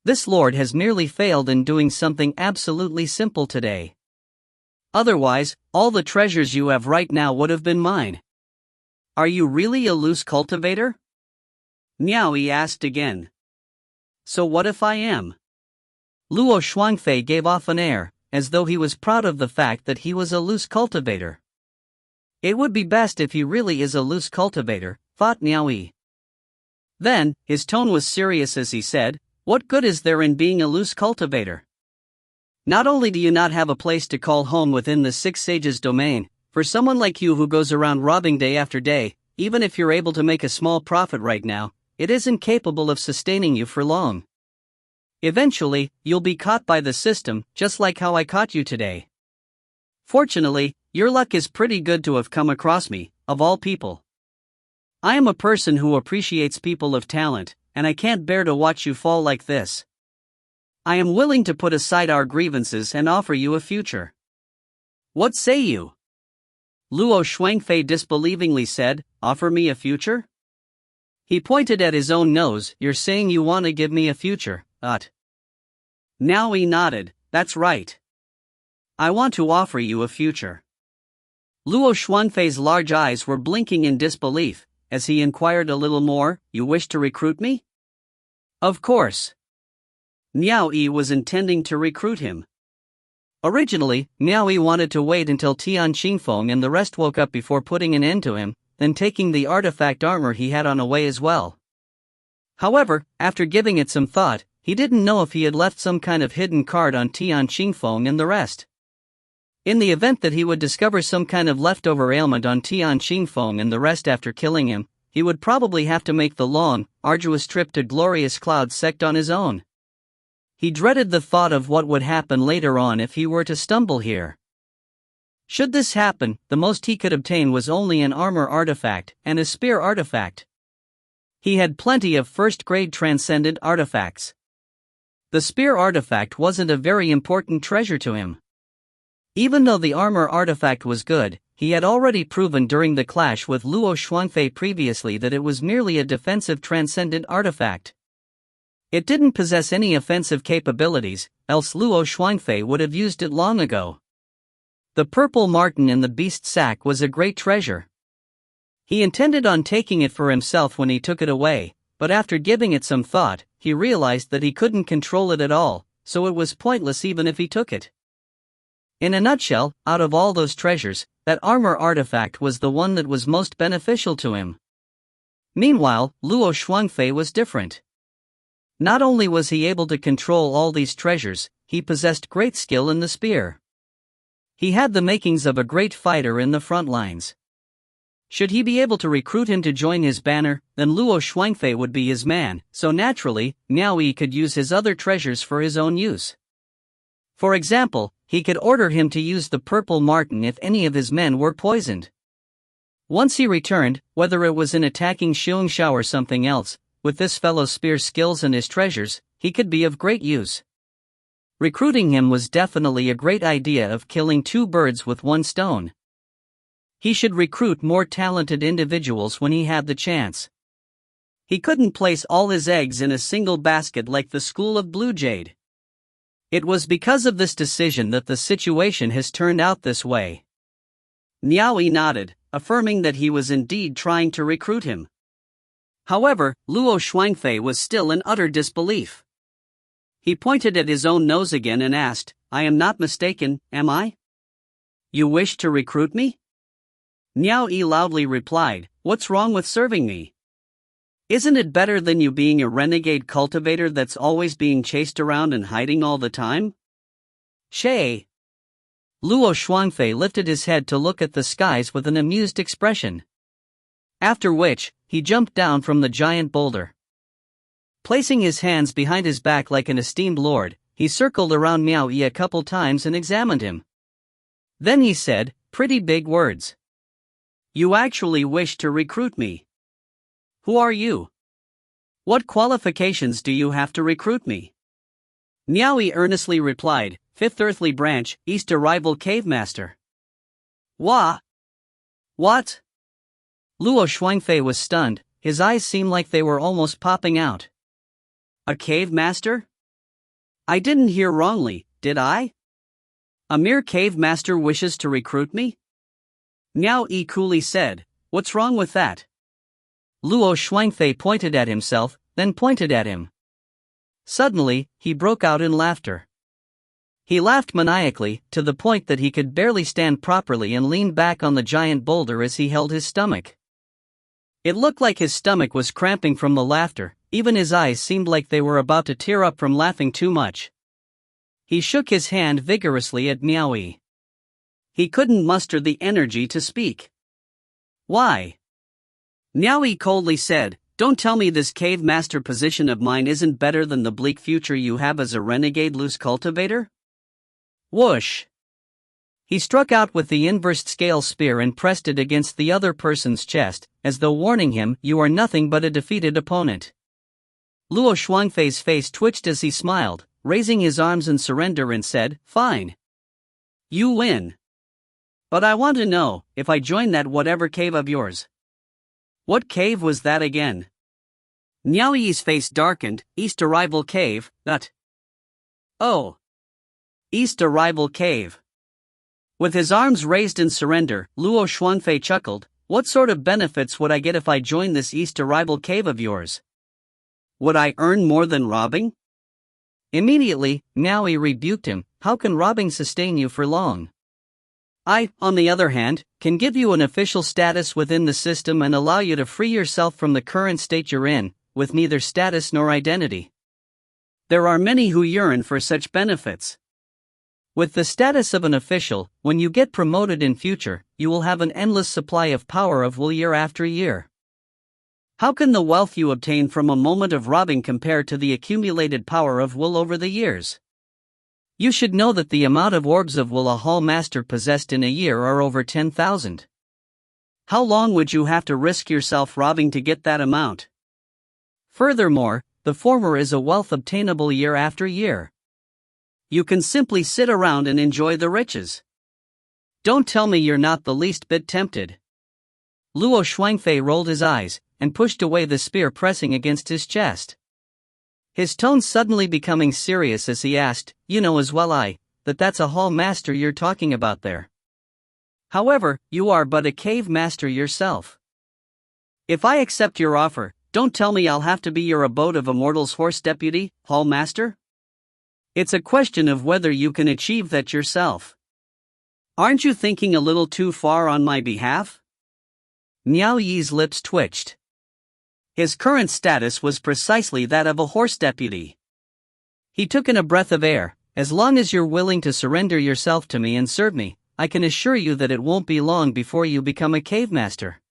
This lord has merely failed in doing something absolutely simple today. Otherwise, all the treasures you have right now would have been mine. Are you really a loose cultivator?" Miao Yi asked again. "So what if I am?" Luo Shuangfei gave off an air, as though he was proud of the fact that he was a loose cultivator. It would be best if he really is a loose cultivator, thought Miao Yi. Then, his tone was serious as he said, "What good is there in being a loose cultivator? Not only do you not have a place to call home within the Six Sages' domain, for someone like you who goes around robbing day after day, even if you're able to make a small profit right now, it isn't capable of sustaining you for long. Eventually, you'll be caught by the system, just like how I caught you today. Fortunately, your luck is pretty good to have come across me, of all people. I am a person who appreciates people of talent, and I can't bear to watch you fall like this. I am willing to put aside our grievances and offer you a future. What say you?" Luo Shuangfei disbelievingly said, "Offer me a future?" He pointed at his own nose. "You're saying you want to give me a future, Miao Yi nodded. "That's right. I want to offer you a future." Luo Shuangfei's large eyes were blinking in disbelief, as he inquired a little more, "You wish to recruit me?" "Of course." Miao Yi was intending to recruit him. Originally, Miao Yi wanted to wait until Tian Qingfeng and the rest woke up before putting an end to him, then taking the artifact armor he had on away as well. However, after giving it some thought, he didn't know if he had left some kind of hidden card on Tian Qingfeng and the rest. In the event that he would discover some kind of leftover ailment on Tian Qingfeng and the rest after killing him, he would probably have to make the long, arduous trip to Glorious Cloud Sect on his own. He dreaded the thought of what would happen later on if he were to stumble here. Should this happen, the most he could obtain was only an armor artifact and a spear artifact. He had plenty of first-grade transcendent artifacts. The spear artifact wasn't a very important treasure to him. Even though the armor artifact was good, he had already proven during the clash with Luo Shuangfei previously that it was merely a defensive transcendent artifact. It didn't possess any offensive capabilities, else Luo Shuangfei would have used it long ago. The purple marten in the beast sack was a great treasure. He intended on taking it for himself when he took it away, but after giving it some thought, he realized that he couldn't control it at all, so it was pointless even if he took it. In a nutshell, out of all those treasures, that armor artifact was the one that was most beneficial to him. Meanwhile, Luo Shuangfei was different. Not only was he able to control all these treasures, he possessed great skill in the spear. He had the makings of a great fighter in the front lines. Should he be able to recruit him to join his banner, then Luo Shuangfei would be his man, so naturally, Miao Yi could use his other treasures for his own use. For example, he could order him to use the purple marten if any of his men were poisoned. Once he returned, whether it was in attacking Xiongxiao or something else, with this fellow's spear skills and his treasures, he could be of great use. Recruiting him was definitely a great idea of killing two birds with one stone. He should recruit more talented individuals when he had the chance. He couldn't place all his eggs in a single basket like the school of Blue Jade. It was because of this decision that the situation has turned out this way. Miao Yi nodded, affirming that he was indeed trying to recruit him. However, Luo Shuangfei was still in utter disbelief. He pointed at his own nose again and asked, "I am not mistaken, am I?" You wish to recruit me? Miao Yi loudly replied, what's wrong with serving me? Isn't it better than you being a renegade cultivator that's always being chased around and hiding all the time? Shay. Luo Shuangfei lifted his head to look at the skies with an amused expression. After which, he jumped down from the giant boulder. Placing his hands behind his back like an esteemed lord, he circled around Miao Yi a couple times and examined him. Then he said, pretty big words. You actually wish to recruit me. Who are you? What qualifications do you have to recruit me? Miao Yi earnestly replied, Fifth Earthly Branch, East Arrival Cave Master. What? What? Luo Shuangfei was stunned, his eyes seemed like they were almost popping out. A cave master? I didn't hear wrongly, did I? A mere cave master wishes to recruit me? Miao Yi coolly said, what's wrong with that? Luo Shuangfei pointed at himself, then pointed at him. Suddenly, he broke out in laughter. He laughed maniacally, to the point that he could barely stand properly and leaned back on the giant boulder as he held his stomach. It looked like his stomach was cramping from the laughter, even his eyes seemed like they were about to tear up from laughing too much. He shook his hand vigorously at Miao Yi. He couldn't muster the energy to speak. Why? Miao Yi coldly said, don't tell me this cave master position of mine isn't better than the bleak future you have as a renegade loose cultivator? Whoosh! He struck out with the inversed scale spear and pressed it against the other person's chest, as though warning him, you are nothing but a defeated opponent. Luo Shuangfei's face twitched as he smiled, raising his arms in surrender and said, fine. You win. But I want to know, if I join that whatever cave of yours. What cave was that again? Miao Yi's face darkened, East Arrival Cave, that. Oh. East Arrival Cave. With his arms raised in surrender, Luo Shuangfei chuckled, what sort of benefits would I get if I join this East Arrival Cave of yours? Would I earn more than robbing? Immediately, Miao Yi rebuked him, how can robbing sustain you for long? I, on the other hand, can give you an official status within the system and allow you to free yourself from the current state you're in, with neither status nor identity. There are many who yearn for such benefits. With the status of an official, when you get promoted in future, you will have an endless supply of power of will year after year. How can the wealth you obtain from a moment of robbing compare to the accumulated power of will over the years? You should know that the amount of orbs of will a hall master possessed in a year are over 10,000. How long would you have to risk yourself robbing to get that amount? Furthermore, the former is a wealth obtainable year after year. You can simply sit around and enjoy the riches. Don't tell me you're not the least bit tempted. Luo Shuangfei rolled his eyes, and pushed away the spear pressing against his chest. His tone suddenly becoming serious as he asked, you know as well that's a hall master you're talking about there. However, you are but a cave master yourself. If I accept your offer, don't tell me I'll have to be your abode of immortal's horse deputy, hall master? It's a question of whether you can achieve that yourself. Aren't you thinking a little too far on my behalf? Miao Yi's lips twitched. His current status was precisely that of a horse deputy. He took in a breath of air. As long as you're willing to surrender yourself to me and serve me, I can assure you that it won't be long before you become a cave master.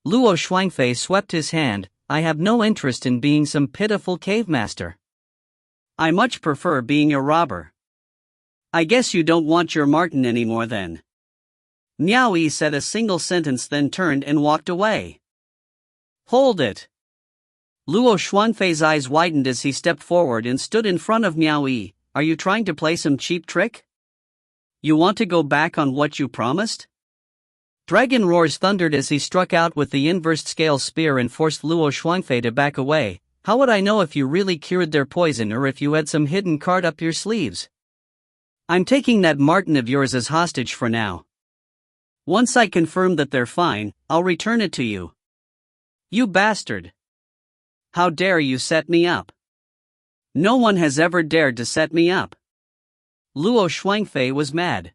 Luo Shuangfei swept his hand, I have no interest in being some pitiful cave master. I much prefer being a robber. I guess you don't want your Martin anymore then. Miao Yi said a single sentence then turned and walked away. Hold it. Luo Shuangfei's eyes widened as he stepped forward and stood in front of Miao Yi. Are you trying to play some cheap trick? You want to go back on what you promised? Dragon roars thundered as he struck out with the inversed scale spear and forced Luo Shuangfei to back away. How would I know if you really cured their poison or if you had some hidden card up your sleeves? I'm taking that Martin of yours as hostage for now. Once I confirm that they're fine, I'll return it to you. You bastard! How dare you set me up? No one has ever dared to set me up. Luo Shuangfei was mad.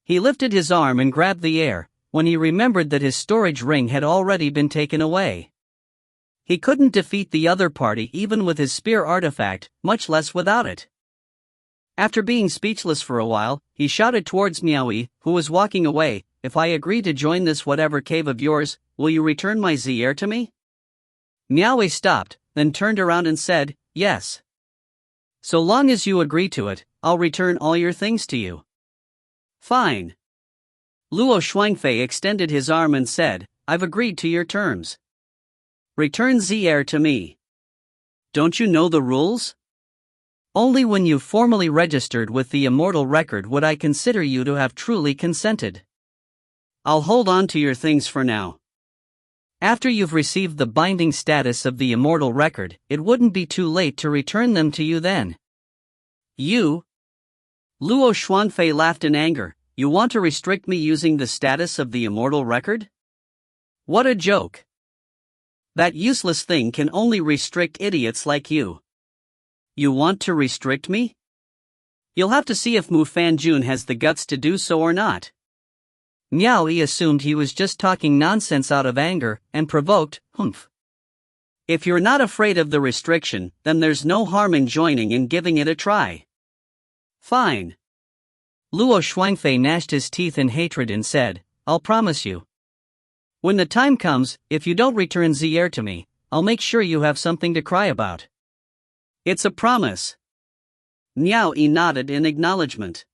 He lifted his arm and grabbed the air, when he remembered that his storage ring had already been taken away. He couldn't defeat the other party even with his spear artifact, much less without it. After being speechless for a while, he shouted towards Miao Yi, who was walking away, "If I agree to join this whatever cave of yours, will you return my Zier to me?" Miao Yi stopped, then turned around and said, "Yes. So long as you agree to it, I'll return all your things to you." "Fine." Luo Shuangfei extended his arm and said, "I've agreed to your terms. Return Zier to me. Don't you know the rules? Only when you've formally registered with the immortal record would I consider you to have truly consented. I'll hold on to your things for now. After you've received the binding status of the immortal record, it wouldn't be too late to return them to you then." "You?" Luo Shuangfei laughed in anger. "You want to restrict me using the status of the immortal record? What a joke. That useless thing can only restrict idiots like you. You want to restrict me? You'll have to see if Mu Fanjun has the guts to do so or not." Miao Yi assumed he was just talking nonsense out of anger, and provoked, "Humph. If you're not afraid of the restriction, then there's no harm in joining and giving it a try." "Fine." Luo Shuangfei gnashed his teeth in hatred and said, "I'll promise you. When the time comes, if you don't return Zier to me, I'll make sure you have something to cry about." "It's a promise." Miao Yi nodded in acknowledgement.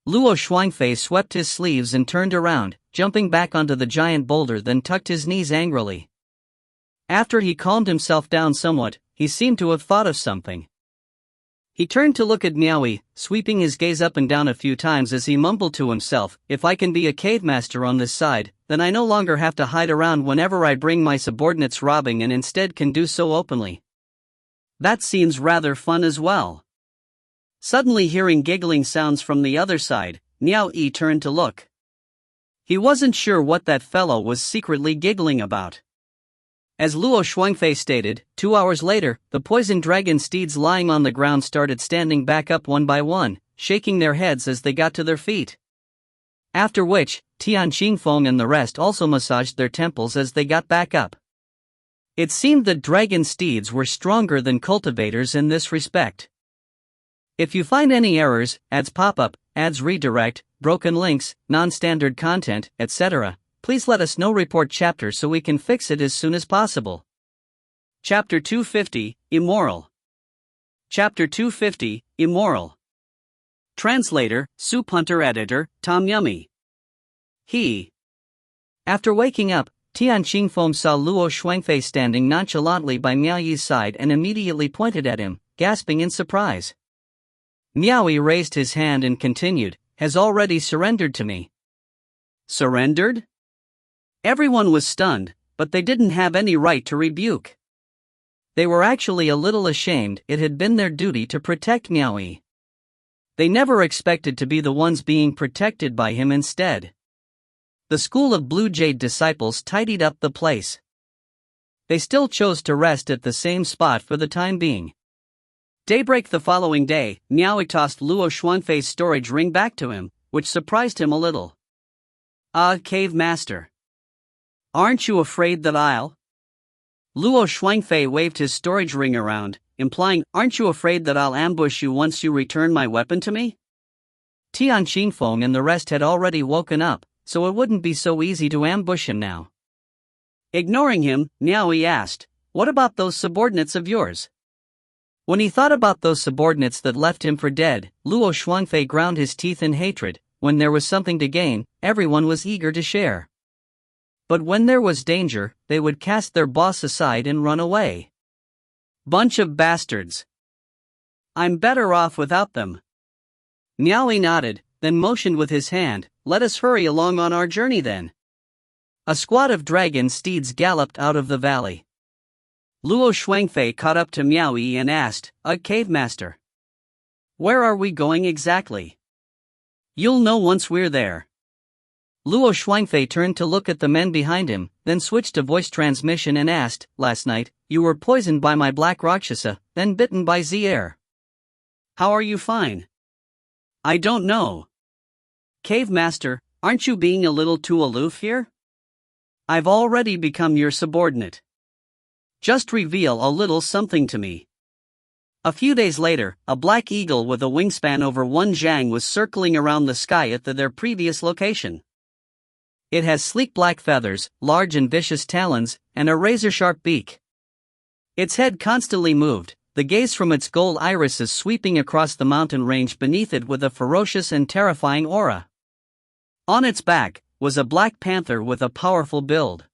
Luo Shuangfei swept his sleeves and turned around, jumping back onto the giant boulder, then tucked his knees angrily. After he calmed himself down somewhat, he seemed to have thought of something. He turned to look at Miao Yi, sweeping his gaze up and down a few times as he mumbled to himself, "If I can be a cave master on this side, then I no longer have to hide around whenever I bring my subordinates robbing and instead can do so openly. That seems rather fun as well." Suddenly hearing giggling sounds from the other side, Miao Yi turned to look. He wasn't sure what that fellow was secretly giggling about. As Luo Shuangfei stated, 2 hours later, the poison dragon steeds lying on the ground started standing back up one by one, shaking their heads as they got to their feet. After which, Tian Xingfeng and the rest also massaged their temples as they got back up. It seemed that dragon steeds were stronger than cultivators in this respect. If you find any errors, ads pop up, ads redirect, broken links, non-standard content, etc., please let us know. Report chapter so we can fix it as soon as possible. Chapter 250, Immoral. Chapter 250, Immoral. Translator, Soup Hunter. Editor, Tom Yummy. After waking up, Tian Xingfeng saw Luo Shuangfei standing nonchalantly by Miao Yi's side and immediately pointed at him, gasping in surprise. Miao Yi raised his hand and continued, "Has already surrendered to me." Surrendered? Everyone was stunned, but they didn't have any right to rebuke. They were actually a little ashamed. It had been their duty to protect Miao Yi. They never expected to be the ones being protected by him instead. The school of Blue Jade disciples tidied up the place. They still chose to rest at the same spot for the time being. Daybreak the following day, Miao Yi tossed Luo Shuangfei's storage ring back to him, which surprised him a little. "Ah, cave master. Aren't you afraid that I'll?" Luo Shuangfei waved his storage ring around, implying, "Aren't you afraid that I'll ambush you once you return my weapon to me?" Tian Xingfeng and the rest had already woken up, so it wouldn't be so easy to ambush him now. Ignoring him, Miao Yi asked, "What about those subordinates of yours?" When he thought about those subordinates that left him for dead, Luo Shuangfei ground his teeth in hatred. When there was something to gain, everyone was eager to share. But when there was danger, they would cast their boss aside and run away. Bunch of bastards. I'm better off without them. Miao Yi nodded, then motioned with his hand, "Let us hurry along on our journey then." A squad of dragon steeds galloped out of the valley. Luo Shuangfei caught up to Miao Yi and asked, "Cave master, where are we going exactly?" "You'll know once we're there." Luo Shuangfei turned to look at the men behind him, then switched to voice transmission and asked, "Last night, you were poisoned by my black Rakshasa, then bitten by Zier. How are you? Fine?" "I don't know. Cave Master, aren't you being a little too aloof here? I've already become your subordinate. Just reveal a little something to me. A few days later, a black eagle with a wingspan over 1 zhang was circling around the sky at their previous location. It has sleek black feathers, large and vicious talons, and a razor-sharp beak. Its head constantly moved, the gaze from its gold irises sweeping across the mountain range beneath it with a ferocious and terrifying aura. On its back was a black panther with a powerful build.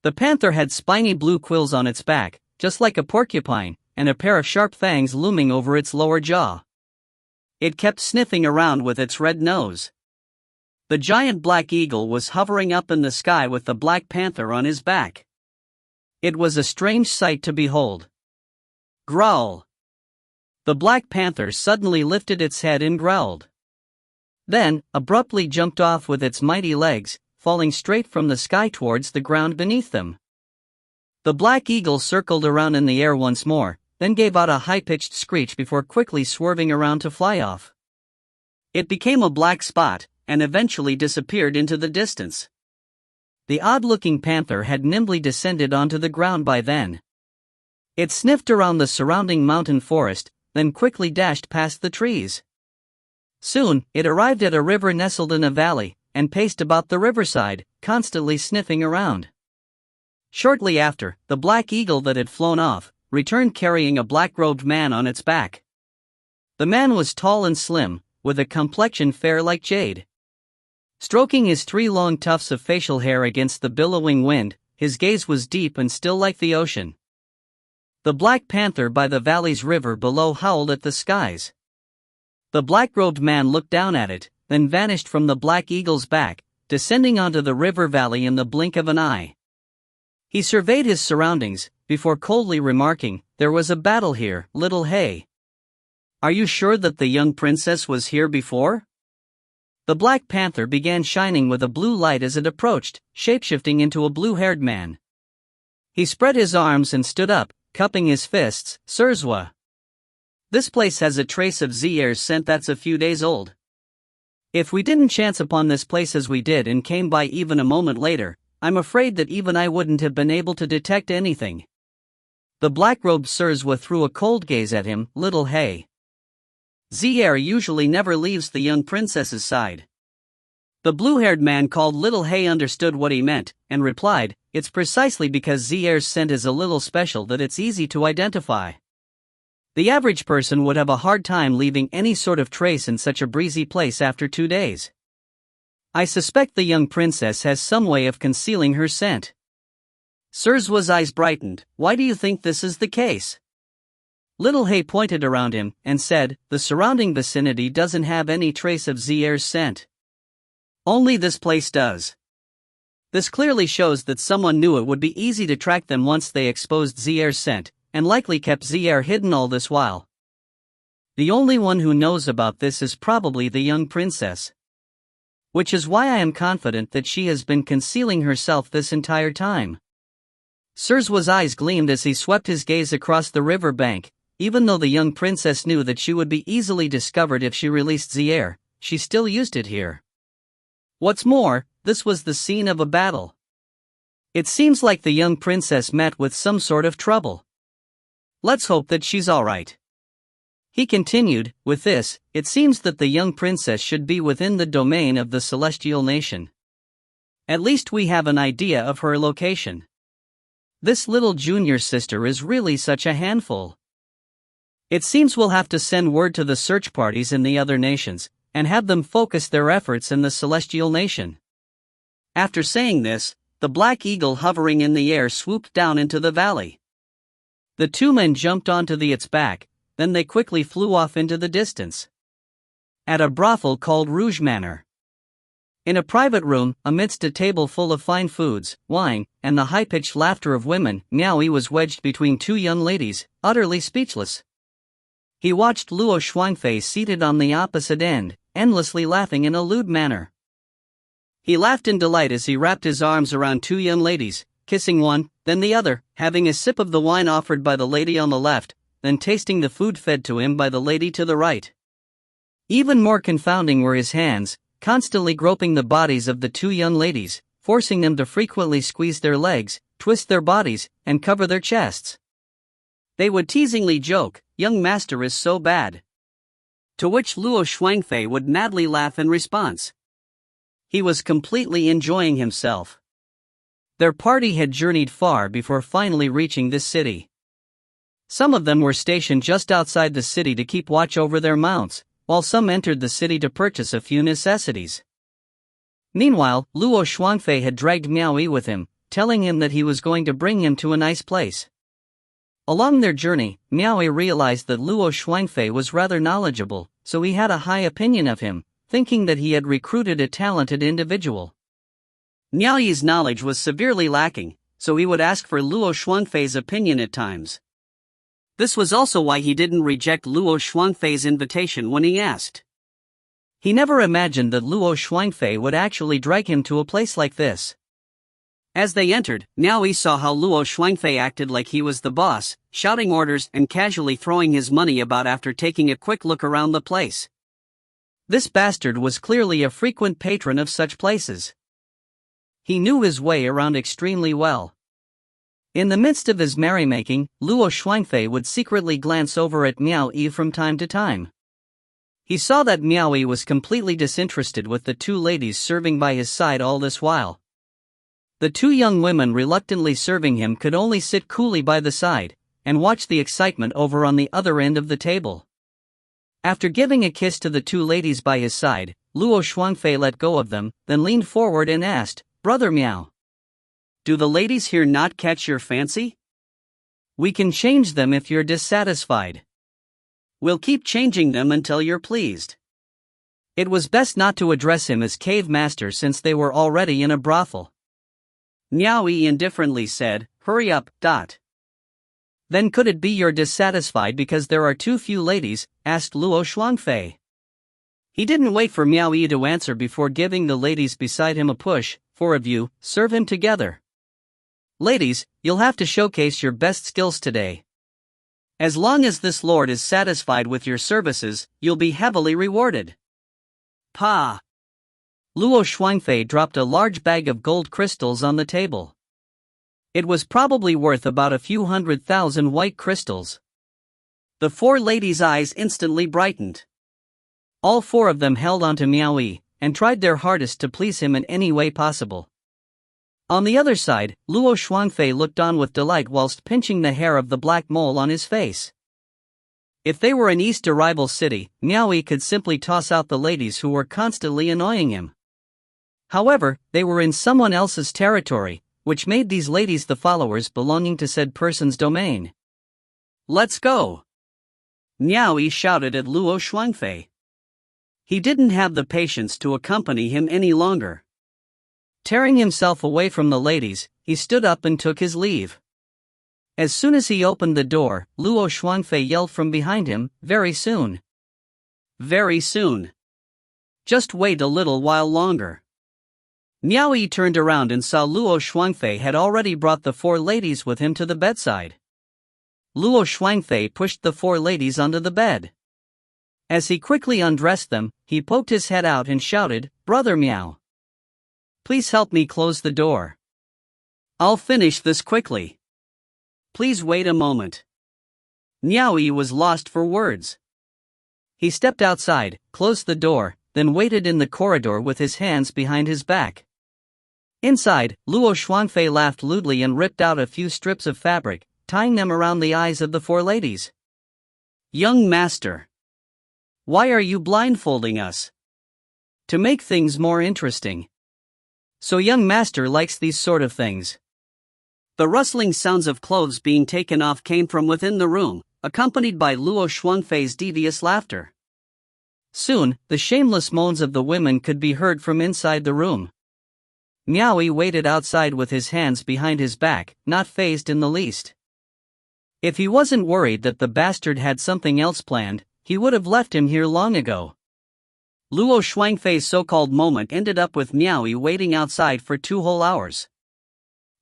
The panther had spiny blue quills on its back, just like a porcupine, and a pair of sharp fangs looming over its lower jaw. It kept sniffing around with its red nose. The giant black eagle was hovering up in the sky with the black panther on his back. It was a strange sight to behold. Growl! The black panther suddenly lifted its head and growled. Then, abruptly jumped off with its mighty legs, falling straight from the sky towards the ground beneath them. The black eagle circled around in the air once more, then gave out a high-pitched screech before quickly swerving around to fly off. It became a black spot, and eventually disappeared into the distance. The odd-looking panther had nimbly descended onto the ground by then. It sniffed around the surrounding mountain forest, then quickly dashed past the trees. Soon, it arrived at a river nestled in a valley, and paced about the riverside, constantly sniffing around. Shortly after, the black eagle that had flown off returned carrying a black-robed man on its back. The man was tall and slim, with a complexion fair like jade. Stroking his 3 long tufts of facial hair against the billowing wind, his gaze was deep and still like the ocean. The black panther by the valley's river below howled at the skies. The black-robed man looked down at it, then vanished from the black eagle's back, descending onto the river valley in the blink of an eye. He surveyed his surroundings, before coldly remarking, "There was a battle here, little Hai. Are you sure that the young princess was here before?" The black panther began shining with a blue light as it approached, shapeshifting into a blue-haired man. He spread his arms and stood up, cupping his fists. "Sirzwa. This place has a trace of Zier's scent that's a few days old. If we didn't chance upon this place as we did and came by even a moment later, I'm afraid that even I wouldn't have been able to detect anything." The black-robed Sirzwa threw a cold gaze at him. "Little Hai. Zier usually never leaves the young princess's side." The blue-haired man called Little Hai understood what he meant, and replied, "It's precisely because Zier's scent is a little special that it's easy to identify. The average person would have a hard time leaving any sort of trace in such a breezy place after 2 days. I suspect the young princess has some way of concealing her scent." Sirzwa's eyes brightened. "Why do you think this is the case?" Little Hai pointed around him and said, "The surrounding vicinity doesn't have any trace of Zier's scent. Only this place does. This clearly shows that someone knew it would be easy to track them once they exposed Zier's scent, and likely kept Zier hidden all this while. The only one who knows about this is probably the young princess. Which is why I am confident that she has been concealing herself this entire time." Sirzwa's eyes gleamed as he swept his gaze across the river bank. Even though the young princess knew that she would be easily discovered if she released Zier, she still used it here. What's more, this was the scene of a battle. It seems like the young princess met with some sort of trouble. Let's hope that she's alright. He continued, "With this, it seems that the young princess should be within the domain of the celestial nation. At least we have an idea of her location. This little junior sister is really such a handful. It seems we'll have to send word to the search parties in the other nations, and have them focus their efforts in the celestial nation." After saying this, the black eagle hovering in the air swooped down into the valley. The 2 men jumped onto its back, then they quickly flew off into the distance. At a brothel called Rouge Manor. In a private room, amidst a table full of fine foods, wine, and the high-pitched laughter of women, Miao Yi was wedged between 2 young ladies, utterly speechless. He watched Luo Shuangfei seated on the opposite end, endlessly laughing in a lewd manner. He laughed in delight as he wrapped his arms around 2 young ladies, kissing one, then the other, having a sip of the wine offered by the lady on the left, then tasting the food fed to him by the lady to the right. Even more confounding were his hands, constantly groping the bodies of the two young ladies, forcing them to frequently squeeze their legs, twist their bodies, and cover their chests. They would teasingly joke, "Young master is so bad." To which Luo Shuangfei would madly laugh in response. He was completely enjoying himself. Their party had journeyed far before finally reaching this city. Some of them were stationed just outside the city to keep watch over their mounts, while some entered the city to purchase a few necessities. Meanwhile, Luo Shuangfei had dragged Miao Yi with him, telling him that he was going to bring him to a nice place. Along their journey, Miao Yi realized that Luo Shuangfei was rather knowledgeable, so he had a high opinion of him, thinking that he had recruited a talented individual. Miao Yi's knowledge was severely lacking, so he would ask for Luo Shuangfei's opinion at times. This was also why he didn't reject Luo Shuangfei's invitation when he asked. He never imagined that Luo Shuangfei would actually drag him to a place like this. As they entered, Miao Yi saw how Luo Shuangfei acted like he was the boss, shouting orders and casually throwing his money about after taking a quick look around the place. This bastard was clearly a frequent patron of such places. He knew his way around extremely well. In the midst of his merrymaking, Luo Shuangfei would secretly glance over at Miao Yi from time to time. He saw that Miao Yi was completely disinterested with the two ladies serving by his side all this while. The two young women reluctantly serving him could only sit coolly by the side and watch the excitement over on the other end of the table. After giving a kiss to the two ladies by his side, Luo Shuangfei let go of them, then leaned forward and asked, "Brother Miao, do the ladies here not catch your fancy? We can change them if you're dissatisfied. We'll keep changing them until you're pleased." It was best not to address him as cave master since they were already in a brothel. Miao Yi indifferently said, "Hurry up, dot." "Then could it be you're dissatisfied because there are too few ladies?" asked Luo Shuangfei. He didn't wait for Miao Yi to answer before giving the ladies beside him a push. "Four of you, serve him together. Ladies, you'll have to showcase your best skills today. As long as this lord is satisfied with your services, you'll be heavily rewarded." Pa! Luo Shuangfei dropped a large bag of gold crystals on the table. It was probably worth about a few 100,000 white crystals. The four ladies' eyes instantly brightened. All four of them held onto Miao Yi and tried their hardest to please him in any way possible. On the other side, Luo Shuangfei looked on with delight whilst pinching the hair of the black mole on his face. If they were an East rival city, Miao Yi could simply toss out the ladies who were constantly annoying him. However, they were in someone else's territory, which made these ladies the followers belonging to said person's domain. "Let's go!" Miao Yi shouted at Luo Shuangfei. He didn't have the patience to accompany him any longer. Tearing himself away from the ladies, he stood up and took his leave. As soon as he opened the door, Luo Shuangfei yelled from behind him, "Very soon. Very soon. Just wait a little while longer." Miao Yi turned around and saw Luo Shuangfei had already brought the four ladies with him to the bedside. Luo Shuangfei pushed the four ladies onto the bed. As he quickly undressed them, he poked his head out and shouted, "Brother Miao, please help me close the door. I'll finish this quickly. Please wait a moment." Miao Yi was lost for words. He stepped outside, closed the door, then waited in the corridor with his hands behind his back. Inside, Luo Shuangfei laughed lewdly and ripped out a few strips of fabric, tying them around the eyes of the four ladies. "Young master, why are you blindfolding us?" "To make things more interesting. So young master likes these sort of things." The rustling sounds of clothes being taken off came from within the room, accompanied by Luo Shuangfei's devious laughter. Soon, the shameless moans of the women could be heard from inside the room. Miao Yi waited outside with his hands behind his back, not fazed in the least. If he wasn't worried that the bastard had something else planned, he would have left him here long ago. Luo Shuangfei's so-called moment ended up with Miao Yi waiting outside for 2 whole hours.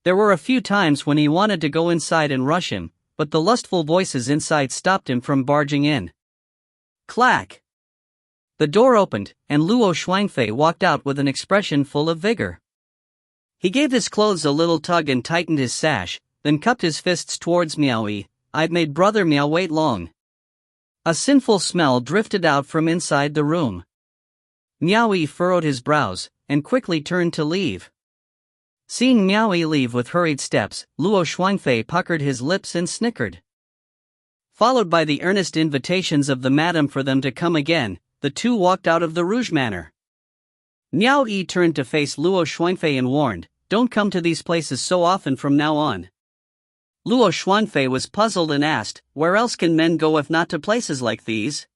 There were a few times when he wanted to go inside and rush him, but the lustful voices inside stopped him from barging in. Clack! The door opened, and Luo Shuangfei walked out with an expression full of vigor. He gave his clothes a little tug and tightened his sash, then cupped his fists towards Miao Yi. "I've made brother Miao wait long." A sinful smell drifted out from inside the room. Miao Yi furrowed his brows, and quickly turned to leave. Seeing Miao Yi leave with hurried steps, Luo Shuangfei puckered his lips and snickered. Followed by the earnest invitations of the madam for them to come again, the two walked out of the Rouge Manor. Miao Yi turned to face Luo Shuangfei and warned, "Don't come to these places so often from now on." Luo Shuangfei was puzzled and asked, "Where else can men go if not to places like these?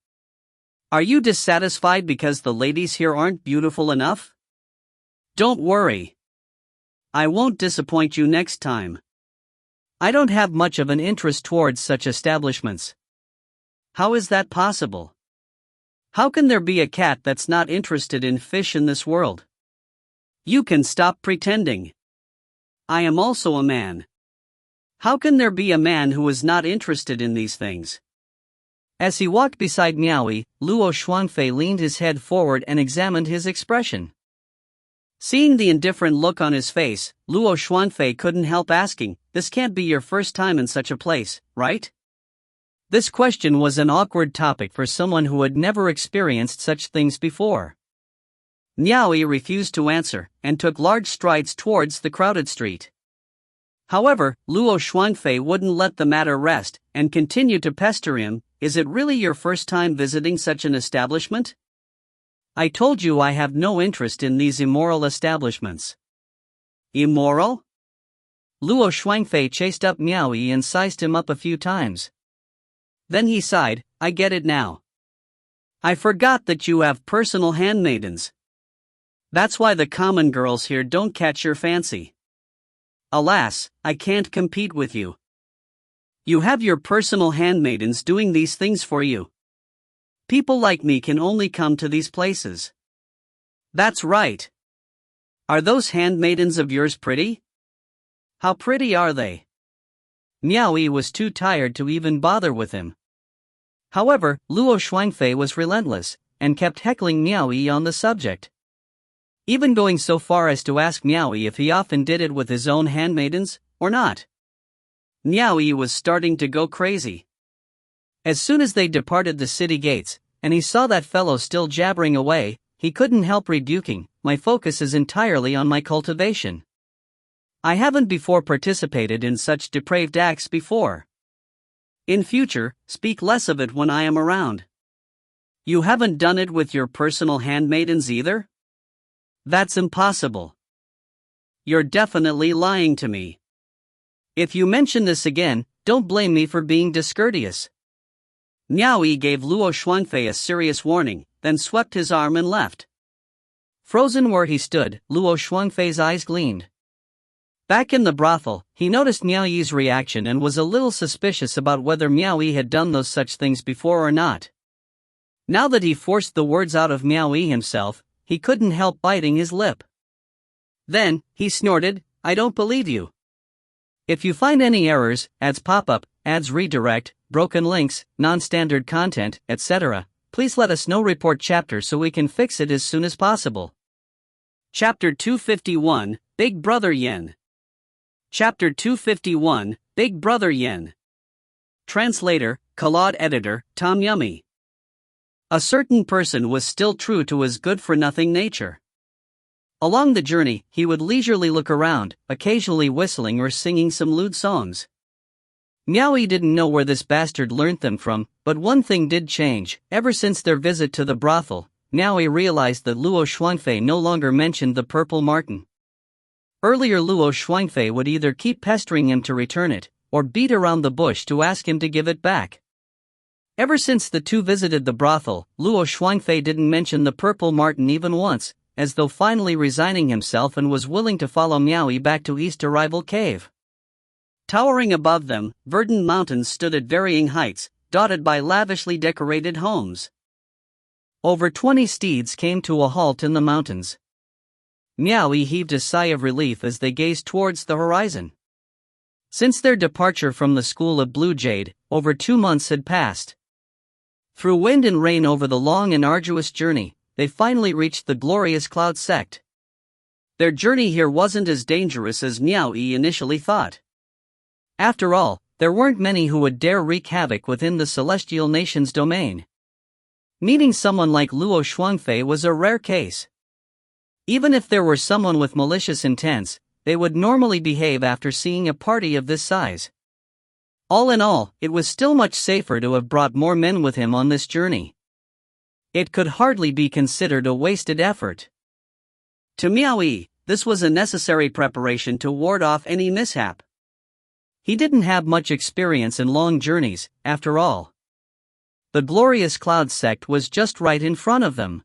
Are you dissatisfied because the ladies here aren't beautiful enough? Don't worry. I won't disappoint you next time. I don't have much of an interest towards such establishments." "How is that possible? How can there be a cat that's not interested in fish in this world? You can stop pretending. I am also a man. How can there be a man who is not interested in these things?" As he walked beside Miao Yi, Luo Shuangfei leaned his head forward and examined his expression. Seeing the indifferent look on his face, Luo Shuangfei couldn't help asking, "This can't be your first time in such a place, right?" This question was an awkward topic for someone who had never experienced such things before. Miao Yi refused to answer, and took large strides towards the crowded street. However, Luo Shuangfei wouldn't let the matter rest, and continued to pester him. "Is it really your first time visiting such an establishment? I told you I have no interest in these immoral establishments." "Immoral?" Luo Shuangfei chased up Miao Yi and sized him up a few times. Then he sighed, "I get it now. I forgot that you have personal handmaidens. That's why the common girls here don't catch your fancy. Alas, I can't compete with you. You have your personal handmaidens doing these things for you. People like me can only come to these places." "That's right. Are those handmaidens of yours pretty? How pretty are they?" Miao Yi was too tired to even bother with him. However, Luo Shuangfei was relentless, and kept heckling Miao Yi on the subject. Even going so far as to ask Miao Yi if he often did it with his own handmaidens, or not. Miao Yi was starting to go crazy. As soon as they departed the city gates, and he saw that fellow still jabbering away, he couldn't help rebuking, "My focus is entirely on my cultivation. I haven't before participated in such depraved acts before. In future, speak less of it when I am around." "You haven't done it with your personal handmaidens either? That's impossible. You're definitely lying to me. If you mention this again, don't blame me for being discourteous." Miao Yi gave Luo Shuangfei a serious warning, then swept his arm and left. Frozen where he stood, Luo Shuangfei's eyes gleamed. Back in the brothel, he noticed Miao Yi's reaction and was a little suspicious about whether Miao Yi had done those such things before or not. Now that he forced the words out of Miao Yi himself, he couldn't help biting his lip. Then, he snorted, "I don't believe you. If you find any errors, ads pop up, ads redirect, broken links, non-standard content, etc., please let us know. Report chapter so we can fix it as soon as possible." Chapter 251, Big Brother Yan. Chapter 251, Big Brother Yan. Translator, Claude Editor, Tom Yummy. A certain person was still true to his good-for-nothing nature. Along the journey, he would leisurely look around, occasionally whistling or singing some lewd songs. Miao Yi didn't know where this bastard learnt them from, but one thing did change. Ever since their visit to the brothel, Miao Yi realized that Luo Shuangfei no longer mentioned the purple martin. Earlier Luo Shuangfei would either keep pestering him to return it, or beat around the bush to ask him to give it back. Ever since the two visited the brothel, Luo Shuangfei didn't mention the purple martin even once, as though finally resigning himself and was willing to follow Miao Yi back to East Arrival Cave. Towering above them, verdant mountains stood at varying heights, dotted by lavishly decorated homes. Over 20 steeds came to a halt in the mountains. Miao Yi heaved a sigh of relief as they gazed towards the horizon. Since their departure from the school of Blue Jade, over 2 months had passed. Through wind and rain over the long and arduous journey, they finally reached the glorious Cloud sect. Their journey here wasn't as dangerous as Miao Yi initially thought. After all, there weren't many who would dare wreak havoc within the celestial nation's domain. Meeting someone like Luo Shuangfei was a rare case. Even if there were someone with malicious intents, they would normally behave after seeing a party of this size. All in all, it was still much safer to have brought more men with him on this journey. It could hardly be considered a wasted effort. To Miao Yi, this was a necessary preparation to ward off any mishap. He didn't have much experience in long journeys, after all. The glorious Cloud sect was just right in front of them.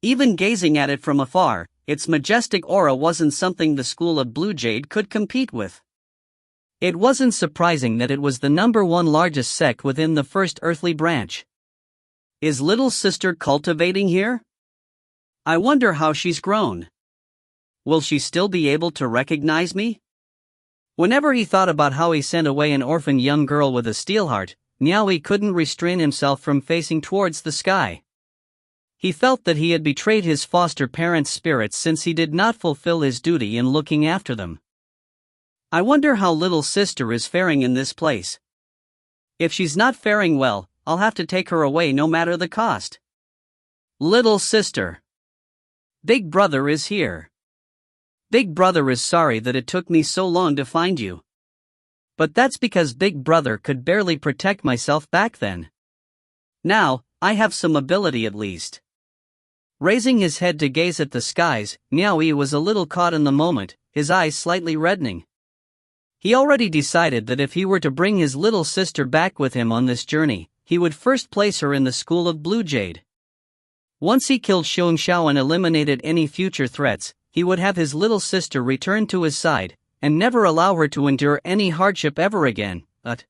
Even gazing at it from afar, its majestic aura wasn't something the school of Blue Jade could compete with. It wasn't surprising that it was the #1 largest sect within the first earthly branch. Is little sister cultivating here? I wonder how she's grown. Will she still be able to recognize me? Whenever he thought about how he sent away an orphan young girl with a steel heart, Miao Yi couldn't restrain himself from facing towards the sky. He felt that he had betrayed his foster parents' spirits since he did not fulfill his duty in looking after them. I wonder how little sister is faring in this place. If she's not faring well, I'll have to take her away no matter the cost. Little sister. Big brother is here. Big brother is sorry that it took me so long to find you. But that's because Big brother could barely protect myself back then. Now, I have some ability at least. Raising his head to gaze at the skies, Miao Yi was a little caught in the moment, his eyes slightly reddening. He already decided that if he were to bring his little sister back with him on this journey, he would first place her in the school of Blue Jade. Once he killed Xiong Xiao and eliminated any future threats, he would have his little sister return to his side, and never allow her to endure any hardship ever again, but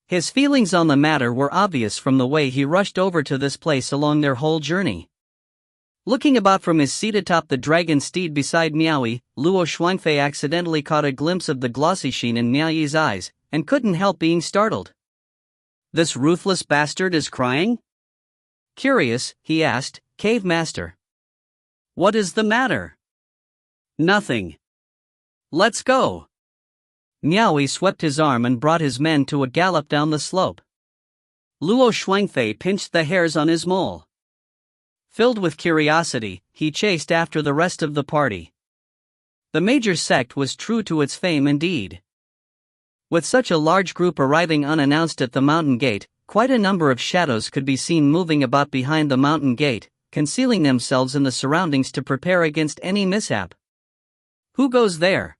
his feelings on the matter were obvious from the way he rushed over to this place along their whole journey. Looking about from his seat atop the dragon steed beside Miao Yi, Luo Shuangfei accidentally caught a glimpse of the glossy sheen in Miao Yi's eyes, and couldn't help being startled. This ruthless bastard is crying? Curious, he asked, Cave Master. What is the matter? Nothing. Let's go. Miao Yi swept his arm and brought his men to a gallop down the slope. Luo Shuangfei pinched the hairs on his mole. Filled with curiosity, he chased after the rest of the party. The major sect was true to its fame indeed. With such a large group arriving unannounced at the mountain gate, quite a number of shadows could be seen moving about behind the mountain gate, concealing themselves in the surroundings to prepare against any mishap. Who goes there?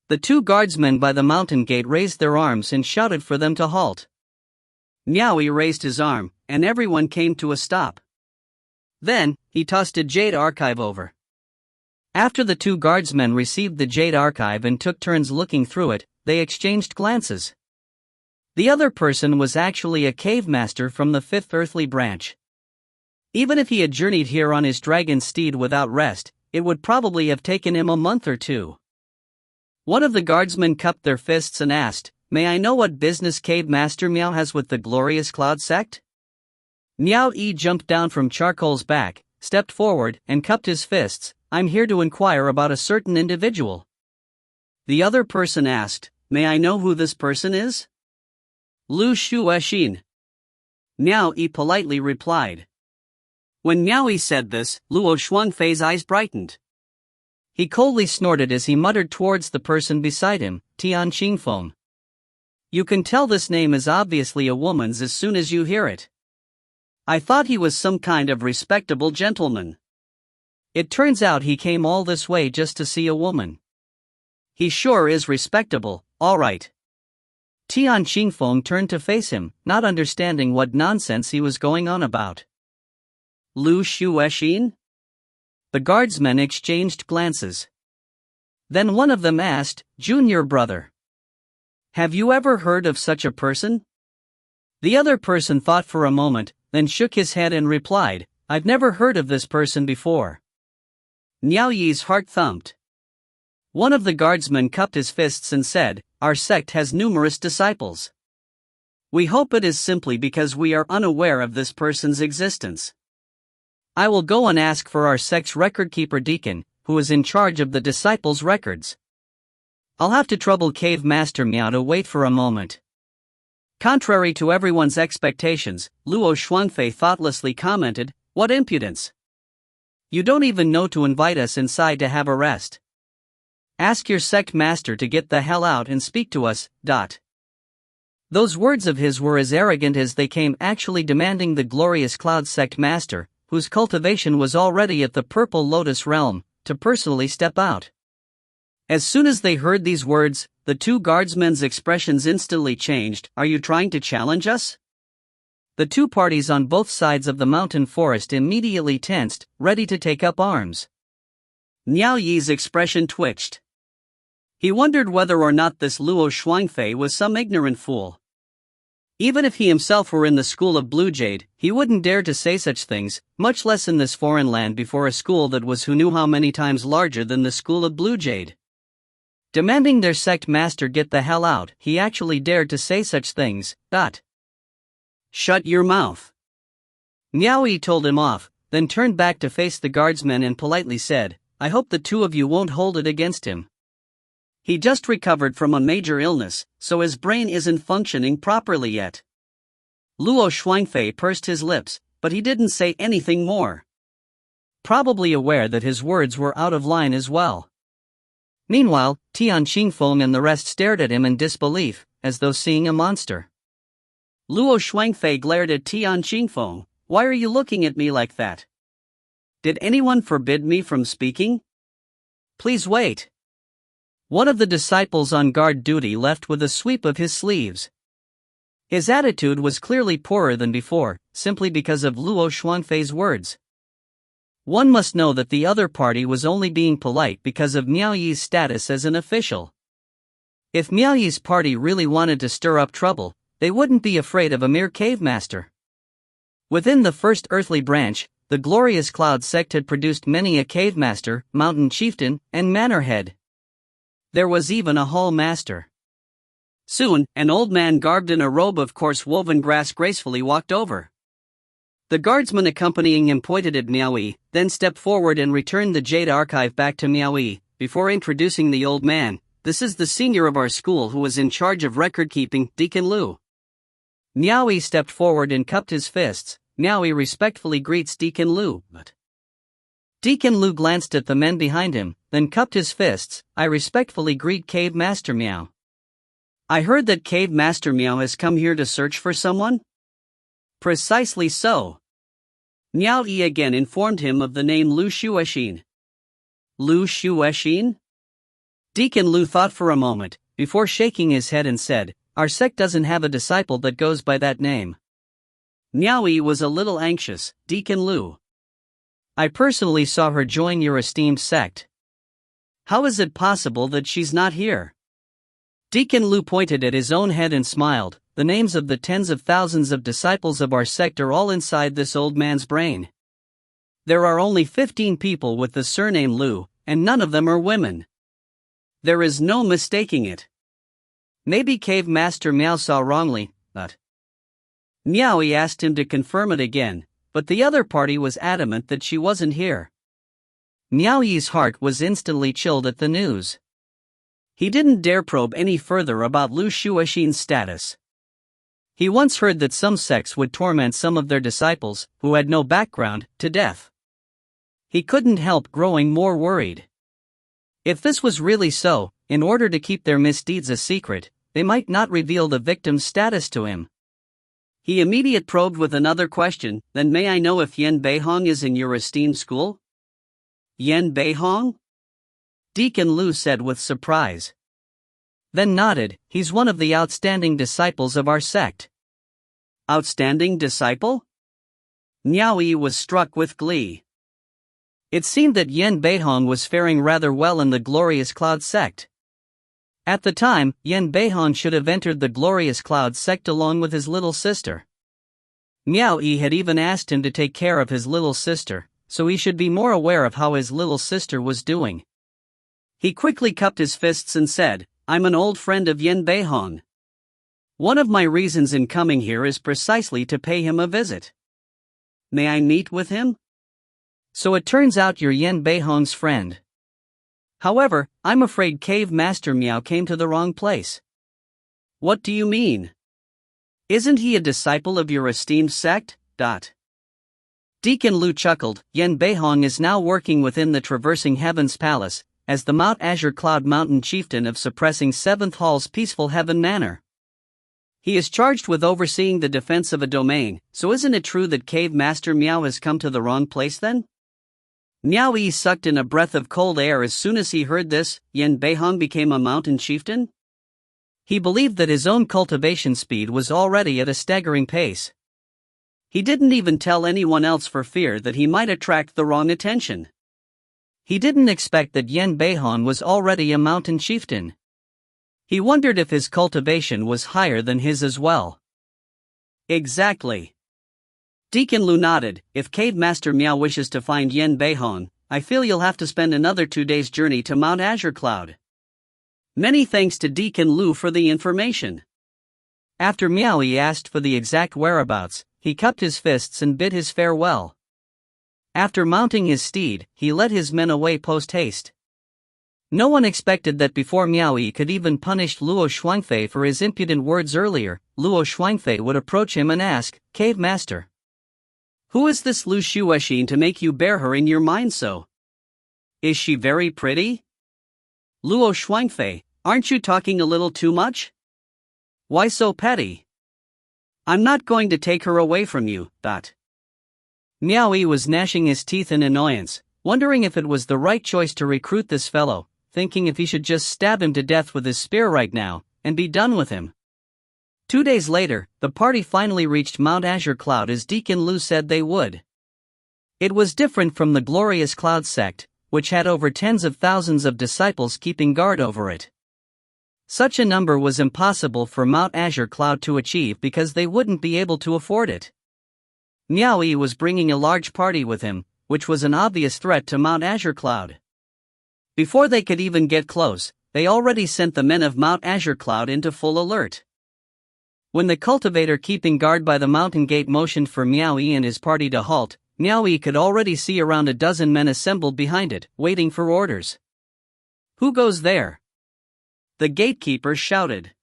The 2 guardsmen by the mountain gate raised their arms and shouted for them to halt. Miao Yi raised his arm, and everyone came to a stop. Then, he tossed a jade archive over. After the 2 guardsmen received the jade archive and took turns looking through it, they exchanged glances. The other person was actually a cave master from the 5th earthly branch. Even if he had journeyed here on his dragon steed without rest, it would probably have taken him a month or 2. One of the guardsmen cupped their fists and asked, May I know what business Cave Master Miao has with the glorious Cloud sect? Miao Yi jumped down from Charcoal's back, stepped forward, and cupped his fists. I'm here to inquire about a certain individual. The other person asked, May I know who this person is? Lu Shuexin. Miao Yi politely replied. When Miao Yi said this, Luo Shuangfei's eyes brightened. He coldly snorted as he muttered towards the person beside him, Tian Qingfeng. You can tell this name is obviously a woman's as soon as you hear it. I thought he was some kind of respectable gentleman. It turns out he came all this way just to see a woman. He sure is respectable, all right. Tian Qingfeng turned to face him, not understanding what nonsense he was going on about. Lu Shuexin? The guardsmen exchanged glances. Then one of them asked, Junior brother. Have you ever heard of such a person? The other person thought for a moment, then shook his head and replied, I've never heard of this person before. Miao Yi's heart thumped. One of the guardsmen cupped his fists and said, Our sect has numerous disciples. We hope it is simply because we are unaware of this person's existence. I will go and ask for our sect's record-keeper deacon, who is in charge of the disciples' records. I'll have to trouble Cave Master Miao to wait for a moment. Contrary to everyone's expectations, Luo Shuangfei thoughtlessly commented, "What impudence! You don't even know to invite us inside to have a rest. Ask your sect master to get the hell out and speak to us." Those words of his were as arrogant as they came, actually demanding the glorious Cloud sect master, whose cultivation was already at the Purple Lotus realm, to personally step out. As soon as they heard these words, the two guardsmen's expressions instantly changed. "Are you trying to challenge us?" The two parties on both sides of the mountain forest immediately tensed, ready to take up arms. Miao Yi's expression twitched. He wondered whether or not this Luo Shuangfei was some ignorant fool. Even if he himself were in the school of Blue Jade, he wouldn't dare to say such things, much less in this foreign land before a school that was who knew how many times larger than the school of Blue Jade. Demanding their sect master get the hell out, he actually dared to say such things. "Shut your mouth." Miao Yi told him off, then turned back to face the guardsmen and politely said, "I hope the two of you won't hold it against him. He just recovered from a major illness, so his brain isn't functioning properly yet." Luo Shuangfei pursed his lips, but he didn't say anything more. Probably aware that his words were out of line as well. Meanwhile, Tian Qingfeng and the rest stared at him in disbelief, as though seeing a monster. Luo Shuangfei glared at Tian Qingfeng. "Why are you looking at me like that? Did anyone forbid me from speaking? Please wait." One of the disciples on guard duty left with a sweep of his sleeves. His attitude was clearly poorer than before, simply because of Luo Shuangfei's words. One must know that the other party was only being polite because of Miao Yi's status as an official. If Miao Yi's party really wanted to stir up trouble, they wouldn't be afraid of a mere cave master. Within the first earthly branch, the glorious Cloud sect had produced many a cave master, mountain chieftain, and manor head. There was even a hall master. Soon, an old man garbed in a robe of coarse woven grass gracefully walked over. The guardsman accompanying him pointed at Miao Yi, then stepped forward and returned the jade archive back to Miao Yi, before introducing the old man. "This is the senior of our school who is in charge of record-keeping, Deacon Lu." Miao Yi stepped forward and cupped his fists. Miao Yi respectfully greets Deacon Lu, but Deacon Lu glanced at the men behind him, then cupped his fists. "I respectfully greet Cave Master Miao. I heard that Cave Master Miao has come here to search for someone?" "Precisely so." Miao Yi again informed him of the name Lu Shuexin. "Lu Shuexin?" Deacon Lu thought for a moment, before shaking his head and said, "Our sect doesn't have a disciple that goes by that name." Miao Yi was a little anxious. "Deacon Lu, I personally saw her join your esteemed sect. How is it possible that she's not here?" Deacon Lu pointed at his own head and smiled. "The names of the tens of thousands of disciples of our sect are all inside this old man's brain. There are only 15 people with the surname Lu, and none of them are women. There is no mistaking it. Maybe Cave Master Miao saw wrongly, but..." Miao Yi asked him to confirm it again, but the other party was adamant that she wasn't here. Miao Yi's heart was instantly chilled at the news. He didn't dare probe any further about Lu Shuexin's status. He once heard that some sects would torment some of their disciples, who had no background, to death. He couldn't help growing more worried. If this was really so, in order to keep their misdeeds a secret, they might not reveal the victim's status to him. He immediately probed with another question. "Then may I know if Yan Beihong is in your esteemed school?" "Yan Beihong?" Deacon Lu said with surprise. Then nodded. "He's one of the outstanding disciples of our sect." "Outstanding disciple?" Miao Yi was struck with glee. It seemed that Yan Beihong was faring rather well in the glorious Cloud sect. At the time, Yan Beihong should have entered the glorious Cloud sect along with his little sister. Miao Yi had even asked him to take care of his little sister, so he should be more aware of how his little sister was doing. He quickly cupped his fists and said, "I'm an old friend of Yan Beihong. One of my reasons in coming here is precisely to pay him a visit. May I meet with him? So it turns out you're Yan Beihong's friend. However, I'm afraid Cave Master Miao came to the wrong place. What do you mean? Isn't he a disciple of your esteemed sect? Deacon Lu chuckled. Yan Beihong is now working within the Traversing Heavens Palace, as the Mount Azure Cloud Mountain Chieftain of suppressing 7th Hall's peaceful heaven manor. He is charged with overseeing the defense of a domain, so isn't it true that Cave Master Miao has come to the wrong place then? Miao Yi sucked in a breath of cold air as soon as he heard this. Yan Beihong became a mountain chieftain? He believed that his own cultivation speed was already at a staggering pace. He didn't even tell anyone else for fear that he might attract the wrong attention. He didn't expect that Yan Beihong was already a mountain chieftain. He wondered if his cultivation was higher than his as well. Exactly. Deacon Lu nodded. If Cave Master Miao wishes to find Yan Beihong, I feel you'll have to spend another 2 days' journey to Mount Azure Cloud. Many thanks to Deacon Lu for the information. After Miao Yi asked for the exact whereabouts, he cupped his fists and bid his farewell. After mounting his steed, he led his men away post-haste. No one expected that before Miao Yi could even punish Luo Shuangfei for his impudent words earlier, Luo Shuangfei would approach him and ask, "Cave Master, who is this Lu Shuexin to make you bear her in your mind so? Is she very pretty? Luo Shuangfei, aren't you talking a little too much? Why so petty? I'm not going to take her away from you." Miao Yi was gnashing his teeth in annoyance, wondering if it was the right choice to recruit this fellow, thinking if he should just stab him to death with his spear right now, and be done with him. 2 days later, the party finally reached Mount Azure Cloud as Deacon Lu said they would. It was different from the glorious Cloud sect, which had over tens of thousands of disciples keeping guard over it. Such a number was impossible for Mount Azure Cloud to achieve because they wouldn't be able to afford it. Miao Yi was bringing a large party with him, which was an obvious threat to Mount Azure Cloud. Before they could even get close, they already sent the men of Mount Azure Cloud into full alert. When the cultivator keeping guard by the mountain gate motioned for Miao Yi and his party to halt, Miao Yi could already see around a dozen men assembled behind it, waiting for orders. "Who goes there?" the gatekeeper shouted.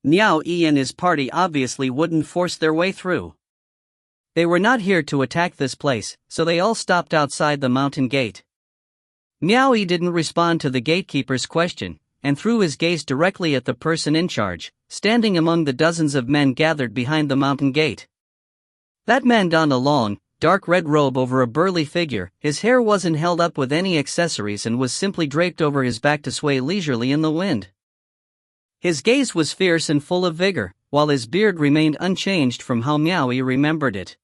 Miao Yi and his party obviously wouldn't force their way through. They were not here to attack this place, so they all stopped outside the mountain gate. Miao Yi didn't respond to the gatekeeper's question, and threw his gaze directly at the person in charge, standing among the dozens of men gathered behind the mountain gate. That man donned a long, dark red robe over a burly figure. His hair wasn't held up with any accessories and was simply draped over his back to sway leisurely in the wind. His gaze was fierce and full of vigor, while his beard remained unchanged from how Miao Yi remembered it.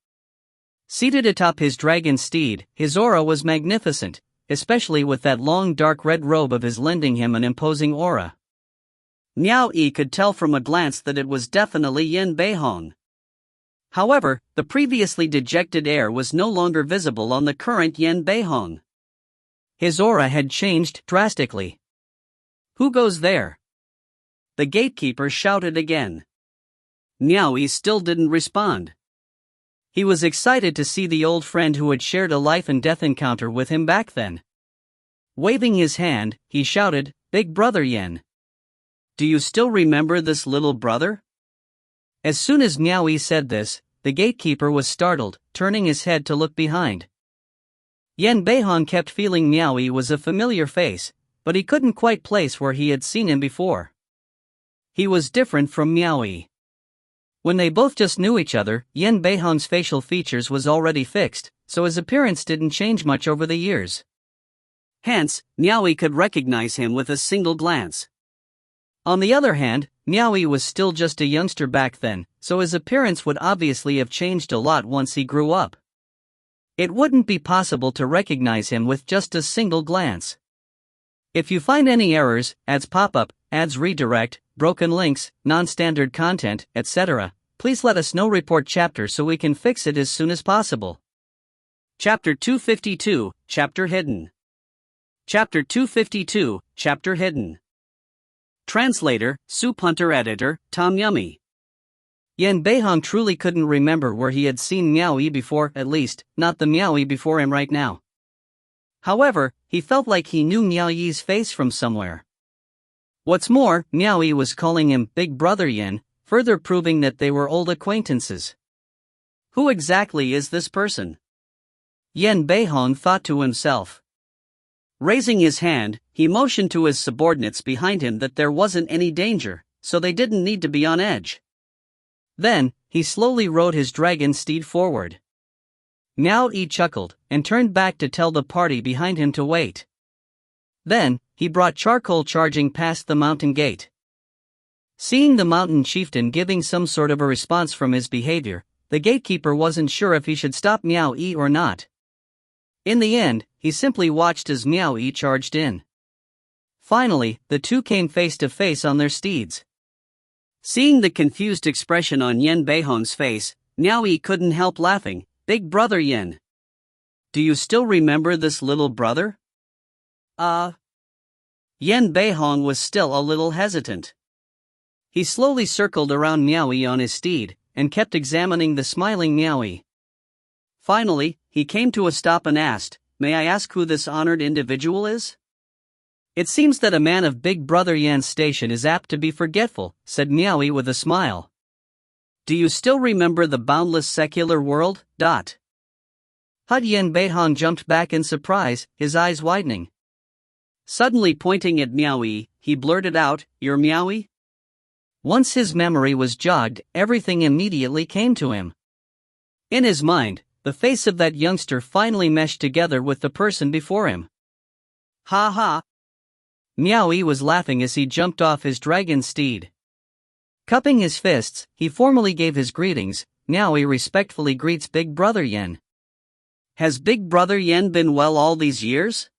Seated atop his dragon steed, his aura was magnificent, especially with that long dark red robe of his lending him an imposing aura. Miao Yi could tell from a glance that it was definitely Yan Beihong. However, the previously dejected air was no longer visible on the current Yan Beihong. His aura had changed drastically. "Who goes there?" the gatekeeper shouted again. Miao Yi still didn't respond. He was excited to see the old friend who had shared a life and death encounter with him back then. Waving his hand, he shouted, "Big brother Yan. Do you still remember this little brother?" As soon as Miao Yi said this, the gatekeeper was startled, turning his head to look behind. Yan Beihong kept feeling Miao Yi was a familiar face, but he couldn't quite place where he had seen him before. He was different from Miao Yi. When they both just knew each other, Yan Beihong's facial features was already fixed, so his appearance didn't change much over the years. Hence, Miao Yi could recognize him with a single glance. On the other hand, Miao Yi was still just a youngster back then, so his appearance would obviously have changed a lot once he grew up. It wouldn't be possible to recognize him with just a single glance. If you find any errors, ads pop up, ads redirect, broken links, non-standard content, etc., please let us know. Report chapter so we can fix it as soon as possible. Chapter 252, Chapter Hidden. Chapter 252, Chapter Hidden. Translator, Soup Hunter Editor, Tom Yummy. Yan Beihong truly couldn't remember where he had seen Miao Yi before, at least, not the Miao Yi before him right now. However, he felt like he knew Miao Yi's face from somewhere. What's more, Miao Yi was calling him Big Brother Yan, further proving that they were old acquaintances. Who exactly is this person? Yan Beihong thought to himself. Raising his hand, he motioned to his subordinates behind him that there wasn't any danger, so they didn't need to be on edge. Then, he slowly rode his dragon steed forward. Miao Yi chuckled, and turned back to tell the party behind him to wait. Then, he brought charcoal charging past the mountain gate. Seeing the mountain chieftain giving some sort of a response from his behavior, the gatekeeper wasn't sure if he should stop Miao Yi or not. In the end, he simply watched as Miao Yi charged in. Finally, the two came face to face on their steeds. Seeing the confused expression on Yan Beihong's face, Miao Yi couldn't help laughing. Big Brother Yan. Do you still remember this little brother? Yan Beihong was still a little hesitant. He slowly circled around Miao Yi on his steed, and kept examining the smiling Miao Yi. Finally, he came to a stop and asked, "May I ask who this honored individual is?" "It seems that a man of Big Brother Yan's station is apt to be forgetful," said Miao Yi with a smile. "Do you still remember the boundless secular world?" Yan Beihong jumped back in surprise, his eyes widening. Suddenly pointing at Miao Yi, he blurted out, "You're Miao Yi?" Once his memory was jogged, everything immediately came to him. In his mind, the face of that youngster finally meshed together with the person before him. Ha ha! Miao Yi was laughing as he jumped off his dragon steed. Cupping his fists, he formally gave his greetings. Miao Yi respectfully greets Big Brother Yan. "Has Big Brother Yan been well all these years?"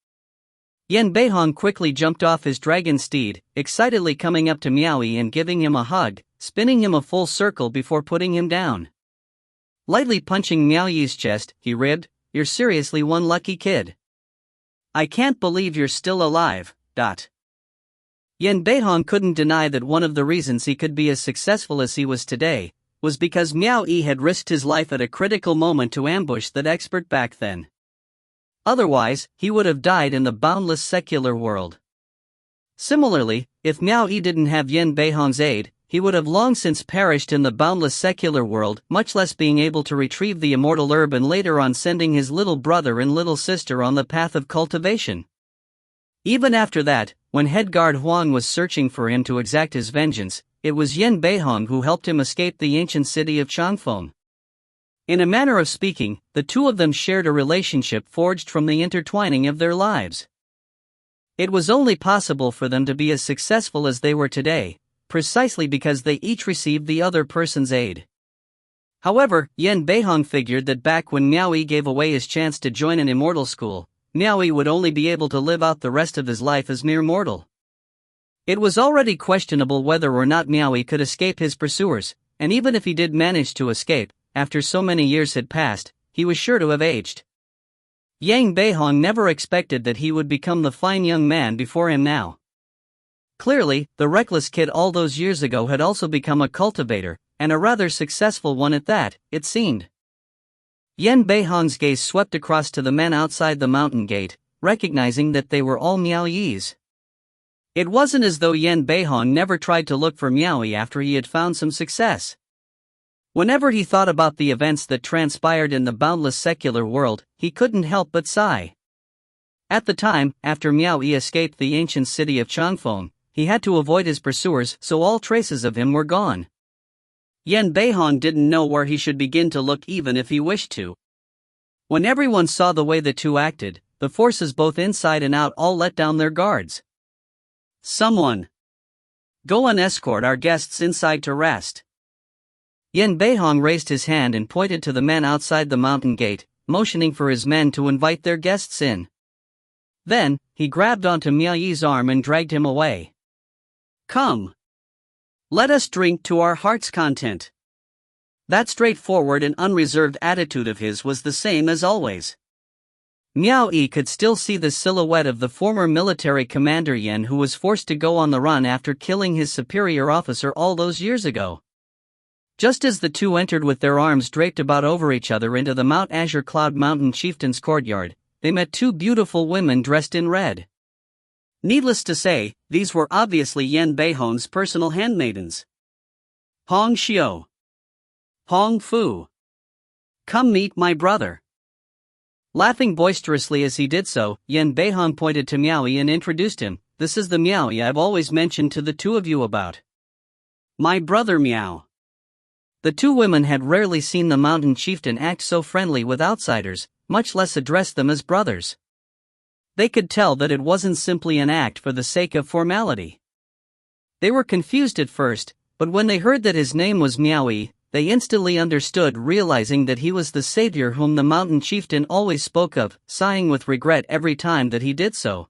Yan Beihong quickly jumped off his dragon steed, excitedly coming up to Miao Yi and giving him a hug, spinning him a full circle before putting him down. Lightly punching Miao Yi's chest, he ribbed, "You're seriously one lucky kid. I can't believe you're still alive." Yan Beihong couldn't deny that one of the reasons he could be as successful as he was today was because Miao Yi had risked his life at a critical moment to ambush that expert back then. Otherwise, he would have died in the boundless secular world. Similarly, if Miao Yi didn't have Yan Beihong's aid, he would have long since perished in the boundless secular world, much less being able to retrieve the immortal herb and later on sending his little brother and little sister on the path of cultivation. Even after that, when head guard Huang was searching for him to exact his vengeance, it was Yan Beihong who helped him escape the ancient city of Changfeng. In a manner of speaking, the two of them shared a relationship forged from the intertwining of their lives. It was only possible for them to be as successful as they were today, precisely because they each received the other person's aid. However, Yan Beihong figured that back when Miao Yi gave away his chance to join an immortal school, Miao Yi would only be able to live out the rest of his life as mere mortal. It was already questionable whether or not Miao Yi could escape his pursuers, and even if he did manage to escape, after so many years had passed, he was sure to have aged. Yan Beihong never expected that he would become the fine young man before him now. Clearly, the reckless kid all those years ago had also become a cultivator, and a rather successful one at that, it seemed. Yan Beihong's gaze swept across to the men outside the mountain gate, recognizing that they were all Miao Yi's. It wasn't as though Yan Beihong never tried to look for Miao Yi after he had found some success. Whenever he thought about the events that transpired in the boundless secular world, he couldn't help but sigh. At the time, after Miao Yi escaped the ancient city of Changfeng, he had to avoid his pursuers, so all traces of him were gone. Yan Beihong didn't know where he should begin to look even if he wished to. When everyone saw the way the two acted, the forces both inside and out all let down their guards. "Someone! Go and escort our guests inside to rest." Yan Beihong raised his hand and pointed to the men outside the mountain gate, motioning for his men to invite their guests in. Then, he grabbed onto Miao Yi's arm and dragged him away. "Come. Let us drink to our heart's content." That straightforward and unreserved attitude of his was the same as always. Miao Yi could still see the silhouette of the former military commander Yan, who was forced to go on the run after killing his superior officer all those years ago. Just as the two entered with their arms draped about over each other into the Mount Azure Cloud Mountain chieftain's courtyard, they met two beautiful women dressed in red. Needless to say, these were obviously Yan Beihong's personal handmaidens. Hong Xiu. Hong Fu. Come meet my brother. Laughing boisterously as he did so, Yan Beihong pointed to Miao Yi and introduced him. This is the Miao Yi I've always mentioned to the two of you about. My brother Miao. The two women had rarely seen the mountain chieftain act so friendly with outsiders, much less address them as brothers. They could tell that it wasn't simply an act for the sake of formality. They were confused at first, but when they heard that his name was Miao Yi, they instantly understood, realizing that he was the savior whom the mountain chieftain always spoke of, sighing with regret every time that he did so.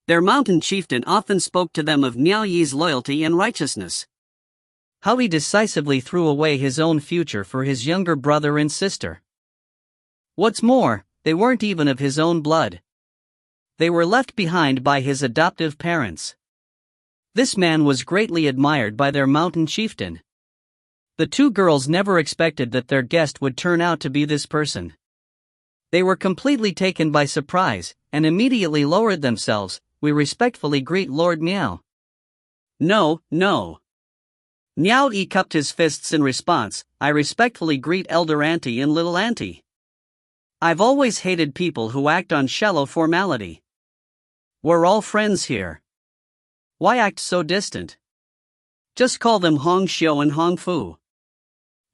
Their mountain chieftain often spoke to them of Miao Yi's loyalty and righteousness. How he decisively threw away his own future for his younger brother and sister. What's more, they weren't even of his own blood. They were left behind by his adoptive parents. This man was greatly admired by their mountain chieftain. The two girls never expected that their guest would turn out to be this person. They were completely taken by surprise, and immediately lowered themselves. We respectfully greet Lord Miao. No, no. Miao Yi cupped his fists in response. I respectfully greet Elder Auntie and Little Auntie. I've always hated people who act on shallow formality. We're all friends here. Why act so distant? Just call them Hong Xiu and Hong Fu.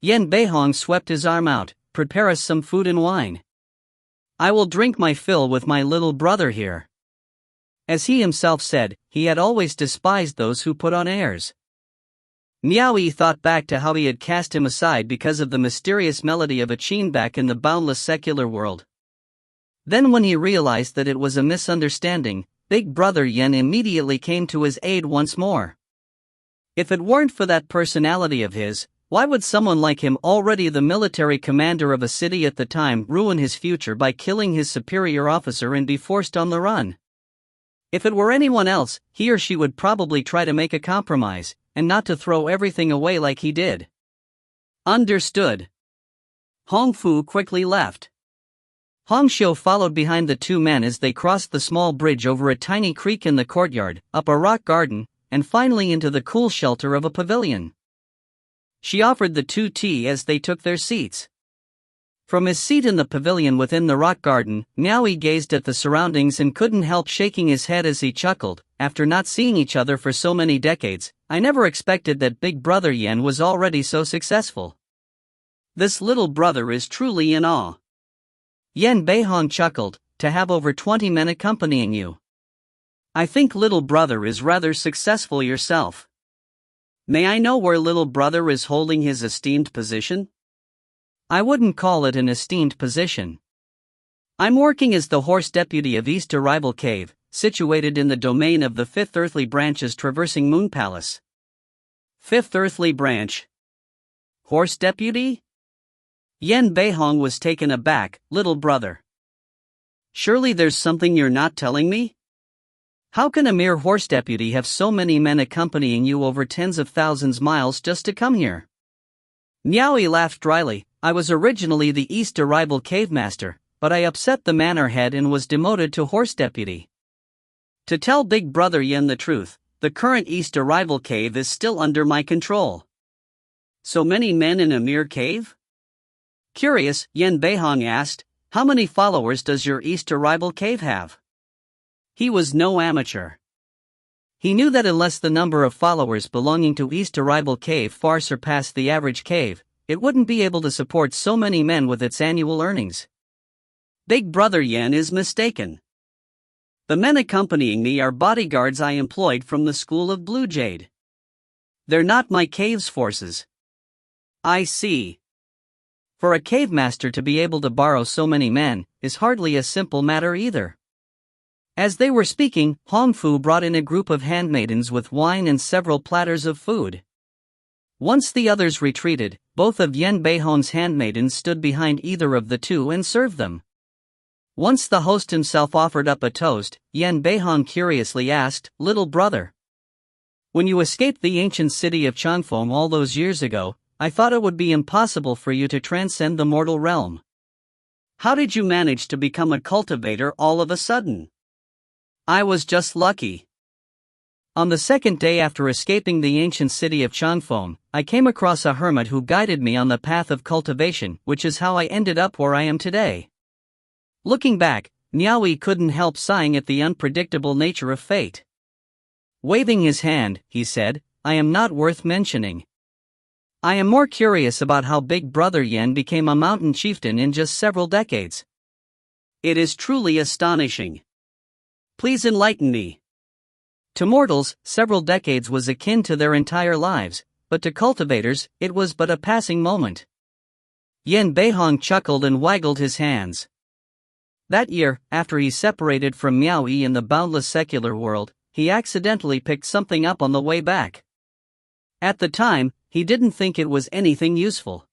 Yan Beihong swept his arm out. Prepare us some food and wine. I will drink my fill with my little brother here. As he himself said, he had always despised those who put on airs. Miao Yi thought back to how he had cast him aside because of the mysterious melody of a qin back in the boundless secular world. Then when he realized that it was a misunderstanding, Big Brother Yan immediately came to his aid once more. If it weren't for that personality of his, why would someone like him, already the military commander of a city at the time, ruin his future by killing his superior officer and be forced on the run? If it were anyone else, he or she would probably try to make a compromise, and not to throw everything away like he did. Understood. Hong Fu quickly left. Hong Xiu followed behind the two men as they crossed the small bridge over a tiny creek in the courtyard, up a rock garden, and finally into the cool shelter of a pavilion. She offered the two tea as they took their seats. From his seat in the pavilion within the rock garden, Miao Yi gazed at the surroundings and couldn't help shaking his head as he chuckled. After not seeing each other for so many decades, I never expected that Big Brother Yan was already so successful. This little brother is truly in awe. Yan Beihong chuckled, to have over 20 men accompanying you. I think little brother is rather successful yourself. May I know where little brother is holding his esteemed position? I wouldn't call it an esteemed position. I'm working as the horse deputy of East Arrival Cave, situated in the domain of the Fifth Earthly Branch's traversing Moon Palace. Fifth Earthly Branch? Horse deputy? Yan Beihong was taken aback. Little brother. Surely there's something you're not telling me? How can a mere horse deputy have so many men accompanying you over tens of thousands miles just to come here? Miao Yi laughed dryly. I was originally the East Arrival Cave Master, but I upset the manor head and was demoted to horse deputy. To tell Big Brother Yan the truth, the current East Arrival Cave is still under my control. So many men in a mere cave? Curious, Yan Beihong asked, how many followers does your East Arrival Cave have? He was no amateur. He knew that unless the number of followers belonging to East Arrival Cave far surpassed the average cave, it wouldn't be able to support so many men with its annual earnings. Big Brother Yan is mistaken. The men accompanying me are bodyguards I employed from the School of Blue Jade. They're not my cave's forces. I see. For a cave master to be able to borrow so many men is hardly a simple matter either. As they were speaking, Hong Fu brought in a group of handmaidens with wine and several platters of food. Once the others retreated, both of Yan Beihong's handmaidens stood behind either of the two and served them. Once the host himself offered up a toast, Yan Beihong curiously asked, "Little brother, when you escaped the ancient city of Changfeng all those years ago, I thought it would be impossible for you to transcend the mortal realm. How did you manage to become a cultivator all of a sudden?" "I was just lucky. On the second day after escaping the ancient city of Changfeng, I came across a hermit who guided me on the path of cultivation, which is how I ended up where I am today." Looking back, Miao Yi couldn't help sighing at the unpredictable nature of fate. Waving his hand, he said, "I am not worth mentioning. I am more curious about how Big Brother Yan became a mountain chieftain in just several decades. It is truly astonishing. Please enlighten me." To mortals, several decades was akin to their entire lives, but to cultivators, it was but a passing moment. Yan Beihong chuckled and waggled his hands. That year, after he separated from Miao Yi in the boundless secular world, he accidentally picked something up on the way back. At the time, he didn't think it was anything useful.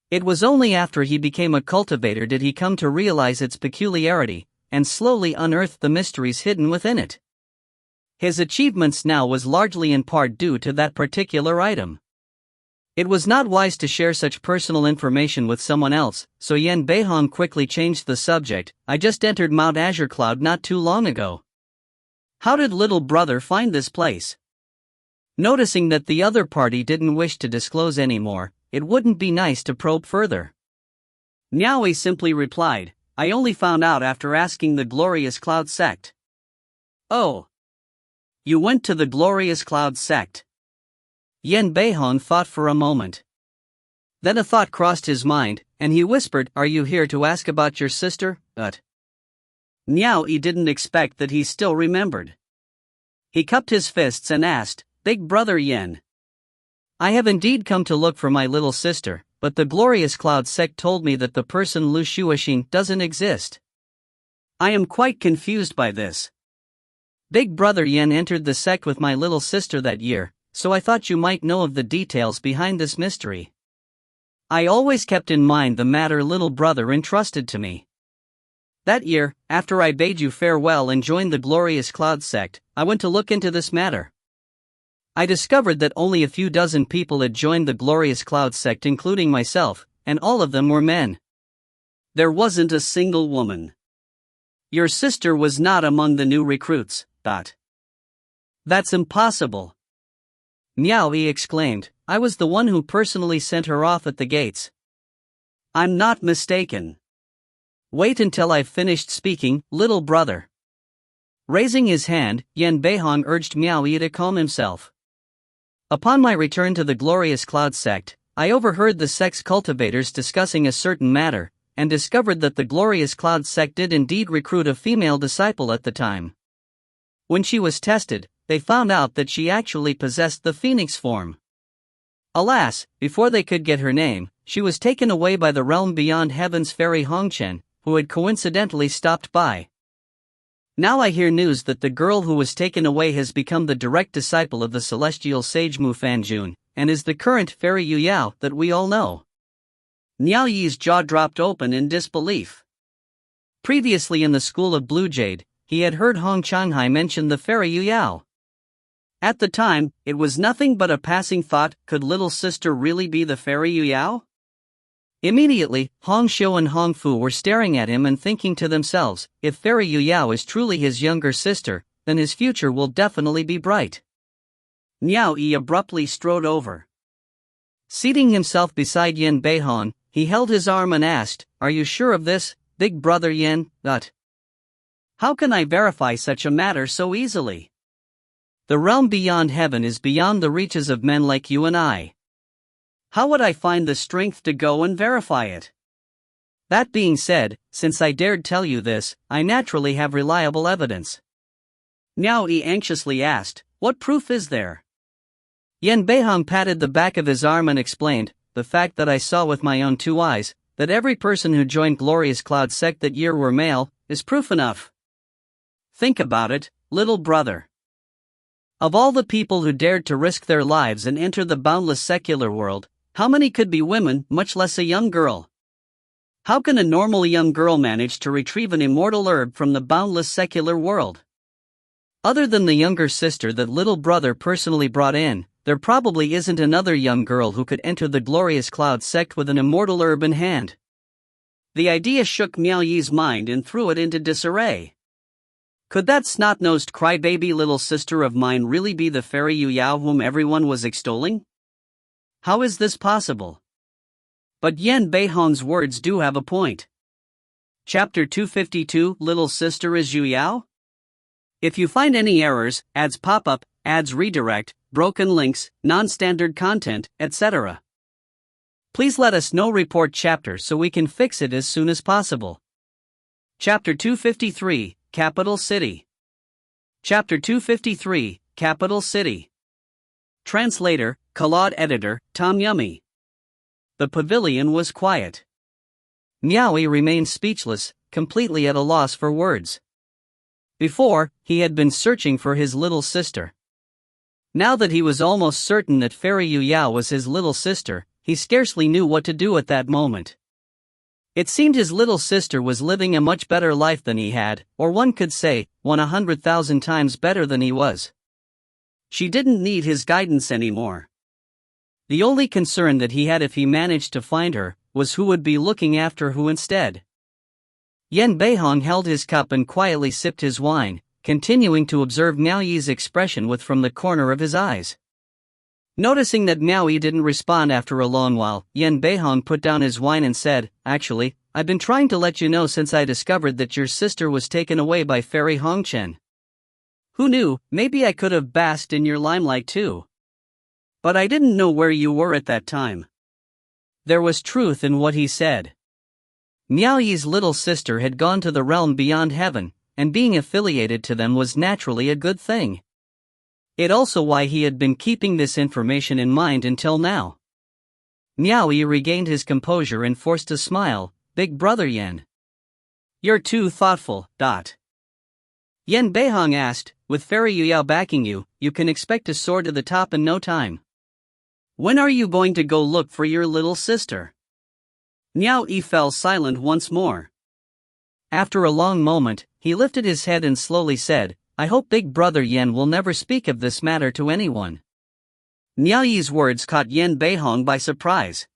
It was only after he became a cultivator did he come to realize its peculiarity, and slowly unearthed the mysteries hidden within it. His achievements now was largely in part due to that particular item. It was not wise to share such personal information with someone else, so Yan Beihong quickly changed the subject. "I just entered Mount Azure Cloud not too long ago. How did little brother find this place?" Noticing that the other party didn't wish to disclose anymore, it wouldn't be nice to probe further. Miao Yi simply replied, "I only found out after asking the Glorious Cloud sect." "Oh. You went to the Glorious Cloud sect?" Yan Beihong thought for a moment. Then a thought crossed his mind, and he whispered, "Are you here to ask about your sister?" Miao Yi didn't expect that he still remembered. He cupped his fists and asked, "Big Brother Yan, I have indeed come to look for my little sister, but the Glorious Cloud sect told me that the person Lu Shuoxin doesn't exist. I am quite confused by this. Big Brother Yan entered the sect with my little sister that year, so I thought you might know of the details behind this mystery. I always kept in mind the matter little brother entrusted to me. That year, after I bade you farewell and joined the Glorious Cloud sect, I went to look into this matter. I discovered that only a few dozen people had joined the Glorious Cloud sect, including myself, and all of them were men. There wasn't a single woman. Your sister was not among the new recruits." "That's impossible!" Miao Yi exclaimed. "I was the one who personally sent her off at the gates." "I'm not mistaken. Wait until I've finished speaking, little brother." Raising his hand, Yan Beihong urged Miao Yi to calm himself. "Upon my return to the Glorious Cloud sect, I overheard the sect's cultivators discussing a certain matter, and discovered that the Glorious Cloud sect did indeed recruit a female disciple at the time. When she was tested, they found out that she actually possessed the phoenix form. Alas, before they could get her name, she was taken away by the realm beyond heaven's fairy Hongchen, who had coincidentally stopped by. Now I hear news that the girl who was taken away has become the direct disciple of the celestial sage Mu Fan Jian, and is the current fairy Yu Yao that we all know." Miao Yi's jaw dropped open in disbelief. Previously in the school of Blue Jade, he had heard Hong Changhai mention the fairy Yu Yao. At the time, it was nothing but a passing thought. Could little sister really be the fairy Yu Yao? Immediately, Hong Xiu and Hong Fu were staring at him and thinking to themselves, if fairy Yu Yao is truly his younger sister, then his future will definitely be bright. Miao Yi abruptly strode over. Seating himself beside Yan Beihong, he held his arm and asked, "Are you sure of this, Big Brother Yan?" "How can I verify such a matter so easily? The realm beyond heaven is beyond the reaches of men like you and I. How would I find the strength to go and verify it? That being said, since I dared tell you this, I naturally have reliable evidence." Miao Yi anxiously asked, "What proof is there?" Yan Beihong patted the back of his arm and explained, "The fact that I saw with my own two eyes, that every person who joined Glorious Cloud sect that year were male, is proof enough. Think about it, little brother. Of all the people who dared to risk their lives and enter the boundless secular world, how many could be women, much less a young girl? How can a normal young girl manage to retrieve an immortal herb from the boundless secular world? Other than the younger sister that little brother personally brought in, there probably isn't another young girl who could enter the glorious cloud sect with an immortal herb in hand. The idea shook Miao Yi's mind and threw it into disarray. Could that snot-nosed crybaby little sister of mine really be the fairy Yu Yao whom everyone was extolling? How is this possible? But Yan Beihong's words do have a point. Chapter 252, Little Sister is Yu Yao? If you find any errors, ads pop up, ads redirect, broken links, non-standard content, etc., please let us know. Report chapter so we can fix it as soon as possible. Chapter 253, Capital City. Chapter 253, Capital City. Translator, Claude Editor, Tom Yummy. The pavilion was quiet. Miao Yi remained speechless, completely at a loss for words. Before, he had been searching for his little sister. Now that he was almost certain that Fairy Yu Yao was his little sister, he scarcely knew what to do at that moment. It seemed his little sister was living a much better life than he had, or one could say, 100,000 times better than he was. She didn't need his guidance anymore. The only concern that he had if he managed to find her, was who would be looking after who instead. Yan Beihong held his cup and quietly sipped his wine, continuing to observe Miao Yi's expression from the corner of his eyes. Noticing that Miao Yi didn't respond after a long while, Yan Beihong put down his wine and said, "Actually, I've been trying to let you know since I discovered that your sister was taken away by Fairy Hongchen. Who knew, maybe I could have basked in your limelight too. But I didn't know where you were at that time." There was truth in what he said. Miao Yi's little sister had gone to the realm beyond heaven, and being affiliated to them was naturally a good thing. It also why he had been keeping this information in mind until now. Miao Yi regained his composure and forced a smile. "Big brother Yan, you're too thoughtful." Yan Beihong asked, "With Fairy Yu Yao backing you, you can expect to soar to the top in no time. When are you going to go look for your little sister?" Miao Yi fell silent once more. After a long moment, he lifted his head and slowly said, "I hope Big Brother Yan will never speak of this matter to anyone." Miao Yi's words caught Yan Beihong by surprise.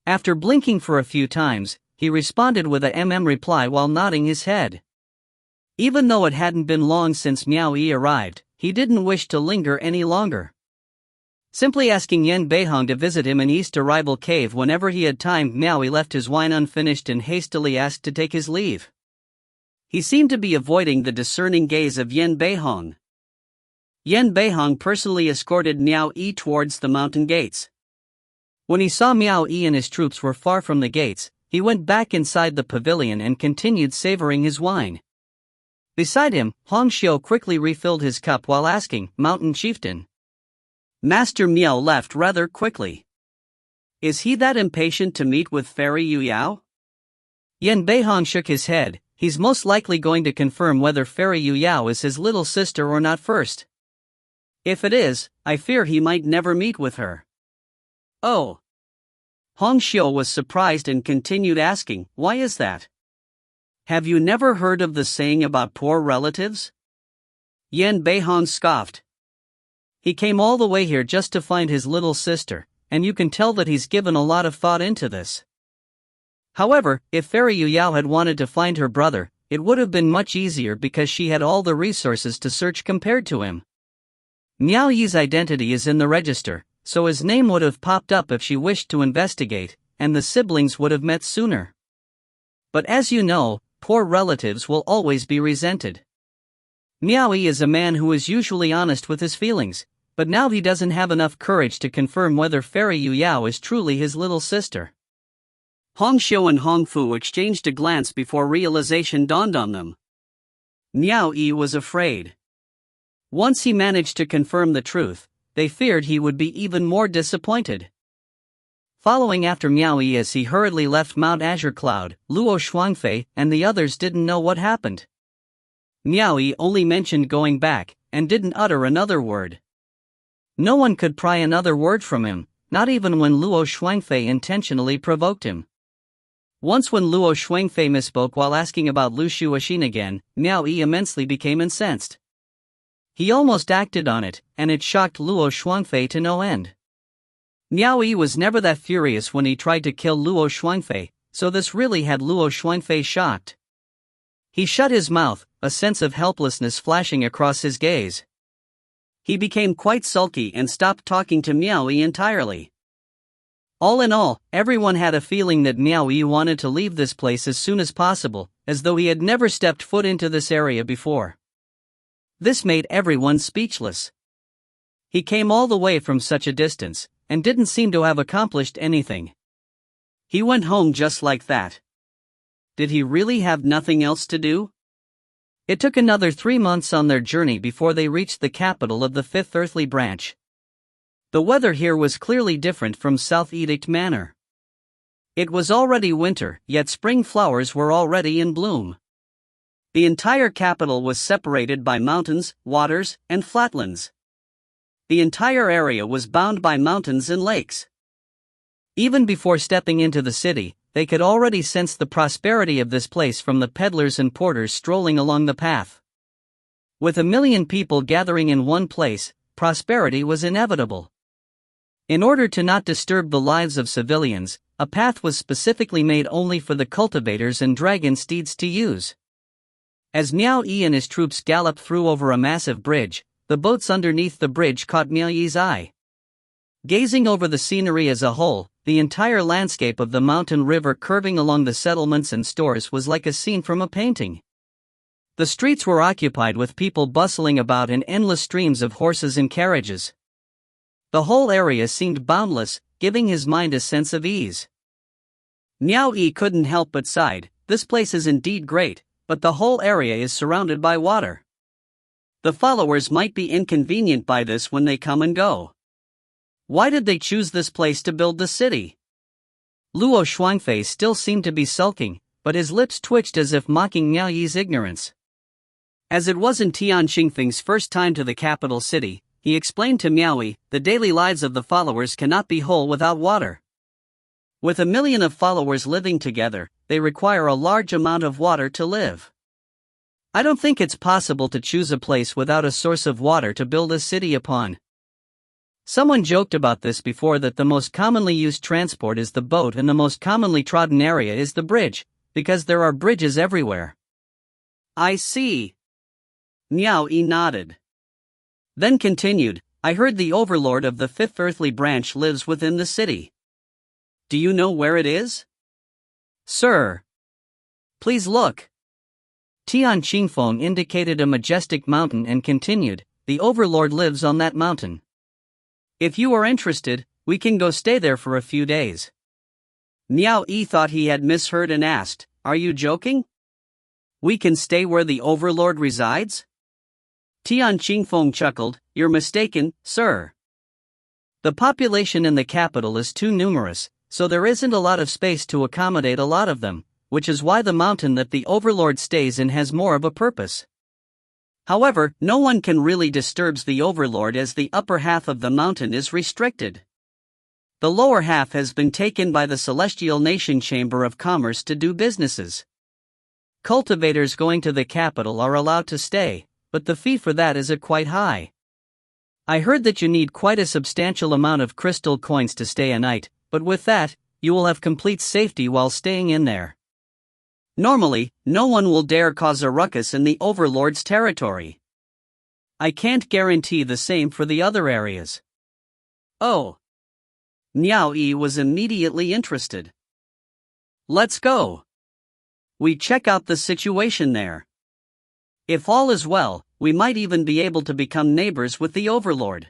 After blinking for a few times, he responded with a reply while nodding his head. Even though it hadn't been long since Miao Yi arrived, he didn't wish to linger any longer. Simply asking Yan Beihong to visit him in East Arrival Cave whenever he had time, Miao Yi left his wine unfinished and hastily asked to take his leave. He seemed to be avoiding the discerning gaze of Yan Beihong. Yan Beihong personally escorted Miao Yi towards the mountain gates. When he saw Miao Yi and his troops were far from the gates, he went back inside the pavilion and continued savoring his wine. Beside him, Hong Xiu quickly refilled his cup while asking, "Mountain Chieftain?" Master Miao left rather quickly. "Is he that impatient to meet with Fairy Yu Yao?" Yan Beihong shook his head. "He's most likely going to confirm whether Fairy Yu Yao is his little sister or not first. If it is, I fear he might never meet with her." "Oh." Hong Xiu was surprised and continued asking, "Why is that? Have you never heard of the saying about poor relatives?" Yan Beihong scoffed. "He came all the way here just to find his little sister, and you can tell that he's given a lot of thought into this. However, if Fairy Yu Yao had wanted to find her brother, it would have been much easier because she had all the resources to search compared to him. Miao Yi's identity is in the register, so his name would have popped up if she wished to investigate, and the siblings would have met sooner. But as you know, poor relatives will always be resented. Miao Yi is a man who is usually honest with his feelings, but now he doesn't have enough courage to confirm whether Fairy Yu Yao is truly his little sister." Hong Xiu and Hong Fu exchanged a glance before realization dawned on them. Miao Yi was afraid. Once he managed to confirm the truth, they feared he would be even more disappointed. Following after Miao Yi as he hurriedly left Mount Azure Cloud, Luo Shuangfei and the others didn't know what happened. Miao Yi only mentioned going back, and didn't utter another word. No one could pry another word from him, not even when Luo Shuangfei intentionally provoked him. Once when Luo Shuangfei misspoke while asking about Lu Shuoxin again, Miao Yi immensely became incensed. He almost acted on it, and it shocked Luo Shuangfei to no end. Miao Yi was never that furious when he tried to kill Luo Shuangfei, so this really had Luo Shuangfei shocked. He shut his mouth, a sense of helplessness flashing across his gaze. He became quite sulky and stopped talking to Miao Yi entirely. All in all, everyone had a feeling that Miao Yi wanted to leave this place as soon as possible, as though he had never stepped foot into this area before. This made everyone speechless. He came all the way from such a distance, and didn't seem to have accomplished anything. He went home just like that. Did he really have nothing else to do? It took another 3 months on their journey before they reached the capital of the Fifth Earthly Branch. The weather here was clearly different from South Edict Manor. It was already winter, yet spring flowers were already in bloom. The entire capital was separated by mountains, waters, and flatlands. The entire area was bound by mountains and lakes. Even before stepping into the city, they could already sense the prosperity of this place from the peddlers and porters strolling along the path. With 1 million people gathering in one place, prosperity was inevitable. In order to not disturb the lives of civilians, a path was specifically made only for the cultivators and dragon steeds to use. As Miao Yi and his troops galloped through over a massive bridge, the boats underneath the bridge caught Miao Yi's eye. Gazing over the scenery as a whole, the entire landscape of the mountain river curving along the settlements and stores was like a scene from a painting. The streets were occupied with people bustling about in endless streams of horses and carriages. The whole area seemed boundless, giving his mind a sense of ease. Miao Yi couldn't help but sigh. This place is indeed great, but the whole area is surrounded by water. The followers might be inconvenient by this when they come and go. Why did they choose this place to build the city? Luo Shuangfei still seemed to be sulking, but his lips twitched as if mocking Miao Yi's ignorance. As it wasn't Tian Xingfeng's first time to the capital city, he explained to Miao Yi, the daily lives of the followers cannot be whole without water. With 1 million of followers living together, they require a large amount of water to live. I don't think it's possible to choose a place without a source of water to build a city upon. Someone joked about this before, that the most commonly used transport is the boat and the most commonly trodden area is the bridge, because there are bridges everywhere. I see. Miao Yi nodded. Then continued, I heard the overlord of the Fifth Earthly Branch lives within the city. Do you know where it is? Sir. Please look. Tian Xingfeng indicated a majestic mountain and continued, the overlord lives on that mountain. If you are interested, we can go stay there for a few days. Miao Yi thought he had misheard and asked, are you joking? We can stay where the overlord resides? Tian Xingfeng chuckled, you're mistaken, sir. The population in the capital is too numerous, so there isn't a lot of space to accommodate a lot of them, which is why the mountain that the overlord stays in has more of a purpose. However, no one can really disturb the overlord as the upper half of the mountain is restricted. The lower half has been taken by the Celestial Nation Chamber of Commerce to do businesses. Cultivators going to the capital are allowed to stay, but the fee for that is quite high. I heard that you need quite a substantial amount of crystal coins to stay a night, but with that, you will have complete safety while staying in there. Normally, no one will dare cause a ruckus in the overlord's territory. I can't guarantee the same for the other areas. Oh. Miao Yi was immediately interested. Let's go. We check out the situation there. If all is well, we might even be able to become neighbors with the overlord.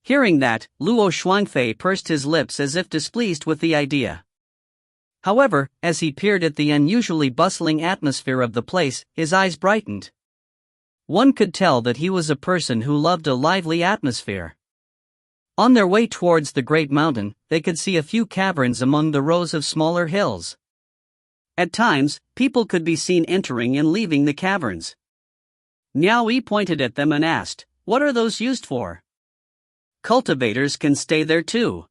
Hearing that, Luo Shuangfei pursed his lips as if displeased with the idea. However, as he peered at the unusually bustling atmosphere of the place, his eyes brightened. One could tell that he was a person who loved a lively atmosphere. On their way towards the great mountain, they could see a few caverns among the rows of smaller hills. At times, people could be seen entering and leaving the caverns. Miao Yi pointed at them and asked, what are those used for? Cultivators can stay there too.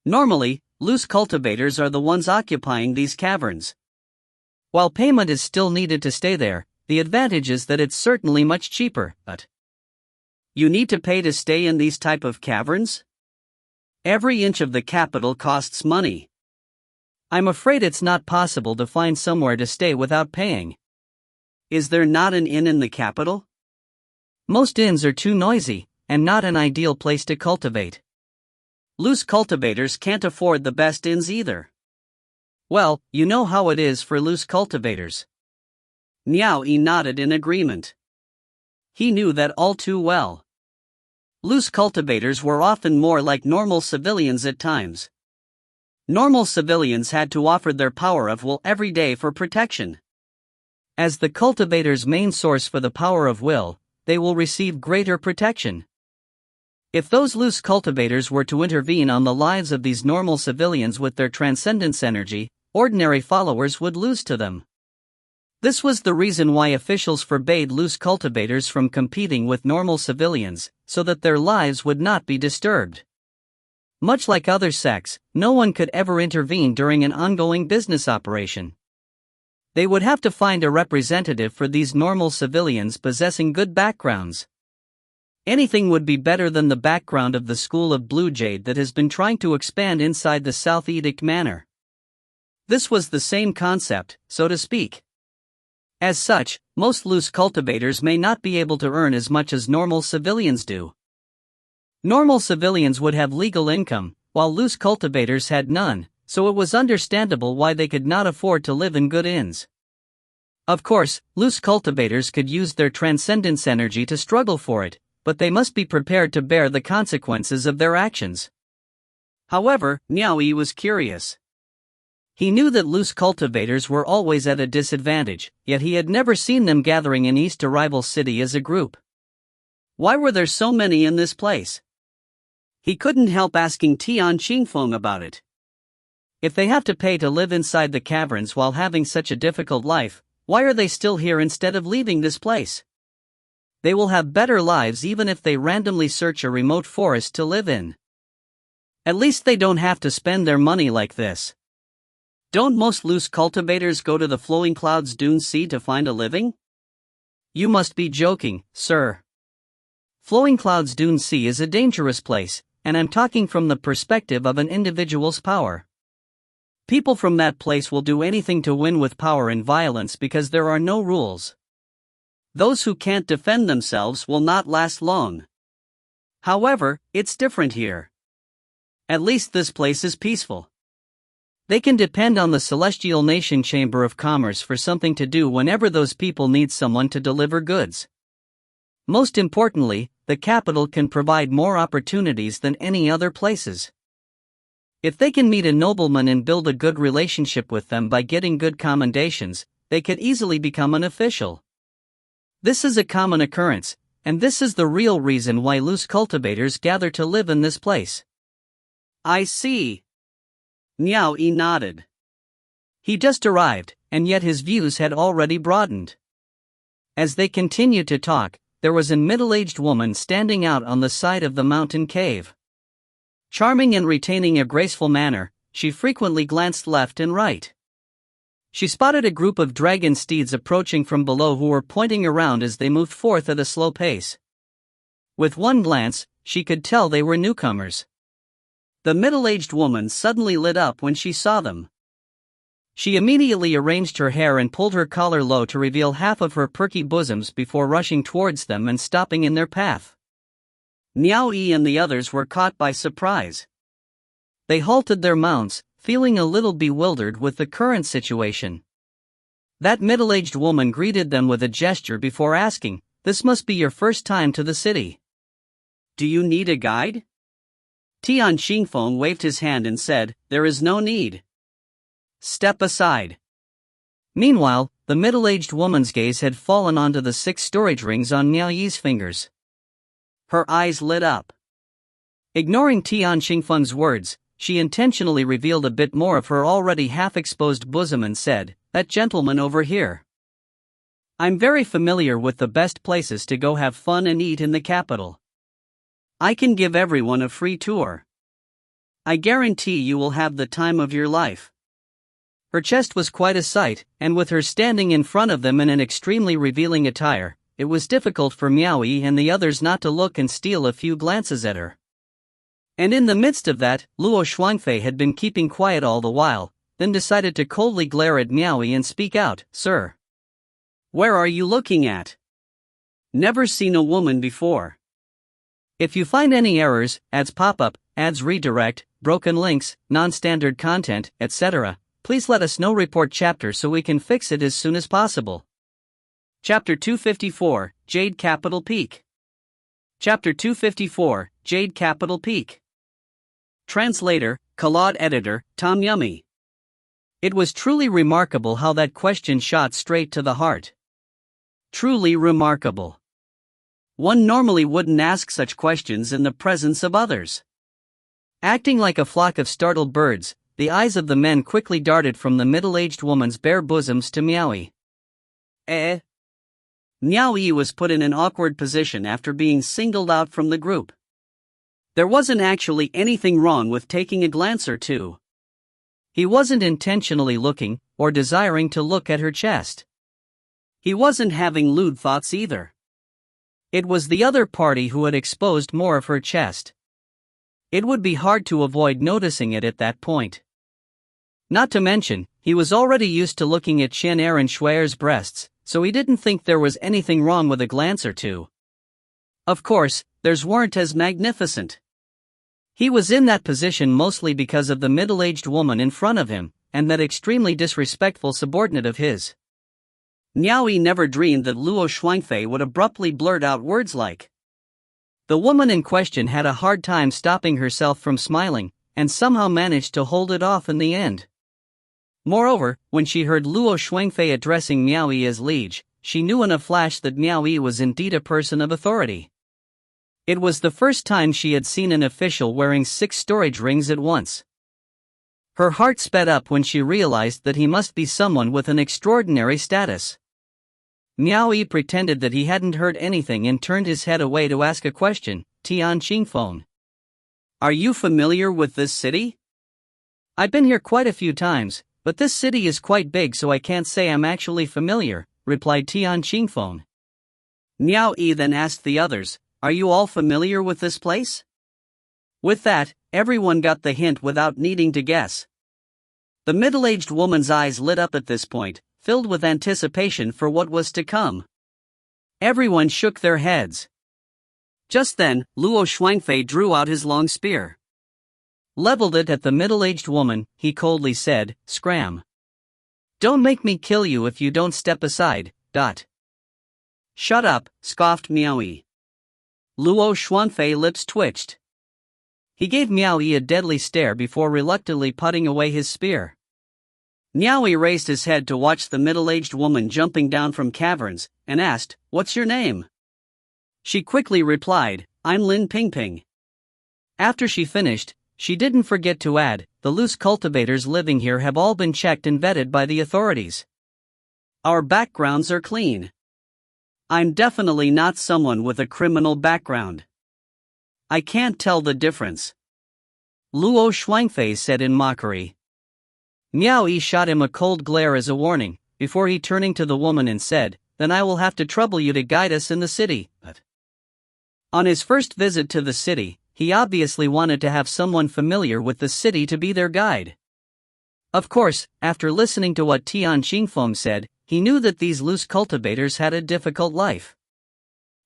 Normally, loose cultivators are the ones occupying these caverns. While payment is still needed to stay there, the advantage is that it's certainly much cheaper, but you need to pay to stay in these type of caverns? Every inch of the capital costs money. I'm afraid it's not possible to find somewhere to stay without paying. Is there not an inn in the capital? Most inns are too noisy, and not an ideal place to cultivate. Loose cultivators can't afford the best inns either. Well, you know how it is for loose cultivators. Miao Yi nodded in agreement. He knew that all too well. Loose cultivators were often more like normal civilians at times. Normal civilians had to offer their power of will every day for protection. As the cultivator's main source for the power of will, they will receive greater protection. If those loose cultivators were to intervene on the lives of these normal civilians with their transcendence energy, ordinary followers would lose to them. This was the reason why officials forbade loose cultivators from competing with normal civilians, so that their lives would not be disturbed. Much like other sects, no one could ever intervene during an ongoing business operation. They would have to find a representative for these normal civilians possessing good backgrounds. Anything would be better than the background of the School of Blue Jade that has been trying to expand inside the South Edict Manor. This was the same concept, so to speak. As such, most loose cultivators may not be able to earn as much as normal civilians do. Normal civilians would have legal income, while loose cultivators had none, so it was understandable why they could not afford to live in good inns. Of course, loose cultivators could use their transcendence energy to struggle for it, but they must be prepared to bear the consequences of their actions. However, Miao Yi was curious. He knew that loose cultivators were always at a disadvantage, yet he had never seen them gathering in East Arrival City as a group. Why were there so many in this place? He couldn't help asking Tian Qingfeng about it. If they have to pay to live inside the caverns while having such a difficult life, why are they still here instead of leaving this place? They will have better lives even if they randomly search a remote forest to live in. At least they don't have to spend their money like this. Don't most loose cultivators go to the Flowing Clouds Dune Sea to find a living? You must be joking, sir. Flowing Clouds Dune Sea is a dangerous place, and I'm talking from the perspective of an individual's power. People from that place will do anything to win with power and violence because there are no rules. Those who can't defend themselves will not last long. However, it's different here. At least this place is peaceful. They can depend on the Celestial Nation Chamber of Commerce for something to do whenever those people need someone to deliver goods. Most importantly, the capital can provide more opportunities than any other places. If they can meet a nobleman and build a good relationship with them by getting good commendations, they could easily become an official. This is a common occurrence, and this is the real reason why loose cultivators gather to live in this place. I see. Miao Yi nodded. He just arrived, and yet his views had already broadened. As they continued to talk, there was a middle-aged woman standing out on the side of the mountain cave. Charming and retaining a graceful manner, she frequently glanced left and right. She spotted a group of dragon steeds approaching from below who were pointing around as they moved forth at a slow pace. With one glance, she could tell they were newcomers. The middle-aged woman suddenly lit up when she saw them. She immediately arranged her hair and pulled her collar low to reveal half of her perky bosoms before rushing towards them and stopping in their path. Miao Yi and the others were caught by surprise. They halted their mounts, feeling a little bewildered with the current situation. That middle-aged woman greeted them with a gesture before asking, "This must be your first time to the city. Do you need a guide?" Tian Qingfeng waved his hand and said, "There is no need. Step aside." Meanwhile, the middle-aged woman's gaze had fallen onto the 6 storage rings on Miao Yi's fingers. Her eyes lit up. Ignoring Tian Qingfeng's words, she intentionally revealed a bit more of her already half-exposed bosom and said, "That gentleman over here. I'm very familiar with the best places to go have fun and eat in the capital. I can give everyone a free tour. I guarantee you will have the time of your life. Her chest was quite a sight, and with her standing in front of them in an extremely revealing attire, it was difficult for Miao Yi and the others not to look and steal a few glances at her. And in the midst of that, Luo Shuangfei had been keeping quiet all the while, then decided to coldly glare at Miao Yi and speak out, "Sir, where are you looking at? Never seen a woman before. If you find any errors, ads pop up, ads redirect, broken links, non-standard content, etc., please let us know. Report chapter so we can fix it as soon as possible." Chapter 254, Jade Capital Peak. Chapter 254, Jade Capital Peak. Translator, Claude Editor, Tom Yummy. It was truly remarkable how that question shot straight to the heart. Truly remarkable. One normally wouldn't ask such questions in the presence of others. Acting like a flock of startled birds, the eyes of the men quickly darted from the middle-aged woman's bare bosoms to Miao Yi. Miao Yi was put in an awkward position after being singled out from the group. There wasn't actually anything wrong with taking a glance or two. He wasn't intentionally looking, or desiring to look at her chest. He wasn't having lewd thoughts either. It was the other party who had exposed more of her chest. It would be hard to avoid noticing it at that point. Not to mention, he was already used to looking at Chen Er and Shuer's breasts, so he didn't think there was anything wrong with a glance or two. Of course, theirs weren't as magnificent. He was in that position mostly because of the middle-aged woman in front of him, and that extremely disrespectful subordinate of his. Miao Yi never dreamed that Luo Shuangfei would abruptly blurt out words like. The woman in question had a hard time stopping herself from smiling, and somehow managed to hold it off in the end. Moreover, when she heard Luo Shuangfei addressing Miao Yi as liege, she knew in a flash that Miao Yi was indeed a person of authority. It was the first time she had seen an official wearing 6 storage rings at once. Her heart sped up when she realized that he must be someone with an extraordinary status. Miao Yi pretended that he hadn't heard anything and turned his head away to ask a question. Tian Qingfeng. Are you familiar with this city? I've been here quite a few times, but this city is quite big, so I can't say I'm actually familiar, replied Tian Qingfeng. Miao Yi then asked the others, are you all familiar with this place? With that, everyone got the hint without needing to guess. The middle-aged woman's eyes lit up at this point, filled with anticipation for what was to come. Everyone shook their heads. Just then, Luo Shuangfei drew out his long spear. Leveled it at the middle-aged woman, he coldly said, "Scram. Don't make me kill you if you don't step aside." Shut up, scoffed Miao Yi. Luo Shuangfei lips twitched. He gave Miao Yi a deadly stare before reluctantly putting away his spear. Miao Yi raised his head to watch the middle-aged woman jumping down from caverns, and asked, "What's your name?" She quickly replied, "I'm Lin Pingping." After she finished, she didn't forget to add, "The loose cultivators living here have all been checked and vetted by the authorities. Our backgrounds are clean. I'm definitely not someone with a criminal background. I can't tell the difference," Luo Shuangfei said in mockery. Miao Yi shot him a cold glare as a warning, before he turning to the woman and said, "Then I will have to trouble you to guide us in the city." On his first visit to the city, he obviously wanted to have someone familiar with the city to be their guide. Of course, after listening to what Tian Qingfeng said, he knew that these loose cultivators had a difficult life.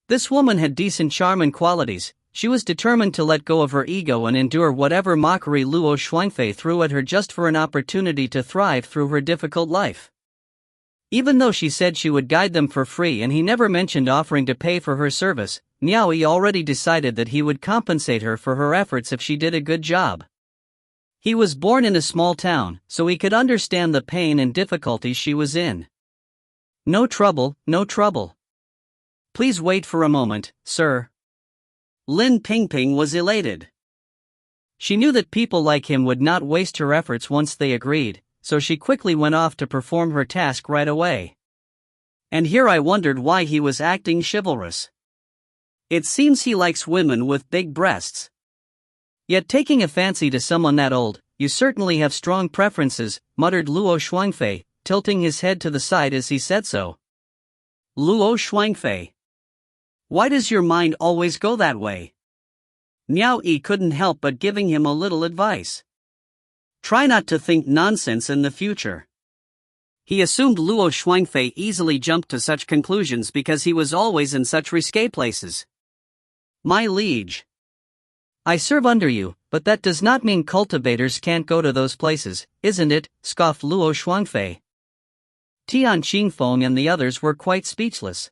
This woman had decent charm and qualities. She was determined to let go of her ego and endure whatever mockery Luo Shuangfei threw at her just for an opportunity to thrive through her difficult life. Even though she said she would guide them for free and he never mentioned offering to pay for her service, Miao Yi already decided that he would compensate her for her efforts if she did a good job. He was born in a small town, so he could understand the pain and difficulties she was in. "No trouble, no trouble. Please wait for a moment, sir." Lin Pingping was elated. She knew that people like him would not waste her efforts once they agreed, so she quickly went off to perform her task right away. And here I wondered why he was acting chivalrous. It seems he likes women with big breasts. Yet taking a fancy to someone that old, you certainly have strong preferences, muttered Luo Shuangfei, tilting his head to the side as he said so. Luo Shuangfei. Why does your mind always go that way? Miao Yi couldn't help but giving him a little advice. Try not to think nonsense in the future. He assumed Luo Shuangfei easily jumped to such conclusions because he was always in such risque places. My liege. I serve under you, but that does not mean cultivators can't go to those places, isn't it? Scoffed Luo Shuangfei. Tian Qingfeng and the others were quite speechless.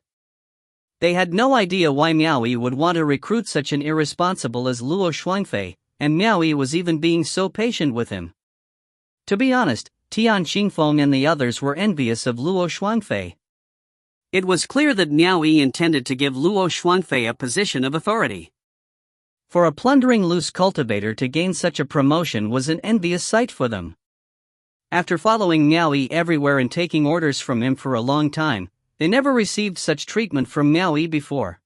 They had no idea why Miao Yi would want to recruit such an irresponsible as Luo Shuangfei, and Miao Yi was even being so patient with him. To be honest, Tian Qingfeng and the others were envious of Luo Shuangfei. It was clear that Miao Yi intended to give Luo Shuangfei a position of authority. For a plundering loose cultivator to gain such a promotion was an envious sight for them. After following Miao Yi everywhere and taking orders from him for a long time, they never received such treatment from Miao Yi before.